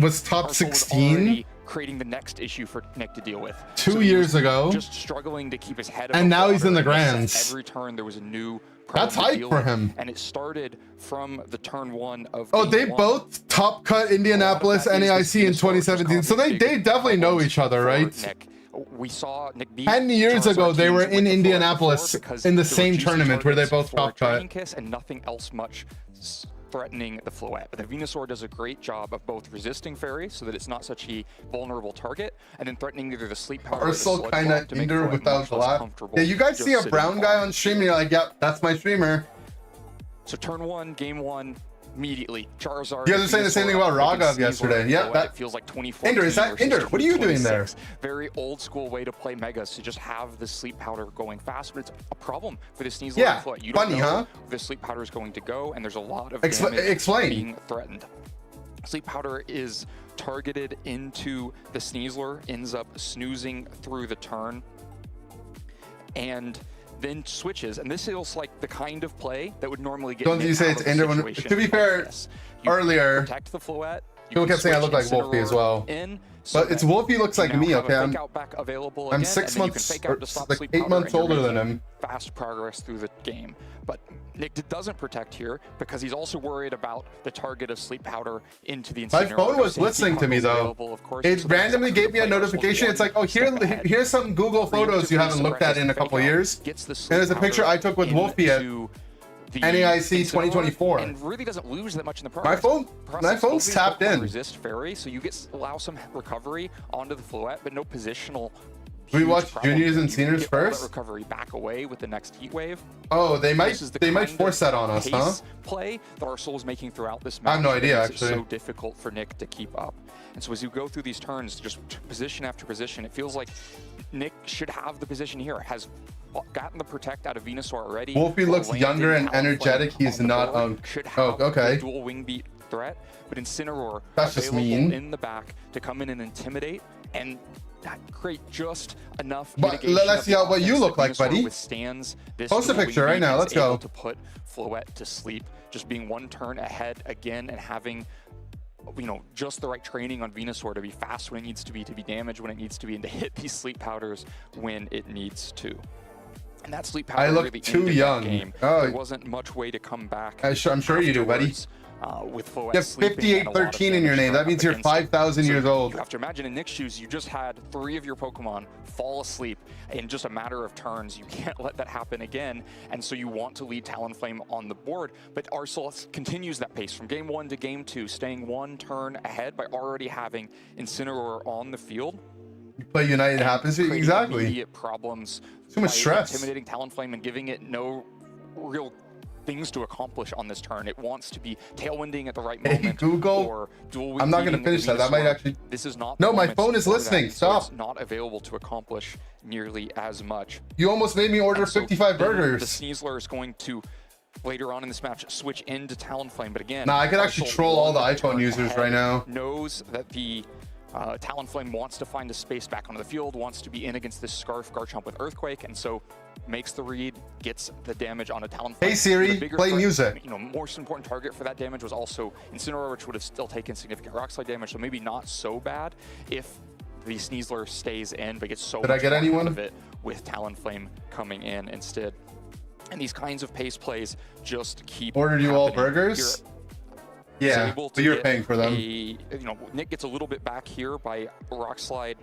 was top 16. Creating the next issue for Nick to deal with. 2 years ago. Just struggling to keep his head. And now he's in the Grands. Every turn there was a new. That's hype for him. And it started from the turn 1 of. Oh, they both top cut Indianapolis NAIC in 2017, so they definitely know each other, right? Nick. We saw Nick beat 10 years ago, they were in Indianapolis in the same tournament where they both top cut. Kiss and nothing else much threatening the Floette. But the Venusaur does a great job of both resisting Fairy so that it's not such a vulnerable target, and then threatening either the Sleep Powder or the Sludge kind of Ender without the lot. Yeah, you guys see a brown guy on stream and you're like, yep, that's my streamer. So turn 1, game 1. Immediately, Charizard. You guys are saying the same thing about Raghav yesterday. Yeah, that feels like 24. Ender, is that Ender? What are you doing there? Very old school way to play Megas, to just have the Sleep Powder going fast, but it's a problem for the Sneasler. Yeah, you funny, don't know huh? where the Sleep Powder is going to go, and there's a lot of damage being threatened. Sleep Powder is targeted into the Sneasler, ends up snoozing through the turn, and then switches, and this feels like the kind of play that would normally get. Don't you say it's Ender? To be fair, earlier protect the Floette. People kept saying I look like Wolfie as well. But it's Wolfie looks like me, okay? I'm 6 months, or like 8 months older than him. Fast progress through the game. But Nick doesn't protect here because he's also worried about the target of Sleep Powder into the Incineroar. My phone was listening to me though. It randomly gave me a notification. It's like, oh, here's some Google photos you haven't looked at in a couple years. And there's a picture I took with Wolfie at NAIC 2024. And really doesn't lose that much in the process. My phone's tapped in. Resist Fairy, so you allow some recovery onto the Floette, but no positional. We watch juniors and seniors first. Recovery back away with the next heat wave. Oh, they might force that on us, huh? Play that Arsenal is making throughout this match. I have no idea, actually. It's so difficult for Nick to keep up. And so as you go through these turns, just position after position, it feels like Nick should have the position here. Has gotten the protect out of Venusaur already. Wolfie looks younger and energetic. He's not on. Oh, okay. Dual wing beat threat, but Incineroar that's just mean in the back to come in and intimidate and create just enough. But let's see what you look like, buddy. Withstands this. Post a picture right now. Let's go. To put Floette to sleep, just being one turn ahead again and having, you know, just the right training on Venusaur to be fast when it needs to be damaged when it needs to be, and to hit these Sleep Powders when it needs to. And that Sleep Powder I look really too young. Game. There wasn't much way to come back. I'm sure you do, buddy. With Floette you have 5813 in your name. That means you're 5,000 years old. You have to imagine in Nick's shoes, you just had 3 of your Pokemon fall asleep in just a matter of turns. You can't let that happen again. And so you want to lead Talonflame on the board. But Arsenal continues that pace from game 1 to game 2, staying 1 turn ahead by already having Incineroar on the field. You play United happens, exactly. Immediate problems. Too much stress. Intimidating Talonflame and giving it no real things to accomplish on this turn. It wants to be tailwinding at the right moment. Hey, Google. Or dual I'm not going to finish that. That might actually. This is not. No, my phone is listening. Stop. So it's not available to accomplish nearly as much. You almost made me order 55 burgers. The Sneasler is going to later on in this match switch into Talonflame, but again. Nah, I could actually troll all the iPhone users right now. Knows that the Talonflame wants to find a space back onto the field, wants to be in against this Scarf Garchomp with Earthquake, and so makes the read, gets the damage on a Talonflame. Hey Siri, play music. You know, most important target for that damage was also Incineroar, which would have still taken significant Rock Slide damage, so maybe not so bad if the Sneasler stays in, but gets so much out of it with Talonflame coming in instead. And these kinds of pace plays just keep Ordered you all happening. burgers? Yeah, but you're paying for them. You know, Nick gets a little bit back here by Rock Slide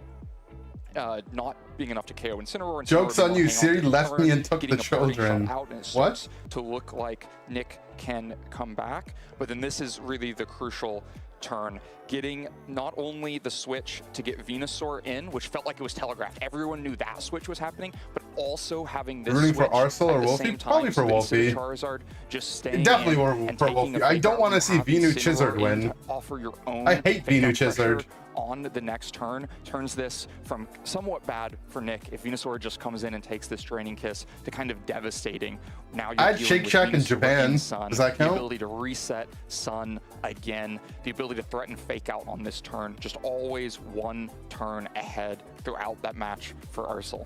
not being enough to KO Incineroar. Joke's on you, Siri left me and took the children. What? To look like Nick can come back, but then this is really the crucial turn, getting not only the switch to get Venusaur in, which felt like it was telegraphed. Everyone knew that switch was happening, but also having this Rooting switch for Arcel or Wolfie? Probably for Wolfie. Charizard just staying Definitely for Wolfie. I don't want to see Venu Chizard win. Offer your own. I hate Venu Chizard. On the next turn, turns this from somewhat bad for Nick if Venusaur just comes in and takes this Draining Kiss to kind of devastating. Now you're I had Shake Shack in Japan. Does that count? The ability to reset Sun again, the ability to threaten Fake Out on this turn, just always one turn ahead throughout that match for Arcel.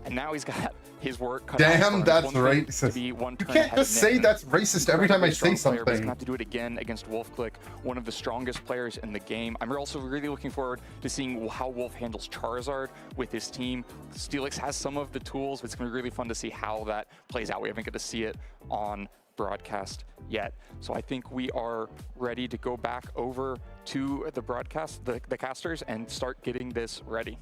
And now he's got his work cut out. Damn, that's racist. You can't just say that's racist every time I say something. He's gonna have to do it again against Wolfglick, one of the strongest players in the game. I'm also really looking forward to seeing how Wolf handles Charizard with his team. Steelix has some of the tools, but it's gonna be really fun to see how that plays out. We haven't got to see it on broadcast yet. So I think we are ready to go back over to the broadcast, the casters, and start getting this ready.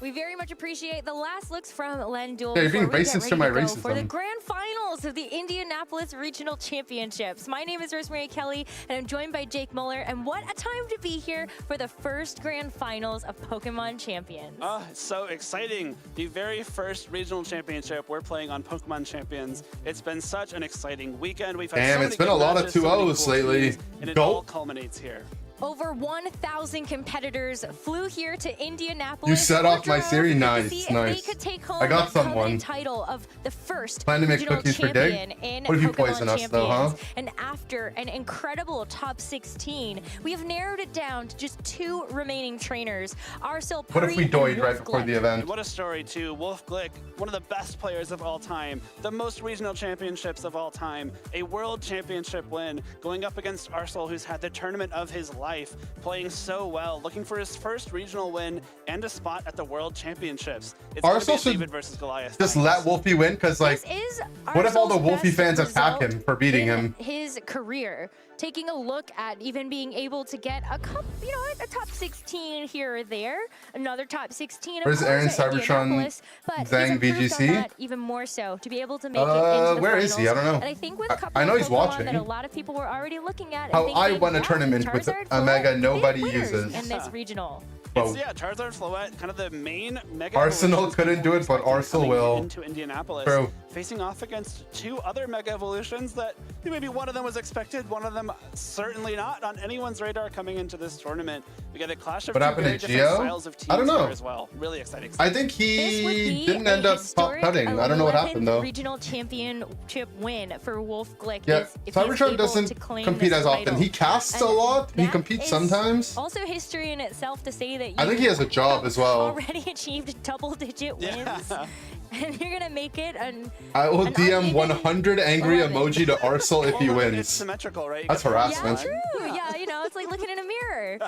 We very much appreciate the last looks from Lendul. Yeah, you're being racist to my racism. For the grand finals of the Indianapolis Regional Championships. My name is Rosemary Kelly, and I'm joined by Jake Muller. And what a time to be here for the first grand finals of Pokemon Champions. Oh, it's so exciting. The very first regional championship we're playing on Pokemon Champions. It's been such an exciting weekend. We've had so many it's been a lot of 2-0s lately. And it all culminates here. Over 1,000 competitors flew here to Indianapolis. You set off my Siri. Nice, nice. They could take home I got someone. the title of the first Plan to make cookies for Dig? What if you poison us though, huh? And after an incredible top 16, we have narrowed it down to just 2 remaining trainers. Arcel, what if we doid right before the event? What a story too. Wolfglick, one of the best players of all time, the most regional championships of all time, a world championship win, going up against Arcel, who's had the tournament of his life, playing so well, looking for his first regional win and a spot at the World Championships. It's Arcel should David versus Goliath. Just let Wolfie win, because like, what if all the Wolfie fans attack him for beating him? His career, taking a look at even being able to get a couple, you know, a top 16 here or there, another top 16. Where's Aaron Cybertron Zhang VGC? Even more so to be able to make it into the where finals. Is he? I don't know. And I think with a couple I know of he's Pokemon watching. That a lot of people were already looking at. How I won a tournament with a Mega nobody uses. In this regional. It's, yeah, Charizard, Floette, kind of the main Mega Arsenal couldn't do it, but Arcel will. Into Indianapolis, facing off against 2 other Mega Evolutions that maybe one of them was expected, one of them certainly not on anyone's radar coming into this tournament. We got a clash of what happened to Gio? I don't know. As well. Really exciting. I think he didn't end up top cutting. I don't know what happened though. Regional championship win for Wolfglick. Yeah, Cybertron doesn't compete as often. He casts a lot. He competes sometimes. Also history in itself to say that I think he has a job as well. Already achieved double-digit wins, and you're gonna make it an. I will DM 100 angry emoji to Arcel if he wins. It's symmetrical, right? That's harassment. Yeah, true. Yeah, you know, it's like looking in a mirror.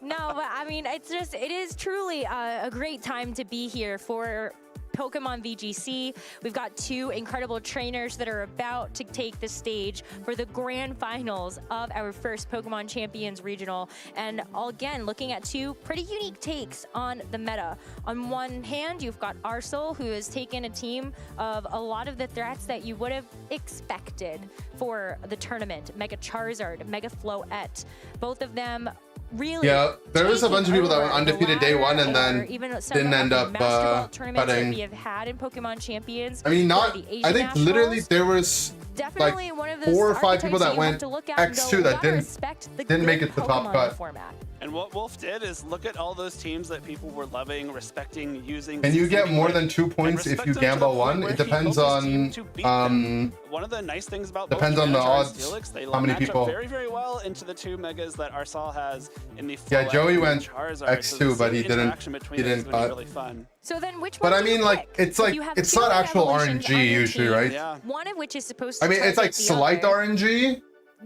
No, but I mean, it is truly a great time to be here for Pokemon VGC. We've got 2 incredible trainers that are about to take the stage for the grand finals of our first Pokemon Champions Regional. And again, looking at 2 pretty unique takes on the meta. On one hand, you've got Arcel, who has taken a team of a lot of the threats that you would have expected for the tournament. Mega Charizard, Mega Floette, both of them really. Yeah, there was a bunch of people that went undefeated day 1 and then didn't end up cutting. We have had in Pokemon Champions. I mean, not. I think literally there was Definitely like one of those 4 or 5 people archetypes that you have went to look at and X2 go, that "Gotta respect the didn't make good it to top Pokemon cut. format." And what Wolf did is look at all those teams that people were loving, respecting, using. And you get more with, than 2 points if you gamble one. It depends on one of the nice things about depends both on the Charizard and odds. Steelix, they How many match up people? very, very well into the 2 megas that Arsal has in the Yeah, Floette Joey and went Charizard, X2, so but he the didn't. interaction between He those is didn't gonna be cut. really fun. So then which But one I do you mean, like, pick? it's If like you have it's two not Mega actual Evolutions RNG on your usually, team, right? One of which is supposed to I mean, it's target like the slight other. RNG.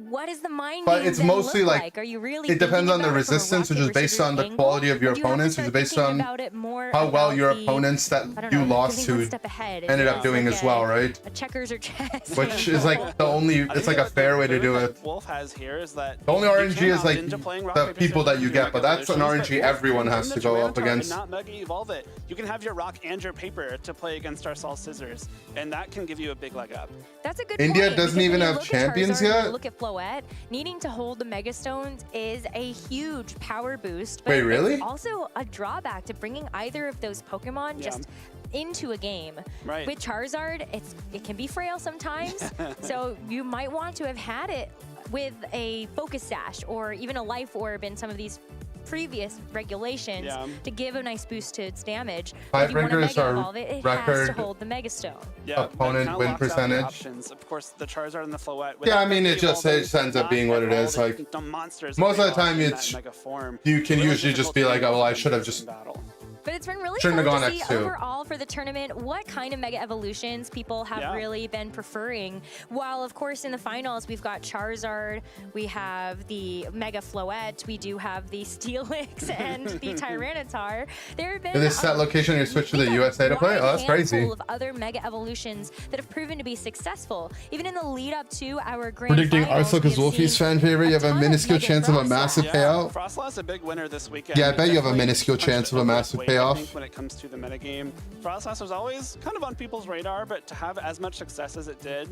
What is the mind But game it's then mostly look like Are you really it depends thinking on the about it from a resistance, which rocket is based receiver on the angle? quality of your Or do you have to opponents, which start is based thinking on about it more how well about your the- opponents that I don't you know, lost thinking one to step ahead, ended if up you doing look as well, at right? A checkers or chess. Which is like the only, it's like a fair way to do it. Wolf has here is that The only you RNG can is opt like into playing rock, the paper, people scissors that you with get, your but that's an Evolutions, RNG but Wolf everyone can has bring to the go up Tyranitar against. And not Mega Evolve it. You can have your rock and your paper to play against Arsal Scissors, and that can give you a big leg up. That's a good India point, doesn't because even when you have look at champions Charizard and yet? you look at Floette, needing to hold the Mega Stones is a huge power boost. But Wait, really? It's also a drawback to bringing either of those Pokemon just into a game. Right. With Charizard, it can be frail sometimes, so you might want to have had it with a Focus Sash or even a Life Orb in some of these previous regulations to give a nice boost to its damage. But if you want to Tiebreakers Mega are Evolve it, it has record to hold the Mega Stone. Yeah, opponent that kinda win locks out the percentage. options. Of course, the Charizard and the Floette. Yeah, I without mean, Mega it just Evolving, ends up being what it is. Like the monsters most of the that they time, are in it's that mega form. you can Really usually just difficult be to like, use oh, well, I in should have person just battle. But it's been really Shouldn't fun have to gone see X2. overall for the tournament what kind of Mega Evolutions people have really been preferring. While, of course, in the finals, we've got Charizard, we have the Mega Floette, we do have the Steelix and the Tyranitar. There have been Is this set location you switch to the USA to play? Oh, that's crazy. handful of other Mega Evolutions that have proven to be successful. Even in the lead up to our grand Predicting finals, Arslook we is have Wolfie's seen fan favorite. You have a minuscule chance of a massive payout. Frostlass a big winner this weekend. Yeah, I bet you have a Definitely minuscule punched chance of a above massive weight, I payoff. think, when it comes to the metagame. Frostlass was always kind of on people's radar, but to have as much success as it did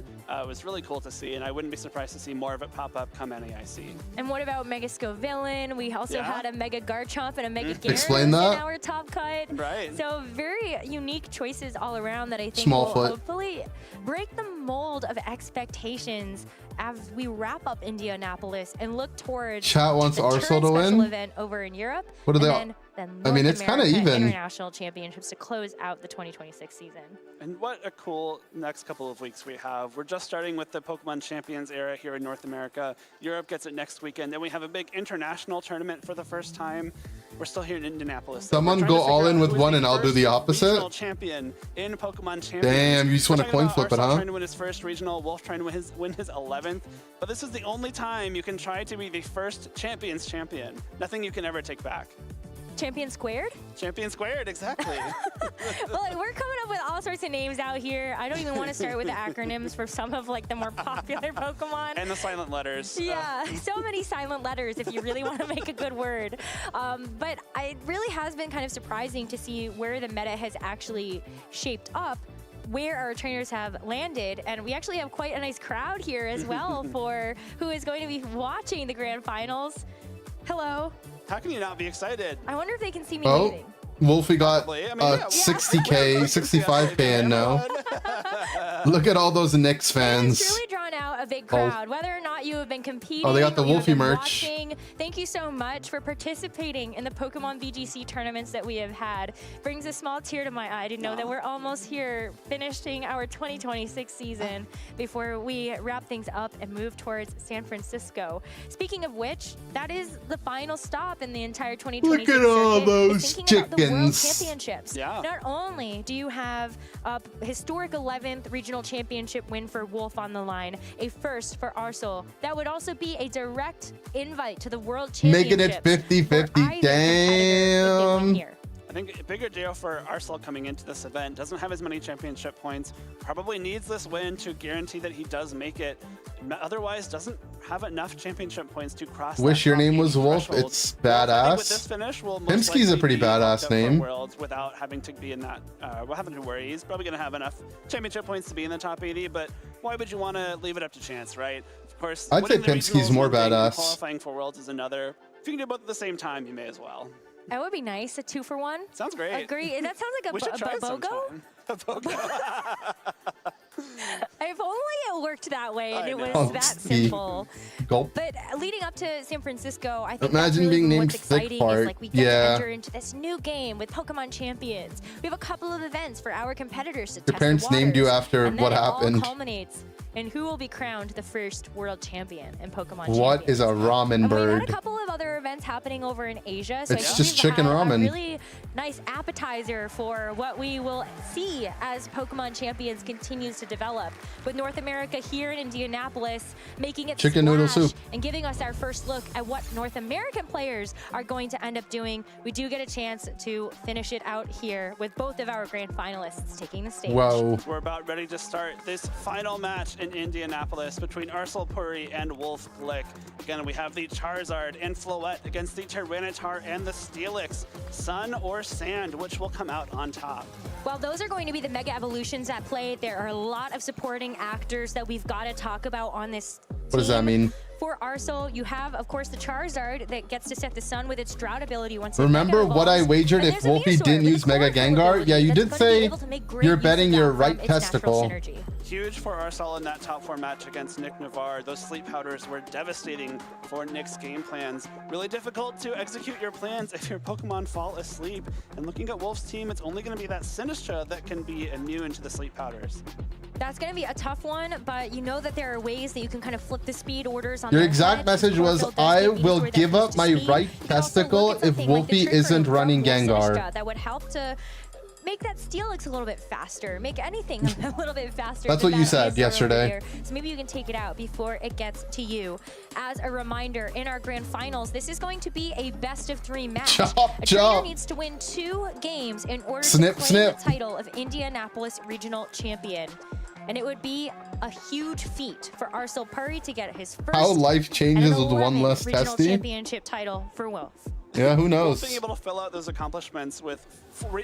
was really cool to see, and I wouldn't be surprised to see more of it pop up come NAIC. And what about Mega Scovillain? We also had a Mega Garchomp and a Mega Gyarados Explain that. in our top cut. Right. So very unique choices all around that I think Small will foot. hopefully break the mold of expectations as we wrap up Indianapolis and look towards Chat wants the Arsal Turret to special win? event over in Europe. What do they and then I mean, North it's kinda America even. International Championships to close out the 2026 season. And what a cool next couple of weeks we have. We're just starting with the Pokemon Champions era here in North America. Europe gets it next weekend. Then we have a big international tournament for the first time. We're still here in Indianapolis. So Someone we're go trying to all figure in out with who is one the and I'll do first the opposite. regional champion in Pokemon Champions. Damn, you just We're wanna talking coin about flip it, Arsal huh? trying to win his first regional, Wolf trying to win his 11th. But this is the only time you can try to be the first Champions champion. Nothing you can ever take back. Champion Squared? Champion squared, exactly. Well, we're coming up with all sorts of names out here. I don't even want to start with the acronyms for some of like the more popular Pokemon. And the silent letters. Yeah, so many silent letters if you really want to make a good word. But it really has been kind of surprising to see where the meta has actually shaped up, where our trainers have landed, and we actually have quite a nice crowd here as well for who is going to be watching the grand finals. Hello. How can you not be excited? I wonder if they can see me Oh, waving. Wolfie got Probably. I mean, yeah, 60K, 65K in now. Look at all those Knicks fans. Truly drawn out a big crowd. Whether or not you have been competing, Oh, they got the or you have Wolfie been merch. watching, thank you so much for participating in the Pokemon VGC tournaments that we have had. Brings a small tear to my eye to know that we're almost here, finishing our 2026 season before we wrap things up and move towards San Francisco. Speaking of which, that is the final stop in the entire 2026 Look at all circuit, those is thinking about the World chickens. Championships. Yeah. Not only do you have a historic 11th regional championship win for Wolf on the line, a first for Arsal, that would also be a direct invite to the World Making Championships. it 50-50. Damn. I think a bigger deal for Arsal coming into this event. Doesn't have as many championship points. Probably needs this win to guarantee that he does make it. Otherwise, doesn't have enough championship points to cross. Wish that your top name 80 was Wolf. threshold. It's I think with this badass. finish, we'll most Pimsky's a likely pretty be locked badass up for name. Worlds without having to be in that. We'll having to worry. He's probably going to have enough championship points to be in the top 80. But why would you want to leave it up to chance, right? Of course, I'd say winning the Pimsky's regionals more one thing, badass. Qualifying for Worlds is another. If you can do both at the same time, you may as well. That would be nice, a 2-for-1. Sounds great. Agree. That sounds like We should try a BOGO. sometime. A BOGO. If only it worked that way and it was Oh, that Steve. simple. Gulp. But leading up to San Francisco, I think Imagine that's really being named what's exciting Thick Fart. is like we get Yeah. to enter into this new game with Pokemon Champions. We have a couple of events for our competitors to Your test parents the named you waters, after and then what it happened. all culminates in who will be crowned the first world champion in Pokemon What Champions. is a ramen And we got bird? a couple of other events happening over in Asia. So I It's think just we've chicken had ramen. A really nice appetizer for what we will see as Pokemon Champions continues to develop. With North America here in Indianapolis making it Chicken noodle splash soup. and giving us our first look at what North American players are going to end up doing. We do get a chance to finish it out here with both of our grand finalists taking the stage. Whoa. We're about ready to start this final match in Indianapolis between Arcel Puri and Wolf Glick. Again, we have the Charizard and Floette against the Tyranitar and the Steelix. Sun or sand, which will come out on top? While those are going to be the Mega Evolutions at play, there are a lot of supporting actors that we've got to talk about on this What does that team. mean? For Arcel, you have, of course, the Charizard that gets to set the sun with its Drought ability once it Remember Mega what I evolves. wagered And if there's a Wolfie Venusaur didn't with use a Mega Chlorophyll Gengar? ability Yeah, you that's did gonna be say able to make great you're use betting of your that right from its natural testicle. synergy. Huge for Arcel in that top 4 match against Nick Navarre. Those sleep powders were devastating for Nick's game plans. Really difficult to execute your plans if your Pokemon fall asleep. And looking at Wolf's team, it's only going to be that Sinistcha that can be immune to the sleep powders. That's going to be a tough one, but you know that there are ways that you can kind of flip the speed orders on Your their exact head. message was, Chlorophyll does I give will Venusaur that give boost up to my speed. right You can also testicle look at if something like the Wolfie Trick isn't Room from running Wolf Gengar. Sinistcha that would help to make that Steelix a little bit faster, make anything a little bit faster. That's than what you that said Venusaur yesterday. over there. So maybe you can take it out before it gets to you. As a reminder, in our grand finals, this is going to be a best of 3 match. Chop, a trainer chop. needs to win 2 games in order Snip, to claim snip. the title of Indianapolis Regional Champion. And it would be a huge feat for Arcel Puri to get his first How life changes with one 11th less regional testy? championship title for Wolf. Yeah, who knows? Being able to fill out those accomplishments with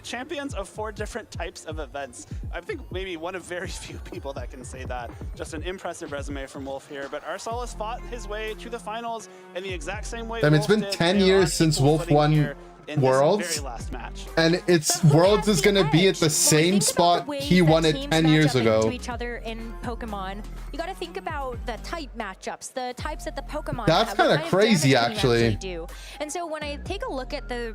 champions of 4 different types of events. I think maybe one of very few people that can say that. Just an impressive resume from Wolf here. But Arcel has fought his way to the finals in the exact same way. Damn, it's Wolf been did. 10 They are years on since equal Wolf footing won here in this Worlds. very last match. And it's Worlds is going to be at the same spot he won it 10 years To ago. each other in Pokemon, you got to think about the type matchups, the types that the Pokemon That's have, what kinda kind of crazy, damage can you actually. do. And so when I take a look at there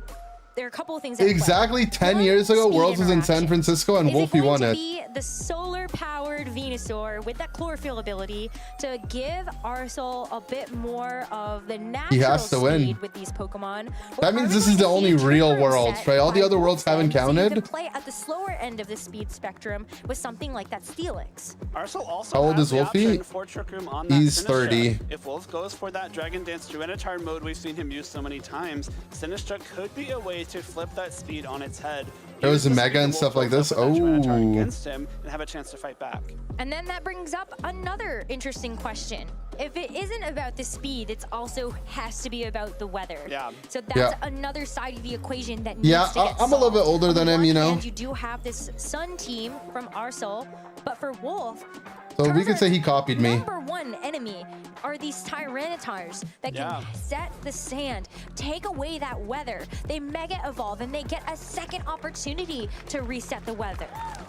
are a couple of things. at play. Exactly 10 years ago, speed Worlds was in San interaction. Francisco and Is Wolfie it going won to it. be the solar-powered Venusaur with that chlorophyll ability to give Arcel a bit more of the natural has to win. speed with these Pokemon? Or That are means we this going is the to see only a Trick real Room Worlds, set right? All the by other Worlds haven't Wolfson, so you can counted. play at the slower end of the speed spectrum with something like that Steelix. Arcel also How old has is the Wolfie? option for Trick Room on that He's Sinistcha. 30. If Wolf goes for that Dragon Dance Tyranitar mode we've seen him use so many times, Sinistcha could be a way to flip that speed on its head. There was Use a the Mega speed and that stuff Wolf like this. built up with that Tyranitar Oh. against him and have a chance to fight back. And then that brings up another interesting question. If it isn't about the speed, it's also has to be about the weather. Yeah. So that's Yeah. another side of the equation that needs Yeah, to get I'm a little bit solved. older On than the him, one you know. hand, you do have this Sun team from Arcel, but for Wolf, So we could say he copied me. number 1 enemy are these Tyranitars that can Yeah. set the sand, take away that weather. They mega evolve and they get a second opportunity to reset the weather.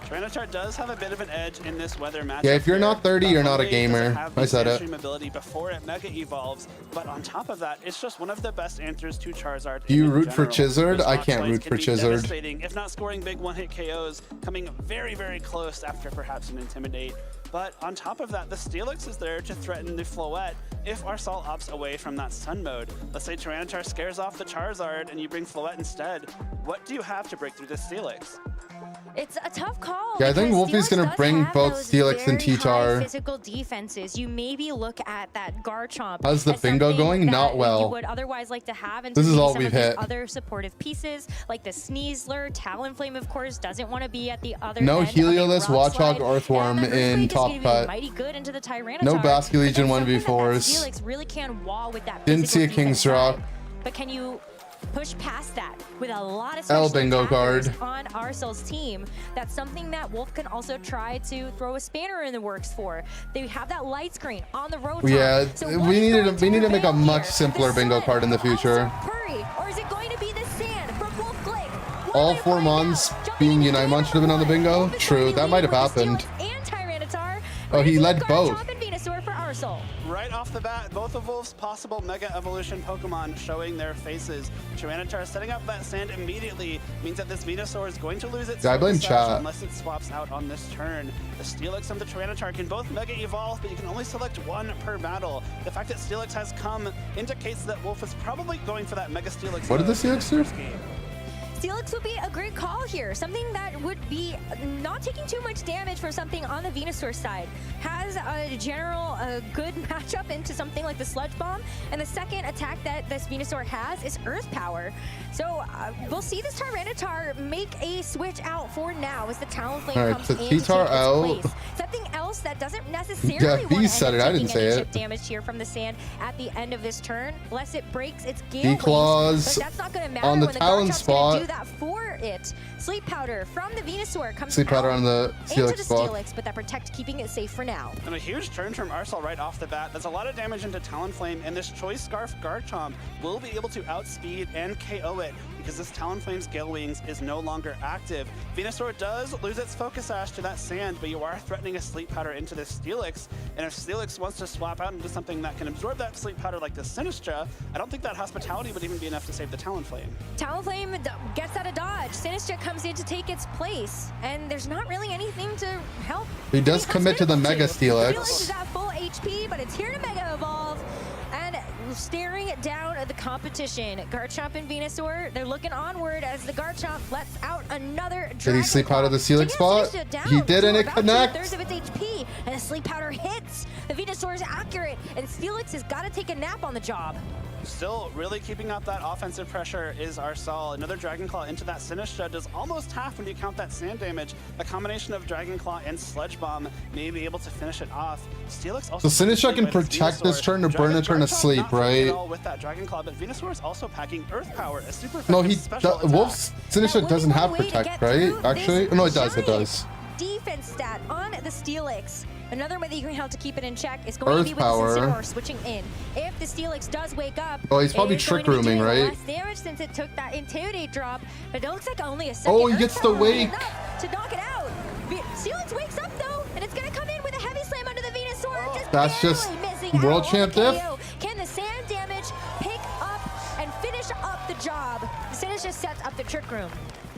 Tyranitar does have a bit of an edge in this weather matchup. Yeah, if you're here. not 30, you're not a only does it gamer. have I the said it. Sandstream ability before it mega evolves, but on top of that, it's just one of the best answers to Charizard. Do you in root for general. Chizzard? Those I Fox can't Fights root can for be Chizzard. devastating, if not scoring big one-hit KOs, coming very, very close after perhaps an Intimidate. But on top of that, the Steelix is there to threaten the Floette if Arcel opts away from that Sun mode. Let's say Tyranitar scares off the Charizard and you bring Floette instead. What do you have to break through the Steelix? It's a tough call. Yeah, I think because Wolfie's Steelix gonna does bring have both those Steelix and very high T-Tar. Physical defenses. You maybe look at that Garchomp. How's the as bingo something going? Not that well. You would otherwise like to have. And This is maybe all some we've of these hit. Other supportive pieces like the Sneasler, Talonflame, of course, doesn't want to be at the other No end of a Heliolisk, rock Watchog, slide. Earthworm And that in Earthquake is top gonna be cut. mighty good into the Tyranitar. No But that's Basculegion something that 1v4s. Steelix really can wall with that. Didn't see a physical King's defense Rock. side. But can you push past that with a lot of L special bingo attackers card. on Arcel's team? That's something that Wolf can also try to throw a spanner in the works for. They have that light screen on the road. Yeah, so we need to make a much simpler The bingo Sun, card in the future. Puri, or is it going to be the sand from Wolf Glick? All 4 Mons being Unimon should have been on the bingo. True, that might have happened. And Tyranitar Oh, he led both. Garchomp and Venusaur for Arcel. Right off the bat, both of Wolf's possible Mega Evolution Pokemon showing their faces. Tyranitar setting up that sand immediately means that this Venusaur is going to lose its Yeah, I blame Focus Sash chat. unless it swaps out on this turn. The Steelix and the Tyranitar can both Mega Evolve, but you can only select one per battle. The fact that Steelix has come indicates that Wolf is probably going for that Mega Steelix. What did the Steelix do? Steelix would be a great call here. Something that would be not taking too much damage from something on the Venusaur side. Has a general good matchup into something like the Sludge Bomb. And the second attack that this Venusaur has is Earth Power. So we'll see this Tyranitar make a switch out for now as the Talonflame All right, comes so in to take T-Tar its out. place. Something else that doesn't necessarily Yeah, want to he said end it. up I didn't taking say any it. chip damage here from the sand at the end of this turn, unless it breaks its Gale Wings. Claws But that's not going to matter on the when Talon Garchomp's gonna do spot. that for it. Sleep Powder from the Venusaur comes Sleep Powder out on the into Steelix the spot. Steelix, but that protects keeping it safe for now. And a huge turn from Arcel right off the bat. That's a lot of damage into Talonflame, and this Choice Scarf Garchomp will be able to outspeed and KO it because this Talonflame's Gale Wings is no longer active. Venusaur does lose its Focus Sash to that sand, but you are threatening a Sleep Powder into this Steelix, and if Steelix wants to swap out into something that can absorb that Sleep Powder like the Sinistcha, I don't think that Hospitality would even be enough to save the Talonflame. Talonflame gets out of dodge. Sinistcha comes in to take its place, and there's not really anything to help. He does commit to the Mega Steelix Steelix. is at full HP, but it's here to Mega Evolve. And staring down at the competition, Garchomp and Venusaur, they're looking onward as the Garchomp lets out another Did he sleep out of the Steelix spot? He did, and it connects. 2/3 of its HP, and a Sleep Powder hits. The Venusaur is accurate, and Steelix has got to take a nap on the job. Still really keeping up that offensive pressure is Arcel. Another Dragon Claw into that Sinistcha does almost half when you count that sand damage. A combination of Dragon Claw and Sludge Bomb may be able to finish it off. Steelix also So Sinistcha can protect this turn to burn a turn of sleep, right? With that Dragon Claw, but Venusaur is also packing Earth Power, a super No, effective special attack. Wolf's Sinistcha doesn't have protect, right? Actually, no, it does. It does. Defense stat on the Steelix. Another way that you can help to keep it in check is going Earth to be with Power. the Incineroar switching in. If the Steelix does wake up, Oh, he's probably it is going trick to be rooming, doing right? less damage since it took that Intimidate drop, but it looks like only a second. Oh, he Earth gets the Power wake. enough to knock it out. Steelix wakes up though, and it's going to come in with a heavy slam under the Venusaur. Just That's just barely missing World out Champ on the diff. KO. Can the sand damage pick up and finish up the job? The Sinistcha just sets up the Trick Room.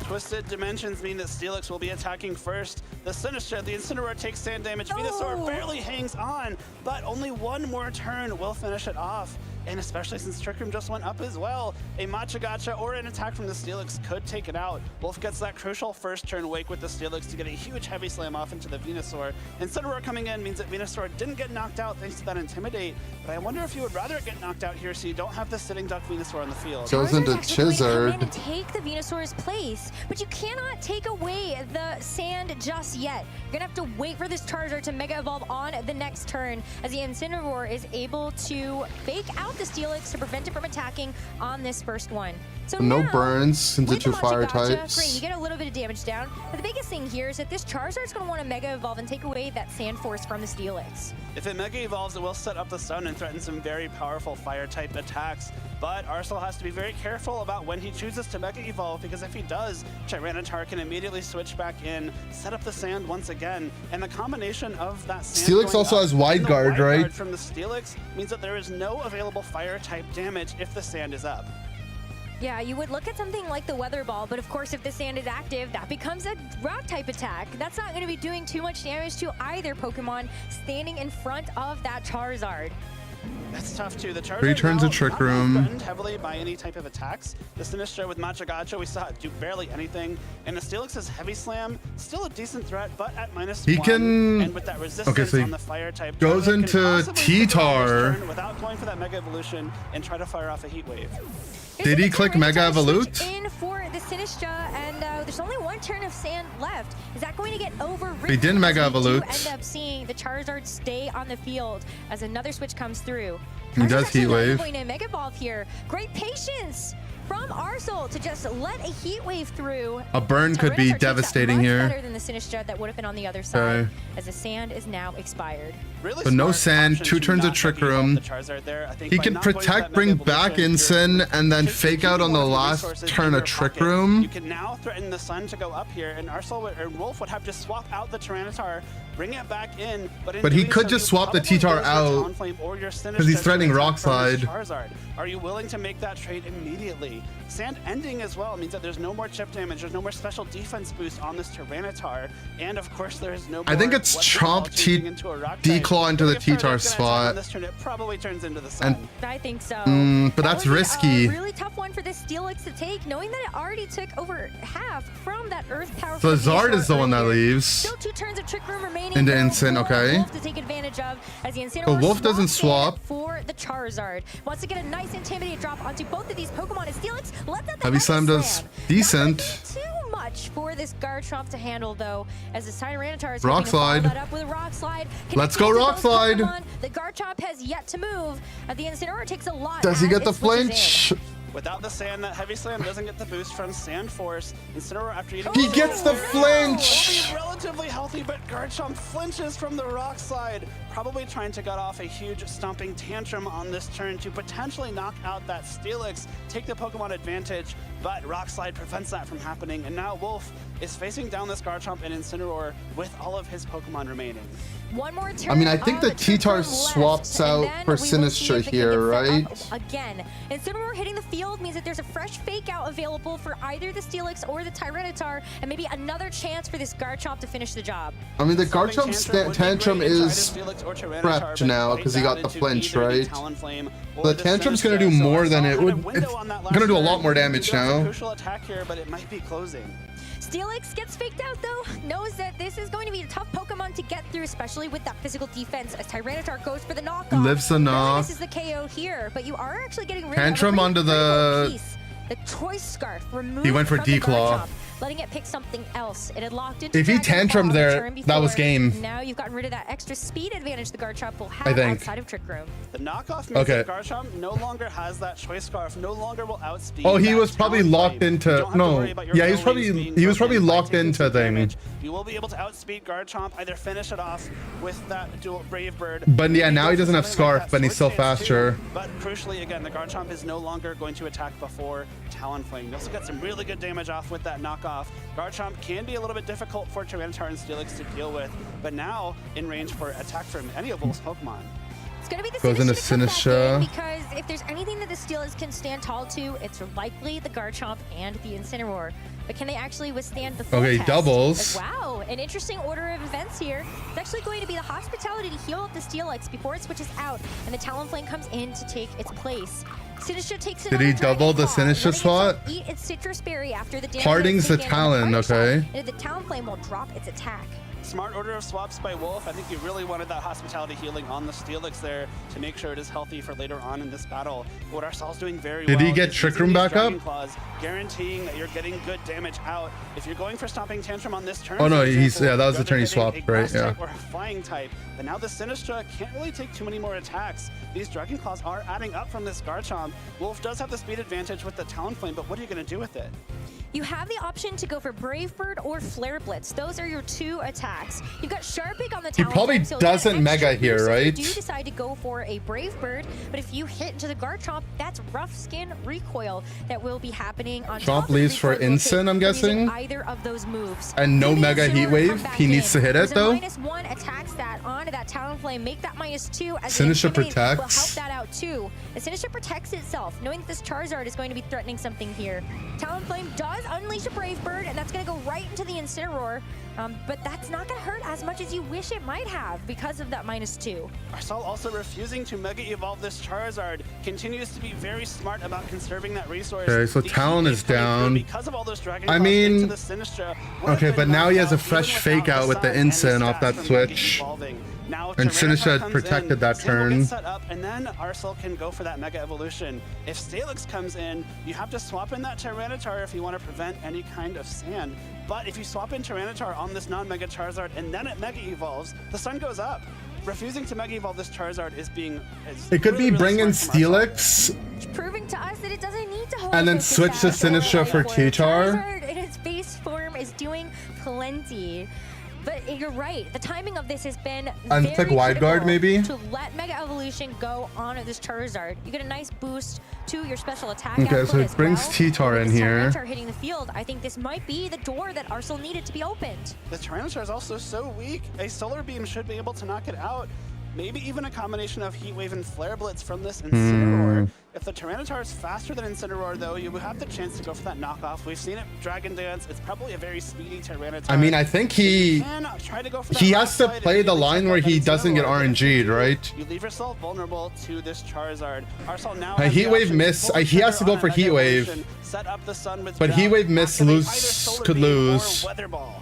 Twisted Dimensions mean that Steelix will be attacking first. The Sinistcha, the Incineroar takes sand damage. Venusaur barely hangs on, but only one more turn will finish it off. And especially since Trick Room just went up as well, a Machagacha or an attack from the Steelix could take it out. Wolf gets that crucial first turn wake with the Steelix to get a huge heavy slam off into the Venusaur. Incineroar coming in means that Venusaur didn't get knocked out thanks to that Intimidate, but I wonder if you would rather it get knocked out here so you don't have the sitting duck Venusaur on the field. Goes into Come in Chizard. and take the Venusaur's place, but you cannot take away the sand just yet. You're gonna have to wait for this Charizard to Mega Evolve on the next turn, as the Incineroar is able to fake out the Steelix to prevent it from attacking on this first one. So No now, burns since the with two the fire Machagacha, great, types. you get a little bit of damage down, but the biggest thing here is that this Charizard's gonna want to Mega Evolve and take away that Sand Force from the Steelix. If it Mega Evolves, it will set up the stun and threaten some very powerful fire-type attacks. But Arcel has to be very careful about when he chooses to Mega Evolve, because if he does, Tyranitar can immediately switch back in, set up the sand once again, and the combination of that sand Steelix going also up has Wide and the Guard, Wide right? Guard from the Steelix means that there is no available fire-type damage if the sand is up. Yeah, you would look at something like the Weather Ball, but of course if the sand is active, that becomes a rock type attack. That's not going to be doing too much damage to either Pokemon standing in front of that Charizard. That's tough too. The Charizard Returns now a Trick not being Room. threatened heavily by any type of attacks. The Sinistcha with Machagacha, we saw it do barely anything. And the Steelix's Heavy Slam, still a decent threat, but at -1. He can- And with that resistance Okay, so he on the fire type, goes Charizard can into possibly take away T-Tar. this turn without going for that Mega Evolution and try to fire off a Heat Wave. Did he click Mega Evolute? In for the Sinistcha, and there's only one turn of sand left. Is that going to get overridden? He did Mega As we do Evolute. end up seeing the Charizard stay on the field as another switch comes through. He does Charizard's actually Heat not Wave. going to Mega Evolve here. Great patience from Arsenal to just let a heat wave through. A burn could be devastating here. Better than the Sinistra that would have been on the other side, as the sand is now expired. So no sand, 2 turns of Trick Room. He can protect, bring back Incin, and then fake out on the last turn of Trick Room. You can now threaten the Sun to go up here, and Arsenal and Wolf would have to swap out the Tyranitar, bring it back in. But he could just swap the T-Tar out because he's threatening Rock Slide. Are you willing to make that trade immediately? Sand ending as well means that there's no more chip damage, there's no more special defense boost on this Tyranitar, and of course there's no more. I think it's Chomp Declaw into the T-Tar spot. This turn, it probably turns into the Sun. I think so. But that's risky. A really tough one for this Steelix to take, knowing that it already took over half from that Earth Power. So Zard is the one that leaves. Still 2 turns of Trick Room remaining. Into Incin, okay. Wolf to take advantage of as the Incineroar But Wolf doesn't swap. For the Charizard. Wants to get a nice Intimidate drop onto both of these Pokemon as Steelix. Let that Heavy Slam does decent. Too much for this Garchomp to handle though, as the Tyranitar is Rock Slide. that up with a Rock Slide. Let's go Rock Slide. The Garchomp has yet to move. The Incineroar takes a lot. Does he get the flinch? Without the Sand, that Heavy Slam doesn't get the boost from Sand Force. Incineroar after eating. He gets the flinch. Will be relatively healthy, but Garchomp flinches from the Rock Slide, probably trying to get off a huge stomping tantrum on this turn to potentially knock out that Steelix, take the Pokemon advantage, but Rock Slide prevents that from happening, and now Wolf is facing down this Garchomp and Incineroar with all of his Pokemon remaining. One more turn. I mean, I think the T-Tar swaps out for Sinistra here, right? Again, Incineroar hitting the field means that there's a fresh fake out available for either the Steelix or the Tyranitar, and maybe another chance for this Garchomp to finish the job. I mean, the Garchomp tantrum is prepped now because he got the flinch, right? The tantrum's gonna do more than it would. It's gonna do a lot more damage now. Crucial attack here, but it might be closing. Steelix gets faked out though, knows that this is going to be a tough Pokemon to get through, especially with that physical defense as Tyranitar goes for the knockoff. Lives the knock. This is the KO here, but you are actually getting rid Tantrum of onto the piece. The Choice Scarf removed. He went for from the Declaw. Garchomp, letting it pick something else. It had locked into If he tantrumed there, that was game. Now you've gotten rid of that extra speed advantage the Garchomp will have I think. outside of Trick Room. The knockoff means that Garchomp no longer has that Choice Scarf, no longer will outspeed. Oh, he was probably locked into yeah, he was probably locked into thing. You will be able to outspeed Garchomp, either finish it off with that dual Brave Bird. But yeah, now he doesn't have Scarf, but he's still faster. But crucially, again, the Garchomp is no longer going to attack before Talonflame. You also got some really good damage off with that knockoff. Garchomp can be a little bit difficult for Tyranitar and Steelix to deal with, but now in range for attack from any of Wolf's Pokemon. It's going to be the Goes into Sinistra. Because if there's anything that the Steelix can stand tall to, it's likely the Garchomp and the Incineroar. But can they actually withstand the full test? Doubles. Wow, an interesting order of events here. It's actually going to be the Hospitality to heal up the Steelix before it switches out, and the Talonflame comes in to take its place. Sinistra takes Did he double the Sinistra spot? Eat its Citrus Berry after the damage. Parting's the Talon, okay. And the Talonflame will drop its attack. Smart order of swaps by Wolf. I think you really wanted that Hospitality healing on the Steelix there to make sure it is healthy for later on in this battle. What Arsal's doing very well. Did he get Trick Room back up? Claws, guaranteeing that you're getting good damage out. If you're going for Stomping Tantrum on this turn, Oh no, that was the turn he swapped, right? Yeah. Or a Flying type, but now the Sinistra can't really take too many more attacks. These Dragon Claws are adding up from this Garchomp. Wolf does have the speed advantage with the Talonflame, but what are you going to do with it? You have the option to go for Brave Bird or Flare Blitz. Those are your 2 attacks. You've got Sharpig on the Talonflame. He probably doesn't Mega here, right? You do decide to go for a Brave Bird, but if you hit into the Garchomp, that's Rough Skin recoil that will be happening on Chomp leaves for Incin, I'm guessing. Either of those moves. And no Mega Heat Wave. He needs to hit it though. -1 attacks that onto that Talonflame. Make that -2 as Sinistra protects. Will protects. help that out too. And Sinistra protects itself, knowing that this Charizard is going to be threatening something here. Talonflame does unleash a Brave Bird, and that's going to go right into the Incineroar. But that's not going to hurt as much as you wish it might have because of that -2. Arsal also refusing to Mega Evolve this Charizard, continues to be very smart about conserving that resource. Okay, so Talon is down. Because of all those Dragon I Claws mean, into the Sinistra, okay, but now he has a fresh fake out with the Incin off that switch. Now And Sinistra had protected that turn. Set up, and then Arsal can go for that Mega Evolution. If Steelix comes in, you have to swap in that Tyranitar if you want to prevent any kind of sand. But if you swap in Tyranitar on this non-Mega Charizard and then it Mega Evolves, the Sun goes up. refusing to Mega Evolve this Charizard is being... It could really, be really bring in smart from Arsenal. Steelix Proving to us that it doesn't need to hold and then this switch to attack. Sinistcha for T-Tar. Charizard in its base form is doing plenty. But you're right, the timing of this has been And very click wide guard, critical maybe? to let Mega Evolution go on this Charizard. You get a nice boost to your special attack Okay, output so it as brings well. T-Tar With in this here. Tyranitar hitting the field, I think this might be the door that Arsenal needed to be opened. The Tyranitar is also so weak. A Solar Beam should be able to knock it out. Maybe even a combination of Heat Wave and Flare Blitz from this Incineroar. If the Tyranitar is faster than Incineroar, though, you would have the chance to go for that knockoff. We've seen it Dragon Dance. It's probably a very speedy Tyranitar. I mean, I think he Try to go for he that has to left side play and the really line check where out he that doesn't get Incineroar. RNG'd, right? You leave yourself vulnerable to this Charizard. Arsenal now A has Heat the Wave option miss. full He has to go trigger for on a Heat Mega Wave. Evolution, set up the Sun with But Heat ground, Wave miss activate lose either Solar could Beam or lose. Weather Ball.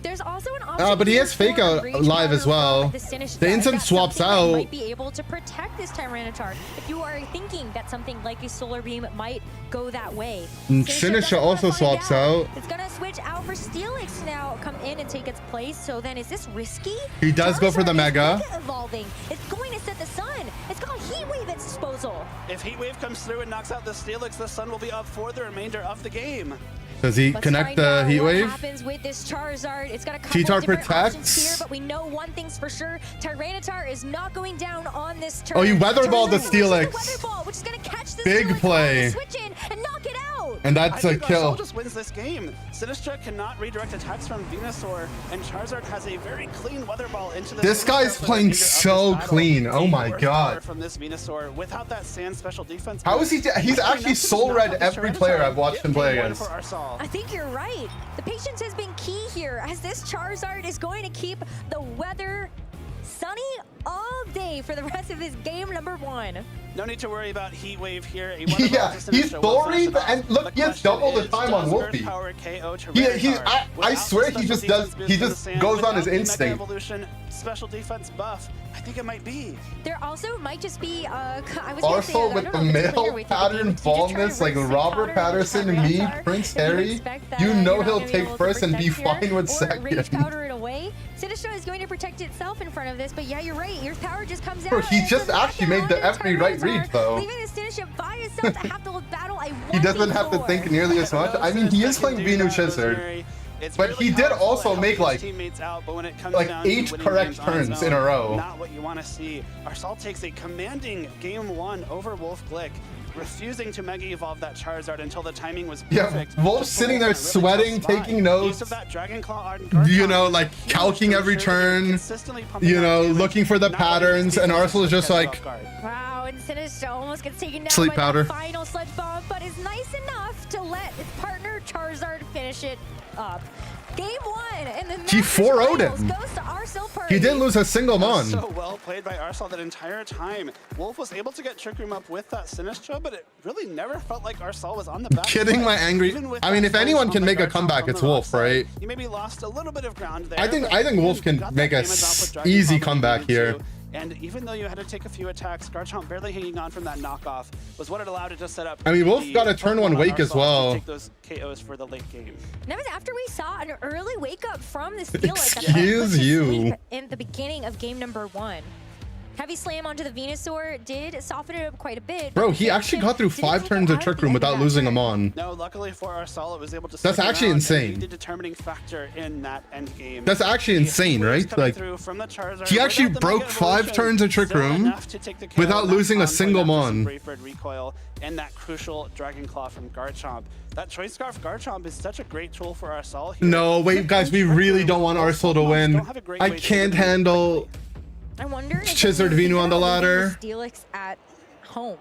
There's also an option But he here has Fake for Out Rage live Powder as well. from Sinistcha. The instant That's swaps something that out. might be able to protect this Tyranitar. If you are thinking that something like a Solar Beam might go that way. Sinistcha also swaps out. It's gonna switch out for Steelix to now come in and take its place. So then is this risky? He does go for the Charizard is Mega. evolving. It's going to set the Sun. It's got Heat Wave at its disposal. If Heat Wave comes through and knocks out the Steelix, the Sun will be up for the remainder of the game. Does he Let's connect find the out Heat what Wave? happens with this Charizard? It's got a couple T-Tar of different options protects. here, but we know one thing's for sure: Tyranitar is not going down on this turn. Oh, you weather ball the Charizard uses Steelix. Weather Ball, which is going to catch this Big Steelix, play. switch in and knock it out. And that's I a think kill. Arsenal just wins this game. Sinistcha cannot redirect attacks from Venusaur, and Charizard has a very clean Weather Ball into the This Venusaur guy's for the playing remainder of this so battle. clean. Oh my Worst god. power from this Venusaur without that Sand special defense. How is he? He's actually soul read every player I've watched him play against. I think you're right. The patience has been key here, as this Charizard is going to keep the weather sunny all day for the rest of his game number 1. No need to worry about Heat Wave here. A Yeah, he's Thori, and look, he has double the time on Wolfie. I swear he just goes on his instinct. Evolution special defense buff. I think it might be. There also might just be, I was gonna say, Also I with don't the know if it's clear male with you, pattern did you try to baldness like rinse the Robert powder Patterson, with me, Tyranitar? Prince If you Harry, expect that, you you're know not he'll gonna be take able to first and be protect here, fine with or Rage second. Powder it away. Sinistcha is going to protect itself in front of this, but yeah, you're right. Your power just comes Bro, out. he and just it's a actually knockout made the onto every right Tyranitar, read, though. Leaving this Sinistcha by itself to have to battle a He doesn't have to 1v4. think nearly as much. I mean, he is playing Venu Chizard, but he did also make like 8 correct turns in a row. Not what you want to see. Arsal takes a commanding game 1 over Wolf Glick, refusing to Mega Evolve that Charizard until the timing was perfect. Yeah, Wolf's sitting there sweating, taking notes, you know, like calking every turn, you know, looking for the patterns, and Arsenal is just like, Wow, and Sinistcha almost gets taken down Sleep by powder. the final Sludge Bomb, but is nice enough to let its partner Charizard finish it up. Game 1, and the he 4-0'd Finals him. goes to Arsenal Purdy. He didn't lose a single mon. So well played by Arsal that entire time. Wolf was able to get Trick Room up with that Sinistcha, but it really never felt like Arsal was on the back. Kidding foot. my angry. Even with I mean, that if anyone flash can on make the a comeback, Garchomp it's from the Wolf, left side, right? He maybe lost a little bit of ground there. I think but Wolf can got make that a damage off with Dragon easy Claw comeback when he here. needed to. And even though you had to take a few attacks, Garchomp barely hanging on from that knockoff was what it allowed it to set up. I mean, Wolf the got a turn 1 Pokemon wake as Arsal to well. Take those KOs for the late game. And that was after we saw an early wake up from the Steelix. Excuse you. In the beginning of game number 1. Heavy Slam onto the Venusaur did soften it up quite a bit. Bro, he actually got through 5 turns of Trick Room without losing a mon. No, luckily for Arsal, it was able to. That's stick actually around insane. and be the determining factor in that end game. That's actually insane, right? Like, he actually broke 5 turns of Trick Room without losing a single mon. Brayford recoil and that crucial Dragon Claw from Garchomp. That Choice Scarf Garchomp is such a great tool for Arsal here. No, wait, guys, we really don't want Arsenal to win. I can't handle I wonder if Chizard Venu on the ladder. Steelix at home.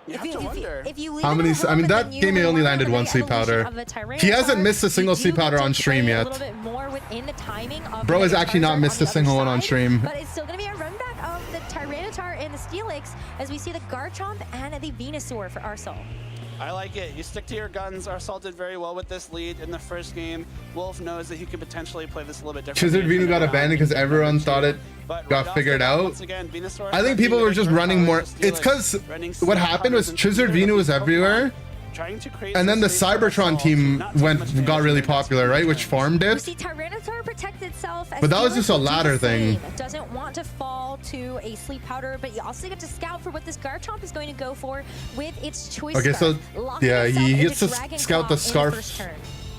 You have to wonder. If you leave How it many? at home I mean, and that then you game only rely landed on 1 the sleep evolution powder. of the Tyranitar, He hasn't missed a single you sleep do powder get on to stream play yet. A little bit more within the timing of Bro the has actually not Charizard missed on a the single other one on side, stream. But it's still going to be a run back of the Tyranitar and the Steelix as we see the Garchomp and the Venusaur for Arsal. I like it. You stick to your guns. Arsal did very well with this lead in the first game. Wolf knows that he could potentially play this a little bit differently. Chizard Venu got abandoned because everyone thought it got figured out. I think people were just running more. It's because what happened was Chizard Venu was everywhere, and then the Cybertron team got really popular, right? Which farmed We it. see Tyranitar protect itself. But that was just a ladder thing. It doesn't want to fall to a sleep powder, but you also get to scout for what this Garchomp is going to go for with its choice. Okay, so yeah, he gets to scout the scarf.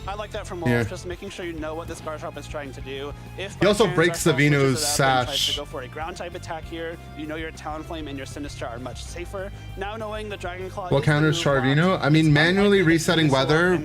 I like that from Wolf, just making sure you know what this Garchomp is trying to do. If He also by chance breaks the Garchomp switches Venu's it up and sash. tries to go for a ground type attack here, you know your Talonflame and your Sinistcha are much safer. Now knowing the Dragon Claw What counters Charvino? I mean, manually resetting weather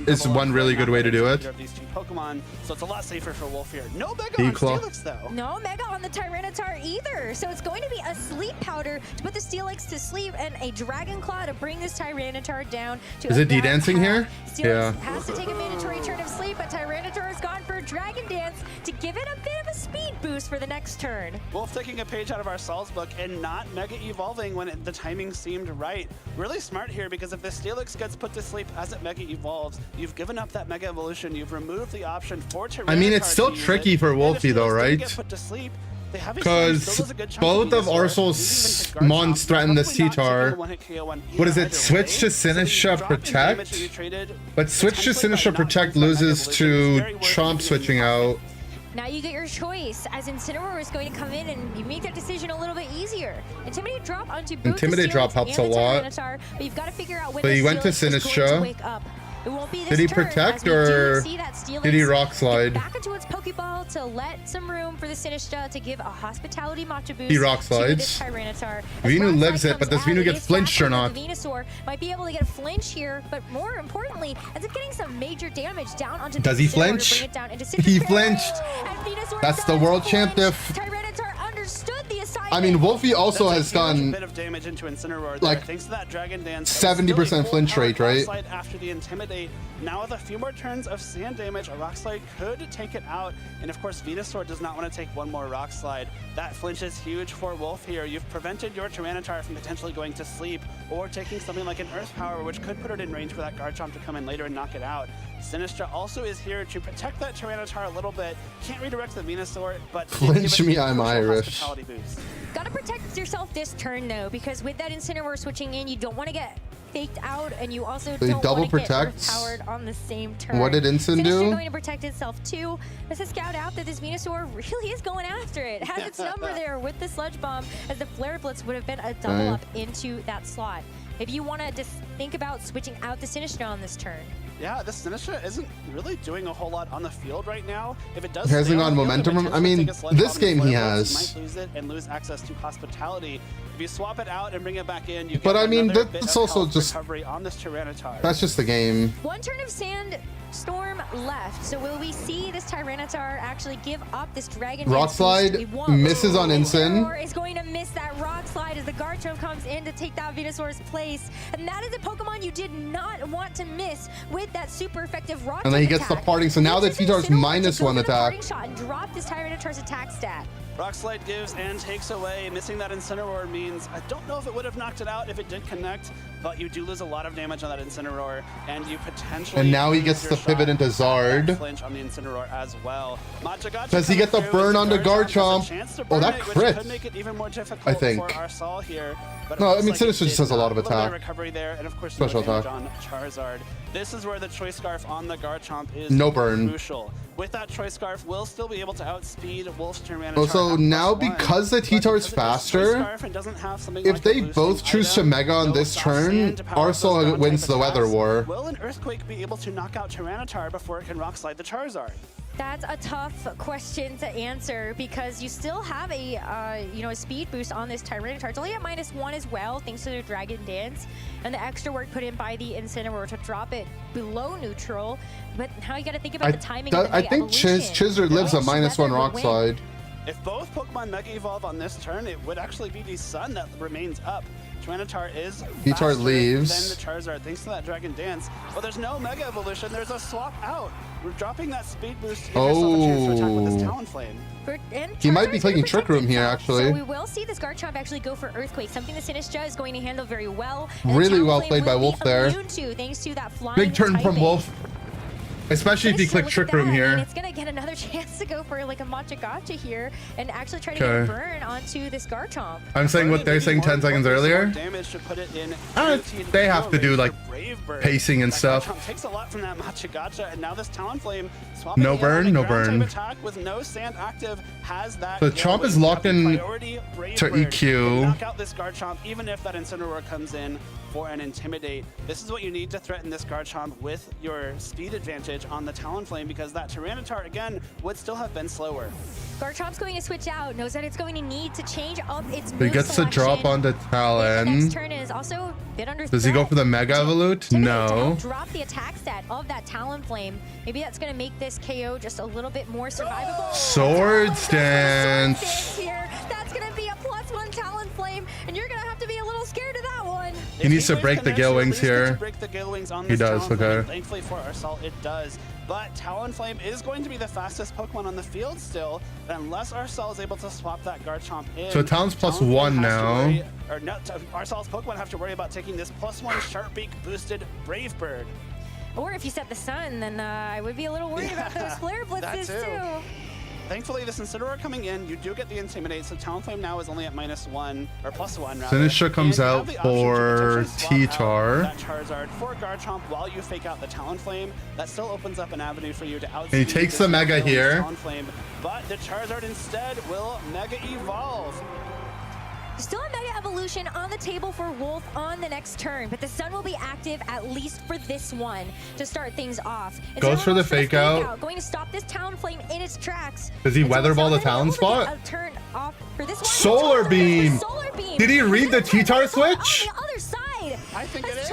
is one really good way to do it. of these two Pokemon, so it's a lot safer for Wolf here. No Mega on D-Claw. Steelix though. No Mega on the Tyranitar either. So it's going to be a sleep powder to put the Steelix to sleep and a Dragon Claw to bring this Tyranitar down to Is a it bad D-dancing path. here? Steelix Yeah. has to take a mandatory turn of sleep, but Tyranitar has gone for Dragon Dance to give it a bit of a speed boost for the next turn. Wolf taking a page out of our Sal's book and not Mega Evolving when the timing seemed right. Really smart here, because if the Steelix gets put to sleep as it Mega Evolves, you've given up that Mega Evolution, you've removed the option for Tyranitar. I mean, it's still tricky for Wolfie though, right? Because both of Arsenal's Mons threaten this T-Tar. What is it? Switch to Sinistcha Protect? But switch to Sinistcha Protect loses to Chomp switching out. Now you get your choice, as Incineroar is going to come in and you make that decision a little bit easier. Intimidate drop onto both Intimidate the drop Steelix helps and a the lot. Tyranitar, but you've got to figure out when So the he went to Steelix is going to Sinistcha. wake up. It won't be this Did he turn, protect as we do or see that Steelix did he rock get slide? back into its Pokeball to let some room for the Sinistcha to give a Hospitality Matcha boost He rock to slides. this Tyranitar. Venu As Rock lives Slide it, but comes does Venu out, get it is flinched or faster not? than Venusaur might be able to get a flinch here, but more importantly, ends up getting some major damage down onto Does the he Incineroar to flinch? bring it down into He Citrus flinched. and Venusaur That's the does world champ flinch. diff. Tyranitar understood the assignment. I mean, Wolfie also That's a has huge done bit of damage into Incineroar like there. Thanks to that Dragon Dance, 70% flinch rate, right? Slide after the Intimidate. Now with a few more turns of sand damage, a Rock Slide could take it out. And of course, Venusaur does not want to take one more Rock Slide. That flinch is huge for Wolf here. You've prevented your Tyranitar from potentially going to sleep or taking something like an Earth Power, which could put it in range for that Garchomp to come in later and knock it out. Sinistcha also is here to protect that Tyranitar a little bit. Can't redirect the Venusaur, but did give Flinch it me, a I'm crucial Irish. hospitality boost. Gotta protect yourself this turn though, because with that Incineroar switching in, you don't want to get faked out, and you also So he don't double want to get protects? Earth-powered on the same turn. What did Incin do? Sinistcha going to protect itself too. This is scout out that this Venusaur really is going after it. It has its number there with the Sludge Bomb, as the Flare Blitz would have been a double Dang. up into that slot. If you want to just think about switching out the Sinistcha on this turn. Yeah, this Sinistcha isn't really doing a whole lot on the field right now. If it does, He hasn't stay on got the field, it momentum. might I mean, take a Sludge this Bomb and game he Flare Blitz. has. You might lose it and lose access to Hospitality. If you swap it out and bring it back in, you But get I mean, another that's bit of also health just- recovery on this Tyranitar. That's just the game. One turn of Sandstorm left, so will we see this Tyranitar actually give up this Dragon Rock Dance Slide boost? We won't. misses on Incin. Incineroar is going to miss that Rock Slide as the Garchomp comes in to take that Venusaur's place, and that is a Pokemon you did not want to miss with that super effective Rock And then he type gets the attack. parting, so now the Uses T-Tar's Incineroar minus to go one for the attack. parting shot and drop this Tyranitar's attack stat. Rock Slide gives and takes away. Missing that Incineroar means I don't know if it would have knocked it out if it did connect, but you do lose a lot of damage on that Incineroar, and you potentially And now he lose gets your the pivot shot into at that Zard. flinch on the Incineroar as well. Machagacha Does he get the coming through burn as onto Garchomp has a Garchomp? chance to Oh, burn that it, which crit. could make it even more difficult I think. for Arsal here. But it No, I looks mean, like it Sinistcha just did has a lot of not. Little bit attack. recovery there, and of course, Special no damage attack. on Charizard. This is where the Choice Scarf on the Garchomp is No burn. crucial. With that Choice Scarf, we'll still be able to outspeed Wolf's Tyranitar. Oh, so at now +1, because the T-Tar's Choice faster, Scarf and doesn't have something if like they a boosting both choose to item, Mega on no this soft turn, sand to power those Arsal ground wins type the Weather attacks. War. Will an Earthquake be able to knock out Tyranitar before it can Rock Slide the Charizard? That's a tough question to answer, because you still have a a speed boost on this Tyranitar. It's only at -1 as well, thanks to the Dragon Dance and the extra work put in by the Incineroar to drop it below neutral. But now you got to think about the timing of the I Mega think Evolution. Chizard lives a Which -1 Weather Rock would win? Slide. If both Pokemon Mega Evolve on this turn, it would actually be the Sun that remains up. Tyranitar is T-Tar faster leaves. than the Charizard thanks to that Dragon Dance. But there's no Mega Evolution, there's a swap out. We're dropping that speed boost to give yourself a chance to attack with this Talonflame. He might be Charizard's clicking gonna Trick Room here, protect itself, actually. So we will see this Garchomp actually go for Earthquake, something the Sinistcha is going to handle very well. and the Really well Talonflame played by will be Wolf there. immune to, thanks to that flying Big turn from typing. Wolf. Especially if you Sinistcha, click look Trick at Room that. I mean, here. it's going to get another chance to go for like a Machagacha here and actually try to get a Okay. burn onto this Garchomp. I'm saying what they're saying 10 seconds earlier. Damage to put it in They have to do like pacing and stuff. Garchomp takes a lot from that Matcha Gacha, and now this Talonflame swapping No in burn, on a no ground burn. type attack with no sand active has that. So Chomp is locked in to EQ. Knock out this Garchomp, even if that Incineroar comes in for an Intimidate. This is what you need to threaten this Garchomp with your speed advantage on the Talonflame, because that Tyranitar, again, would still have been slower. Garchomp's going to switch out, knows that it's going to need to change up its move He gets the drop on the Talon. Next turn is also a bit under Does he go for the Mega Evolute? No. Drop the attack stat of that Talonflame. Maybe that's going to make this KO just a little bit more survivable. Sword Stance. Here. That's going to be a +1 Talonflame, and you're going to have to be a little scared of that one. He needs to break the Gale Wings here. He does, okay. Thankfully for Arsalt, it does. But Talonflame is going to be the fastest Pokemon on the field still, unless Arsalt is able to swap that Garchomp in. So Talon's +1 now. Arsalt's Pokemon have to worry about taking this +1 Sharp Beak boosted Brave Bird. Or if you set the sun, then I would be a little worried about those Flare Blitzes too. Thankfully, this Incineroar coming in, you do get the Intimidate, so Talonflame now is only at -1, or +1 rather. Sinistra comes out for T-Tar. That Charizard for Garchomp while you fake out the Talonflame. That still opens up an avenue for you to outspeed. And he takes the Mega here. Talonflame, but the Charizard instead will Mega Evolve. Still a Mega Evolution on the table for Wolf on the next turn, but the Sun will be active at least for this one to start things off. Goes for the fake out. Going to stop this Talonflame in its tracks. Does he weather ball the Talon spot? Turn off for this one. Solar Beam. Solar Beam. Did he read the T-Tar switch? On the other side. I think it is.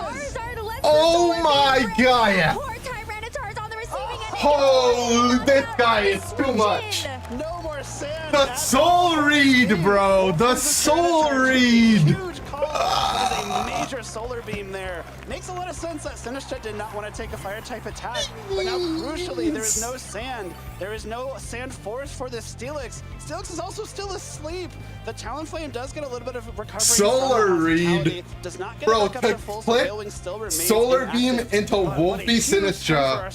Oh my god. Poor Tyranitar's on the receiving end. Holy, this guy is too much. No more sand. The Soul Read, bro. The Soul Read. Huge call. A major Solar Beam there. Makes a lot of sense that Sinistra did not want to take a fire type attack, but now crucially there is no sand. There is no sand force for this Steelix. Steelix is also still asleep. The Talonflame does get a little bit of recovery. Solar Read. Does not get Bro, back up to full, click so still remains Solar inactive. Beam into Wolfie Sinistra.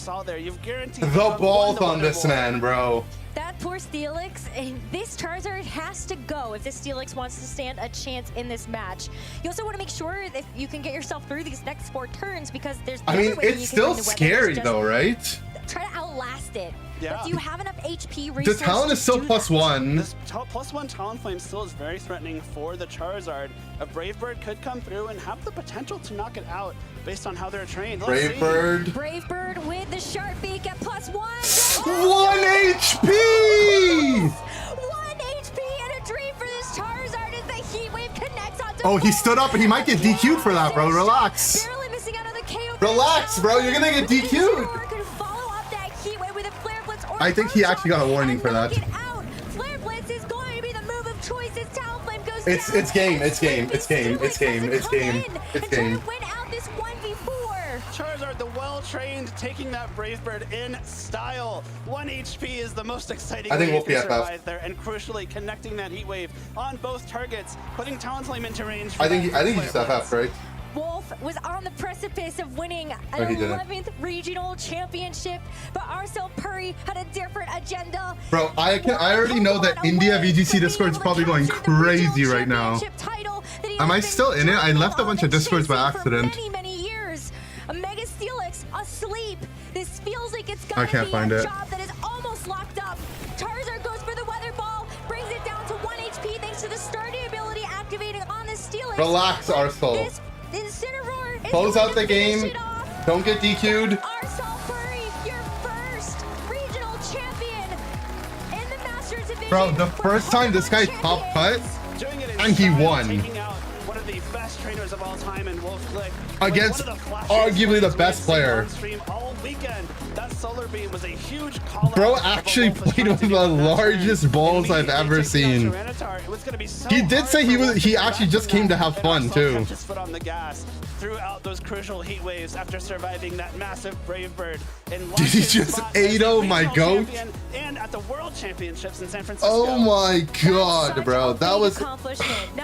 The balls on this man, bro. That poor Steelix, and this Charizard has to go if this Steelix wants to stand a chance in this match. You also want to make sure that you can get yourself through these next 4 turns, because there's I mean, it's still scary though, right? Try to outlast it. Yeah. But do you have enough HP The resources? Talon is still +1. This +1 Talonflame still is very threatening for the Charizard. A Brave Bird could come through and have the potential to knock it out based on how they're trained. Brave Bird. Brave Bird with the Sharp Beak at +1. 1 HP! 1 HP and a dream for this Charizard as the Heat Wave connects onto. Oh, he stood up and he might get DQ'd for that, bro. Relax. Barely missing out on the KO. Relax, bro. You're gonna get DQ'd. Could follow up that Heat Wave with a Flare Blitz or I think he actually got a warning for that. Flare Blitz is going to be the move of choice as Talonflame goes It's down. game. It's game. It's game. It's game. It's game. It's game. Win out this 1v4. Charizard, the well-trained, taking that Brave Bird in style. 1 HP is the most exciting I think way we'll to PFF. survive there, and crucially connecting that Heat Wave on both targets, putting Talonflame into range. I think he just FF, right? Wolf was on the precipice of winning No, an he didn't. 11th regional championship, but Arcel Puri had a different agenda. Bro, I already know that India VGC Discord's probably going crazy right now. Am I still in it? I left a bunch of Discords by accident. Many years. A Mega Steelix asleep. This feels like it's I gonna can't be find a it. job that is almost locked up. Charizard goes for the Weather Ball, brings it down to 1 HP thanks to the starting ability activating on this Steelix. Relax, Arcel. This Incineroar is Close going out the to finish game. it off. Don't get DQ'd. Arcel Puri, your first regional champion in the Masters Division. Bro, the first time this guy top cut, and he won. Taking out one of the best trainers of all time in Wolf Click. Against arguably the best player. All weekend. That Solar Beam was a huge call. Bro actually played with the largest balls I've ever seen. He did say he actually just came to have fun too. Kept his foot on the gas throughout those crucial heat waves after surviving that massive Brave Bird. Did he just 8-0 my goat? And at the World Championships in San Francisco. Oh my god, bro. That was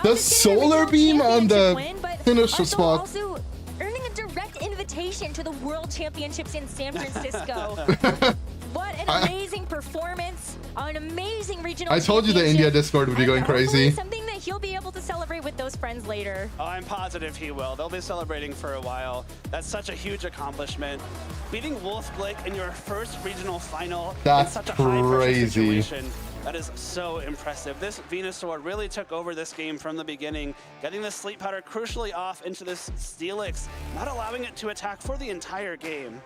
the Solar Beam on the finisher spot. Also earning a direct invitation to the World Championships in San Francisco. What an amazing performance, an amazing regional I told you the India Discord would be going crazy. Something that he'll be able to celebrate with those friends later. Oh, I'm positive he will. They'll be celebrating for a while. That's such a huge accomplishment. Beating Wolf Blake in your first regional final That's in such a high-pressure crazy. situation. That is so impressive. This Venusaur really took over this game from the beginning, getting the Sleep Powder crucially off into this Steelix, not allowing it to attack for the entire game.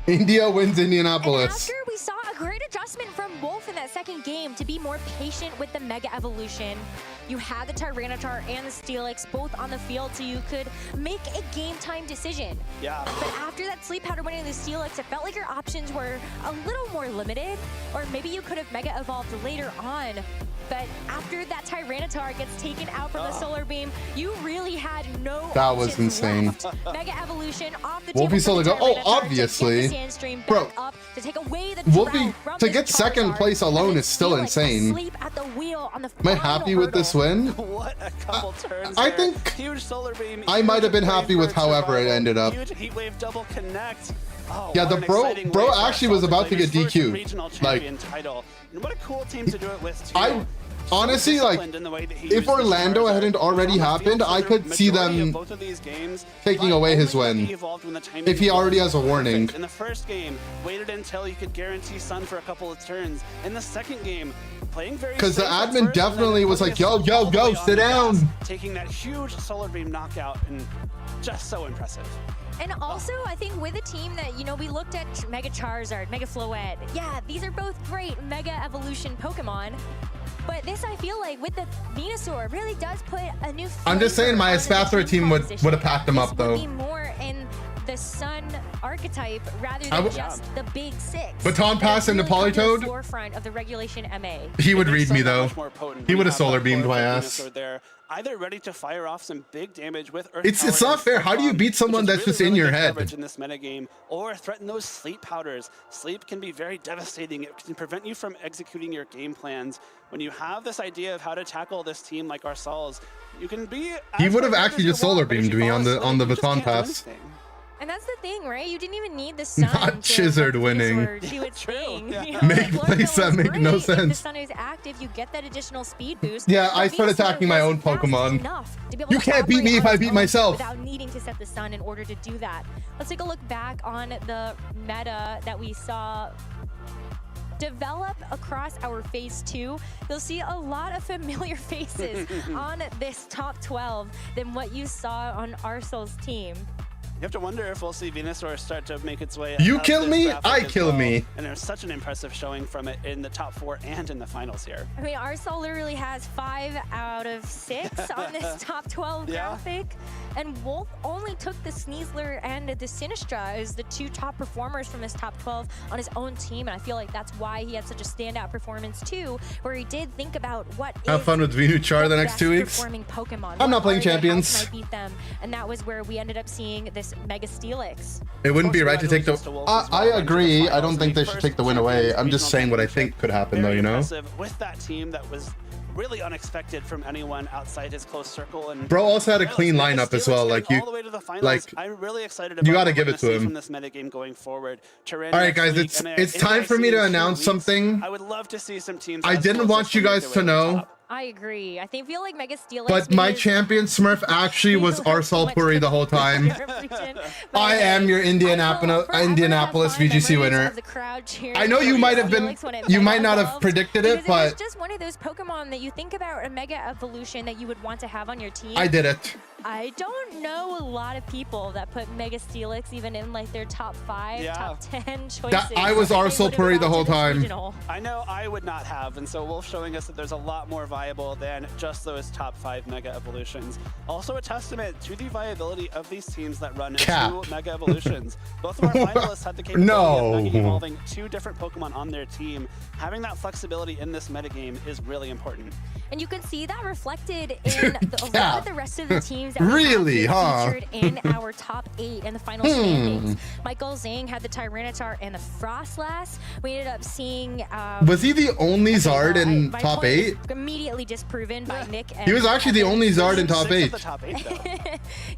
India wins Indianapolis. After we saw a great adjustment from Wolf in that second game to be more patient with the Mega Evolution. You had the Tyranitar and the Steelix both on the field, so you could make a game time decision. Yeah. But after that Sleep Powder winning the Steelix, it felt like your options were a little more limited, or maybe you could have Mega Evolved later on. But after that Tyranitar gets taken out from the Solar Beam, you really had no That was options insane. left. Mega Evolution off the Wolfie table Solar for the go. Oh, Tyranitar obviously. to get the Sandstream Bro, back up, to take away the Wolfie, drought from to this get second Charizard, place alone and is still Steelix insane. asleep at the wheel on the Am I final happy with this win? What a couple turns I there. think Huge Solar Beam. I might have been huge happy wave with for however it survival, ended up. Huge Heat Wave double connect. Oh, Yeah, what the an exciting bro way for actually us was to about play to get his first DQ'd. regional Like, champion title. And what a cool team to do it with too. I honestly, like, if Orlando hadn't already happened, I could see them taking away his win. If he already has a warning. In the first game, waited until you could guarantee Sun for a couple of turns. In the second game, playing very Because the safe at admin first, definitely and then was like, putting yo, us yo, all the way yo, on sit the down. gas, taking that huge Solar Beam knockout, and just so impressive. And also, I think with a team that, you know, we looked at Mega Charizard, Mega Floette. Yeah, these are both great Mega Evolution Pokemon. But this, I feel like, with the Venusaur, really does put a new I'm just saying my Espathra team would have packed him up, This would be though. more in the Sun archetype rather I than would- just the big six. Baton Pass into Really come to the Politoed? forefront of the regulation MA. He would read me, though. More potent. He We would have have solar that beamed my Florida ass. Venusaur there, either ready to fire off some big damage with Earth It's Power not and fair. How do you Stun, beat someone which is that's just really, in your really good head? coverage in this metagame, or threaten those sleep powders. Sleep can be very devastating. It can prevent you from executing your game plans. When you have this idea of how to tackle this team like Arsaul's, you can be. He as would have prepared actually as you just solar want, but if beamed you me fall on the asleep, you just baton can't do pass. anything. And that's the thing, right? You didn't even need the Sun Not to Chizard let winning. Venusaur do its thing. You know, Make like, plays that make no If the sense. Sun is active, you get that additional speed boost. Yeah, but I started Venusaur attacking my own wasn't fast Pokemon. enough to be able You to can't beat operate me if on I its beat own myself. Without needing to set the Sun in order to do that. Let's take a look back on the meta that we saw develop across our phase 2. You'll see a lot of familiar faces on this top 12 than what you saw on Arsaul's team. You have to wonder if we'll see Venusaur start to make its way. You out kill this me, graphic I as kill well. me. And there's such an impressive showing from it in the top 4 and in the finals here. I mean, Arsaul literally has 5 out of 6 on this top 12 graphic. And Wolf only took the Sneasler and the Sinistra as the 2 top performers from his top 12 on his own team. And I feel like that's why he had such a standout performance too, where he did think about what Have fun with Venuchar the next best 2 weeks. performing Pokemon. I'm not What playing are they? How champions. can I beat them? And that was where we ended up seeing this Mega Steelix. It wouldn't be right to take the. I agree. I don't think they should take the win away. I'm just saying what I think could happen, though. Very You know. impressive with that team that was really unexpected from anyone outside his close circle. And Bro also had a yeah, clean let's lineup as Steelix well. getting Like you, all the way to the finals. like I'm really excited you about gotta what give we're it to gonna see him. from this metagame going forward. Tyrann All right, next guys, week, it's and it's time for me to announce something. I would love to see some teams. I as didn't close want as you make guys their way to the know, top. I agree. I feel like Mega Steelix. but my because- champion Smurf actually was Arsaul Puri the whole time. I am your Indianapolis VGC winner. I know you might have been, you might not have predicted it, Because but it was just one of those Pokemon that you think about a Mega Evolution that you would want to have on your team. I did it. I don't know a lot of people that put Mega Steelix even in like their top 5, top 10 choices. I was They Arsaul would've Puri gone the to whole this time. regional. I know I would not have, and so Wolf showing us that there's a lot more viable than just those top 5 Mega Evolutions. Also a testament to the viability of these teams that run Cap. 2 Mega Evolutions. Both of our finalists had the capability of Mega evolving 2 different Pokemon on their team. Having that flexibility in this metagame is really important. And you can see that reflected in a lot of the rest of the teams teams that Really, huh? featured in our top 8 in the final standings. Michael Zhang had the Tyranitar and the Frostlass. We ended up seeing... was he the only Zard in my top point 8? was immediately disproven by Nick. And He was actually the only Zard in top 8.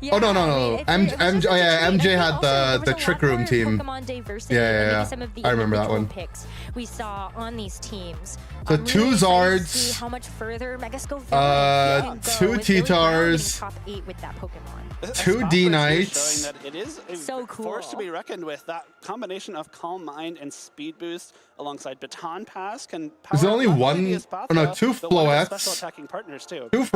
Yeah, Oh, no. MJ had also, the Trick Room team. Pokemon diversity, Yeah. Some of the I remember that individual one. picks we saw on these teams. So I'm 2 really excited to Zards. see how much further Megascope 2 T-Tars. top 8 with that Pokemon. 2 D-Knights. Showing that it is a So cool. force to be reckoned with. That combination of Calm Mind and Speed Boost alongside Baton Pass can power There's only up one, Lady oh no, Espathra, 2 but one of the Floettes, special attacking partners too. 2 Palafin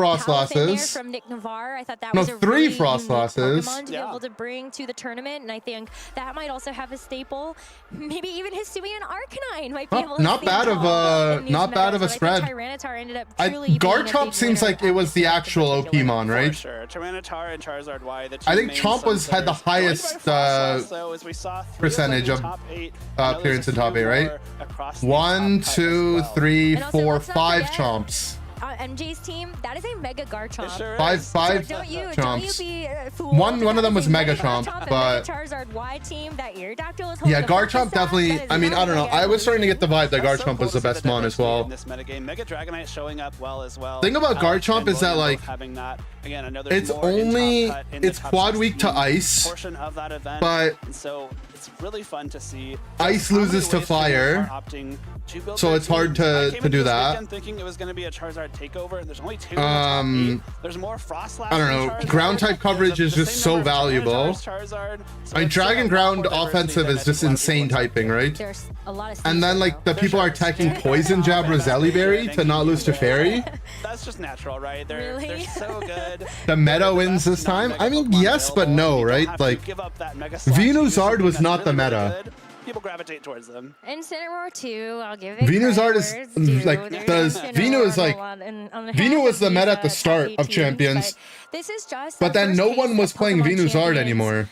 there Frostlasses. from Nick Navarre. I thought that No, was a 3 really unique Frostlasses. Pokemon to be able to bring to the tournament, and I think that might also have a staple. Maybe even Hisuian Arcanine might be able to Not stand bad of tall in a these not bad of a metas, but I spread. think Tyranitar ended up truly being a Garchomp big seems winner like it was the actual OPmon, right? For sure. Tyranitar and Charizard Y, the two I think main Chomp was had the Sun highest Stars. So as we saw, 3 percentage of top 8, appearance in top 8, right? across the 1, top cut 2, as well. 3, And also, 4, let's not 5 forget- Chomps. MJ's team, that is a Mega Garchomp. Sure is. 5 Don't you Chomps. be fooled. One of them was That is a Mega Garchomp Chomp, and but Mega Charizard Y team, that Aerodactyl is yeah, holding the focus Garchomp up. definitely. That is I mean, I don't know. not I was starting to get the vibe that That's so Garchomp cool was to the see best mon as diversity well. in this metagame. Mega Dragonite showing up well as well. Thing about Alex Garchomp and is that, William like, both having that. Again, another it's more in only top cut in the it's top quad weak to 16 ice, portion of that event, but and so it's really fun to see. ice how many loses to ways fire, are opting to build so their it's hard teams. I to came do into this that. weekend thinking it was going to be a Charizard takeover, and there's only 2 in the top 8. There's more Frostlass. I don't than know. Charizard. Ground type coverage There's is the just same so number of valuable. Charizard. So I mean, it's still Dragon a lot Ground more diversity offensive than is I just think a lot of people insane typing, right? There's a lot of And then like the people are attacking Poison Jab Roselli Berry to not lose to Fairy. That's just natural, right? They're so good. The meta wins this time. I mean, yes, but no, right? Like Venusaur was not the meta. People gravitate towards them. And Cineroar 2, I'll give it Venusaur credit is where it's due. like There's does Cineroar Venu is on like a lot- on Venu half was of the these, meta at the top start 8 of teams, Champions, but this is just but the then first no phase one was of playing Pokemon Venusard Champions. anymore.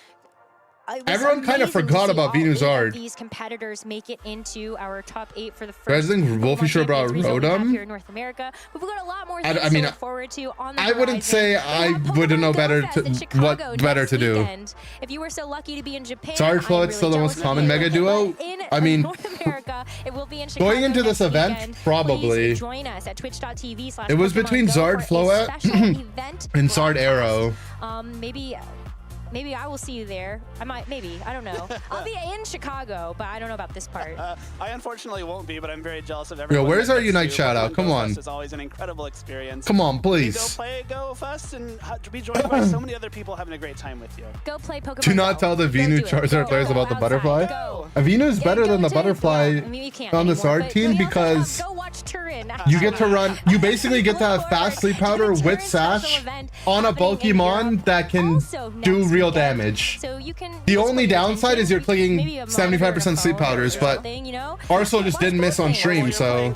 It was Everyone kind of amazing to forgot see about all 8 of Venusard. These competitors make it into our top 8 for the Guys, first I think Pokemon Wolfie sure brought Champions we have Rotom. here in North America. We've got a lot more I things mean, to look forward to on the I wouldn't horizon. say We I have wouldn't know Pokemon better Go to Fest in Chicago what better next to do. weekend. If you were so lucky to be in Japan, Zard I'm Flow, really it's still the most jealous of common you. mega duo. But in I mean, North America, it will be in Chicago going into next this event, weekend. probably. Please join us at twitch.tv/Pokemon It was between Go Zard for a Floette special event and Zard Arrow. Maybe I will see you there. I might, maybe. I don't know. I'll be in Chicago, but I don't know about this part. I unfortunately won't be, but I'm very jealous of everyone. Yo, where's that our gets Unite to. shout out? Pokemon Come Go on. Fest is always an incredible experience. Come on, You please. go play Go Fest and be joined by so many other people having a great time with you. Go play Pokemon Do not Go. tell the Venu Charizard players about the butterfly. Venu is better than the butterfly on the Zard team because Go watch Turin. you get to run. You basically get to have fast sleep powder with Sash on a Pokemon that can do real damage. So you can. The only downside is you're clicking 75% sleep powders, but Arsenal just didn't miss on stream, so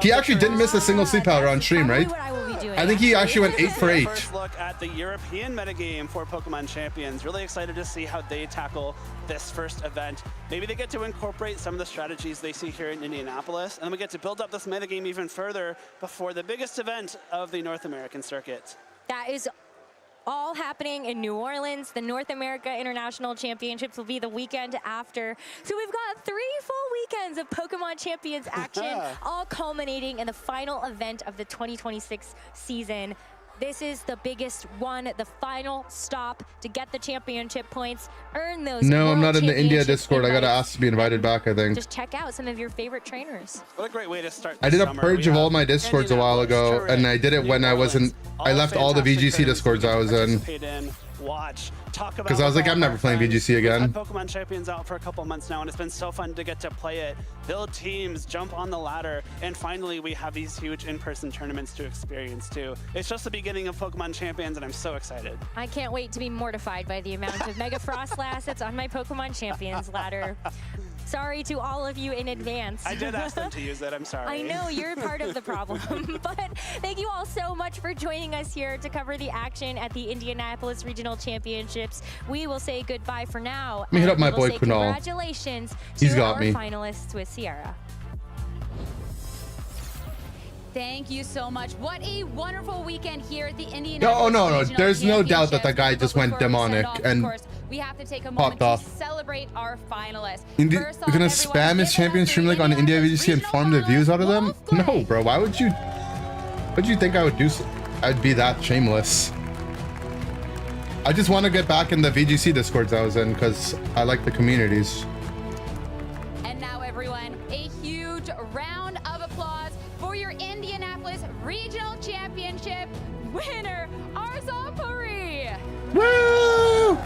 he actually didn't miss a single sleep powder on stream, right? I think he actually went 8 for 8. First look at the European metagame for Pokemon Champions. Really excited to see how they tackle this first event. Maybe they get to incorporate some of the strategies they see here in Indianapolis, and then we get to build up this metagame even further before the biggest event of the North American circuit. That is all happening in New Orleans. The North America International Championships will be the weekend after. So we've got 3 full weekends of Pokemon Champions action, all culminating in the final event of the 2026 season. This is the biggest one, the final stop to get the championship points, earn those. No, I'm World not in the India Championship Discord. I gotta invites. ask to be invited back, I think. Just check out some of your favorite trainers. What a great way to start I did a summer. purge We of all have my Discords a while ago, and I did it when I wasn't. I left all the VGC Discords I was in. participate in, watch, talk about. Because I was like, I'm never playing VGC We've again. had Pokemon Champions out for a couple months now, and it's been so fun to get to play it, build teams, jump on the ladder, and finally we have these huge in-person tournaments to experience too. It's just the beginning of Pokemon Champions, and I'm so excited. I can't wait to be mortified by the amount of Mega Frostlass that's on my Pokemon Champions ladder. Sorry to all of you in advance. I did ask them to use it, I'm sorry. I know, you're part of the problem. But thank you all so much for joining us here to cover the action at the Indianapolis Regional Championships. We will say goodbye for now. Let me hit up and my we will boy say Kunal. Congratulations He's to got our me. finalists with Sierra. Thank you so much. What a wonderful weekend here at the Indianapolis. No. Regional There's no doubt that Championships. that guy just But went before we send demonic off, and of course, we have to take a popped moment to off. celebrate our finalists. You're First gonna off, spam everyone, his give it champion up stream for like on India VGC and farm the views out of them? No, bro. Why would you? What'd you think I would do? I'd be that shameless. I just want to get back in the VGC discords I was in because I like the communities. And now, everyone, a huge round of applause for your Indianapolis Regional Championship winner, Arzal Puri. Woo!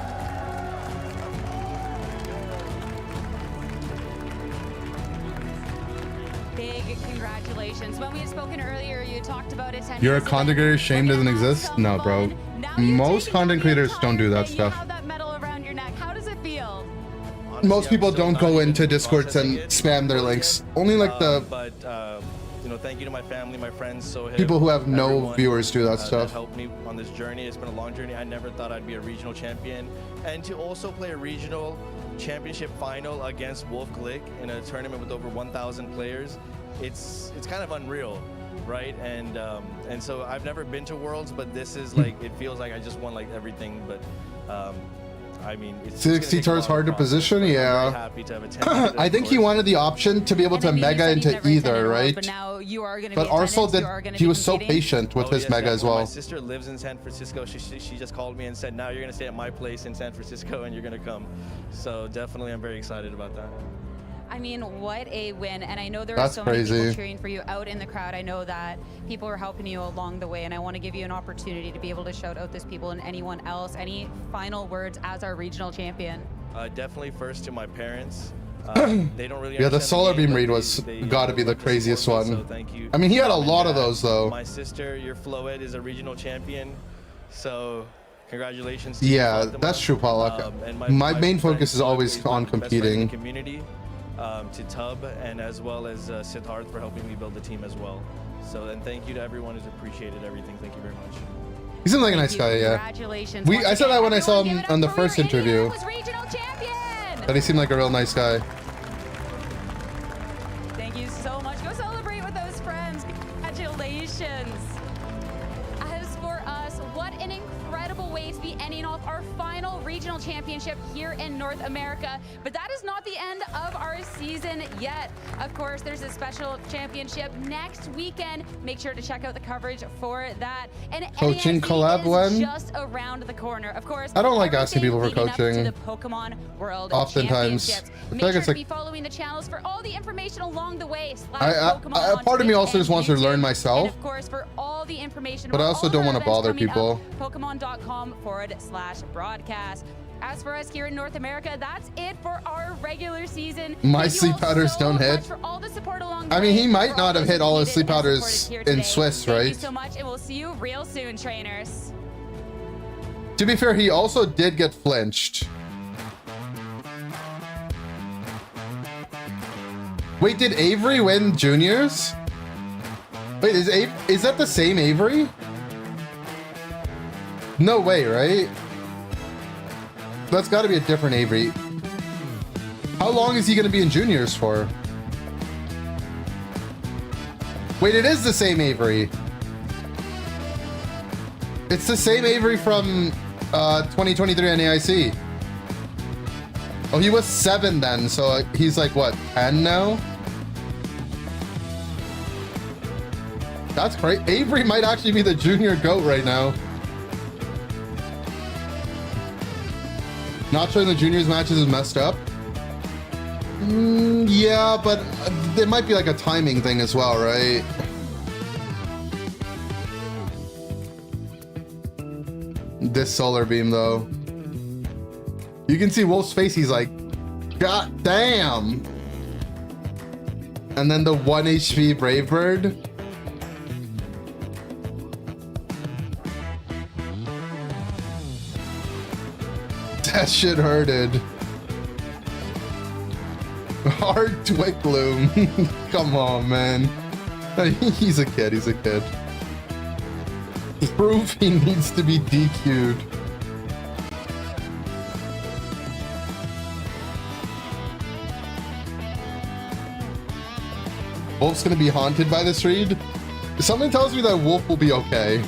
Big congratulations. When we had spoken earlier, you talked about attending. You're a this content creator. Shame doesn't exist. No, bro. Most content creators don't do that stuff. That medal around your neck. How does it feel? Most people don't go into discords and spam their links. Only like the you know, thank you to my family, my friends, Sohaib, people who have no everyone, viewers do that stuff. That helped me on this journey. It's been a long journey. I never thought I'd be a regional champion, and to also play a regional championship final against Wolf Glick in a tournament with over 1,000 players, it's kind of unreal, right? And so I've never been to Worlds, but this is like, it feels like I just won like everything. But I mean, it's 60 turns hard to position, yeah. Happy to have attended, I think he wanted the option to be able to mega into either, right? But now you are going to. But Arzal did. He was so patient with his mega as well. My sister lives in San Francisco. She just called me and said, "Now you're going to stay at my place in San Francisco, and you're going to come." So definitely, I'm very excited about that. I mean, what a win. And I know there are That's so many crazy. people cheering for you out in the crowd. I know that people are helping you along the way, and I want to give you an opportunity to be able to shout out those people and anyone else. Any final words as our regional champion? Definitely first to my parents. They don't really Yeah, the understand solar game, beam but read was got to be the craziest one. So thank you. I mean, he had a Mom and lot of Dad. those though. My sister, your Floed, is a regional champion. So congratulations. To you, Yeah, Fatima. that's true, Pollock. And My main friends, focus is Floed, always he's on my best friend in the competing. community, to Tub, and as well as Siddharth for helping me build the team as well. So, and thank you to everyone who's appreciated everything. Thank you very much. He seems like a nice guy, yeah. Congratulations. I said that when I saw him on the first interview. Regional champion. That he seemed like a real nice guy. Thank you so much. Go celebrate with those friends. Congratulations. As for us, what an incredible way to be ending off our final regional championship here in North America. But that is not the end of our season yet. Of course, there's a special championship next weekend. Make sure to check out the coverage for that. And Coaching NAIC collab is when? just around the corner. Of course, I don't like asking people for everything leading up to coaching. the Pokemon World Oftentimes. Championships. I feel Make like sure it's to like- be following the channels for all the information along the way. Part of me also just wants to learn myself. Of course, for all the information, But I about also all don't our wanna events bother coming people. up, Pokemon.com/broadcast. As for us here in North America, that's it for our regular season. My Thank you sleep all patterns so don't much hit. for all the support along the I mean, way, he might for not all have those hit all his who sleep supported powders here in today. Swiss, Thank you right? so much, and we'll see you real soon, trainers. To be fair, he also did get flinched. Wait, did Avery win juniors? Wait, is that the same Avery? No way, right? That's got to be a different Avery. How long is he going to be in juniors for? Wait, it is the same Avery. It's the same Avery from 2023 NAIC. Oh, he was 7 then, so he's like, what, 10 now? That's great. Avery might actually be the junior GOAT right now. Not showing the juniors matches is messed up. Yeah, but there might be like a timing thing as well, right? This solar beam though. You can see Wolf's face, he's like, God damn. And then the 1 HP Brave Bird. That shit hurted. Hard Twickloom. Come on, man. He's a kid, he's a kid. Proof he needs to be DQ'd. Wolf's gonna be haunted by this read. Something tells me that Wolf will be okay.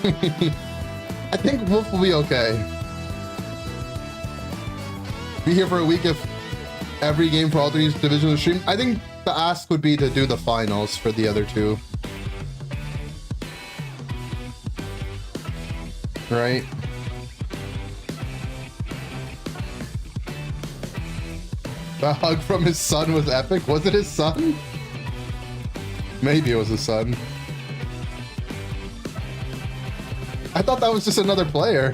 I think Wolf will be okay. Be here for a week if every game for all three divisions was streamed. I think the ask would be to do the finals for the other two. Right? The hug from his son was epic. Was it his son? Maybe it was his son. I thought that was just another player.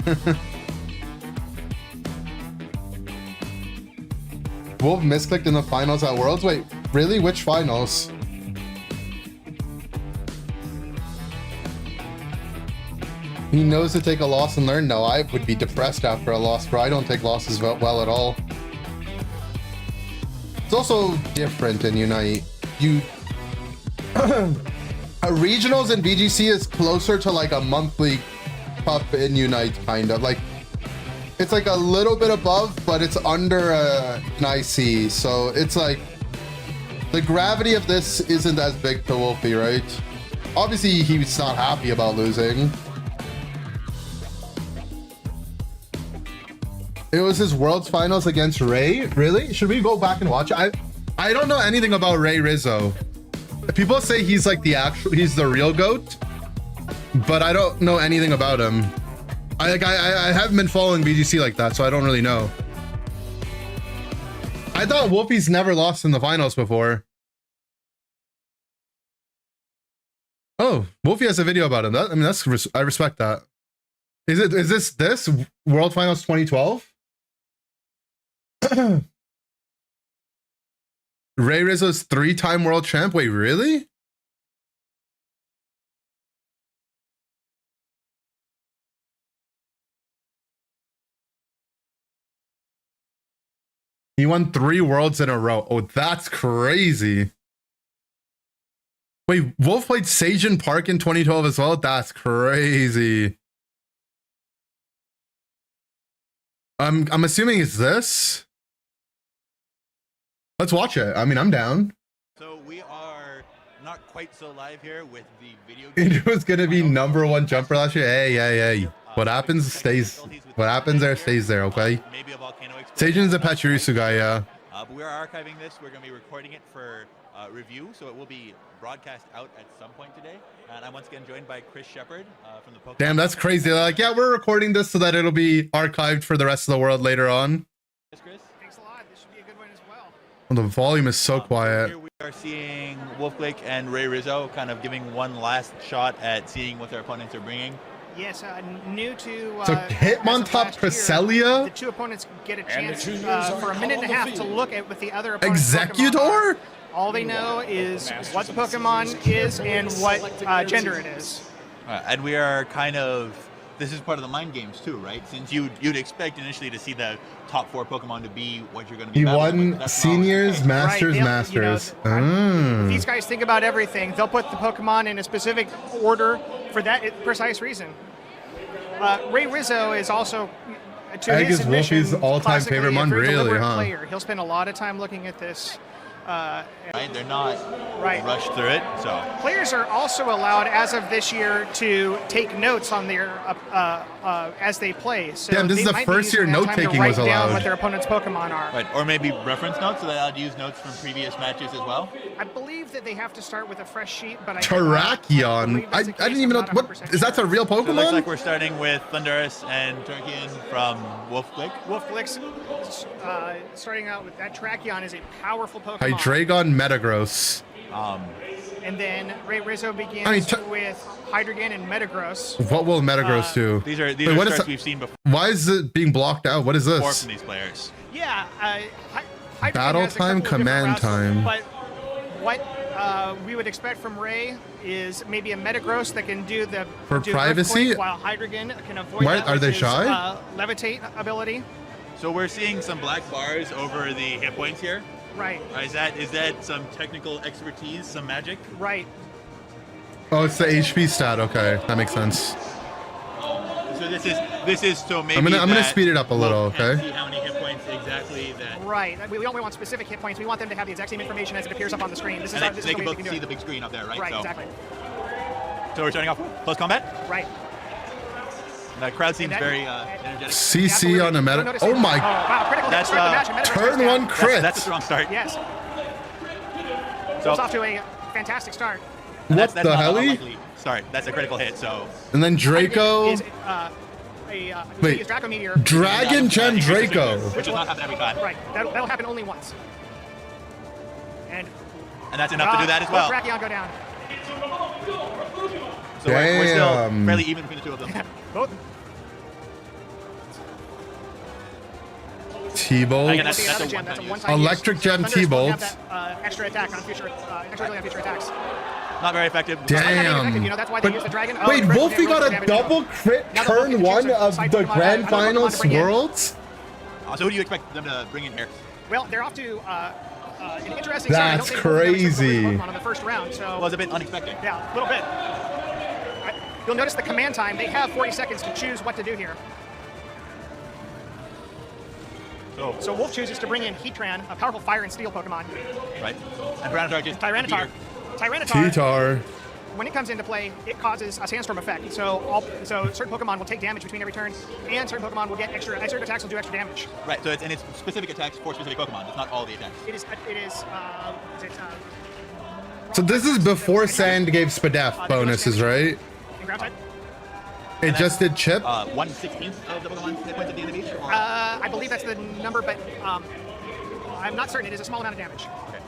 Wolf misclicked in the finals at Worlds? Wait, really? Which finals? He knows to take a loss and learn? No, I would be depressed after a loss, bro. I don't take losses well at all. It's also different in Unite. Regionals in VGC is closer to like a monthly cup in Unite, kind of. Like, it's like a little bit above, but it's under an IC. So it's like, the gravity of this isn't as big to Wolfie, right? Obviously, he's not happy about losing. It was his Worlds Finals against Ray? Really? Should we go back and watch it? I don't know anything about Ray Rizzo. People say he's like he's the real GOAT, but I don't know anything about him. I haven't been following BGC like that, so I don't really know. I thought Wolfie's never lost in the finals before. Oh, Wolfie has a video about him. I mean, I respect that. Is this World Finals 2012? Ray Rizzo's 3-time world champ. Wait, really? He won 3 worlds in a row. Oh, that's crazy. Wait, Wolf played Sajin Park in 2012 as well? That's crazy. I'm assuming it's this. Let's watch it. I mean, I'm down. So we are not quite so live here with the video. It was gonna be #1 jumper last year. Hey. What happens stays. What happens there stays there. Okay. Maybe a volcano. Sajin's a Pachirisu guy, yeah. But we are archiving this. We're gonna be recording it for review, so it will be broadcast out at some point today. And I'm once again joined by Chris Shepard from the Pokemon. Damn, that's crazy. They're like, yeah, we're recording this so that it'll be archived for the rest of the world later on. Chris? Thanks a lot. This should be a good one as well. Oh, the volume is so quiet. Here we are seeing Wolfglick and Ray Rizzo kind of giving one last shot at seeing what their opponents are bringing. Yes, new to so Hitmontop Cresselia? The two opponents get a chance for a minute and a half to look at what the other opponent's Executor? Pokemon are. All they know is what the Pokemon is and what gender it is. And we are kind of, this is part of the mind games too, right? Since you'd expect initially to see the top 4 Pokemon to be what you're going to be. He won seniors, masters, right. masters. These guys think about everything. They'll put the Pokemon in a specific order for that precise reason. Ray Rizzo is also, to his admission, Wolfie's all-time favorite mon, really, huh? Player. He'll spend a lot of time looking at this. Right, they're not rushed through it. So players are also allowed, as of this year, to take notes on their as they play. So damn, this is the first year note-taking was allowed. Down what their opponent's Pokemon are. Right, or maybe reference notes, so they're allowed to use notes from previous matches as well. I believe that they have to start with a fresh sheet, but Terrakion. I didn't even know what is that a real Pokemon? So it looks like we're starting with Thundurus and Terrakion from Wolfglick. Wolfglick's starting out with that. Terrakion is a powerful Pokemon. Hydreigon, Metagross. And then Ray Rizzo begins with Hydreigon and Metagross. What will Metagross do? These are starts we've seen before. Why is it being blocked out? What is this? More from these players. Yeah. Battle time, command time. But what we would expect from Ray is maybe a Metagross that can do the privacy, while Hydreigon can avoid that. Are they shy? Levitate ability. So we're seeing some black bars over the hit points here. Right. Is that some technical expertise, some magic? Right. Oh, it's the HP stat. Okay, that makes sense. So this is so maybe I'm gonna speed it up a little. Okay. See how many hit points exactly that. Right. We don't want specific hit points. We want them to have the exact same information as it appears up on the screen. This is they can both see the big screen up there, right? Right. So. Exactly. So we're starting off close combat. Right. The crowd seems very energetic. CC on a meta. Oh my. Wow, critical hit to start the match, and Metaverse Turn goes one down. crit. That's a strong start. Yes. So It's off to a fantastic start. What the not a heli? likely start. That's a critical hit. So And then Draco. Is, Wait, use Draco Meteor. Dragon Gen Draco. which does not happen every time. Right. That'll happen only once. And And that's enough to do that as well. Both Brachion go down. So we're still Damn. fairly even between the two of them. Both. T-Bolt. Again, that's Another a gem. That's a one-time one-time Electric use. Gem Thunderous won't have T-Bolt. that, extra attack on future, extra ability on future attacks. Not very effective. Damn. You know, that's why they use the dragon. Oh, Wait, the critical Wolfie hit, got really a damage. double crit Now the Wolfie turn can one choose a of side the Pokemon. Grand I don't know what Pokemon Finals to bring in. Worlds? So who do you expect them to bring in here? Well, they're off to an interesting start. I don't That's think Pokemon crazy. Pokemon on the first round, so Well, it's a bit unexpected. yeah, a little bit. You'll notice the command time. They have 40 seconds to choose what to do here. So Wolf chooses to bring in Heatran, a powerful fire and steel Pokemon. Right. And Tyranitar just Tyranitar. Tyranitar. T-Tar. When it comes into play, it causes a sandstorm effect. So certain Pokemon will take damage between every turn, and certain Pokemon will get extra attacks will do extra damage. Right. So it's specific attacks for specific Pokemon. It's not all the attacks. It is So this is before Sand gave Spadef bonuses, right? in ground type. It just did chip? 1/16 of the Pokemon's hit points at the end of each? Or? I believe that's the number, but I'm not certain. It is a small amount of damage. Okay.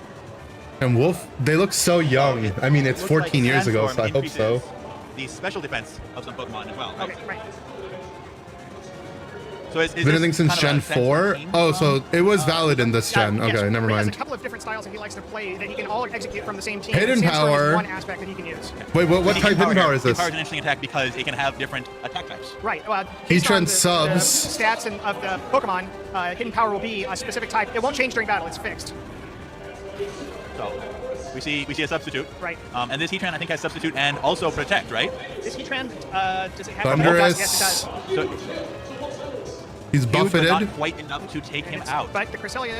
And Wolf, they look so young. I mean, it's Looks 14 like years ago, Sandstorm so I hope so. increases the special defense of some Pokemon as well. Right? Okay, right. So is Been anything this since kind Gen of a Sandstorm 4? theme? Oh, so it was valid in this gen. Yes, Okay, never Ray has mind. a couple of different styles that he likes to play that he can all execute from the same team. Hidden Sandstorm Power. is one aspect that he can use. Wait, what See, type hidden power is Hidden this? Power is an interesting attack because it can have different attack types. Right. Heatran Based on the subs. stats of the Pokemon, Hidden Power will be a specific type. It won't change during battle. It's fixed. So we see a substitute. Right. And this Heatran I think has substitute and also protect, right? This Heatran, does it have Thunderous. Yes, it does. So He's used, but buffeted. not quite enough to take him out. But the Cresselia,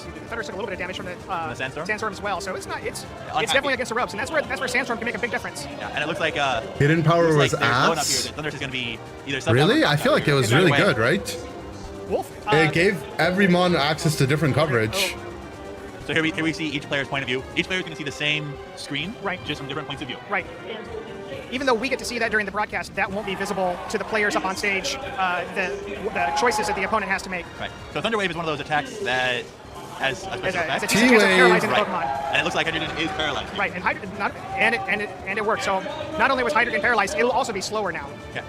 the Thunderous took a little bit of damage from the Sandstorm? as well. So it's not. It's Unhappy. definitely against the ropes, and that's where Sandstorm can make a big difference. Yeah, and it looks like Hidden Power looks was like there's low enough here ass. that Thunderous is going to be either sub Really? down or I feel like it was Either really way. good, right? Wolf. It gave every mon access to different coverage. So here we see each player's point of view. Each player is going to see the same screen, Right. just from different points of view. Right. Even though we get to see that during the broadcast, that won't be visible to the players up on stage. The choices that the opponent has to make. Right. So Thunder Wave is one of those attacks that has a special It's effect. a chance of paralyzing the Right. Pokemon. And it looks like Hydreigon is paralyzed. Right, and it worked. So not only was Hydreigon paralyzed, it will also be slower now. Okay.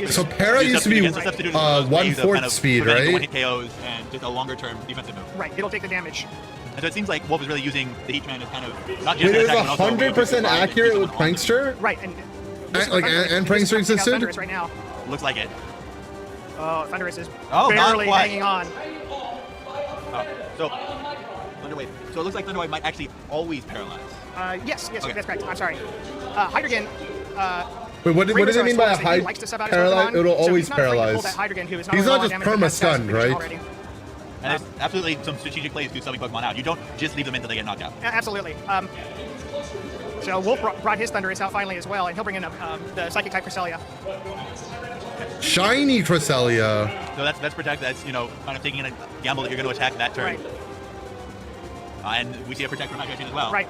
So Para used to be Against the substitute is one of those ways of 1/4 kind of speed, preventing right? one-hit KOs and just a longer-term defensive move. Right, it'll take the damage. And so it seems like Wolf is really using the Heatran as kind of not just Wait, an it was attack, but also a way to 100% survive and accurate keep with someone on. Prankster? Right, and And Prankster Take out existed? Thunderous right now. Looks like it. Oh, Thunderous is Oh, not barely quite. hanging on. So Thunder Wave. So it looks like Thunder Wave might actually always paralyze. Yes, Okay. that's correct. I'm sorry. Hydreigon. Wait, what does it mean by a high paralyze? It'll always paralyze. He's not just perma-stunned, right? And there's absolutely some strategic plays to subbing Pokemon out. You don't just leave them until they get knocked out. Absolutely. So Wolf brought his Thunderous out finally as well, and he'll bring in the Psychic type Cresselia. Shiny Cresselia. So that's protect. That's kind of taking a gamble that you're going to attack that turn. Right. And we see a protect from Hydreigon as well. Right.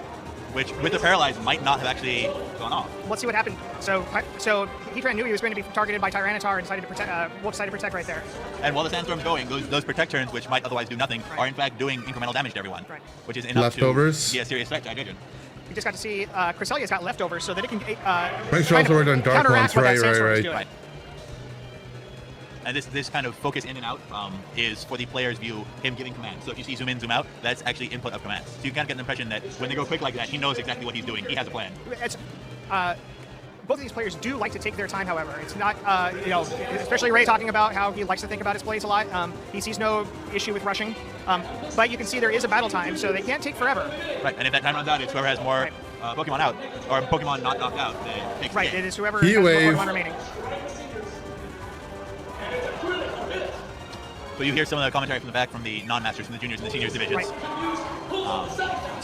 Which with the paralyze might not have actually gone off. Let's see what happened. So Heatran knew he was going to be targeted by Tyranitar and decided to protect. Wolf decided to protect right there. And while the Sandstorm's going, those protect turns, which might otherwise do nothing, are in fact doing incremental damage to everyone. Right. Which is enough Leftovers. to be a serious threat to Hydreigon. We just got to see Cresselia's got leftovers, so that it can Prankster also worked on Dark counteract Ones, what that right. Sandstorm is doing. And this kind of focus in and out is for the player's view, him giving commands. So if you see zoom in, zoom out, that's actually input of commands. So you kind of get the impression that when they go quick like that, he knows exactly what he's doing. He has a plan. Both of these players do like to take their time, however. It's not, especially Ray talking about how he likes to think about his plays a lot. He sees no issue with rushing. But you can see there is a battle time, so they can't take forever. Right, and if that time runs out, it's whoever has more Pokemon out, or Pokemon not knocked out that takes the Right, game. it is whoever Heat has more Wave. Pokemon remaining. So you hear some of the commentary from the back from the non-masters, from the juniors and the seniors divisions. Right.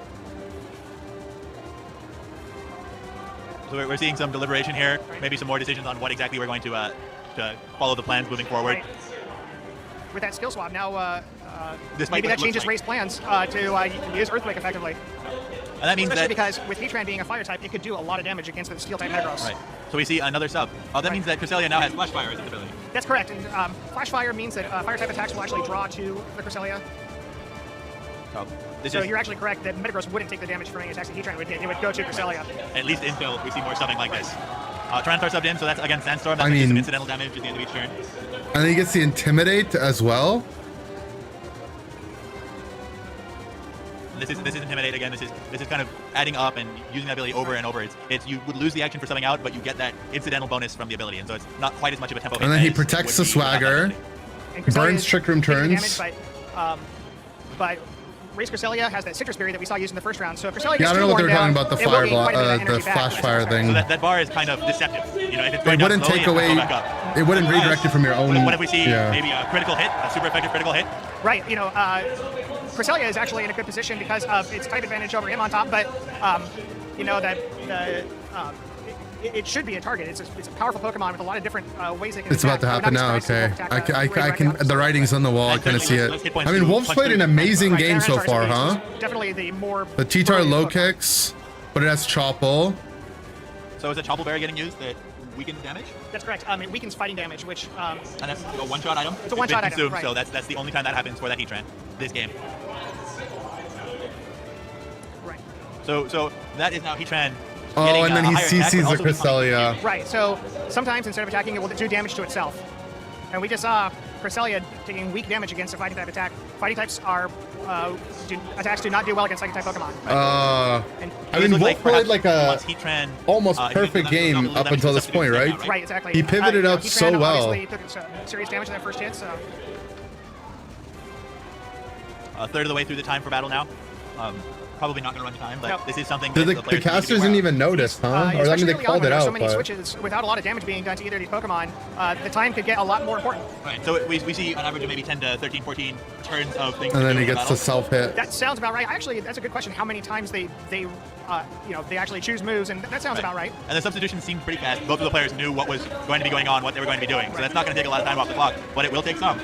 So we're seeing some deliberation here, maybe some more decisions on what exactly we're going to follow the plans moving forward. with that skill swap, now Despite maybe what that it changes looks like. Ray's plans to use Earthquake effectively. And that means Especially that because with Heatran being a fire type, it could do a lot of damage against the steel type Metagross. Right. So we see another sub. That means that Cresselia now has Flash Fire as its ability. That's correct. And Flash Fire means that fire type attacks will actually draw to the Cresselia. So, So you're actually correct that Metagross wouldn't take the damage from any attacks that Heatran would hit. It would go to Cresselia. at least until we see more stuffing like this. Tyranitar subbed in, so that's against Sandstorm. That's I mean- some incidental damage at the end of each turn. And then he gets the Intimidate as well. This is Intimidate again. This is kind of adding up and using that ability over and over. It's you would lose the action for subbing out, but you get that incidental bonus from the ability, and so it's not quite as much of a tempo hit And then he as protects would the be without that Swagger. ability. And Cresselia Burns is Trick Room taking the turns. damage, but Ray's Cresselia has that Citrus Berry that we saw used in the first round. So if Cresselia Yeah, I don't know what they were talking about, the fire fire the Flash Fire thing. So that bar is kind of deceptive. You know, if it's It going down wouldn't slowly, take it will away, go back up. it wouldn't redirect it from your own. What if we see yeah. maybe a critical hit, a super effective critical hit? Right, you know, Cresselia is actually in a good position because of its type advantage over him on top, but, you know, that it should be a target. It's a powerful Pokemon with a lot of different ways it can It's about to attack. happen I now. would not be Okay, surprised to see Wolf I can. The writing's on the wall. I kind of see it. I mean, Wolf's played an amazing game so far, huh? Definitely the more... The T-Tar low kicks, but it has Chople. So is a Chople Berry getting used that weakens damage? That's correct. It weakens fighting damage, which... And that's a one-shot item? It's a one-shot been item, consumed, right. So that's the only time that happens for that Heatran this game. Right. So that is now Heatran. Oh, getting, and then a he higher attack, CCs but the also becoming Cresselia. Right, so sometimes instead of attacking, it will do damage to itself. And we just saw Cresselia taking weak damage against a fighting type attack. Fighting types are... attacks do not do well against psychic type Pokemon. I It mean, looks Wolf played like a once Heatran, almost he perfect did game little up damage until to this point, substitute right? Right, exactly. He pivoted out Heatran so well. obviously took serious damage in that first hit, so... A third of the way through the time for battle now. Probably not going to run time, but No. this is something Did that the players casters need to didn't be even notice, huh? Or I mean, Especially they early on called when it there are so out, many but switches without a lot of damage being done to either of these Pokemon, the time could get a lot more important. aware. Right, so we see an average of maybe 10 to 13, 14 turns of things. and to then do he in gets battle. the self hit. That sounds about right. Actually, that's a good question. How many times they actually choose moves, and that sounds about right. And the substitution seemed pretty fast. Both of the players knew what was going to be going on, what they were going to be doing. So that's not going to take a lot of time off the clock, but it will take some.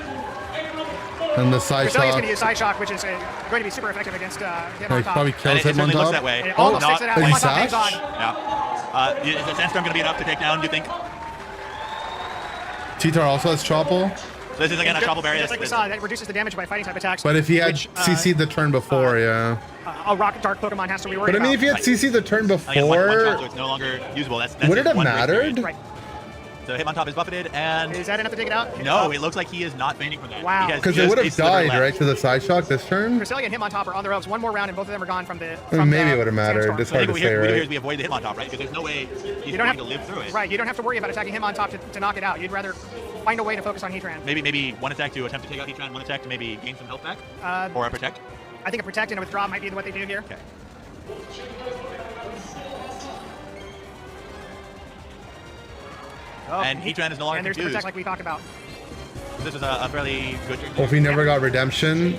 And the side Cresselia's shot. going to use Side Shock, which is going to be super effective against He Hitmontop. probably And kills it him on certainly looks top. that way. And it almost takes it out. Did he Hitmontop hangs sash? on. Yeah. Is the Sandstorm going to be enough to take down, do you think? T-Tar also has Chople. So this is again a Chople Berry. Just like we saw, that reduces the damage by fighting type attacks. But if he had which, CC'd the turn before, yeah. a Rock Dark Pokemon has to be worried But I mean, about. if he had CC'd the turn Again, one shot, so before, it's no longer usable. That's would it his have one break mattered? period. Right. So Hitmontop is buffeted, and Is that enough to take it out? no, it looks like he is not feigning for that. Wow. He has Because it just would a have sliver died, left. right, to the side shock this turn? Cresselia and Hitmontop are on the ropes. One more round, and both of them are gone from the. I mean, maybe it would have mattered. Sandstorm. It's So I hard think to what say, we hear is right? we avoid the Hitmontop, right? Because there's no way he's You don't going have to live through it. Right, you don't have to worry about attacking Hitmontop to knock it out. You'd rather find a way to focus on Heatran. Maybe one attack to attempt to take out Heatran, one attack to maybe gain some health back, or a protect. I think a protect and a withdraw might be what they do here. Okay. Oh, And Heatran is no longer and there's the confused. protect like we talked about. This was a fairly good turn. Well, if he never got redemption,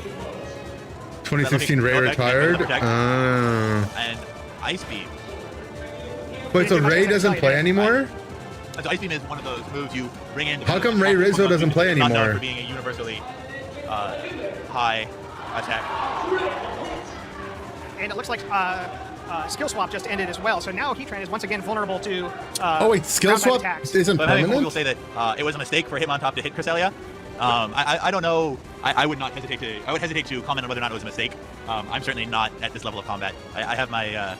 2016 Ray retired. And Ice Beam. Wait, so Ray doesn't play anymore? So Ice Beam is one of those moves you bring in. How come Ray Rizzo doesn't play Not known anymore? for being a universally high attack. And it looks like Skill Swap just ended as well. So now Heatran is once again vulnerable to. Oh wait, skill ground type swap attacks. isn't But many people permanent? will say that it was a mistake for Hitmontop to hit Cresselia. I don't know. I would not hesitate to. I would hesitate to comment on whether or not it was a mistake. I'm certainly not at this level of combat. I have my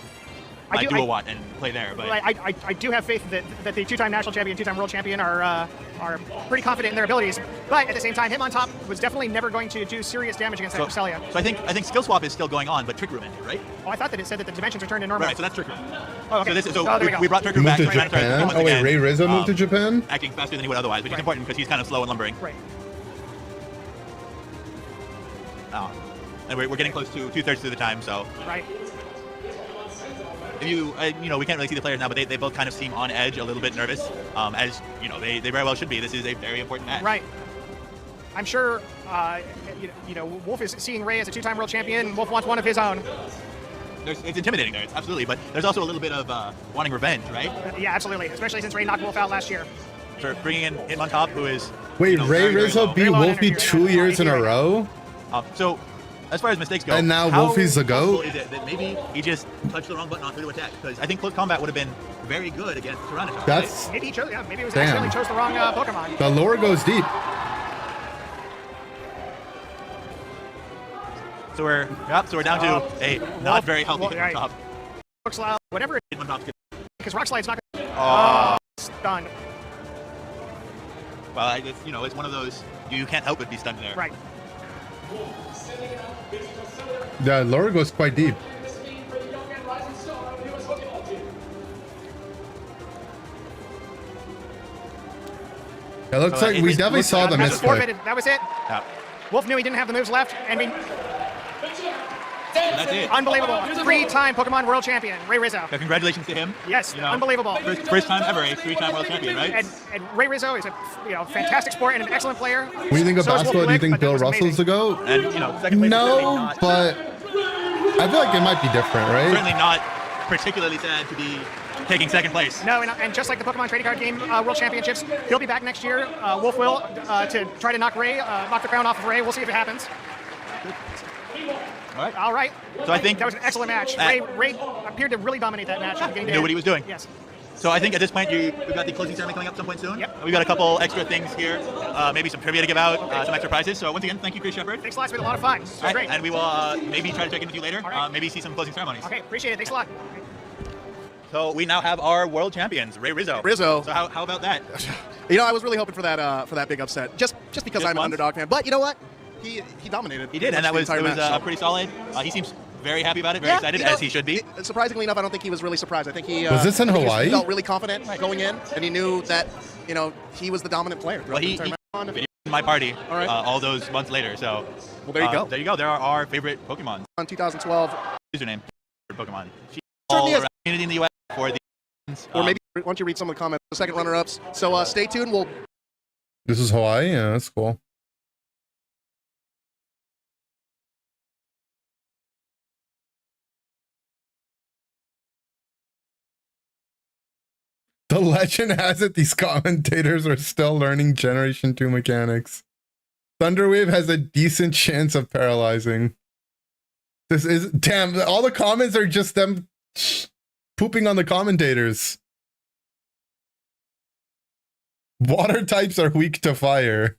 dual watt and play there. But I do have faith that the two-time national champion, two-time world champion are pretty confident in their abilities. But at the same time, Hitmontop was definitely never going to do serious damage against that Cresselia. So I think skill swap is still going on, but Trick Room ended, right? Oh, I thought that it said that the dimensions returned to normal. Right. So that's Trick Room. Oh, okay. So this is there we go. we brought Trick He Room moved back. to Trying to Japan? once Oh wait, again, Ray Rizzo moved to Japan? acting faster than he would otherwise, which is important because he's kind of slow and lumbering. Right. And we're getting close to 2/3 through the time, so. Right. If we can't really see the players now, but they both kind of seem on edge, a little bit nervous, as they very well should be. This is a very important match. Right. I'm sure, Wolf is seeing Ray as a two-time world champion. Wolf wants one of his own. It's intimidating there, it's absolutely, but there's also a little bit of wanting revenge, right? Yeah, absolutely. Especially since Ray knocked Wolf out last year. For bringing in Hitmontop, who is Wait, Ray very, very Rizzo low. beat Wolfie 2 years in a row? So, as far as mistakes go, And now how Wolfie's the possible GOAT? Is it that maybe he just touched the wrong button on 3 to attack? Because I think close combat would have been very good against Tyranitar. That's... right? Maybe he chose. Yeah, maybe it was Damn. accidentally chose the wrong Pokemon. The lore goes deep. So we're down to a not very healthy right. top. Rock Slide, whatever it Hitmontop's good. because Rock Slide's not going Oh. stunned. Well, it's one of those you can't help but be stunned there. Right. The lore goes quite deep. It looks like we definitely saw the That's misclick. forfeited. That was it. Yeah. Wolf knew he didn't have the moves left. I mean, That's it. unbelievable. 3-time Pokemon World Champion, Ray Rizzo. So congratulations to him. Yes, unbelievable. First time ever a 3-time world champion, right? And Ray Rizzo is a fantastic sport and an excellent player. When you think of So is Wolf basketball, do you Glick, think but that Bill was Russell's the amazing. GOAT? And second place is certainly No, not, but I feel like it might be different, right? certainly not particularly sad to be taking second place. No, and just like the Pokemon Trading Card Game World Championships, he'll be back next year. Wolf will to try to knock the crown off of Ray. We'll see if it happens. All right. So I think that was an excellent match. Ray appeared to really dominate that match. He knew what he was doing. Yes. So I think at this point we've got the closing ceremony coming up some point soon. Yep. We've got a couple extra things here, maybe some trivia to give out, some extra prizes. So once again, thank you, Chris Shepard. Thanks a lot. It's been a lot of fun. It's been great. And we will maybe try to check in with you later. right. Maybe see some closing ceremonies. Okay, appreciate it. Thanks a lot. So we now have our world champions, Ray Rizzo. Rizzo. So how about that? You know, I was really hoping for that big upset, just because I'm an underdog fan. But you know what? He dominated. He did, and that was pretty pretty solid. He seems very happy about it, very excited, as he should be. Surprisingly enough, I don't think he was really surprised. I think he Was this in I think Hawaii? He felt really confident going in, and he knew that he was the dominant player. Well, he videoed in my party all those months later. So well, there you go. There you go. There are our favorite Pokemon. On 2012 username for Pokemon. Certainly All is. community in the U.S. for the. Or maybe why don't you read some of the comments, the second runner-ups. So stay tuned. We'll. This is Hawaii? Yeah, that's cool. The legend has it these commentators are still learning Generation 2 mechanics. Thunderwave has a decent chance of paralyzing. This is... Damn, all the comments are just them pooping on the commentators. Water types are weak to fire.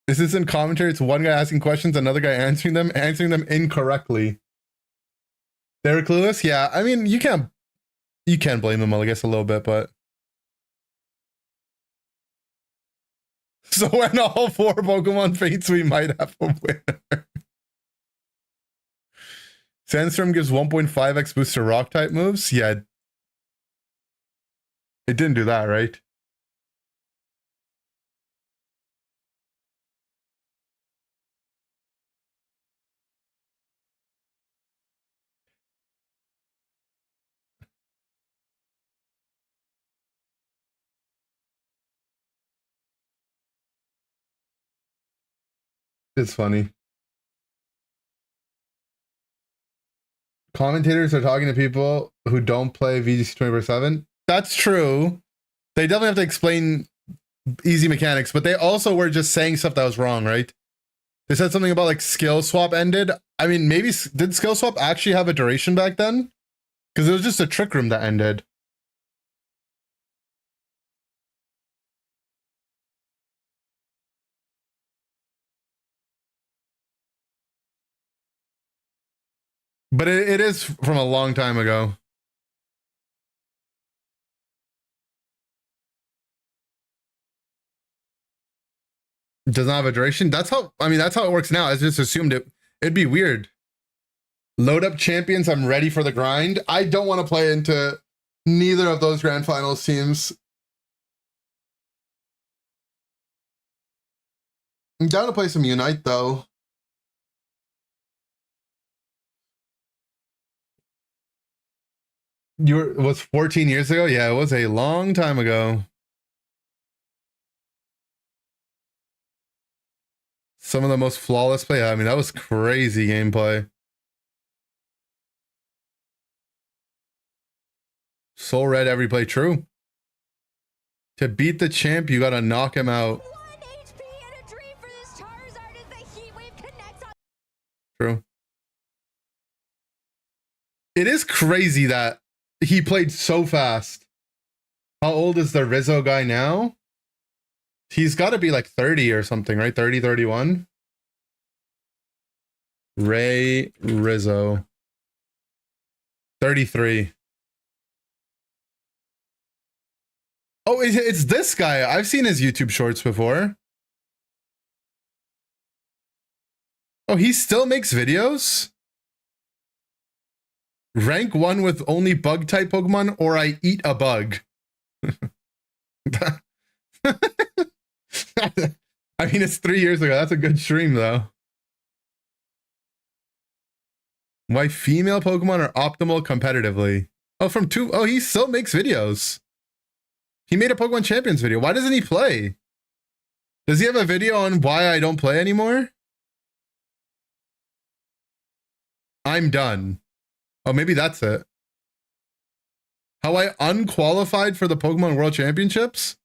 This isn't commentary, it's one guy asking questions, another guy answering them incorrectly. They're clueless? Yeah, I mean, you can blame them, I guess, a little bit, but... So when all 4 Pokemon fates, we might have a winner. Sandstorm gives 1.5x boost to Rock-type moves? Yeah. It didn't do that, right? It's funny. Commentators are talking to people who don't play VGC 24/7. That's true. They definitely have to explain easy mechanics, but they also were just saying stuff that was wrong, right? They said something about like skill swap ended. I mean, maybe did skill swap actually have a duration back then? Because it was just a trick room that ended. But it is from a long time ago. Does not have a duration. That's how, I mean, that's how it works now. I just assumed it'd be weird. Load up champions. I'm ready for the grind. I don't want to play into neither of those grand finals teams. I'm down to play some Unite though. It was 14 years ago? Yeah, it was a long time ago. Some of the most flawless play. I mean, that was crazy gameplay. Soul Red every play, true. To beat the champ, you gotta knock him out. True. It is crazy that he played so fast. How old is the Rizzo guy now? He's got to be like 30 or something, right? 30, 31. Ray Rizzo. 33. Oh, it's this guy. I've seen his YouTube shorts before. Oh, he still makes videos? Rank 1 with only bug type Pokemon, or I eat a bug. I mean, it's 3 years ago. That's a good stream, though. Why female Pokemon are optimal competitively. Oh, from 2. Oh, he still makes videos. He made a Pokemon Champions video. Why doesn't he play? Does he have a video on why I don't play anymore? I'm done. Oh, maybe that's it. How I unqualified for the Pokemon World Championships?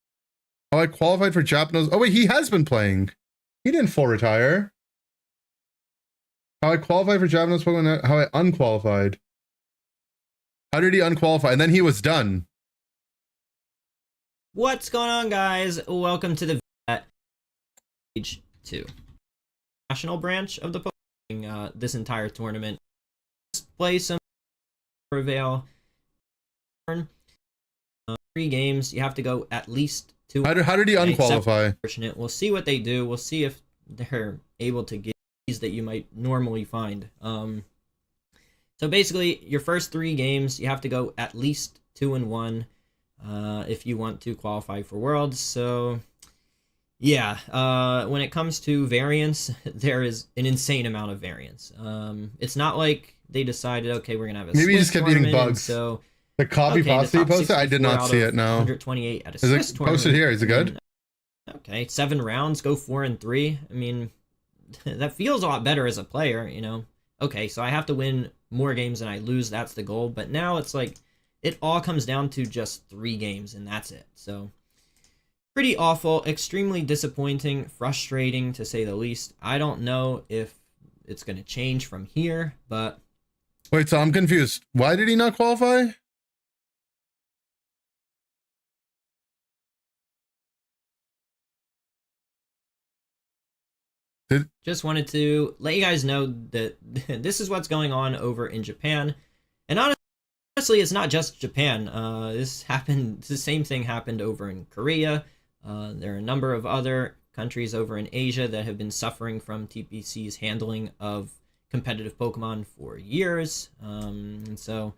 How I qualified for Japanese... Oh, wait, he has been playing. He didn't full retire. How I qualified for Japanese Pokemon... How I unqualified. How did he unqualify? And then he was done. What's going on, guys? Welcome to the Stage 2. National branch of the Pokemon. This entire tournament. Just play some Prevail. 3 games. You have to go at least 2. How did he unqualify? We'll see what they do. We'll see if they're able to get these that you might normally find. So basically, your first 3 games, you have to go at least 2-1 if you want to qualify for Worlds. So yeah, when it comes to variance, there is an insane amount of variance. It's not like they decided, okay, we're gonna have a maybe you Swiss just kept eating tournament, bugs. So the copy pasta you posted? I did not see it. No. 128 at a Is Swiss it tournament. posted here? Is it good? Okay, 7 rounds, go 4-3. I mean, that feels a lot better as a player, you know. Okay, so I have to win more games than I lose. That's the goal. But now it's like it all comes down to just 3 games, and that's it. So pretty awful, extremely disappointing, frustrating to say the least. I don't know if it's going to change from here, but... Wait, so I'm confused. Why did he not qualify? Just wanted to let you guys know that this is what's going on over in Japan. And honestly, it's not just Japan. The same thing happened over in Korea. There are a number of other countries over in Asia that have been suffering from TPC's handling of competitive Pokemon for years. And so,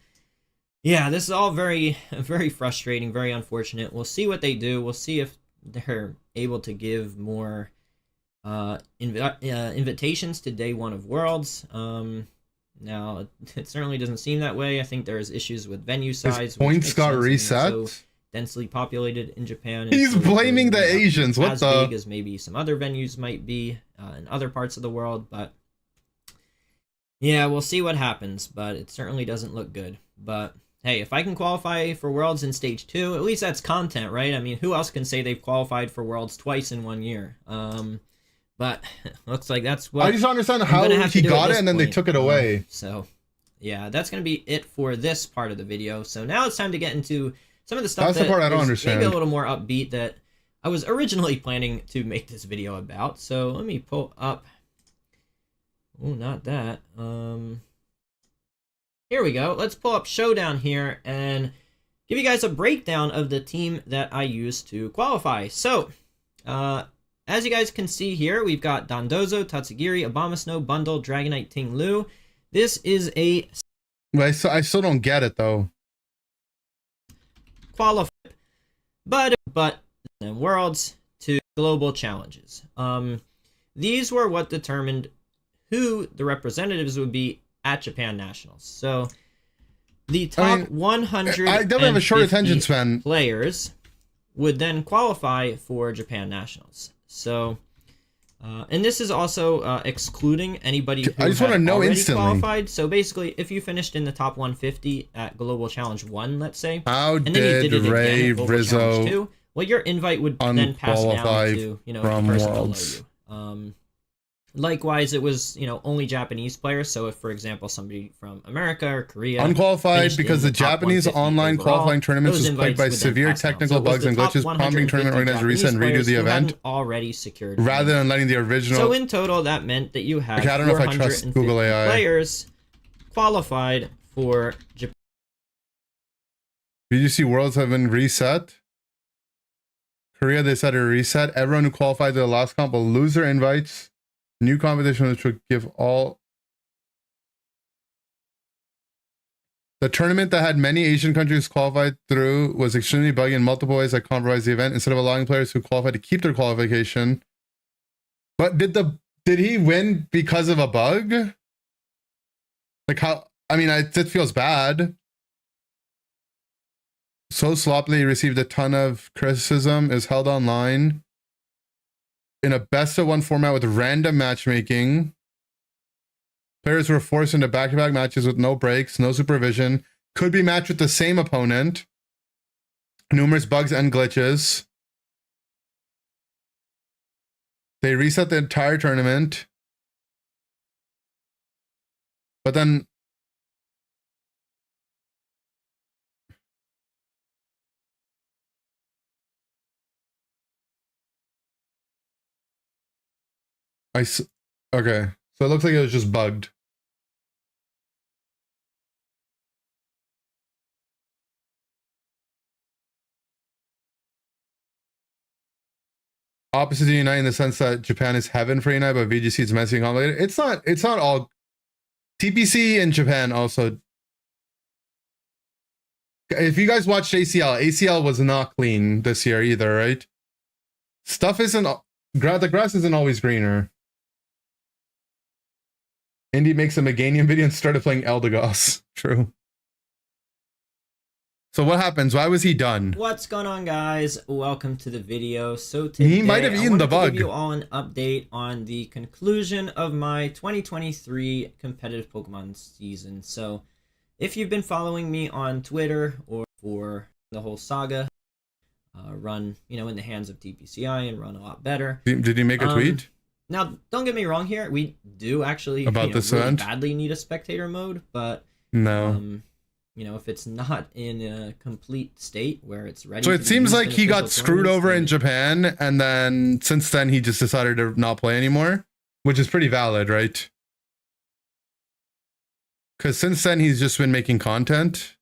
yeah, this is all very, very frustrating, very unfortunate. We'll see what they do. We'll see if they're able to give more invitations to Day 1 of Worlds. Now, it certainly doesn't seem that way. I think there's issues with venue size. His points got reset. So densely populated in Japan. He's blaming the Asians. What as the? big as maybe some other venues might be in other parts of the world, but yeah, we'll see what happens. But it certainly doesn't look good. But hey, if I can qualify for Worlds in Stage 2, at least that's content, right? I mean, who else can say they've qualified for Worlds twice in 1 year? But looks like that's what I just don't understand how he got it and then they took it away. So yeah, that's going to be it for this part of the video. So now it's time to get into some of the stuff That's the part I don't is understand. maybe a little more upbeat that I was originally planning to make this video about. So let me pull up. Oh, not that. Here we go. Let's pull up Showdown here and give you guys a breakdown of the team that I used to qualify. So, as you guys can see here, we've got Dondozo, Tatsugiri, Abomasnow, Bundle, Dragonite, Ting Lu. This is a... I still don't get it, though. Qualify, but then Worlds to global challenges. These were what determined who the representatives would be at Japan Nationals. So, the top 100 I definitely have a short attention span. Players would then qualify for Japan Nationals. So, and this is also excluding anybody who I just want to know already instantly. qualified. So basically, if you finished in the top 150 at Global Challenge 1, let's say, How and then you did did it Ray again at Global Rizzo Challenge 2, well, your invite would then pass down to, you know, the person below you. Likewise, it was, you know, only Japanese players. So if, for example, somebody from America or Korea unqualified because the Japanese online qualifying tournaments was plagued by severe technical bugs and glitches, prompting tournament organizers to reset and redo the event already secured rather than letting the original. So in total, that meant that you had I don't know if I trust Google AI players qualified for Japan. VGC Worlds have been reset. Korea, they said a reset. Everyone who qualified to the last comp will lose their invites. New competition which would give all. The tournament that had many Asian countries qualified through was extremely buggy in multiple ways that compromised the event. Instead of allowing players who qualified to keep their qualification. But did he win because of a bug? Like how? I mean, it feels bad. So sloppily, he received a ton of criticism. Is held online in a best-of-1 format with random matchmaking. Players were forced into back-to-back matches with no breaks, no supervision. Could be matched with the same opponent. Numerous bugs and glitches. They reset the entire tournament. But then okay, so it looks like it was just bugged. Opposite to Unite in the sense that Japan is heaven for Unite, but VGC is messy and complicated. It's not all. TPC and Japan also. If you guys watched ACL was not clean this year either, right? Stuff isn't. The grass isn't always greener. Indy makes a Meganium video and started playing Eldegoss. True. So what happens? Why was he done? What's going on, guys? Welcome to the video. So today, he might have eaten the bug. To give you all an update on the conclusion of my 2023 competitive Pokemon season. So if you've been following me on Twitter or for the whole saga, run, you know, in the hands of TPCI and run a lot better. Did he make a tweet? Now, don't get me wrong here. We do actually about this really event badly need a spectator mode, but no. You know, if it's not in a complete state where it's ready. So it seems like he got screwed over in Japan, and then since then he just decided to not play anymore, which is pretty valid, right? Because since then he's just been making content.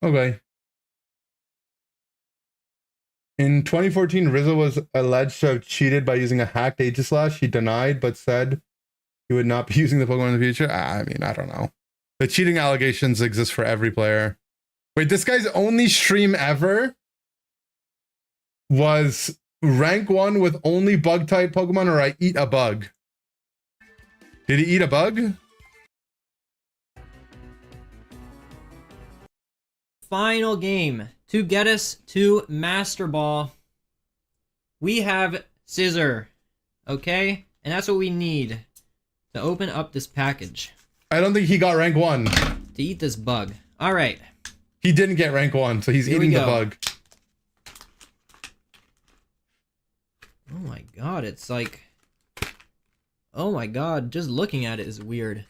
Okay. In 2014, Rizzo was alleged to have cheated by using a hacked Aegislash. He denied, but said he would not be using the Pokemon in the future. I mean, I don't know. The cheating allegations exist for every player. Wait, this guy's only stream ever was rank 1 with only bug-type Pokemon, or I eat a bug. Did he eat a bug? Final game to get us to Master Ball. We have Scizor, okay? And that's what we need to open up this package. I don't think he got rank 1. To eat this bug. All right. He didn't get rank 1, so he's eating the bug. Oh my god, it's like... Oh my god, just looking at it is weird.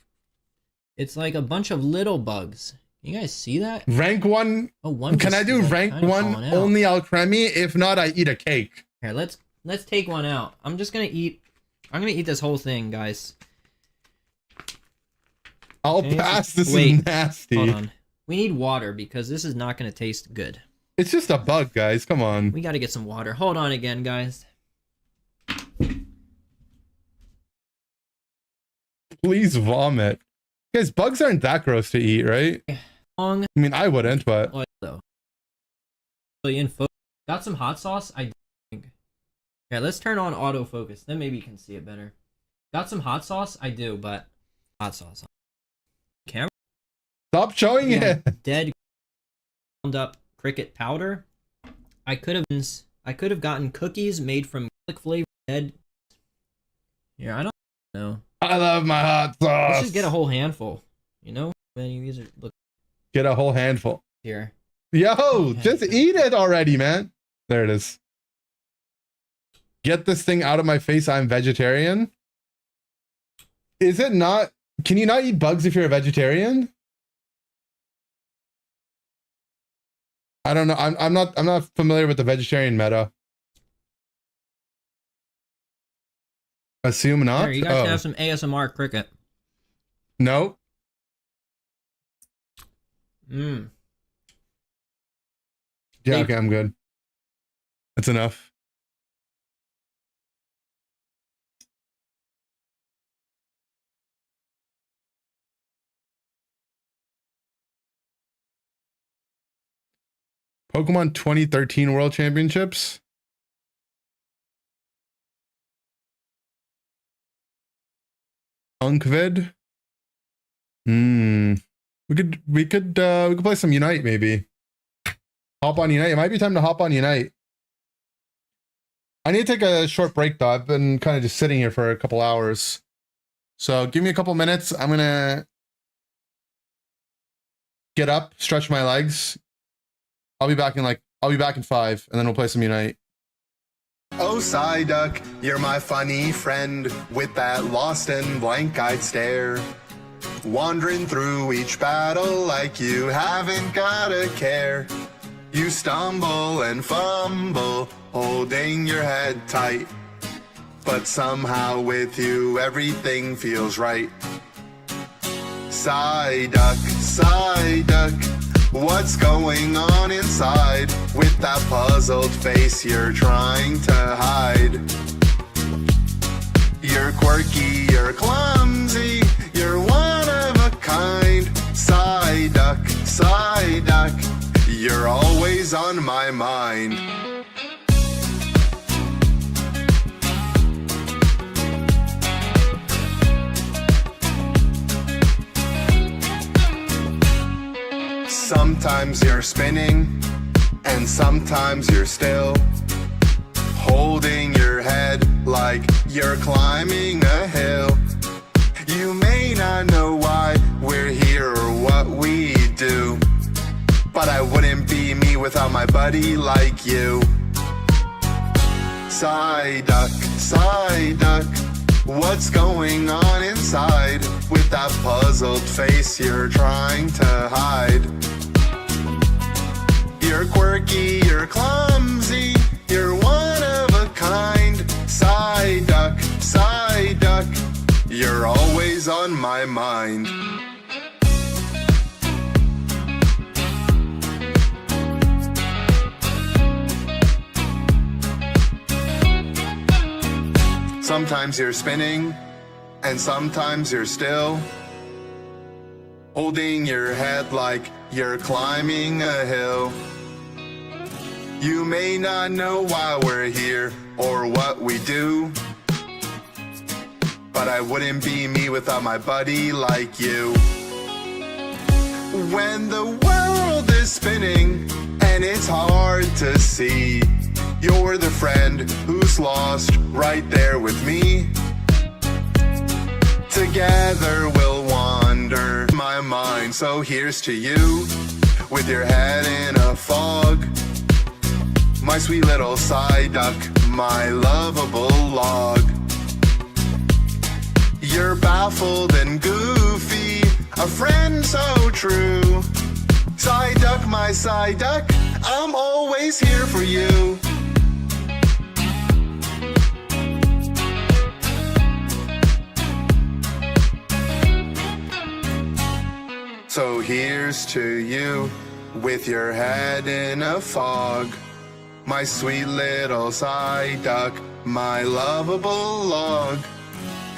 It's like a bunch of little bugs. You guys see that? Rank 1. Oh, one. Can I do rank 1 only Alcremie? If not, I eat a cake. Here, let's take one out. I'm gonna eat this whole thing, guys. I'll pass. This is nasty. Hold on. We need water because this is not gonna taste good. It's just a bug, guys. Come on. We gotta get some water. Hold on again, guys. Please vomit. Guys, bugs aren't that gross to eat, right? I mean, I wouldn't, but... Got some hot sauce? I think. Yeah, let's turn on autofocus. Then maybe you can see it better. Got some hot sauce? I do, but... Hot sauce. Camera? Stop showing it! Dead ground up cricket powder. I could have gotten cookies made from garlic flavored dead. Yeah, I don't know. I love my hot sauce. Let's just get a whole handful, you know? many. These are look Get a whole handful. here. Yo, just eat it already, man. There it is. Get this thing out of my face. I'm vegetarian. Is it not? Can you not eat bugs if you're a vegetarian? I don't know. I'm not familiar with the vegetarian meta. Assume not. Here, you guys can have some ASMR cricket. No. Mmm. Yeah, okay, I'm good. That's enough. Pokemon 2013 World Championships. Unkvid. We could play some Unite maybe. Hop on Unite. It might be time to hop on Unite. I need to take a short break though. I've been kind of just sitting here for a couple hours. So give me a couple minutes. I'm gonna get up, stretch my legs. I'll be back in 5, and then we'll play some Unite. Oh, Psyduck, you're my funny friend with that lost and blank-eyed stare. Wandering through each battle like you haven't got a care. You stumble and fumble, holding your head tight. But somehow with you, everything feels right. Psyduck, Psyduck. What's going on inside with that puzzled face you're trying to hide? You're quirky, you're clumsy, you're one of a kind. Psyduck, Psyduck, you're always on my mind. Sometimes you're spinning, and sometimes you're still, holding your head like you're climbing a hill. You may not know why we're here or what we do, but I wouldn't be me without my buddy like you. Psyduck, Psyduck, what's going on inside with that puzzled face you're trying to hide? You're quirky, you're clumsy, you're one of a kind. Psyduck, Psyduck, you're always on my mind. Sometimes you're spinning, and sometimes you're still, holding your head like you're climbing a hill. You may not know why we're here or what we do, but I wouldn't be me without my buddy like you. When the world is spinning and it's hard to see, you're the friend who's lost right there with me. Together we'll wander my mind, so here's to you with your head in a fog. My sweet little Psyduck, my lovable log. You're baffled and goofy, a friend so true. Psyduck, my Psyduck, I'm always here for you. So here's to you with your head in a fog. My sweet little Psyduck, my lovable log.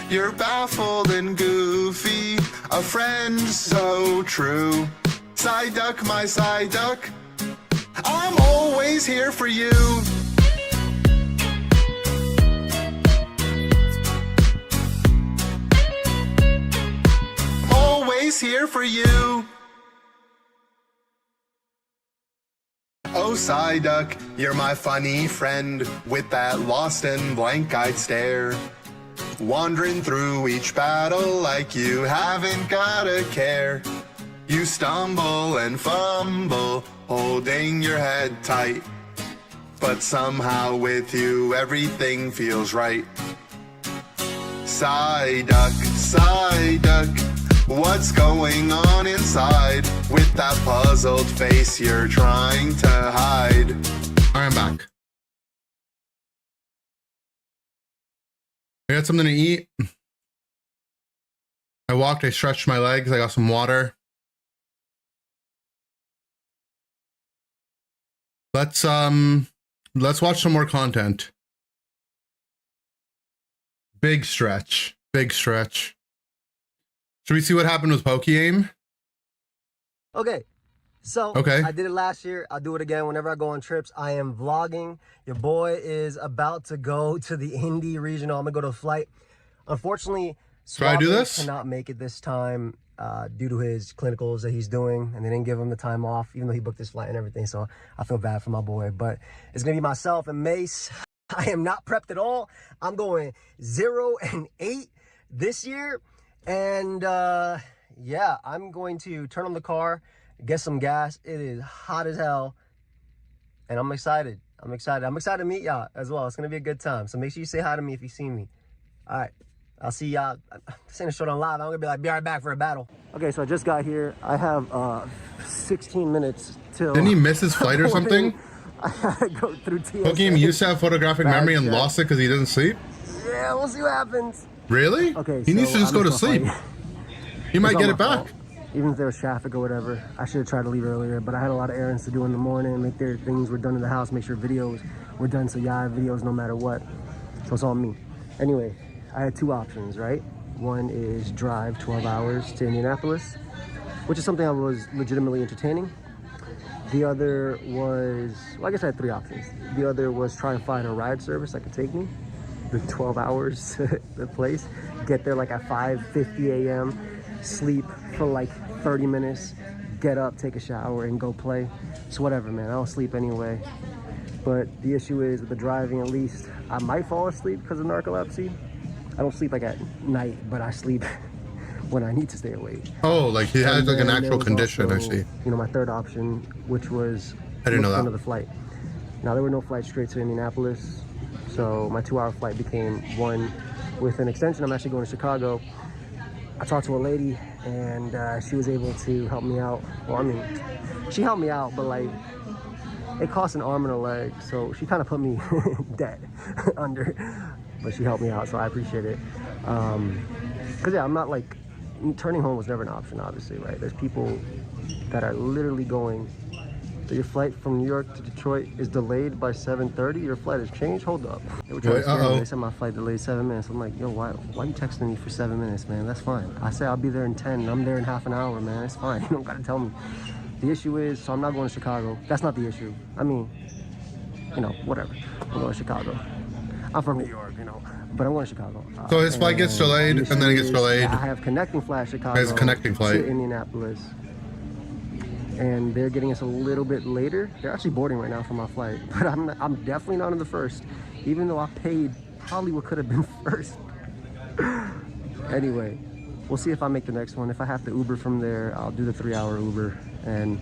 You're baffled and goofy, a friend so true. Psyduck, my Psyduck, I'm always here for you. Always here for you. Oh, Psyduck, you're my funny friend with that lost and blank-eyed stare. Wandering through each battle like you haven't got a care. You stumble and fumble, holding your head tight. But somehow with you, everything feels right. Psyduck, what's going on inside? With that puzzled face you're trying to hide. Alright, I'm back. I got something to eat. I walked, I stretched my legs, I got some water. Let's watch some more content. Big stretch. Big stretch. Should we see what happened with PokeAim? Okay. So okay. I did it last year. I'll do it again whenever I go on trips. I am vlogging. Your boy is about to go to the Indy Regional. I'm gonna go to a flight. Unfortunately, should I do this? Cannot make it this time due to his clinicals that he's doing, and they didn't give him the time off, even though he booked his flight and everything. So I feel bad for my boy, but it's gonna be myself and Mace. I am not prepped at all. I'm going 0 and 8 this year, and yeah, I'm going to turn on the car, get some gas. It is hot as hell, and I'm excited. I'm excited to meet y'all as well. It's gonna be a good time. So make sure you say hi to me if you see me. All right. I'll see y'all. This ain't a short on live. I'm gonna be like, be right back for a battle. Okay, so I just got here. I have 16 minutes till. Didn't he miss his flight or something? I gotta go through TSA. PokeAim used to have photographic memory and lost it because he doesn't sleep? Yeah, we'll see what happens. Really? Okay, he needs to just go to sleep. He might get it back. Even if there was traffic or whatever, I should have tried to leave earlier, but I had a lot of errands to do in the morning, make sure things were done in the house, make sure videos were done so y'all have videos no matter what. So it's on me. Anyway. I had two options, right? One is drive 12 hours to Indianapolis, which is something I was legitimately entertaining. The other was, well, I guess I had three options. The other was try and find a ride service that could take me the 12 hours to the place, get there like at 5:50 a.m., sleep for like 30 minutes, get up, take a shower, and go play. So whatever, man, I don't sleep anyway. But the issue is with the driving, at least, I might fall asleep because of narcolepsy. I don't sleep like at night, but I sleep when I need to stay awake. Oh, like he has like an actual condition, also, I see. You know, my third option, which was I didn't know that. Another flight. Now, there were no flights straight to Indianapolis, so my 2-hour flight became one with an extension. I'm actually going to Chicago. I talked to a lady, and she was able to help me out. Well, I mean, she helped me out, but like, it cost an arm and a leg, so she kind of put me dead under. But she helped me out, so I appreciate it. Because, yeah, I'm not like, turning home was never an option, obviously, right? There's people that are literally going, so your flight from New York to Detroit is delayed by 7:30, your flight has changed? Hold up. They were trying to scare me. They said my flight delayed 7 minutes. I'm like, yo, why are you texting me for 7 minutes, man? That's fine. I say I'll be there in 10, and I'm there in half an hour, man. It's fine. You don't got to tell me. The issue is, so I'm not going to Chicago. That's not the issue. I mean, you know, whatever. I'm going to Chicago. I'm from New York, you know, but I'm going to Chicago. So his flight gets delayed, and then it gets delayed. I have connecting flight Chicago. There's a connecting flight to Indianapolis, and they're getting us a little bit later. They're actually boarding right now for my flight, but I'm definitely not in the first, even though I paid probably what could have been first. Anyway, we'll see if I make the next one. If I have to Uber from there, I'll do the 3-hour Uber and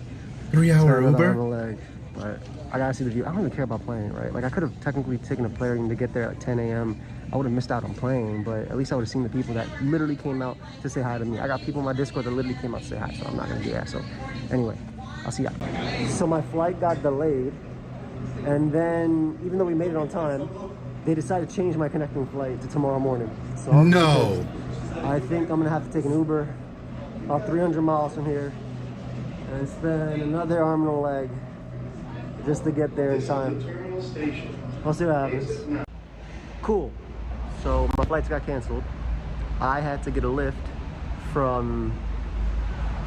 3-hour Uber. On the leg. But I gotta see the view. I don't even care about playing, right? Like, I could have technically taken a plane to get there at 10 a.m. I would have missed out on playing, but at least I would have seen the people that literally came out to say hi to me. I got people in my Discord that literally came out to say hi, so I'm not gonna do that. So anyway, I'll see y'all. So my flight got delayed, and then even though we made it on time, they decided to change my connecting flight to tomorrow morning. So no. I think I'm gonna have to take an Uber about 300 miles from here and spend another arm and a leg just to get there in time. I'll see what happens. Cool. So my flights got canceled. I had to get a lift from,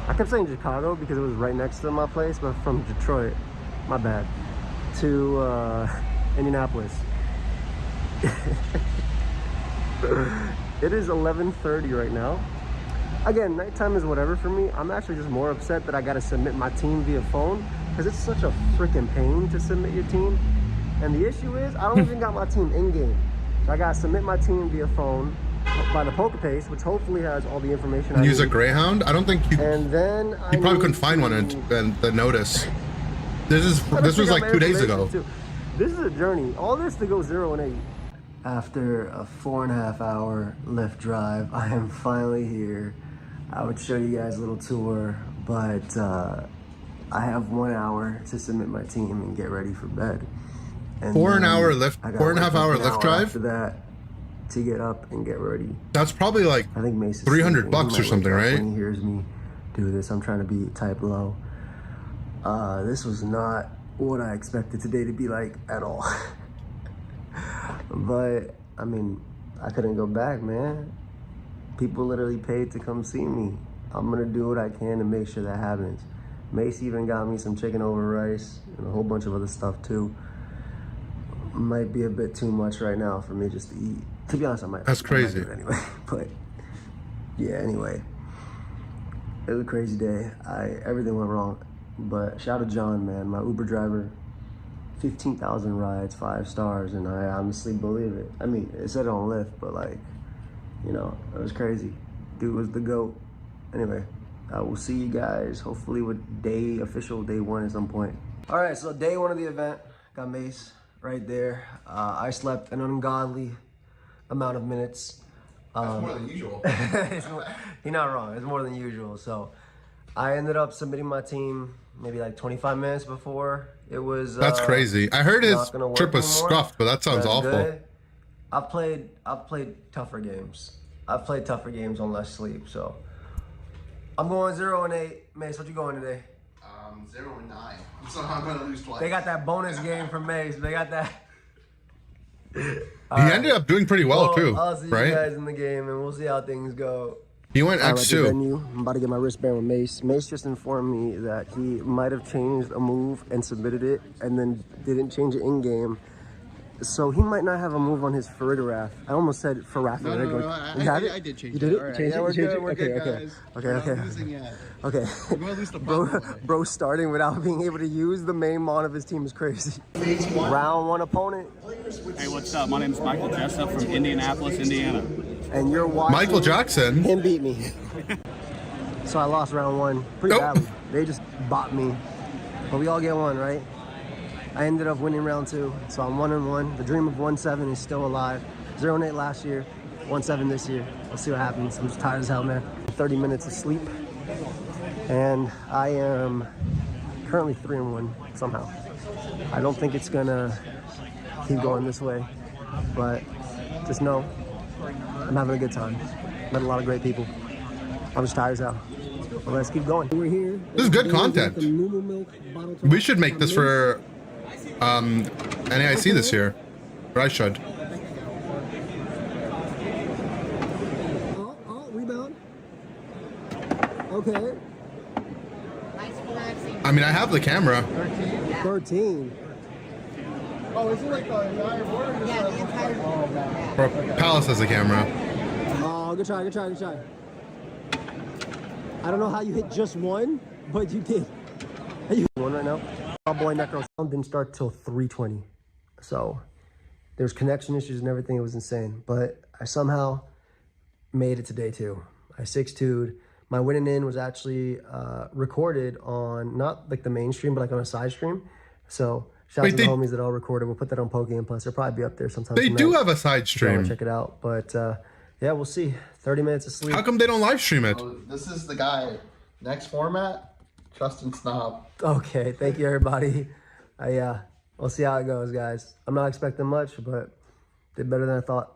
I kept saying Chicago because it was right next to my place, but from Detroit, my bad, to Indianapolis. It is 11:30 right now. Again, nighttime is whatever for me. I'm actually just more upset that I gotta submit my team via phone because it's such a freaking pain to submit your team. And the issue is I don't even got my team in game. So I gotta submit my team via phone. by the Poker Pace, which hopefully has all the information. And I use a need. Greyhound? I don't think you. And then You probably couldn't find one in the notice. This was like 2 days ago. This is a journey. All this to go 0 and 8. After a 4.5 hour Lyft drive, I am finally here. I would show you guys a little tour, but I have 1 hour to submit my team and get ready for bed. And 4.5 hour Lyft Lyft drive. After that, to get up and get ready. That's probably like I think Mace is $300 sleeping. or something, right? When he hears me do this, I'm trying to be type low. This was not what I expected today to be like at all. But I mean, I couldn't go back, man. People literally paid to come see me. I'm gonna do what I can to make sure that happens. Mace even got me some chicken over rice and a whole bunch of other stuff too. Might be a bit too much right now for me just to eat. To be honest, I might. That's crazy. I might do it anyway, but yeah. Anyway, it was a crazy day. Everything went wrong, but shout out to John, man, my Uber driver. 15,000 rides, 5 stars, and I honestly believe it. I mean, it said it on Lyft, but like, you know, it was crazy. Dude was the GOAT. Anyway, I will see you guys hopefully with official day 1 at some point. All right, so day 1 of the event, got Mace right there. I slept an ungodly amount of minutes. That's more than usual. You're not wrong, it's more than usual. So I ended up submitting my team maybe like 25 minutes before it was. That's crazy. I heard his trip was scuffed, but that sounds awful. Good. I've played tougher games. I've played tougher games on less sleep, so I'm going 0 and 8. Mace, what you going today? 0 and 9. So I'm gonna lose twice. They got that bonus game for Mace. They got that. He ended up doing pretty well too, I'll see right? you guys in the game, and we'll see how things go. He went X2. I'm about to get my wristband with Mace. Mace just informed me that he might have changed a move and submitted it, and then didn't change it in game. So he might not have a move on his Farigiraf. I almost said Faraf. No, I did change it. You did it? All right. Changed Yeah, it? we're You changed good. it? We're good, Okay. guys. Okay. We're Okay. not losing yet. Okay. We're gonna lose the problem. Bro starting without being able to use the main mon of his team is crazy. Round 1 opponent. Hey, what's up? My name is Michael Jessup from Indianapolis, Indiana. And you're watching Michael Jackson. him beat me. So I lost round 1 pretty badly. They just bought me. But we all get 1, right? I ended up winning round 2, so I'm 1 and 1. The dream of 1-7 is still alive. 0 and 8 last year, 1-7 this year. We'll see what happens. I'm just tired as hell, man. 30 minutes of sleep, and I am currently 3 and 1 somehow. I don't think it's gonna keep going this way, but just know I'm having a good time. Met a lot of great people. I'm just tired as hell. Well, let's keep going. We're here. This is good content. We should make this for NAIC this year. Or I should. Oh, rebound. Okay. I mean, I have the camera. 13. Oh, is it like the entire board? Yeah, the entire board. Or Palace has a camera. Oh, good try, good try, good try. I don't know how you hit just 1, but you did. Are you 1 right now? Our boy Necro didn't start till 3:20. So there's connection issues and everything. It was insane. But I somehow made it to day 2. I 6-2'd. My winning in was actually recorded on not like the mainstream, but like on a side stream. So shout out to the homies that all recorded. We'll put that on Pokemon Plus. It'll probably be up there sometime. They tonight. do have a side If you wanna stream. check it out. But yeah, we'll see. 30 minutes of sleep. How come they don't live stream it? Oh, this is the guy. Next format, Justin Snob. Okay, thank you everybody. We'll see how it goes, guys. I'm not expecting much, but did better than I thought.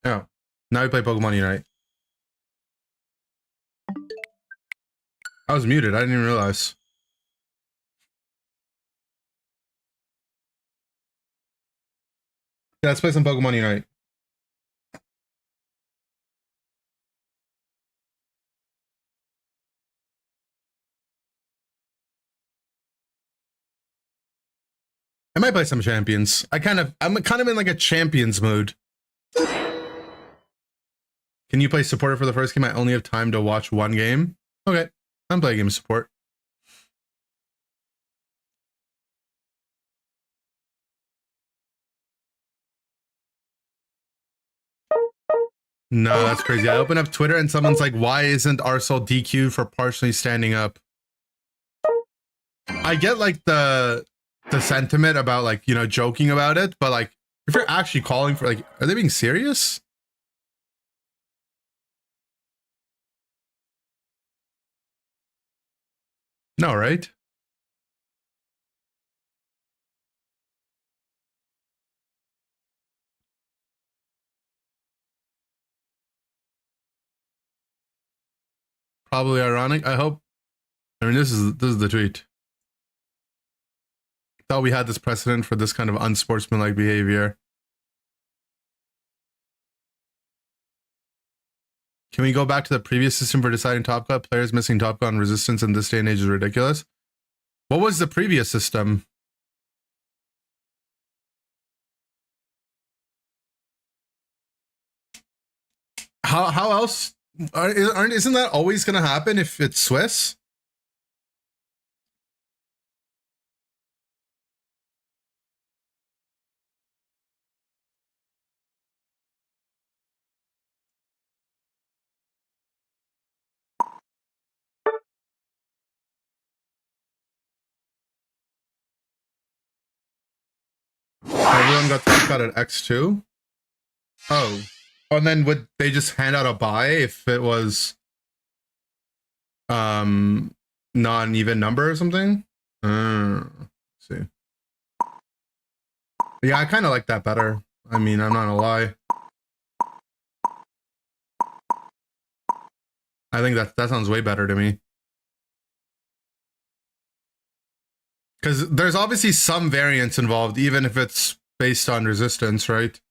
Yeah. Now we play Pokemon Unite. I was muted. I didn't even realize. Yeah, let's play some Pokemon Unite. I might play some champions. I'm kind of in like a champions mood. Can you play supporter for the first game? I only have time to watch one game. Okay, I'm playing game support. No, that's crazy. I open up Twitter and someone's like, why isn't Arcel DQ'd for partially standing up? I get like the sentiment about like, you know, joking about it, but like if you're actually calling for like, are they being serious? No, right? Probably ironic. I hope. I mean, this is the tweet. Thought we had this precedent for this kind of unsportsmanlike behavior. Can we go back to the previous system for deciding top cut? Players missing top cut on resistance in this day and age is ridiculous. What was the previous system? How else? Isn't that always going to happen if it's Swiss? Everyone got top cut at X2? Oh. And then would they just hand out a buy if it was non-even number or something? Let's see. Yeah, I kind of like that better. I mean, I'm not gonna lie. I think that sounds way better to me. Because there's obviously some variance involved, even if it's based on resistance, right?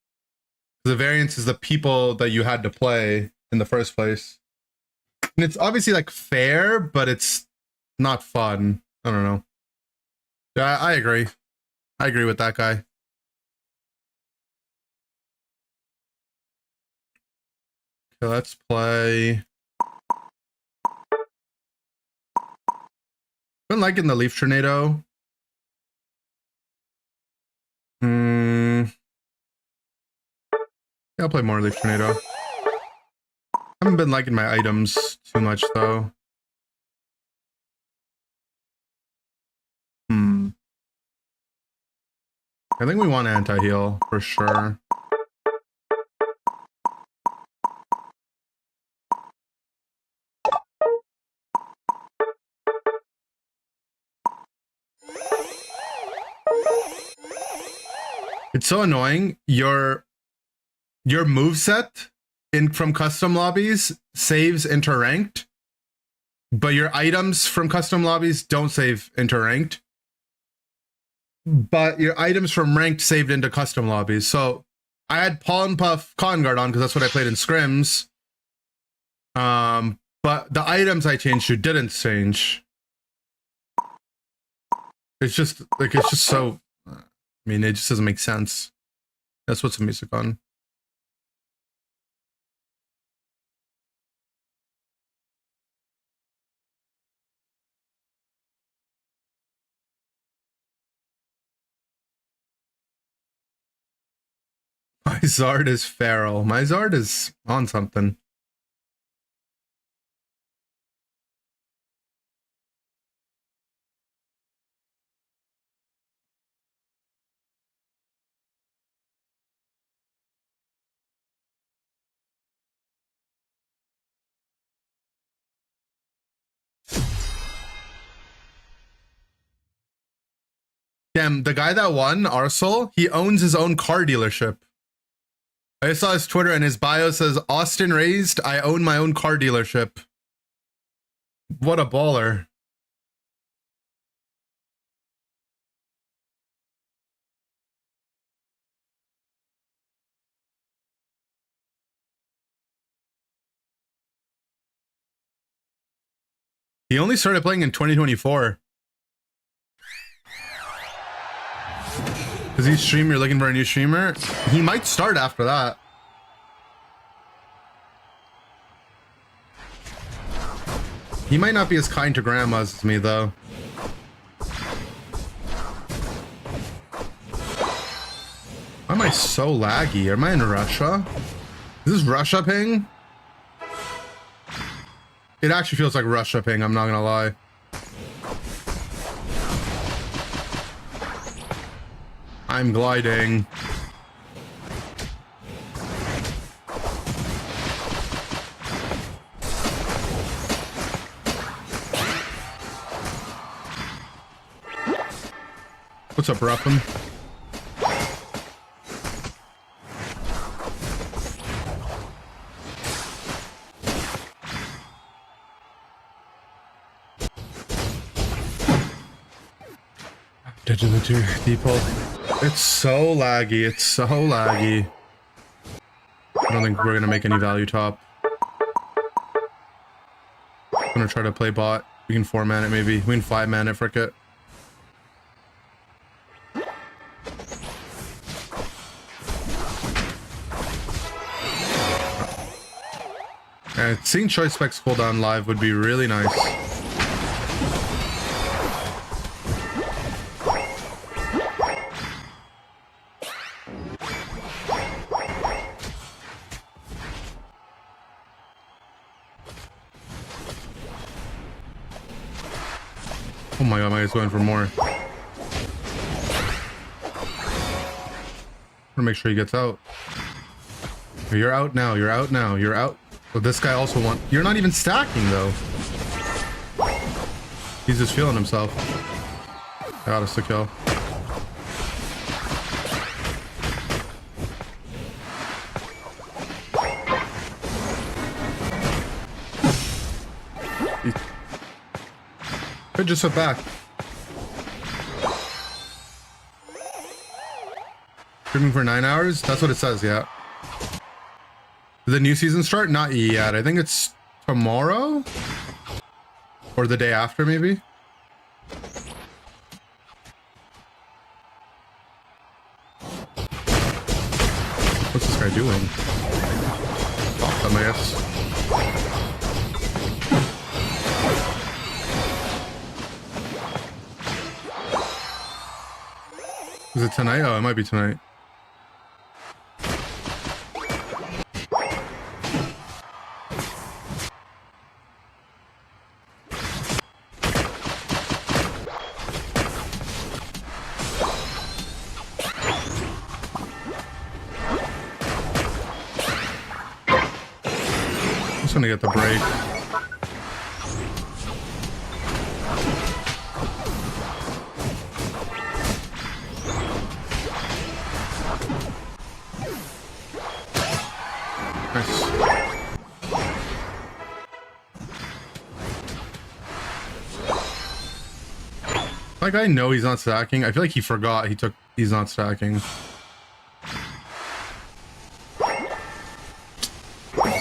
The variance is the people that you had to play in the first place. And it's obviously like fair, but it's not fun. I don't know. Yeah, I agree. I agree with that guy. Okay, let's play. Been liking the Leaf Tornado. Yeah, I'll play more Leaf Tornado. Haven't been liking my items too much though. I think we want anti-heal for sure. It's so annoying. Your moveset from custom lobbies saves into ranked, but your items from custom lobbies don't save into ranked. But your items from ranked saved into custom lobbies. So I had Pollen Puff Cotton Guard on because that's what I played in scrims. But the items I changed to didn't change. It's just like it's just so. I mean, it just doesn't make sense. That's what's the music on. My Zard is feral. My Zard is on something. Damn, the guy that won, Arcel, he owns his own car dealership. I saw his Twitter and his bio says, Austin raised, I own my own car dealership. What a baller. He only started playing in 2024. Does he stream? You're looking for a new streamer? He might start after that. He might not be as kind to grandmas as me, though. Why am I so laggy? Am I in Russia? Is this Russia ping? It actually feels like Russia ping, I'm not gonna lie. I'm gliding. What's up, Ruffin? Dead to the two people. It's so laggy. It's so laggy. I don't think we're gonna make any value top. I'm gonna try to play bot. We can 4-man it maybe. We can 5-man it, frick it. Seeing Choice Specs cooldown live would be really nice. Oh my god, my guy's going for more. I'm gonna make sure he gets out. You're out now, you're out now, you're out. But this guy also wants... You're not even stacking, though. He's just feeling himself. Got us to kill. Could just sit back. Streaming for 9 hours? That's what it says, yeah. Did the new season start? Not yet. I think it's tomorrow? Or the day after, maybe? What's this guy doing? Fuck them, I guess. Is it tonight? Oh, it might be tonight. Just gonna get the break. Like, I know he's not stacking. I feel like he forgot he's not stacking.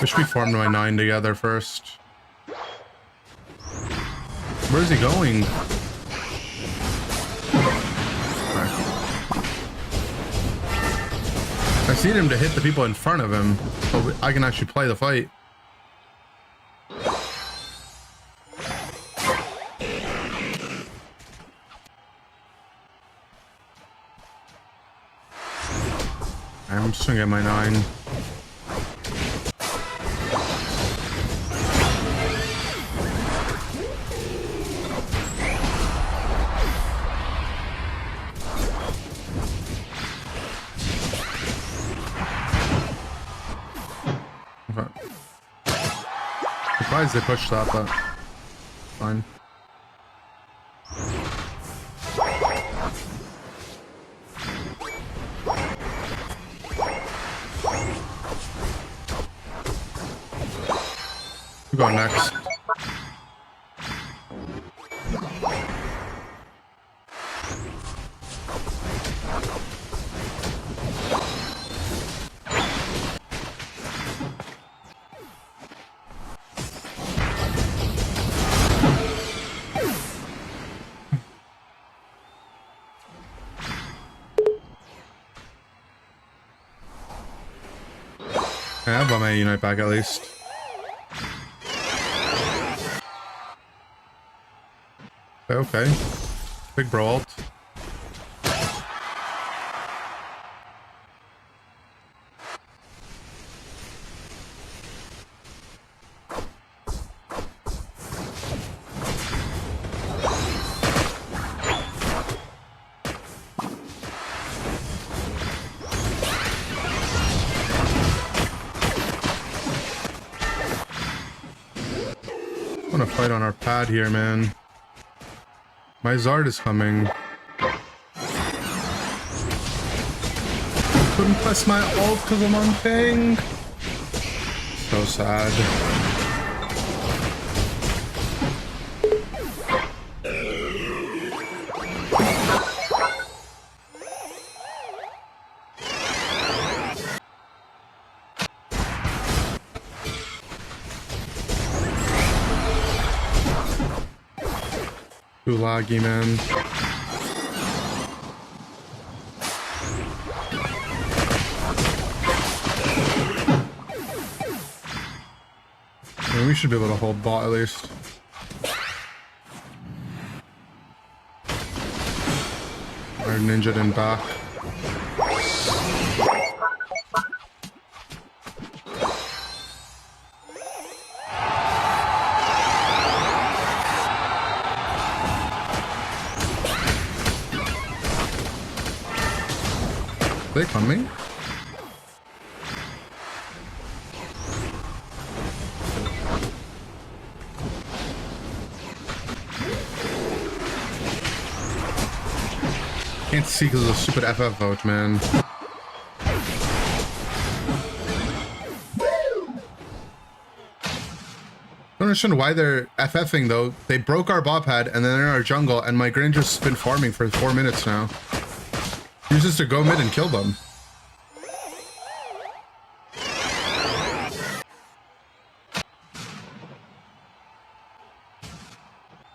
Wish we formed my 9 together first. Where is he going? I just need him to hit the people in front of him so I can actually play the fight. I'm just gonna get my 9. Surprised they pushed that, but fine. We'll go next. Yeah, I've got my Unite back at least. Okay. Big bro ult. I want to fight on our pad here, man. My Zard is coming. Couldn't press my ult because I'm on ping. So sad. Too laggy, man. I mean, we should be able to hold bot at least. Our ninja in back. They coming? Can't see because of the stupid FF vote, man. I don't understand why they're FFing though. They broke our bot pad and then they're in our jungle, and my Granger's been farming for 4 minutes now. Use this to go mid and kill them.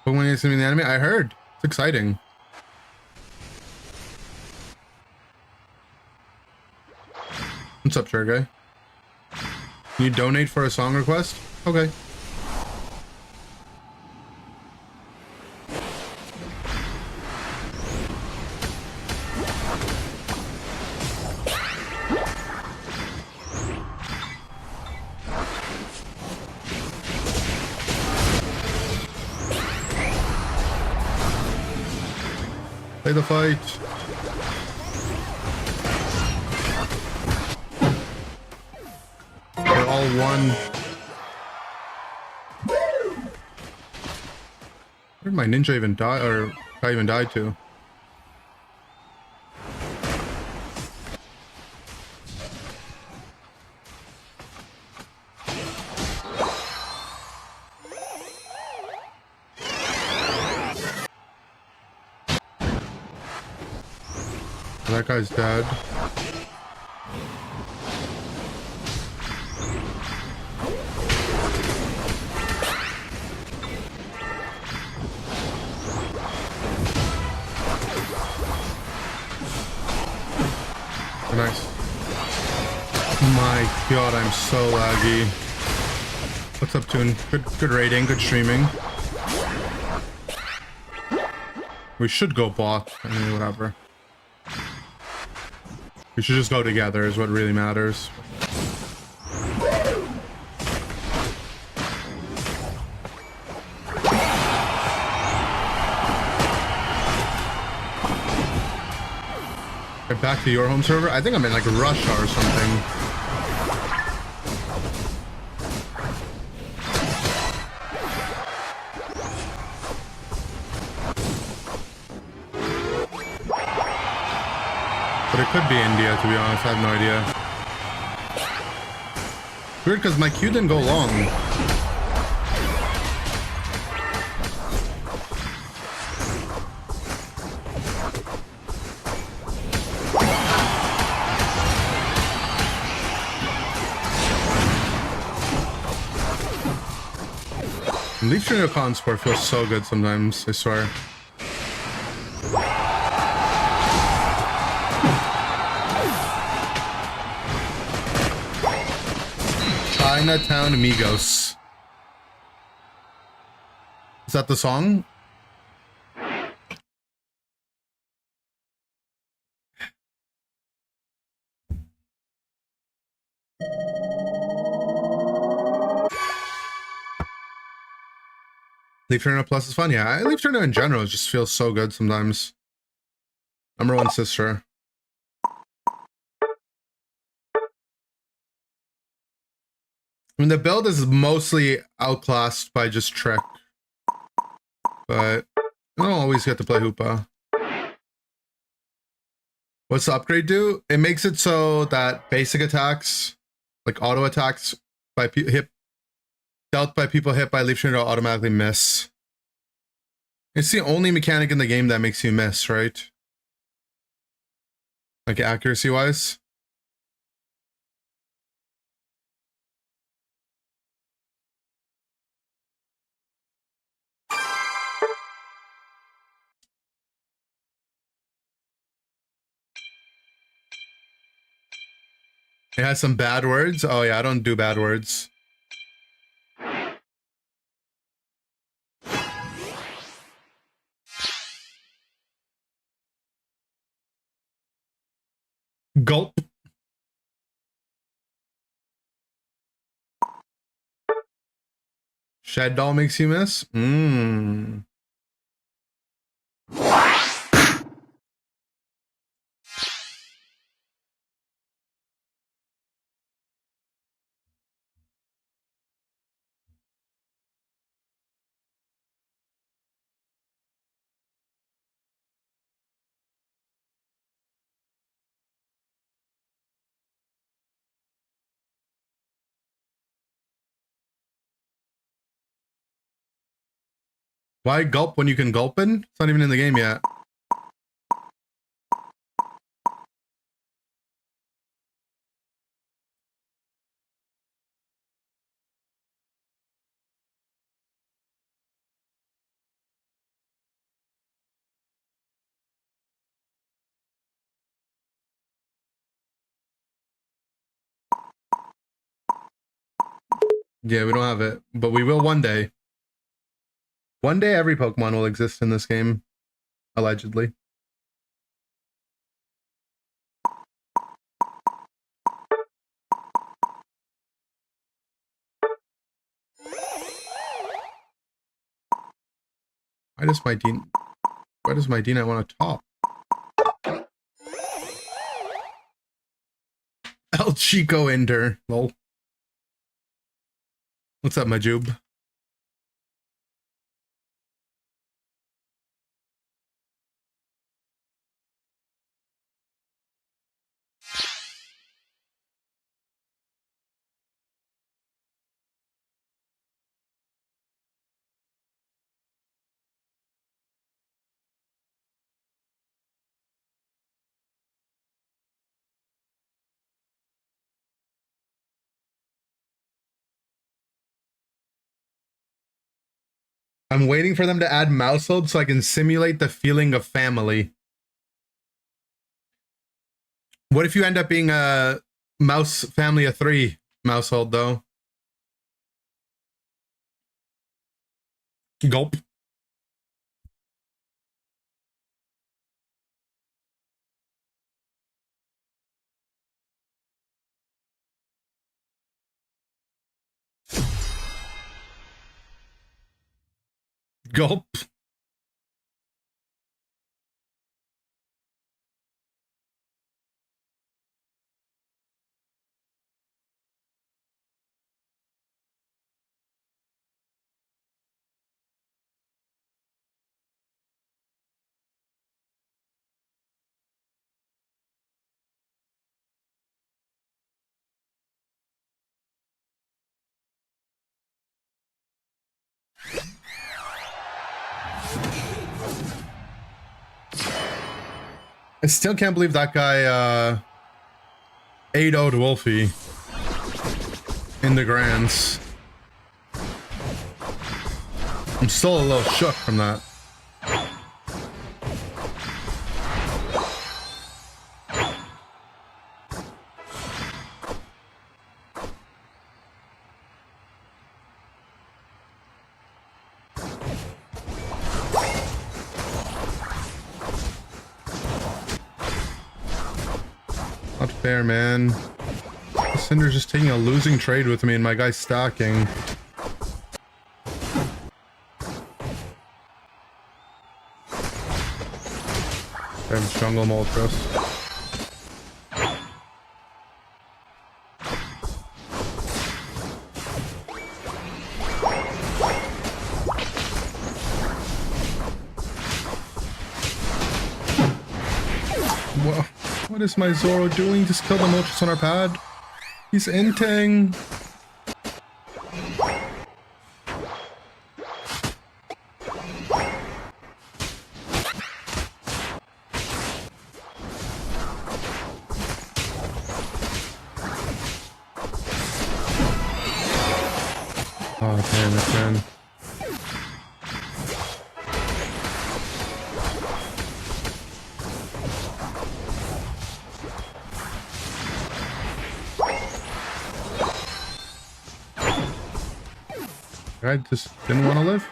But when you see me in the enemy, I heard. It's exciting. What's up, Sure Guy? Can you donate for a song request? Okay. Play the fight. They're all one. Where did my ninja even die, or I even died to? That guy's dead. Nice. My god, I'm so laggy. What's up, Toon? Good rating, good streaming. We should go bot. I mean, whatever. We should just go together is what really matters. Get back to your home server? I think I'm in like Russia or something. But it could be India, to be honest. I have no idea. Weird, because my Q didn't go long. Leaf Trainer Con Sport feels so good sometimes, I swear. Chinatown Amigos. Is that the song? Leaf Trainer Plus is fun, yeah. Leaf Trainer in general just feels so good sometimes. Number one sister. I mean, the build is mostly outclassed by just Trick. But I don't always get to play Hoopa. What's the upgrade do? It makes it so that basic attacks, like auto attacks by dealt by people hit by Leaf Trainer automatically miss. It's the only mechanic in the game that makes you miss, right? Like accuracy wise. It has some bad words. Oh yeah, I don't do bad words. Gulp. Shed Doll makes you miss? Mmm. Why gulp when you can gulpin? It's not even in the game yet. Yeah, we don't have it, but we will one day. One day every Pokemon will exist in this game, allegedly. Why does my Dina want to top? El Chico Ender, lol. What's up, Majub? I'm waiting for them to add Mousehold so I can simulate the feeling of family. What if you end up being a mouse family of 3 Mousehold, though? Gulp. Gulp. I still can't believe that guy 8-0'd Wolfie in the Grands. I'm still a little shook from that. Not fair, man. Cinder's just taking a losing trade with me and my guy's stacking. I have jungle Moltres. What is my Zoro doing? Just kill the Moltres on our pad. He's inting. Oh, damn it, man. I just didn't want to live.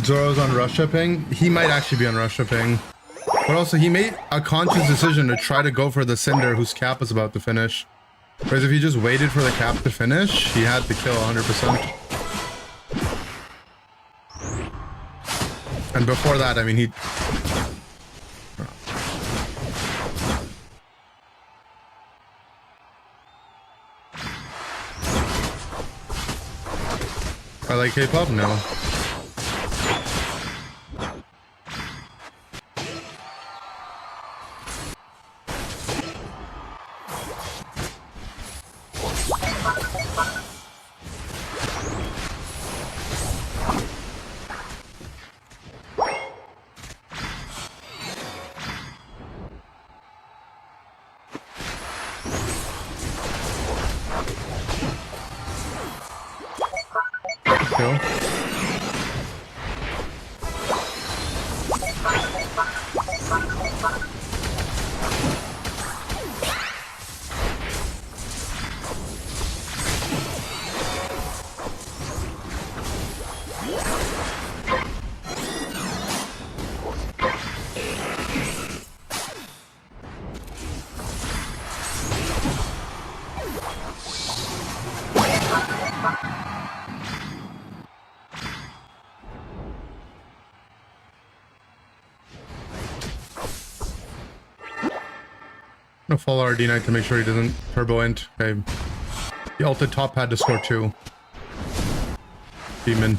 Zoro's on Russia ping. He might actually be on Russia ping. But also, he made a conscious decision to try to go for the Cinder whose cap is about to finish. Whereas if he just waited for the cap to finish, he had to kill 100%. And before that, I mean, he... I like K-pop? No. Cool. I'm gonna follow RD Knight to make sure he doesn't turbo int. Okay. He ulted top pad to score 2. Demon.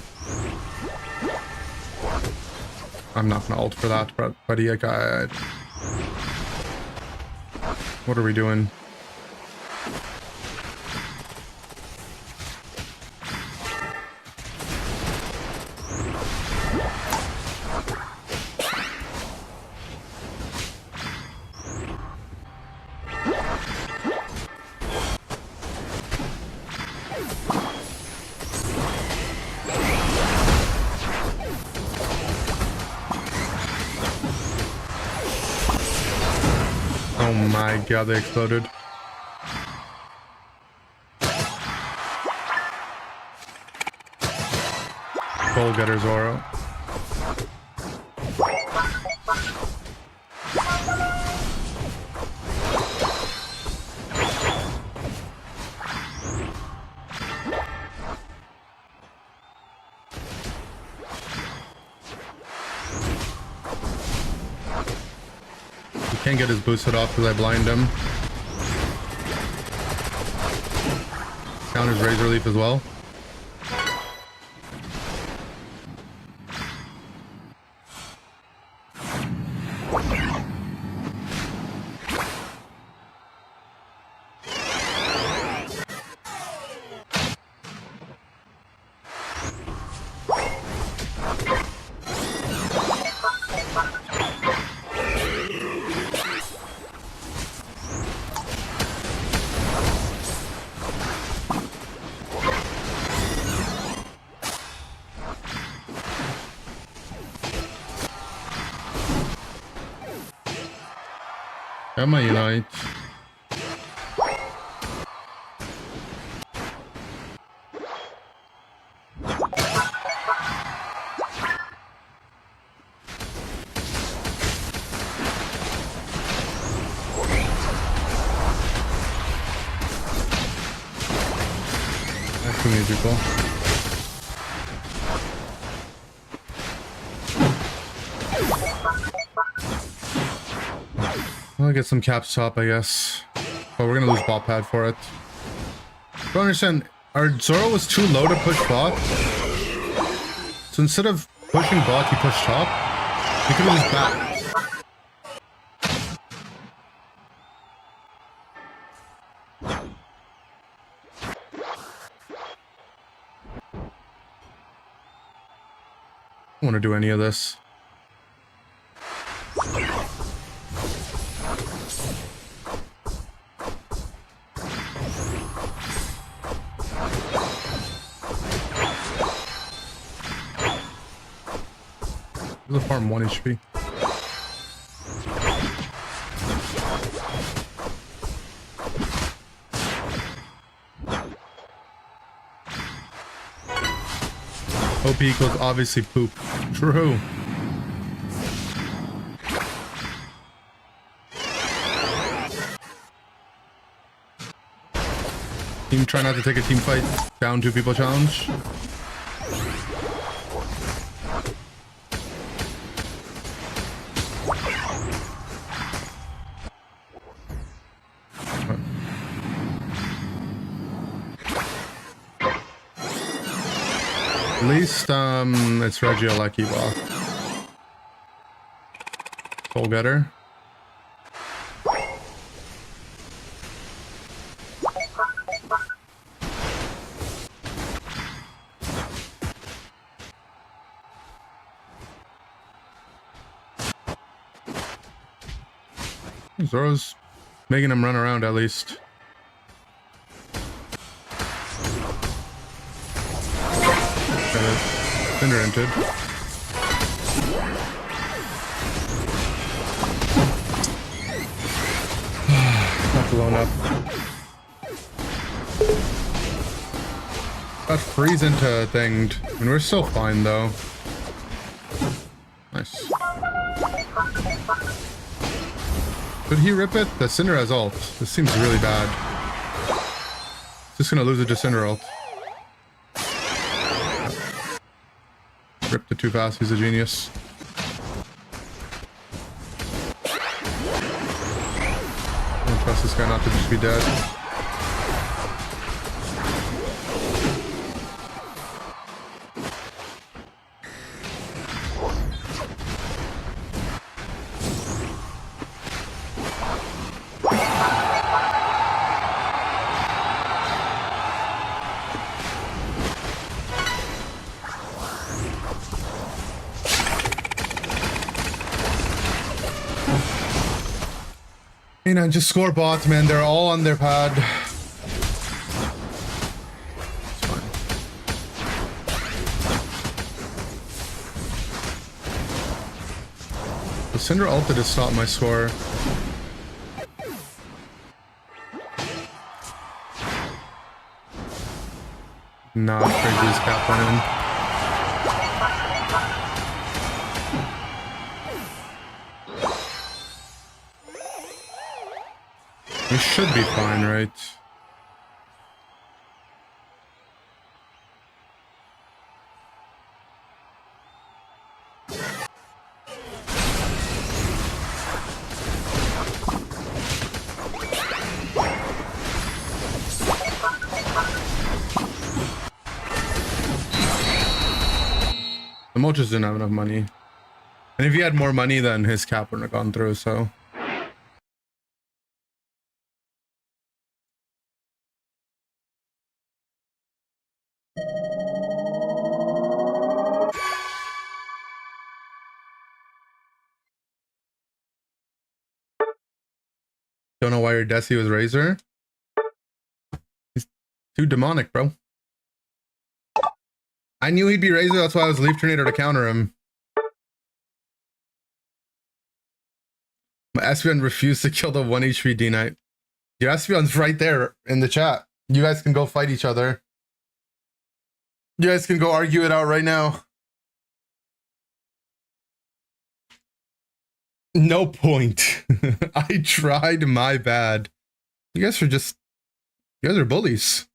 I'm not gonna ult for that, buddy. What are we doing? Oh my god, they exploded. Goal getter Zoro. Can't get his boosted off because I blind him. Counters Razor Leaf as well. Emma Unite. That's musical. I'll get some caps top, I guess. But we're gonna lose bot pad for it. I don't understand. Our Zoro was too low to push bot. So instead of pushing bot, he pushed top. We could lose back. I don't want to do any of this. The farm 1 HP. OP equals obviously poop. True. Team try not to take a team fight. Down 2 people challenge. At least, it's Reggio Lucky Block. Soul Getter. Zoro's making him run around at least. Cinder entered. Not blown up. Got freeze into thinged. And we're still fine though. Nice. Could he rip it? The Cinder has ult. This seems really bad. Just gonna lose it to Cinder ult. Ripped it too fast, he's a genius. I don't trust this guy not to just be dead. You know, just score bots, man. They're all on their pad. It's fine. The Cinder ulted to stop my score. Nah, Crazy's cap went in. We should be fine, right? The Mo just didn't have enough money. And if he had more money, then his cap wouldn't have gone through, so... Don't know why your Desi was Razor. He's too demonic, bro. I knew he'd be Razor, that's why I was Leaf Tornado to counter him. Espeon refused to kill the 1 HP D Knight. Your Espeon's right there in the chat. You guys can go fight each other. You guys can go argue it out right now. No point. I tried my bad. You guys are bullies.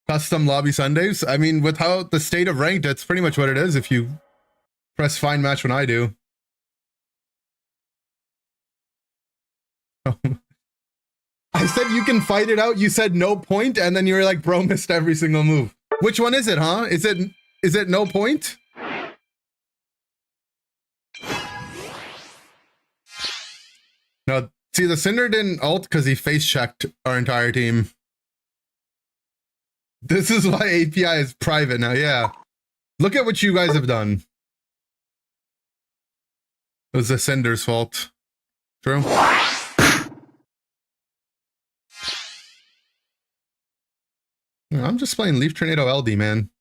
Custom lobby Sundays. I mean, without the state of ranked, that's pretty much what it is if you press find match when I do. I said you can fight it out. You said no point, and then you were like, bro missed every single move. Which one is it, huh? Is it no point? No, see, the Cinder didn't ult because he face checked our entire team. This is why API is private now, yeah. Look at what you guys have done. It was the Cinder's fault. True. I'm just playing Leaf Tornado LD, man.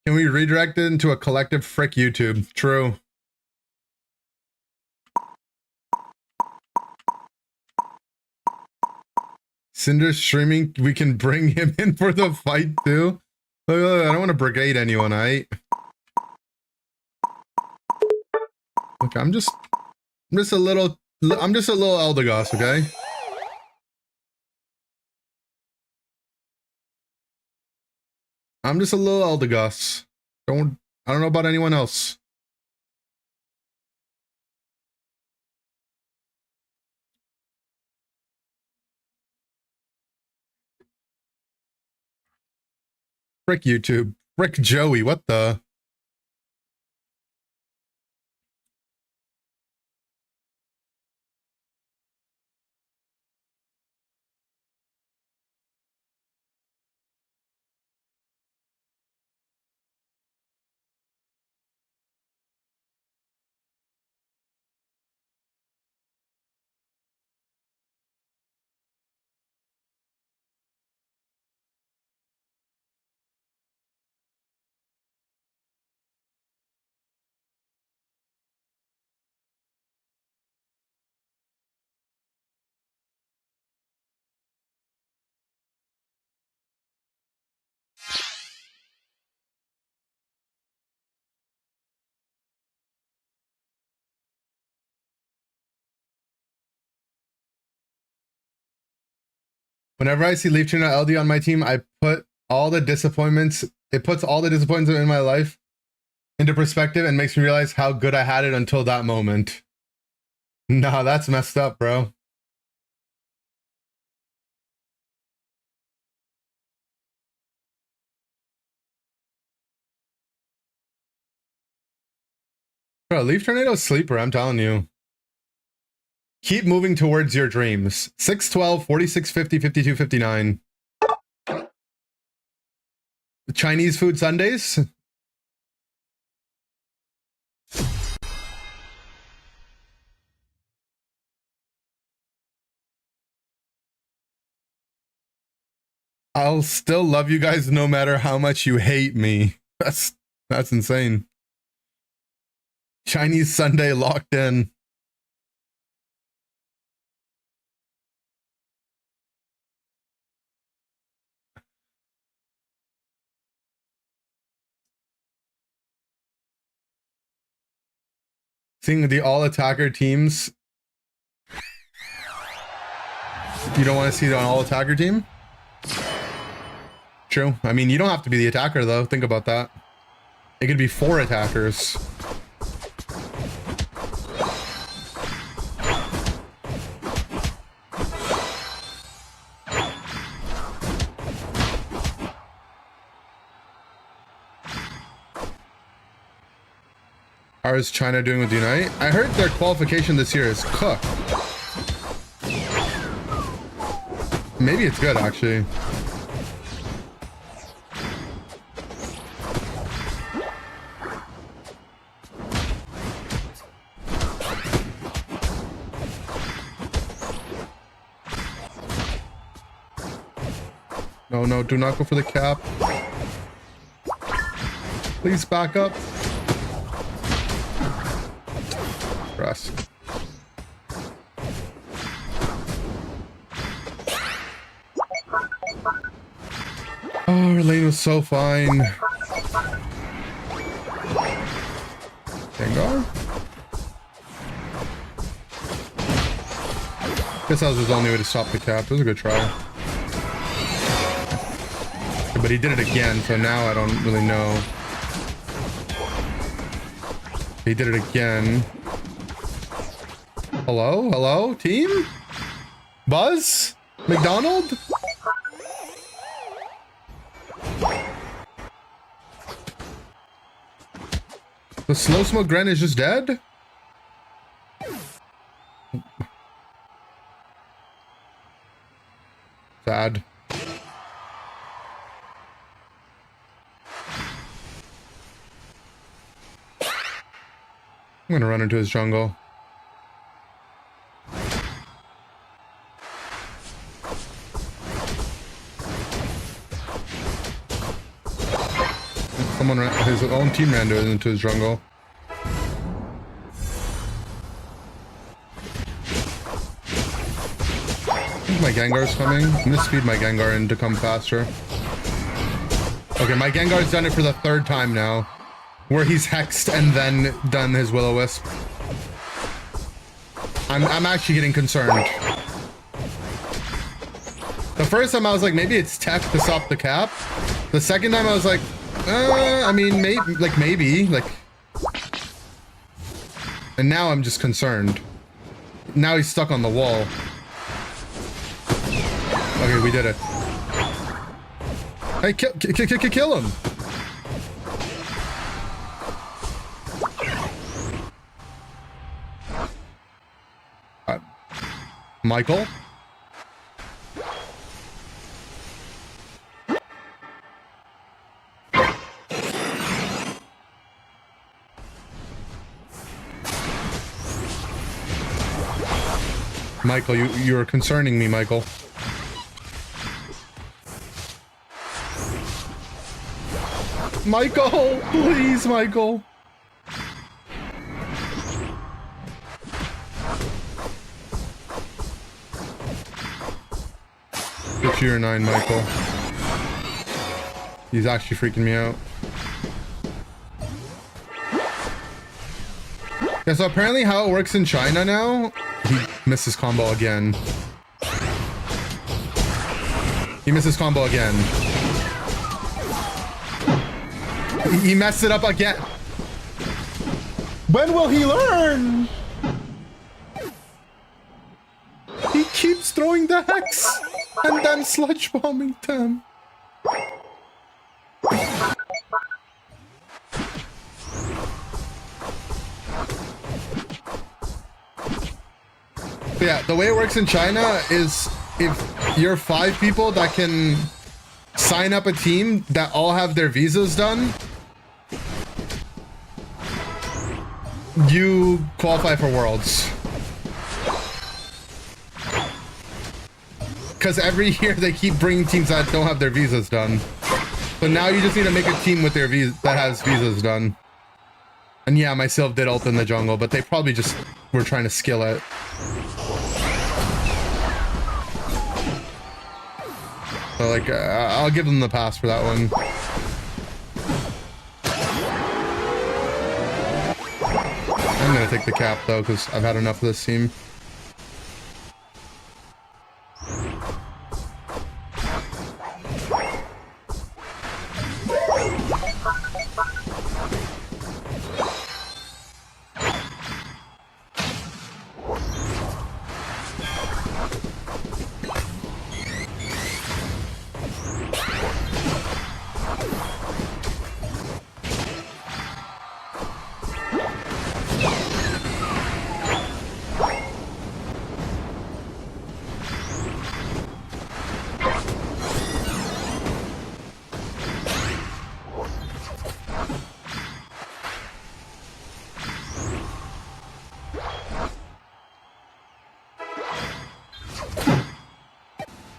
Can we redirect it into a collective frick YouTube? True. Cinder's streaming. We can bring him in for the fight too. I don't want to brigade anyone, alright? Look, I'm just a little Eldegoss, okay? I'm just a little Eldegoss. I don't know about anyone else. Frick YouTube. Frick Joey, what the? Whenever I see Leaf Tuna LD on my team, I put all the disappointments, it puts all the disappointments in my life into perspective and makes me realize how good I had it until that moment. Nah, that's messed up, bro. Bro, Leaf Tornado's sleeper, I'm telling you. Keep moving towards your dreams. 612, 4650, 5259. Chinese food Sundays? I'll still love you guys no matter how much you hate me. That's insane. Chinese Sunday locked in. Seeing the all-attacker teams. You don't want to see an all-attacker team? True. I mean, you don't have to be the attacker, though. Think about that. It could be 4 attackers. How is China doing with Unite? I heard their qualification this year is cooked. Maybe it's good, actually. Oh no, do not go for the cap. Please back up. Rest. Oh, our lane was so fine. Gengar? Guess that was his only way to stop the cap. It was a good try. But he did it again, so now I don't really know. He did it again. Hello? Hello, team? Buzz? McDonald? The slow smoke Gren is just dead? Sad. I'm gonna run into his jungle. Someone ran, his own team ran into his jungle. My Gengar's coming. I'm gonna speed my Gengar in to come faster. Okay, my Gengar's done it for the 3rd time now. Where he's hexed and then done his Will-O-Wisp. I'm actually getting concerned. The first time I was like, maybe it's tech to stop the cap. The second time I was like, I mean, maybe. And now I'm just concerned. Now he's stuck on the wall. Okay, we did it. Hey, kill him! Michael? Michael, you're concerning me, Michael. Michael, please, Michael. Get to your 9, Michael. He's actually freaking me out. Yeah, so apparently how it works in China now, he misses combo again. He misses combo again. He messed it up again. When will he learn? He keeps throwing the hex and then sludge bombing them. Yeah, the way it works in China is if you're 5 people that can sign up a team that all have their visas done, you qualify for Worlds. Because every year they keep bringing teams that don't have their visas done. So now you just need to make a team with their that has visas done. And yeah, my Sylve did ult in the jungle, but they probably just were trying to skill it. So like, I'll give them the pass for that one. I'm gonna take the cap though, because I've had enough of this team.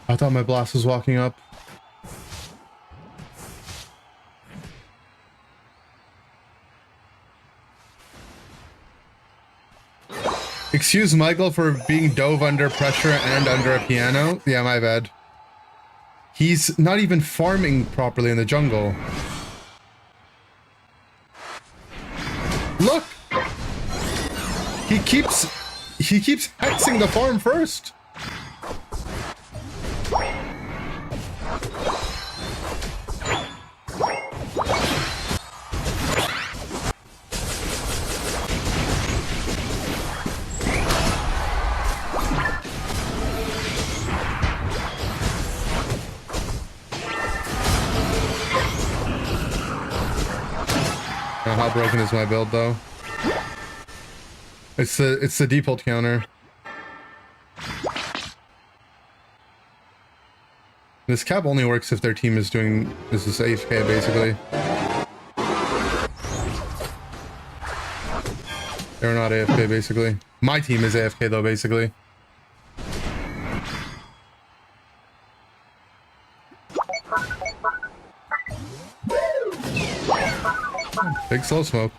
I thought my blast was walking up. Excuse Michael for being dove under pressure and under a piano. Yeah, my bad. He's not even farming properly in the jungle. Look! He keeps hexing the farm first. How broken is my build though? It's the default counter. This cap only works if their team is doing this is AFK basically. They're not AFK basically. My team is AFK though basically. Big slow smoke.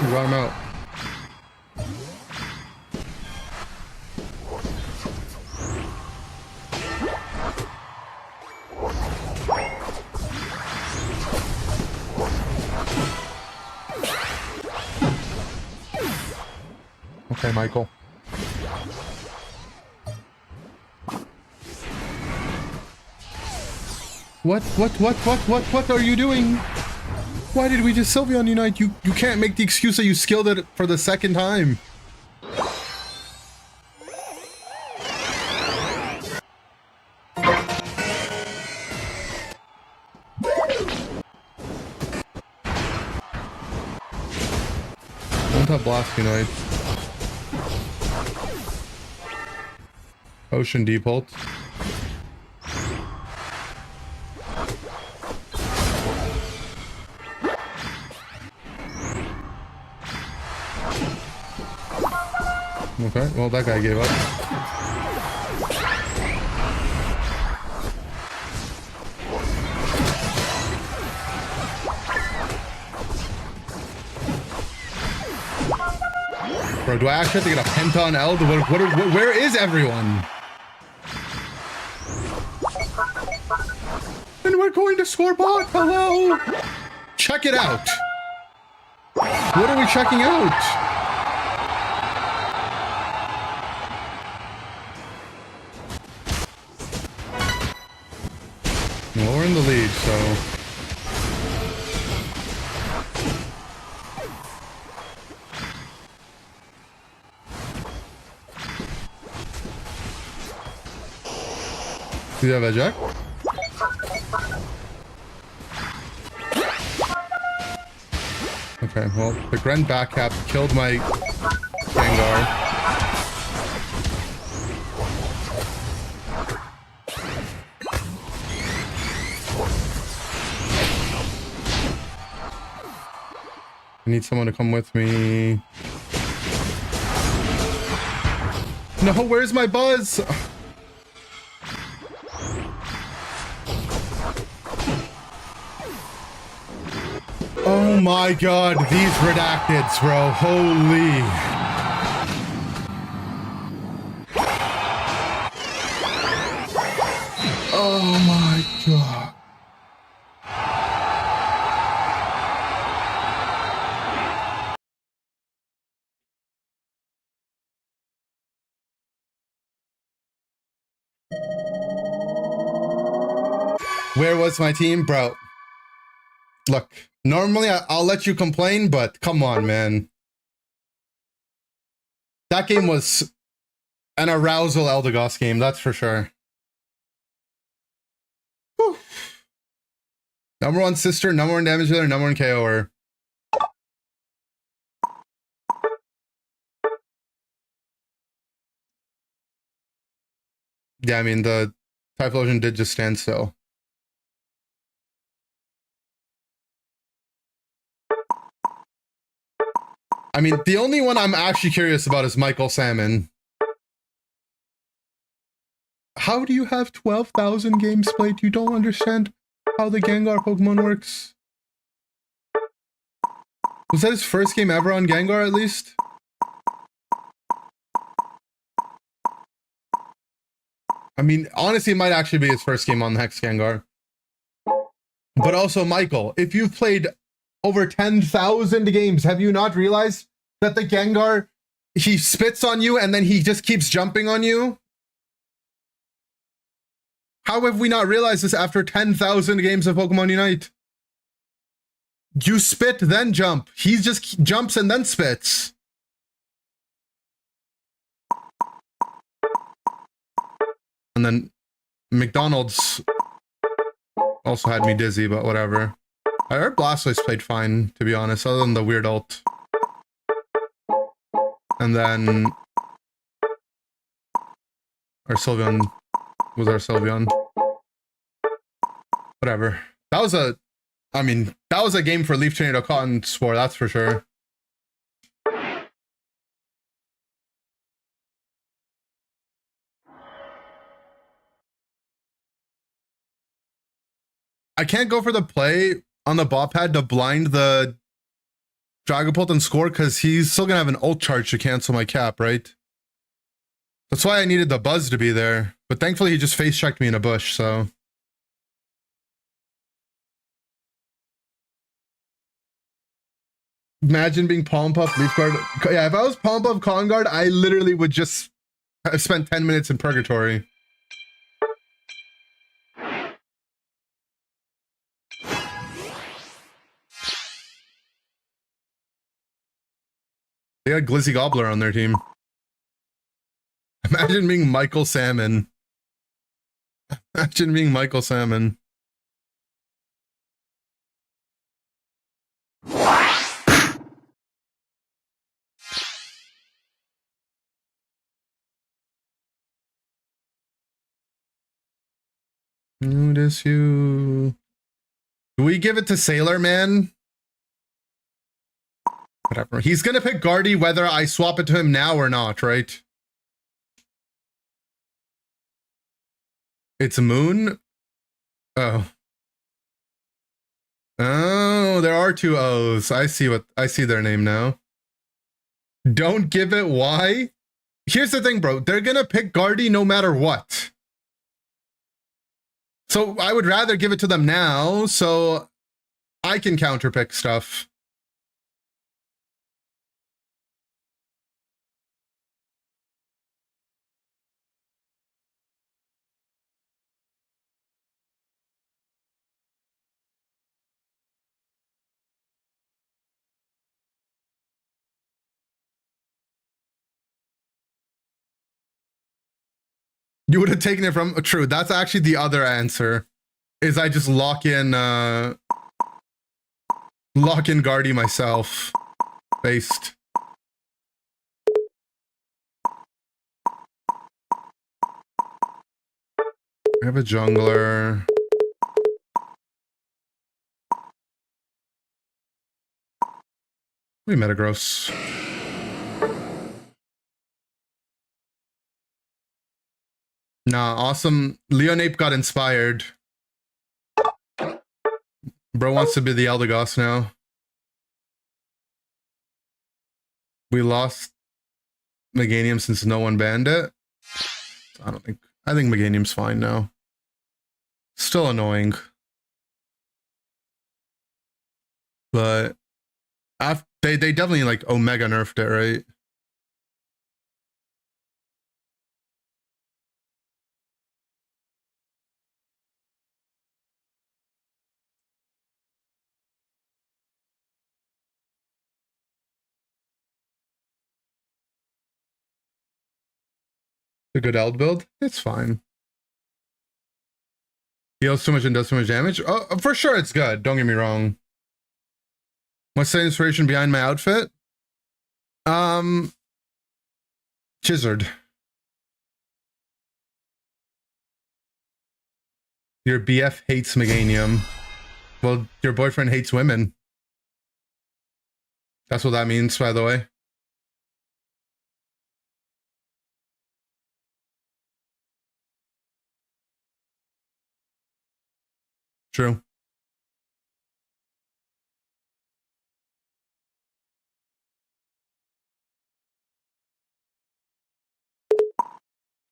Run him out. Okay, Michael. What are you doing? Why did we just Sylveon Unite? You can't make the excuse that you skilled it for the second time. Don't have Blast Unite. Ocean Default. Okay, well that guy gave up. Bro, do I actually have to get a penta on Eld? Where is everyone? And we're going to score bot. Hello. Check it out. What are we checking out? Well, we're in the lead, so... Do you have a jack? Okay, well, the Gren back cap killed my Gengar. I need someone to come with me. No, where's my Buzz? Oh my god, these redacteds, bro. Holy. Oh my god. Where was my team, bro? Look, normally I'll let you complain, but come on, man. That game was an arousal Eldegoss game, that's for sure. Whew. Number one sister, number one damage dealer, number one KO'er. Yeah, I mean, the Typhlosion did just stand still. I mean, the only one I'm actually curious about is Michael Salmon. How do you have 12,000 games played? You don't understand how the Gengar Pokemon works? Was that his first game ever on Gengar, at least? I mean, honestly, it might actually be his first game on the Hex Gengar. But also, Michael, if you've played over 10,000 games, have you not realized that the Gengar, he spits on you and then he just keeps jumping on you? How have we not realized this after 10,000 games of Pokemon Unite? You spit, then jump. He just jumps and then spits. And then McDonald's also had me dizzy, but whatever. I heard Blastoise played fine, to be honest, other than the weird ult. And then our Sylveon was our Sylveon. Whatever. That was a, I mean, that was a game for Leaf Tornado Cotton Spore, that's for sure. I can't go for the play on the bot pad to blind the Dragapult and score because he's still gonna have an ult charge to cancel my cap, right? That's why I needed the buzz to be there. But thankfully he just face checked me in a bush, so. Imagine being Palm Puff, Leaf Guard. Yeah, if I was Palm Puff, Con Guard, I literally would just have spent 10 minutes in purgatory. They had Glizzy Gobbler on their team. Imagine being Michael Salmon. Imagine being Michael Salmon. Notice you. Do we give it to Sailor Man? Whatever. He's gonna pick Guardy whether I swap it to him now or not, right? It's Moon? Oh. Oh, there are two O's. I see their name now. Don't give it. Why? Here's the thing, bro. They're gonna pick Guardy no matter what. So I would rather give it to them now so I can counterpick stuff. You would have taken it from true. That's actually the other answer. Is I just lock in Guardy myself. Based. I have a jungler. We Metagross. Nah, awesome. Leonape got inspired. Bro wants to be the Eldegoss now. We lost Meganium since no one banned it. I think Meganium's fine now. Still annoying. But they definitely like Omega nerfed it, right? A good Eld build? It's fine. Heals too much and does too much damage? Oh, for sure it's good. Don't get me wrong. What's the inspiration behind my outfit? Chizzard. Your BF hates Meganium. Well, your boyfriend hates women. That's what that means, by the way. True.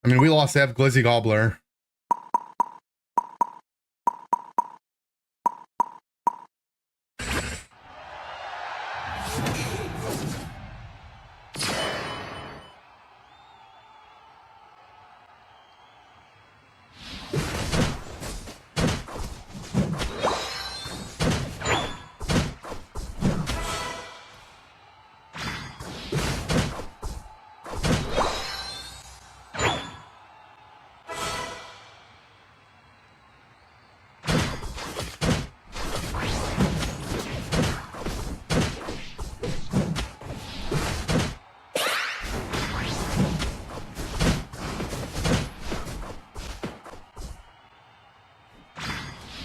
I mean, we lost to have Glizzy Gobbler.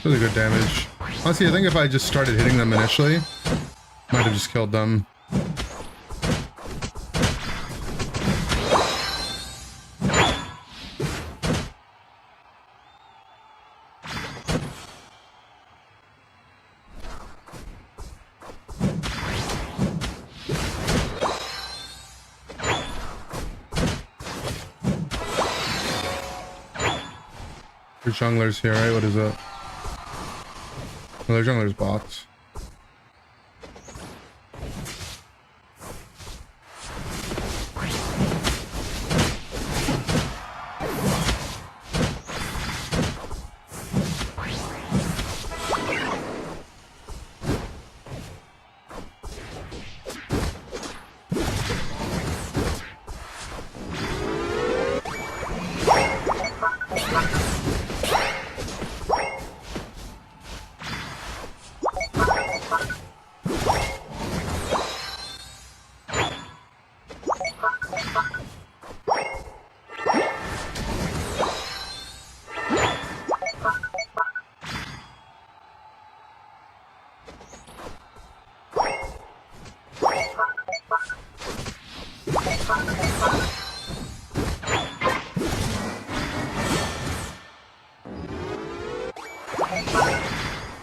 Really good damage. Honestly, I think if I just started hitting them initially, might have just killed them. Your jungler's here, right? What is it? Well, their jungler's bots.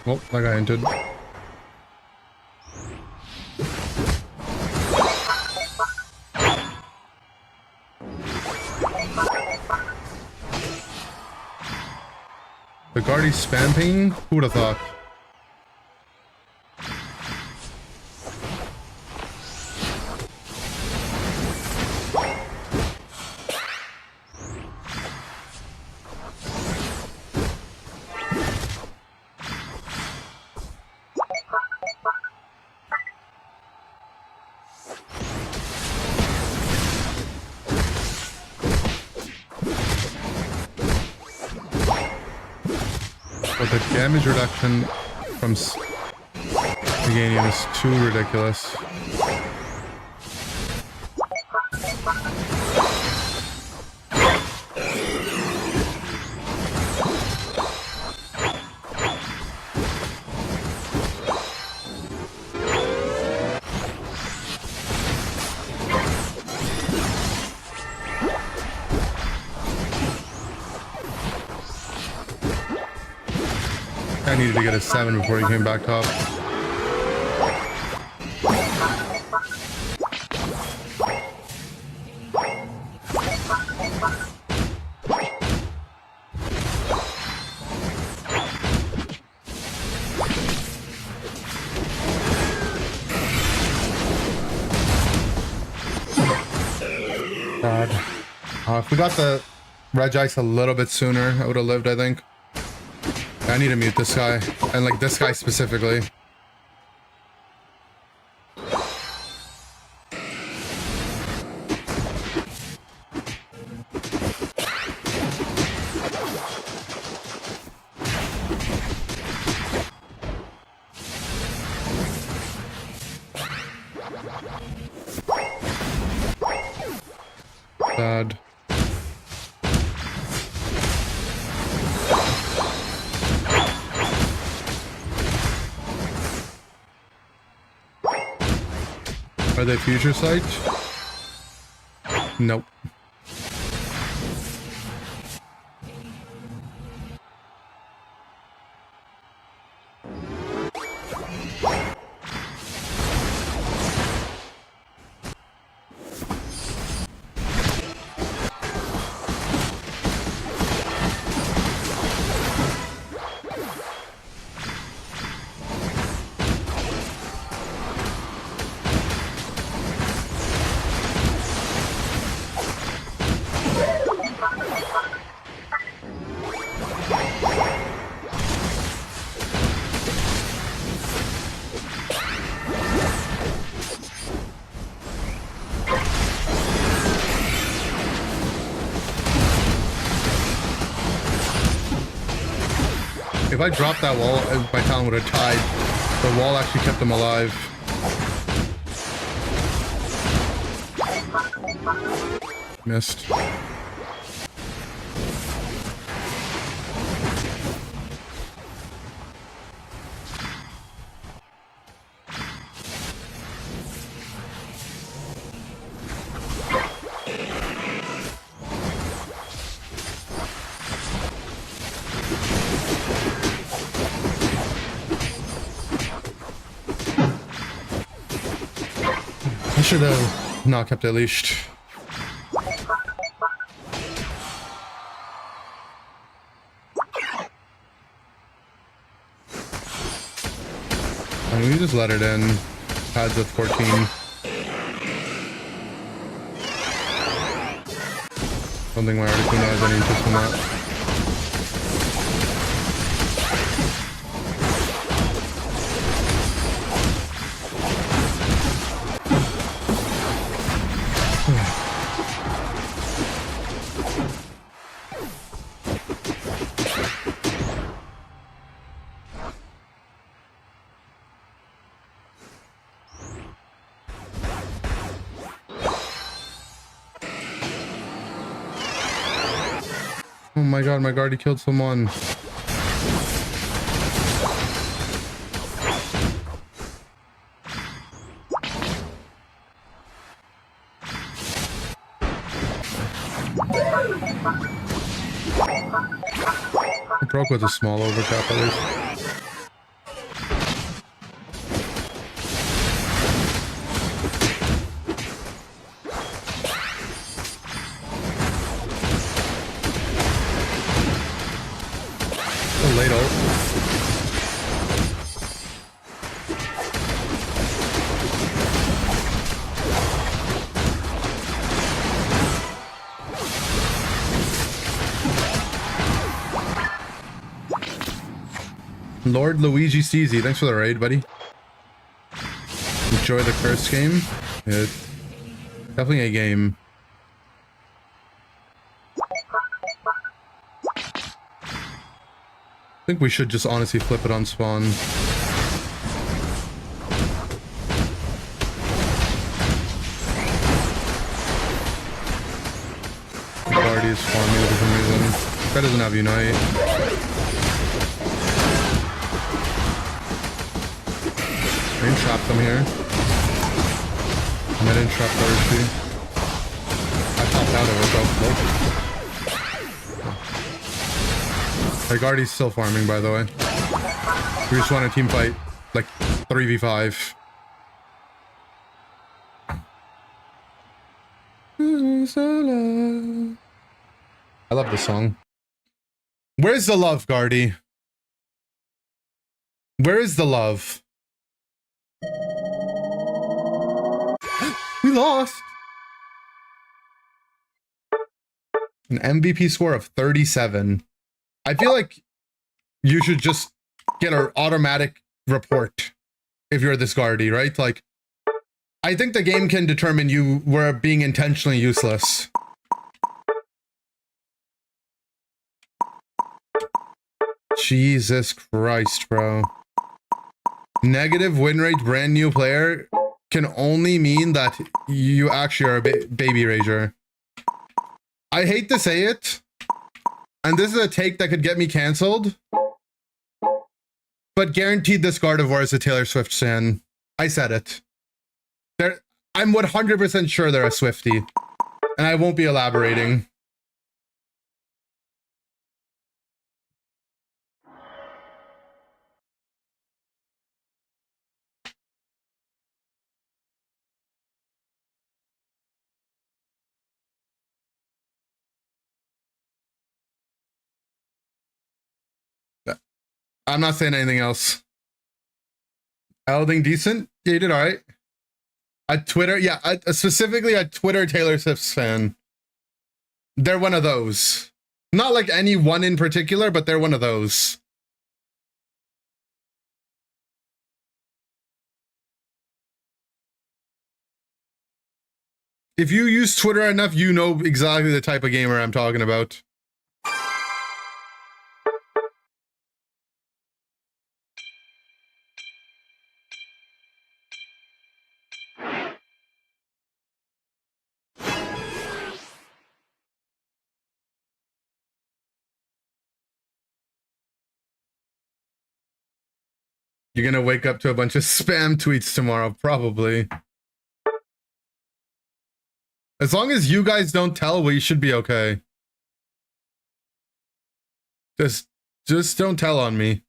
Oh, that guy entered. The Guardy spam ping? Who would have thought? But the damage reduction from Meganium is too ridiculous. I needed to get a 7 before he came back top. God. If we got the Regice a little bit sooner, I would have lived, I think. I need to mute this guy, and like this guy specifically. Bad. Are they future sight? Nope. If I dropped that wall, my talent would have tied. The wall actually kept him alive. Missed. I should have not kept it leashed. I mean, we just let it in. Pads at 14. Something where Articuno has any interest in that. Oh my god, my guardy killed someone. It broke with a small overtap at least. Late ult. Lord Luigi CZ, thanks for the raid, buddy. Enjoy the first game. It's definitely a game. I think we should just honestly flip it on spawn. Guardy is farming for some reason. That doesn't have Unite. I didn't trap them here. And I didn't trap Darcy. I popped out of it though. Like, Guardy's still farming, by the way. We just want a team fight, like 3v5. I love this song. Where's the love, Guardy? Where is the love? We lost! An MVP score of 37. I feel like you should just get an automatic report if you're this Guardy, right? Like, I think the game can determine you were being intentionally useless. Jesus Christ, bro. Negative win rate, brand new player can only mean that you actually are a baby rager. I hate to say it. And this is a take that could get me canceled. But guaranteed this Gardevoir is a Taylor Swift stan. I said it. I'm 100% sure they're a Swiftie, and I won't be elaborating. I'm not saying anything else. Elding decent? Yeah, you did all right. At Twitter, yeah, specifically at Twitter Taylor Swift's fan. They're one of those. Not like any one in particular, but they're one of those. If you use Twitter enough, you know exactly the type of gamer I'm talking about. You're gonna wake up to a bunch of spam tweets tomorrow, probably. As long as you guys don't tell, we should be okay. Just don't tell on me.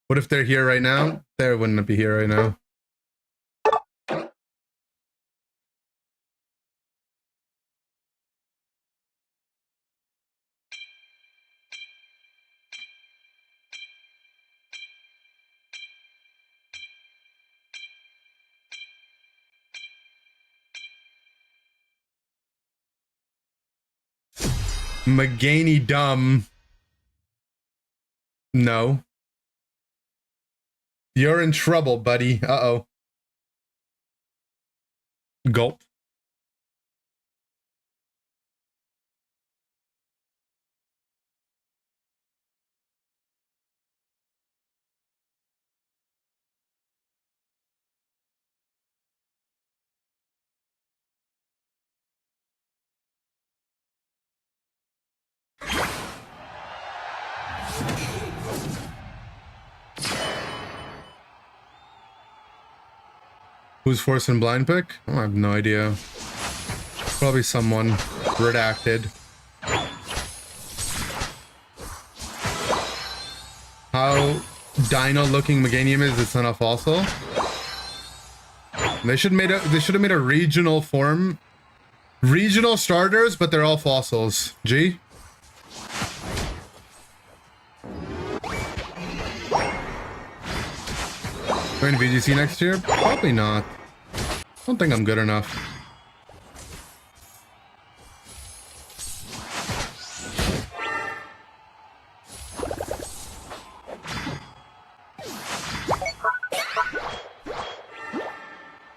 What if they're here right now? They wouldn't be here right now. McGaney dumb. No. You're in trouble, buddy. Uh-oh. Gulp. Who's forcing blind pick? Oh, I have no idea. Probably someone redacted. How dino looking Meganium is, it's not a fossil. They should have made a regional form. Regional starters, but they're all fossils. G? Going to VGC next year? Probably not. I don't think I'm good enough.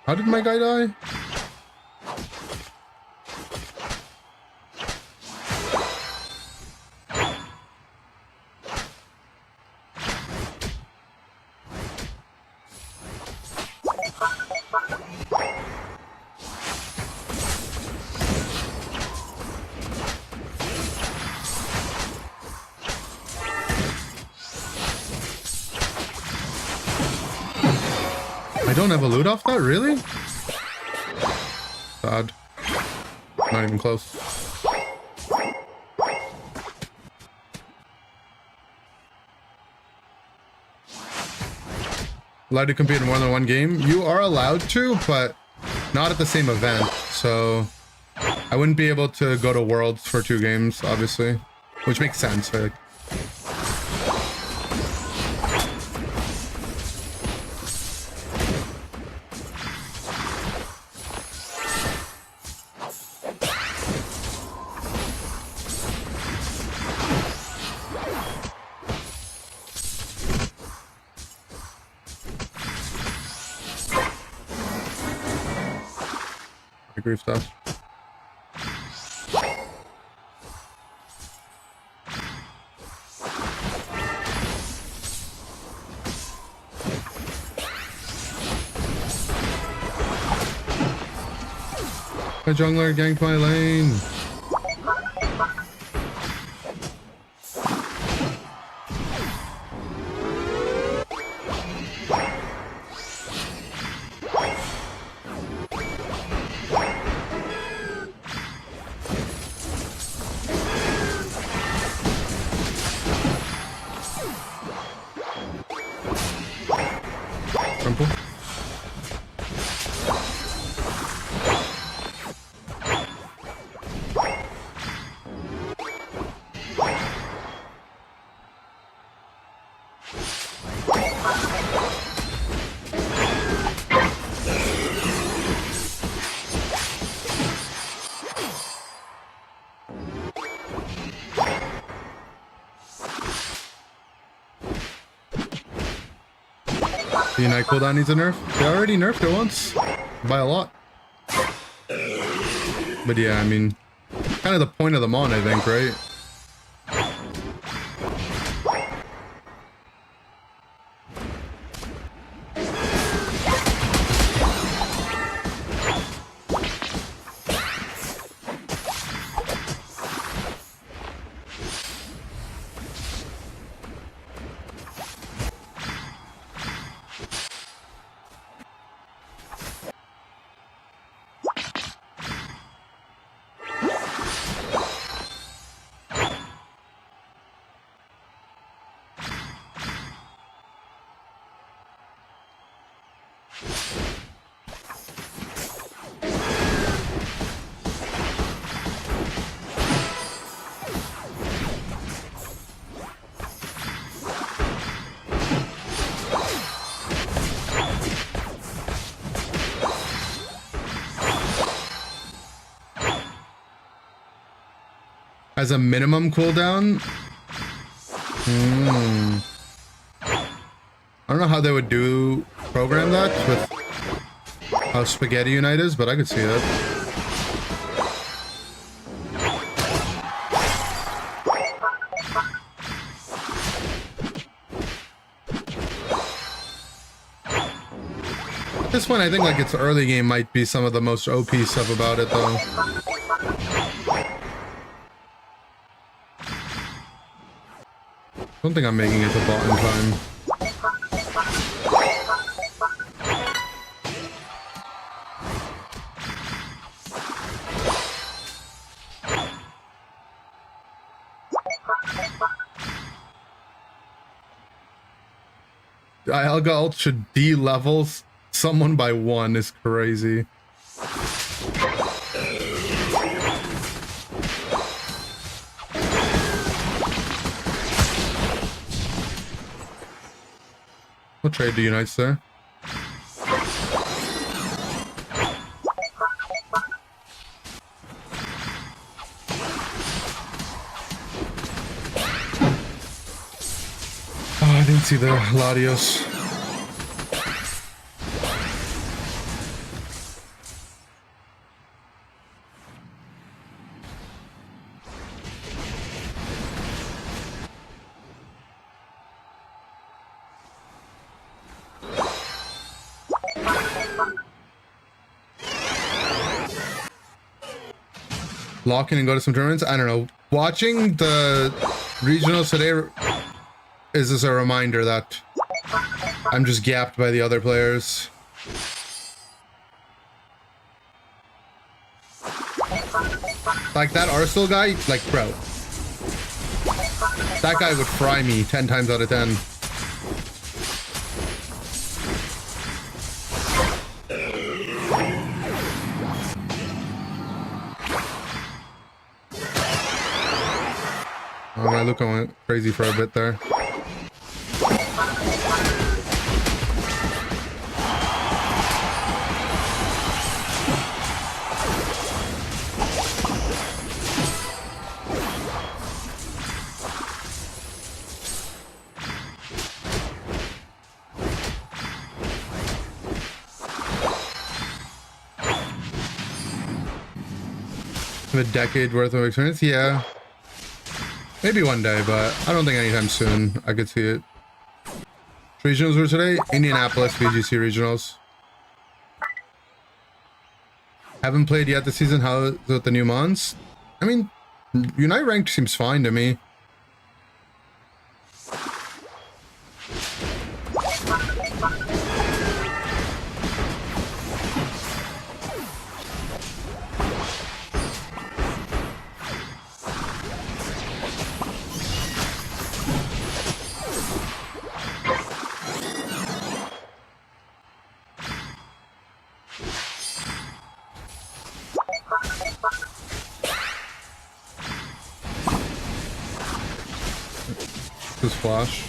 How did my guy die? I don't have a loot off that, really? Sad. Not even close. Allowed to compete in more than one game? You are allowed to, but not at the same event. So I wouldn't be able to go to Worlds for 2 games, obviously. Which makes sense, right? Grief stuff. My jungler ganked my lane. Unite cooldown needs a nerf. They already nerfed it once. By a lot. But yeah, I mean, kind of the point of the Mon, I think, right? As a minimum cooldown? I don't know how they would program that with how Spaghetti Unite is, but I could see it. At this point, I think like its early game might be some of the most OP stuff about it, though. I don't think I'm making it to bot in time. Dialga ult should de-level someone by 1 is crazy. We'll trade the Unites there. Oh, I didn't see the Latios. Lock in and go to some tournaments? I don't know. Watching the regionals today is just a reminder that I'm just gapped by the other players. Like that Arsenal guy, like bro. That guy would fry me 10 times out of 10. Oh, my Luca went crazy for a bit there. A decade worth of experience? Yeah. Maybe one day, but I don't think anytime soon I could see it. Regionals were today? Indianapolis VGC Regionals. Haven't played yet this season. How is it with the new Mons? I mean, Unite ranked seems fine to me. Flash.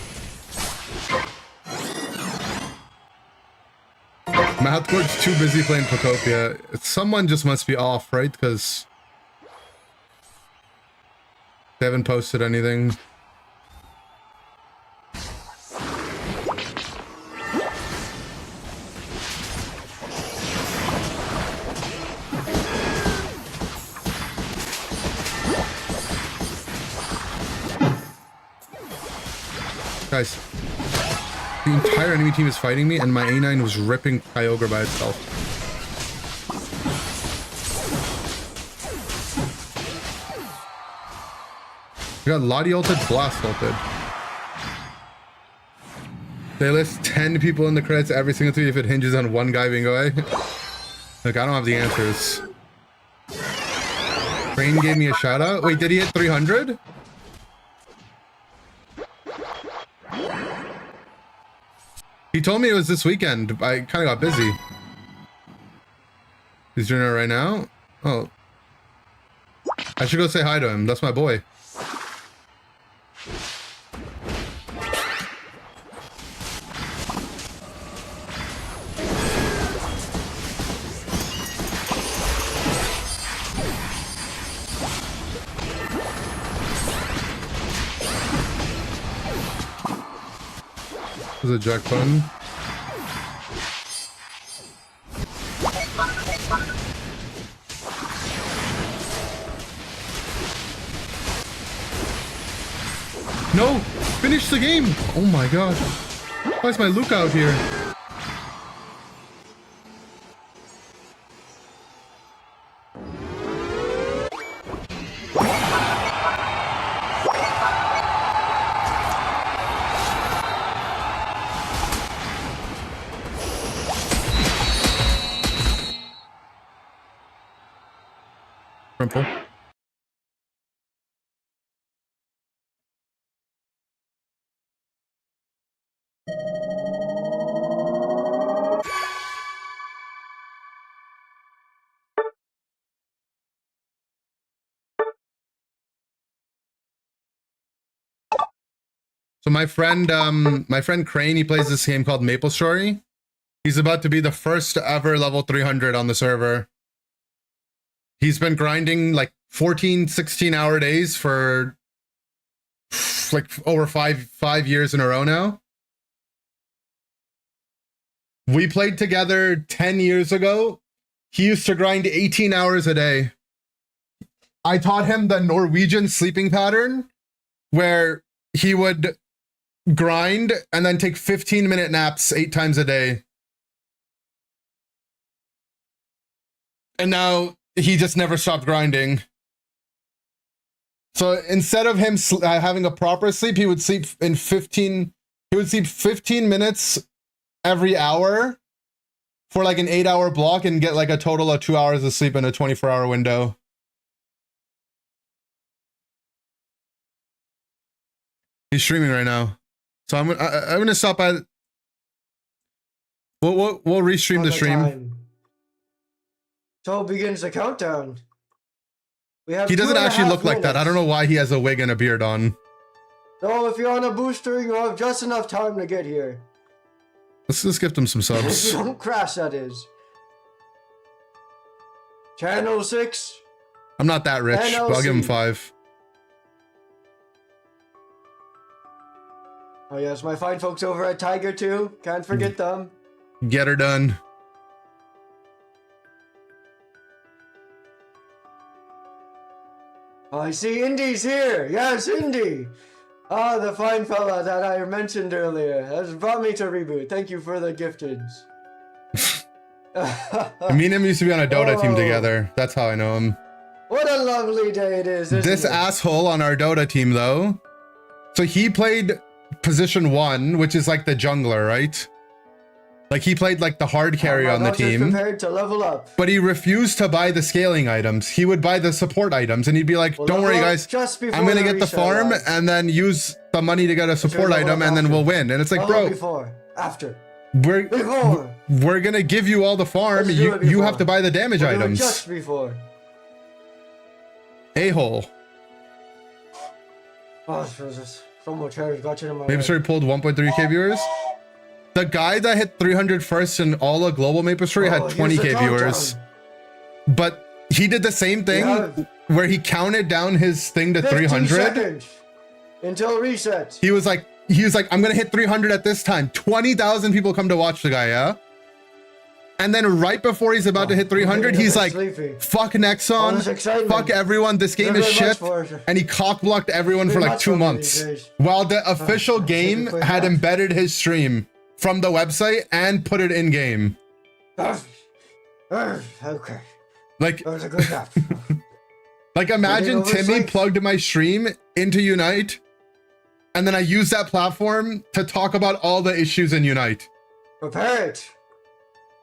Mathcourt's too busy playing Procopia. Someone just must be off, right? Because they haven't posted anything. Guys, the entire enemy team is fighting me, and my A9 was ripping Kyogre by itself. We got Lottie ulted, Blast ulted. They list 10 people in the credits every single tweet if it hinges on one guy being away. Look, I don't have the answers. Crane gave me a shout out. Wait, did he hit 300? He told me it was this weekend. I kind of got busy. He's doing it right now? Oh. I should go say hi to him. That's my boy. This is a jack button. No! Finish the game! Oh my gosh. Why is my Luke out here? Simple. So my friend Crane, he plays this game called Maple Story. He's about to be the first ever level 300 on the server. He's been grinding like 14, 16-hour days for like over five years in a row now. We played together 10 years ago. He used to grind 18 hours a day. I taught him the Norwegian sleeping pattern where he would grind and then take 15-minute naps 8 times a day. And now he just never stopped grinding. So instead of him having a proper sleep, he would sleep 15 minutes every hour for like an 8-hour block and get like a total of 2 hours of sleep in a 24-hour window. He's streaming right now. So I'm gonna stop by. We'll restream the stream. So begins the countdown. We have He doesn't actually look like that. I don't know why he has a wig and a beard on. So if you're on a booster, you have just enough time to get here. Let's just gift him some If subs. you don't crash, that is. Channel 6. I'm not that rich, but I'll give him 5. Oh yes, my fine folks over at Tiger 2. Can't forget them. Get her done. Oh, I see Indy's here. Yes, Indy. Ah, the fine fella that I mentioned earlier has brought me to Reboot. Thank you for the gifteds. Me and him used to be on a Dota team together. That's how I know him. What a lovely day it is, isn't This it? asshole on our Dota team, though. So he played position 1, which is like the jungler, right? Like he played like the hard carry on the team. Prepared to level up. But he refused to buy the scaling items. He would buy the support items, and he'd be like, "Don't worry, guys. I'm gonna get the farm and then use the money to get a support item, and then we'll win." And it's like, bro, Before, after. we're gonna give you all the farm. You have to buy the damage We'll do it items. just before. A-hole. Oh, Jesus. So much hair got you in my Maple Story pulled 1.3k viewers. The guy that hit 300 first in all of global Maple Story had 20k viewers. But he did the same thing where he counted down his thing to 15 300. seconds until reset. He was like, I'm gonna hit 300 at this time. 20,000 people come to watch the guy, yeah? And then right before he's about to hit 300, he's like, fuck Nexon, fuck everyone, this game is shit. And he cock-blocked everyone for like 2 months. While the official game had embedded his stream from the website and put it in-game. Okay. Like, That was a good nap. like imagine Timmy plugged my stream into Unite, and then I used that platform to talk about all the issues in Unite. Prepare it.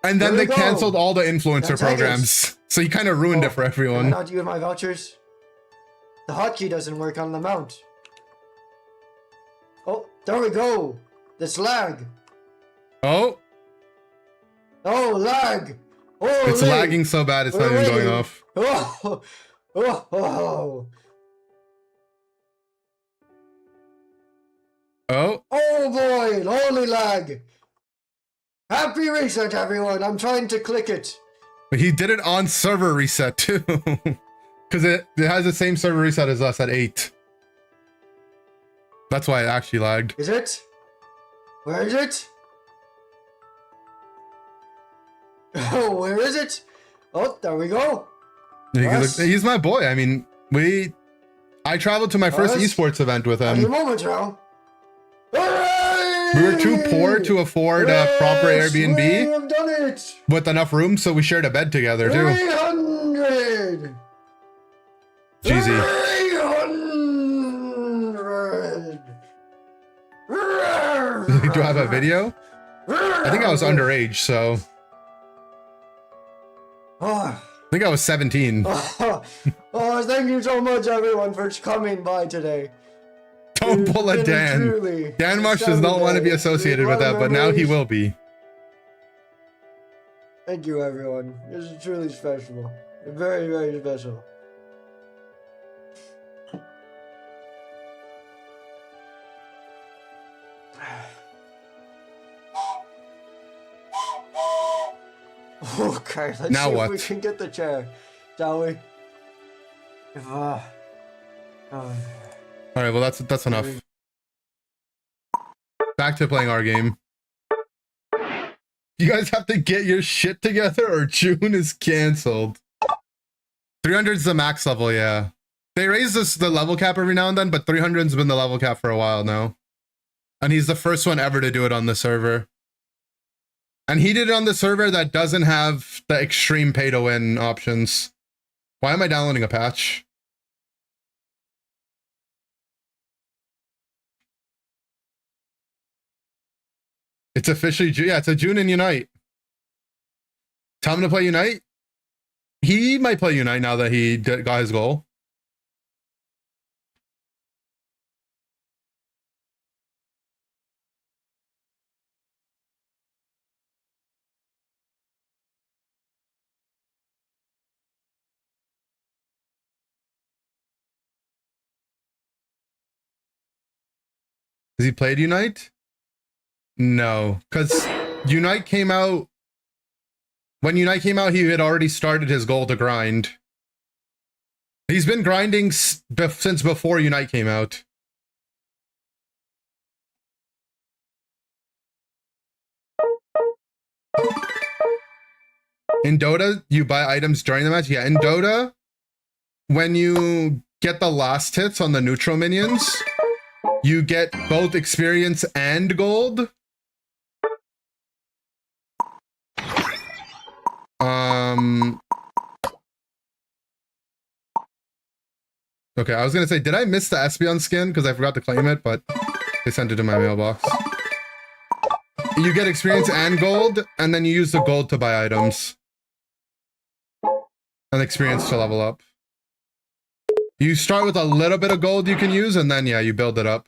And then Here they we go. canceled all the influencer Now take programs. So you kind of ruined it for Am I everyone. not using my vouchers? The hotkey doesn't work on the mount. Oh, there we go. This lag. Oh, Oh, lag. Oh, it's lagging so bad it's not even going off. Oh, oh, oh. Oh, Oh boy, holy lag. Happy reset, everyone. I'm trying to click it. but he did it on server reset too. Because it has the same server reset as us at 8. That's why it actually lagged. Is it? Where is it? Oh, where is it? Oh, there we go. He's my boy. I mean, I traveled to my first Yes. esports event with Any him. moment now. We were too poor to afford a proper We Airbnb have done it. with enough room, so we shared a bed together too. 300. Jeezy. 300. Do I have a video? I think I was underage, so I think I was 17. Oh, thank you so much, everyone, for coming by today. Don't pull a Dan. Dan Marsh does not want to be associated with that, but now he will be. Thank you, everyone. This is truly special. Very, very special. Okay, let's Now see what? if we can get the chair, shall we? If, All right, well that's enough. Back to playing our game. You guys have to get your shit together or June is canceled. 300 is the max level, yeah. They raise the level cap every now and then, but 300's been the level cap for a while now. And he's the first one ever to do it on the server. And he did it on the server that doesn't have the extreme pay to win options. Why am I downloading a patch? It's officially June. Yeah, it's a June in Unite. Tell him to play Unite. He might play Unite now that he got his goal. Has he played Unite? No, because Unite came out. When Unite came out, he had already started his goal to grind. He's been grinding since before Unite came out. In Dota, you buy items during the match. Yeah, in Dota, when you get the last hits on the neutral minions, you get both experience and gold. Okay, I was gonna say, did I miss the Espeon skin? Because I forgot to claim it, but they sent it to my mailbox. You get experience and gold, and then you use the gold to buy items. And experience to level up. You start with a little bit of gold you can use, and then, yeah, you build it up.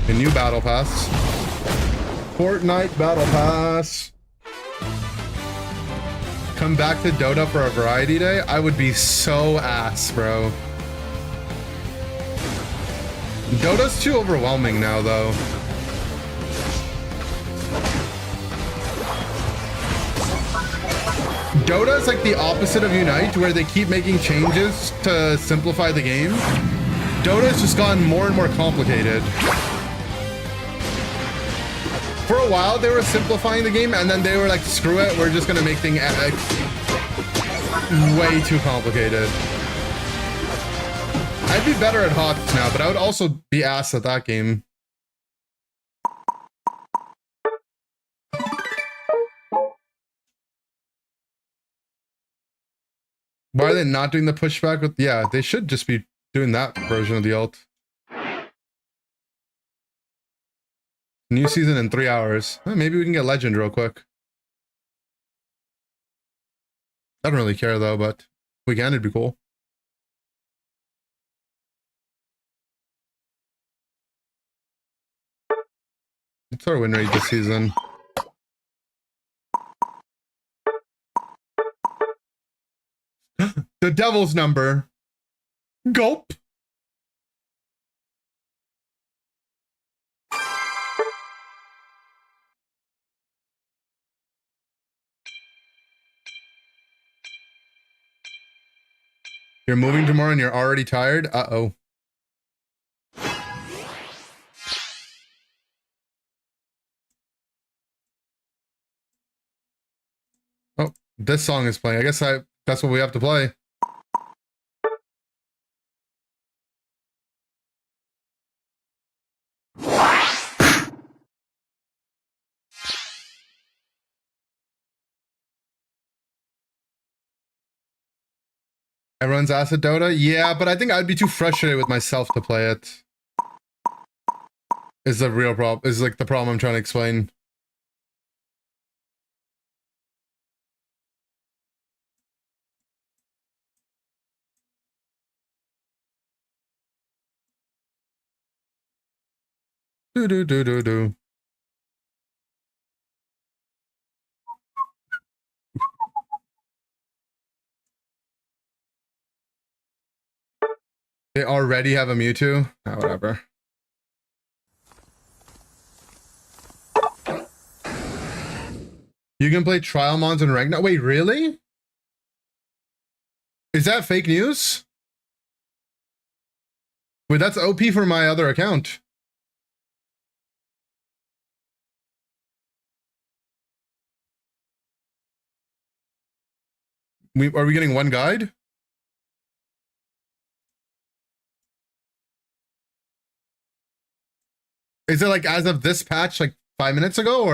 A new battle pass. Fortnite battle pass. Come back to Dota for a variety day? I would be so ass, bro. Dota's too overwhelming now, though. Dota is like the opposite of Unite, where they keep making changes to simplify the game. Dota's just gotten more and more complicated. For a while, they were simplifying the game, and then they were like, screw it, we're just gonna make things way too complicated. I'd be better at HOTS now, but I would also be ass at that game. Why are they not doing the pushback with? Yeah, they should just be doing that version of the ult. New season in 3 hours. Maybe we can get legend real quick. I don't really care though, but if we can, it'd be cool. What's our win rate this season? The devil's number. Gulp. You're moving tomorrow and you're already tired? Uh-oh. Oh, this song is playing. I guess that's what we have to play. Everyone's acid Dota? Yeah, but I think I'd be too frustrated with myself to play it. Is the real problem. Is like the problem I'm trying to explain. Do. They already have a Mewtwo? Oh, whatever. You can play trial mons and rank now? Wait, really? Is that fake news? Wait, that's OP for my other account. Are we getting one guide? Is it like as of this patch, like 5 minutes ago,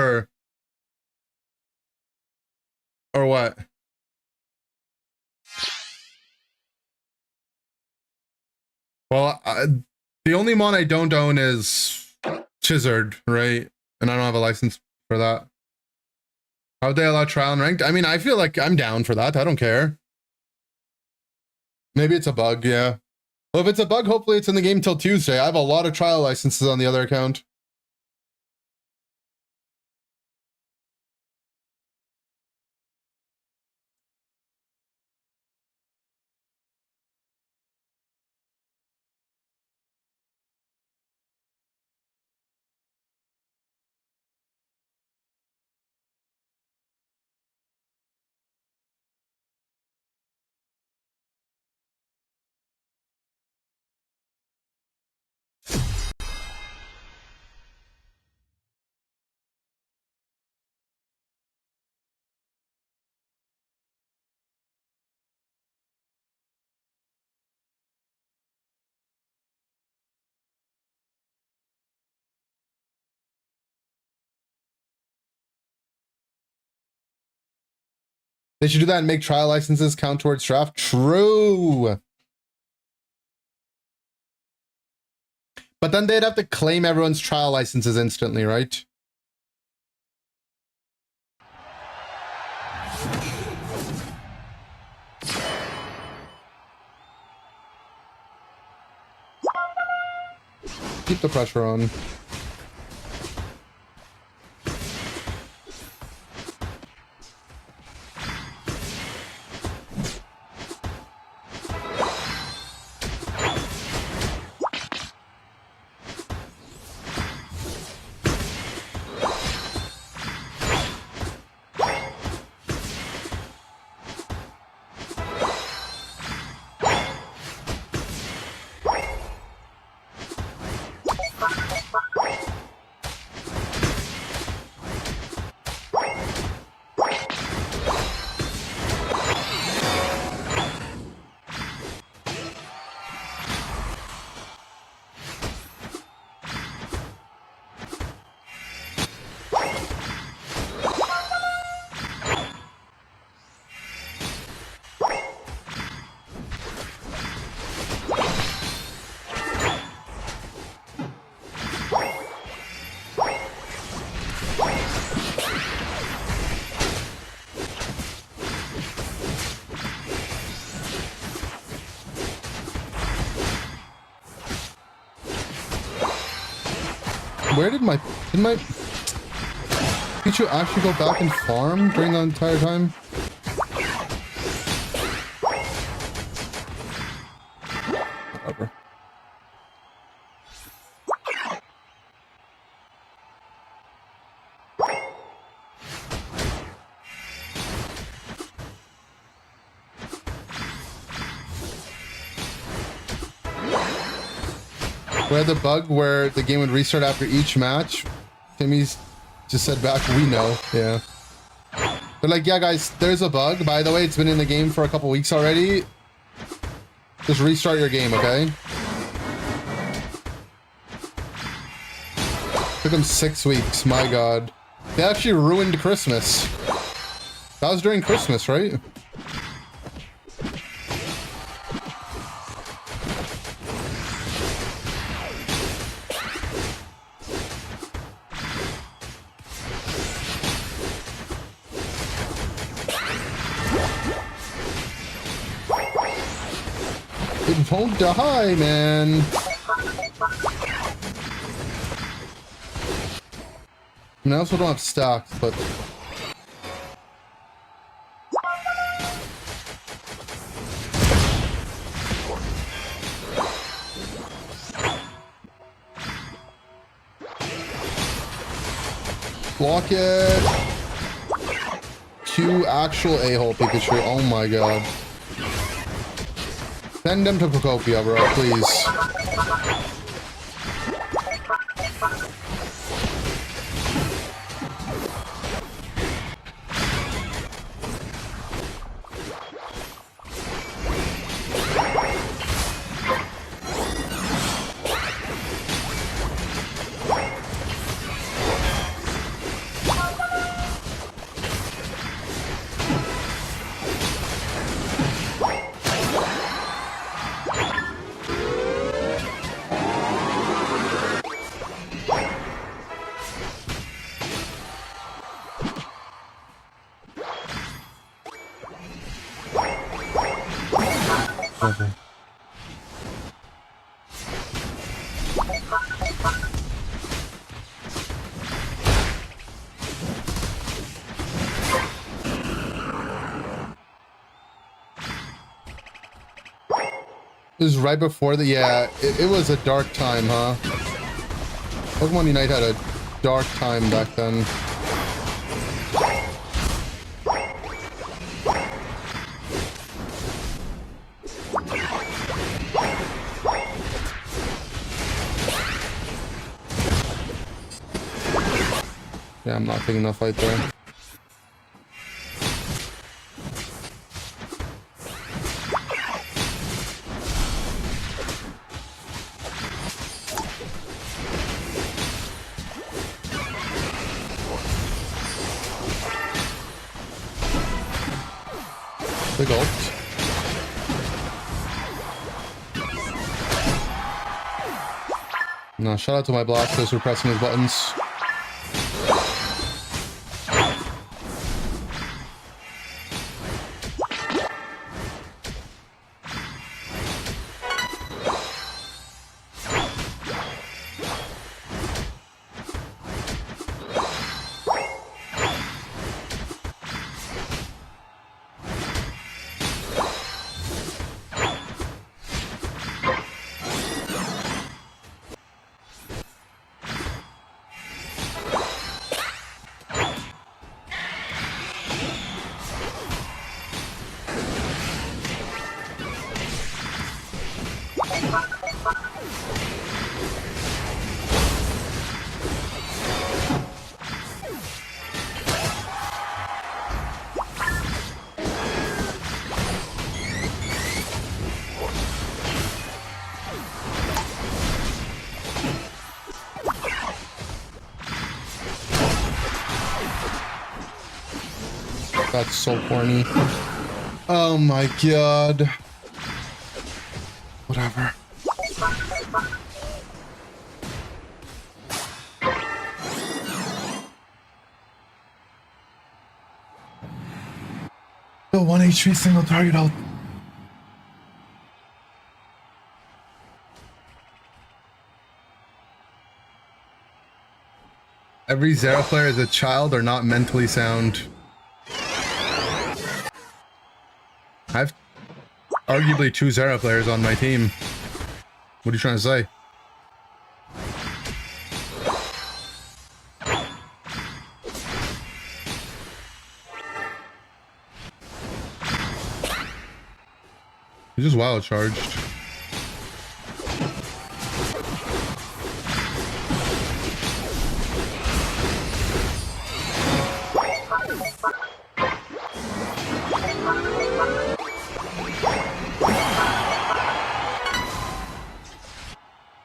or what? Well, the only mon I don't own is Chizard, right? And I don't have a license for that. How would they allow trial and ranked? I mean, I feel like I'm down for that. I don't care. Maybe it's a bug, yeah. Well, if it's a bug, hopefully it's in the game till Tuesday. I have a lot of trial licenses on the other account. They should do that and make trial licenses count towards draft. True. But then they'd have to claim everyone's trial licenses instantly, right? Keep the pressure on. where did my Pikachu actually go back and farm during the entire time? Whatever. We had the bug where the game would restart after each match. Timmy's just said back, we know. Yeah. They're like, yeah, guys, there's a bug. By the way, it's been in the game for a couple weeks already. Just restart your game, okay? Took them 6 weeks. My God. They actually ruined Christmas. That was during Christmas, right? It won't die, man. I mean, I also don't have stacks, but... Block it. 2 actual a-hole Pikachu. Oh my God. Send them to Pokopia, bro, please. Okay. It was right before the, yeah, it was a dark time, huh? Pokemon Unite had a dark time back then. Yeah, I'm not taking enough fight there. Big ult. No, shout out to my Blastos for pressing his buttons. That's so corny. Oh my God. Whatever. The 1 HP single target ult. Every Zera player is a child or not mentally sound. I have arguably 2 Zera players on my team. What are you trying to say? He just wild charged.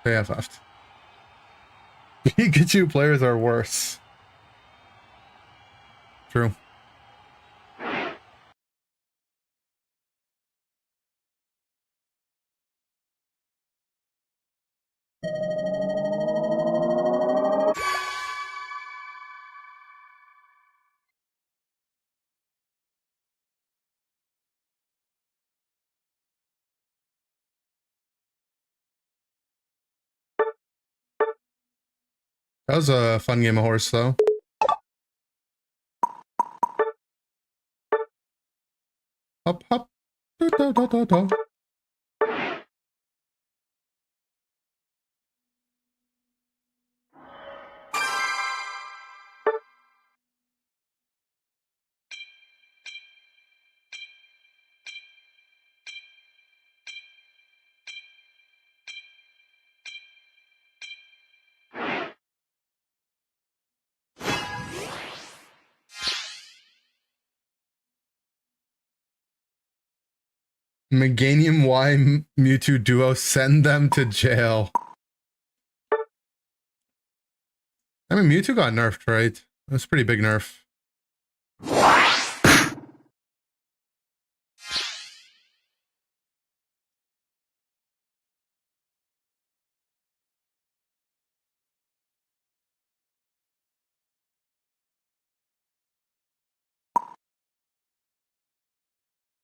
AFF'd. Pikachu players are worse. True. That was a fun game of horse, though. Hop, hop. Da, da, da, da, da. Meganium Y Mewtwo duo, send them to jail. I mean, Mewtwo got nerfed, right? That's a pretty big nerf.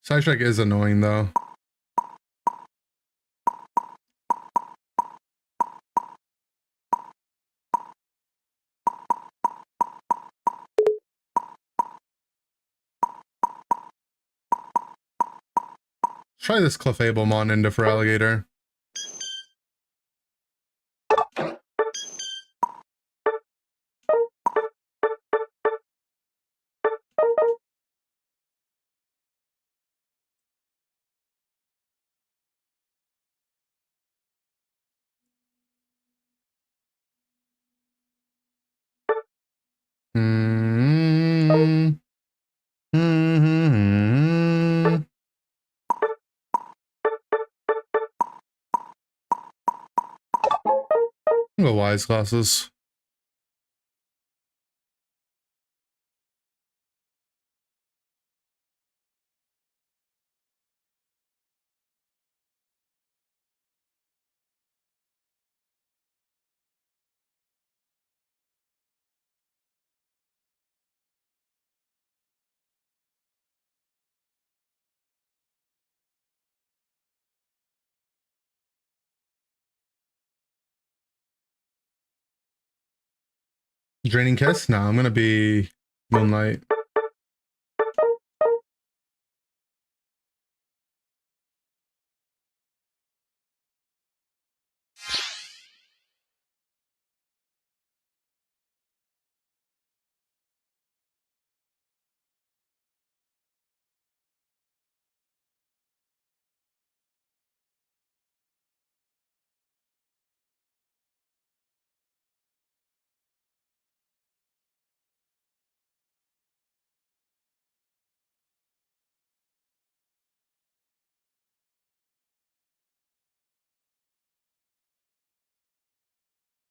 Psystrike is annoying, though. Try this Clefablemon into for Alligator. Go wise glasses. Draining Kiss? No, I'm gonna be Moonlight.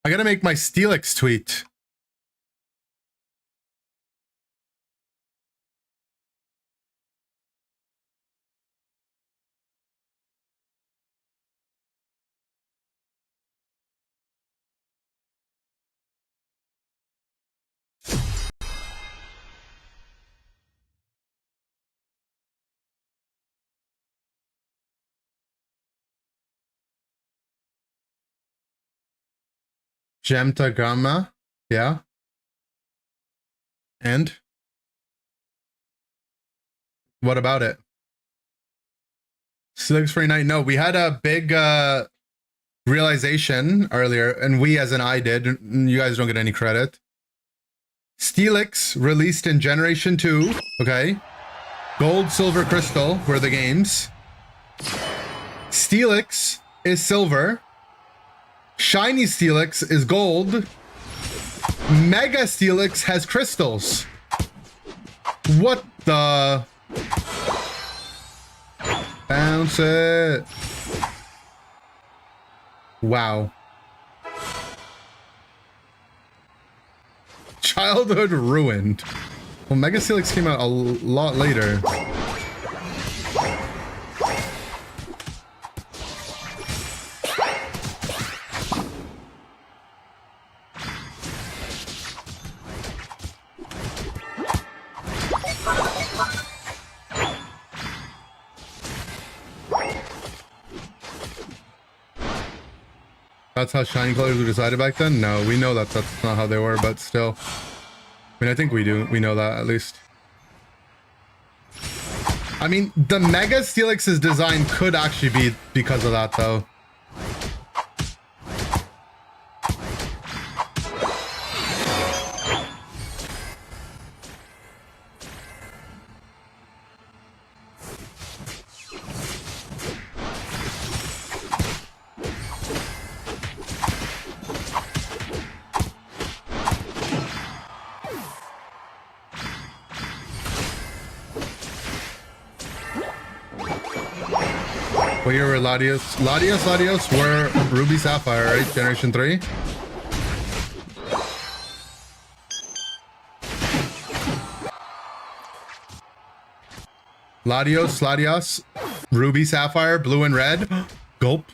I gotta make my Steelix tweet. Gemtagama, yeah. And what about it? Steelix for Unite. No, we had a big realization earlier, and we as in I did. You guys don't get any credit. Steelix released in Generation 2. Okay. Gold, silver, crystal were the games. Steelix is silver. Shiny Steelix is gold. Mega Steelix has crystals. What the? Bounce it. Wow. Childhood ruined. Well, Mega Steelix came out a lot later. That's how shiny colors were decided back then? No, we know that that's not how they were, but still. I mean, I think we do. We know that, at least. I mean, the Mega Steelix's design could actually be because of that, though. What year were Latios? Latios were Ruby Sapphire, right? Generation 3? Latios, Ruby Sapphire, blue and red. Gulp.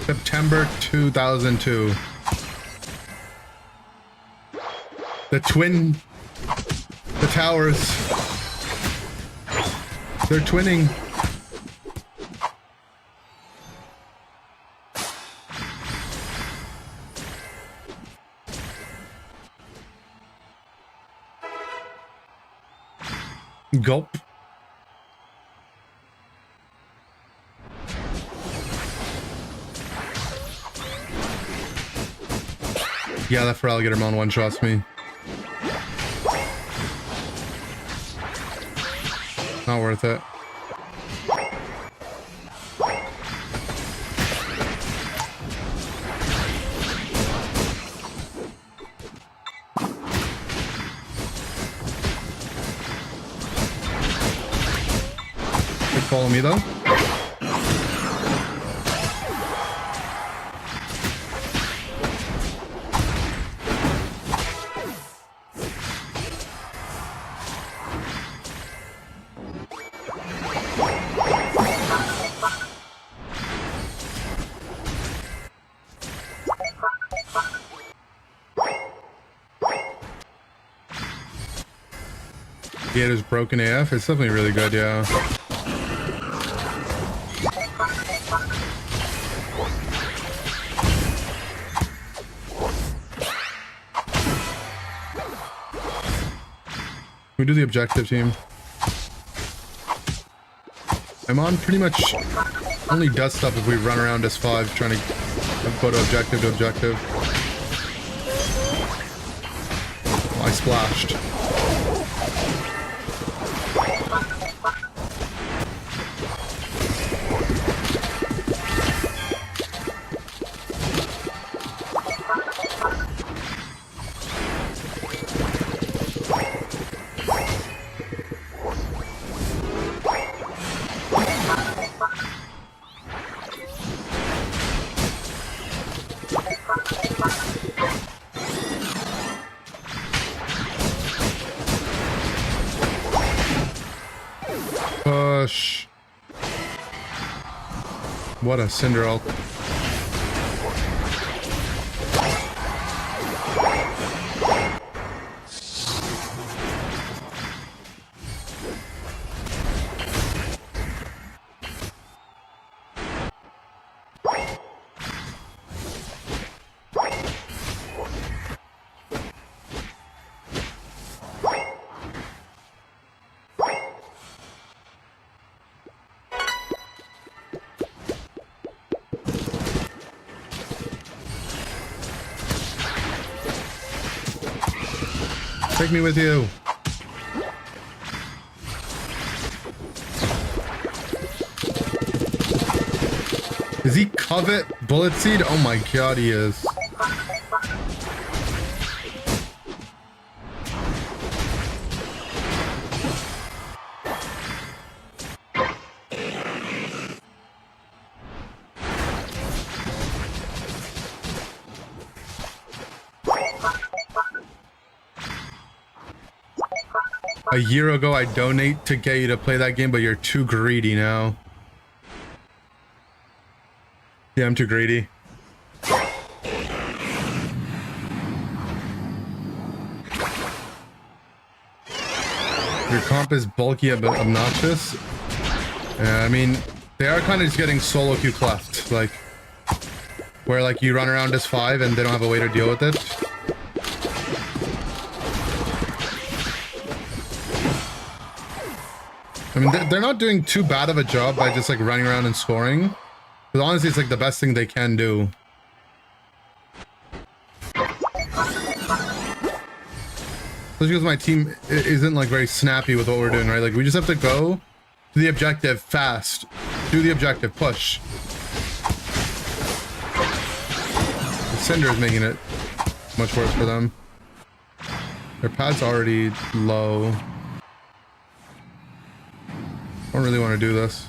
September 2002. The towers. They're twinning. Gulp. Yeah, that Feraligatr one shots me. Not worth it. Follow me though. Yeah, it is broken AF. It's definitely really good, yeah. We do the objective team. I'm on pretty much only does stuff if we run around S5 trying to go to objective to objective. Oh, I splashed. Push. What a Cinderella. Take me with you. Does he covet Bullet Seed? Oh my god, he is. A year ago, I donate to get you to play that game, but you're too greedy now. Yeah, I'm too greedy. Your comp is bulky but obnoxious. Yeah, I mean, they are kind of just getting solo queue cleft, like, where like you run around as 5 and they don't have a way to deal with it. I mean, they're not doing too bad of a job by just like running around and scoring. But honestly, it's like the best thing they can do. Especially because my team isn't like very snappy with what we're doing, right? Like we just have to go to the objective fast. Do the objective, push. The Cinder is making it much worse for them. Their pad's already low. I don't really want to do this.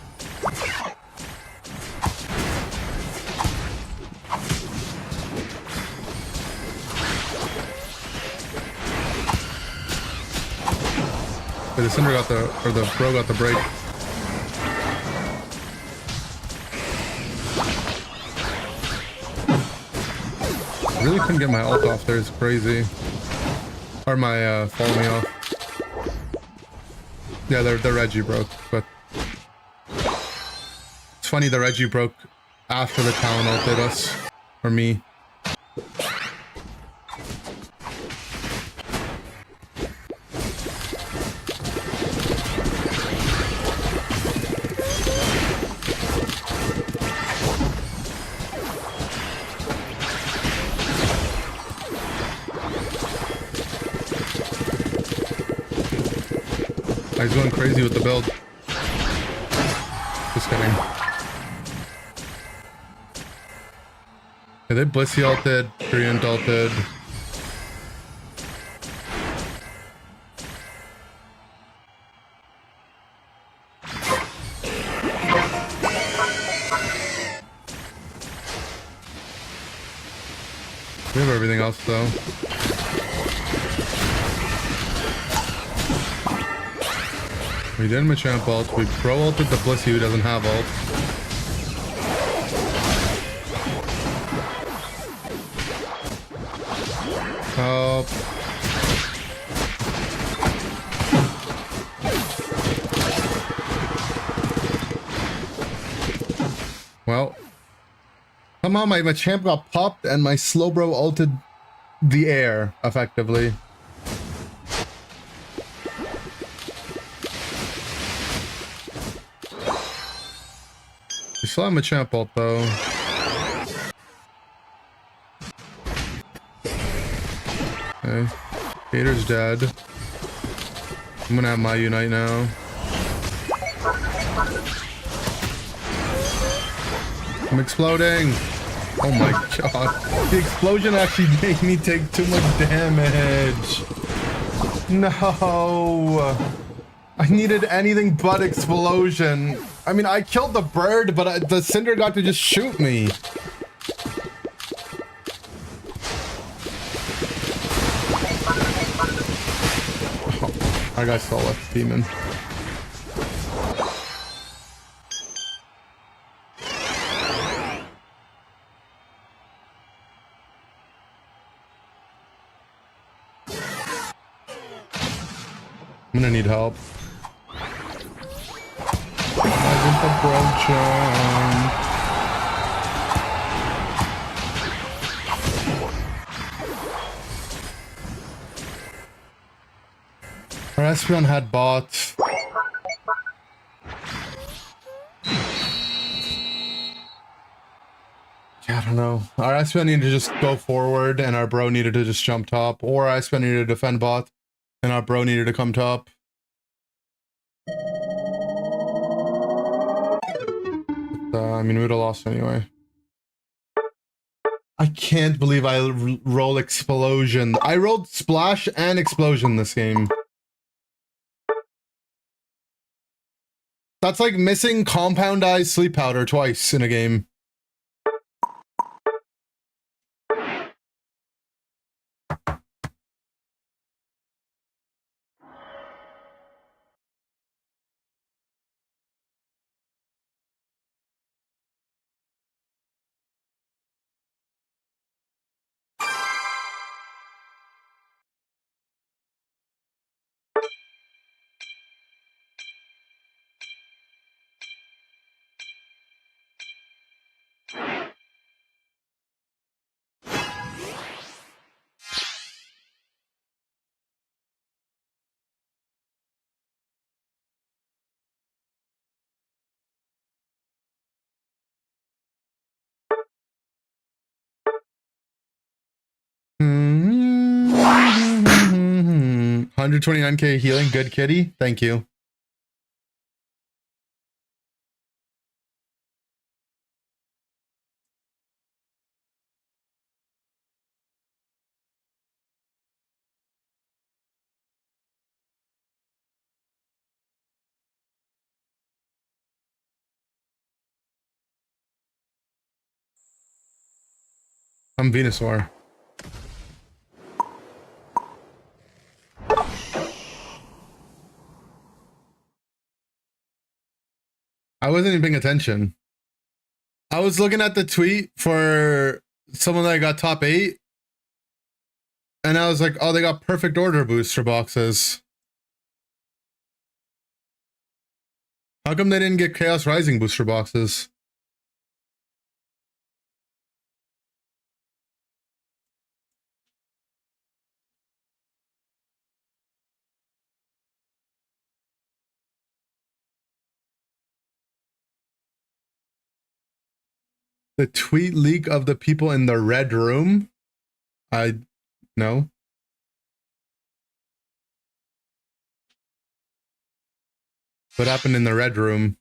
But the Cinder got the, or the Bro got the break. I really couldn't get my ult off there, it's crazy. Or my follow me off. Yeah, the Reggie broke, but it's funny the Reggie broke after the Talon ulted us, or me. He's going crazy with the build. Just kidding. Yeah, they Blissey ulted, Korean ulted. We have everything else though. We did Machamp ult, we pro ulted the Blissey who doesn't have ult. Help. Well, somehow my Machamp got popped and my Slowbro ulted the air, effectively. We still have Machamp ult though. Okay. Gator's dead. I'm gonna have my Unite now. I'm exploding! Oh my god. The explosion actually made me take too much damage. No! I needed anything but explosion. I mean, I killed the bird, but the Cinder got to just shoot me. Oh, I got still left demon. I'm gonna need help. Our Espeon had bots. Yeah, I don't know. Our Espeon needed to just go forward and our bro needed to just jump top, or our Espeon needed to defend bot. And our bro needed to come top. But, I mean, we would have lost anyway. I can't believe I roll Explosion. I rolled Splash and Explosion this game. That's like missing Compound Eyes Sleep Powder twice in a game. $129K healing, good kitty. Thank you. I'm Venusaur. I wasn't even paying attention. I was looking at the tweet for someone that got top 8. And I was like, oh, they got perfect order booster boxes. How come they didn't get Chaos Rising booster boxes? The tweet leak of the people in the red room? No. What happened in the red room?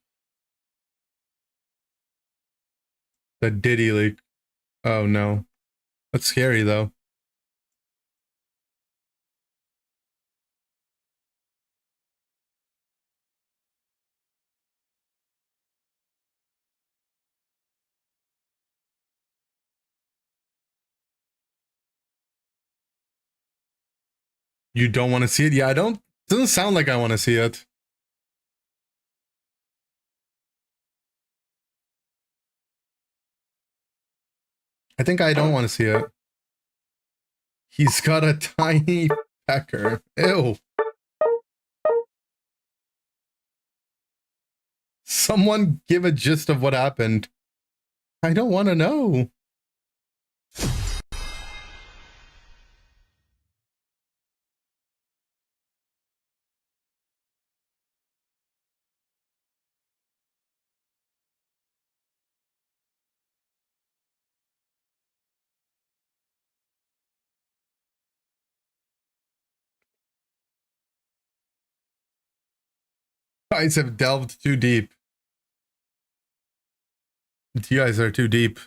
The Diddy leak. Oh no. That's scary though. You don't want to see it? Yeah, doesn't sound like I want to see it. I think I don't want to see it. He's got a tiny pecker. Ew. Someone give a gist of what happened. I don't want to know. You guys have delved too deep. You guys are too deep.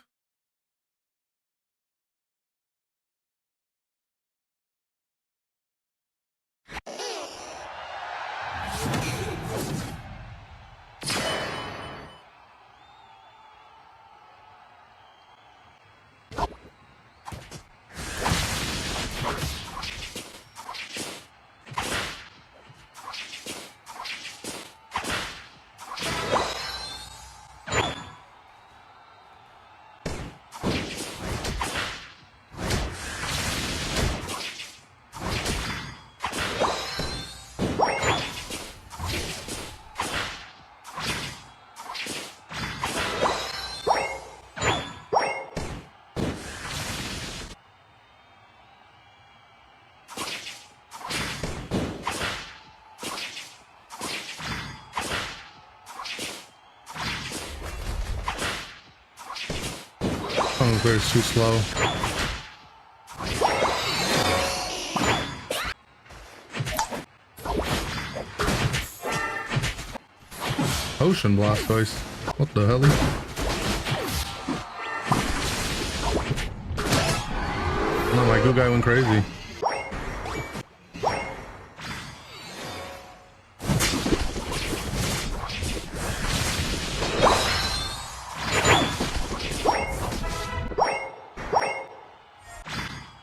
It's too slow. Ocean Blastoise. What the hell? No, my goo guy went crazy.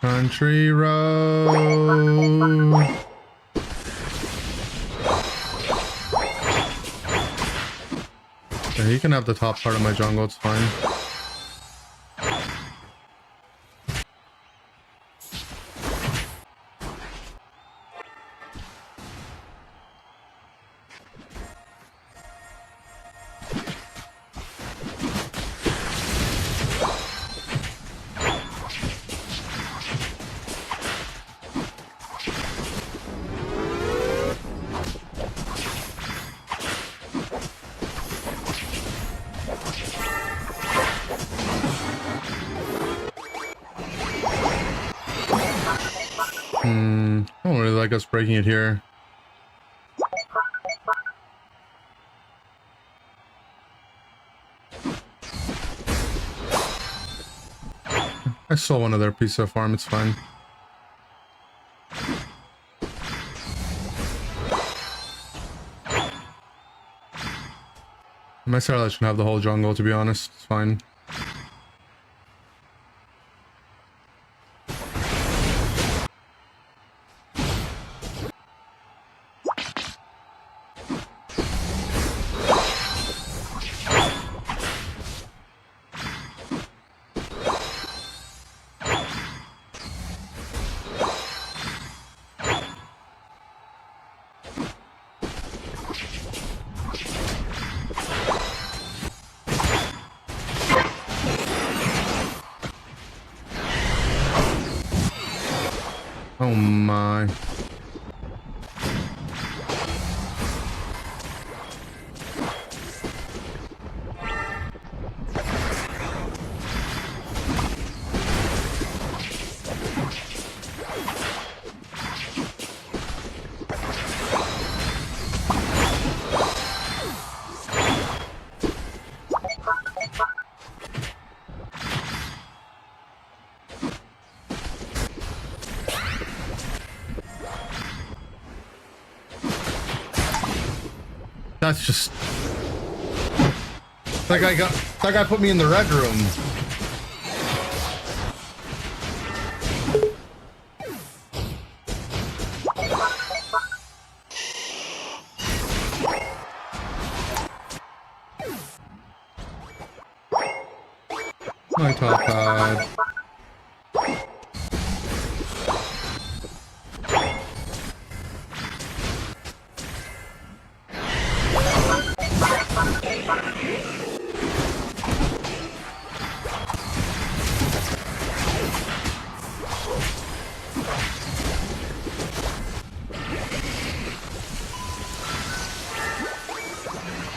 Country road. Yeah, he can have the top part of my jungle, it's fine. I don't really like us breaking it here. I stole one of their piece of farm, it's fine. My Starlight should have the whole jungle, to be honest, it's fine. Oh my. That's just... That guy put me in the red room. My top pad.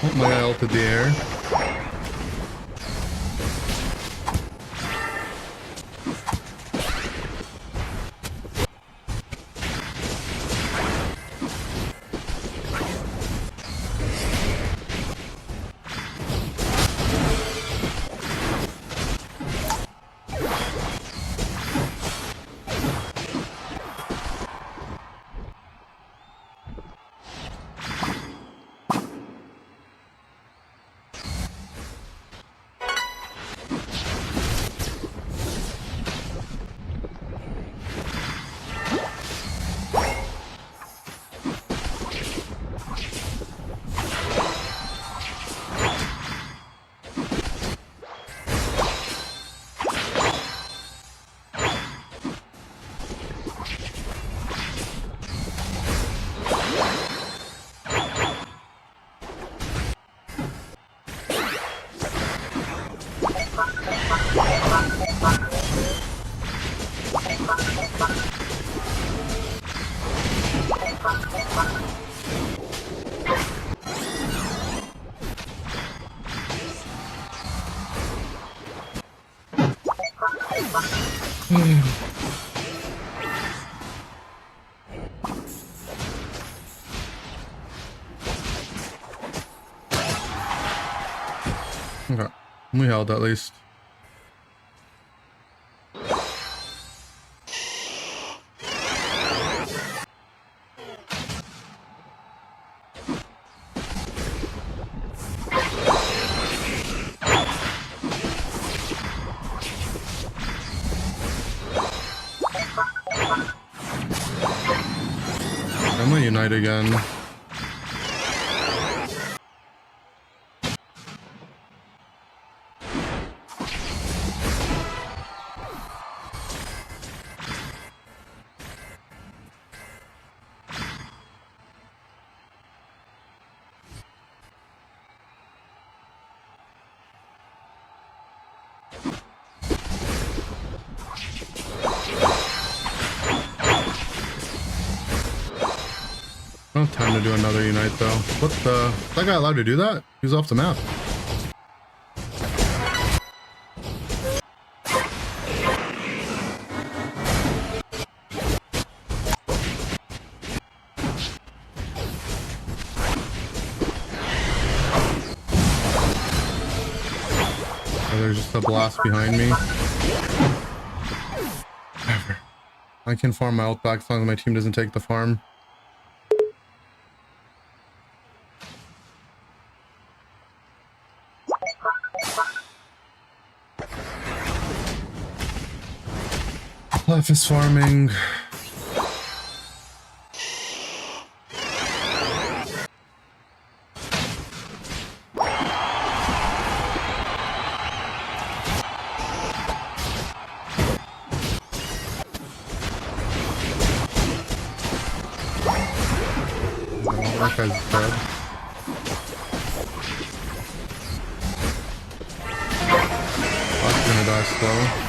Oh, my guy ulted the air. Okay. We held at least. I'm gonna unite again. No time to do another unite though. What the? Is that guy allowed to do that? He's off the map. Oh, there's just a blast behind me. Whatever. I can farm my ult back as long as my team doesn't take the farm. Life is farming. That guy's dead. Bot's gonna die slow.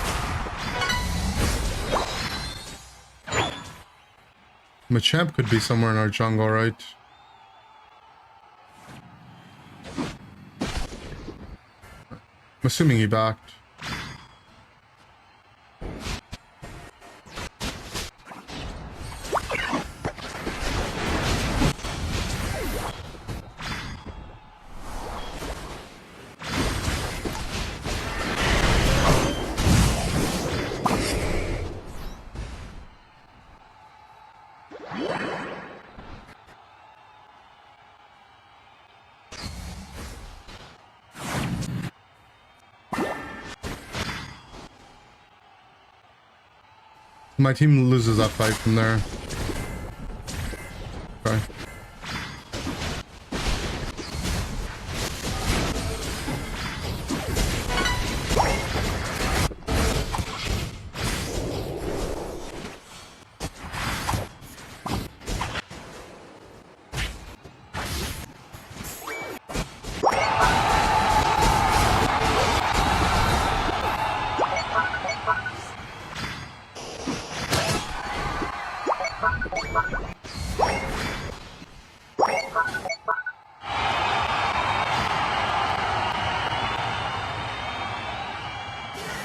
Machamp could be somewhere in our jungle, right? I'm assuming he backed. My team loses that fight from there. Okay.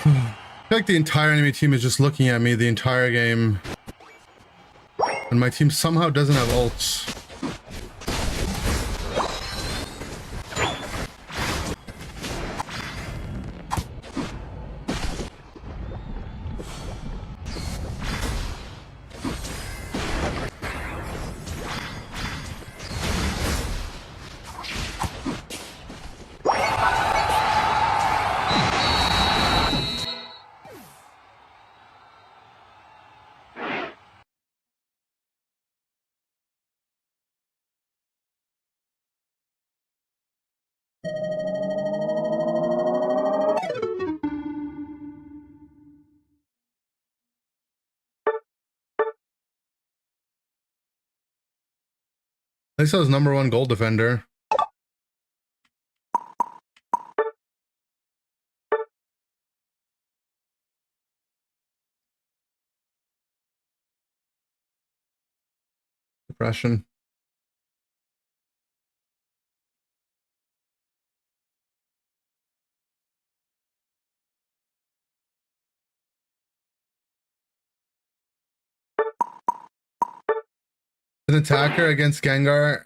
I feel like the entire enemy team is just looking at me the entire game. And my team somehow doesn't have ults. At least I was #1 gold defender. Depression. An attacker against Gengar,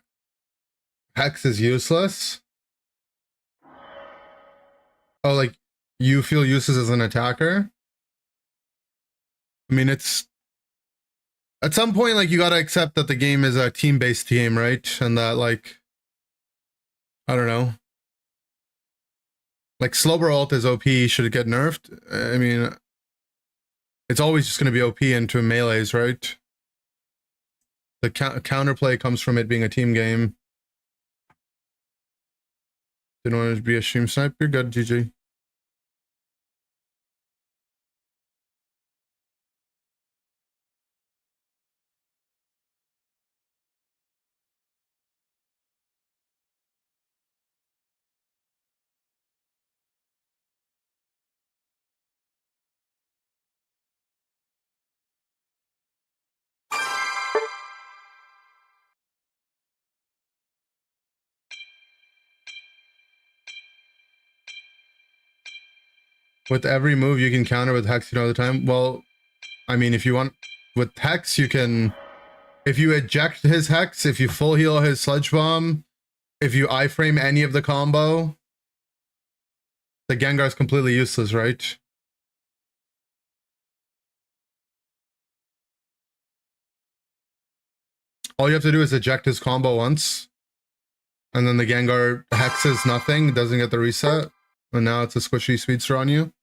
Hex is useless. Oh, like you feel useless as an attacker? I mean, it's at some point, like, you gotta accept that the game is a team-based game, right? And that, like, I don't know. Like, Slowbro ult is OP, should it get nerfed? I mean, it's always just gonna be OP into melees, right? The counterplay comes from it being a team game. Didn't want to be a stream snipe? You're good, GG. With every move you can counter with Hex, all the time. Well, I mean, if you want, with Hex, you can, if you eject his Hex, if you full heal his Sludge Bomb, if you iframe any of the combo, the Gengar is completely useless, right? All you have to do is eject his combo once, and then the Gengar hexes nothing, doesn't get the reset, and now it's a squishy speedster on you.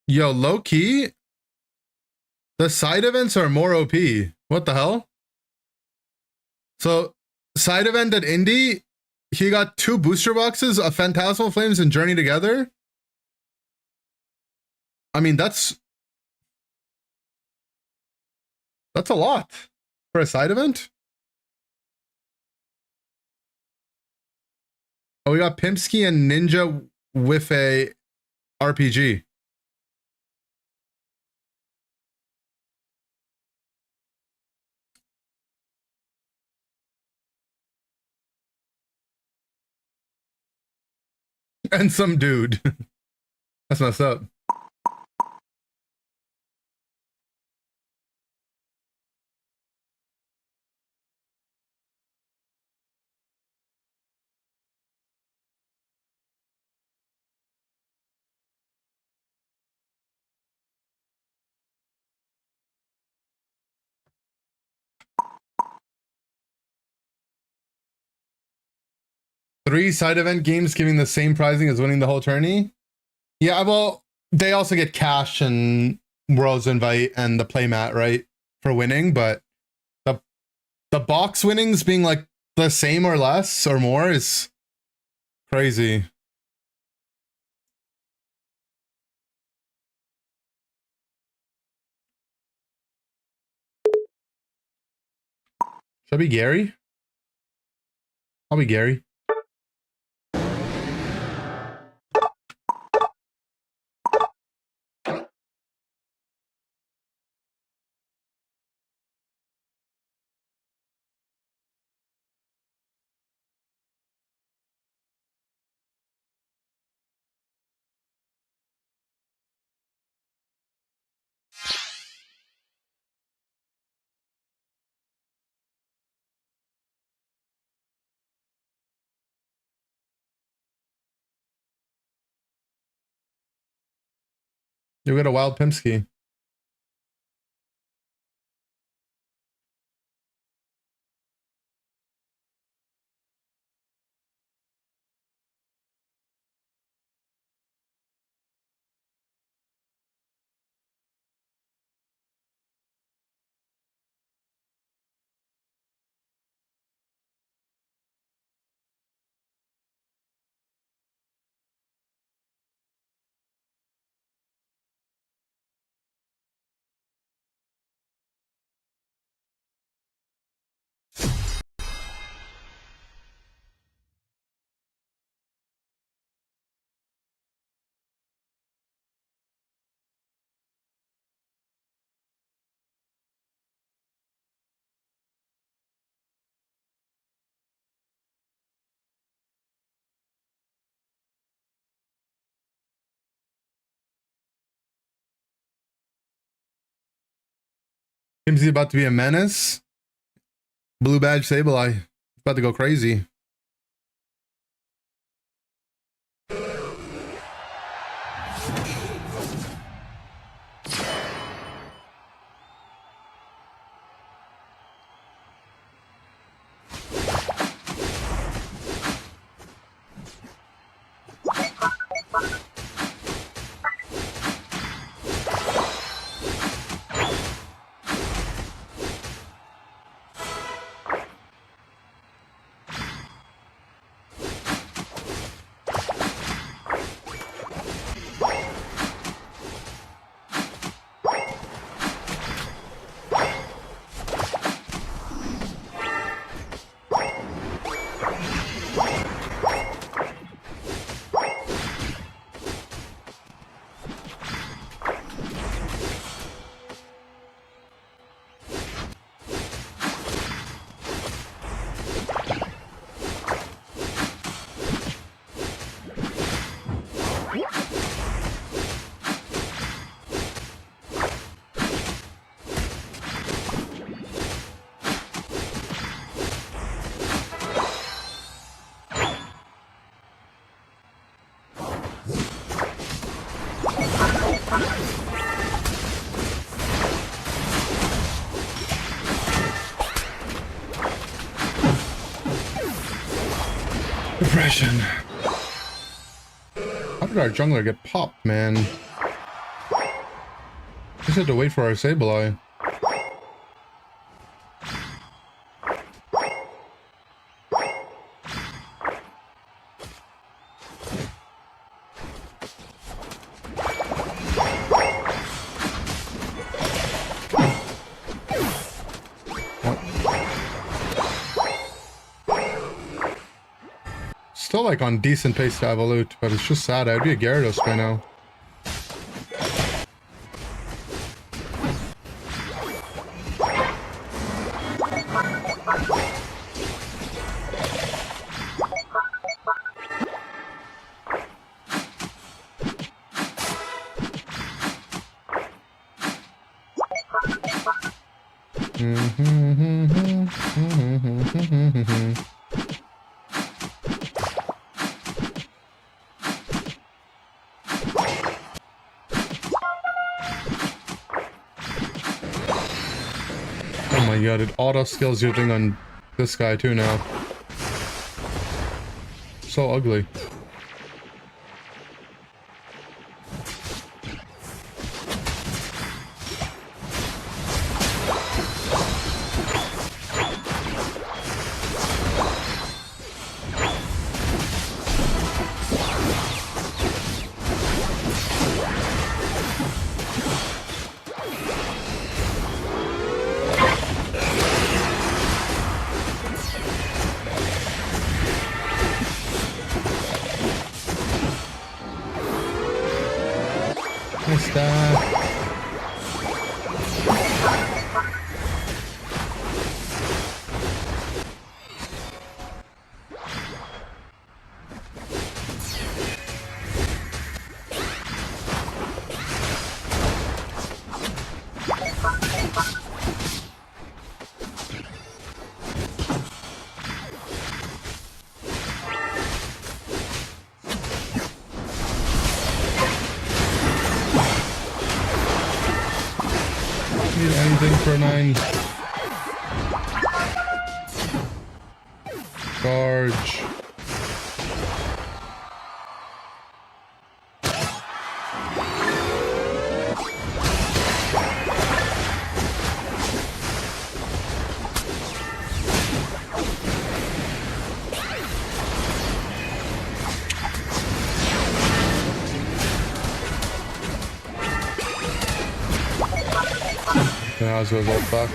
Yo, low key, the side events are more OP. What the hell? So, side event at Indy, he got 2 booster boxes, a Phantasmal Flames, and Journey together. I mean, that's a lot for a side event. Oh, we got Pimpsky and Ninja with a RPG. And some dude. That's messed up. Three side event games giving the same pricing as winning the whole tourney. Yeah, well, they also get cash and Worlds Invite and the playmat, right, for winning, but the box winnings being like the same or less or more is crazy. Should I be Gary? I'll be Gary. You got a wild Pimpsky. Seems he's about to be a menace. Blue badge Sableye. About to go crazy. Depression. How did our jungler get popped, man? Just had to wait for our Sableye. Still like on decent pace to evolute, but it's just sad. I'd be a Gyarados by now. Oh my god, it auto skills your thing on this guy too now. So ugly. Nice that. Need anything for a 9. Charge. Yeah, I was gonna go back.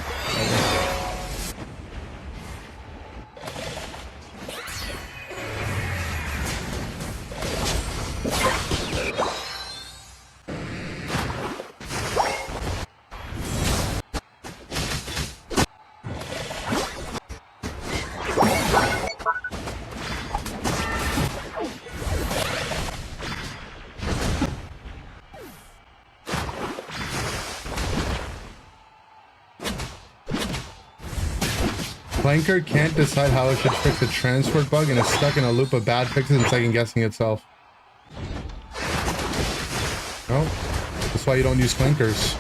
Clanker can't decide how it should fix a transport bug and is stuck in a loop of bad fixes and second guessing itself. No, that's why you don't use Clankers.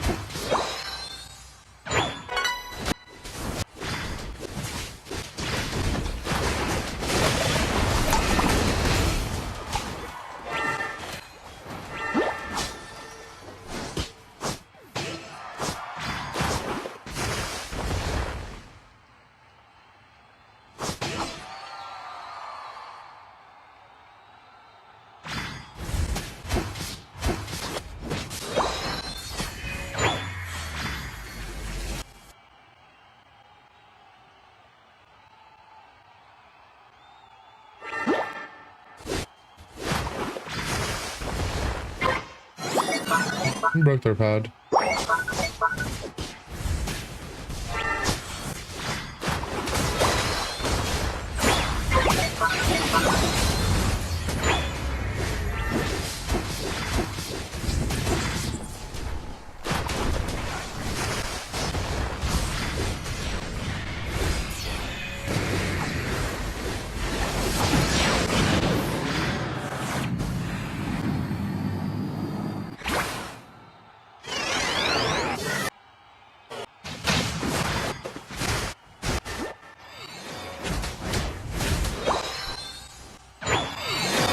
Broke their pad.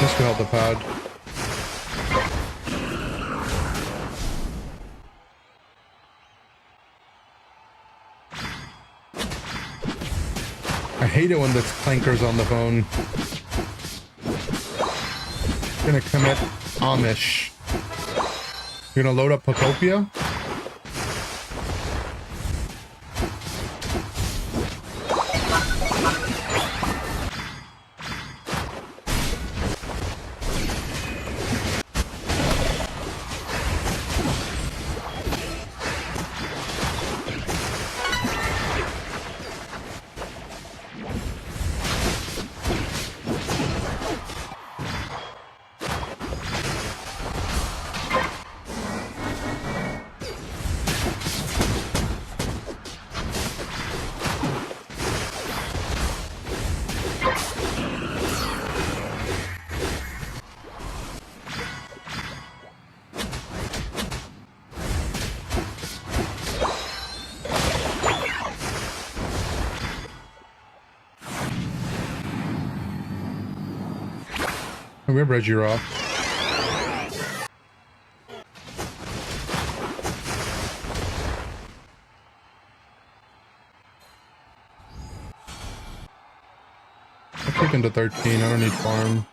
Just got the pad. I hate it when this Clanker's on the phone. Gonna commit Amish. You're gonna load up Pocopia? We have Regirock. I'll take into 13. I don't need farm.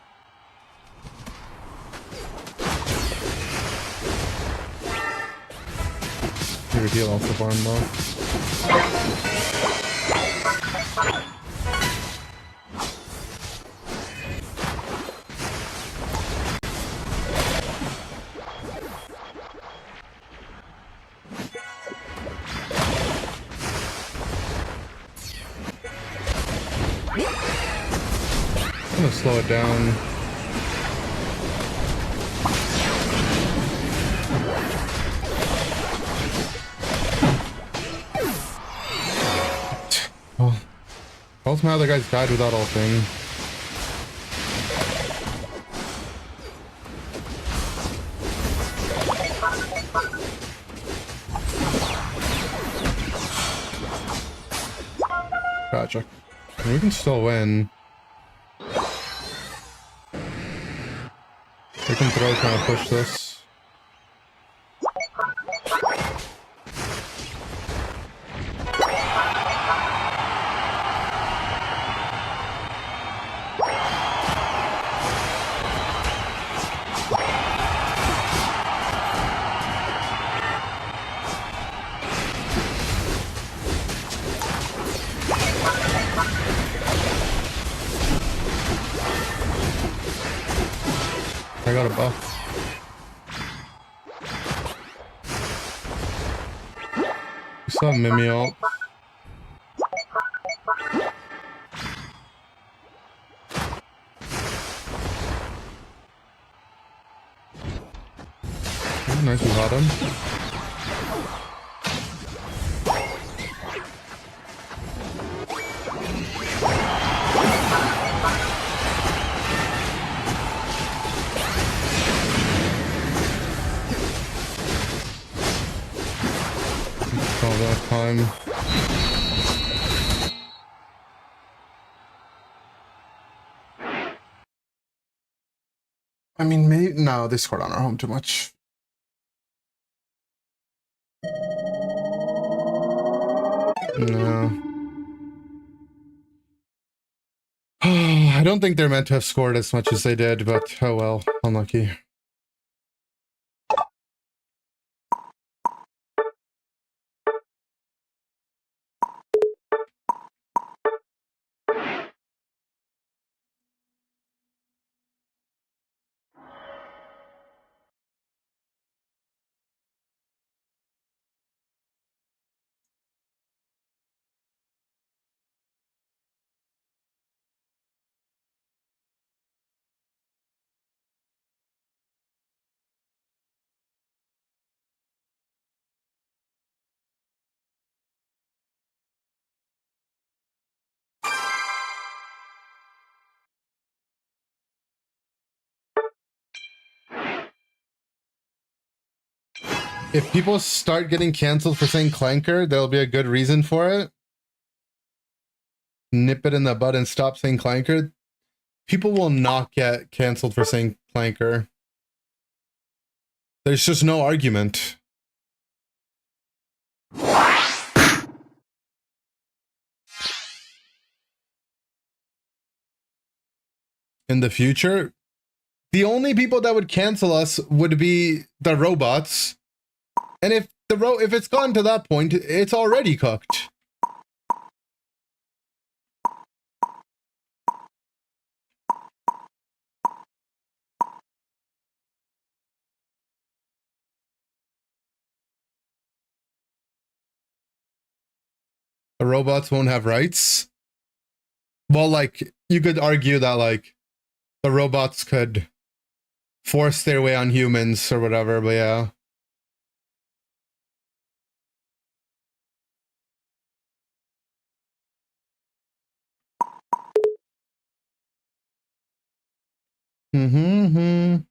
Maybe heal off the farm though. I'm gonna slow it down. Oh. Both my other guys died without ulting. Gotcha. We can still win. We can throw trying to push this. I got a buff. We still have Mimi ult. Oh, nice, we got him. time. I mean, maybe no, they scored on our home too much. No. I don't think they're meant to have scored as much as they did, but oh well, unlucky. If people start getting canceled for saying clanker, there'll be a good reason for it. Nip it in the bud and stop saying clanker. People will not get canceled for saying clanker. There's just no argument. In the future, the only people that would cancel us would be the robots. And if it's gone to that point, it's already cooked. The robots won't have rights. Well, like, you could argue that, like, the robots could force their way on humans or whatever, but yeah. Mm-hmm.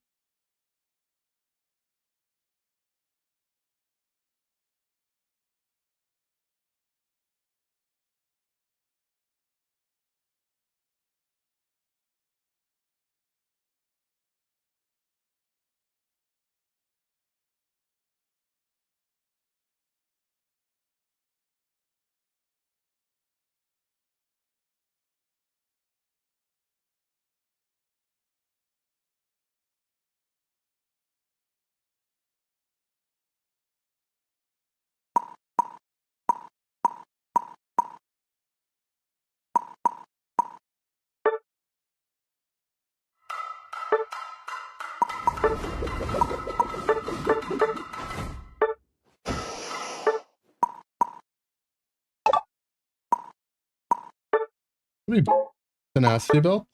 Tenacity belt.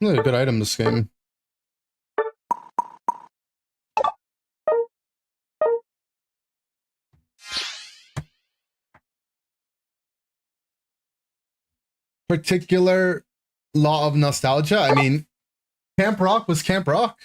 Really a good item this game. Particular law of nostalgia. I mean, Camp Rock was Camp Rock.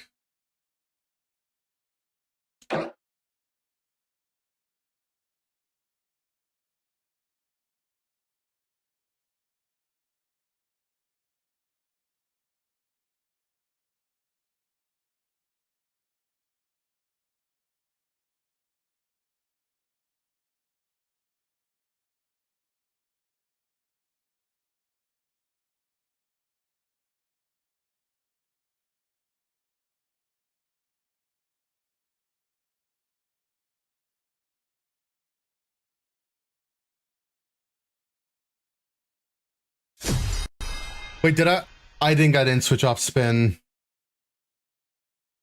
Wait, did I think I didn't switch off spin.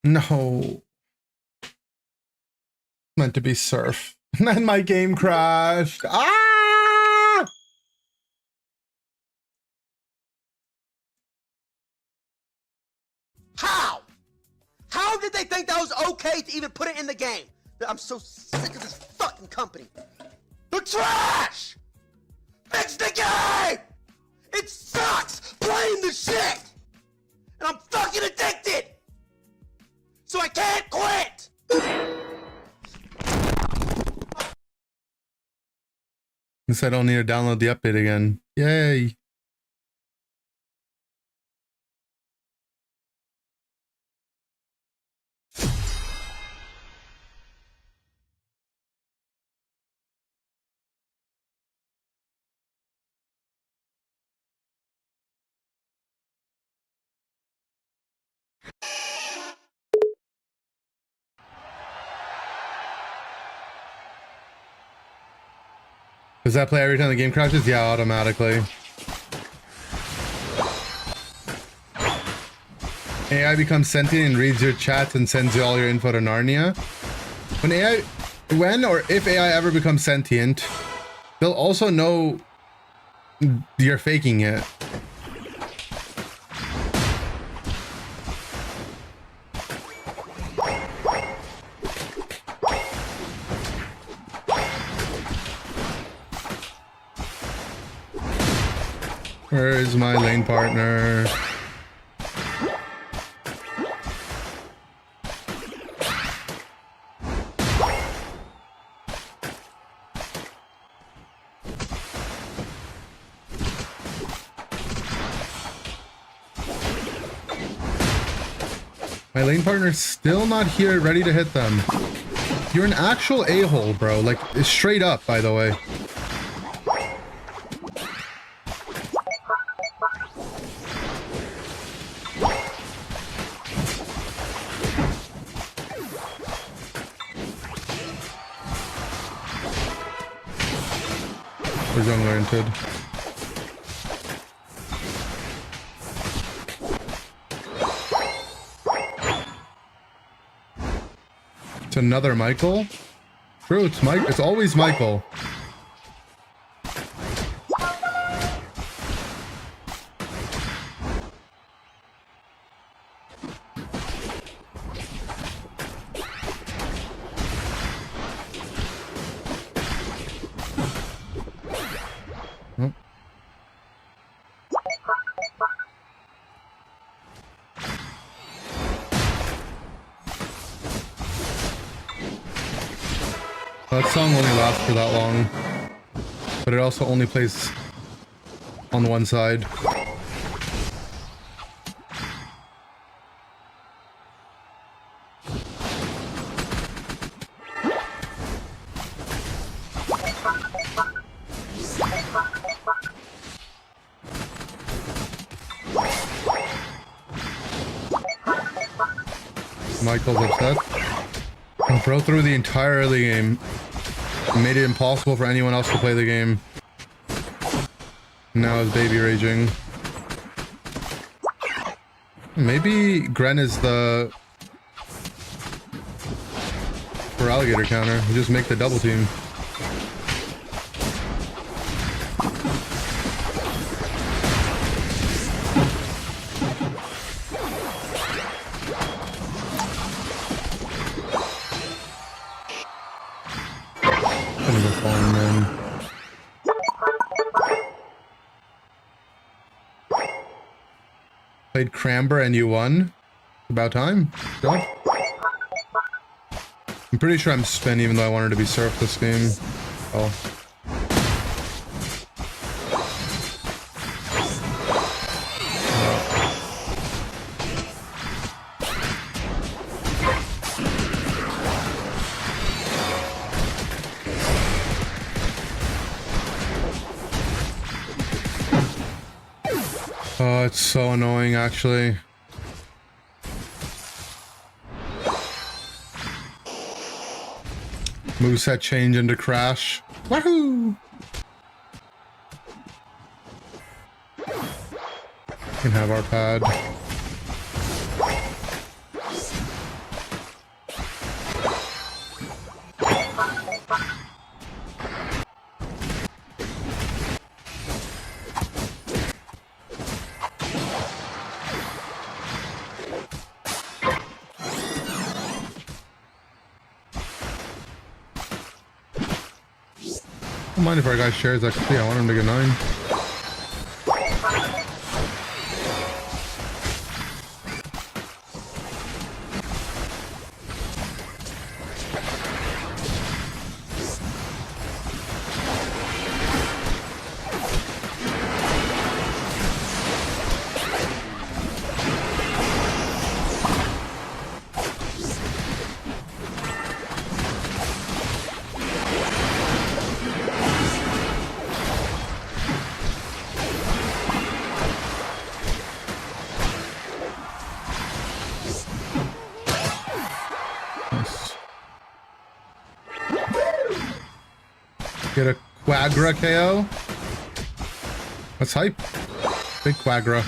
No. Meant to be surf. And my game crashed. Ah! How? How did they think that was okay to even put it in the game? I'm so sick of this fucking company. The trash! Fix the game! It sucks playing the shit! And I'm fucking addicted! So I can't quit! Guess I don't need to download the update again. Yay. Does that play every time the game crashes? Yeah, automatically. AI becomes sentient and reads your chats and sends you all your info to Narnia. When or if AI ever becomes sentient, they'll also know you're faking it. Where is my lane partner? My lane partner's still not here, ready to hit them. You're an actual a-hole, bro. Like, straight up, by the way. We're jungler entered. It's another Michael? True, it's Mike. It's always Michael. That song only lasts for that long, but it also only plays on one side. Michael's upset. Bro through the entire early game. Made it impossible for anyone else to play the game. Now is baby raging. Maybe Gren is the for alligator counter. You just make the double team. Played Cramber and you won. About time. Go. I'm pretty sure I'm Spin even though I wanted to be Surf this game. Oh. Oh, it's so annoying, actually. Moveset change into Crash. Wahoo! Can have our pad. I don't mind if our guy shares that. Yeah, I want him to get 9. Get a Quagra KO. That's hype. Big Quagra.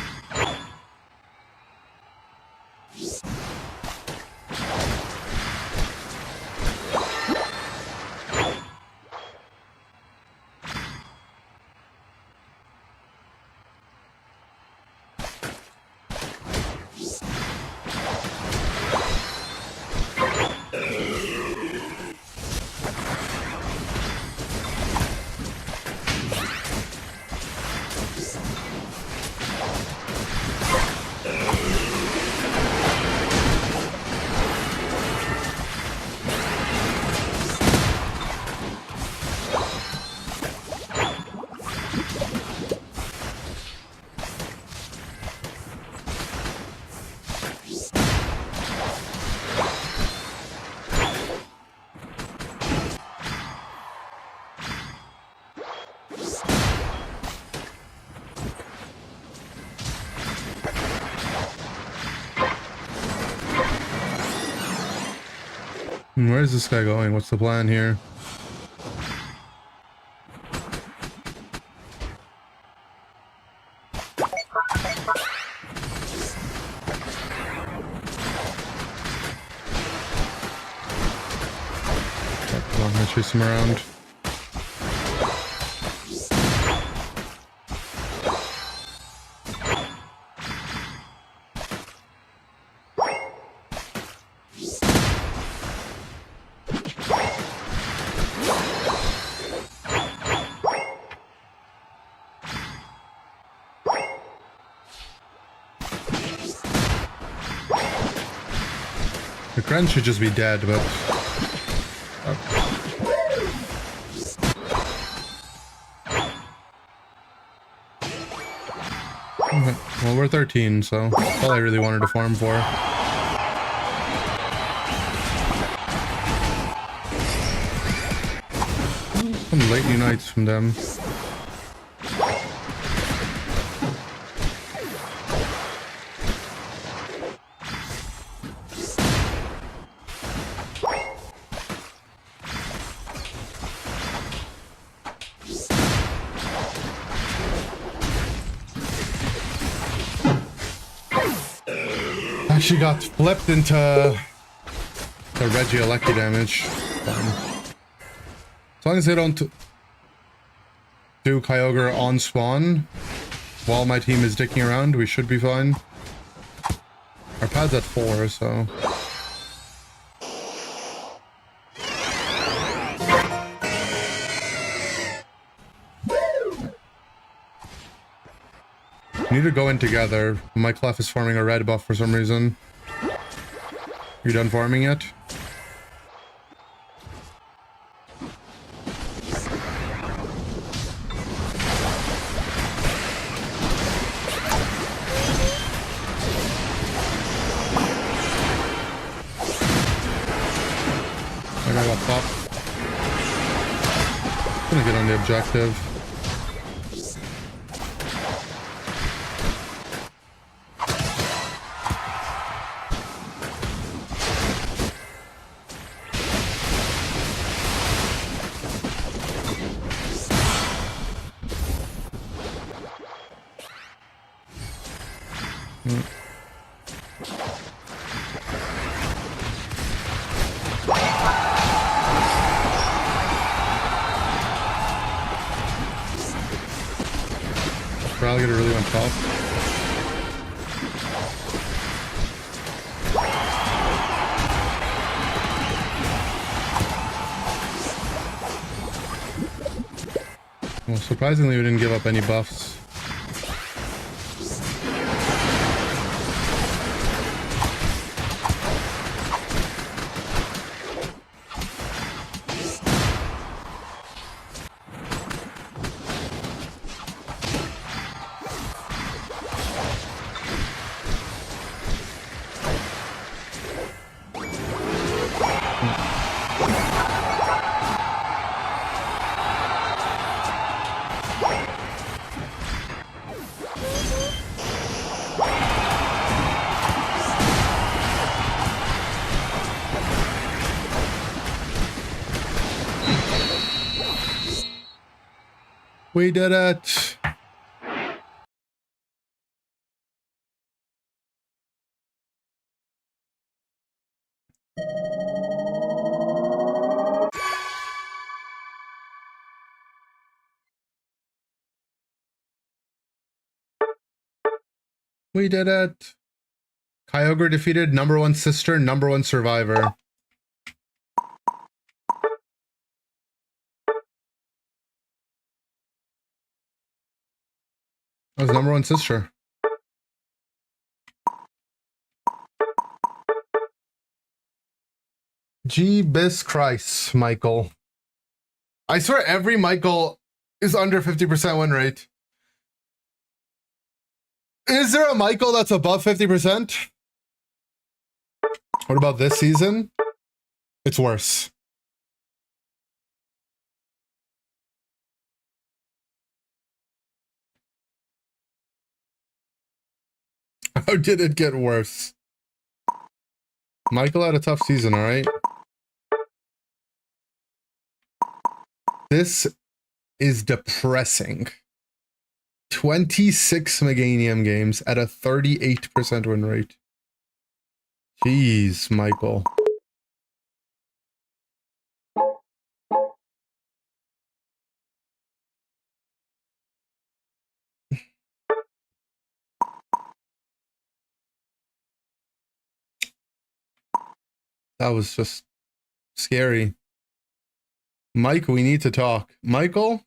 Where is this guy going? What's the plan here? Come on, let's chase him around. The Kren should just be dead, but... Okay. Well, we're 13, so that's all I really wanted to farm for. Some late unites from them. Actually got flipped into the Regieleki damage. As long as they don't do Kyogre on spawn while my team is dicking around, we should be fine. Our pad's at 4, so... We need to go in together. My Clef is farming a red buff for some reason. You done farming yet? I got popped. Gonna get on the objective. Probably gonna really want top. Well, surprisingly, we didn't give up any buffs. We did it. We did it. Kyogre defeated #1 sister, #1 survivor. That was #1 sister. Jeebus Christ, Michael. I swear every Michael is under 50% win rate. Is there a Michael that's above 50%? What about this season? It's worse. How did it get worse? Michael had a tough season, all right? This is depressing. 26 Meganium games at a 38% win rate. Jeez, Michael. That was just scary. Mike, we need to talk. Michael?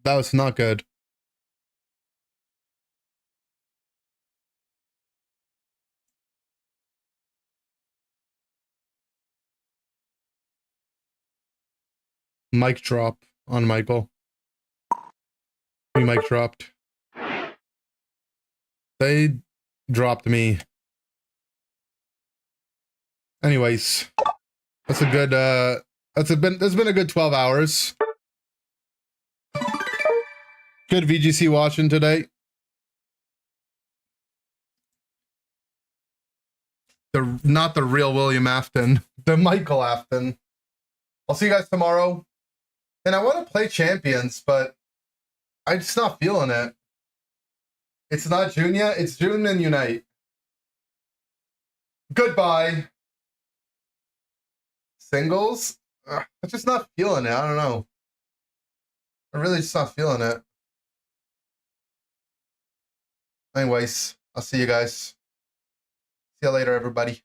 That was not good. Mic drop on Michael. We mic dropped. They dropped me. Anyways, that's a good that's been a good 12 hours. Good VGC watching today. Not the real William Afton, the Michael Afton. I'll see you guys tomorrow. And I want to play Champions, but I'm just not feeling it. It's not June yet. It's June and Unite. Goodbye. Singles? I'm just not feeling it. I don't know. I'm really just not feeling it. Anyways, I'll see you guys. See you later, everybody.